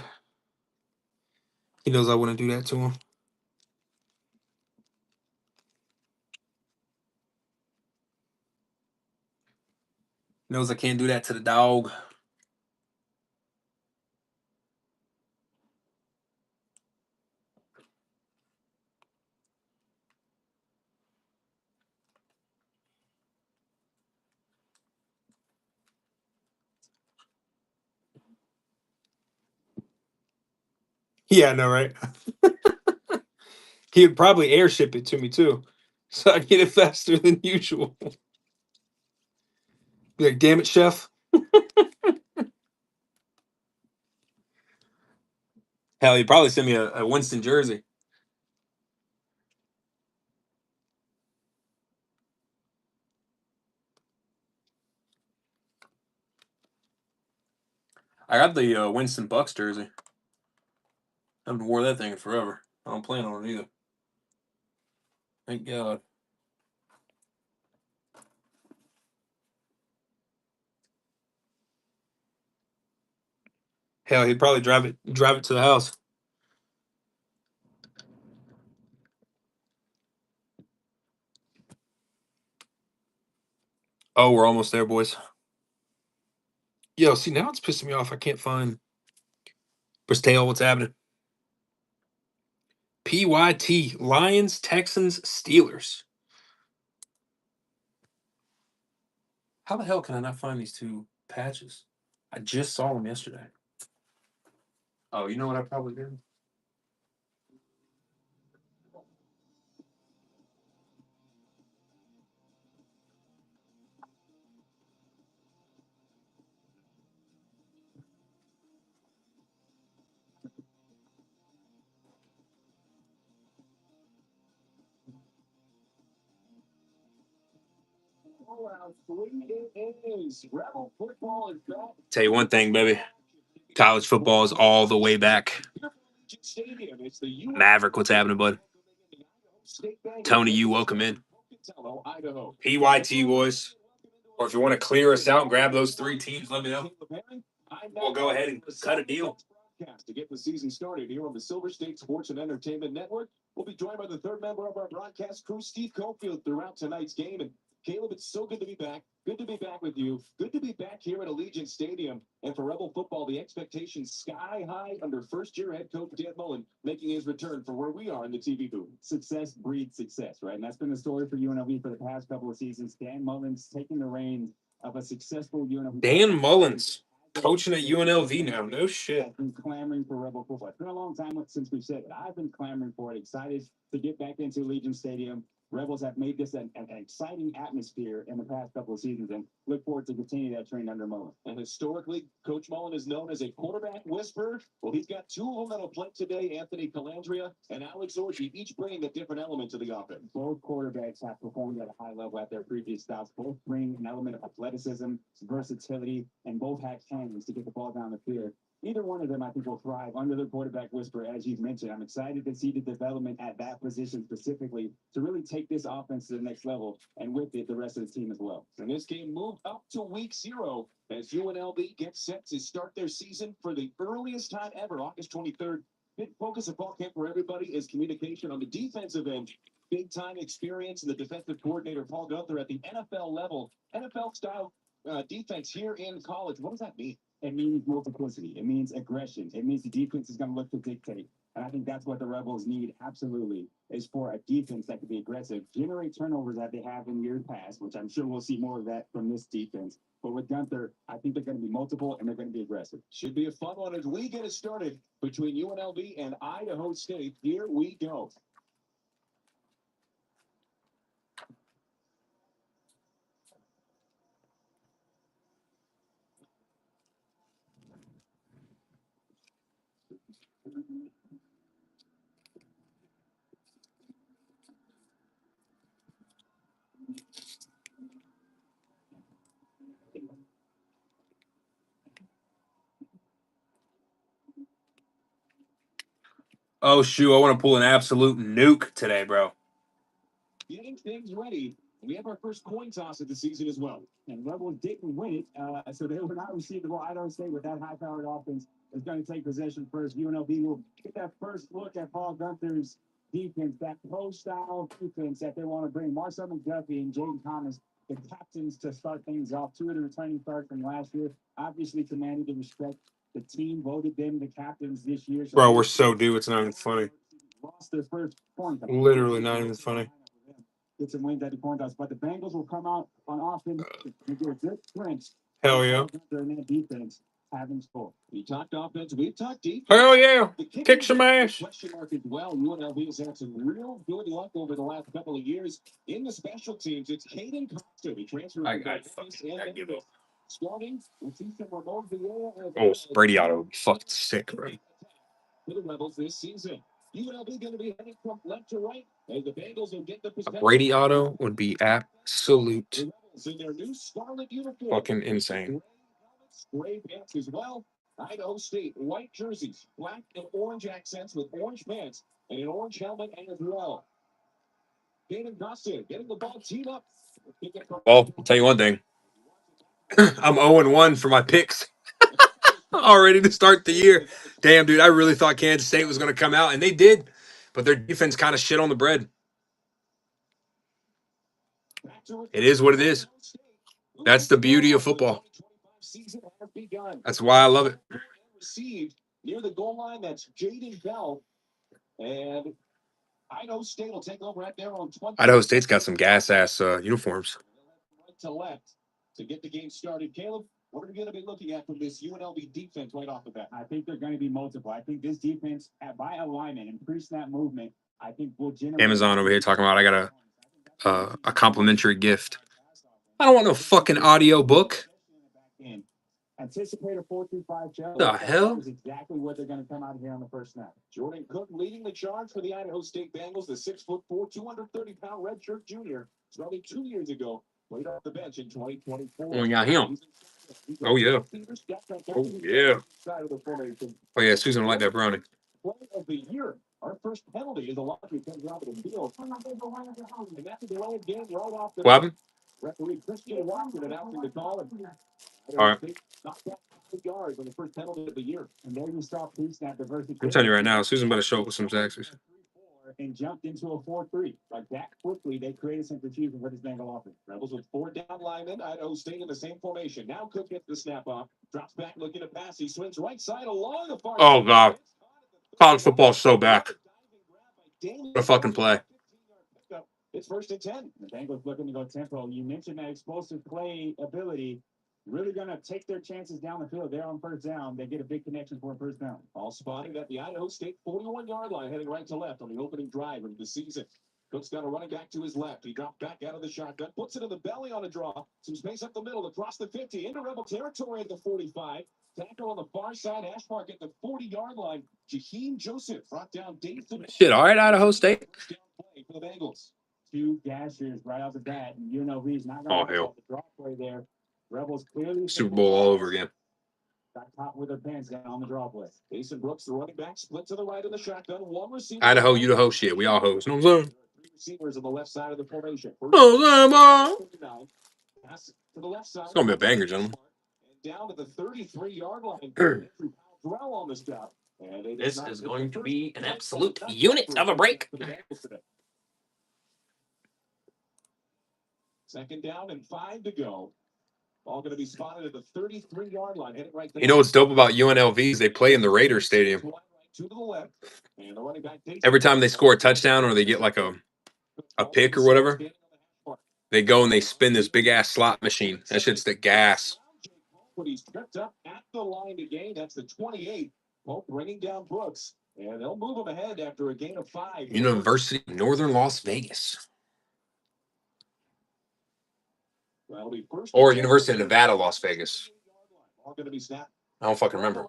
[SPEAKER 1] He knows I wouldn't do that to him. Knows I can't do that to the dog. Yeah, I know, right? He would probably airship it to me too, so I get it faster than usual. Be like, damn it, chef. Hell, he'd probably send me a Winston jersey. I got the Winston Bucks jersey. I haven't wore that thing in forever. I don't plan on it either. Thank God. Hell, he'd probably drive it to the house. Oh, we're almost there, boys. Yo, see, now it's pissing me off. I can't find Bristol. What's happening? PYT, Lions, Texans, Steelers. How the hell can I not find these two patches? I just saw them yesterday. Oh, you know what I probably did? Tell you one thing, baby. College football is all the way back. Maverick, what's happening, bud? Tony, you welcome in. PYT, boys. Or if you want to clear us out and grab those three teams, let me know. We'll go ahead and cut a deal.
[SPEAKER 18] To get the season started here on the Silver State Sports and Entertainment Network, we'll be joined by the third member of our broadcast crew, Steve Cofield, throughout tonight's game. And Caleb, it's so good to be back. Good to be back with you. Good to be back here at Allegiant Stadium. And for Rebel football, the expectations sky high under first-year head coach Dan Mullen making his return for where we are in the TV booth.
[SPEAKER 17] Success breeds success, right? And that's been the story for UNLV for the past couple of seasons. Dan Mullen's taking the reins of a successful UNLV.
[SPEAKER 1] Dan Mullins coaching at UNLV now. No shit.
[SPEAKER 17] I've been clamoring for Rebel football. It's been a long time since we've said it. I've been clamoring for it. Excited to get back into Allegiant Stadium. Rebels have made this an exciting atmosphere in the past couple of seasons, and look forward to continuing that trend under Mullen.
[SPEAKER 18] And historically, Coach Mullen is known as a quarterback whisperer. Well, he's got two of them that'll play today, Anthony Calandria and Alex Orji, each bringing a different element to the offense.
[SPEAKER 17] Both quarterbacks have performed at a high level at their previous stops. Both bring an element of athleticism, versatility, and both have hands to get the ball down the field. Either one of them, I think, will thrive under the quarterback whisper, as you've mentioned. I'm excited to see the development at that position specifically to really take this offense to the next level, and with it, the rest of the team as well.
[SPEAKER 18] And this game moved up to week 0 as UNLV gets set to start their season for the earliest time ever, August 23rd. Big focus of fall camp for everybody is communication on the defensive end. Big time experience in the defensive coordinator, Paul Gunther, at the NFL level. NFL style defense here in college. What does that mean?
[SPEAKER 17] It means multiplicity. It means aggression. It means the defense is going to look to dictate. And I think that's what the Rebels need, absolutely, is for a defense that can be aggressive, generate turnovers that they have in years past, which I'm sure we'll see more of that from this defense. But with Gunther, I think they're going to be multiple and they're going to be aggressive.
[SPEAKER 18] Should be a fun one as we get it started between UNLV and Idaho State. Here we go.
[SPEAKER 1] Oh, shoot. I want to pull an absolute nuke today, bro.
[SPEAKER 18] Getting things ready
[SPEAKER 12] We have our first coin toss of the season as well.
[SPEAKER 17] And Rebels didn't win it, so they will not receive the ball. Idaho State with that high-powered offense is going to take possession first. UNLV will get that first look at Paul Gunther's defense, that pro-style defense that they want to bring. Marcel McDuffie and Jaden Thomas, the captains, to start things off. Two of the returning starts from last year, obviously commanded the respect. The team voted them the captains this year. So
[SPEAKER 1] Bro, we're so due. It's not even funny.
[SPEAKER 17] lost their first point.
[SPEAKER 1] Literally not even funny.
[SPEAKER 17] Get some wins at the coin toss, but the Bengals will come out on offense and get a good clinch.
[SPEAKER 1] Hell yeah.
[SPEAKER 17] And that defense having scored.
[SPEAKER 12] We talked offense, we've talked defense.
[SPEAKER 1] Hell yeah.
[SPEAKER 12] The
[SPEAKER 1] Kick some ass.
[SPEAKER 12] question mark as well. UNLV has had some real good luck over the last couple of years in the special teams. It's Caden Costa. He transferred.
[SPEAKER 1] I give up.
[SPEAKER 12] Starting, we see some Ramon Vieira.
[SPEAKER 1] Oh, Brady Auto would be fucking sick, bro.
[SPEAKER 12] For the Rebels this season. UNLV going to be heading from left to right as the Bengals will get the
[SPEAKER 1] A
[SPEAKER 12] possession.
[SPEAKER 1] Brady Auto would be absolute
[SPEAKER 12] The Rebels in their new scarlet uniform.
[SPEAKER 1] fucking insane.
[SPEAKER 12] Gray pants as well. Idaho State white jerseys, black and orange accents with orange pants and an orange helmet as well. Caden Costa getting the ball teed up.
[SPEAKER 1] Well, I'll tell you one thing. I'm 0-1 for my picks. Already to start the year. Damn, dude, I really thought Kansas State was going to come out, and they did. But their defense kind of shit on the bread. It is what it is. That's the beauty of football. That's why I love it.
[SPEAKER 12] Received near the goal line. That's Jaden Bell. And Idaho State will take over right there on 20.
[SPEAKER 1] Idaho State's got some gas-ass uniforms.
[SPEAKER 12] Right to left to get the game started. Caleb, what are we going to be looking at from this UNLV defense right off the bat?
[SPEAKER 17] I think they're going to be multiple. I think this defense, by alignment and pre-snap movement, I think will generate.
[SPEAKER 1] Amazon over here talking about I got a complimentary gift. I don't want no fucking audio book.
[SPEAKER 17] Anticipate a 4-2-5 shell.
[SPEAKER 1] The hell?
[SPEAKER 17] Is exactly what they're going to come out here on the first snap.
[SPEAKER 12] Jordan Cook leading the charge for the Idaho State Bengals, the 6'4", 230-pound redshirt junior, starting 2 years ago, played off the bench in 2024.
[SPEAKER 1] Oh, yeah, him. Oh, yeah. Oh, yeah. Oh, yeah, Susan will like that brownie.
[SPEAKER 12] Play of the year. Our first penalty is a lottery comes out of the field. And that's a delay of game right off the
[SPEAKER 1] What happened?
[SPEAKER 12] referee Christian Watson announcing the call.
[SPEAKER 1] All right.
[SPEAKER 12] Knocked out 5 yards on the first penalty of the year.
[SPEAKER 17] And there you saw pre-snap diversity.
[SPEAKER 1] I'm telling you right now, Susan better show up with some taxes.
[SPEAKER 17] And jumped into a 4-3. Like that quickly, they created some confusion for this Bengal offense.
[SPEAKER 12] Rebels with 4 down linemen. Idaho State in the same formation. Now Cook gets the snap off. Drops back looking to pass. He swings right side along the far.
[SPEAKER 1] Oh, God. College football's so back. What a fucking play.
[SPEAKER 12] It's 1st and 10.
[SPEAKER 17] The Bengals looking to go tempo. You mentioned that explosive play ability. Really going to take their chances down the field. They're on first down. They get a big connection for a first down.
[SPEAKER 12] All spotted at the Idaho State 41-yard line, heading right to left on the opening drive of the season. Cook's got a running back to his left. He dropped back out of the shotgun, puts it in the belly on a draw. Some space up the middle, across the 50, into Rebel territory at the 45. Tackle on the far side, Ashmark at the 40-yard line. Jaheim Joseph brought down Dave.
[SPEAKER 1] Shit, all right, Idaho State.
[SPEAKER 12] Play for the Bengals.
[SPEAKER 17] 2 gashers right off the bat. And UNLV's not going to
[SPEAKER 1] hell.
[SPEAKER 17] the draw play there. Rebels clearly
[SPEAKER 1] Super Bowl all over again.
[SPEAKER 17] got caught with their pants down on the draw play.
[SPEAKER 12] Jason Brooks, the running back, split to the right of the shotgun. One receiver.
[SPEAKER 1] Idaho, you the host. Shit, we all host. You know what I'm saying?
[SPEAKER 12] 3 receivers on the left side of the formation. Pass to the left side.
[SPEAKER 1] It's going to be a banger, gentlemen.
[SPEAKER 12] And down to the 33-yard line. Dwell on this job.
[SPEAKER 1] This is going to be an absolute unit of a break.
[SPEAKER 12] 2nd down and 5 to go. Ball going to be spotted at the 33-yard line. Hit it right there.
[SPEAKER 1] You know what's dope about UNLV is they play in the Raiders Stadium.
[SPEAKER 12] To the left. And the running back
[SPEAKER 1] Every time they score a touchdown or they get like a pick or whatever, they go and they spin this big-ass slot machine. That shit's the gas.
[SPEAKER 12] But he's tripped up at the line to gain. That's the 28. Pope bringing down Brooks. And they'll move him ahead after a gain of 5.
[SPEAKER 1] University of Northern Las Vegas. Or University of Nevada, Las Vegas.
[SPEAKER 12] All going to be snapped.
[SPEAKER 1] I don't fucking remember.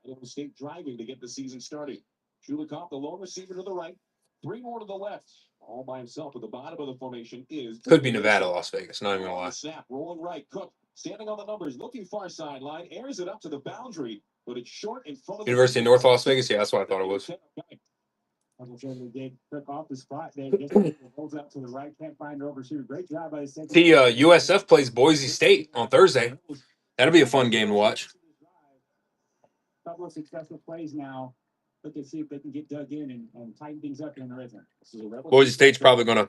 [SPEAKER 12] Idaho State driving to get the season started. Shulikov, the lone receiver to the right. 3 more to the left. All by himself at the bottom of the formation is.
[SPEAKER 1] Could be Nevada, Las Vegas. Not even gonna lie.
[SPEAKER 12] Snap, rolling right. Cook standing on the numbers, looking far sideline, airs it up to the boundary, but it's short in front of
[SPEAKER 1] University of North Las Vegas. Yeah, that's what I thought it was.
[SPEAKER 17] Took off the spot there. Just holds out to the right. Can't find her overshooter. Great job by the second.
[SPEAKER 1] The USF plays Boise State on Thursday. That'll be a fun game to watch.
[SPEAKER 17] Couple of successful plays now. Look to see if they can get dug in and tighten things up in the red zone.
[SPEAKER 1] Boise State's probably going to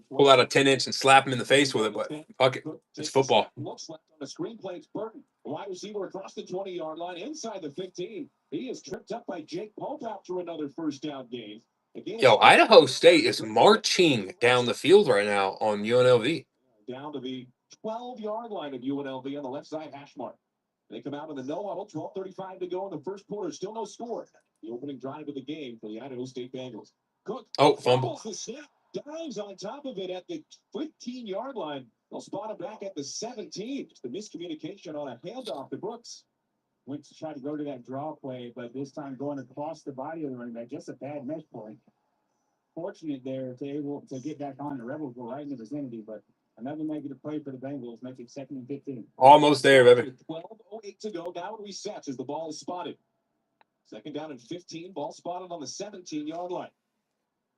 [SPEAKER 1] pull out a 10-inch and slap him in the face with it, but fuck it. It's football.
[SPEAKER 2] Looks left on the screenplay. It's Burton, a wide receiver across the 20-yard line, inside the 15. He is tripped up by Jake Pope after another first down gain.
[SPEAKER 1] Yo, Idaho State is marching down the field right now on UNLV.
[SPEAKER 2] Down to the 12-yard line of UNLV on the left side hash mark. They come out in the no huddle, 12:35 to go in the first quarter. Still no score. The opening drive of the game for the Idaho State Bengals. Cook
[SPEAKER 1] fumble.
[SPEAKER 2] The snap, dives on top of it at the 15-yard line. They'll spot him back at the 17. Just the miscommunication on a handoff to Brooks.
[SPEAKER 17] Went to try to go to that draw play, but this time going across the body of the running back. Just a bad mesh play. Fortunate there to able to get back on. The Rebels go right in the vicinity, but another negative play for the Bengals, making 2nd and 15.
[SPEAKER 1] Almost there, baby.
[SPEAKER 2] 12:08 to go. Now it resets as the ball is spotted. 2nd down and 15. Ball spotted on the 17-yard line.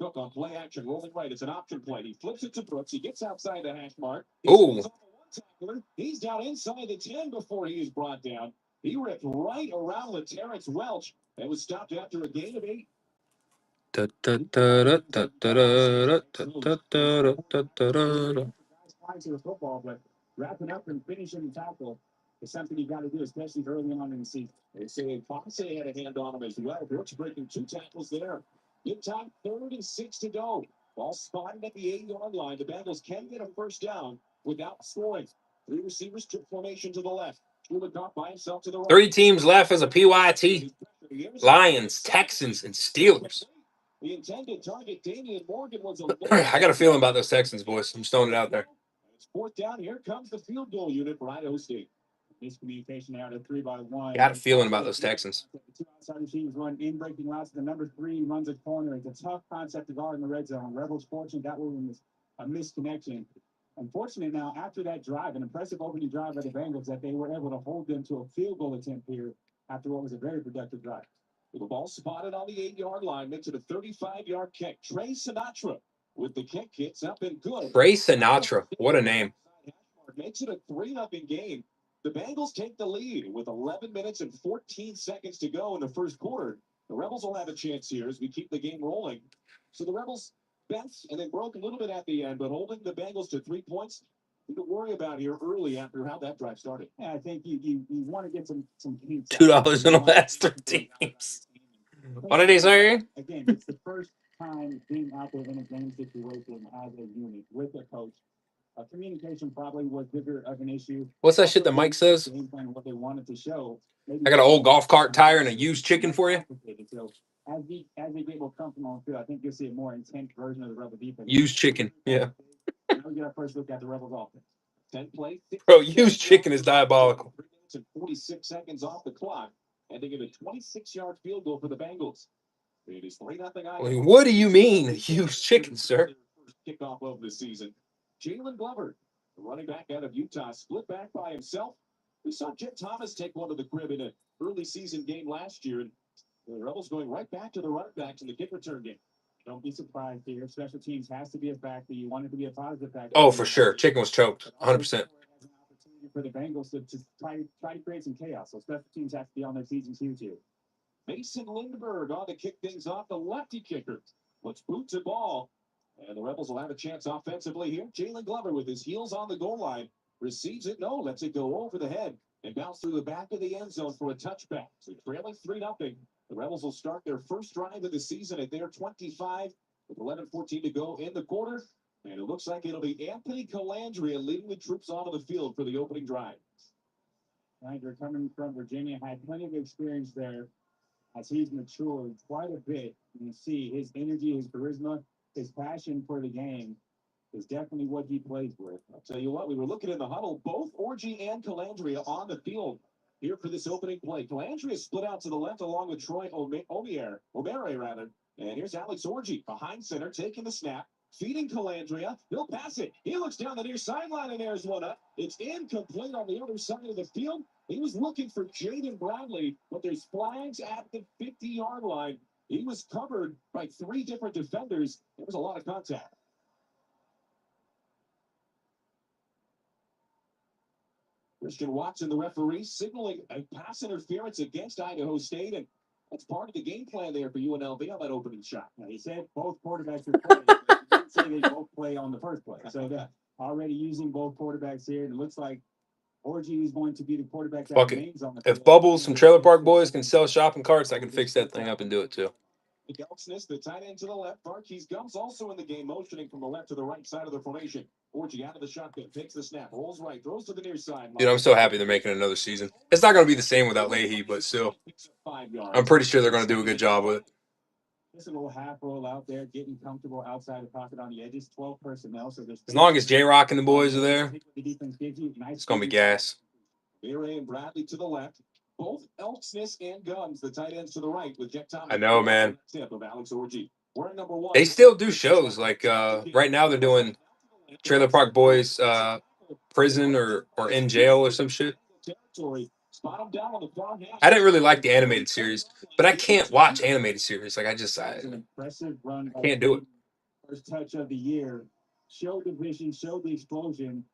[SPEAKER 2] Cook on play action, rolling right. It's an option play. He flips it to Brooks. He gets outside the hash mark. He's down inside the 10 before he is brought down. He ripped right around the Terrence Welch and was stopped after a gain of 8.
[SPEAKER 17] To the football, but wrapping up and finishing the tackle is something you got to do, especially early on in the season.
[SPEAKER 2] They say Ponce had a hand on him as well. Brooks breaking 2 tackles there. In time, 3rd and 6 to go. Ball spotted at the 8-yard line. The Bengals can get a first down without scoring. 3 receivers, trip formation to the left. By himself to the right.
[SPEAKER 1] 3 teams left as a PYT. Lions, Texans, and Steelers.
[SPEAKER 2] The intended target, Damian Morgan, was
[SPEAKER 1] I got a feeling about those Texans, boys. I'm just throwing it out there.
[SPEAKER 2] It's 4th down. Here comes the field goal unit for Idaho State.
[SPEAKER 17] Miscommunication out of 3-by-1.
[SPEAKER 1] Got a feeling about those Texans.
[SPEAKER 17] The 2 outside receivers run in breaking routes. The number 3 runs a corner. It's a tough concept to guard in the red zone. Rebels fortunate that one was a misconnection. Unfortunate now, after that drive, an impressive opening drive by the Bengals, that they were able to hold them to a field goal attempt here after what was a very productive drive.
[SPEAKER 2] With the ball spotted on the 8-yard line, makes it a 35-yard kick. Trey Sinatra with the kick, hits up and good.
[SPEAKER 1] Trey Sinatra, what a name.
[SPEAKER 2] Makes it a 3-0 game. The Bengals take the lead with 11 minutes and 14 seconds to go in the first quarter. The Rebels will have a chance here as we keep the game rolling. So the Rebels bent and they broke a little bit at the end, but holding the Bengals to 3 points, you to worry about here early after how that drive started.
[SPEAKER 17] Yeah, I think you want to get some hints.
[SPEAKER 1] $2 in the last 13 teams. What did he say?
[SPEAKER 17] Again, it's the first time being out there in a game situation as a unit with a coach. Communication probably was bigger of an issue.
[SPEAKER 1] What's that shit that Mike says?
[SPEAKER 17] What they wanted to show.
[SPEAKER 1] I got an old golf cart tire and a used chicken for you.
[SPEAKER 17] So as they get more comfortable on the field, I think you'll see a more intense version of the Rebel defense.
[SPEAKER 1] Used chicken, yeah.
[SPEAKER 17] Now we get our first look at the Rebels offense.
[SPEAKER 2] 10 play.
[SPEAKER 1] Bro, used chicken is diabolical.
[SPEAKER 2] 3 minutes and 46 seconds off the clock, and they get a 26-yard field goal for the Bengals. It is 3-0.
[SPEAKER 1] What do you mean, used chicken, sir?
[SPEAKER 2] First kickoff of the season. Jalen Glover, the running back out of Utah, split back by himself. We saw Jet Thomas take one to the crib in an early season game last year, and the Rebels going right back to the running backs in the kick return game.
[SPEAKER 17] Don't be surprised here. Special teams has to be a factor. You want it to be a positive factor.
[SPEAKER 1] Oh, for sure. Chicken was choked, 100%.
[SPEAKER 17] For the Bengals to try to create some chaos. So special teams have to be on their T's and Q's here.
[SPEAKER 2] Mason Lindbergh on to kick things off, the lefty kicker. Let's boot the ball. And the Rebels will have a chance offensively here. Jalen Glover with his heels on the goal line. Receives it. No, lets it go over the head. And bounce through the back of the end zone for a touchback. So trailing 3-0. The Rebels will start their first drive of the season at their 25 with 11:14 to go in the quarter. And it looks like it'll be Anthony Calandria leading the troops onto the field for the opening drive.
[SPEAKER 17] Calandria coming from Virginia, had plenty of experience there as he's matured quite a bit. You see his energy, his charisma, his passion for the game is definitely what he plays with.
[SPEAKER 2] I'll tell you what, we were looking in the huddle, both Orji and Calandria on the field here for this opening play. Calandria split out to the left along with Troy Omere, and here's Alex Orji behind center, taking the snap, feeding Calandria. He'll pass it. He looks down the near sideline and there's one up. It's incomplete on the other side of the field. He was looking for Jaden Bradley, but there's flags at the 50-yard line.
[SPEAKER 12] He was covered by 3 different defenders. There was a lot of contact. Christian Watson, the referee, signaling a pass interference against Idaho State, and that's part of the game plan there for UNLV on that opening shot.
[SPEAKER 17] Now, he said both quarterbacks are playing, but he didn't say they both play on the first play. So they're already using both quarterbacks here, and it looks like Orgy is going to be the quarterback that
[SPEAKER 1] Fuck it.
[SPEAKER 17] remains on the
[SPEAKER 1] If
[SPEAKER 17] field.
[SPEAKER 1] Bubbles from Trailer Park Boys can sell shopping carts, I can fix that thing up and do it too.
[SPEAKER 12] Elksness, the tight end to the left. Marquise Gums also in the game, motioning from the left to the right side of the formation. Orgy out of the shotgun, takes the snap, rolls right, throws to the near side.
[SPEAKER 1] Dude, I'm so happy they're making another season. It's not going to be the same without Leahy, but still, I'm pretty sure they're going to do a good job with it.
[SPEAKER 17] Just a little half roll out there, getting comfortable outside the pocket on the edges. 12 personnel, so there's
[SPEAKER 1] As long as J-Rock and the boys are there, it's going to be gas.
[SPEAKER 12] Ray and Bradley to the left. Both Elksness and Guns, the tight ends to the right with Jeff Thomas.
[SPEAKER 1] I know, man.
[SPEAKER 12] Tip of Alex Orgy. We're at number 1.
[SPEAKER 1] They still do shows. Like right now, they're doing Trailer Park Boys prison or in jail or some shit. I didn't really like the animated series, but I can't watch animated series. Like I can't do it.
[SPEAKER 17] First touch of the year. Showed the vision, showed the explosion.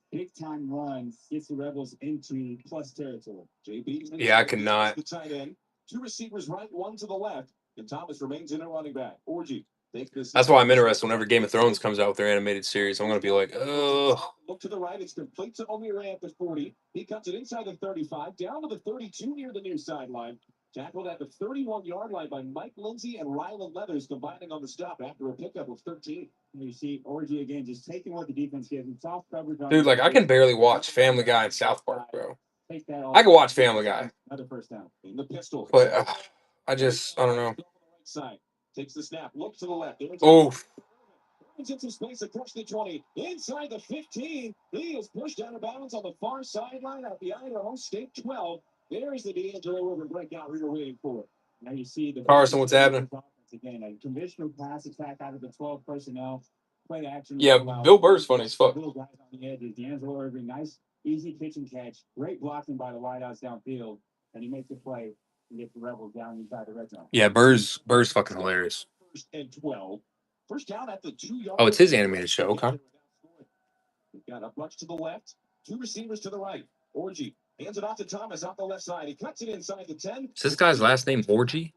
[SPEAKER 17] Big time run gets the Rebels into plus territory.
[SPEAKER 1] Yeah, I cannot.
[SPEAKER 12] The tight end, 2 receivers right, 1 to the left, and Thomas remains in a running back. Orgy.
[SPEAKER 1] That's why I'm interested whenever Game of Thrones comes out with their animated series. I'm going to be like, oh.
[SPEAKER 12] Look to the right. It's complete to O'Meara at the 40. He cuts it inside the 35, down to the 32 near the near sideline. Tackled at the 31-yard line by Mike Lindsay and Rylan Leathers, combining on the stop after a pickup of 13.
[SPEAKER 17] You see Orgy again just taking what the defense gives him. Soft coverage on.
[SPEAKER 1] Dude, like I can barely watch Family Guy and South Park, bro. I can watch Family Guy.
[SPEAKER 17] Another first down.
[SPEAKER 12] In the pistol.
[SPEAKER 1] But I don't know.
[SPEAKER 12] Side. Takes the snap, looks to the left.
[SPEAKER 1] Oh.
[SPEAKER 12] Into space across the 20, inside the 15. He is pushed out of bounds on the far sideline at the Idaho State 12. There's the D'Angelo River breakout we were waiting for.
[SPEAKER 17] Now you see the
[SPEAKER 1] Carson, what's happening?
[SPEAKER 17] Again, a conventional pass attack out of the 12 personnel. Play action.
[SPEAKER 1] Yeah, Bill Burr's funny as fuck.
[SPEAKER 17] Little guys on the edges. D'Angelo Irving, nice, easy pitch and catch. Great blocking by the wideouts downfield, and he makes the play and gets the Rebels down inside the red zone.
[SPEAKER 1] Yeah, Burr's fucking hilarious.
[SPEAKER 12] First and 12. First down at the 2-yard.
[SPEAKER 1] Oh, it's his animated show. Okay.
[SPEAKER 12] We've got a bunch to the left, 2 receivers to the right. Orgy hands it off to Thomas off the left side. He cuts it inside the 10.
[SPEAKER 1] Is this guy's last name Orgy?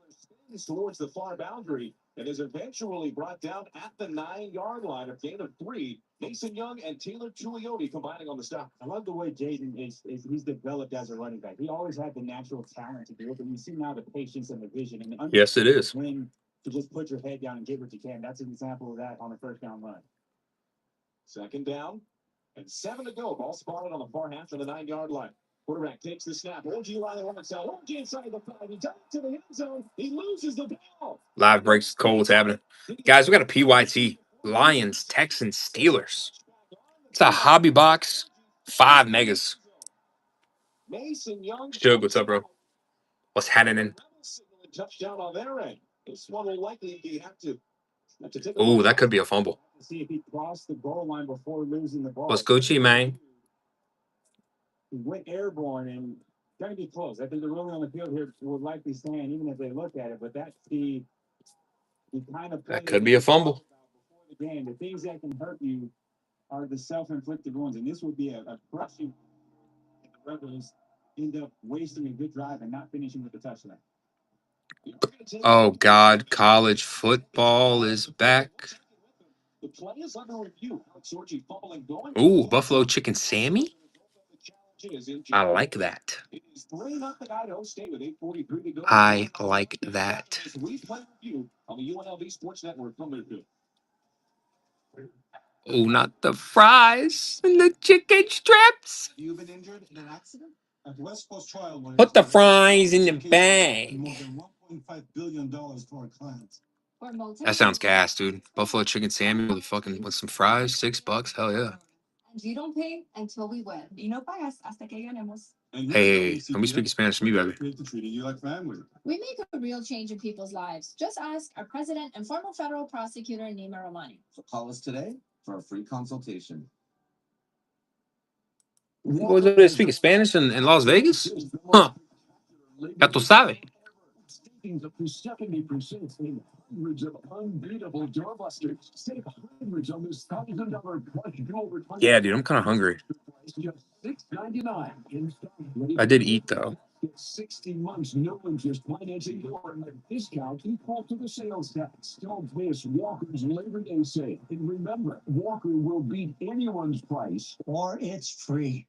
[SPEAKER 12] Towards the far boundary and is eventually brought down at the 9-yard line. A gain of 3. Mason Young and Taylor Tuioti combining on the stop.
[SPEAKER 17] I love the way Jaden is he's developed as a running back. He always had the natural talent to do it, but you see now the patience and the vision. And
[SPEAKER 1] yes, it is.
[SPEAKER 17] When to just put your head down and get what you can. That's an example of that on the first down run.
[SPEAKER 12] Second down and 7 to go. Ball spotted on the far half of the 9-yard line. Quarterback takes the snap. Orgy line on the side. Orgy inside the 5. He dives to the end zone. He loses the ball.
[SPEAKER 1] Live breaks. Cole, what's happening? Guys, we got a PYT. Lions, Texans, Steelers. It's a hobby box. 5 megas.
[SPEAKER 12] Mason Young.
[SPEAKER 1] Shug, what's up, bro? What's happening?
[SPEAKER 12] Touchdown on their end. This one will likely have to take.
[SPEAKER 1] Oh, that could be a fumble.
[SPEAKER 17] See if he crossed the goal line before losing the ball.
[SPEAKER 1] What's Gucci, man?
[SPEAKER 17] He went airborne and going to be close. I think the ruling on the field here would likely stand, even if they look at it. But that's the kind of
[SPEAKER 1] that could be a fumble.
[SPEAKER 17] The game, the things that can hurt you are the self-inflicted ones, and this would be a crushing. The Rebels end up wasting a good drive and not finishing with the touchdown.
[SPEAKER 1] Oh God, college football is back. Ooh, Buffalo Chicken Sammy. I like that. I like that. Oh, not the fries and the chicken strips.
[SPEAKER 13] You've been injured in an accident? At West Coast trial,
[SPEAKER 1] Put the fries in the bag.
[SPEAKER 13] More than $1.5 billion for our clients.
[SPEAKER 1] That sounds gas, dude. Buffalo Chicken Sammy with some fries, $6. Hell yeah.
[SPEAKER 11] And you don't pay until we win. Y no pagas hasta que ganemos.
[SPEAKER 1] Hey, don't be speaking Spanish to me, baby.
[SPEAKER 13] Treating you like family.
[SPEAKER 7] We make a real change in people's lives. Just ask our president and former federal prosecutor, Nima Romani.
[SPEAKER 10] So call us today for a free consultation.
[SPEAKER 1] What do they speak Spanish in Las Vegas? Huh. Ya tú sabes.
[SPEAKER 8] Up to 70% in hundreds of unbeatable doorbusters. Save hundreds on this $1,000 plus jewelry.
[SPEAKER 1] Yeah, dude, I'm kind of hungry.
[SPEAKER 8] Just $6.99 in stock.
[SPEAKER 1] I did eat, though.
[SPEAKER 8] Get 60 months no interest financing or a discount equal to the sales tax. Don't miss Walker's Labor Day sale. And remember, Walker will beat anyone's price or it's free.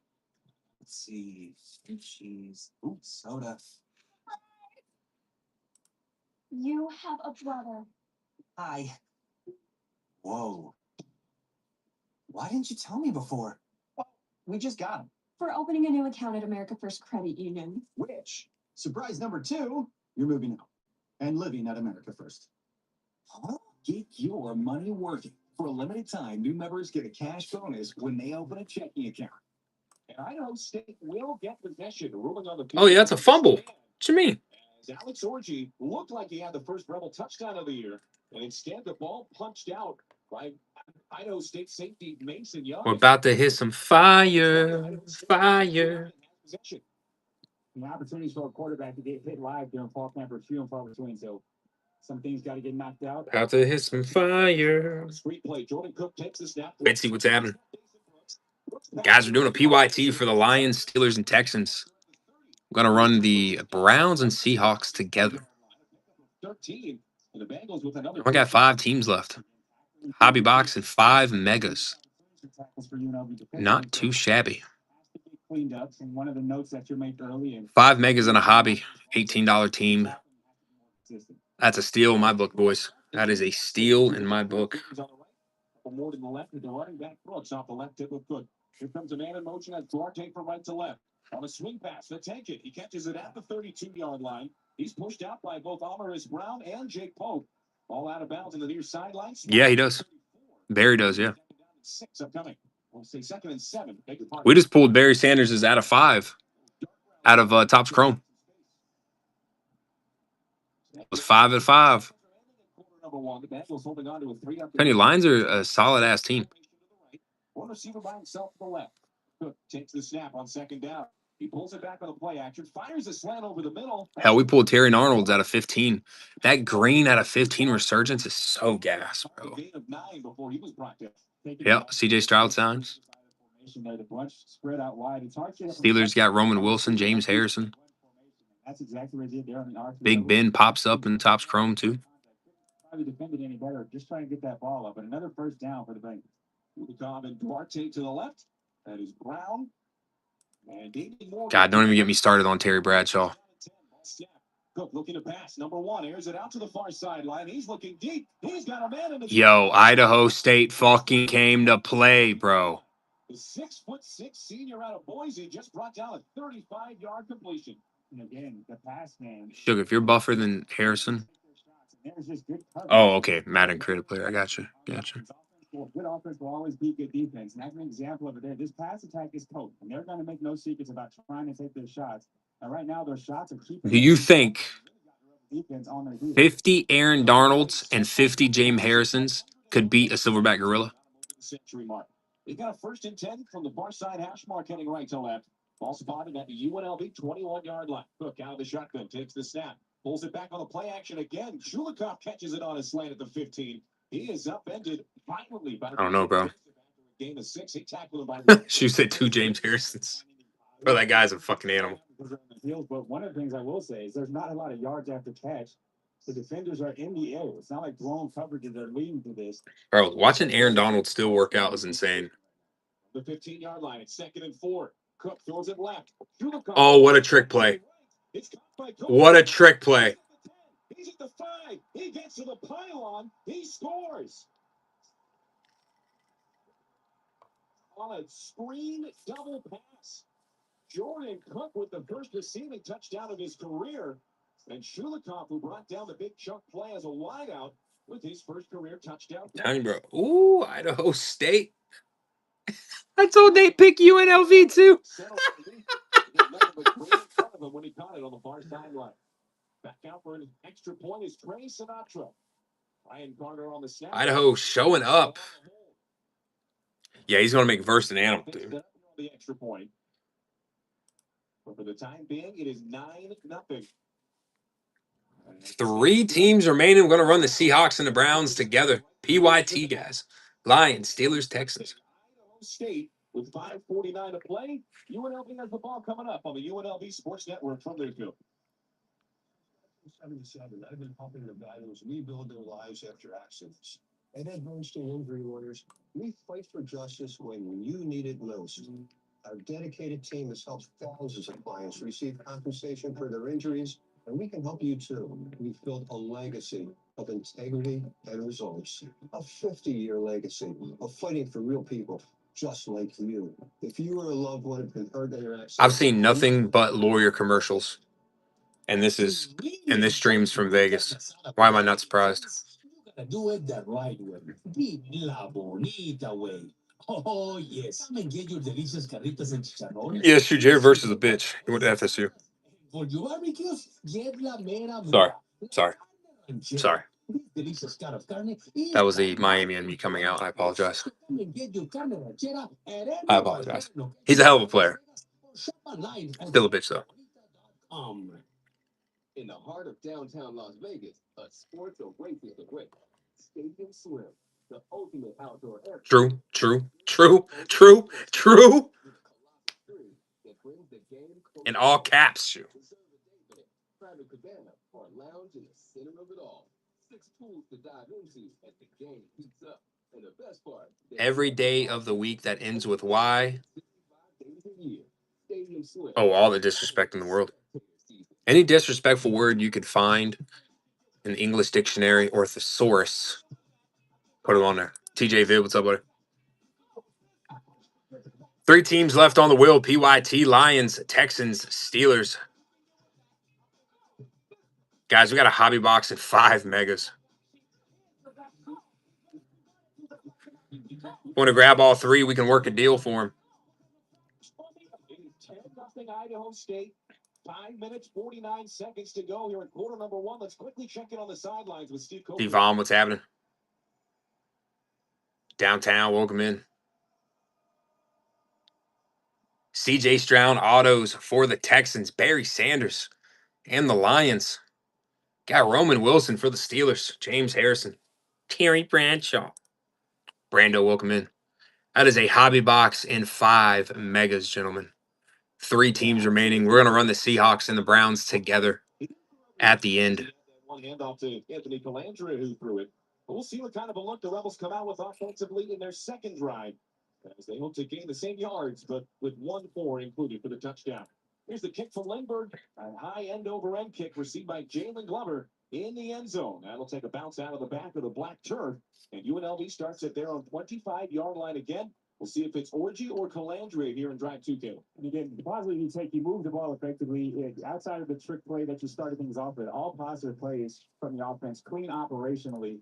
[SPEAKER 14] Let's see. Sweet cheese. Ooh, soda.
[SPEAKER 11] You have a brother.
[SPEAKER 14] Hi. Whoa. Why didn't you tell me before? We just got him.
[SPEAKER 11] For opening a new account at America First Credit Union.
[SPEAKER 10] Which, surprise number 2, you're moving out and living at America First.
[SPEAKER 14] Huh?
[SPEAKER 10] Get your money working. For a limited time, new members get a cash bonus when they open a checking account.
[SPEAKER 12] And Idaho State will get possession, ruling on the.
[SPEAKER 1] Oh, yeah, that's a fumble. What you mean?
[SPEAKER 12] As Alex Orji looked like he had the first Rebel touchdown of the year, and instead the ball punched out by Idaho State safety Mason Young.
[SPEAKER 1] We're about to hit some fire. Fire.
[SPEAKER 17] The opportunities for a quarterback to get hit live during fall camp are few and far between. So some things got to get knocked out.
[SPEAKER 1] About to hit some fire.
[SPEAKER 12] Street play. Jordan Cook takes the snap.
[SPEAKER 1] Let's see what's happening. Guys, we're doing a PYT for the Lions, Steelers, and Texans. We're going to run the Browns and Seahawks together.
[SPEAKER 12] 13, and the Bengals with another.
[SPEAKER 1] I got 5 teams left. Hobby box and 5 megas. Not too shabby.
[SPEAKER 17] Cleaned up, and one of the notes that you made early.
[SPEAKER 1] 5 megas in a hobby, $18 team. That's a steal in my book, boys. That is a steal in my book.
[SPEAKER 12] More to the left with the running back Brooks off the left tip of Cook. Here comes a man in motion as Duarte from right to left. On a swing pass, the take it. He catches it at the 32-yard line. He's pushed out by both Amaris Brown and Jake Pope. All out of bounds in the near sideline.
[SPEAKER 1] Yeah, he does. Barry does, yeah.
[SPEAKER 12] 6 upcoming. We'll say 2nd and 7.
[SPEAKER 1] We just pulled Barry Sanders' out of 5 out of Topps Chrome. It was 5 and 5. Penny Lions are a solid ass team.
[SPEAKER 12] One receiver by himself to the left. Cook takes the snap on 2nd down. He pulls it back on the play action, fires a slant over the middle.
[SPEAKER 1] Hell, we pulled Terry Arnold's out of 15. That green out of 15 Resurgence is so gas, bro. Yeah, CJ Stroud signs. Steelers got Roman Wilson, James Harrison.
[SPEAKER 17] That's exactly what they did there on the arc.
[SPEAKER 1] Big Ben pops up in Topps Chrome, too.
[SPEAKER 17] Probably defended any better, just trying to get that ball up. But another first down for the Bengals.
[SPEAKER 12] Udicom and Duarte to the left. That is Brown. And
[SPEAKER 1] God, don't even get me started on Terry Bradshaw.
[SPEAKER 12] Cook looking to pass. Number 1 airs it out to the far sideline. He's looking deep. He's got a man in the.
[SPEAKER 1] Yo, Idaho State fucking came to play, bro.
[SPEAKER 12] The 6'6" senior out of Boise just brought down a 35-yard completion.
[SPEAKER 17] And again, the pass man.
[SPEAKER 1] Sugar, if you're buffer than Harrison. Oh, okay. Madden creative player. I got you. Gotcha.
[SPEAKER 17] Good offense will always beat good defense. And that's an example of it there. This pass attack is coach, and they're going to make no secrets about trying to take their shots. And right now, their shots are keeping.
[SPEAKER 1] Do you think 50 Aaron Darnolds and 50 James Harrisons could beat a Silverback Gorilla?
[SPEAKER 12] Century mark. They got a 1st and 10 from the far side hash mark heading right to left. Ball spotted at the UNLV 21-yard line. Cook out of the shotgun, takes the snap, pulls it back on the play action again. Shulikov catches it on his slant at the 15. He is upended violently by.
[SPEAKER 1] I don't know, bro.
[SPEAKER 12] Game of 6. He tackled him by.
[SPEAKER 1] She said 2 James Harrisons. Bro, that guy's a fucking animal.
[SPEAKER 17] But one of the things I will say is there's not a lot of yards after catch. The defenders are in the air. It's not like blown coverages are leading to this.
[SPEAKER 1] Bro, watching Aaron Donald still work out is insane.
[SPEAKER 12] The 15-yard line. It's 2nd and 4. Cook throws it left.
[SPEAKER 1] Oh, what a trick play. What a trick play.
[SPEAKER 12] He's at the 5. He gets to the pylon. He scores. On a screen double pass. Jordan Cook with the first receiving touchdown of his career. And Shulikov, who brought down the big chunk play as a wideout with his first career touchdown.
[SPEAKER 1] Tell me, bro. Ooh, Idaho State. I told Nate pick UNLV too.
[SPEAKER 12] When he caught it on the far sideline. Back out for an extra point is Trey Sinatra. Ryan Carter on the snap.
[SPEAKER 1] Idaho showing up. Yeah, he's going to make Verse an animal, dude.
[SPEAKER 12] The extra point. But for the time being, it is 9-0.
[SPEAKER 1] 3 teams remaining. We're going to run the Seahawks and the Browns together. PYT, guys. Lions, Steelers, Texans.
[SPEAKER 12] State with 5:49 to play. UNLV has the ball coming up on the UNLV Sports Network from Louisville.
[SPEAKER 16] 77. I've been helping the veterans rebuild their lives after accidents. And at Bernstein Injury Lawyers, we fight for justice when you need it most. Our dedicated team has helped thousands of clients receive compensation for their injuries, and we can help you too. We've built a legacy of integrity and results, a 50-year legacy of fighting for real people just like you. If you or a loved one have been hurt in your accident,
[SPEAKER 1] I've seen nothing but lawyer commercials. And this stream's from Vegas. Why am I not surprised?
[SPEAKER 2] Do it the right way. La bonita way. Oh, yes. Come and get your delicious carritas and chicharrones.
[SPEAKER 1] Yeah, shoot, Jared versus a bitch. He went to FSU.
[SPEAKER 2] For your barbecues, get la mera.
[SPEAKER 1] Sorry.
[SPEAKER 2] Delicious cut of carne.
[SPEAKER 1] That was the Miami and me coming out. I apologize.
[SPEAKER 2] Come and get your carne ranchera at every
[SPEAKER 1] I apologize. He's a hell of a player.
[SPEAKER 2] Shop online at
[SPEAKER 1] Still a bitch, though.
[SPEAKER 5] In the heart of downtown Las Vegas, a sports oasis away. Stadium Swim, the ultimate outdoor air.
[SPEAKER 1] True. In all caps, shoot.
[SPEAKER 5] Private cabana or lounge in the center of it all. 6 pools to dive into as the game heats up. And the best part,
[SPEAKER 1] Every day of the week that ends with Y.
[SPEAKER 5] days a year. Stadium Swim.
[SPEAKER 1] Oh, all the disrespect in the world. Any disrespectful word you could find in the English dictionary or thesaurus, put it on there. TJ Vid, what's up, buddy? 3 teams left on the wheel. PYT, Lions, Texans, Steelers. Guys, we got a hobby box and 5 megas. Want to grab all 3? We can work a deal for him.
[SPEAKER 12] 10-0 Idaho State. 5 minutes, 49 seconds to go here in quarter number 1. Let's quickly check in on the sidelines with Steve Copeland.
[SPEAKER 1] Devon, what's happening? Downtown, welcome in. CJ Stroud autos for the Texans. Barry Sanders and the Lions. Got Roman Wilson for the Steelers. James Harrison. Terry Bradshaw. Brando, welcome in. That is a hobby box in 5 megas, gentlemen. 3 teams remaining. We're going to run the Seahawks and the Browns together at the end.
[SPEAKER 12] One handoff to Anthony Calandra, who threw it. We'll see what kind of a look the Rebels come out with offensively in their second drive, as they hope to gain the same yards, but with 1-4 included for the touchdown. Here's the kick from Lindbergh. A high end-over-end kick received by Jalen Glover in the end zone. That'll take a bounce out of the back of the black turf. And UNLV starts it there on 25-yard line again. We'll see if it's Orji or Calandria here in drive 2, Caleb.
[SPEAKER 17] And again, positive you move the ball effectively outside of the trick play that you started things off with. All positive plays from the offense, clean operationally.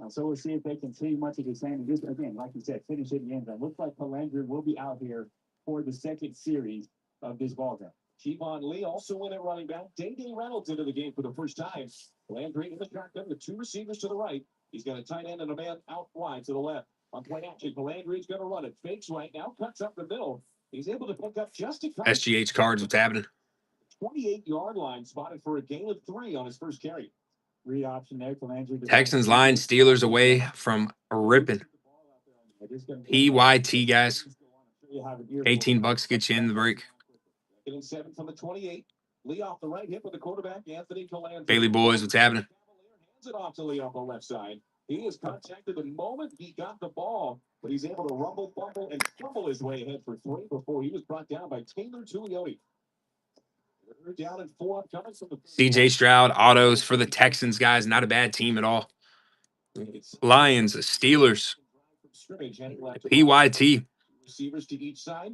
[SPEAKER 17] So we'll see if they continue much of the same. And just, again, like you said, finish it in the end zone. Looks like Calandria will be out here for the second series of this ball game.
[SPEAKER 12] Kevon Lee also in at running back. Day-Day Reynolds into the game for the first time. Landry in the shotgun with 2 receivers to the right. He's got a tight end and a man out wide to the left. On play action, Landry's going to run it. Fakes right now, cuts up the middle. He's able to pick up just a couple.
[SPEAKER 1] SGH cards, what's happening?
[SPEAKER 12] 28-yard line spotted for a gain of 3 on his first carry.
[SPEAKER 17] Read option there, Landry.
[SPEAKER 1] Texans, Lions, Steelers away from ripping. PYT, guys. $18 gets you in the break.
[SPEAKER 12] 7 from the 28. Lee off the right hip with the quarterback, Anthony Calandra.
[SPEAKER 1] Bailey boys, what's happening?
[SPEAKER 12] Hands it off to Lee off the left side. He is contacted the moment he got the ball, but he's able to rumble, bumble, and fumble his way ahead for 3 before he was brought down by Taylor Tuioti. Down and 4 coming from the
[SPEAKER 1] CJ Stroud autos for the Texans, guys. Not a bad team at all. Lions, Steelers, PYT.
[SPEAKER 12] Receivers to each side.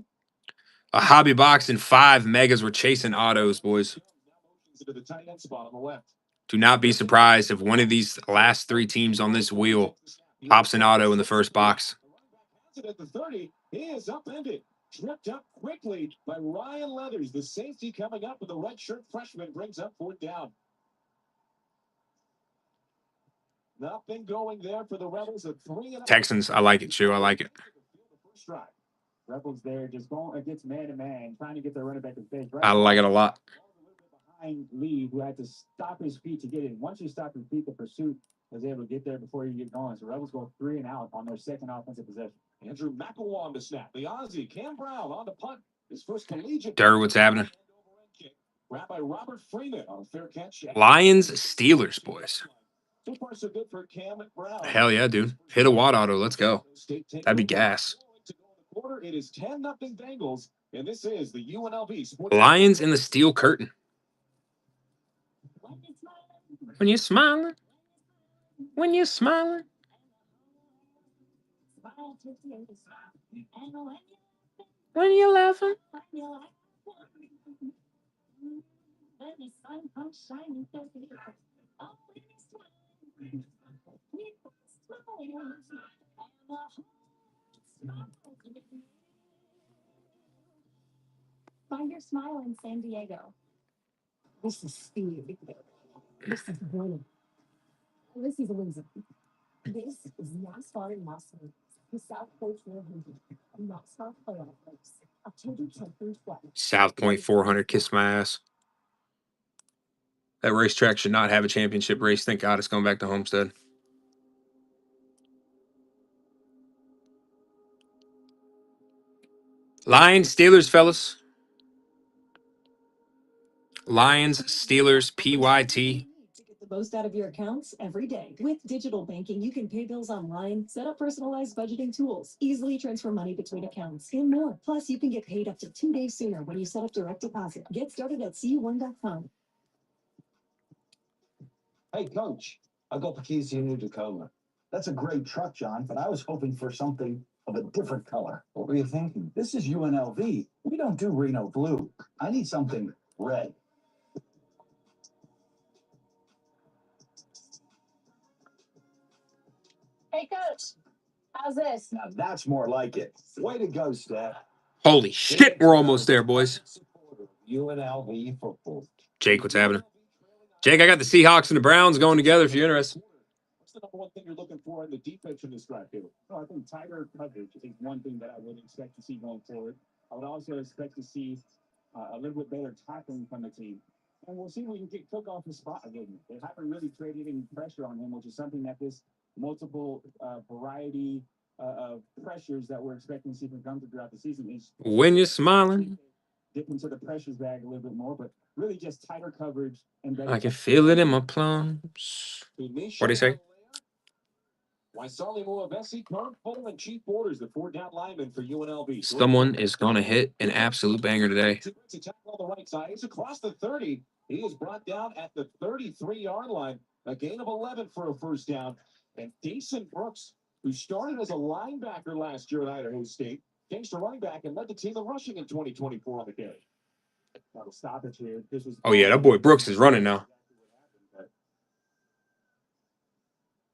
[SPEAKER 1] A hobby box and 5 megas. We're chasing autos, boys.
[SPEAKER 12] To the tight end spot on the left.
[SPEAKER 1] Do not be surprised if one of these last 3 teams on this wheel pops an auto in the first box.
[SPEAKER 12] At the 30, he is upended. Tripped up quickly by Ryan Leathers. The safety coming up with the red shirt freshman brings up 4th down. Nothing going there for the Rebels.
[SPEAKER 1] Texans, I like it, Shu. I like it.
[SPEAKER 17] Rebels there just going against man-to-man, trying to get their running back in space.
[SPEAKER 1] I like it a lot.
[SPEAKER 17] Lee, who had to stop his feet to get in. Once you stop your feet, the pursuit was able to get there before you get going. So Rebels go 3 and out on their second offensive possession.
[SPEAKER 12] Andrew McElwain on the snap. The Aussie, Cam Brown on the punt. His first collegiate.
[SPEAKER 1] Derek, what's happening?
[SPEAKER 12] Grabbed by Robert Freeman on a fair catch.
[SPEAKER 1] Lions, Steelers, boys.
[SPEAKER 12] So far, so good for Cam Brown.
[SPEAKER 1] Hell yeah, dude. Hit a Watt auto. Let's go. That'd be gas.
[SPEAKER 12] It is 10-0 Bengals, and this is the UNLV Sports
[SPEAKER 1] Lions in the steel curtain. When you're smiling. When you're smiling. When you're laughing.
[SPEAKER 11] Find your smile in San Diego. This is Steve. This is Bruno. This is Elizabeth. This is NASCAR in Las Vegas. The South Point 400. NASCAR playoff race. October 10th through 12th.
[SPEAKER 1] South Point 400. Kiss my ass. That racetrack should not have a championship race. Thank God it's going back to Homestead. Lions, Steelers, fellas. Lions, Steelers, PYT.
[SPEAKER 22] To get the most out of your accounts every day. With digital banking, you can pay bills online, set up personalized budgeting tools, easily transfer money between accounts, and more. Plus, you can get paid up to 2 days sooner when you set up direct deposit. Get started at cu1.com.
[SPEAKER 13] Hey, Coach, I got the keys to your new Tacoma. That's a great truck, John, but I was hoping for something of a different color. What were you thinking? This is UNLV. We don't do Reno blue. I need something red.
[SPEAKER 11] Hey, Coach. How's this?
[SPEAKER 13] Now that's more like it. Way to go, Steph.
[SPEAKER 1] Holy shit, we're almost there, boys.
[SPEAKER 13] UNLV football.
[SPEAKER 1] Jake, what's happening? Jake, I got the Seahawks and the Browns going together if you're interested.
[SPEAKER 12] What's the number one thing you're looking for in the defense in this drive, here?
[SPEAKER 17] I think tighter coverage is one thing that I would expect to see going forward. I would also expect to see a little bit better tackling from the team. And we'll see if we can get Cook off the spot again. They haven't really created any pressure on him, which is something that this multiple variety of pressures that we're expecting to see from come throughout the season is.
[SPEAKER 1] When you're smiling.
[SPEAKER 17] Dip into the pressures bag a little bit more, but really just tighter coverage and better.
[SPEAKER 1] I can feel it in my plums. What do you say?
[SPEAKER 12] Waisali Moavesi, Clark Full, and Chief Borders, the 4-down lineman for UNLV.
[SPEAKER 1] Someone is going to hit an absolute banger today.
[SPEAKER 12] To tackle on the right side. He's across the 30. He is brought down at the 33-yard line. A gain of 11 for a first down. And Decent Brooks, who started as a linebacker last year at Idaho State, changed to running back and led the team in rushing in 2024 on the day.
[SPEAKER 17] That'll stop it here. This was
[SPEAKER 1] Oh, yeah, that boy Brooks is running now.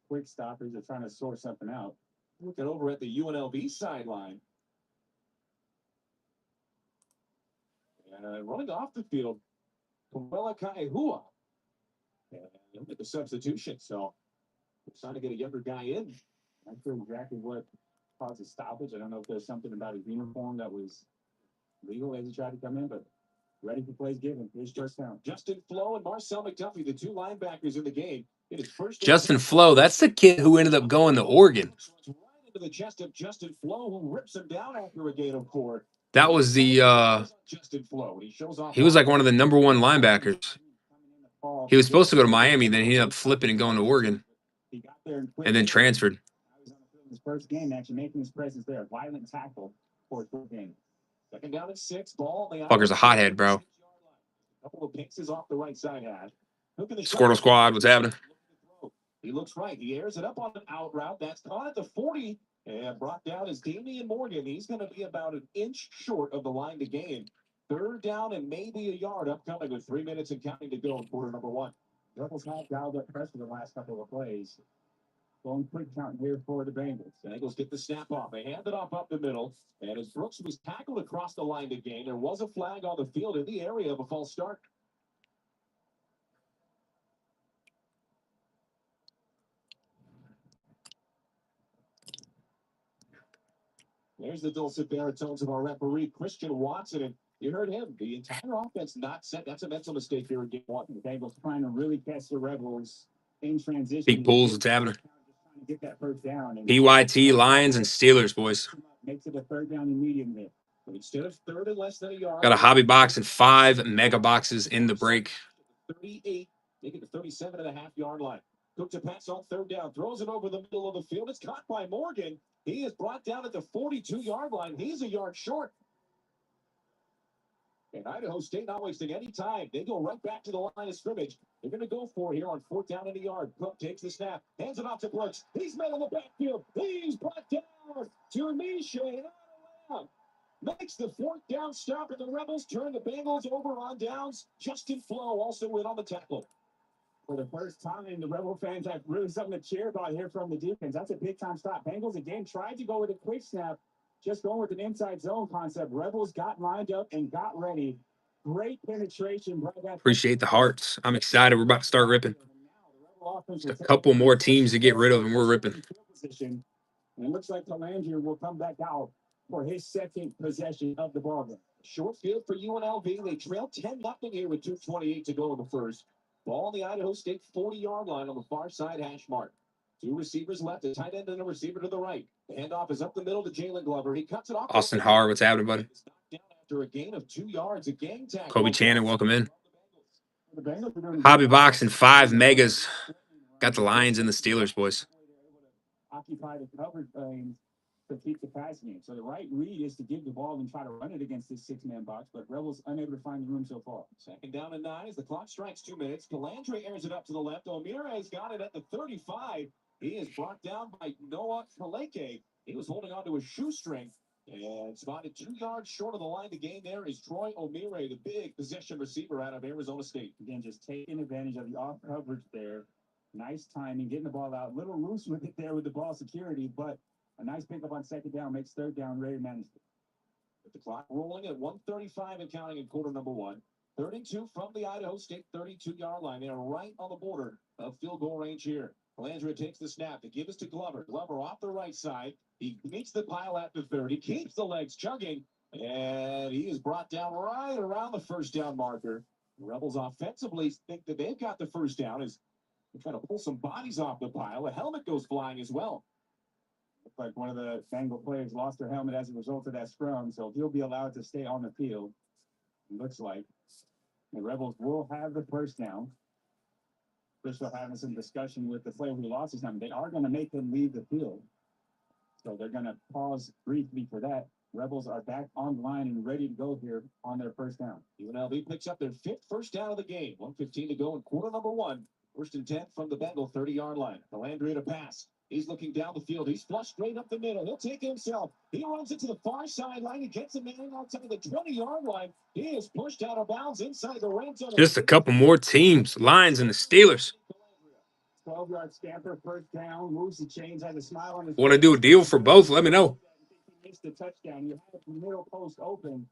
[SPEAKER 17] Quick stoppers are trying to sort something out.
[SPEAKER 12] Looking over at the UNLV sideline. And running off the field, Kumela Kaehua. And he'll make a substitution. So we're trying to get a younger guy in.
[SPEAKER 17] I'm not sure exactly what caused the stoppage. I don't know if there's something about his uniform that was legal as he tried to come in, but ready for plays given. Here's first down.
[SPEAKER 12] Justin Flo and Marcel McDuffie, the two linebackers in the game.
[SPEAKER 1] Justin Flo, that's the kid who ended up going to Oregon.
[SPEAKER 12] Right into the chest of Justin Flo, who rips him down after a gain of 4.
[SPEAKER 1] That was the
[SPEAKER 12] Justin Flo.
[SPEAKER 1] he was like one of the number one linebackers. He was supposed to go to Miami, then he ended up flipping and going to Oregon.
[SPEAKER 17] He got there
[SPEAKER 1] and then transferred.
[SPEAKER 17] He was on the field in his first game, actually making his presence there. Violent tackle for his first game.
[SPEAKER 12] Second down and 6. Ball.
[SPEAKER 1] Fucker's a hothead, bro.
[SPEAKER 12] Couple of picks off the right side hat.
[SPEAKER 1] Squirtle Squad, what's happening?
[SPEAKER 12] He looks right. He airs it up on an out route. That's caught at the 40 and brought down as Damian Morgan. He's going to be about an inch short of the line to gain. Third down and maybe a yard upcoming with 3 minutes and counting to go in quarter number 1.
[SPEAKER 17] Rebels have dialed up pressure the last couple of plays. Going quick count here for the Bengals.
[SPEAKER 12] Bengals get the snap off. They hand it off up the middle. And as Brooks was tackled across the line to gain, there was a flag on the field in the area of a false start. There's the dulcet baritones of our referee, Christian Watson. And You heard him. The entire offense not set. That's a mental mistake here in game one.
[SPEAKER 17] The Bengals trying to really catch the Rebels in transition.
[SPEAKER 1] Big bulls, what's happening?
[SPEAKER 17] Trying to get that first down. And
[SPEAKER 1] PYT, Lions, and Steelers, boys.
[SPEAKER 17] makes it a third down immediately.
[SPEAKER 12] But instead of third and less than a yard.
[SPEAKER 1] Got a hobby box and 5 mega boxes in the break.
[SPEAKER 12] 38, making the 37.5-yard line. Cook to pass on third down, throws it over the middle of the field. It's caught by Morgan. He is brought down at the 42-yard line. He's a yard short. And Idaho State not wasting any time. They go right back to the line of scrimmage. They're going to go for here on fourth down in the yard. Cook takes the snap, hands it off to Brooks. He's met in the backfield. He's brought down to Misha. Makes the fourth down stop, and the Rebels turn the Bengals over on downs. Justin Flo also in on the tackle.
[SPEAKER 17] For the first time, the Rebel fans have really something to cheer about here from the defense. That's a big-time stop. Bengals, again, tried to go with a quick snap, just going with an inside zone concept. Rebels got lined up and got ready. Great penetration.
[SPEAKER 1] Appreciate the hearts. I'm excited. We're about to start ripping. Just a couple more teams to get rid of, and we're ripping.
[SPEAKER 17] And it looks like Calandria will come back out for his second possession of the ball game.
[SPEAKER 12] Short field for UNLV. They trail 10-0 here with 2:28 to go in the first. Ball on the Idaho State 40-yard line on the far side hash mark. Two receivers left, a tight end and a receiver to the right. The handoff is up the middle to Jalen Glover. He cuts it off.
[SPEAKER 1] Austin Howard, what's happening, buddy?
[SPEAKER 12] After a gain of 2 yards, a gang tackle.
[SPEAKER 1] Kobe Channon, welcome in. Hobby box and 5 megas. Got the Lions and the Steelers, boys.
[SPEAKER 17] Occupy the coverage lanes to keep the passing game. So the right read is to give the ball and try to run it against this 6-man box, but Rebels unable to find the room so far.
[SPEAKER 12] Second down and 9 as the clock strikes 2 minutes. Calandre airs it up to the left. Omirez got it at the 35. He is brought down by Noah Kaleke. He was holding on to his shoestring and spotted 2 yards short of the line. The game there is Troy Omire, the big possession receiver out of Arizona State.
[SPEAKER 17] Again, just taking advantage of the off coverage there. Nice timing, getting the ball out. A little loose with it there with the ball security, but a nice pickup on second down makes third down very manageable.
[SPEAKER 12] With the clock rolling at 1:35 and counting in quarter number 1. 32 from the Idaho State 32-yard line. They are right on the border of field goal range here. Calandria takes the snap to give us to Glover. Glover off the right side. He meets the pile at the 30, keeps the legs chugging, and he is brought down right around the first down marker. The Rebels offensively think that they've got the first down as they try to pull some bodies off the pile. A helmet goes flying as well.
[SPEAKER 17] Looks like one of the Bengal players lost their helmet as a result of that scrum, so he'll be allowed to stay on the field. It looks like the Rebels will have the first down. Official having some discussion with the player who lost his helmet. They are going to make him leave the field, so they're going to pause briefly for that. Rebels are back on the line and ready to go here on their first down.
[SPEAKER 12] UNLV picks up their 5th first down of the game. 1:15 to go in quarter number 1. First and 10 from the Bengal 30-yard line. Calandria to pass. He's looking down the field. He's flushed straight up the middle. He'll take it himself. He runs it to the far sideline. He gets a man outside the 20-yard line. He is pushed out of bounds inside the red zone.
[SPEAKER 1] Just a couple more teams. Lions and the Steelers.
[SPEAKER 17] 12-yard scamper, first down, moves the chains, has a smile on his face.
[SPEAKER 1] Want to do a deal for both? Let me know.
[SPEAKER 17] He missed the touchdown. You have the middle post open,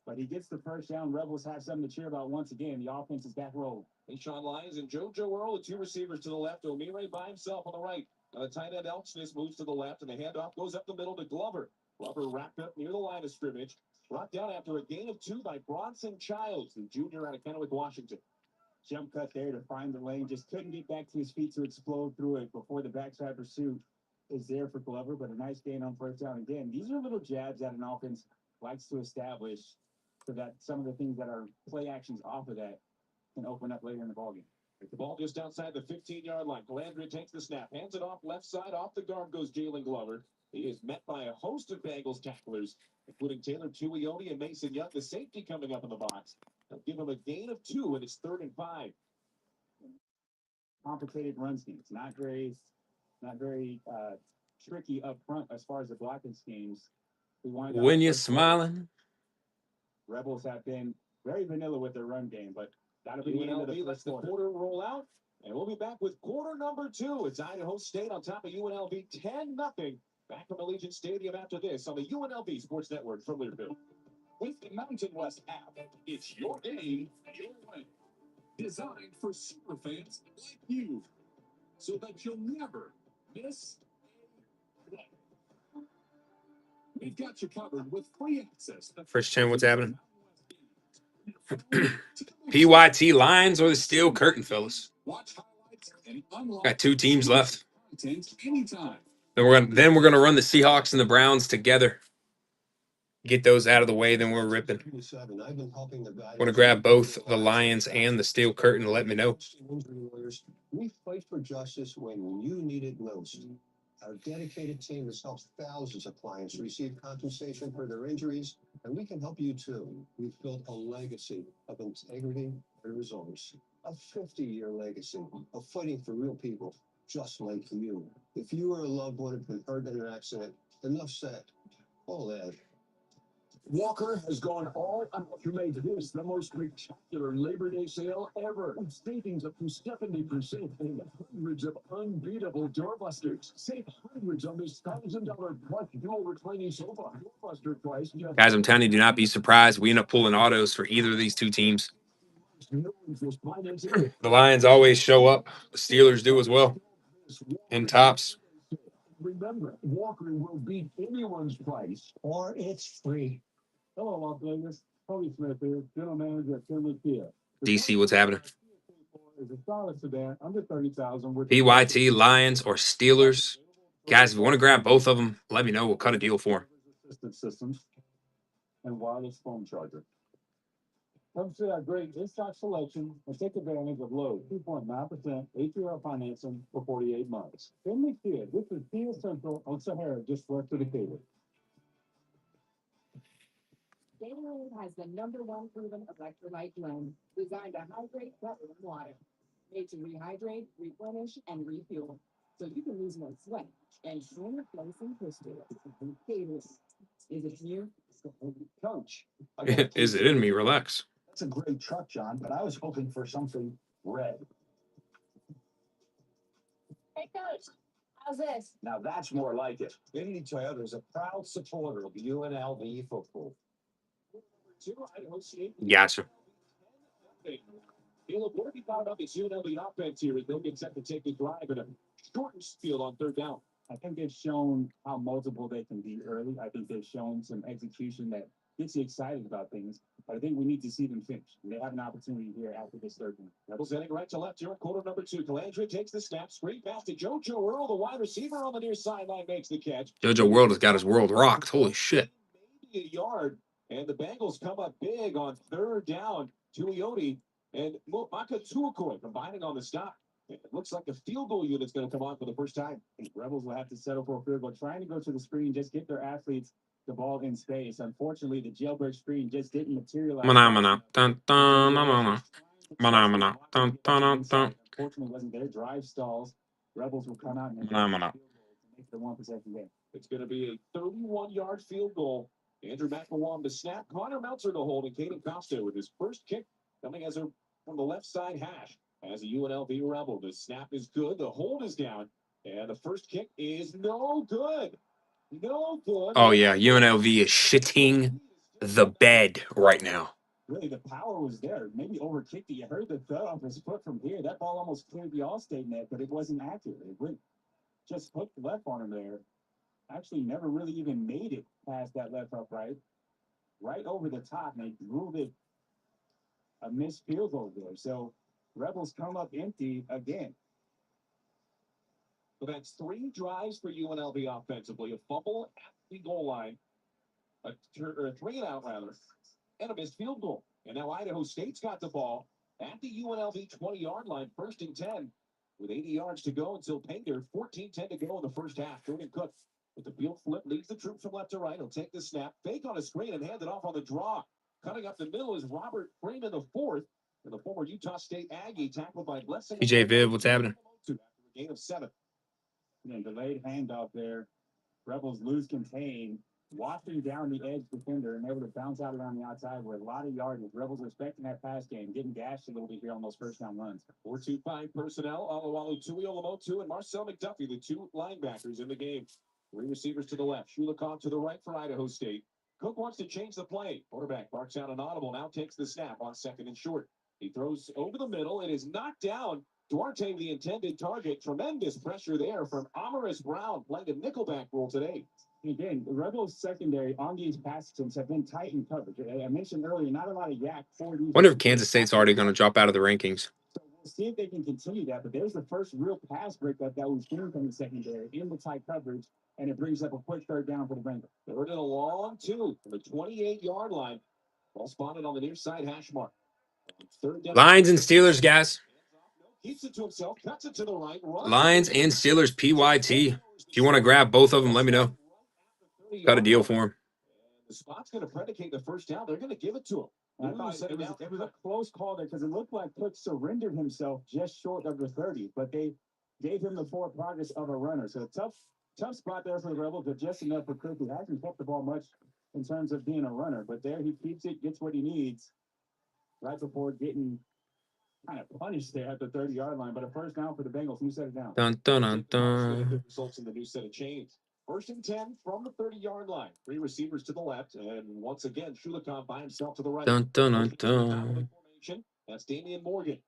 [SPEAKER 17] but he gets the first down. Rebels have something to cheer about once again. The offense is back rolling.
[SPEAKER 12] Sean Lyons and JoJo Earl, the 2 receivers to the left. Omire by himself on the right. The tight end Elksnis moves to the left, and the handoff goes up the middle to Glover. Glover wrapped up near the line of scrimmage. Brought down after a gain of 2 by Bronson Childs, the junior out of Kennewick, Washington.
[SPEAKER 17] Jump cut there to find the lane. Just couldn't get back to his feet to explode through it before the backside pursuit is there for Glover, but a nice gain on first down. Again, these are little jabs that an offense likes to establish so that some of the things that are play actions off of that can open up later in the ballgame.
[SPEAKER 12] The ball just outside the 15-yard line. Calandria takes the snap, hands it off left side. Off the guard goes Jalen Glover. He is met by a host of Bengals tacklers, including Taylor Tuioti and Mason Young, the safety coming up in the box. They'll give him a gain of 2, and it's 3rd and 5.
[SPEAKER 17] Complicated run schemes. Not very tricky up front as far as the blocking schemes.
[SPEAKER 1] When you're smiling.
[SPEAKER 17] Rebels have been very vanilla with their run game, but that'll be the end of the
[SPEAKER 12] lets the quarter roll out, and we'll be back with quarter number 2. It's Idaho State on top of UNLV 10-0. Back from Allegiant Stadium after this on the UNLV Sports Network from Learfield.
[SPEAKER 8] With the Mountain West app, it's your game, your way. Designed for super fans like you, so that you'll never miss a play. We've got you covered with free access.
[SPEAKER 1] First Chin, what's happening? PYT Lions or the Steel Curtain, fellas.
[SPEAKER 8] Watch highlights and unlock
[SPEAKER 1] Got 2 teams left.
[SPEAKER 8] content anytime.
[SPEAKER 1] Then we're gonna run the Seahawks and the Browns together. Get those out of the way, then we're ripping.
[SPEAKER 16] I've been helping the guys.
[SPEAKER 1] Want to grab both the Lions and the Steel Curtain? Let me know.
[SPEAKER 16] We fight for justice when you need it most. Our dedicated team has helped thousands of clients receive compensation for their injuries, and we can help you too. We've built a legacy of integrity and results, a 50-year legacy of fighting for real people just like you. If you or a loved one have been hurt in an accident, enough said. All that.
[SPEAKER 8] Walker has gone all out to make this the most spectacular Labor Day sale ever. Savings up to 70% and hundreds of unbeatable doorbusters. Save hundreds on this $1,000 plus dual reclining sofa. Doorbuster price.
[SPEAKER 1] Guys, I'm telling you, do not be surprised. We end up pulling autos for either of these 2 teams. The Lions always show up. The Steelers do as well. In tops.
[SPEAKER 8] Remember, Walker will beat anyone's price, or it's free. Hello, Las Vegas. Tony Smith here, general manager at Finley Kia.
[SPEAKER 1] DC, what's happening?
[SPEAKER 8] Is a solid sedan under 30,000 with
[SPEAKER 1] PYT, Lions, or Steelers. Guys, if you want to grab both of them, let me know. We'll cut a deal for them.
[SPEAKER 8] Assistant systems and wireless phone charger. Come see our great in-stock selection and take advantage of low 2.9% APR financing for 48 months. Finley Kia, this is Kia Central on Sahara, just west of the cable.
[SPEAKER 15] Gatorade has the #1 proven electrolyte blend designed to hydrate better than water. Made to rehydrate, replenish, and refuel. So you can lose more sweat and swim your place in crystal. Gatorade. Is it you?
[SPEAKER 13] Coach.
[SPEAKER 1] Is it in me? Relax.
[SPEAKER 13] That's a great truck, John, but I was hoping for something red.
[SPEAKER 7] Hey, Coach, how's this?
[SPEAKER 13] Now that's more like it.
[SPEAKER 10] Infinity Toyota is a proud supporter of UNLV football.
[SPEAKER 1] Gotcha.
[SPEAKER 12] Caleb, what have you thought about this UNLV offense here as they'll get set to take the drive in a shortened field on 3rd down?
[SPEAKER 17] I think they've shown how multiple they can be early. I think they've shown some execution that gets you excited about things. But I think we need to see them finish. They have an opportunity here after this 3rd one.
[SPEAKER 12] Rebels heading right to left here in quarter number 2. Calandra takes the snap, straight pass to JoJo Earl, the wide receiver on the near sideline, makes the catch.
[SPEAKER 1] JoJo World has got his world rocked. Holy shit.
[SPEAKER 12] Maybe a yard, and the Bengals come up big on 3rd down. Tuioti and Maka Tuakoi combining on the stop. It looks like the field goal unit's going to come on for the first time.
[SPEAKER 17] Rebels will have to settle for a field goal, trying to go to the screen, just get their athletes the ball in space. Unfortunately, the jailbreak screen just didn't materialize. Unfortunately, wasn't their drive stalls. Rebels will come out and make the 1 possession game.
[SPEAKER 12] It's going to be a 31-yard field goal. Andrew McElwain to snap. Connor Meltzer to hold, and Caden Costa with his first kick coming from the left side hash. As a UNLV Rebel, the snap is good, the hold is down, and the first kick is no good. No good.
[SPEAKER 1] Oh, yeah. UNLV is shitting the bed right now.
[SPEAKER 17] Really, the power was there. Maybe overkicked it. You heard the thud off his foot from here. That ball almost cleared the Allstate net, but it wasn't accurate. It went, just hooked left on him there. Actually, never really even made it past that left upright. Right over the top, and they ruled it a missed field goal there. So Rebels come up empty again.
[SPEAKER 12] So that's 3 drives for UNLV offensively. A fumble at the goal line, a 3-and-out rather, and a missed field goal. And now Idaho State's got the ball at the UNLV 20-yard line, 1st and 10, with 80 yards to go until Painter. 14-10 to go in the first half. Jordan Cook with the field flip leads the troops from left to right. He'll take the snap, fake on a screen, and hand it off on the draw. Cutting up the middle is Robert Freeman, the 4th, and the former Utah State Aggie, tackled by Blessing.
[SPEAKER 1] PJ Viv, what's happening?
[SPEAKER 12] After a gain of 7.
[SPEAKER 17] And delayed handoff there. Rebels lose contain, wafting down the edge defender and able to bounce out around the outside with a lot of yardage. Rebels are expecting that pass game, getting gashed a little bit here on those 1st down runs.
[SPEAKER 12] 4-2-5 personnel. Alawalu Tuiolomotu and Marcel McDuffie, the 2 linebackers in the game. 3 receivers to the left. Shulikov to the right for Idaho State. Cook wants to change the play. Quarterback barks out an audible, now takes the snap on 2nd and short. He throws over the middle. It is knocked down. Duarte, the intended target. Tremendous pressure there from Amaris Brown, playing a nickelback role today.
[SPEAKER 17] Again, the Rebels secondary on these pass attempts have been tight in coverage. I mentioned earlier, not a lot of yak for these.
[SPEAKER 1] Wonder if Kansas State's already going to drop out of the rankings.
[SPEAKER 17] So we'll see if they can continue that. But there's the first real pass breakup that we've seen from the secondary in the tight coverage, and it brings up a quick third down for the Bengals.
[SPEAKER 2] Third and a long two from the 28-yard line. Ball spotted on the near side hash mark. Third down.
[SPEAKER 1] Lions and Steelers, guys.
[SPEAKER 2] Keeps it to himself, cuts it to the right.
[SPEAKER 1] Lions and Steelers PYT. If you want to grab both of them, let me know. Got a deal for him.
[SPEAKER 2] The spot's going to predicate the first down. They're going to give it to him.
[SPEAKER 17] I thought it was a close call there because it looked like Cook surrendered himself just short of the 30, but they gave him the forward progress of a runner. So tough spot there for the Rebels, but just enough for Cook. He hasn't kept the ball much in terms of being a runner, but there he keeps it, gets what he needs right before getting kind of punished there at the 30-yard line. But a first down for the Bengals. Who set it down?
[SPEAKER 1] Dun, dun, dun, dun.
[SPEAKER 2] Results in the new set of chains. First and 10 from the 30-yard line. Three receivers to the left, and once again, Shulikov by himself to the right.
[SPEAKER 1] Dun, dun, dun, dun.
[SPEAKER 2] That's Damian Morgan.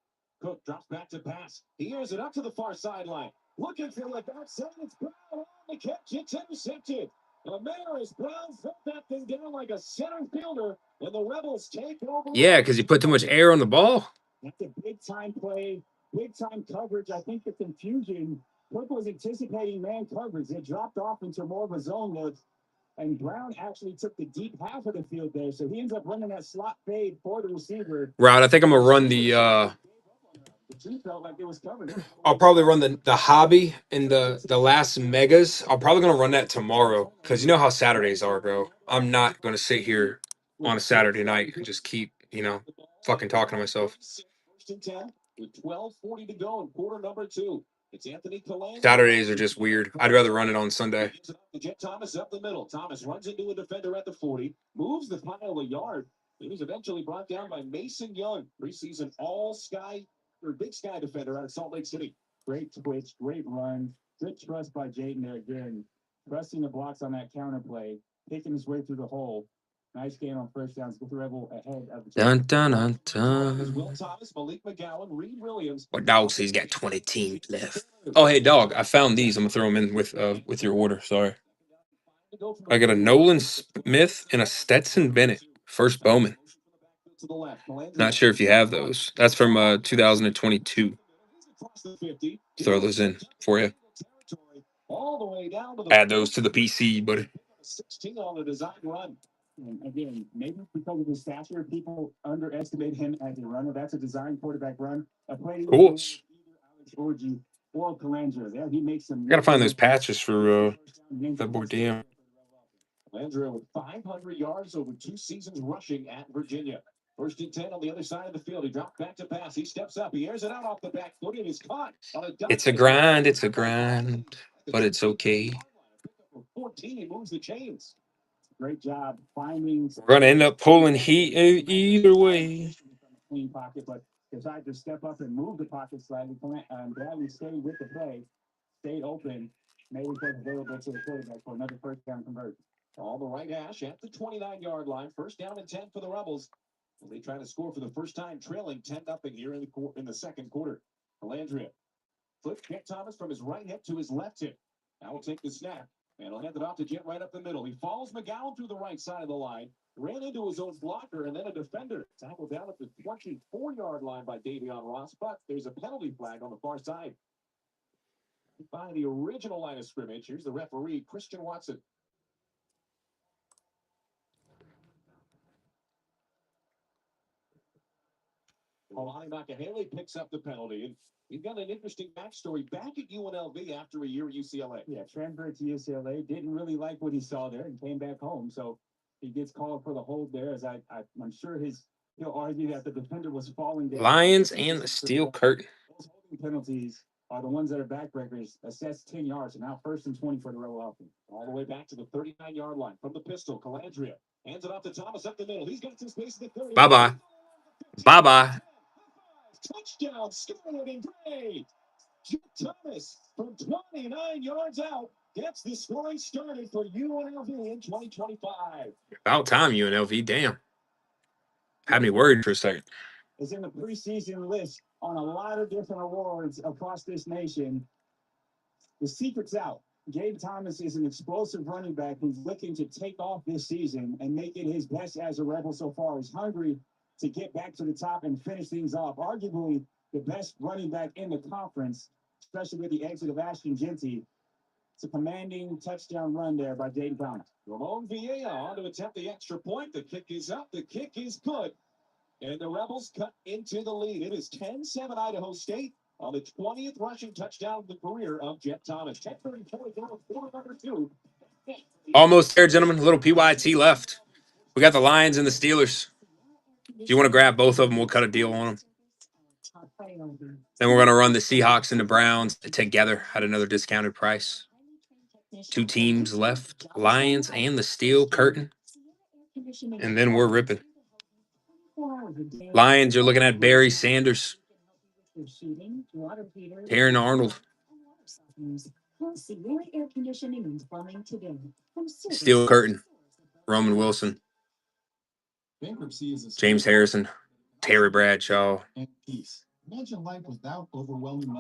[SPEAKER 2] Cook drops back to pass. He airs it up to the far sideline. Looking for the backside. It's Brown on the catch. It's intercepted. Amaris Brown felt that thing down like a center fielder, and the Rebels take over.
[SPEAKER 1] Yeah, because you put too much air on the ball.
[SPEAKER 17] That's a big-time play, big-time coverage. I think the confusion, Cook was anticipating man coverage. It dropped off into more of a zone look, and Brown actually took the deep half of the field there, so he ends up running that slot fade for the receiver.
[SPEAKER 1] Right, I think I'm going to run the
[SPEAKER 17] Felt like it was covered.
[SPEAKER 1] I'll probably run the hobby and the last megas. I'm probably going to run that tomorrow because you know how Saturdays are, bro. I'm not going to sit here on a Saturday night and just keep, fucking talking to myself.
[SPEAKER 2] First and 10 with 12:40 to go in quarter number 2. It's Anthony Colan.
[SPEAKER 1] Saturdays are just weird. I'd rather run it on Sunday.
[SPEAKER 2] Jet Thomas up the middle. Thomas runs into a defender at the 40, moves the pile a yard. He was eventually brought down by Mason Young, preseason Big Sky defender out of Salt Lake City.
[SPEAKER 17] Great twitch, great run, good trust by Jayden there again. Trusting the blocks on that counter play, picking his way through the hole. Nice gain on first downs with the Rebel ahead of the
[SPEAKER 1] Dun, dun, dun, dun.
[SPEAKER 2] Will Thomas, Malik McGowan, Reed Williams.
[SPEAKER 1] What dog says he's got 20 teams left? Oh, hey, dog, I found these. I'm going to throw them in with your order. Sorry. I got a Nolan Smith and a Stetson Bennett. First Bowman. Not sure if you have those. That's from 2022. Throw those in for you. Add those to the PC, buddy.
[SPEAKER 2] 16 on the design run.
[SPEAKER 17] And again, maybe because of his stature, people underestimate him as a runner. That's a design quarterback run. A play
[SPEAKER 1] Of course.
[SPEAKER 17] Or Calandra. There he makes some.
[SPEAKER 1] I got to find those patches for that boy Damn.
[SPEAKER 2] Calandra with 500 yards over 2 seasons rushing at Virginia. First and 10 on the other side of the field. He dropped back to pass. He steps up. He airs it out off the back foot. It is caught.
[SPEAKER 1] It's a grind. It's a grind. But it's okay.
[SPEAKER 2] 14, he moves the chains.
[SPEAKER 17] Great job finding.
[SPEAKER 1] We're going to end up pulling heat either way.
[SPEAKER 17] Clean pocket, but decided to step up and move the pocket slightly. Bradley stayed with the play, stayed open, made himself available to the quarterback for another first down conversion.
[SPEAKER 2] On the right hash at the 29-yard line. First down and 10 for the Rebels. They try to score for the first time, trailing 10-0 here in the second quarter. Calandria flips Jet Thomas from his right hip to his left hip. Now will take the snap. And he'll hand it off to Jet right up the middle. He follows McGowan through the right side of the line. Ran into his own blocker and then a defender. Tackled down at the 24-yard line by Davion Ross. But there's a penalty flag on the far side. By the original line of scrimmage, here's the referee, Christian Watson. Alani Makahele picks up the penalty. And he's got an interesting backstory back at UNLV after a year at UCLA.
[SPEAKER 17] Yeah, transferred to UCLA. Didn't really like what he saw there and came back home. So he gets called for the hold there. As I'm sure he'll argue that the defender was falling down.
[SPEAKER 1] Lions and the steel curtain.
[SPEAKER 17] Those holding penalties are the ones that are backbreakers. Assessed 10 yards. And now first and 20 for the Rebel offense.
[SPEAKER 2] All the way back to the 39-yard line from the pistol. Calandria hands it off to Thomas up the middle. He's got some space at the 30.
[SPEAKER 1] Bye-bye. Bye-bye.
[SPEAKER 2] Touchdown, Scarlet and Gray. Jet Thomas from 29 yards out gets the scoring started for UNLV in 2025.
[SPEAKER 1] About time, UNLV. Damn. Had me worried for a second.
[SPEAKER 17] Is in the preseason list on a lot of different awards across this nation. The secret's out. Gabe Thomas is an explosive running back who's looking to take off this season and make it his best as a Rebel so far. He's hungry to get back to the top and finish things off. Arguably the best running back in the conference, especially with the exit of Ashton Genty. It's a commanding touchdown run there by Dayton Thomas.
[SPEAKER 12] Ramon Villa on to attempt the extra point. The kick is up. The kick is good. And the Rebels cut into the lead. It is 10-7 Idaho State on the 20th rushing touchdown of the career of Jet Thomas. 10:34 to go, quarter number 2.
[SPEAKER 1] Almost there, gentlemen. A little PYT left. We got the Lions and the Steelers. If you want to grab both of them, we'll cut a deal on them. Then we're going to run the Seahawks and the Browns together at another discounted price. 2 teams left, Lions and the Steel Curtain. And then we're ripping. Lions, you're looking at Barry Sanders, Aaron Arnold. Steel Curtain, Roman Wilson, James Harrison, Terry Bradshaw. I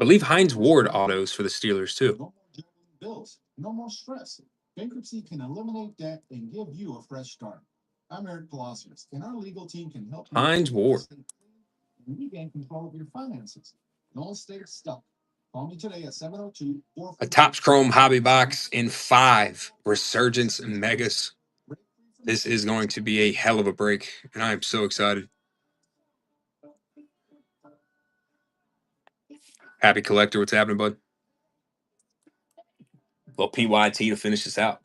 [SPEAKER 1] believe Hines Ward autos for the Steelers too.
[SPEAKER 10] No more stress. Bankruptcy can eliminate debt and give you a fresh start. I'm Eric Palacios, and our legal team can help you.
[SPEAKER 1] Hines Ward.
[SPEAKER 10] And regain control of your finances. Don't stay stuck. Call me today at 702-4.
[SPEAKER 1] A Topps Chrome Hobby Box in 5 Resurgence Megas. This is going to be a hell of a break, and I am so excited. Happy Collector, what's happening, bud? Little PYT to finish this out.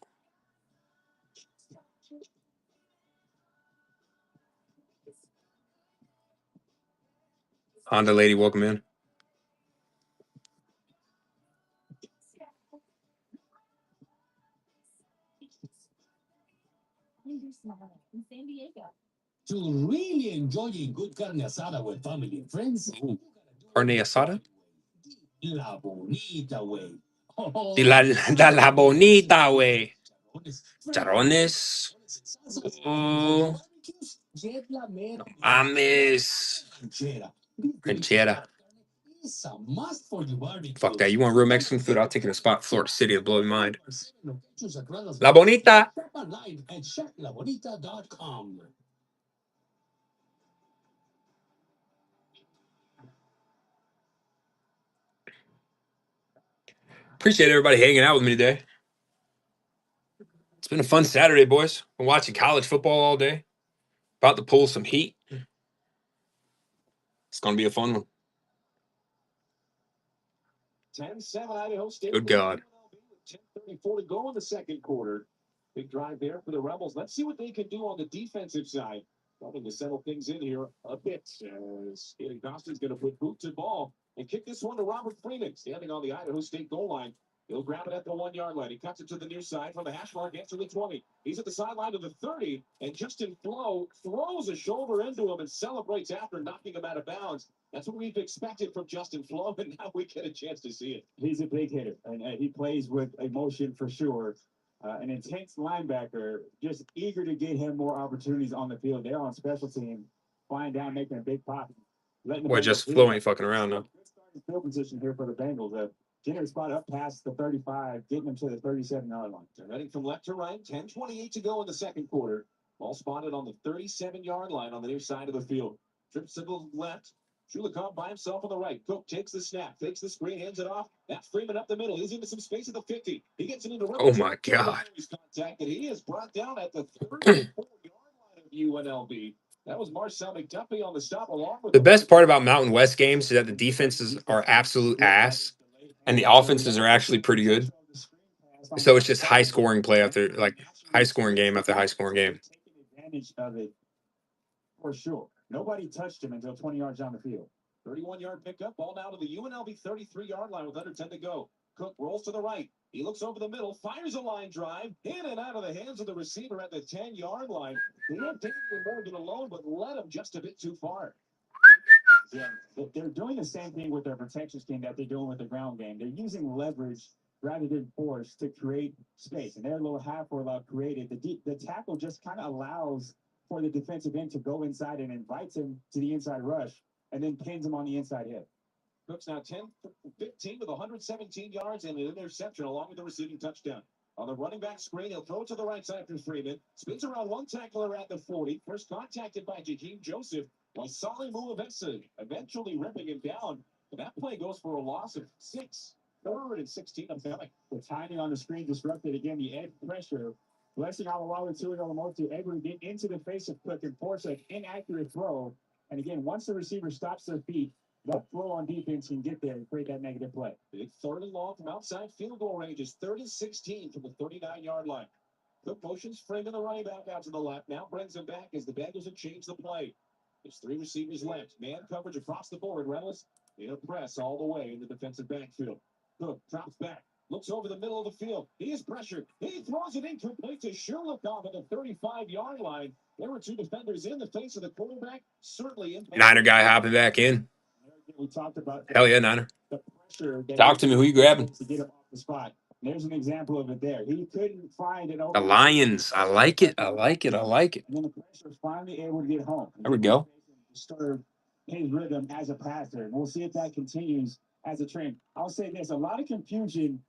[SPEAKER 1] Honda lady, welcome in.
[SPEAKER 10] To really enjoy a good carne asada with family and friends.
[SPEAKER 1] Carne asada?
[SPEAKER 10] La bonita way.
[SPEAKER 1] La bonita way. Charrones. Oh, no mames. Ranchera. Fuck that. You want real Mexican food? I'll take it a spot in Florida City to blow your mind. La bonita. Appreciate everybody hanging out with me today. It's been a fun Saturday, boys. Been watching college football all day. About to pull some heat. It's going to be a fun one.
[SPEAKER 12] 10-7 Idaho State.
[SPEAKER 1] Good God.
[SPEAKER 12] 10:34 to go in the second quarter. Big drive there for the Rebels. Let's see what they can do on the defensive side. Hoping to settle things in here a bit. As Aiden Costin's going to put boot to ball and kick this one to Robert Freeman, standing on the Idaho State goal line. He'll grab it at the 1-yard line. He cuts it to the near side from the hash mark, gets to the 20. He's at the sideline of the 30, and Justin Flo throws a shoulder into him and celebrates after knocking him out of bounds. That's what we've expected from Justin Flo, and now we get a chance to see it.
[SPEAKER 17] He's a big hitter, and he plays with emotion for sure. An intense linebacker, just eager to get him more opportunities on the field. They're on special team, flying down, making a big pocket.
[SPEAKER 1] Boy, just Flo ain't fucking around now.
[SPEAKER 17] Good starting field position here for the Bengals. Getting a spot up past the 35, getting them to the 37-yard line.
[SPEAKER 12] They're running from left to right. 10:28 to go in the second quarter. Ball spotted on the 37-yard line on the near side of the field. Trips to the left. Shulikov by himself on the right. Cook takes the snap, fakes the screen, hands it off. That's Freeman up the middle. He's into some space at the 50. He gets it into
[SPEAKER 1] Oh my God.
[SPEAKER 12] Contact, and he is brought down at the 34-yard line of UNLV. That was Marcel McDuffie on the stop along with
[SPEAKER 1] The best part about Mountain West games is that the defenses are absolute ass, and the offenses are actually pretty good. So it's just high scoring play after high scoring game after high scoring game.
[SPEAKER 17] Taking advantage of it for sure. Nobody touched him until 20 yards down the field.
[SPEAKER 12] 31-yard pickup. Ball now to the UNLV 33-yard line with under 10 to go. Cook rolls to the right. He looks over the middle, fires a line drive, in and out of the hands of the receiver at the 10-yard line. They have Daniel Morgan alone, but led him just a bit too far.
[SPEAKER 17] Yeah, they're doing the same thing with their protection scheme that they're doing with the ground game. They're using leverage rather than force to create space. And their little half or allowed created. The tackle just kind of allows for the defensive end to go inside and invites him to the inside rush and then pins him on the inside hip.
[SPEAKER 12] Cook's now 10-15 with 117 yards and an interception along with the receiving touchdown. On the running back screen, he'll throw it to the right side for Freeman. Spins around one tackler at the 40. First contacted by Jakeem Joseph was Solly Mulavesa, eventually ripping him down. And that play goes for a loss of 6. 3rd and 16 upcoming.
[SPEAKER 17] The timing on the screen disrupted again the edge pressure. Blessing Alawala to Olamotu able to get into the face of Cook and force an inaccurate throw. And again, once the receiver stops their feet, that throw on defense can get there and create that negative play.
[SPEAKER 12] Big 3rd and long from outside field goal range is 30-16 from the 39-yard line. Cook motions Freeman, the running back, out to the left. Now brings him back as the Bengals have changed the play. There's 3 receivers left. Man coverage across the board. Reynolds in a press all the way in the defensive backfield. Cook drops back. Looks over the middle of the field. He is pressured. He throws it incomplete to Sherlockov at the 35-yard line. There were 2 defenders in the face of the quarterback. Certainly
[SPEAKER 1] Niner guy hopping back in.
[SPEAKER 17] We talked about
[SPEAKER 1] Hell yeah, Niner.
[SPEAKER 17] the pressure.
[SPEAKER 1] Talk to me. Who you grabbing?
[SPEAKER 17] To get him off the spot. There's an example of it there. He couldn't find an
[SPEAKER 1] The
[SPEAKER 17] open.
[SPEAKER 1] Lions. I like it. I like it. I like it.
[SPEAKER 17] And then the pressure was finally able to get home.
[SPEAKER 1] There we go.
[SPEAKER 17] Disturb his rhythm as a passer. We'll see if that continues as a trend. I'll say this: a lot of confusion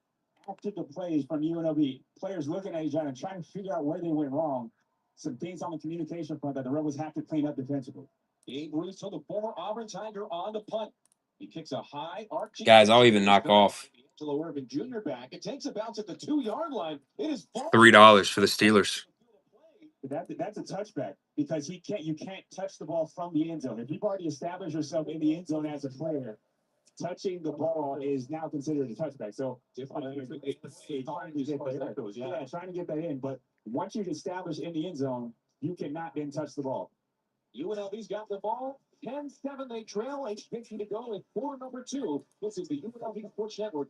[SPEAKER 17] after the plays from UNLV. Players looking at each other and trying to figure out where they went wrong. Some things on the communication front that the Rebels have to clean up defensively.
[SPEAKER 12] Gabe Russo, the former Auburn Tiger, on the punt. He kicks a high arching.
[SPEAKER 1] Guys, I'll even knock off
[SPEAKER 12] Angelo Irvin Jr. back. It takes a bounce at the 2-yard line. It is
[SPEAKER 1] $3 for the Steelers.
[SPEAKER 17] That's a touchback because you can't touch the ball from the end zone. If you've already established yourself in the end zone as a player, touching the ball is now considered a touchback. So trying to get that in. But once you've established in the end zone, you cannot then touch the ball.
[SPEAKER 12] UNLV's got the ball. 10-7, they trail. 8:50 to go in quarter number 2. This is the UNLV Sports Network.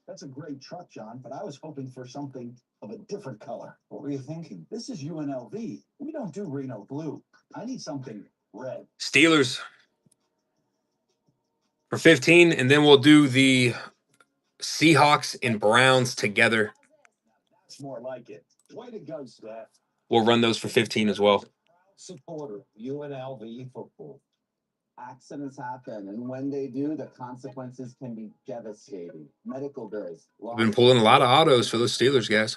[SPEAKER 13] That's a great truck, John, but I was hoping for something of a different color. What were you thinking? This is UNLV. We don't do Reno blue. I need something red.
[SPEAKER 1] Steelers for 15, and then we'll do the Seahawks and Browns together.
[SPEAKER 13] That's more like it. Way to go, Steph.
[SPEAKER 1] We'll run those for 15 as well.
[SPEAKER 13] Supporter of UNLV football.
[SPEAKER 14] Accidents happen, and when they do, the consequences can be devastating. Medical bills.
[SPEAKER 1] We've been pulling a lot of autos for those Steelers, guys.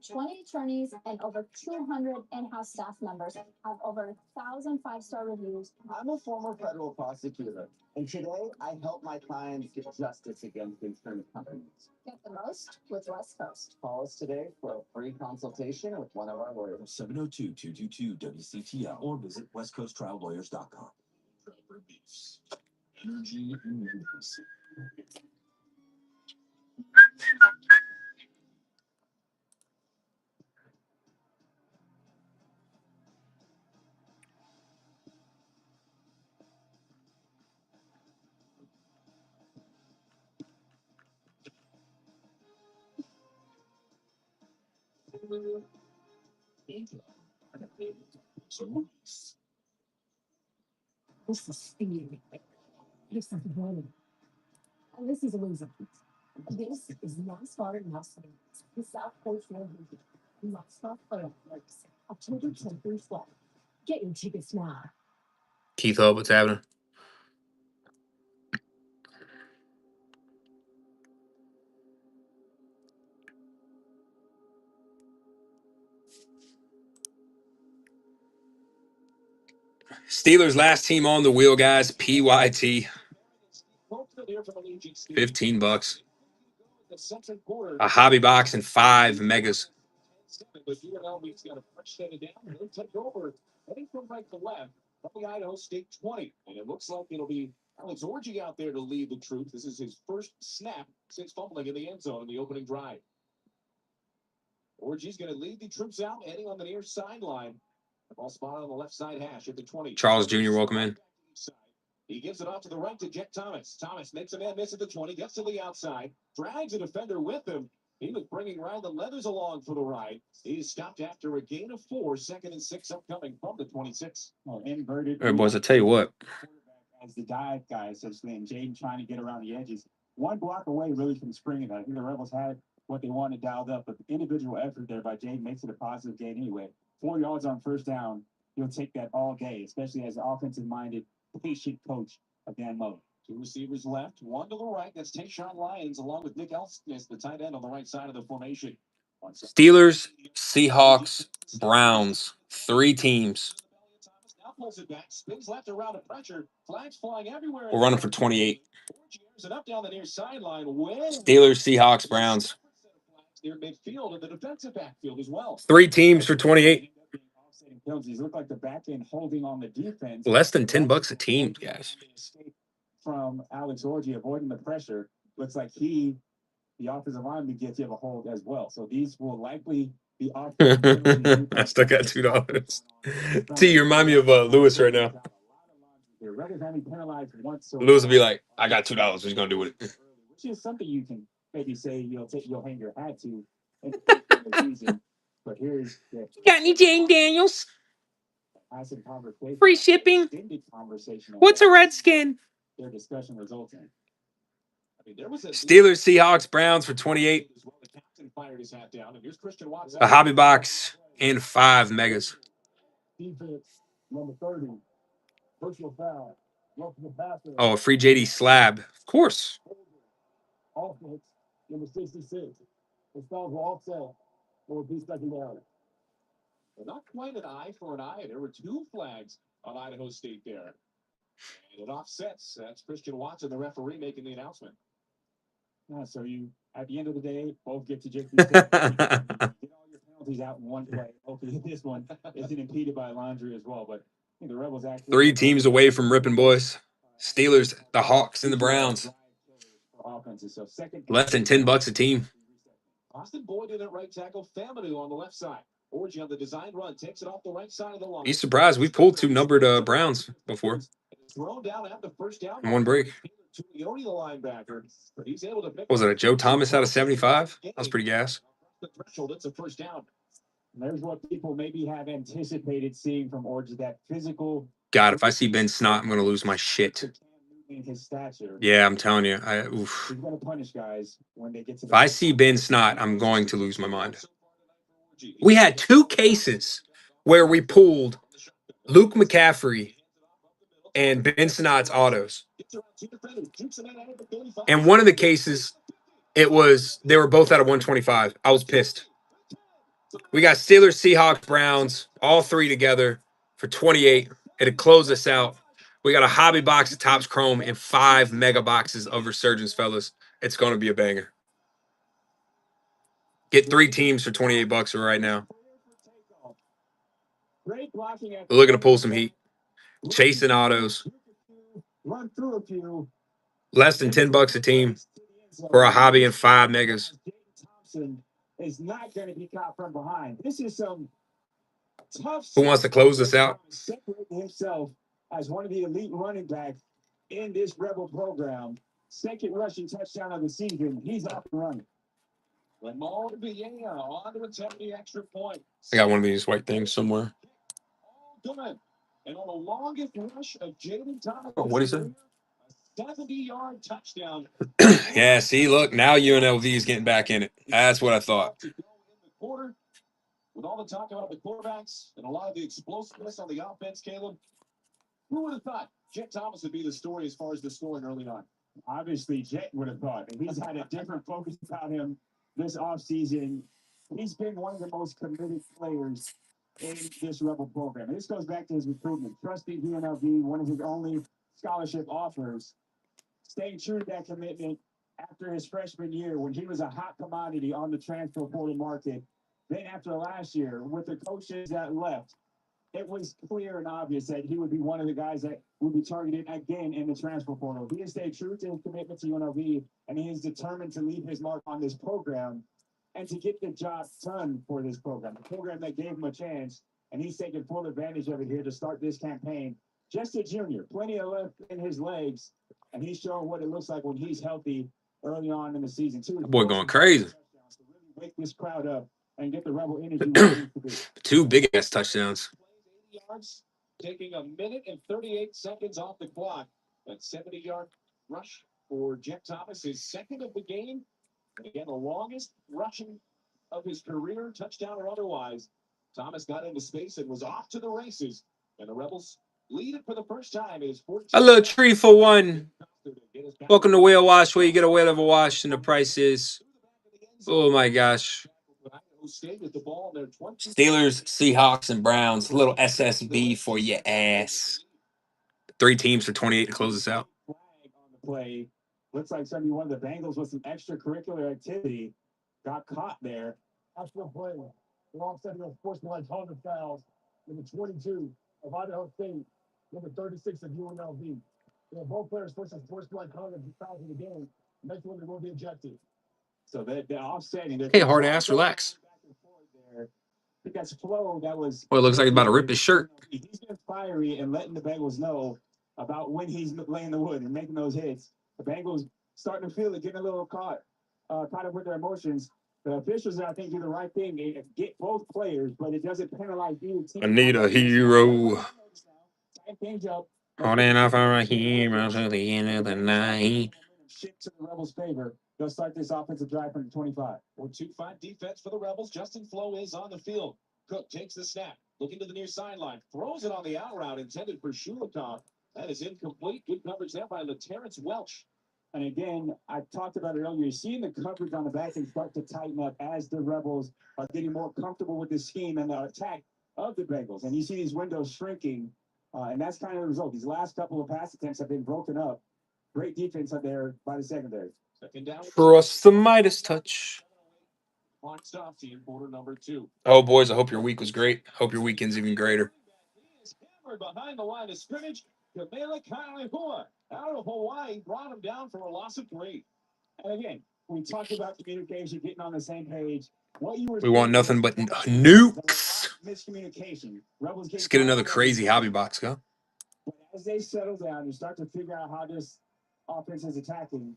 [SPEAKER 7] 20 attorneys and over 200 in-house staff members have over 1,000 5-star reviews.
[SPEAKER 14] I'm a former federal prosecutor, and today I help my clients get justice against insurance companies.
[SPEAKER 7] Get the most with West Coast.
[SPEAKER 14] Call us today for a free consultation with one of our lawyers.
[SPEAKER 10] 702-222-WCTL or visit westcoasttriallawyers.com. Energy and news.
[SPEAKER 22] This is Steve. This is Bonnie. And this is Elizabeth. This is NASCAR Nelson. The South Coast Road Region. NASCAR Fireworks. October 10th through 12th. Get your tickets now.
[SPEAKER 1] Keith Hub, what's happening? Steelers last team on the wheel, guys. PYT. $15. A hobby box and 5 megas.
[SPEAKER 12] But UNLV's got to punch that down and they'll take over. Heading from right to left from the Idaho State 20. And it looks like it'll be Alex Orji out there to lead the troops. This is his first snap since fumbling in the end zone in the opening drive. Orji's going to lead the troops out, heading on the near sideline. The ball spot on the left side hash at the 20.
[SPEAKER 1] Charles Jr., welcome in.
[SPEAKER 12] He gives it off to the right to Jet Thomas. Thomas makes a man miss at the 20, gets to the outside, drags a defender with him. He was bringing Ryan the Leathers along for the ride. He's stopped after a gain of 4, 2nd and 6 upcoming from the 26.
[SPEAKER 17] Well, inverted.
[SPEAKER 1] All right, boys, I'll tell you what.
[SPEAKER 17] As the dive guy, essentially, and Jaden trying to get around the edges. One block away really from springing. I think the Rebels had what they wanted dialed up, but the individual effort there by Jaden makes it a positive gain anyway. 4 yards on first down, he'll take that all day, especially as an offensive-minded, patient coach.
[SPEAKER 10] Again, Mo. Two receivers left, one to the right. That's Tayshaun Lyons along with Nick Elsmith, the tight end on the right side of the formation.
[SPEAKER 1] Steelers, Seahawks, Browns. 3 teams.
[SPEAKER 10] Now pulls it back, spins left around a pressure, flags flying everywhere.
[SPEAKER 1] We're running for 28.
[SPEAKER 10] And up down the near sideline. Way
[SPEAKER 1] Steelers, Seahawks, Browns.
[SPEAKER 10] near midfield and the defensive backfield as well.
[SPEAKER 1] 3 teams for 28.
[SPEAKER 17] Penalties look like the back end holding on the defense.
[SPEAKER 1] Less than $10 a team, guys.
[SPEAKER 17] From Alex Orji avoiding the pressure. Looks like the offensive lineman gets you a hold as well. So these will likely be off.
[SPEAKER 1] I still got $2. T, you remind me of Lewis right now. Lewis will be like, I got $2. What you gonna do with it?
[SPEAKER 17] Which is something you can maybe say you'll hang your hat to in the season. But here's the
[SPEAKER 1] Got any Jane Daniels?
[SPEAKER 17] conversation.
[SPEAKER 1] Free shipping. What's a Redskin?
[SPEAKER 17] Their discussion results in.
[SPEAKER 1] Steelers, Seahawks, Browns for 28. A hobby box and 5 megas.
[SPEAKER 13] Defense, number 30. Personal foul. Welcome to bathroom.
[SPEAKER 1] Oh, a free JD slab. Of course.
[SPEAKER 13] Offense, number 66. The fouls were offset. Or be second down.
[SPEAKER 10] Not quite an eye for an eye. There were 2 flags on Idaho State there. And it offsets. That's Christian Watson, the referee, making the announcement.
[SPEAKER 17] So you, at the end of the day, both get to just get all your penalties out in one play. Hopefully this one isn't impeded by Landry as well. But I think the Rebels actually
[SPEAKER 1] 3 teams away from ripping, boys. Steelers, the Hawks, and the Browns.
[SPEAKER 17] So
[SPEAKER 1] Less than $10 a team.
[SPEAKER 10] Austin Boyd in at right tackle, Faminu on the left side. Orji on the design run takes it off the right side of the line.
[SPEAKER 1] Be surprised. We pulled 2 numbered Browns before.
[SPEAKER 10] Thrown down at the first down.
[SPEAKER 1] In one break.
[SPEAKER 10] The linebacker, but he's able to pick.
[SPEAKER 1] What was it a Joe Thomas out of 75? That was pretty gas.
[SPEAKER 10] The threshold, it's a first down.
[SPEAKER 17] There's what people maybe have anticipated seeing from Orji, that physical.
[SPEAKER 1] God, if I see Ben Snot, I'm going to lose my shit.
[SPEAKER 17] His stature.
[SPEAKER 1] Yeah, I'm telling you.
[SPEAKER 17] He's going to punish guys when they get to.
[SPEAKER 1] If I see Ben Snot, I'm going to lose my mind. We had 2 cases where we pulled Luke McCaffrey and Ben Snot's autos. And one of the cases, they were both out of 125. I was pissed. We got Steelers, Seahawks, Browns, all 3 together for 28. It'll close us out. We got a hobby box of Topps Chrome and 5 mega boxes of Resurgence, fellas. It's going to be a banger. Get 3 teams for $28 right now. We're looking to pull some heat. Chasing autos.
[SPEAKER 17] Run through a few.
[SPEAKER 1] Less than $10 a team for a hobby and 5 megas.
[SPEAKER 17] Thompson is not going to be caught from behind. This is some tough.
[SPEAKER 1] Who wants to close this out?
[SPEAKER 17] Separating himself as one of the elite running backs in this Rebel program. Second rushing touchdown of the season. He's off and running.
[SPEAKER 10] Lamar Vieira on to attempt the extra point.
[SPEAKER 1] I got one of these white things somewhere.
[SPEAKER 10] Good. And on the longest rush of Jaden Thomas.
[SPEAKER 1] Oh, what is it?
[SPEAKER 10] 70-yard touchdown.
[SPEAKER 1] Yeah, see, look, now UNLV is getting back in it. That's what I thought.
[SPEAKER 10] With all the talk about the quarterbacks and a lot of the explosiveness on the offense, Caleb, who would have thought Jet Thomas would be the story as far as the scoring early on?
[SPEAKER 17] Obviously, Jet would have thought. And he's had a different focus about him this offseason. He's been one of the most committed players in this Rebel program. And this goes back to his recruitment. Trusting UNLV, one of his only scholarship offers. Staying true to that commitment after his freshman year when he was a hot commodity on the transfer portal market. Then after last year, with the coaches that left, it was clear and obvious that he would be one of the guys that would be targeted again in the transfer portal. He has stayed true to his commitment to UNLV, and he is determined to leave his mark on this program and to get the job done for this program. The program that gave him a chance, and he's taking full advantage of it here to start this campaign. Just a junior, plenty of left in his legs, and he's showing what it looks like when he's healthy early on in the season, too.
[SPEAKER 1] That boy going crazy.
[SPEAKER 17] To really wake this crowd up and get the Rebel energy.
[SPEAKER 1] 2 big-ass touchdowns.
[SPEAKER 10] 80 yards, taking a minute and 38 seconds off the clock. That 70-yard rush for Jet Thomas, his second of the game. And again, the longest rushing of his career, touchdown or otherwise. Thomas got into space and was off to the races. And the Rebels
[SPEAKER 12] Lead it for the first time is 14.
[SPEAKER 1] A little tree for one. Welcome to Whale Wash, where you get a whale of a wash and the price is, oh my gosh. Steelers, Seahawks, and Browns. A little SSB for your ass. 3 teams for 28 to close us out.
[SPEAKER 17] Flag on the play. Looks like somebody, one of the Bengals with some extracurricular activity, got caught there.
[SPEAKER 13] National play. The offset of sportsmanlike conduct fouls. Number 22 of Idaho State. Number 36 of UNLV. Both players forcing sportsmanlike conduct fouls in the game. Next one, they will be ejected.
[SPEAKER 17] So they're offsetting.
[SPEAKER 1] Hey, hard ass, relax.
[SPEAKER 17] I think that's Flo that was.
[SPEAKER 1] Well, it looks like he's about to rip his shirt.
[SPEAKER 17] He's been fiery and letting the Bengals know about when he's laying the wood and making those hits. The Bengals starting to feel it, getting a little caught up with their emotions. The officials, I think, do the right thing. They get both players, but it doesn't penalize you.
[SPEAKER 1] I need a hero.
[SPEAKER 17] Time change up.
[SPEAKER 1] Holding off on a hero to the end of the night.
[SPEAKER 17] Shift to the Rebels' favor. They'll start this offensive drive from the 25.
[SPEAKER 12] 4-2-5 defense for the Rebels. Justin Flo is on the field. Cook takes the snap, looking to the near sideline, throws it on the out route intended for Shulikov. That is incomplete. Good coverage there by Terrence Welch.
[SPEAKER 17] And again, I talked about it earlier. You're seeing the coverage on the back and start to tighten up as the Rebels are getting more comfortable with the scheme and the attack of the Bengals. And you see these windows shrinking, and that's kind of the result. These last couple of pass attempts have been broken up. Great defense up there by the secondary.
[SPEAKER 12] Second down.
[SPEAKER 1] Trust the Midas touch.
[SPEAKER 12] On stop team, quarter number 2.
[SPEAKER 1] Oh, boys, I hope your week was great. Hope your weekend's even greater.
[SPEAKER 12] He is hammered behind the line of scrimmage. Kamela Kailehua out of Hawaii brought him down for a loss of 3.
[SPEAKER 17] And again, we talked about communication, getting on the same page. What you were
[SPEAKER 1] We want nothing but nukes.
[SPEAKER 17] Miscommunication.
[SPEAKER 1] Let's get another crazy hobby box, go.
[SPEAKER 17] But as they settle down and start to figure out how this offense is attacking,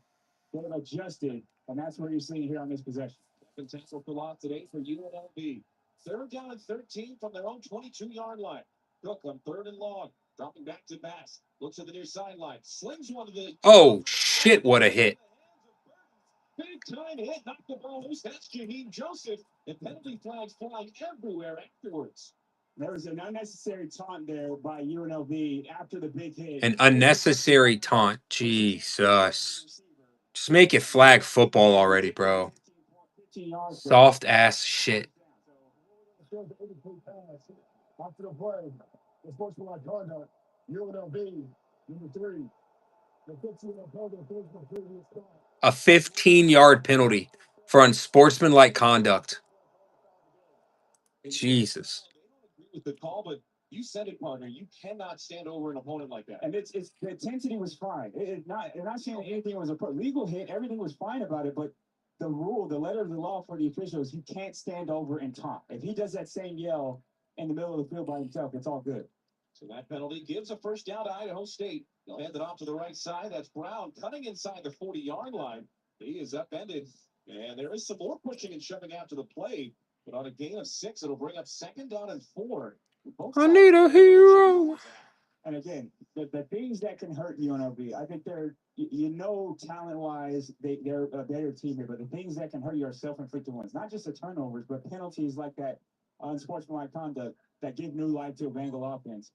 [SPEAKER 17] they've adjusted, and that's what you're seeing here on this possession.
[SPEAKER 12] Potential for loss today for UNLV. Third down and 13 from their own 22-yard line. Cook on 3rd and long, dropping back to pass. Looks at the near sideline, slings one to the.
[SPEAKER 1] Oh shit! What a hit!
[SPEAKER 12] Big time hit, knocked the ball loose. That's Jaheim Joseph. And penalty flags flying everywhere afterwards.
[SPEAKER 17] There was an unnecessary taunt there by UNLV after the big hit.
[SPEAKER 1] An unnecessary taunt. Jesus. Just make it flag football already, bro. Soft ass shit.
[SPEAKER 13] After the play, the sportsmanlike conduct, UNLV, number 3. The 15-yard penalty for previous start.
[SPEAKER 1] A 15-yard penalty for unsportsmanlike conduct. Jesus.
[SPEAKER 12] With the call, but you said it, partner. You cannot stand over an opponent like that.
[SPEAKER 17] And it's the intensity was fine. They're not saying anything was a legal hit. Everything was fine about it, but the rule, the letter of the law for the officials, he can't stand over and taunt. If he does that same yell in the middle of the field by himself, it's all good.
[SPEAKER 12] So that penalty gives a first down to Idaho State. They'll hand it off to the right side. That's Brown cutting inside the 40-yard line. He is upended, and there is some more pushing and shoving after the play. But on a gain of 6, it'll bring up 2nd down and 4.
[SPEAKER 1] I need a hero.
[SPEAKER 17] And again, the things that can hurt UNLV, I think they're, talent-wise, they're a better team here, but the things that can hurt you are self-inflicted ones. Not just the turnovers, but penalties like that unsportsmanlike conduct that give new life to a Bengal offense.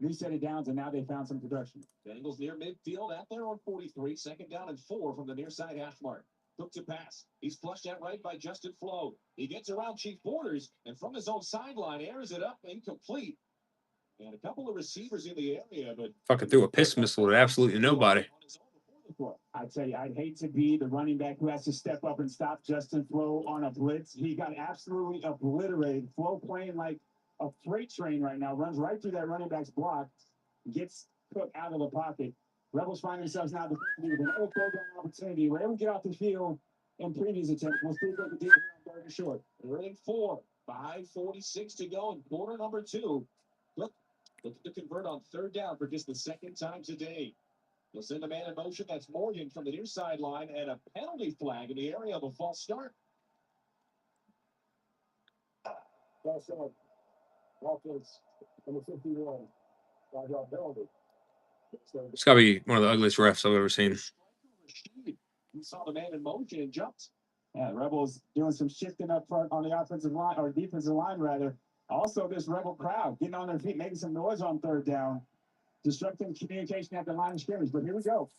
[SPEAKER 17] New set of downs, and now they found some production.
[SPEAKER 12] Bengals near midfield at their own 43, 2nd down and 4 from the near side hash mark. Took to pass. He's flushed out right by Justin Flo. He gets around Chief Borders, and from his own sideline, airs it up, incomplete. And a couple of receivers in the area, but
[SPEAKER 1] Fucking threw a piss missile at absolutely nobody.
[SPEAKER 17] I tell you, I'd hate to be the running back who has to step up and stop Justin Flo on a blitz. He got absolutely obliterated. Flo playing like a freight train right now, runs right through that running back's block, gets Cook out of the pocket. Rebels find themselves now with another third down opportunity. We're able to get off the field in previous attempts. We'll see if they can do it here on 3rd and short.
[SPEAKER 12] 3rd and 4, 5:46 to go in quarter number 2. Look to convert on 3rd down for just the 2nd time today. They'll send a man in motion. That's Morgan from the near sideline, and a penalty flag in the area of a false start.
[SPEAKER 13] False start. Offense, number 51. 5-yard penalty.
[SPEAKER 1] It's got to be one of the ugliest refs I've ever seen.
[SPEAKER 12] He saw the man in motion and jumped.
[SPEAKER 17] Yeah, Rebels doing some shifting up front on the offensive line, or defensive line, rather. Also, this Rebel crowd getting on their feet, making some noise on 3rd down. disrupting communication at the line of scrimmage. But here we go.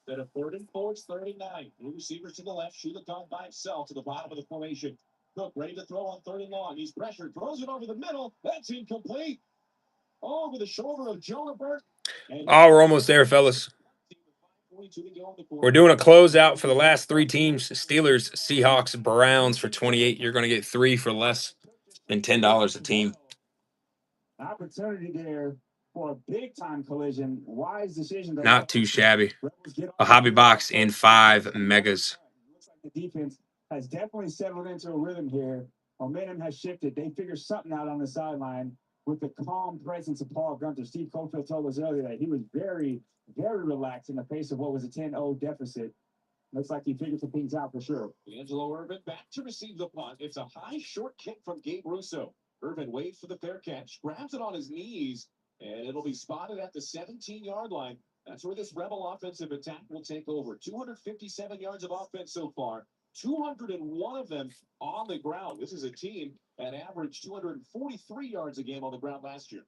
[SPEAKER 12] Instead of 3rd and 4, it's 3rd and 9. Blue receivers to the left. Sheila gone by himself to the bottom of the formation. Cook ready to throw on 3rd and long. He's pressured. Throws it over the middle. That's incomplete. Over the shoulder of Jonah Burke.
[SPEAKER 1] Oh, we're almost there, fellas. We're doing a closeout for the last 3 teams. Steelers, Seahawks, Browns for 28. You're going to get 3 for less than $10 a team.
[SPEAKER 17] Opportunity there for a big-time collision. Wise decision.
[SPEAKER 1] Not too shabby. A hobby box and 5 megas.
[SPEAKER 17] Looks like the defense has definitely settled into a rhythm here. Momentum has shifted. They figure something out on the sideline with the calm presence of Paul Gunter. Steve Cofield told us earlier that he was very, very relaxed in the face of what was a 10-0 deficit. Looks like he figured some things out for sure.
[SPEAKER 12] Angelo Irvin back to receive the punt. It's a high, short kick from Gabe Russo. Irvin waits for the fair catch, grabs it on his knees, and it'll be spotted at the 17-yard line. That's where this Rebel offensive attack will take over. 257 yards of offense so far, 201 of them on the ground. This is a team that averaged 243 yards a game on the ground last year.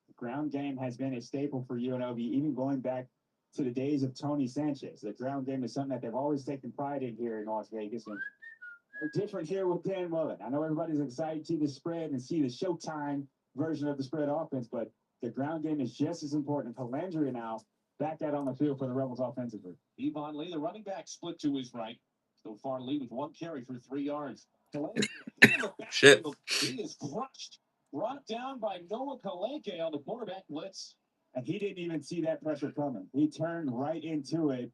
[SPEAKER 17] The ground game has been a staple for UNLV, even going back to the days of Tony Sanchez. The ground game is something that they've always taken pride in here in Las Vegas. And no different here with Dan Mullen. I know everybody's excited to see the spread and see the Showtime version of the spread offense, but the ground game is just as important. Calandria now back out on the field for the Rebels offensively.
[SPEAKER 12] Yvonne Lee, the running back, split to his right. So far, Lee with 1 carry for 3 yards.
[SPEAKER 1] Shit.
[SPEAKER 12] He is crushed. Brought down by Noah Kalenke on the quarterback blitz.
[SPEAKER 17] And he didn't even see that pressure coming. He turned right into it.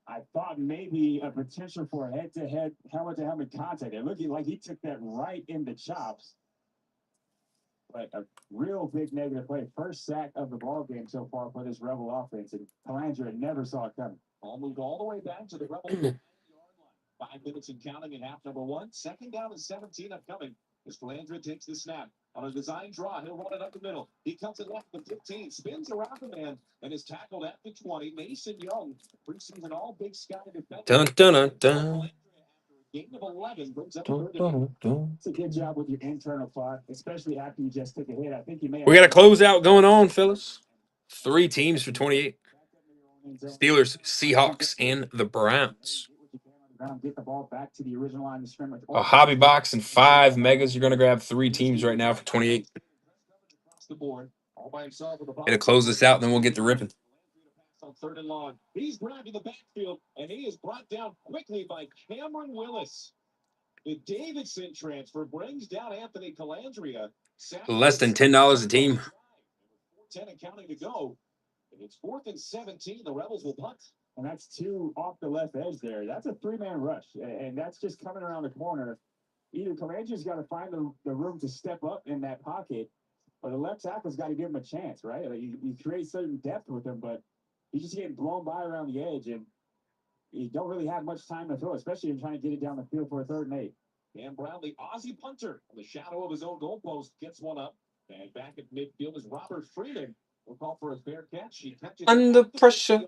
[SPEAKER 17] I thought maybe a potential for a head-to-head, helmet-to-helmet contact. It looked like he took that right in the chops. But a real big negative play. First sack of the ball game so far for this Rebel offense. And Calandria never saw it coming.
[SPEAKER 12] All moved all the way back to the Rebel 9-yard line. 5 minutes and counting in half number 1. 2nd down and 17 upcoming. As Calandria takes the snap. On a design draw, he'll run it up the middle. He comes it left the 15, spins around the man, and is tackled at the 20. Mason Young, preseason all Big Sky defender.
[SPEAKER 1] Dun, dun, dun, dun.
[SPEAKER 12] Game of 11 brings up
[SPEAKER 1] Dun, dun, dun.
[SPEAKER 17] It's a good job with your internal clock, especially after you just took a hit. I think you may have.
[SPEAKER 1] We got a closeout going on, fellas. 3 teams for 28. Steelers, Seahawks, and the Browns.
[SPEAKER 17] Get the ball back to the original line of scrimmage.
[SPEAKER 1] A hobby box and 5 megas. You're going to grab 3 teams right now for 28. Gonna close this out, and then we'll get to ripping.
[SPEAKER 12] On 3rd and long. He's grabbing the backfield, and he is brought down quickly by Cameron Willis. The Davidson transfer brings down Anthony Calandria.
[SPEAKER 1] Less than $10 a team.
[SPEAKER 12] 10 and counting to go. And it's 4th and 17. The Rebels will punt.
[SPEAKER 17] And that's 2 off the left edge there. That's a 3-man rush, and that's just coming around the corner. Either Calandria's got to find the room to step up in that pocket, or the left tackle's got to give him a chance, right? Like you create certain depth with him, but he's just getting blown by around the edge, and you don't really have much time to throw, especially in trying to get it down the field for a 3rd and 8.
[SPEAKER 12] Dan Brown, the Aussie punter, in the shadow of his own goalpost, gets one up. And back at midfield is Robert Freeman. We'll call for a fair catch. He catches
[SPEAKER 1] under pressure.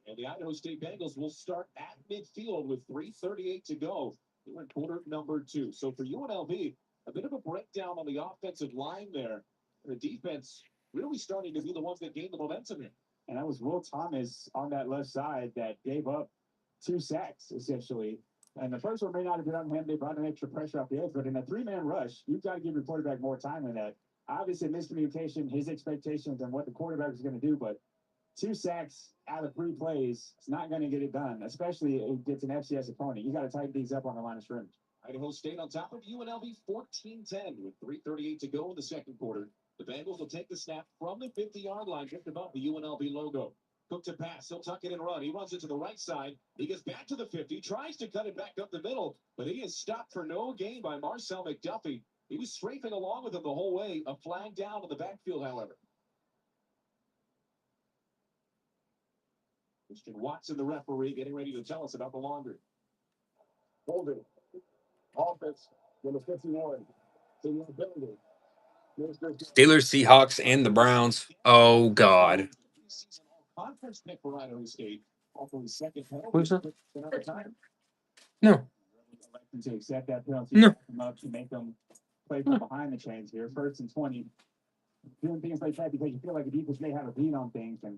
[SPEAKER 12] And the Idaho State Bengals will start at midfield with 3:38 to go. We're in quarter number 2. So for UNLV, a bit of a breakdown on the offensive line there. The defense really starting to be the ones that gain the momentum here.
[SPEAKER 17] And that was Will Thomas on that left side that gave up 2 sacks, essentially. And the first one may not have been on him. They brought an extra pressure off the edge. But in a 3-man rush, you've got to give your quarterback more time than that. Obviously, miscommunication, his expectations and what the quarterback is going to do. But 2 sacks out of 3 plays, it's not going to get it done, especially if it gets an FCS opponent. You got to tighten things up on the line of scrimmage.
[SPEAKER 12] Idaho State on top of UNLV 14-10 with 3:38 to go in the second quarter. The Bengals will take the snap from the 50-yard line just above the UNLV logo. Cook to pass. He'll tuck it and run. He runs it to the right side. He gets back to the 50, tries to cut it back up the middle, but he is stopped for no gain by Marcel McDuffie. He was strafing along with him the whole way. A flag down in the backfield, however. Christian Watson, the referee, getting ready to tell us about the laundry.
[SPEAKER 18] Holding. Offense, number 51. To the building.
[SPEAKER 1] Steelers, Seahawks, and the Browns. Oh, God.
[SPEAKER 12] Conference pick for Idaho State. Hopefully second penalty.
[SPEAKER 1] Who's that?
[SPEAKER 17] No. To accept that penalty.
[SPEAKER 1] No.
[SPEAKER 17] Up to make them play from behind the chains here. 1st and 20. doing things like that because you feel like the defense may have a beat on things and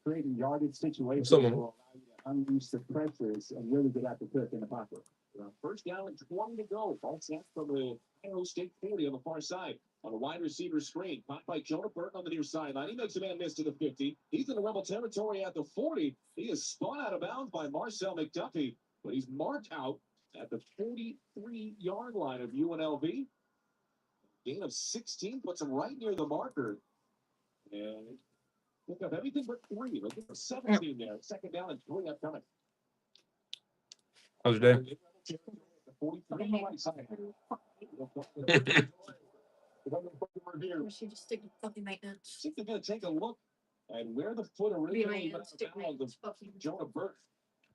[SPEAKER 17] creating yardage situations
[SPEAKER 1] Someone.
[SPEAKER 17] will allow you to unleash the pressures and really get out the cook in the pocket.
[SPEAKER 12] First down and 20 to go. Ball snap from the Ohio State 40 on the far side. On a wide receiver screen. Caught by Jonah Burton on the near sideline. He makes a man miss to the 50. He's in the Rebel territory at the 40. He is spun out of bounds by Marcel McDuffie, but he's marked out at the 43-yard line of UNLV. Gain of 16 puts him right near the marker. And pick up everything but 3. Look at the 17 there. Second down and 3 upcoming.
[SPEAKER 1] How's your day?
[SPEAKER 20] She just stick with puppy maintenance.
[SPEAKER 12] I think they're going to take a look at where the foot originally went out of Jonah Burton.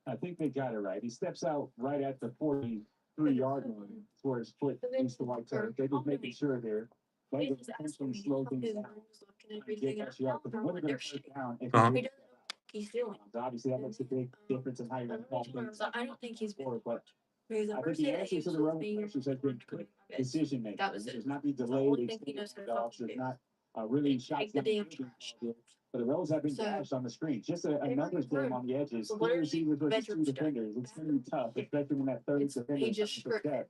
[SPEAKER 17] I think they got it right. He steps out right at the 43-yard line where his foot meets the white turf. They're just making sure they're intentionally slow things down.
[SPEAKER 20] He's doing.
[SPEAKER 17] Obviously, that makes a big difference in how you're going to call things.
[SPEAKER 20] I don't think he's been.
[SPEAKER 17] But
[SPEAKER 20] Because
[SPEAKER 17] I think the answer to the Rebel pressures has been decision making.
[SPEAKER 20] That was it.
[SPEAKER 17] Does not be
[SPEAKER 20] The
[SPEAKER 17] delayed.
[SPEAKER 20] only thing he knows how to fucking
[SPEAKER 17] Does
[SPEAKER 20] do.
[SPEAKER 17] not really shots
[SPEAKER 20] Take the
[SPEAKER 17] down
[SPEAKER 20] damn
[SPEAKER 17] field
[SPEAKER 20] trash.
[SPEAKER 17] here. But the Rebels have been
[SPEAKER 20] So,
[SPEAKER 17] dashed on the screen. Just a
[SPEAKER 20] they
[SPEAKER 17] numbers
[SPEAKER 20] were
[SPEAKER 17] game on the edges.
[SPEAKER 20] So
[SPEAKER 17] Two
[SPEAKER 20] literally,
[SPEAKER 17] receivers versus two
[SPEAKER 20] veterans guy.
[SPEAKER 17] defenders. It's going to be tough, especially when that third defender
[SPEAKER 20] He
[SPEAKER 17] is
[SPEAKER 20] just
[SPEAKER 17] coming for step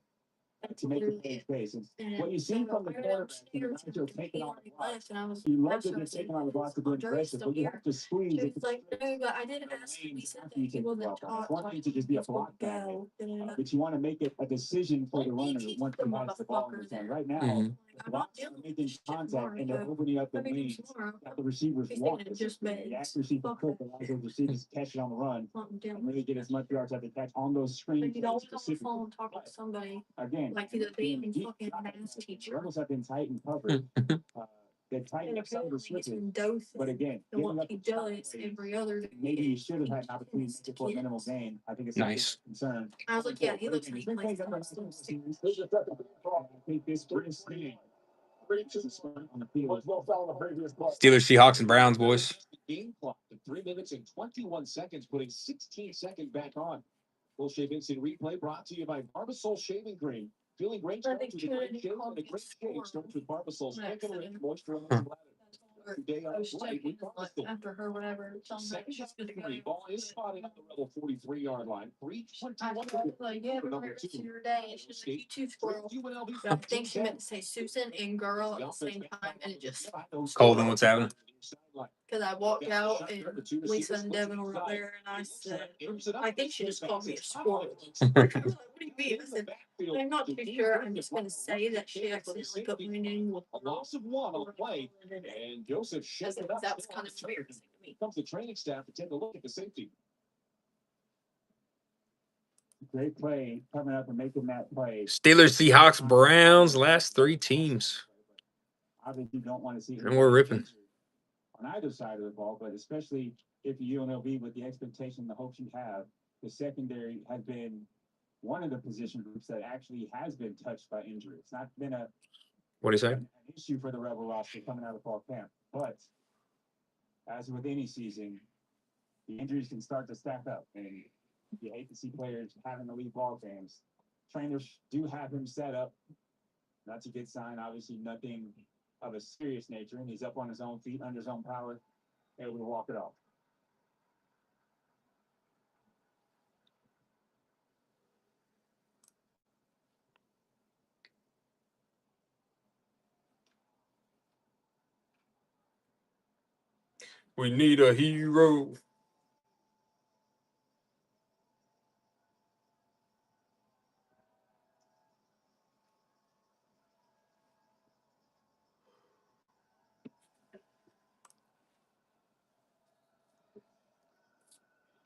[SPEAKER 20] That's
[SPEAKER 17] to make the
[SPEAKER 20] literally
[SPEAKER 17] play
[SPEAKER 20] it.
[SPEAKER 17] space. And
[SPEAKER 20] And
[SPEAKER 17] what you see from the quarterback, when the Nigel taking on the block,
[SPEAKER 20] and I was
[SPEAKER 17] you love to get taken on the block to be aggressive, but you have to squeeze it.
[SPEAKER 20] It's like, no, but I didn't ask him. He said that he wasn't taught.
[SPEAKER 17] It's one thing to just be a block back,
[SPEAKER 20] Go.
[SPEAKER 17] but you want to make it a decision for the runner once he has the ball in his hand. Right now,
[SPEAKER 1] Mhm.
[SPEAKER 17] the blocks are making contact and they're opening up the lanes that the receivers want. The accuracy for Cook allows those receivers to catch it on the run and really get as much yards as they catch on those screens.
[SPEAKER 20] You don't on the phone talking to somebody
[SPEAKER 17] Again,
[SPEAKER 20] like he's a damn fucking math teacher.
[SPEAKER 17] Rebels have been tight and covered. They tightened up some of the switches, but again,
[SPEAKER 20] And
[SPEAKER 17] giving
[SPEAKER 20] what
[SPEAKER 17] up
[SPEAKER 20] he
[SPEAKER 17] the shot
[SPEAKER 20] does
[SPEAKER 17] plays,
[SPEAKER 20] every other day.
[SPEAKER 17] maybe you should have had an opportunity to for a minimal gain. I think it's
[SPEAKER 1] Nice.
[SPEAKER 17] a concern.
[SPEAKER 20] I was like, yeah, he looks like he plays
[SPEAKER 17] I think this brings game on the field.
[SPEAKER 1] Steelers, Seahawks, and Browns, boys.
[SPEAKER 12] Game clock to 3 minutes and 21 seconds, putting 16 seconds back on. Full Shave Instant Replay brought to you by Barbasol Shaving Cream. Feeling great starts with a great shave, and a great shave starts with Barbasol's quick and rich moisturizing bladder. Today on the play, we Barbasol.
[SPEAKER 20] After her, whatever.
[SPEAKER 12] Second shot to 3. Ball is spotted at the Rebel 43-yard line. 3:21.
[SPEAKER 20] Like, yeah, remember to your day. It's just like, you two squirrel. I think she meant to say Susan and girl at the same time, and it just.
[SPEAKER 1] Colvin, what's happening?
[SPEAKER 20] Because I walked out and Lisa and Devin were up there, and I said, I think she just called me a squirrel. What do you mean? I said, I'm not too sure. I'm just going to say that she accidentally put my name with
[SPEAKER 12] A loss of 1 on the play, and Joseph shut it up.
[SPEAKER 20] That was kind of embarrassing to me.
[SPEAKER 12] Comes the training staff to take a look at the safety.
[SPEAKER 17] Great play coming up and making that play.
[SPEAKER 1] Steelers, Seahawks, Browns, last 3 teams.
[SPEAKER 17] Obviously, you don't want to see
[SPEAKER 1] And we're ripping.
[SPEAKER 17] on either side of the ball, but especially if you UNLV with the expectation, the hopes you have, the secondary has been one of the position groups that actually has been touched by injury. It's not been
[SPEAKER 1] What do you say?
[SPEAKER 17] an issue for the Rebel roster coming out of fall camp, but as with any season, the injuries can start to stack up, and you hate to see players having to leave ball games. Trainers do have him set up. That's a good sign. Obviously, nothing of a serious nature, and he's up on his own feet, under his own power, able to walk it off.
[SPEAKER 1] We need a hero.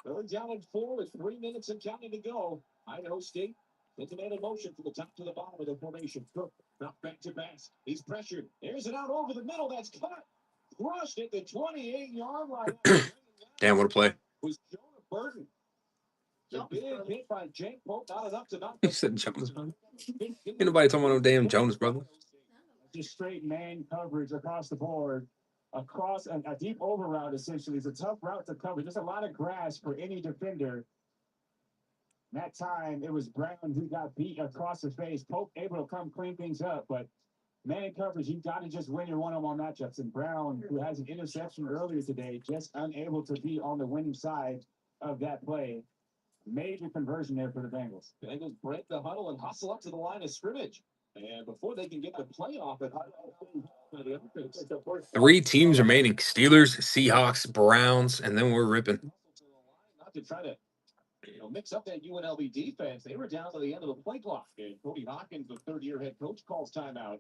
[SPEAKER 12] Third down and 4 with 3 minutes and counting to go. Idaho State implemented motion from the top to the bottom of the formation. Cook, not back to pass. He's pressured. Airs it out over the middle. That's caught. Crushed at the 28-yard line.
[SPEAKER 1] Damn, what a play.
[SPEAKER 12] Was Jonah Burton. The big hit by Jake Pope, not enough to knock
[SPEAKER 1] He said Jonas, brother. Ain't nobody talking about no damn Jonas, brother.
[SPEAKER 17] Just straight man coverage across the board, across a deep over route, essentially. It's a tough route to cover. There's a lot of grass for any defender. That time, it was Brown who got beat across the face. Pope able to come clean things up, but man coverage, you've got to just win your one-on-one matchups. And Brown, who has an interception earlier today, just unable to be on the winning side of that play. Major conversion there for the Bengals.
[SPEAKER 2] Bengals break the huddle and hustle up to the line of scrimmage. And before they can get the play off it,
[SPEAKER 1] 3 teams remaining: Steelers, Seahawks, Browns, and then we're ripping.
[SPEAKER 2] not to try to mix up that UNLV defense. They were down to the end of the play clock. And Cody Hawkins, the third-year head coach, calls timeout.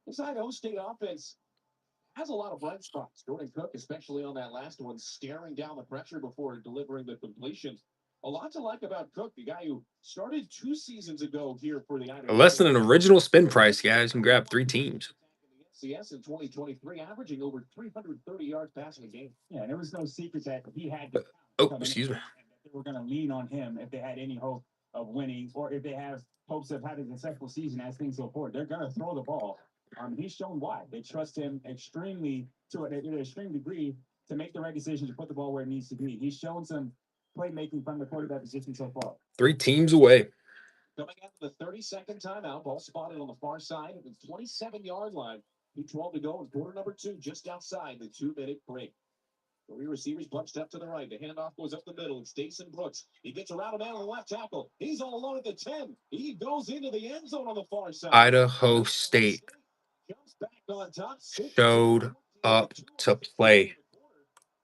[SPEAKER 2] This Idaho State offense has a lot of bright spots. Jordan Cook, especially on that last one, staring down the pressure before delivering the completion. A lot to like about Cook, the guy who started 2 seasons ago here for the Idaho
[SPEAKER 1] Less
[SPEAKER 2] State.
[SPEAKER 1] than an original spin price, guys. You can grab 3 teams.
[SPEAKER 2] CS in 2023, averaging over 330 yards passing a game.
[SPEAKER 17] Yeah, and there was no secret that he had to
[SPEAKER 1] Excuse me.
[SPEAKER 17] and that they were going to lean on him if they had any hope of winning, or if they have hopes of having a successful season as things go forward. They're going to throw the ball. He's shown why. They trust him extremely to an extreme degree to make the right decision to put the ball where it needs to be. He's shown some playmaking from the quarterback position so far.
[SPEAKER 1] 3 teams away.
[SPEAKER 2] Coming out of the 32nd timeout, ball spotted on the far side of the 27-yard line. 2:12 to go in quarter number 2, just outside the 2-minute break. 3 receivers bunched up to the right. The handoff goes up the middle. It's Jason Brooks. He gets around a man on the left tackle. He's all alone at the 10. He goes into the end zone on the far side.
[SPEAKER 1] Idaho State
[SPEAKER 2] Jumps back on top.
[SPEAKER 1] showed up to play.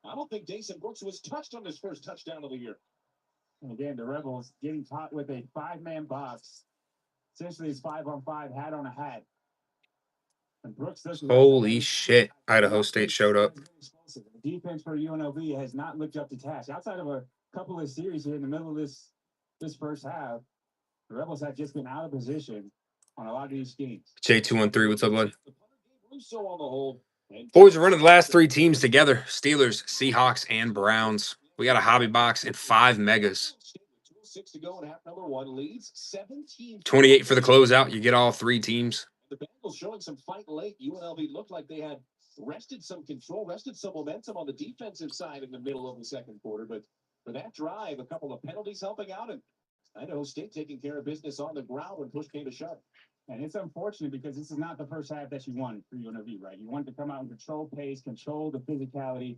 [SPEAKER 2] I don't think Jason Brooks was touched on his first touchdown of the year.
[SPEAKER 17] And again, the Rebels getting caught with a 5-man box. Essentially, it's 5-on-5, hat on a hat. And Brooks does
[SPEAKER 1] Holy shit. Idaho State showed up.
[SPEAKER 17] The defense for UNLV has not lived up to task. Outside of a couple of series here in the middle of this first half, the Rebels have just been out of position on a lot of these schemes.
[SPEAKER 1] J213, what's up, bud?
[SPEAKER 2] Russo on the hold.
[SPEAKER 1] Boys, we're running the last 3 teams together: Steelers, Seahawks, and Browns. We got a hobby box and 5 megas.
[SPEAKER 2] 6 to go in half number 1. Leads 17.
[SPEAKER 1] 28 for the closeout. You get all 3 teams.
[SPEAKER 2] The Bengals showing some fight late. UNLV looked like they had rested some control, rested some momentum on the defensive side in the middle of the second quarter. But for that drive, a couple of penalties helping out, and Idaho State taking care of business on the ground when push came to shove.
[SPEAKER 17] And it's unfortunate because this is not the first half that you wanted for UNLV, right? You wanted to come out and control pace, control the physicality.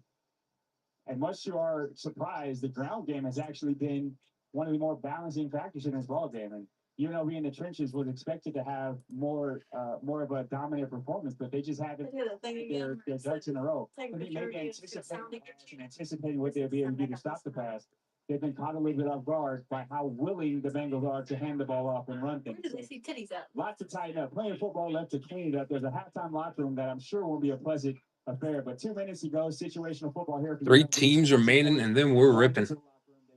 [SPEAKER 17] And much to our surprise, the ground game has actually been one of the more balancing factors in this ball game. And UNLV in the trenches was expected to have more of a dominant performance, but they just haven't their ducks in a row. I think maybe anticipating what they'll be able to do to stop the pass. They've been caught a little bit off guard by how willing the Bengals are to hand the ball off and run things.
[SPEAKER 20] Where do they see titties at?
[SPEAKER 17] Lots to tighten up. Playing football left to clean it up. There's a halftime locker room that I'm sure will be a pleasant affair. But 2 minutes ago, situational football here.
[SPEAKER 1] 3 teams remaining, and then we're ripping.
[SPEAKER 17] They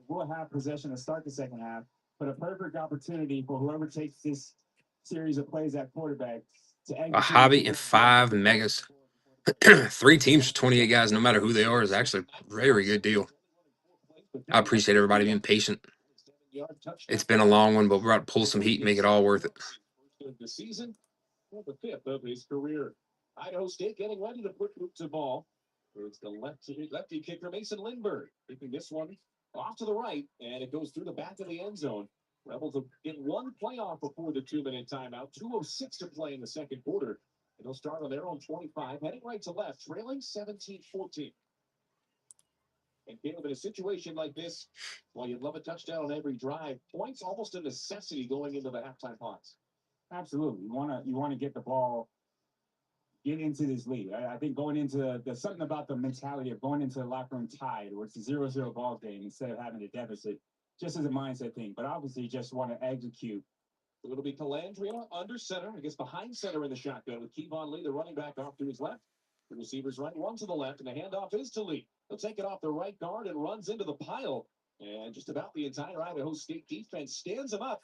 [SPEAKER 17] will have possession to start the second half, but a perfect opportunity for whoever takes this series of plays at quarterback to execute.
[SPEAKER 1] A hobby and 5 megas. 3 teams for 28 guys, no matter who they are, is actually a very good deal. I appreciate everybody being patient. It's been a long one, but we're about to pull some heat and make it all worth it.
[SPEAKER 2] The season, the 5th of his career. Idaho State getting ready to put Luke to ball. It's the lefty kicker Mason Lindbergh kicking this one off to the right, and it goes through the back of the end zone. Rebels will get 1 playoff before the 2-minute timeout. 2:06 to play in the second quarter. And they'll start on their own 25, heading right to left, trailing 17-14. And Caleb, in a situation like this, well, you'd love a touchdown on every drive. Points almost a necessity going into the halftime pause.
[SPEAKER 17] Absolutely, you want to get the ball, get into this lead. I think going into there's something about the mentality of going into the locker room tied, where it's a 0-0 ball game instead of having a deficit, just as a mindset thing. But obviously, you just want to execute.
[SPEAKER 2] It'll be Calandria under center, I guess behind center in the shotgun with Kevon Lee, the running back, off to his left. The receiver's right, 1 to the left, and the handoff is to Lee. He'll take it off the right guard and runs into the pile. And just about the entire Idaho State defense stands him up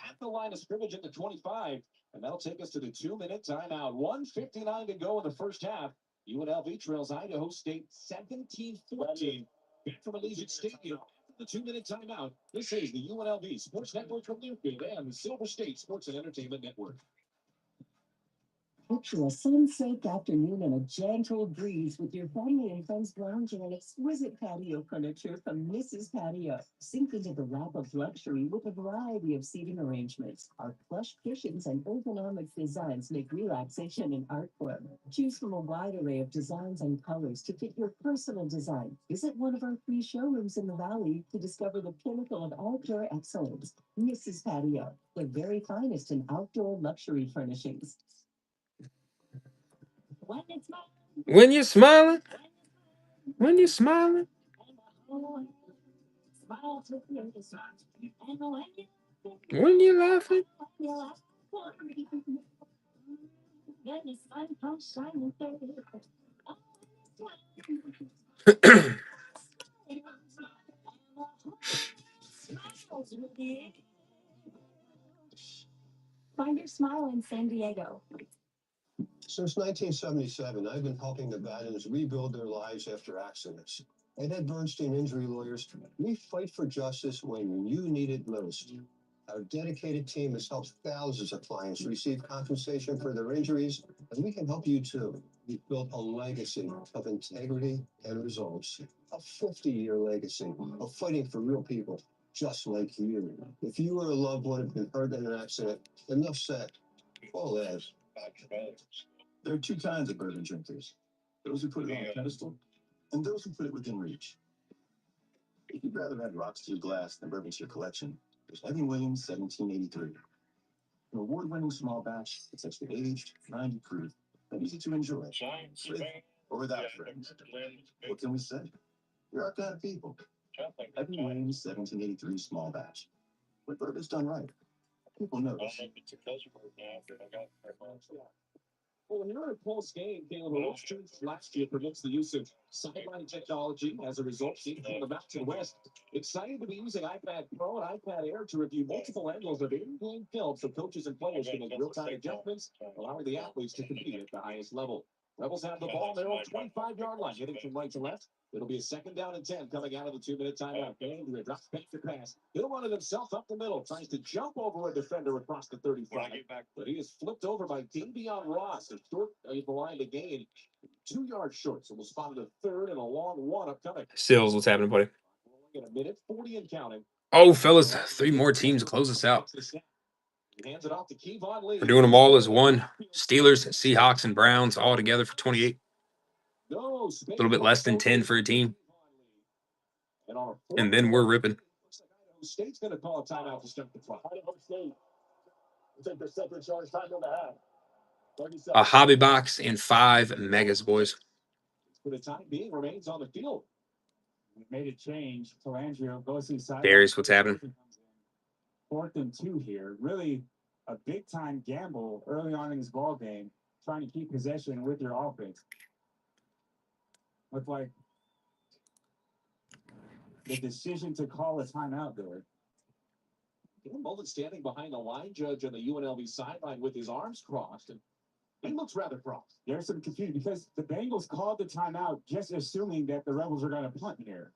[SPEAKER 2] at the line of scrimmage at the 25. And that'll take us to the 2-minute timeout. 1:59 to go in the first half. UNLV trails Idaho State 17-14. Back from Allegiant Stadium after the 2-minute timeout. This is the UNLV Sports Network from Newfield and the Silver State Sports and Entertainment Network.
[SPEAKER 15] Picture a sun-soaked afternoon and a gentle breeze with your family and friends lounging on exquisite patio furniture from Mrs. Patio. Sink into the lap of luxury with a variety of seating arrangements. Our plush cushions and ergonomics designs make relaxation an art form. Choose from a wide array of designs and colors to fit your personal design. Visit one of our 3 showrooms in the Valley to discover the pinnacle of outdoor excellence. Mrs. Patio, the very finest in outdoor luxury furnishings.
[SPEAKER 1] When you're smiling, when you're smiling. When you're laughing.
[SPEAKER 7] Find your smile in San Diego.
[SPEAKER 16] Since 1977, I've been helping Nevadans rebuild their lives after accidents. At Ed Bernstein Injury Lawyers, we fight for justice when you need it most. Our dedicated team has helped thousands of clients receive compensation for their injuries, and we can help you too. We've built a legacy of integrity and results, a 50-year legacy of fighting for real people just like you. If you or a loved one have been hurt in an accident, enough said. Call Ed.
[SPEAKER 10] There are 2 kinds of bourbon drinkers: those who put it on a pedestal and those who put it within reach. If you'd rather add rocks to your glass than bourbon to your collection, there's Evan Williams 1783, an award-winning small batch that's extra aged, 90 proof, and easy to enjoy, with or without friends. What can we say? We're our kind of people. Evan Williams 1783 small batch. When bourbon's done right, people notice.
[SPEAKER 12] Well, when you're in a close game, Caleb, Roach changed last year predicts the use of sideline technology. As a result, teams from the back to the west excited to be using iPad Pro and iPad Air to review multiple angles of in-game film so coaches and players can make real-time adjustments, allowing the athletes to compete at the highest level. Rebels have the ball on their own 25-yard line, hitting from right to left. It'll be a 2nd down and 10 coming out of the 2-minute timeout. Andrea drops back to pass. He'll run it himself up the middle. Tries to jump over a defender across the 35. But he is flipped over by Davion Ross. A short line to gain 2 yards short. So we'll spot a 3rd and a long one upcoming.
[SPEAKER 1] Sills, what's happening, buddy?
[SPEAKER 12] In a minute, 40 and counting.
[SPEAKER 1] Oh, fellas, 3 more teams to close us out.
[SPEAKER 12] Hands it off to Kevon Lee.
[SPEAKER 1] We're doing them all as one. Steelers, Seahawks, and Browns all together for 28. A little bit less than 10 for a team. And then we're ripping.
[SPEAKER 12] State's going to call a timeout to start the clock.
[SPEAKER 18] Idaho State will take their second charge time on the half.
[SPEAKER 1] A hobby box and 5 megas, boys.
[SPEAKER 12] For the time being, remains on the field.
[SPEAKER 17] We made a change. Tolandrio goes inside.
[SPEAKER 1] Darius, what's happening?
[SPEAKER 17] 4th and 2 here. Really a big-time gamble early on in this ball game, trying to keep possession with your offense. Looked like the decision to call a timeout there.
[SPEAKER 12] Mullen standing behind the line judge on the UNLV sideline with his arms crossed, and he looks rather crossed.
[SPEAKER 17] There's some confusion because the Bengals called the timeout just assuming that the Rebels are going to punt here.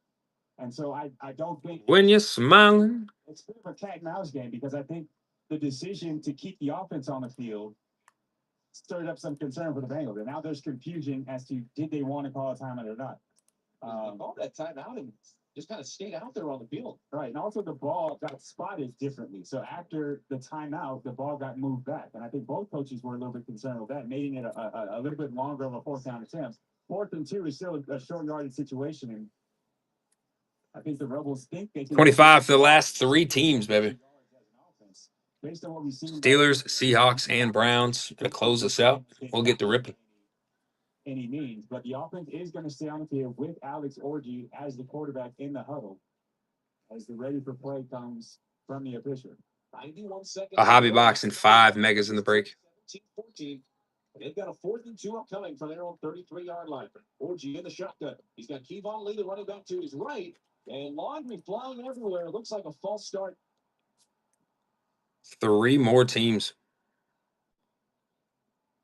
[SPEAKER 17] And so I don't think
[SPEAKER 1] when you're smiling,
[SPEAKER 17] it's a bit of a cat and mouse game because I think the decision to keep the offense on the field stirred up some concern for the Bengals. And now there's confusion as to did they want to call a timeout or not.
[SPEAKER 12] They called that timeout and just kind of stayed out there on the field.
[SPEAKER 17] Right. And also the ball got spotted differently. So after the timeout, the ball got moved back. And I think both coaches were a little bit concerned with that, making it a little bit longer of a 4th down attempt. 4th and 2 is still a short yardage situation. And I think the Rebels think they can
[SPEAKER 1] 25 for the last 3 teams, baby.
[SPEAKER 17] Based on what we've seen,
[SPEAKER 1] Steelers, Seahawks, and Browns to close us out. We'll get to ripping.
[SPEAKER 17] Any means, but the offense is going to stay on the field with Alex Orji as the quarterback in the huddle as the ready for play comes from the official.
[SPEAKER 12] 91 seconds.
[SPEAKER 1] A hobby box and 5 megas in the break.
[SPEAKER 12] 14. They've got a 4th and 2 upcoming from their own 33-yard line. Orji in the shotgun. He's got Kevon Lee, the running back, to his right, and laundry flying everywhere. It looks like a false start.
[SPEAKER 1] 3 more teams.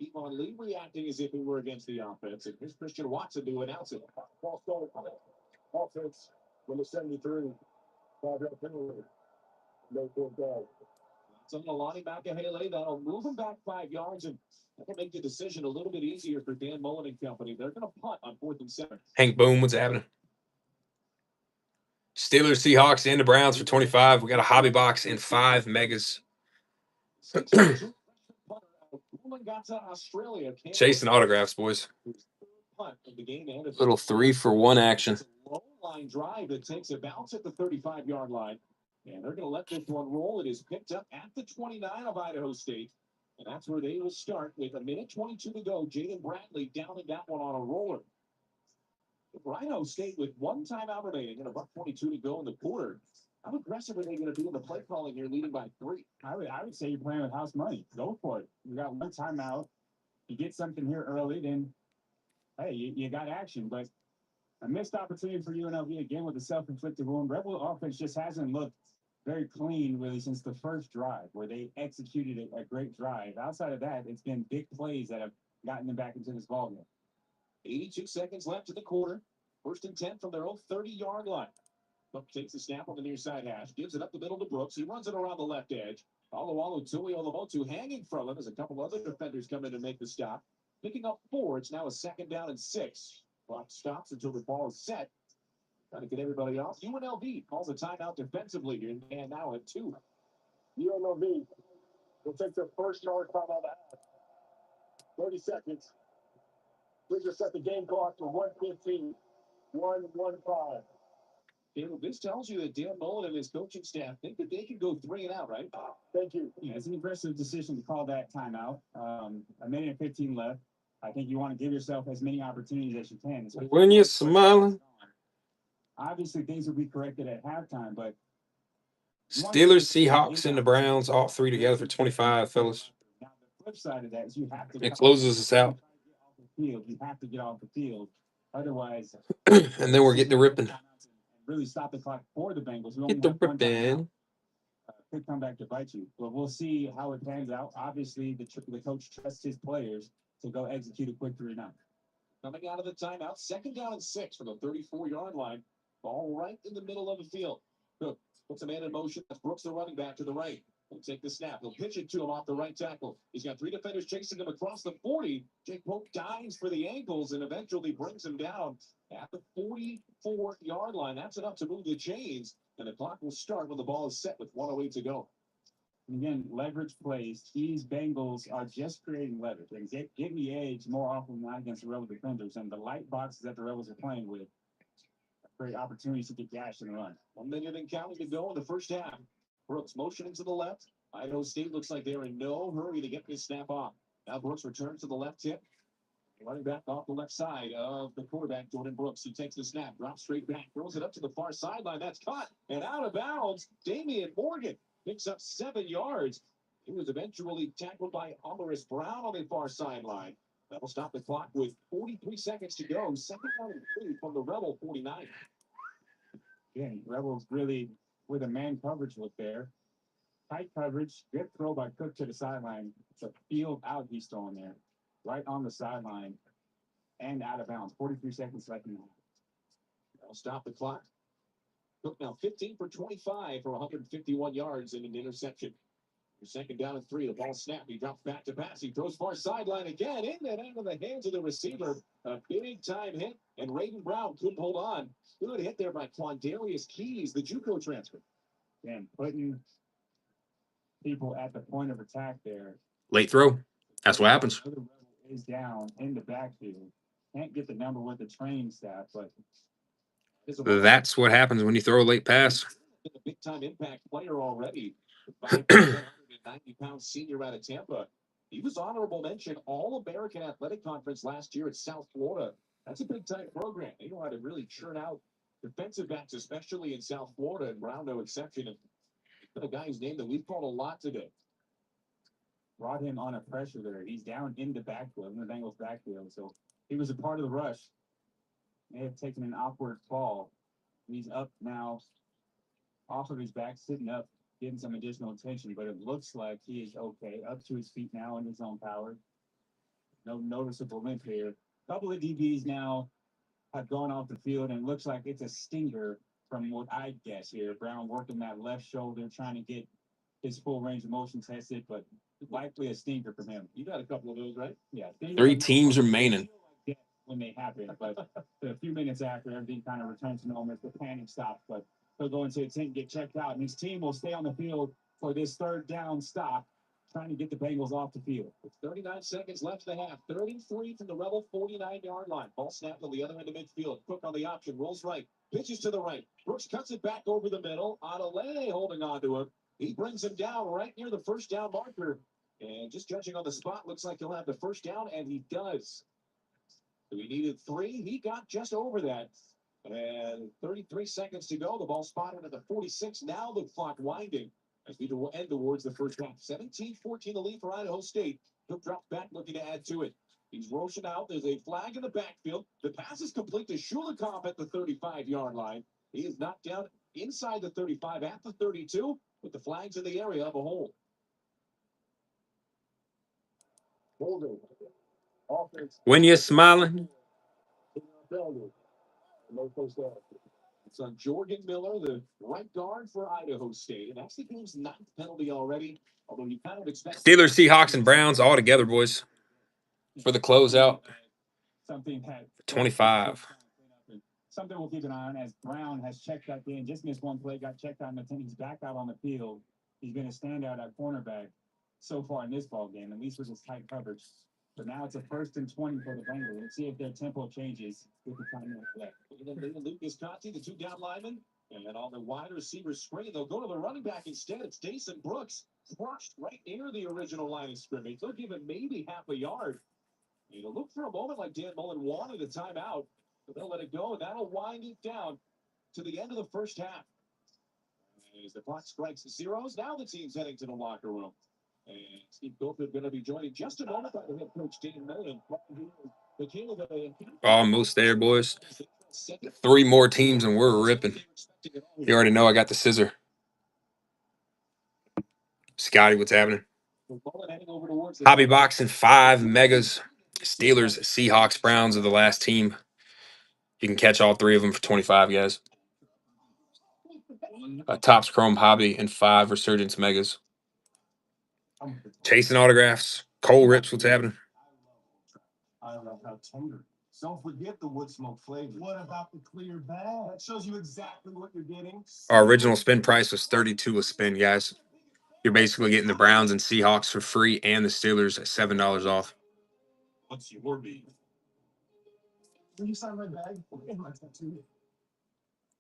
[SPEAKER 12] Kevon Lee reacting as if he were against the offense. And here's Christian Watson to announce it.
[SPEAKER 18] False start. Offense, number 73. 5-yard penalty. No 4th down.
[SPEAKER 12] It's on Alani Makahele. That'll move him back 5 yards, and that'll make the decision a little bit easier for Dan Mullen and company. They're going to punt on 4th and 7.
[SPEAKER 1] Hank Boom, what's happening? Steelers, Seahawks, and the Browns for 25. We got a hobby box and 5 megas. Chasing autographs, boys. Little 3-for-1 action.
[SPEAKER 12] Low line drive that takes a bounce at the 35-yard line. And they're going to let this one roll. It is picked up at the 29 of Idaho State. And that's where they will start with 1:22 to go. Jaden Bradley down in that one on a roller. Idaho State with 1 timeout remaining and about 22 to go in the quarter. How aggressive are they going to be in the play calling here, leading by 3?
[SPEAKER 17] I would say you're playing with house money. Go for it. You got 1 timeout. You get something here early, then, hey, you got action. But a missed opportunity for UNLV again with a self-inflicted wound. Rebel offense just hasn't looked very clean, really, since the first drive, where they executed a great drive. Outside of that, it's been big plays that have gotten them back into this ballgame.
[SPEAKER 12] 82 seconds left in the quarter. 1st and 10 from their own 30-yard line. Buck takes the snap on the near side hash, gives it up the middle to Brooks. He runs it around the left edge. Oluwalu Tui Olamotu hanging from him as a couple other defenders come in to make the stop. Picking up 4. It's now a 2nd down and 6. Clock stops until the ball is set. Trying to get everybody off. UNLV calls a timeout defensively here, and now at 2.
[SPEAKER 18] UNLV will take their first yard timeout of the half. 30 seconds. Please just set the game clock to 1:15. 1:15.
[SPEAKER 12] Caleb, this tells you that Dan Mullen and his coaching staff think that they can go 3 and out, right?
[SPEAKER 18] Thank you.
[SPEAKER 17] Yeah, it's an aggressive decision to call that timeout. 1:15 left. I think you want to give yourself as many opportunities as you can.
[SPEAKER 1] When you're smiling.
[SPEAKER 17] Obviously, things will be corrected at halftime, but
[SPEAKER 1] Steelers, Seahawks, and the Browns, all 3 together for 25, fellas.
[SPEAKER 17] Now, the flip side of that is you have to.
[SPEAKER 1] It closes us out.
[SPEAKER 17] You have to get off the field. Otherwise,
[SPEAKER 1] and then we're getting the ripping.
[SPEAKER 17] Really stop the clock for the Bengals.
[SPEAKER 1] Get the ripping.
[SPEAKER 17] Could come back to bite you, but we'll see how it pans out. Obviously, the coach trusts his players to go execute a quick 3 and out.
[SPEAKER 12] Coming out of the timeout, 2nd down and 6 from the 34-yard line. Ball right in the middle of the field. Cook puts a man in motion. That's Brooks, the running back, to the right. He'll take the snap. He'll pitch it to him off the right tackle. He's got 3 defenders chasing him across the 40. Jake Pope dives for the ankles and eventually brings him down at the 44-yard line. That's enough to move the chains, and the clock will start when the ball is set with 1:08 to go.
[SPEAKER 17] And again, leverage plays. These Bengals are just creating leverage. And getting the edge more often than not against the Rebel defenders. And the light boxes that the Rebels are playing with great opportunities to get gashed and run.
[SPEAKER 12] 1 minute and counting to go in the first half. Brooks motioning to the left. Idaho State looks like they're in no hurry to get this snap off. Now Brooks returns to the left tip. Running back off the left side of the quarterback, Jordan Brooks. He takes the snap, drops straight back, throws it up to the far sideline. That's caught and out of bounds. Damian Morgan picks up 7 yards. He was eventually tackled by Amaris Brown on the far sideline. That'll stop the clock with 43 seconds to go. 2nd down and 3 from the Rebel 49.
[SPEAKER 17] Again, Rebels really with a man coverage look there. Tight coverage, good throw by Cook to the sideline. It's a field out he's throwing there. Right on the sideline and out of bounds. 43 seconds left in the half.
[SPEAKER 12] That'll stop the clock. Cook now 15 for 25 for 151 yards and an interception. 2nd down and 3. The ball snapped. He drops back to pass. He throws far sideline again. In and out of the hands of the receiver. A big time hit. And Raven Brown couldn't hold on. Good hit there by Quandarius Keys, the JUCO transfer.
[SPEAKER 17] And putting people at the point of attack there.
[SPEAKER 1] Late throw. That's what happens.
[SPEAKER 17] Is down in the backfield. Can't get the number with the training staff, but
[SPEAKER 1] that's what happens when you throw a late pass.
[SPEAKER 12] A big time impact player already. 590-pound senior out of Tampa. He was honorable mention All-American Athletic Conference last year at South Florida. That's a big time program. They know how to really churn out defensive backs, especially in South Florida, and Brown no exception. And a guy whose name that we've called a lot today.
[SPEAKER 17] Brought him on a pressure there. He's down in the backfield, in the Bengals backfield. So he was a part of the rush. They have taken an awkward fall. He's up now, off of his back, sitting up, getting some additional attention. But it looks like he is okay, up to his feet now in his own power. No noticeable limp here. A couple of DBs now have gone off the field, and it looks like it's a stinger from what I guess here. Brown working that left shoulder, trying to get his full range of motion tested, but likely a stinker from him.
[SPEAKER 18] You got a couple of those, right?
[SPEAKER 17] Yeah.
[SPEAKER 1] 3 teams remaining.
[SPEAKER 17] When they happen, but a few minutes after, everything kind of returns to normal. The panic stops, but he'll go into a tent, get checked out, and his team will stay on the field for this third down stop, trying to get the Bengals off the field.
[SPEAKER 18] With 39 seconds left in the half. 33 from the Rebel 49-yard line. Ball snapped on the other end of midfield. Cook on the option, rolls right, pitches to the right. Brooks cuts it back over the middle. Adelaide holding on to him. He brings him down right near the first down marker. And just judging on the spot, looks like he'll have the first down, and he does. We needed 3. He got just over that. And 33 seconds to go. The ball spotted at the 46. Now the clock winding as we end towards the first half. 17-14 the lead for Idaho State. He'll drop back looking to add to it. He's rushing out. There's a flag in the backfield. The pass is complete to Shulikov at the 35-yard line. He is knocked down inside the 35 at the 32 with the flags in the area of a hold.
[SPEAKER 5] Holding.
[SPEAKER 1] When you're smiling.
[SPEAKER 18] It's on Jordan Miller, the right guard for Idaho State. And that's the game's 9th penalty already. Although you kind of expect
[SPEAKER 1] Steelers, Seahawks, and Browns all together, boys, for the closeout.
[SPEAKER 17] Something that
[SPEAKER 1] 25.
[SPEAKER 17] Something we'll keep an eye on as Brown has checked back in, just missed one play, got checked out, and he's back out on the field. He's been a standout at cornerback so far in this ball game, at least with his tight coverage. But now it's a 1st and 20 for the Bengals. Let's see if their tempo changes with the time left.
[SPEAKER 18] Lucas Conti, the 2 down linemen, and on the wide receiver screen, they'll go to the running back instead. It's Dason Brooks, crushed right near the original line of scrimmage. They'll give him maybe half a yard. It'll look for a moment like Dan Mullen wanted a timeout, but they'll let it go, and that'll wind it down to the end of the first half. As the clock strikes zeros, now the team's heading to the locker room. And Steve Goldberg going to be joined in just a moment by the head coach, Dan Mullen.
[SPEAKER 1] Almost there, boys. 3 more teams, and we're ripping. You already know I got the scissor. Scotty, what's happening? Hobby boxing 5 megas. Steelers, Seahawks, Browns are the last team. You can catch all 3 of them for 25, guys. Topps Chrome Hobby and 5 Resurgence megas. Chasing autographs. Cole Rips, what's happening?
[SPEAKER 13] I love how tender. Don't forget the wood smoke flavor. What about the clear bag? That shows you exactly what you're getting.
[SPEAKER 1] Our original spin price was $32 a spin, guys. You're basically getting the Browns and Seahawks for free and the Steelers at $7 off.
[SPEAKER 18] What's your beef?
[SPEAKER 13] Will you sign my bag? In my tattoo.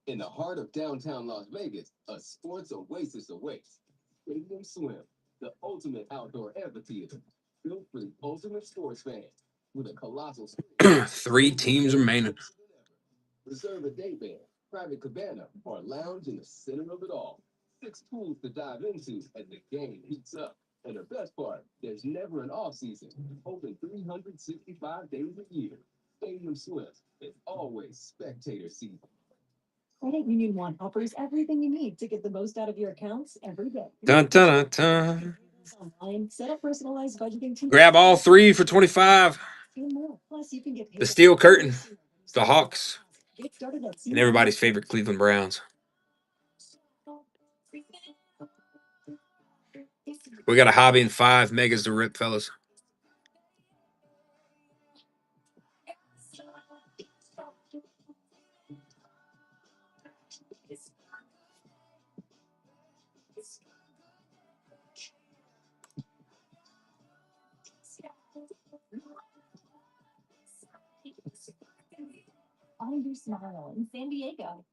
[SPEAKER 2] In the heart of downtown Las Vegas, a sports oasis awaits. Stadium Swim, the ultimate outdoor amphitheater, built for the ultimate sports fan, with a colossal screen.
[SPEAKER 1] 3 teams remaining.
[SPEAKER 2] Reserve a day bed, private cabana, or lounge in the center of it all. 6 pools to dive into as the game heats up. And the best part, there's never an off season. Open 365 days a year. Stadium Swim is always spectator season.
[SPEAKER 22] Credit Union One offers everything you need to get the most out of your accounts every day.
[SPEAKER 1] Dun, dun, dun, dun.
[SPEAKER 22] Online, set up personalized budgeting tools.
[SPEAKER 1] Grab all 3 for 25.
[SPEAKER 22] And more. Plus, you can get paid
[SPEAKER 1] The Steel Curtain, the Hawks,
[SPEAKER 22] Get started at
[SPEAKER 1] and everybody's favorite Cleveland Browns. We got a hobby and 5 megas to rip, fellas.
[SPEAKER 22] Find your smile in San Diego.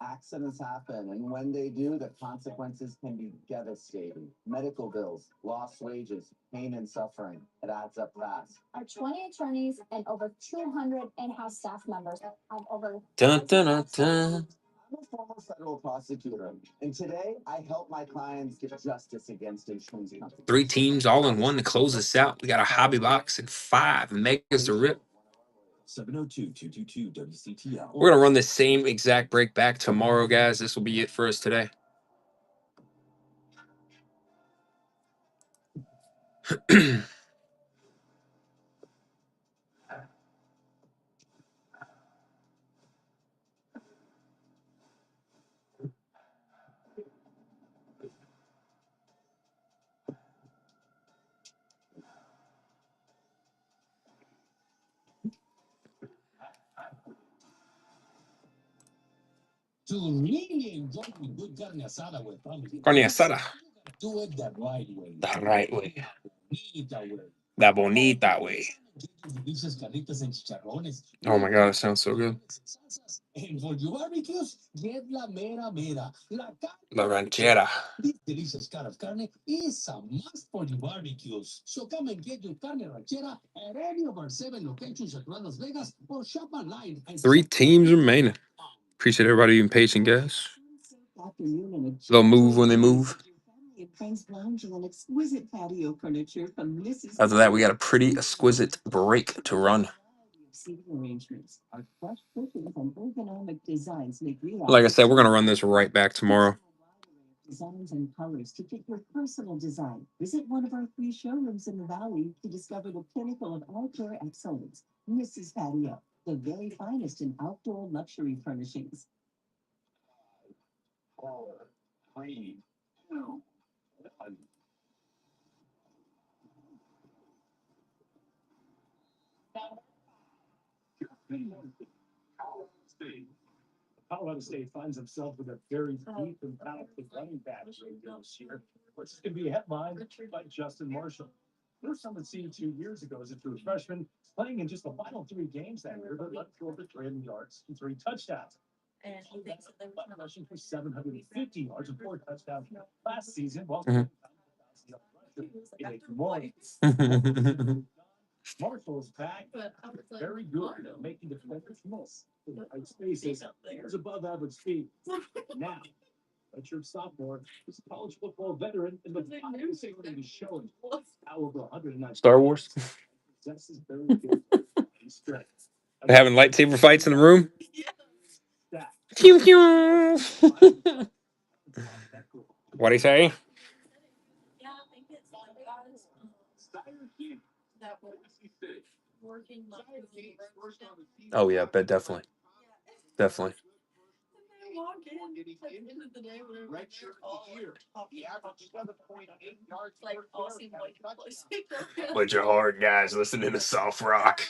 [SPEAKER 14] Accidents happen, and when they do, the consequences can be devastating. Medical bills, lost wages, pain and suffering. It adds up fast.
[SPEAKER 7] Our 20 attorneys and over 200 in-house staff members have over.
[SPEAKER 1] Dun, dun, dun, dun.
[SPEAKER 14] I'm a former federal prosecutor, and today I help my clients get justice against insurance companies.
[SPEAKER 1] 3 teams all in one to close this out. We got a hobby box and 5 megas to rip.
[SPEAKER 10] 702-222-WCTL.
[SPEAKER 1] We're going to run the same exact break back tomorrow, guys. This will be it for us today.
[SPEAKER 9] To really enjoy a good carne asada with family.
[SPEAKER 1] Carne asada.
[SPEAKER 9] Do it the right way.
[SPEAKER 1] The right way.
[SPEAKER 9] Bonita way.
[SPEAKER 1] The bonita way.
[SPEAKER 9] Delicious carnitas and chicharrones.
[SPEAKER 1] Oh my god, it sounds so good.
[SPEAKER 9] And for your barbecues, get la mera mera.
[SPEAKER 1] La ranchera.
[SPEAKER 9] This delicious cut of carne is a must for your barbecues. So come and get your carne ranchera at any of our 7 locations across Las Vegas or shop online.
[SPEAKER 1] 3 teams remaining. Appreciate everybody being patient, guys. They'll move when they move. After that, we got a pretty exquisite break to run. Like I said, we're going to run this right back tomorrow.
[SPEAKER 15] Designs and colors to fit your personal design. Visit one of our 3 showrooms in the Valley to discover the pinnacle of outdoor excellence. Mrs. Patio, the very finest in outdoor luxury furnishings.
[SPEAKER 9] 4, 3, 2, 1. Colorado State finds themselves with a very deep and talented running back this year, which is going to be a headline by Justin Marshall. First time seen 2 years ago as a true freshman, playing in just the final 3 games that year, but led for over 300 yards and 3 touchdowns. And he thinks that they're rushing for 750 yards and 4 touchdowns last season, while Marshall is back, very good at making defenders miss. Right spaces, there's above average speed. Now, redshirt sophomore, this college football veteran, and the thing is showing how over 109
[SPEAKER 1] Star Wars.
[SPEAKER 9] possesses very good strength.
[SPEAKER 1] They're having lightsaber fights in the room. Pew, pew. What do you say? Oh yeah, but definitely. Definitely. With your hard guys listening to soft rock.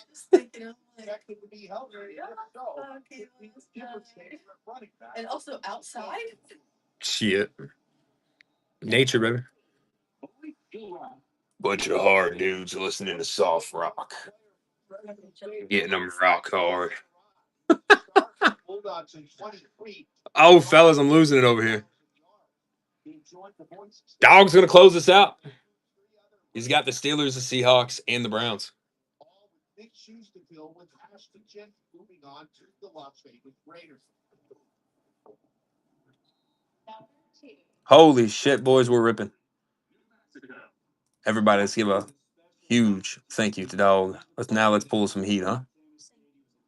[SPEAKER 21] And also outside.
[SPEAKER 1] Shit. Nature, baby. Bunch of hard dudes listening to soft rock. Getting them rock hard. Oh, fellas, I'm losing it over here. Dog's going to close this out. He's got the Steelers, the Seahawks, and the Browns.
[SPEAKER 5] Big shoes to fill with Ashton Jen moving on to the Las Vegas Raiders.
[SPEAKER 1] Holy shit, boys, we're ripping. Everybody, let's give a huge thank you to Dog. Let's pull some heat, huh?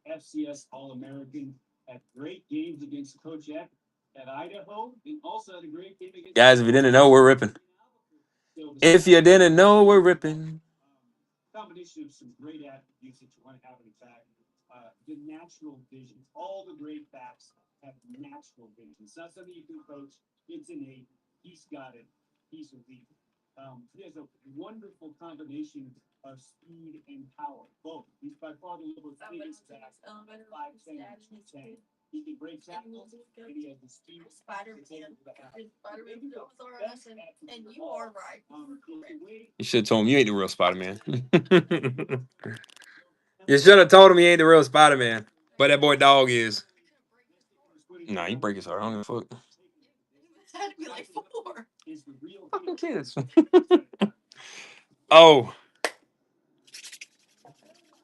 [SPEAKER 12] FCS All-American at great games against Coach Eck at Idaho, and also had a great game against.
[SPEAKER 1] Guys, if you didn't know, we're ripping. If you didn't know, we're ripping.
[SPEAKER 12] Combination of some great attributes that you want to have in fact. The natural vision. All the great backs have natural vision. It's not something you can coach. It's innate. He's got it. He's elite. He has a wonderful combination of speed and power. Both. He's by far the biggest back. 5'10", 210. He can break tackles, and he has the speed.
[SPEAKER 21] Spider-Man. Spider-Man was RS, and you are right.
[SPEAKER 1] You should have told him you ain't the real Spider-Man. You should have told him he ain't the real Spider-Man. But that boy Dog is. Nah, he break his heart. I don't give a fuck.
[SPEAKER 21] It had to be like 4.
[SPEAKER 1] Fucking kids. Oh.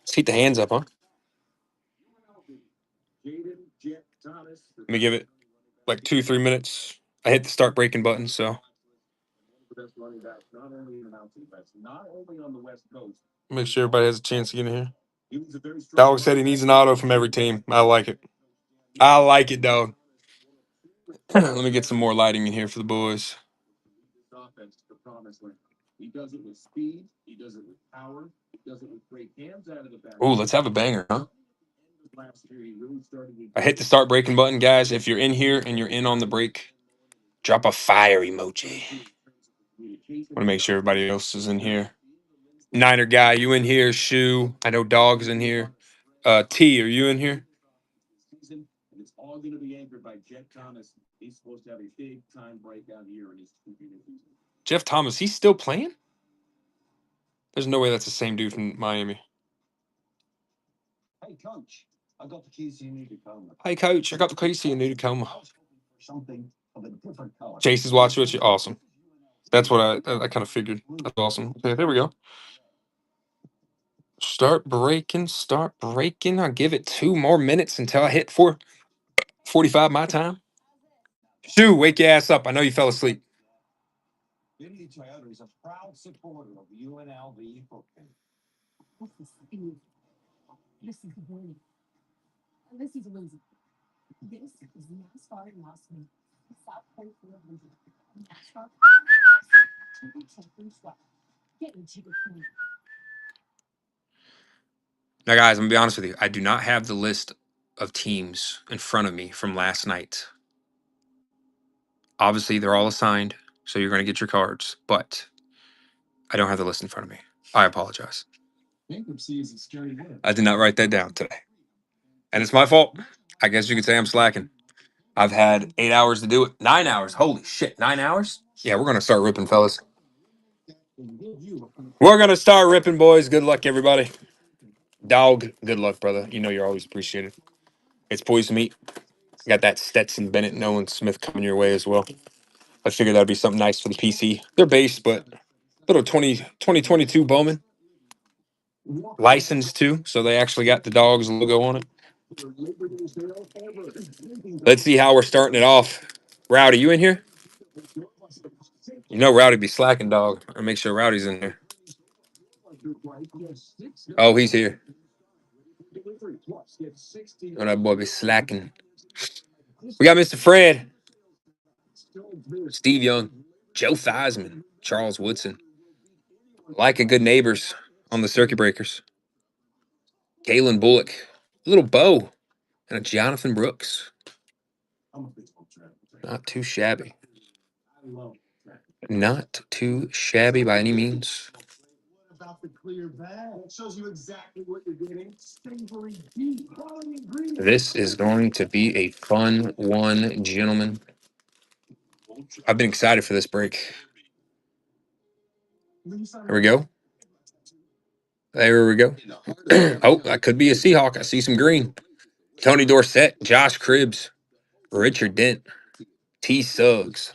[SPEAKER 1] Let's heat the hands up, huh? Let me give it like 2-3 minutes. I hit the start breaking button, so. Make sure everybody has a chance to get in here. Dog said he needs an auto from every team. I like it. I like it, dog. Let me get some more lighting in here for the boys.
[SPEAKER 12] He does it with speed. He does it with power. He does it with great hands out of the back.
[SPEAKER 1] Oh, let's have a banger, huh? I hit the start breaking button, guys. If you're in here and you're in on the break, drop a fire emoji. I want to make sure everybody else is in here. Niner guy, you in here? Shoe, I know Dog's in here. T, are you in here?
[SPEAKER 10] all going to be anchored by Jeff Thomas. He's supposed to have a big time breakout year in his season.
[SPEAKER 1] Jeff Thomas, he's still playing? There's no way that's the same dude from Miami.
[SPEAKER 10] Hey, coach, I got the keys you need to come.
[SPEAKER 1] Hey, coach, I got the keys you need to come.
[SPEAKER 10] Something of a different color.
[SPEAKER 1] Chase is watching with you. Awesome. That's what I kind of figured. That's awesome. Okay, there we go. Start breaking. I'll give it 2 more minutes until I hit 4:45 my time. Shoo, wake your ass up. I know you fell asleep.
[SPEAKER 10] Indy Toyota is a proud supporter of UNLV football.
[SPEAKER 11] This is winning. This is amazing. This is NASCAR in Las Vegas. South Point Field. NASCAR. Get into the point.
[SPEAKER 1] Now, guys, I'm going to be honest with you. I do not have the list of teams in front of me from last night. Obviously, they're all assigned, so you're going to get your cards, but I don't have the list in front of me. I apologize.
[SPEAKER 10] Bankruptcy is a scary word.
[SPEAKER 1] I did not write that down today. And it's my fault. I guess you could say I'm slacking. I've had 8 hours to do it. 9 hours. Holy shit. 9 hours? Yeah, we're going to start ripping, fellas. We're going to start ripping, boys. Good luck, everybody. Dog, good luck, brother. You know you're always appreciated. It's poison meat. Got that Stetson Bennett, Nolan Smith coming your way as well. I figured that'd be something nice for the PC. They're based, but little 2022 Bowman. Licensed too, so they actually got the dog's logo on it. Let's see how we're starting it off. Rowdy, you in here? You know Rowdy be slacking, dog. I'll make sure Rowdy's in there. Oh, he's here. Oh, that boy be slacking. We got Mr. Fred, Steve Young, Joe Theismann, Charles Woodson. Like a good neighbors on the circuit breakers. Galen Bullock, little Bo, and a Jonathan Brooks. Not too shabby. Not too shabby by any means. This is going to be a fun one, gentlemen. I've been excited for this break. Here we go. There we go. Oh, that could be a Seahawk. I see some green. Tony Dorsett, Josh Cribbs, Richard Dent, T. Suggs,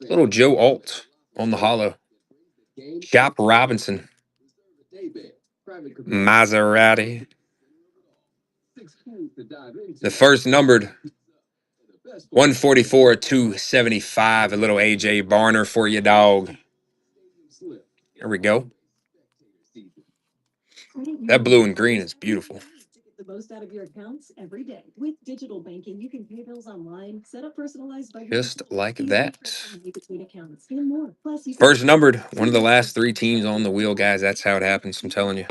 [SPEAKER 1] little Joe Alt on the hollow. Chop Robinson, Maserati. The first numbered 144 275. A little AJ Barner for you, dog. Here we go. That blue and green is beautiful.
[SPEAKER 22] The most out of your accounts every day. With digital banking, you can pay bills online, set up personalized budget.
[SPEAKER 1] Just like that.
[SPEAKER 22] Between accounts and more. Plus, you
[SPEAKER 1] First numbered, one of the last 3 teams on the wheel, guys. That's how it happens. I'm telling you.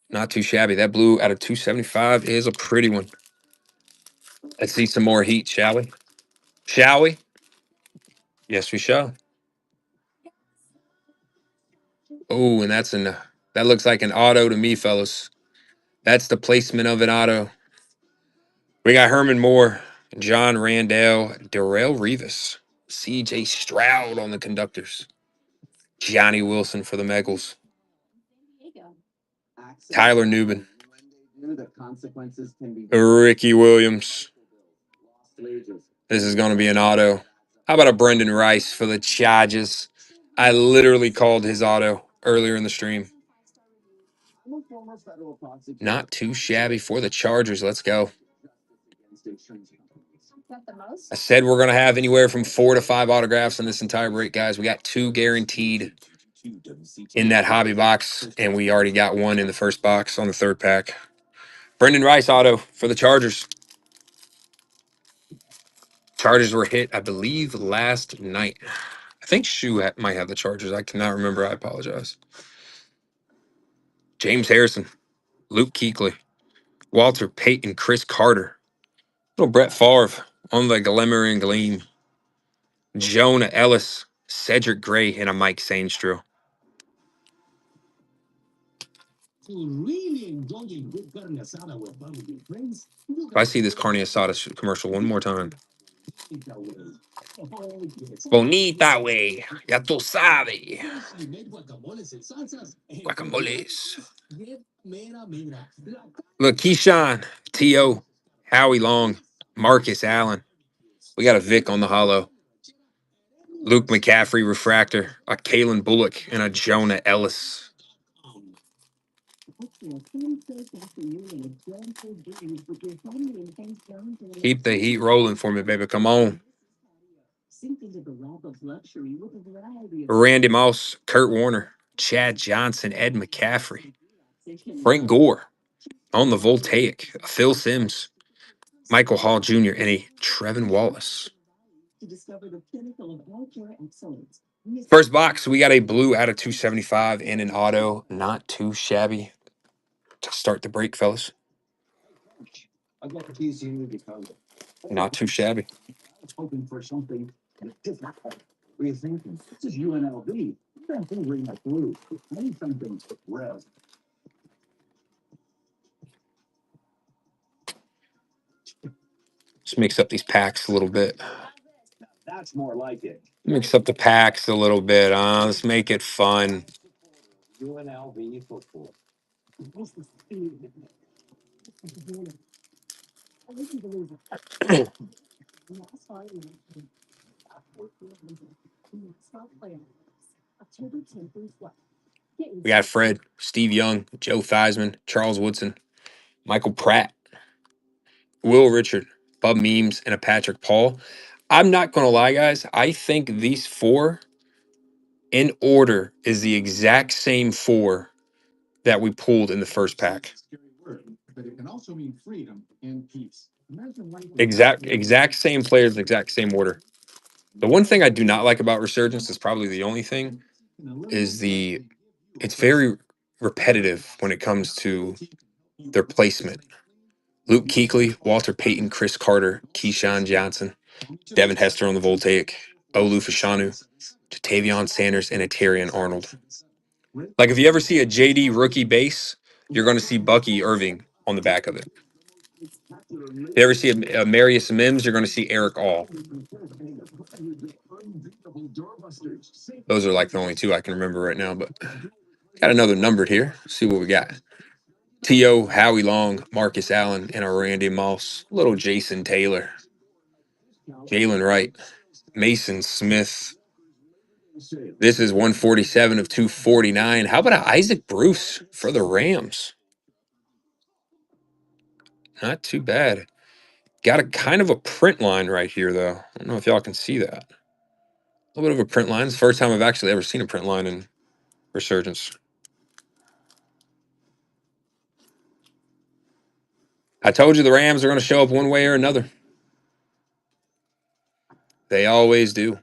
[SPEAKER 1] Not too shabby. That blue out of 275 is a pretty one. Let's see some more heat, shall we? Shall we? Yes, we shall. Oh, and that looks like an auto to me, fellas. That's the placement of an auto. We got Herman Moore, John Randall, Darrell Revis, C.J. Stroud on the conductors, Johnny Wilson for the Megals, Tyler Newbin, Ricky Williams. This is going to be an auto. How about a Brendan Rice for the Chargers? I literally called his auto earlier in the stream. Not too shabby for the Chargers. Let's go. I said we're going to have anywhere from 4 to 5 autographs in this entire break, guys. We got 2 guaranteed in that hobby box, and we already got 1 in the first box on the 3rd pack. Brendan Rice auto for the Chargers. Chargers were hit, I believe, last night. I think Shu might have the Chargers. I cannot remember. I apologize. James Harrison, Luke Kuechly, Walter Payton, Chris Carter, little Brett Favre on the glimmer and gleam, Jonah Ellis, Cedric Gray, and a Mike Sainstro. If I see this carne asada commercial one more time. Bonita way. Ya tú sabes. Guacamoles. Look, Keyshawn, T.O., Howie Long, Marcus Allen. We got a Vic on the hollow. Luke McCaffrey refractor, a Kalen Bullock, and a Jonah Ellis. Keep the heat rolling for me, baby. Come on. Randy Moss, Kurt Warner, Chad Johnson, Ed McCaffrey, Frank Gore on the Voltaic, Phil Sims, Michael Hall Jr., and a Trevin Wallace. First box, we got a blue out of 275 and an auto. Not too shabby to start the break, fellas. Not too shabby.
[SPEAKER 17] Hoping for something different. What are you thinking? This is UNLV. I'm fingering that blue. I need something red.
[SPEAKER 1] Let's mix up these packs a little bit.
[SPEAKER 17] That's more like it.
[SPEAKER 1] Mix up the packs a little bit. Let's make it fun.
[SPEAKER 17] UNLV football.
[SPEAKER 1] We got Fred, Steve Young, Joe Theismann, Charles Woodson, Michael Pratt, Will Richard, Bub Memes, and a Patrick Paul. I'm not going to lie, guys. I think these four in order is the exact same four that we pulled in the first pack.
[SPEAKER 17] But it can also mean freedom and peace.
[SPEAKER 1] Exact same players, exact same order. The one thing I do not like about Resurgence is probably the only thing is it's very repetitive when it comes to their placement. Luke Kuechly, Walter Payton, Chris Carter, Keyshawn Johnson, Devin Hester on the Voltaic, Olu Fashanu, Jatavion Sanders, and a Terrion Arnold. Like if you ever see a JD rookie base, you're going to see Bucky Irving on the back of it. If you ever see a Marius Mims, you're going to see Eric All. Those are like the only two I can remember right now, but got another numbered here. See what we got. T.O., Howie Long, Marcus Allen, and a Randy Moss. Little Jason Taylor. Jalen Wright. Mason Smith. This is 147 of 249. How about Isaac Bruce for the Rams? Not too bad. Got a kind of a print line right here, though. I don't know if y'all can see that. A little bit of a print line. It's the first time I've actually ever seen a print line in Resurgence. I told you the Rams are going to show up one way or another. They always do.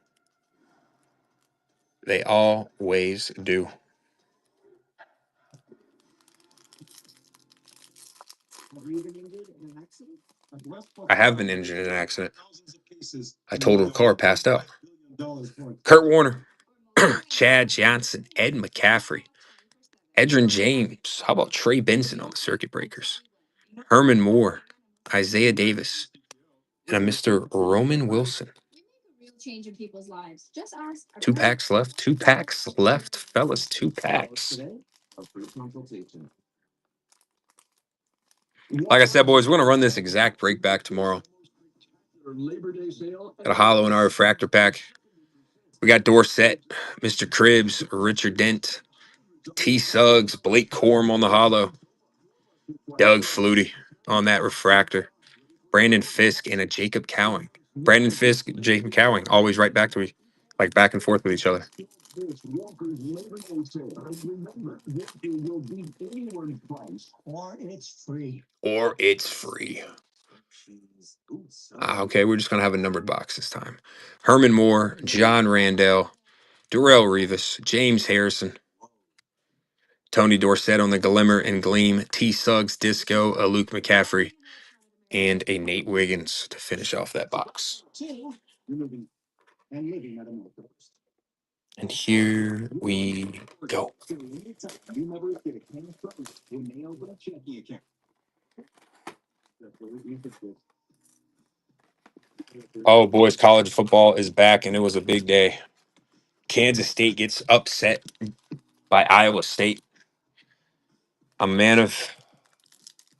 [SPEAKER 1] They always do. I have been injured in an accident. I totaled a car, passed out. Kurt Warner, Chad Johnson, Ed McCaffrey, Edrin James. How about Trey Benson on the circuit breakers? Herman Moore, Isaiah Davis, and a Mr. Roman Wilson. Two packs left. Two packs left, fellas. Two packs. Like I said, boys, we're going to run this exact break back tomorrow. Got a hollow in our refractor pack. We got Dorsett, Mr. Cribbs, Richard Dent, T. Suggs, Blake Corum on the hollow, Doug Flutie on that refractor, Brandon Fisk, and a Jacob Cowing. Brandon Fisk, Jacob Cowing, always right back to me, like back and forth with each other.
[SPEAKER 17] Or it's free.
[SPEAKER 1] Or it's free. Okay, we're just going to have a numbered box this time. Herman Moore, John Randall, Darrell Revis, James Harrison, Tony Dorsett on the Glimmer and Gleam, T. Suggs, Disco, a Luke McCaffrey, and a Nate Wiggins to finish off that box. And here we go.
[SPEAKER 10] New members get a cash prize when they open a checking account.
[SPEAKER 1] Oh, boys, college football is back, and it was a big day. Kansas State gets upset by Iowa State. I'm a man of,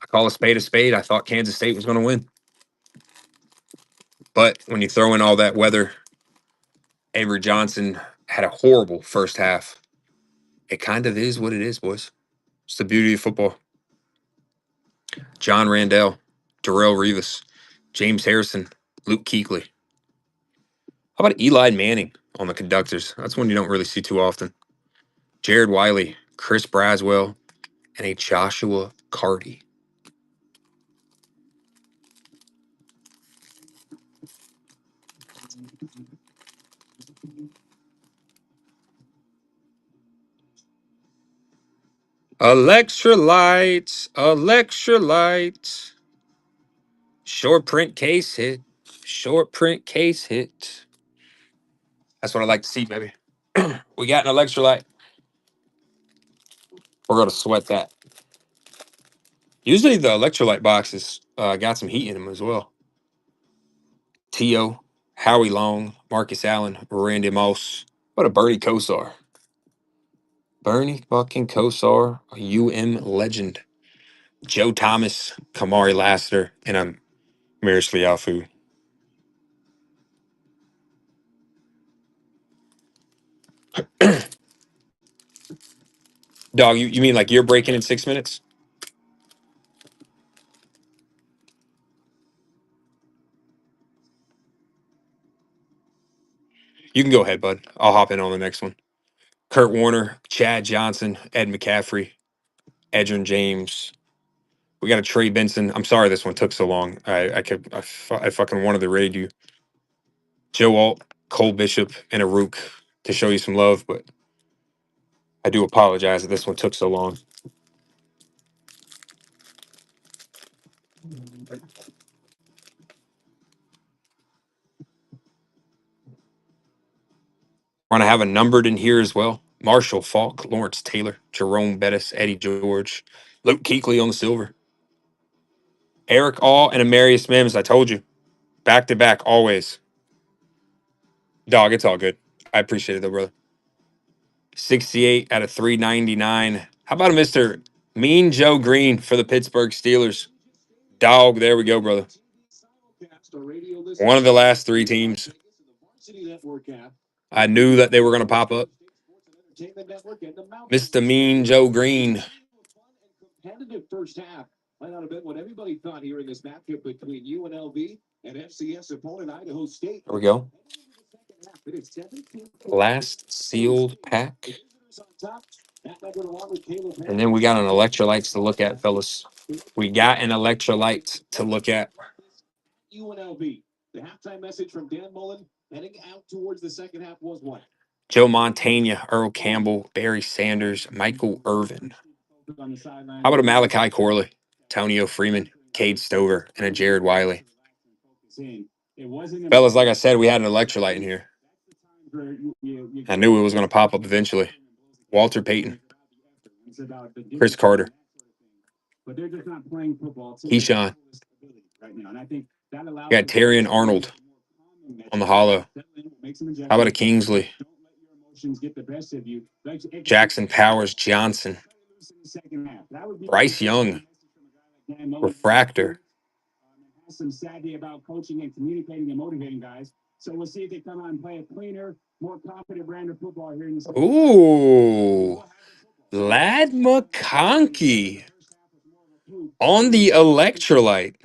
[SPEAKER 1] I call a spade a spade. I thought Kansas State was going to win. But when you throw in all that weather, Avery Johnson had a horrible first half. It kind of is what it is, boys. It's the beauty of football. John Randall, Darrell Revis, James Harrison, Luke Kuechly. How about Eli Manning on the conductors? That's one you don't really see too often. Jared Wiley, Chris Braswell, and a Joshua Carty. Electrolytes, electrolytes. Short print case hit. Short print case hit. That's what I like to see, baby. We got an electrolyte. We're going to sweat that. Usually the electrolyte boxes got some heat in them as well. T.O., Howie Long, Marcus Allen, Randy Moss. What a Bernie Kosar. Bernie fucking Kosar, a UM legend. Joe Thomas, Kamari Lassiter, and I'm Maris Liafu. Dog, you mean like you're breaking in 6 minutes? You can go ahead, bud. I'll hop in on the next one. Kurt Warner, Chad Johnson, Ed McCaffrey, Edgerrin James. We got a Trey Benson. I'm sorry this one took so long. I fucking wanted to raid you. Joe Alt, Cole Bishop, and a Rook to show you some love, but I do apologize that this one took so long. We're going to have a numbered in here as well. Marshall Falk, Lawrence Taylor, Jerome Bettis, Eddie George, Luke Kuechly on the silver. Eric All and Amarius Mims, I told you. Back to back, always. Dog, it's all good. I appreciate it, though, brother. 68 out of 399. How about a Mr. Mean Joe Green for the Pittsburgh Steelers? Dog, there we go, brother. One of the last three teams. I knew that they were going to pop up. Mr. Mean Joe Green.
[SPEAKER 10] Competitive first half. Might not have been what everybody thought here in this matchup between UNLV and FCS opponent Idaho State.
[SPEAKER 1] There we go. Last sealed pack. And then we got an electrolytes to look at, fellas. We got an electrolyte to look at.
[SPEAKER 10] UNLV. The halftime message from Dan Mullen heading out towards the second half was what?
[SPEAKER 1] Joe Montana, Earl Campbell, Barry Sanders, Michael Irvin. How about a Malachi Corley, Tonio Freeman, Cade Stover, and a Jared Wiley? Fellas, like I said, we had an electrolyte in here. I knew it was going to pop up eventually. Walter Payton, Chris Carter, Keyshawn. We got Terry and Arnold on the hollow. How about a Kingsley? Jackson Powers Johnson. Bryce Young. Refractor.
[SPEAKER 10] Some savvy about coaching and communicating and motivating guys. So we'll see if they come out and play a cleaner, more confident brand of football here in the
[SPEAKER 1] Ooh. Lad McConkey on the electrolyte.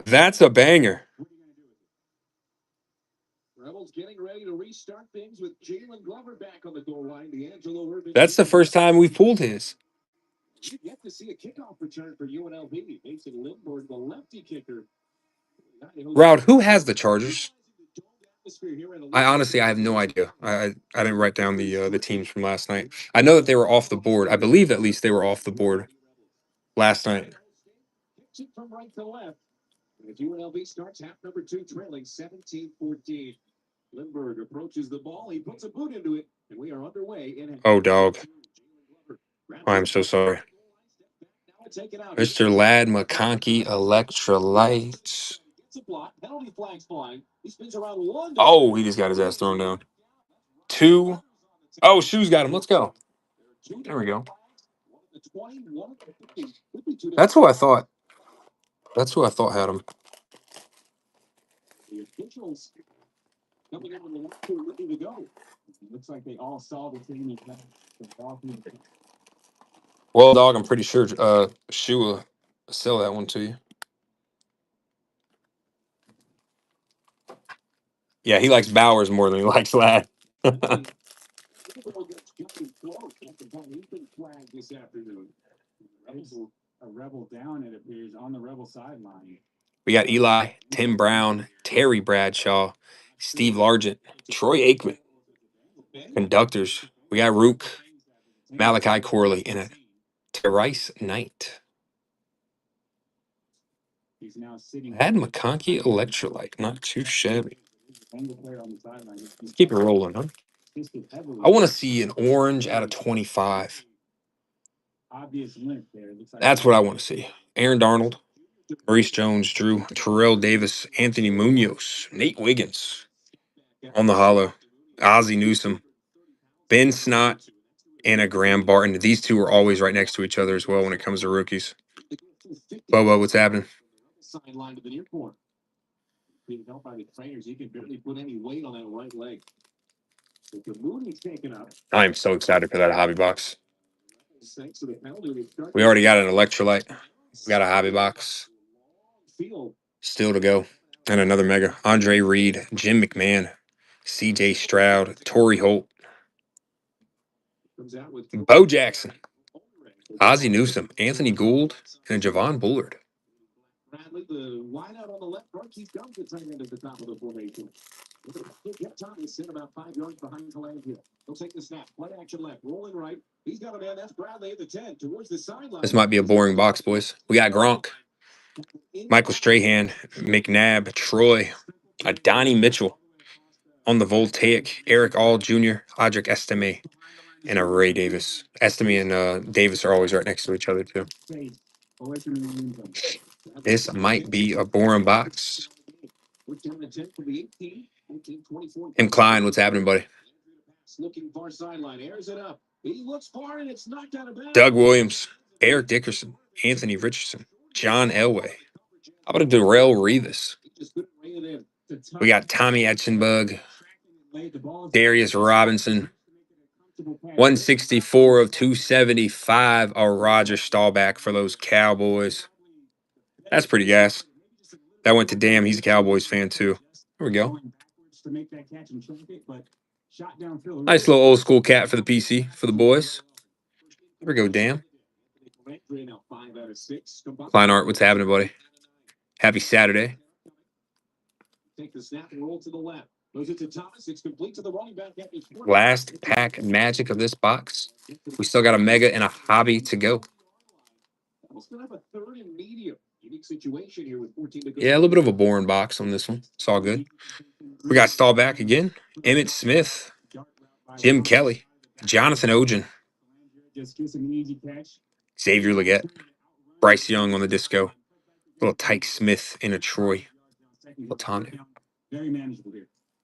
[SPEAKER 1] That's a banger.
[SPEAKER 10] Rebels getting ready to restart things with Jalen Glover back on the goal line. D'Angelo Irvin.
[SPEAKER 1] That's the first time we've pulled his.
[SPEAKER 10] You get to see a kickoff return for UNLV. Mason Lindbergh, the lefty kicker.
[SPEAKER 1] Rowd, who has the Chargers? I have no idea. I didn't write down the teams from last night. I know that they were off the board. I believe at least they were off the board last night.
[SPEAKER 10] From right to left. As UNLV starts half number 2, trailing 17-14.
[SPEAKER 8] Lindbergh approaches the ball. He puts a boot into it, and we are underway in
[SPEAKER 1] Oh, dog. I'm so sorry. Mr. Ladd McConkey Electrolytes. Oh, he just got his ass thrown down. 2. Oh, Shoes got him. Let's go. There we go. That's who I thought. That's who I thought had him.
[SPEAKER 8] The officials coming in with the line ready to go. Looks like they all saw the team.
[SPEAKER 1] Well, dog, I'm pretty sure Shoe will sell that one to you. Yeah, he likes Bowers more than he likes Ladd.
[SPEAKER 17] A rebel down, it appears, on the rebel sideline.
[SPEAKER 1] We got Eli, Tim Brown, Terry Bradshaw, Steve Largent, Troy Aikman. Conductors. We got Rook, Malachi Corley, and a Terrice Knight.
[SPEAKER 17] He's now sitting.
[SPEAKER 1] Ladd McConkey Electrolyte. Not too shabby. Let's keep it rolling, huh? I want to see an orange out of 25. That's what I want to see. Aaron Darnold, Maurice Jones, Drew, Terrell Davis, Anthony Munoz, Nate Wiggins on the hollow, Ozzie Newsome, Ben Snott, and a Graham Barton. These two are always right next to each other as well when it comes to rookies. Bobo, what's happening?
[SPEAKER 8] Sideline to the near corner. Being helped by the trainers, he can barely put any weight on that right leg. The Mooney's taken up.
[SPEAKER 1] I am so excited for that hobby box. We already got an electrolyte. We got a hobby box. Still to go. And another mega. Andre Reed, Jim McMahon, CJ Stroud, Torrey Holt, Bo Jackson, Ozzie Newsome, Anthony Gould, and Javon Bullard.
[SPEAKER 8] Bradley, the wide out on the left front, he comes to tight end at the top of the formation. Thomas sit about 5 yards behind Kalangio. He'll take the snap. Play action left. Rolling right. He's got a man. That's Bradley at the 10 towards the sideline.
[SPEAKER 1] This might be a boring box, boys. We got Gronk, Michael Strahan, McNabb, Troy, Donnie Mitchell on the Voltaic, Eric All Jr., Audric Estime, and a Ray Davis. Estime and Davis are always right next to each other, too. This might be a boring box. And Klein, what's happening, buddy?
[SPEAKER 8] Looking far sideline, airs it up. He looks far and it's knocked out of bounds.
[SPEAKER 1] Doug Williams, Eric Dickerson, Anthony Richardson, John Elway. How about a Darrell Revis? We got Tommy Etchenbug, Darius Robinson, 164 of 275, a Roger Staubach for those Cowboys. That's pretty gas. That went to Damn. He's a Cowboys fan, too. There we go. Nice little old school cat for the PC, for the boys. There we go, Damn. Klein Art, what's happening, buddy? Happy Saturday.
[SPEAKER 8] Take the snap and roll to the left. Goes it to Thomas. It's complete to the running back.
[SPEAKER 1] Last pack magic of this box. We still got a mega and a hobby to go. Yeah, a little bit of a boring box on this one. It's all good. We got Staubach again. Emmett Smith, Jim Kelly, Jonathan Ogen, Xavier Leggett, Bryce Young on the disco, little Tyke Smith and a Troy Latanu.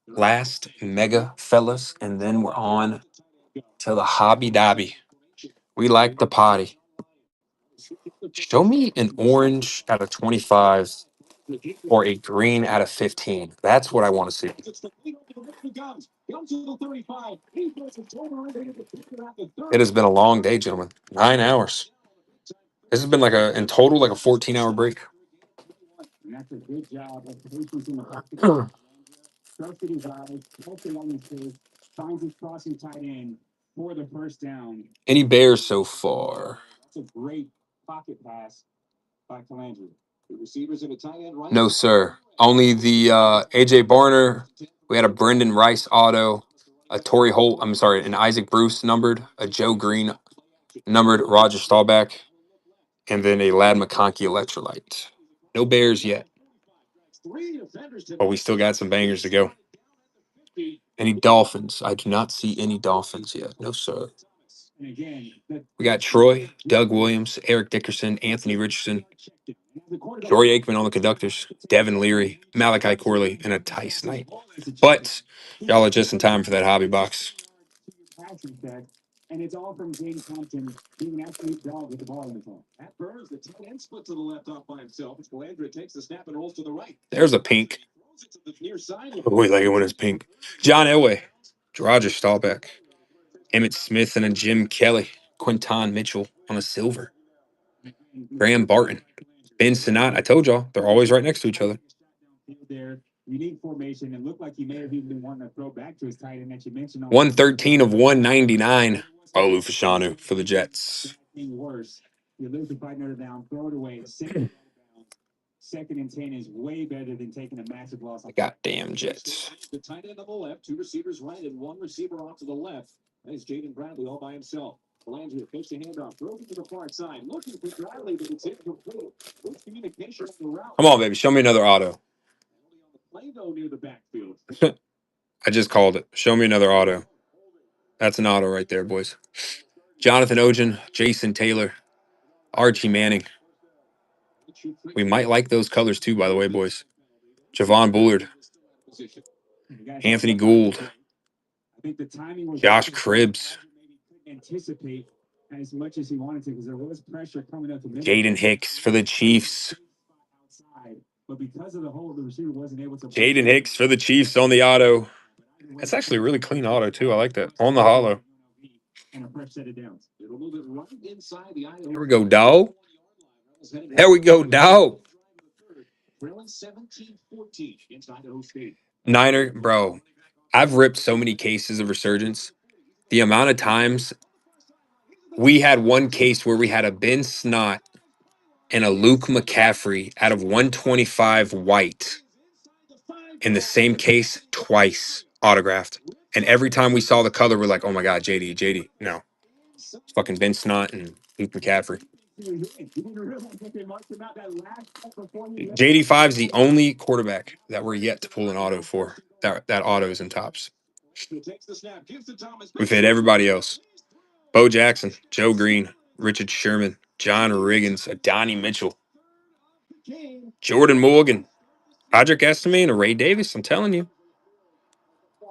[SPEAKER 1] Last mega, fellas, and then we're on to the hobby dobby. We like the potty. Show me an orange out of 25 or a green out of 15. That's what I want to see. It has been a long day, gentlemen. 9 hours. This has been in total, like a 14-hour break.
[SPEAKER 17] And that's a good job of patience in the pocket. Trusted his eyes, mostly on his face, finds his crossing tight end for the first down.
[SPEAKER 1] Any Bears so far?
[SPEAKER 17] That's a great pocket pass by Calandri. The receivers in a tight end right.
[SPEAKER 1] No, sir. Only the A.J. Barner. We had a Brendan Rice auto, a Torrey Holt, an Isaac Bruce numbered, a Joe Green numbered, Roger Staubach, and then a Ladd McConkey electrolyte. No Bears yet. But we still got some bangers to go. Any Dolphins? I do not see any Dolphins yet. No, sir. We got Troy, Doug Williams, Eric Dickerson, Anthony Richardson, Troy Aikman on the conductors, Devin Leary, Malachi Corley, and a Tice Knight. But y'all are just in time for that hobby box.
[SPEAKER 12] And it's all from James Thompson being an absolute dog with the ball in his hand. At Burns, the tight end split to the left off by himself. Landry takes the snap and rolls to the right.
[SPEAKER 1] There's a pink. Oh, we like it when it's pink. John Elway, Roger Staubach, Emmett Smith, and a Jim Kelly. Quinton Mitchell on a silver. Graham Barton, Ben Sinnott. I told y'all, they're always right next to each other.
[SPEAKER 12] Their unique formation and looked like he may have even been wanting to throw back to his tight end that you mentioned.
[SPEAKER 1] 113 of 199. Olu Fashanu for the Jets.
[SPEAKER 12] Worse. You lose the fight Notre Dame, throw it away. Second and 10 is way better than taking a massive loss.
[SPEAKER 1] Goddamn Jets.
[SPEAKER 12] The tight end on the left, two receivers right, and one receiver off to the left. That's Jaden Bradley all by himself. Landry fakes the handoff, throws it to the far side, looking for Bradley, but it's incomplete. Good communication on the route.
[SPEAKER 1] Come on, baby. Show me another auto.
[SPEAKER 12] Play though near the backfield.
[SPEAKER 1] I just called it. Show me another auto. That's an auto right there, boys. Jonathan Ojen, Jason Taylor, Archie Manning. We might like those colors too, by the way, boys. Javon Bullard, Anthony Gould, Josh Cribbs,
[SPEAKER 12] Anticipate as much as he wanted to because there was pressure coming up.
[SPEAKER 1] Jaden Hicks for the Chiefs.
[SPEAKER 12] But because of the hole, the receiver wasn't able to.
[SPEAKER 1] Jaden Hicks for the Chiefs on the auto. That's actually a really clean auto too. I like that. On the hollow.
[SPEAKER 12] And a fresh set of downs. It'll move it right inside the eye.
[SPEAKER 1] Here we go, dog. There we go, dog. Niner, bro. I've ripped so many cases of Resurgence. The amount of times we had one case where we had a Ben Snott and a Luke McCaffrey out of 125 white in the same case twice autographed. And every time we saw the color, we're like, oh my God, JD. No. It's fucking Ben Snott and Luke McCaffrey. JD5 is the only quarterback that we're yet to pull an auto for. That auto is in tops. We've hit everybody else. Bo Jackson, Joe Green, Richard Sherman, John Riggins, Adonai Mitchell, Jordan Morgan, Roderick Estime, and Ray Davis. I'm telling you.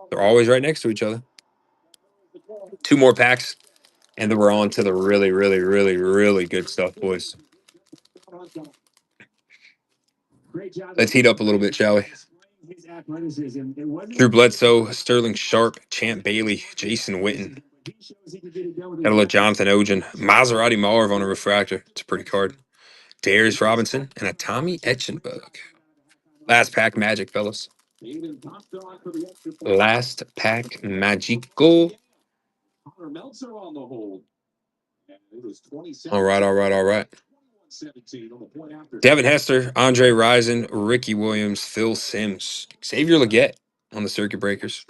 [SPEAKER 1] They're always right next to each other. Two more packs, and then we're on to the really, really, really, really good stuff, boys. Let's heat up a little bit, shall we? Drew Bledsoe, Sterling Sharp, Champ Bailey, Jason Witten. Got a little Jonathan Ojen, Maserati Marv on a refractor. It's a pretty card. Darius Robinson, and a Tommy Etchenberg. Last pack magic, fellas. Last pack magical. All right. Devin Hester, Andre Rison, Ricky Williams, Phil Simms, Xavier Legette on the circuit breakers,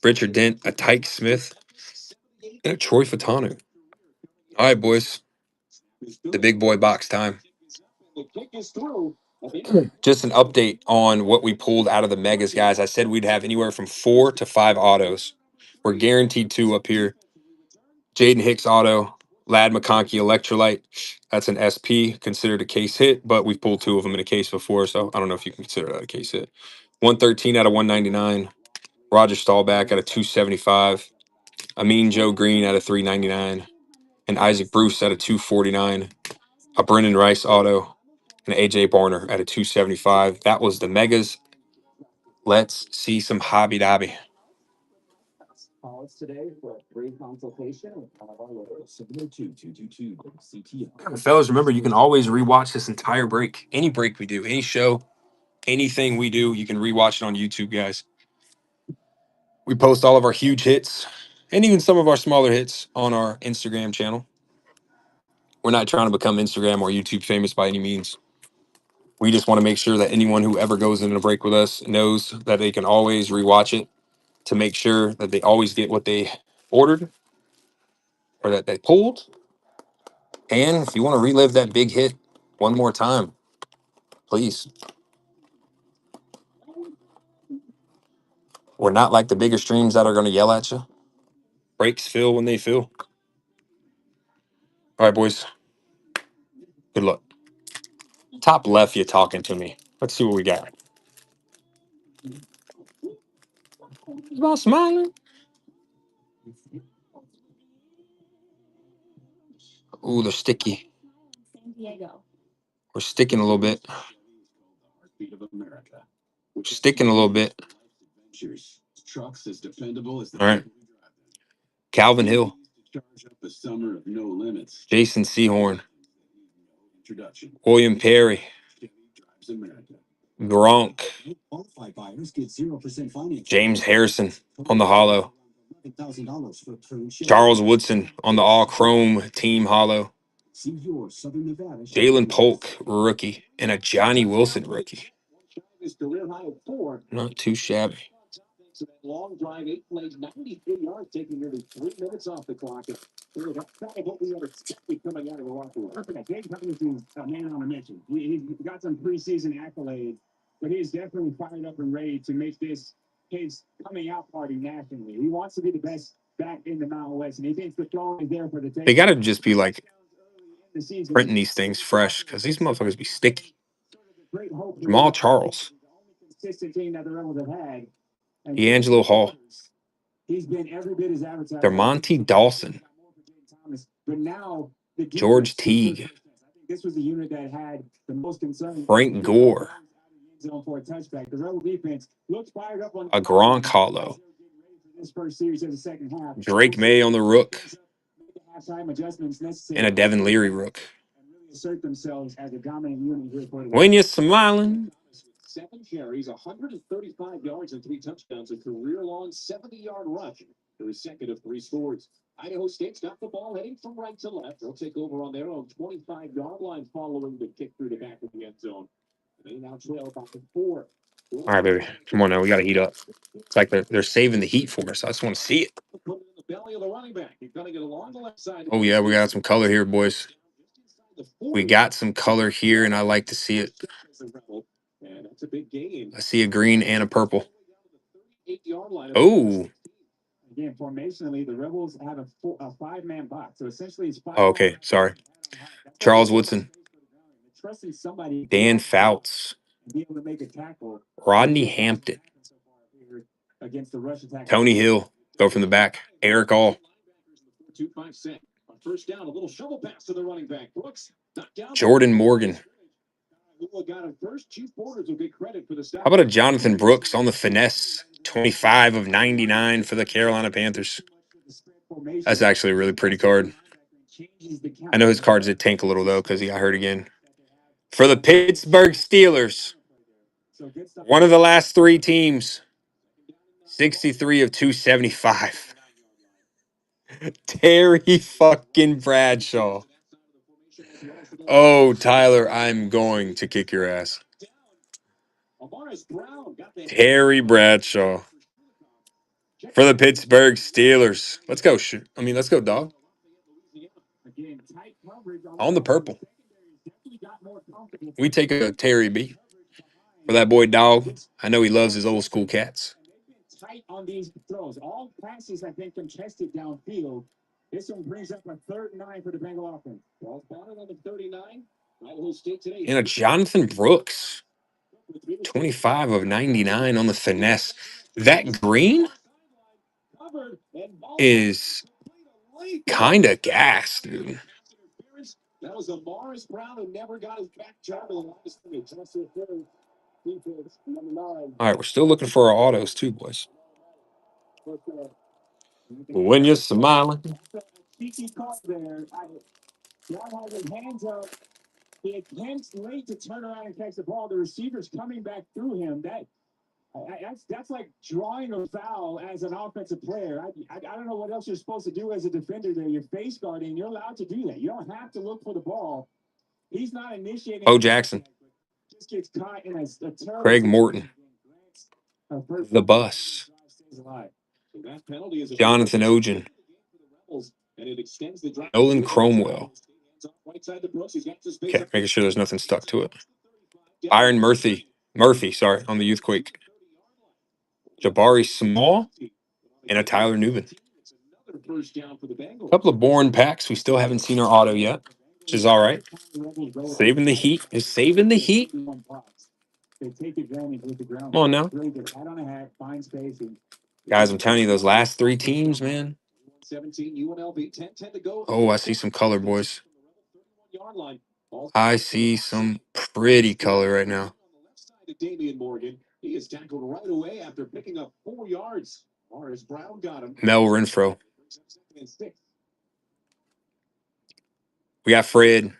[SPEAKER 1] Richard Dent, a Tyke Smith, and a Troy Fatanu. All right, boys. The big boy box time. Just an update on what we pulled out of the megas, guys. I said we'd have anywhere from 4 to 5 autos. We're guaranteed 2 up here. Jaden Hicks auto, Lad McConkey electrolyte. That's an SP, considered a case hit, but we've pulled 2 of them in a case before, so I don't know if you can consider that a case hit. 113 out of 199. Roger Staubach out of 275. Amin Joe Green out of 399. And Isaac Bruce out of 249. A Brennan Rice auto. And AJ Barner at a 275. That was the megas. Let's see some hobby dobby.
[SPEAKER 12] Call us today for a free consultation with one of our lawyers. 702-222-CTO.
[SPEAKER 1] Fellas, remember, you can always rewatch this entire break. Any break we do, any show, anything we do, you can rewatch it on YouTube, guys. We post all of our huge hits and even some of our smaller hits on our Instagram channel. We're not trying to become Instagram or YouTube famous by any means. We just want to make sure that anyone who ever goes into a break with us knows that they can always rewatch it to make sure that they always get what they ordered or that they pulled. And if you want to relive that big hit one more time, please. We're not like the bigger streams that are going to yell at you. Breaks fill when they fill. All right, boys. Good luck. Top left, you talking to me. Let's see what we got. About smiling. Ooh, they're sticky.
[SPEAKER 11] San Diego.
[SPEAKER 1] We're sticking a little bit. Sticking a little bit.
[SPEAKER 10] Trucks as dependable as the
[SPEAKER 1] All right. Calvin Hill.
[SPEAKER 10] the summer of no limits.
[SPEAKER 1] Jason Sehorn. William Perry. Gronk. James Harrison on the hollow. Charles Woodson on the all chrome team hollow. Jalen Polk, rookie, and a Johnny Wilson rookie. Not too shabby.
[SPEAKER 12] Long drive, 8 plays, 93 yards, taking nearly 3 minutes off the clock. And really, that's kind of what we were expecting coming out of the locker room. Dave Cummings is a man on a mission. He's got some preseason accolades, but he's definitely fired up and ready to make this his coming out party nationally. He wants to be the best back in the Mountain West, and he thinks the throne is there for the taking.
[SPEAKER 1] They got to just be like printing these things fresh because these motherfuckers be sticky. Jamal Charles.
[SPEAKER 12] Consistent team that the Rebels have had.
[SPEAKER 1] D'Angelo Hall.
[SPEAKER 12] He's been every bit as advertised.
[SPEAKER 1] They're Monty Dawson.
[SPEAKER 12] But now the
[SPEAKER 1] George Teague.
[SPEAKER 12] I think this was the unit that had the most concern.
[SPEAKER 1] Frank Gore.
[SPEAKER 12] For a touchback. The Rebel defense looks fired up on
[SPEAKER 1] A Gronk hollow.
[SPEAKER 12] This first series of the second half.
[SPEAKER 1] Drake May on the rook.
[SPEAKER 12] Halftime adjustments necessary.
[SPEAKER 1] And a Devin Leary rook.
[SPEAKER 12] And really assert themselves as a dominant unit here for the
[SPEAKER 1] When you're smiling.
[SPEAKER 12] 7 carries, 135 yards, and 3 touchdowns. A career-long 70-yard rush. The second of 3 scores. Idaho State's got the ball heading from right to left. They'll take over on their own 25-yard line following the kick through the back of the end zone. They now trail by 4.
[SPEAKER 1] All right, baby. Come on now. We got to heat up. It's like they're saving the heat for us. I just want to see it.
[SPEAKER 12] Put it in the belly of the running back. He's going to get along the left side.
[SPEAKER 1] Oh, yeah. We got some color here, boys. We got some color here, and I like to see it.
[SPEAKER 12] And that's a big game.
[SPEAKER 1] I see a green and a purple. Oh.
[SPEAKER 12] Again, formationally, the Rebels have a 5-man box. So essentially, it's 5.
[SPEAKER 1] Oh, okay. Sorry. Charles Woodson. Dan Fouts.
[SPEAKER 12] Be able to make a tackle.
[SPEAKER 1] Rodney Hampton.
[SPEAKER 12] Against the rush attack.
[SPEAKER 1] Tony Hill. Go from the back. Eric All.
[SPEAKER 12] 2-5 set. On first down, a little shovel pass to the running back. Brooks knocked down.
[SPEAKER 1] Jordan Morgan.
[SPEAKER 12] Got a first. Chief Borders will get credit for the stop.
[SPEAKER 1] How about a Jonathan Brooks on the finesse? 25 of 99 for the Carolina Panthers. That's actually a really pretty card. I know his cards did tank a little, though, because he got hurt again. For the Pittsburgh Steelers, one of the last 3 teams, 63 of 275. Terry fucking Bradshaw. Oh, Tyler, I'm going to kick your ass. Terry Bradshaw. For the Pittsburgh Steelers. Let's go. Let's go, dog. On the purple. We take a Terry B. For that boy, dog. I know he loves his old school cats.
[SPEAKER 12] Tight on these throws. All passes have been contested downfield. This one brings up a 3rd and 9 for the Bengal offense. Ball spotted on the 39. Idaho State today.
[SPEAKER 1] And a Jonathan Brooks. 25 of 99 on the finesse. That green is kind of gas, dude.
[SPEAKER 12] That was a Morris Brown who never got his back job in the last minute.
[SPEAKER 1] All right, we're still looking for our autos too, boys. When you're smiling.
[SPEAKER 12] Cheeky call there. John had his hands up. He attempts late to turn around and catch the ball. The receiver's coming back through him. That's like drawing a foul as an offensive player. I don't know what else you're supposed to do as a defender there. You're face guarding. You're allowed to do that. You don't have to look for the ball. He's not initiating.
[SPEAKER 1] Bo Jackson.
[SPEAKER 12] Just gets caught in a terrible.
[SPEAKER 1] Craig Morton. The Bus. Jonathan Ogen. Nolan Cromwell. Okay, making sure there's nothing stuck to it. Byron Murphy, sorry, on the Youth Quake. Jabari Small, and a Tyler Newman. A couple of boring packs. We still haven't seen our auto yet, which is all right. Saving the heat. Is saving the heat. Come on now. Guys, I'm telling you, those last three teams, man. Oh, I see some color, boys. I see some pretty color right now. Mel Renfro. We got Fred.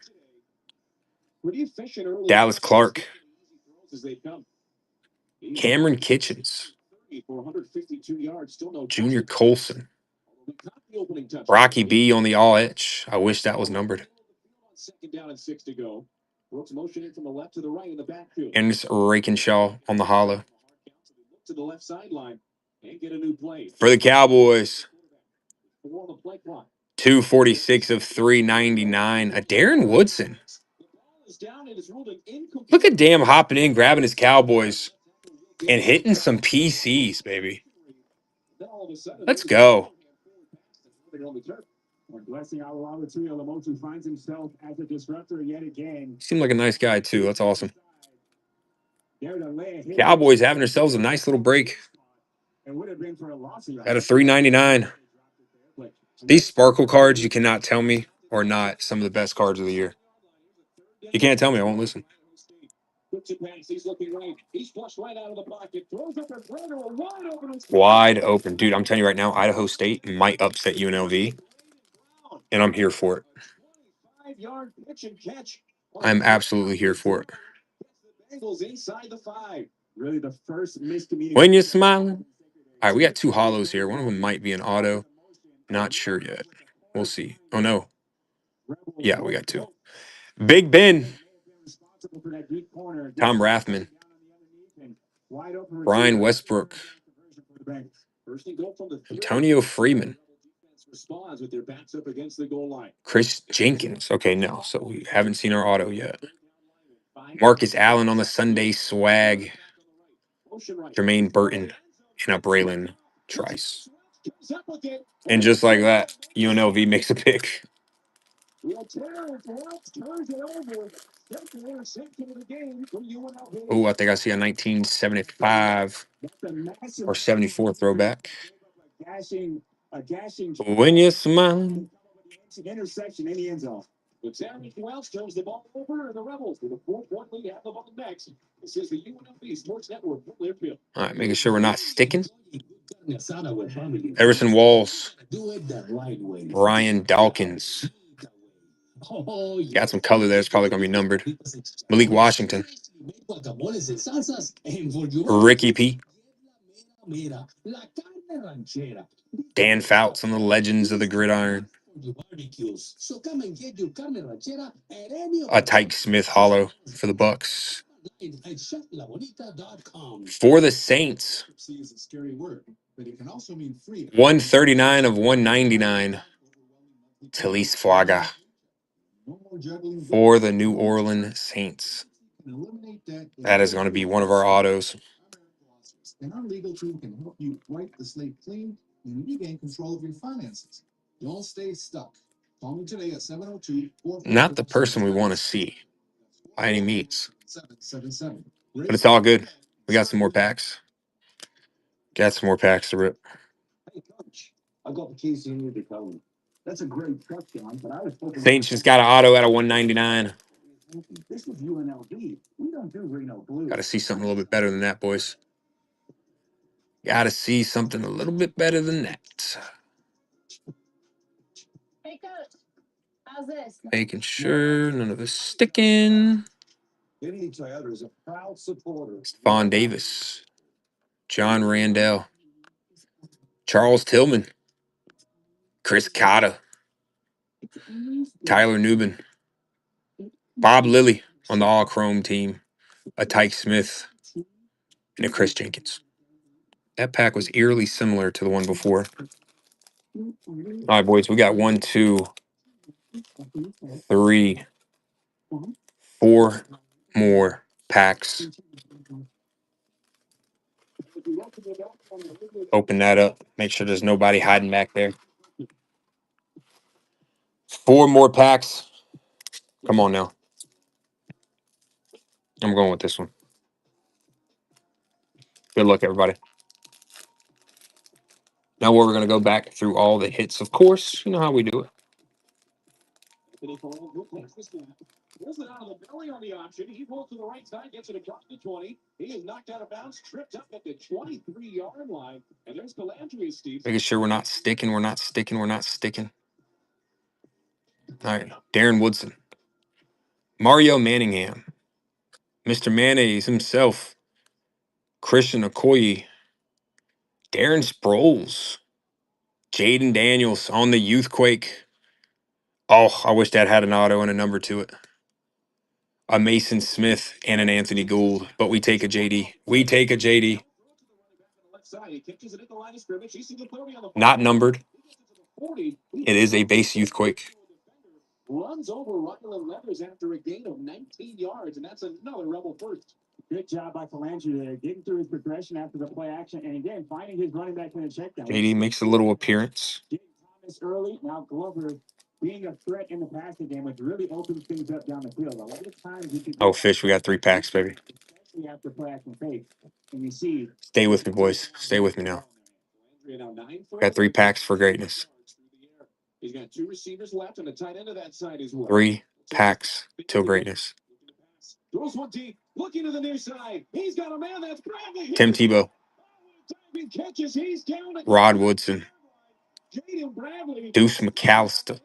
[SPEAKER 1] Dallas Clark. Cameron Kitchens. Junior Colson. Rocky B on the all etch. I wish that was numbered. And it's Rakenshaw on the hollow. For the Cowboys. 246 of 399. A Darren Woodson. Look at Damn hopping in, grabbing his Cowboys, and hitting some PCs, baby. Let's go. Seemed like a nice guy, too. That's awesome. Cowboys having themselves a nice little break. At a 399. These sparkle cards, you cannot tell me, are not some of the best cards of the year. You can't tell me. I won't listen. Wide open. Dude, I'm telling you right now, Idaho State might upset UNLV, and I'm here for it. I'm absolutely here for it. When you're smiling. All right, we got two hollows here. One of them might be an auto. Not sure yet. We'll see. Oh, no. Yeah, we got two. Big Ben. Tom Rathman. Brian Westbrook. Antonio Freeman. Chris Jenkins. Okay, no. So we haven't seen our auto yet. Marcus Allen on the Sunday swag. Jermaine Burton and a Braylon Trice. And just like that, UNLV makes a pick. Oh, I think I see a 1975 or 74 throwback. When you smile.
[SPEAKER 12] Interception in the end zone. But Terry Wells turns the ball over, and the Rebels with a 4-point lead have the ball next. This is the UNLV Sports Network.
[SPEAKER 1] All right, making sure we're not sticking. Everson Walls. Ryan Dawkins. Got some color there. It's probably going to be numbered. Malik Washington. Ricky P. Dan Fouts on the Legends of the Gridiron. A Tyke Smith hollow for the Bucks. For the Saints. 139 of 199. Talise Flaga. For the New Orleans Saints. That is going to be one of our autos.
[SPEAKER 10] And our legal team can help you wipe the slate clean and regain control of your finances. Don't stay stuck. Call me today at 702.
[SPEAKER 1] Not the person we want to see by any means.
[SPEAKER 10] 777.
[SPEAKER 1] But it's all good. We got some more packs. Got some more packs to rip.
[SPEAKER 12] Hey, Coach, I've got the keys you need to come. That's a great touchdown, but I was hoping
[SPEAKER 1] Saints just got an auto at a 199.
[SPEAKER 12] this was UNLV. We don't do Reno Blue.
[SPEAKER 1] Got to see something a little bit better than that, boys. Got to see something a little bit better than that.
[SPEAKER 7] Hey, Coach. How's this?
[SPEAKER 1] Making sure none of this sticking.
[SPEAKER 12] Indy Toyota is a proud supporter.
[SPEAKER 1] Stephon Davis. John Randall. Charles Tillman. Chris Cotta. Tyler Newman. Bob Lilly on the all-chrome team. A Tyke Smith. And a Chris Jenkins. That pack was eerily similar to the one before. All right, boys. We got 1, 2, 3, 4 more packs. Open that up. Make sure there's nobody hiding back there. 4 more packs. Come on now. I'm going with this one. Good luck, everybody. Now we're going to go back through all the hits, of course. You know how we do it.
[SPEAKER 12] Pulls it out of the belly on the option. He pulls to the right side, gets it across the 20. He is knocked out of bounds, tripped up at the 23-yard line. And there's Calandria, Steve.
[SPEAKER 1] Making sure we're not sticking. All right. Darren Woodson. Mario Manningham. Mr. Mayonnaise himself. Christian Okoye. Darren Sproles. Jaden Daniels on the Youthquake. Oh, I wish that had an auto and a number to it. A Mason Smith and an Anthony Gould, but we take a JD. Not numbered. It is a base Youthquake.
[SPEAKER 12] Runs over Rutland Leathers after a gain of 19 yards, and that's another Rebel first. Good job by Calandria there, getting through his progression after the play action, and again, finding his running back in the check down.
[SPEAKER 1] JD makes a little appearance.
[SPEAKER 12] Thomas early, now Glover being a threat in the passing game, which really opens things up down the field. A lot of times you can
[SPEAKER 1] Oh, Fish, we got 3 packs, baby.
[SPEAKER 12] especially after play action fake, and you see.
[SPEAKER 1] Stay with me, boys. Stay with me now. Got 3 packs for greatness.
[SPEAKER 12] He's got 2 receivers left and a tight end of that side as well.
[SPEAKER 1] 3 packs till greatness.
[SPEAKER 12] Throws one deep, looking to the near side. He's got a man, that's Bradley.
[SPEAKER 1] Tim Tebow.
[SPEAKER 12] Catches, he's down at
[SPEAKER 1] Rod Woodson.
[SPEAKER 12] Jaden Bradley.
[SPEAKER 1] Deuce McAllister.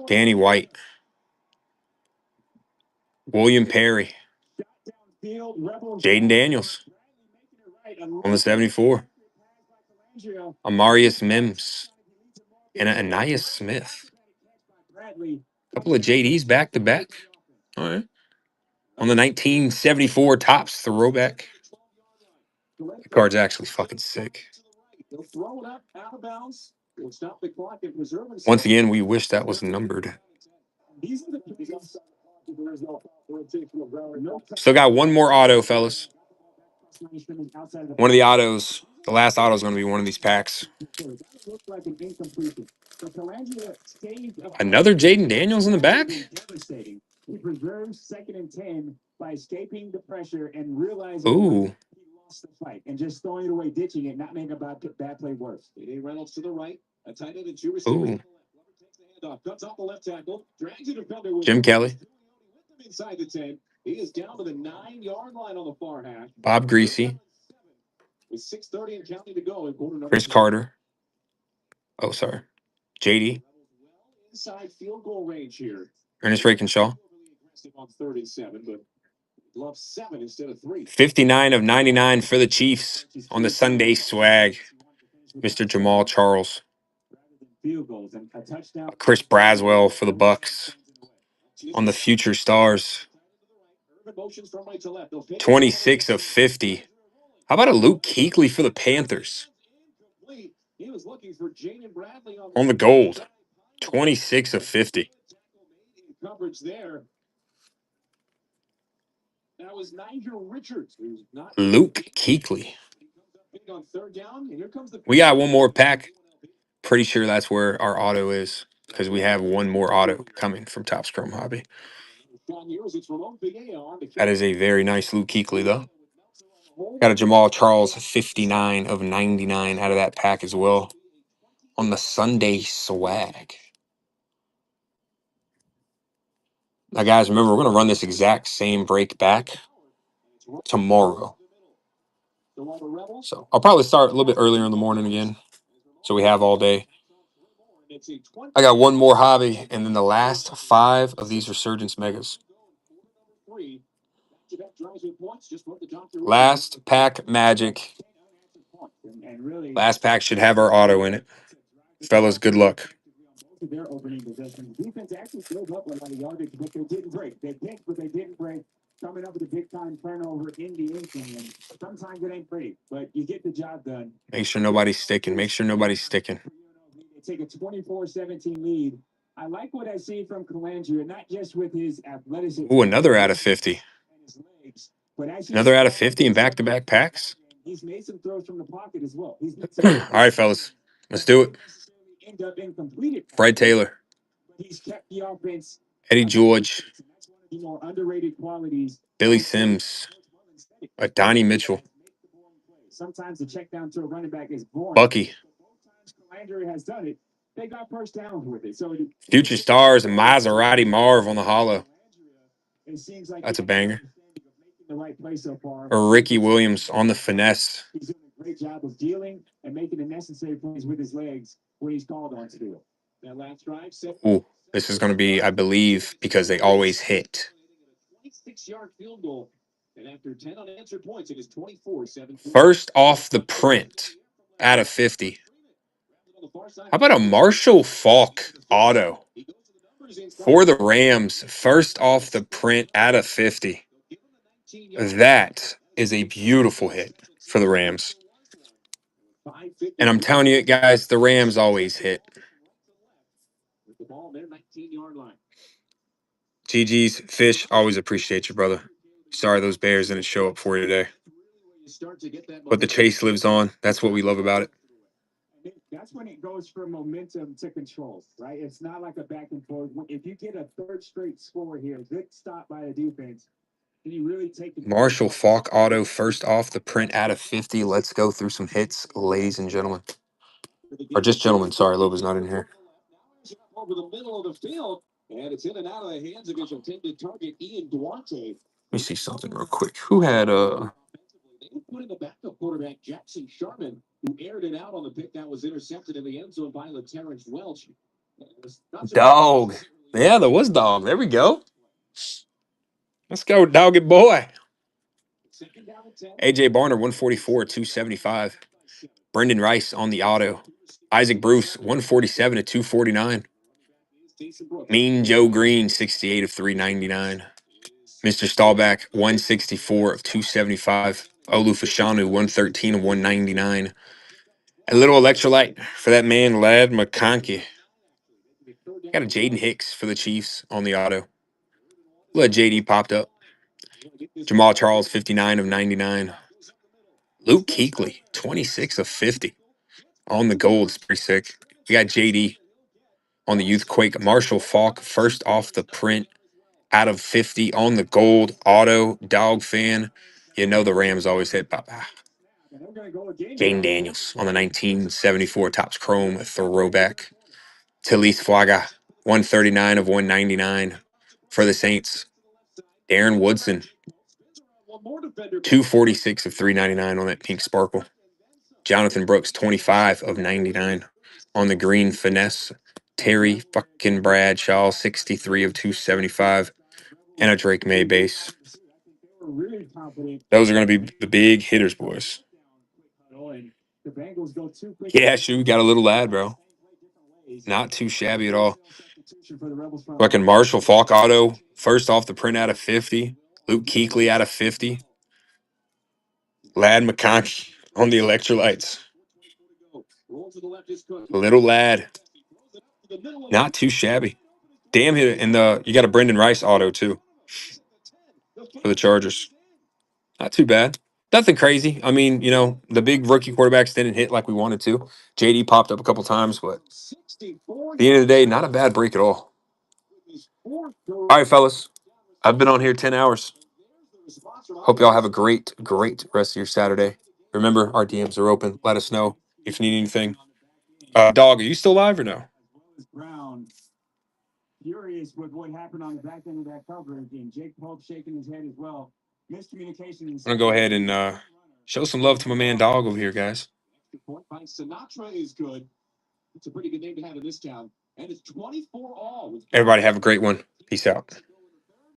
[SPEAKER 1] Danny White. William Perry. Jaden Daniels. On the 74. Amarius Mims. And Ananias Smith. Couple of JDs back to back. All right. On the 1974 Topps throwback. The card's actually fucking sick. Once again, we wish that was numbered. Still got one more auto, fellas. One of the autos. The last auto is going to be one of these packs. Another Jaden Daniels in the back?
[SPEAKER 12] He preserves 2nd and 10 by escaping the pressure and realizing
[SPEAKER 1] Ooh.
[SPEAKER 12] he lost the fight and just throwing it away, ditching it, not making a bad play worse. A Reynolds to the right, a tight end and 2 receivers. Cuts off the left tackle, drags the defender with
[SPEAKER 1] Jim Kelly.
[SPEAKER 12] inside the 10. He is down to the 9-yard line on the far hash.
[SPEAKER 1] Bob Greasy.
[SPEAKER 12] With 6:30 and counting to go in quarter number
[SPEAKER 1] Chris
[SPEAKER 12] 2.
[SPEAKER 1] Carter. Oh, sorry. JD.
[SPEAKER 12] Inside field goal range here.
[SPEAKER 1] Ernest Rakenshaw.
[SPEAKER 12] On 37, but glove 7 instead of 3.
[SPEAKER 1] 59 of 99 for the Chiefs on the Sunday swag. Mr. Jamal Charles. Chris Braswell for the Bucks on the Future Stars. 26 of 50. How about a Luke Kuechly for the Panthers? On the gold. 26 of 50.
[SPEAKER 12] Coverage there. That was Nigel Richards, who's not
[SPEAKER 1] Luke Kuechly.
[SPEAKER 12] on 3rd down, and here comes the
[SPEAKER 1] We got one more pack. Pretty sure that's where our auto is because we have one more auto coming from Topps Chrome Hobby. That is a very nice Luke Kuechly, though. Got a Jamal Charles 59 of 99 out of that pack as well on the Sunday swag. Now, guys, remember, we're going to run this exact same break back tomorrow. So I'll probably start a little bit earlier in the morning again so we have all day. I got one more hobby and then the last 5 of these Resurgence Megas. Last pack magic. Last pack should have our auto in it. Fellas, good luck.
[SPEAKER 12] Their opening possession. Defense actually filled up a lot of yardage, but they didn't break. They picked, but they didn't break. Coming up with a big time turnover in the inning. And sometimes it ain't pretty, but you get the job done.
[SPEAKER 1] Make sure nobody's sticking. Make sure nobody's sticking.
[SPEAKER 12] They take a 24-17 lead. I like what I see from Calandria, not just with his athleticism.
[SPEAKER 1] Ooh, another out of 50.
[SPEAKER 17] But as you
[SPEAKER 1] Another
[SPEAKER 17] saw,
[SPEAKER 1] out of 50 in back-to-back packs.
[SPEAKER 17] he's made some throws from the pocket as well. He's made some
[SPEAKER 1] All
[SPEAKER 17] throws
[SPEAKER 1] right, fellas. Let's do it.
[SPEAKER 17] end up incompleted.
[SPEAKER 1] Fred Taylor,
[SPEAKER 17] He's kept the offense.
[SPEAKER 1] Eddie George,
[SPEAKER 17] That's one of the more underrated qualities.
[SPEAKER 1] Billy Sims, Donnie Mitchell,
[SPEAKER 17] Sometimes the check down to a running back is boring.
[SPEAKER 1] Bucky,
[SPEAKER 17] Landry has done it. They got first downs with it. So
[SPEAKER 1] Future Stars, and Maserati Marv on the hollow.
[SPEAKER 17] it seems like
[SPEAKER 1] That's a banger.
[SPEAKER 17] the right play so far.
[SPEAKER 1] Or Ricky Williams on the finesse.
[SPEAKER 17] He's doing a great job of dealing and making the necessary plays with his legs when he's called on to do it. That last drive,
[SPEAKER 1] Ooh, this is going to be, I believe, because they always hit.
[SPEAKER 17] 26-yard field goal. And after 10 unanswered points, it is 24-17.
[SPEAKER 1] First off the print out of 50. How about a Marshall Faulk auto for the Rams? First off the print out of 50. That is a beautiful hit for the Rams. And I'm telling you, guys, the Rams always hit.
[SPEAKER 17] The ball their 19-yard line.
[SPEAKER 1] GG's, Fish, always appreciate you, brother. Sorry those Bears didn't show up for you today. But the chase lives on. That's what we love about it.
[SPEAKER 17] That's when it goes from momentum to control, right? It's not like a back and forth. If you get a third straight score here, good stop by the defense, then you really take the
[SPEAKER 1] Marshall Faulk auto, first off the print out of 50. Let's go through some hits, ladies and gentlemen. Or just gentlemen. Sorry, Loba's not in here.
[SPEAKER 17] Over the middle of the field, and it's in and out of the hands of his intended target, Ian Duarte.
[SPEAKER 1] Let me see something real quick. Who had
[SPEAKER 17] They put in the backup quarterback, Jackson Sharman, who aired it out on the pick that was intercepted in the end zone by Terrence Welch.
[SPEAKER 1] Dog? Yeah, there was Dog. There we go. Let's go, doggy boy. AJ Barner, 144, 275. Brendan Rice on the auto. Isaac Bruce, 147 to 249. Mean Joe Green, 68 of 399. Mr. Stahlback, 164 of 275. Olu Fashanu, 113 of 199. A little electrolyte for that man, Lad McConkey. Got a Jaden Hicks for the Chiefs on the auto. Let JD popped up. Jamal Charles, 59 of 99. Luke Kuechly, 26 of 50. On the gold, it's pretty sick. We got JD on the Youth Quake. Marshall Faulk, first off the print, out of 50 on the gold. Auto, dog fan. You know the Rams always hit Papa. Jane Daniels on the 1974 Topps Chrome throwback. Talise Flaga, 139 of 199 for the Saints. Darren Woodson, 246 of 399 on that pink sparkle. Jonathan Brooks, 25 of 99 on the green finesse. Terry fucking Bradshaw, 63 of 275. And a Drake May base. Those are going to be the big hitters, boys. Yeah, shoot, got a little lad, bro. Not too shabby at all. Fucking Marshall Faulk auto, first off the print out of 50. Luke Kuechly out of 50. Lad McConkey on the electrolytes. Little lad. Not too shabby. Damn hit. And you got a Brendan Rice auto, too, for the Chargers. Not too bad. Nothing crazy. I mean, the big rookie quarterbacks didn't hit like we wanted to. JD popped up a couple times, but at the end of the day, not a bad break at all. All right, fellas. I've been on here 10 hours. Hope y'all have a great, great rest of your Saturday. Remember, our DMs are open. Let us know if you need anything. Dog, are you still live or no?
[SPEAKER 17] Brown, furious with what happened on the back end of that coverage, and Jake Pope shaking his head as well. Miscommunication.
[SPEAKER 1] I'm going to go ahead and show some love to my man Dog over here, guys.
[SPEAKER 17] Sinatra is good. It's a pretty good name to have in this town. And it's 24 all.
[SPEAKER 1] Everybody have a great one. Peace out.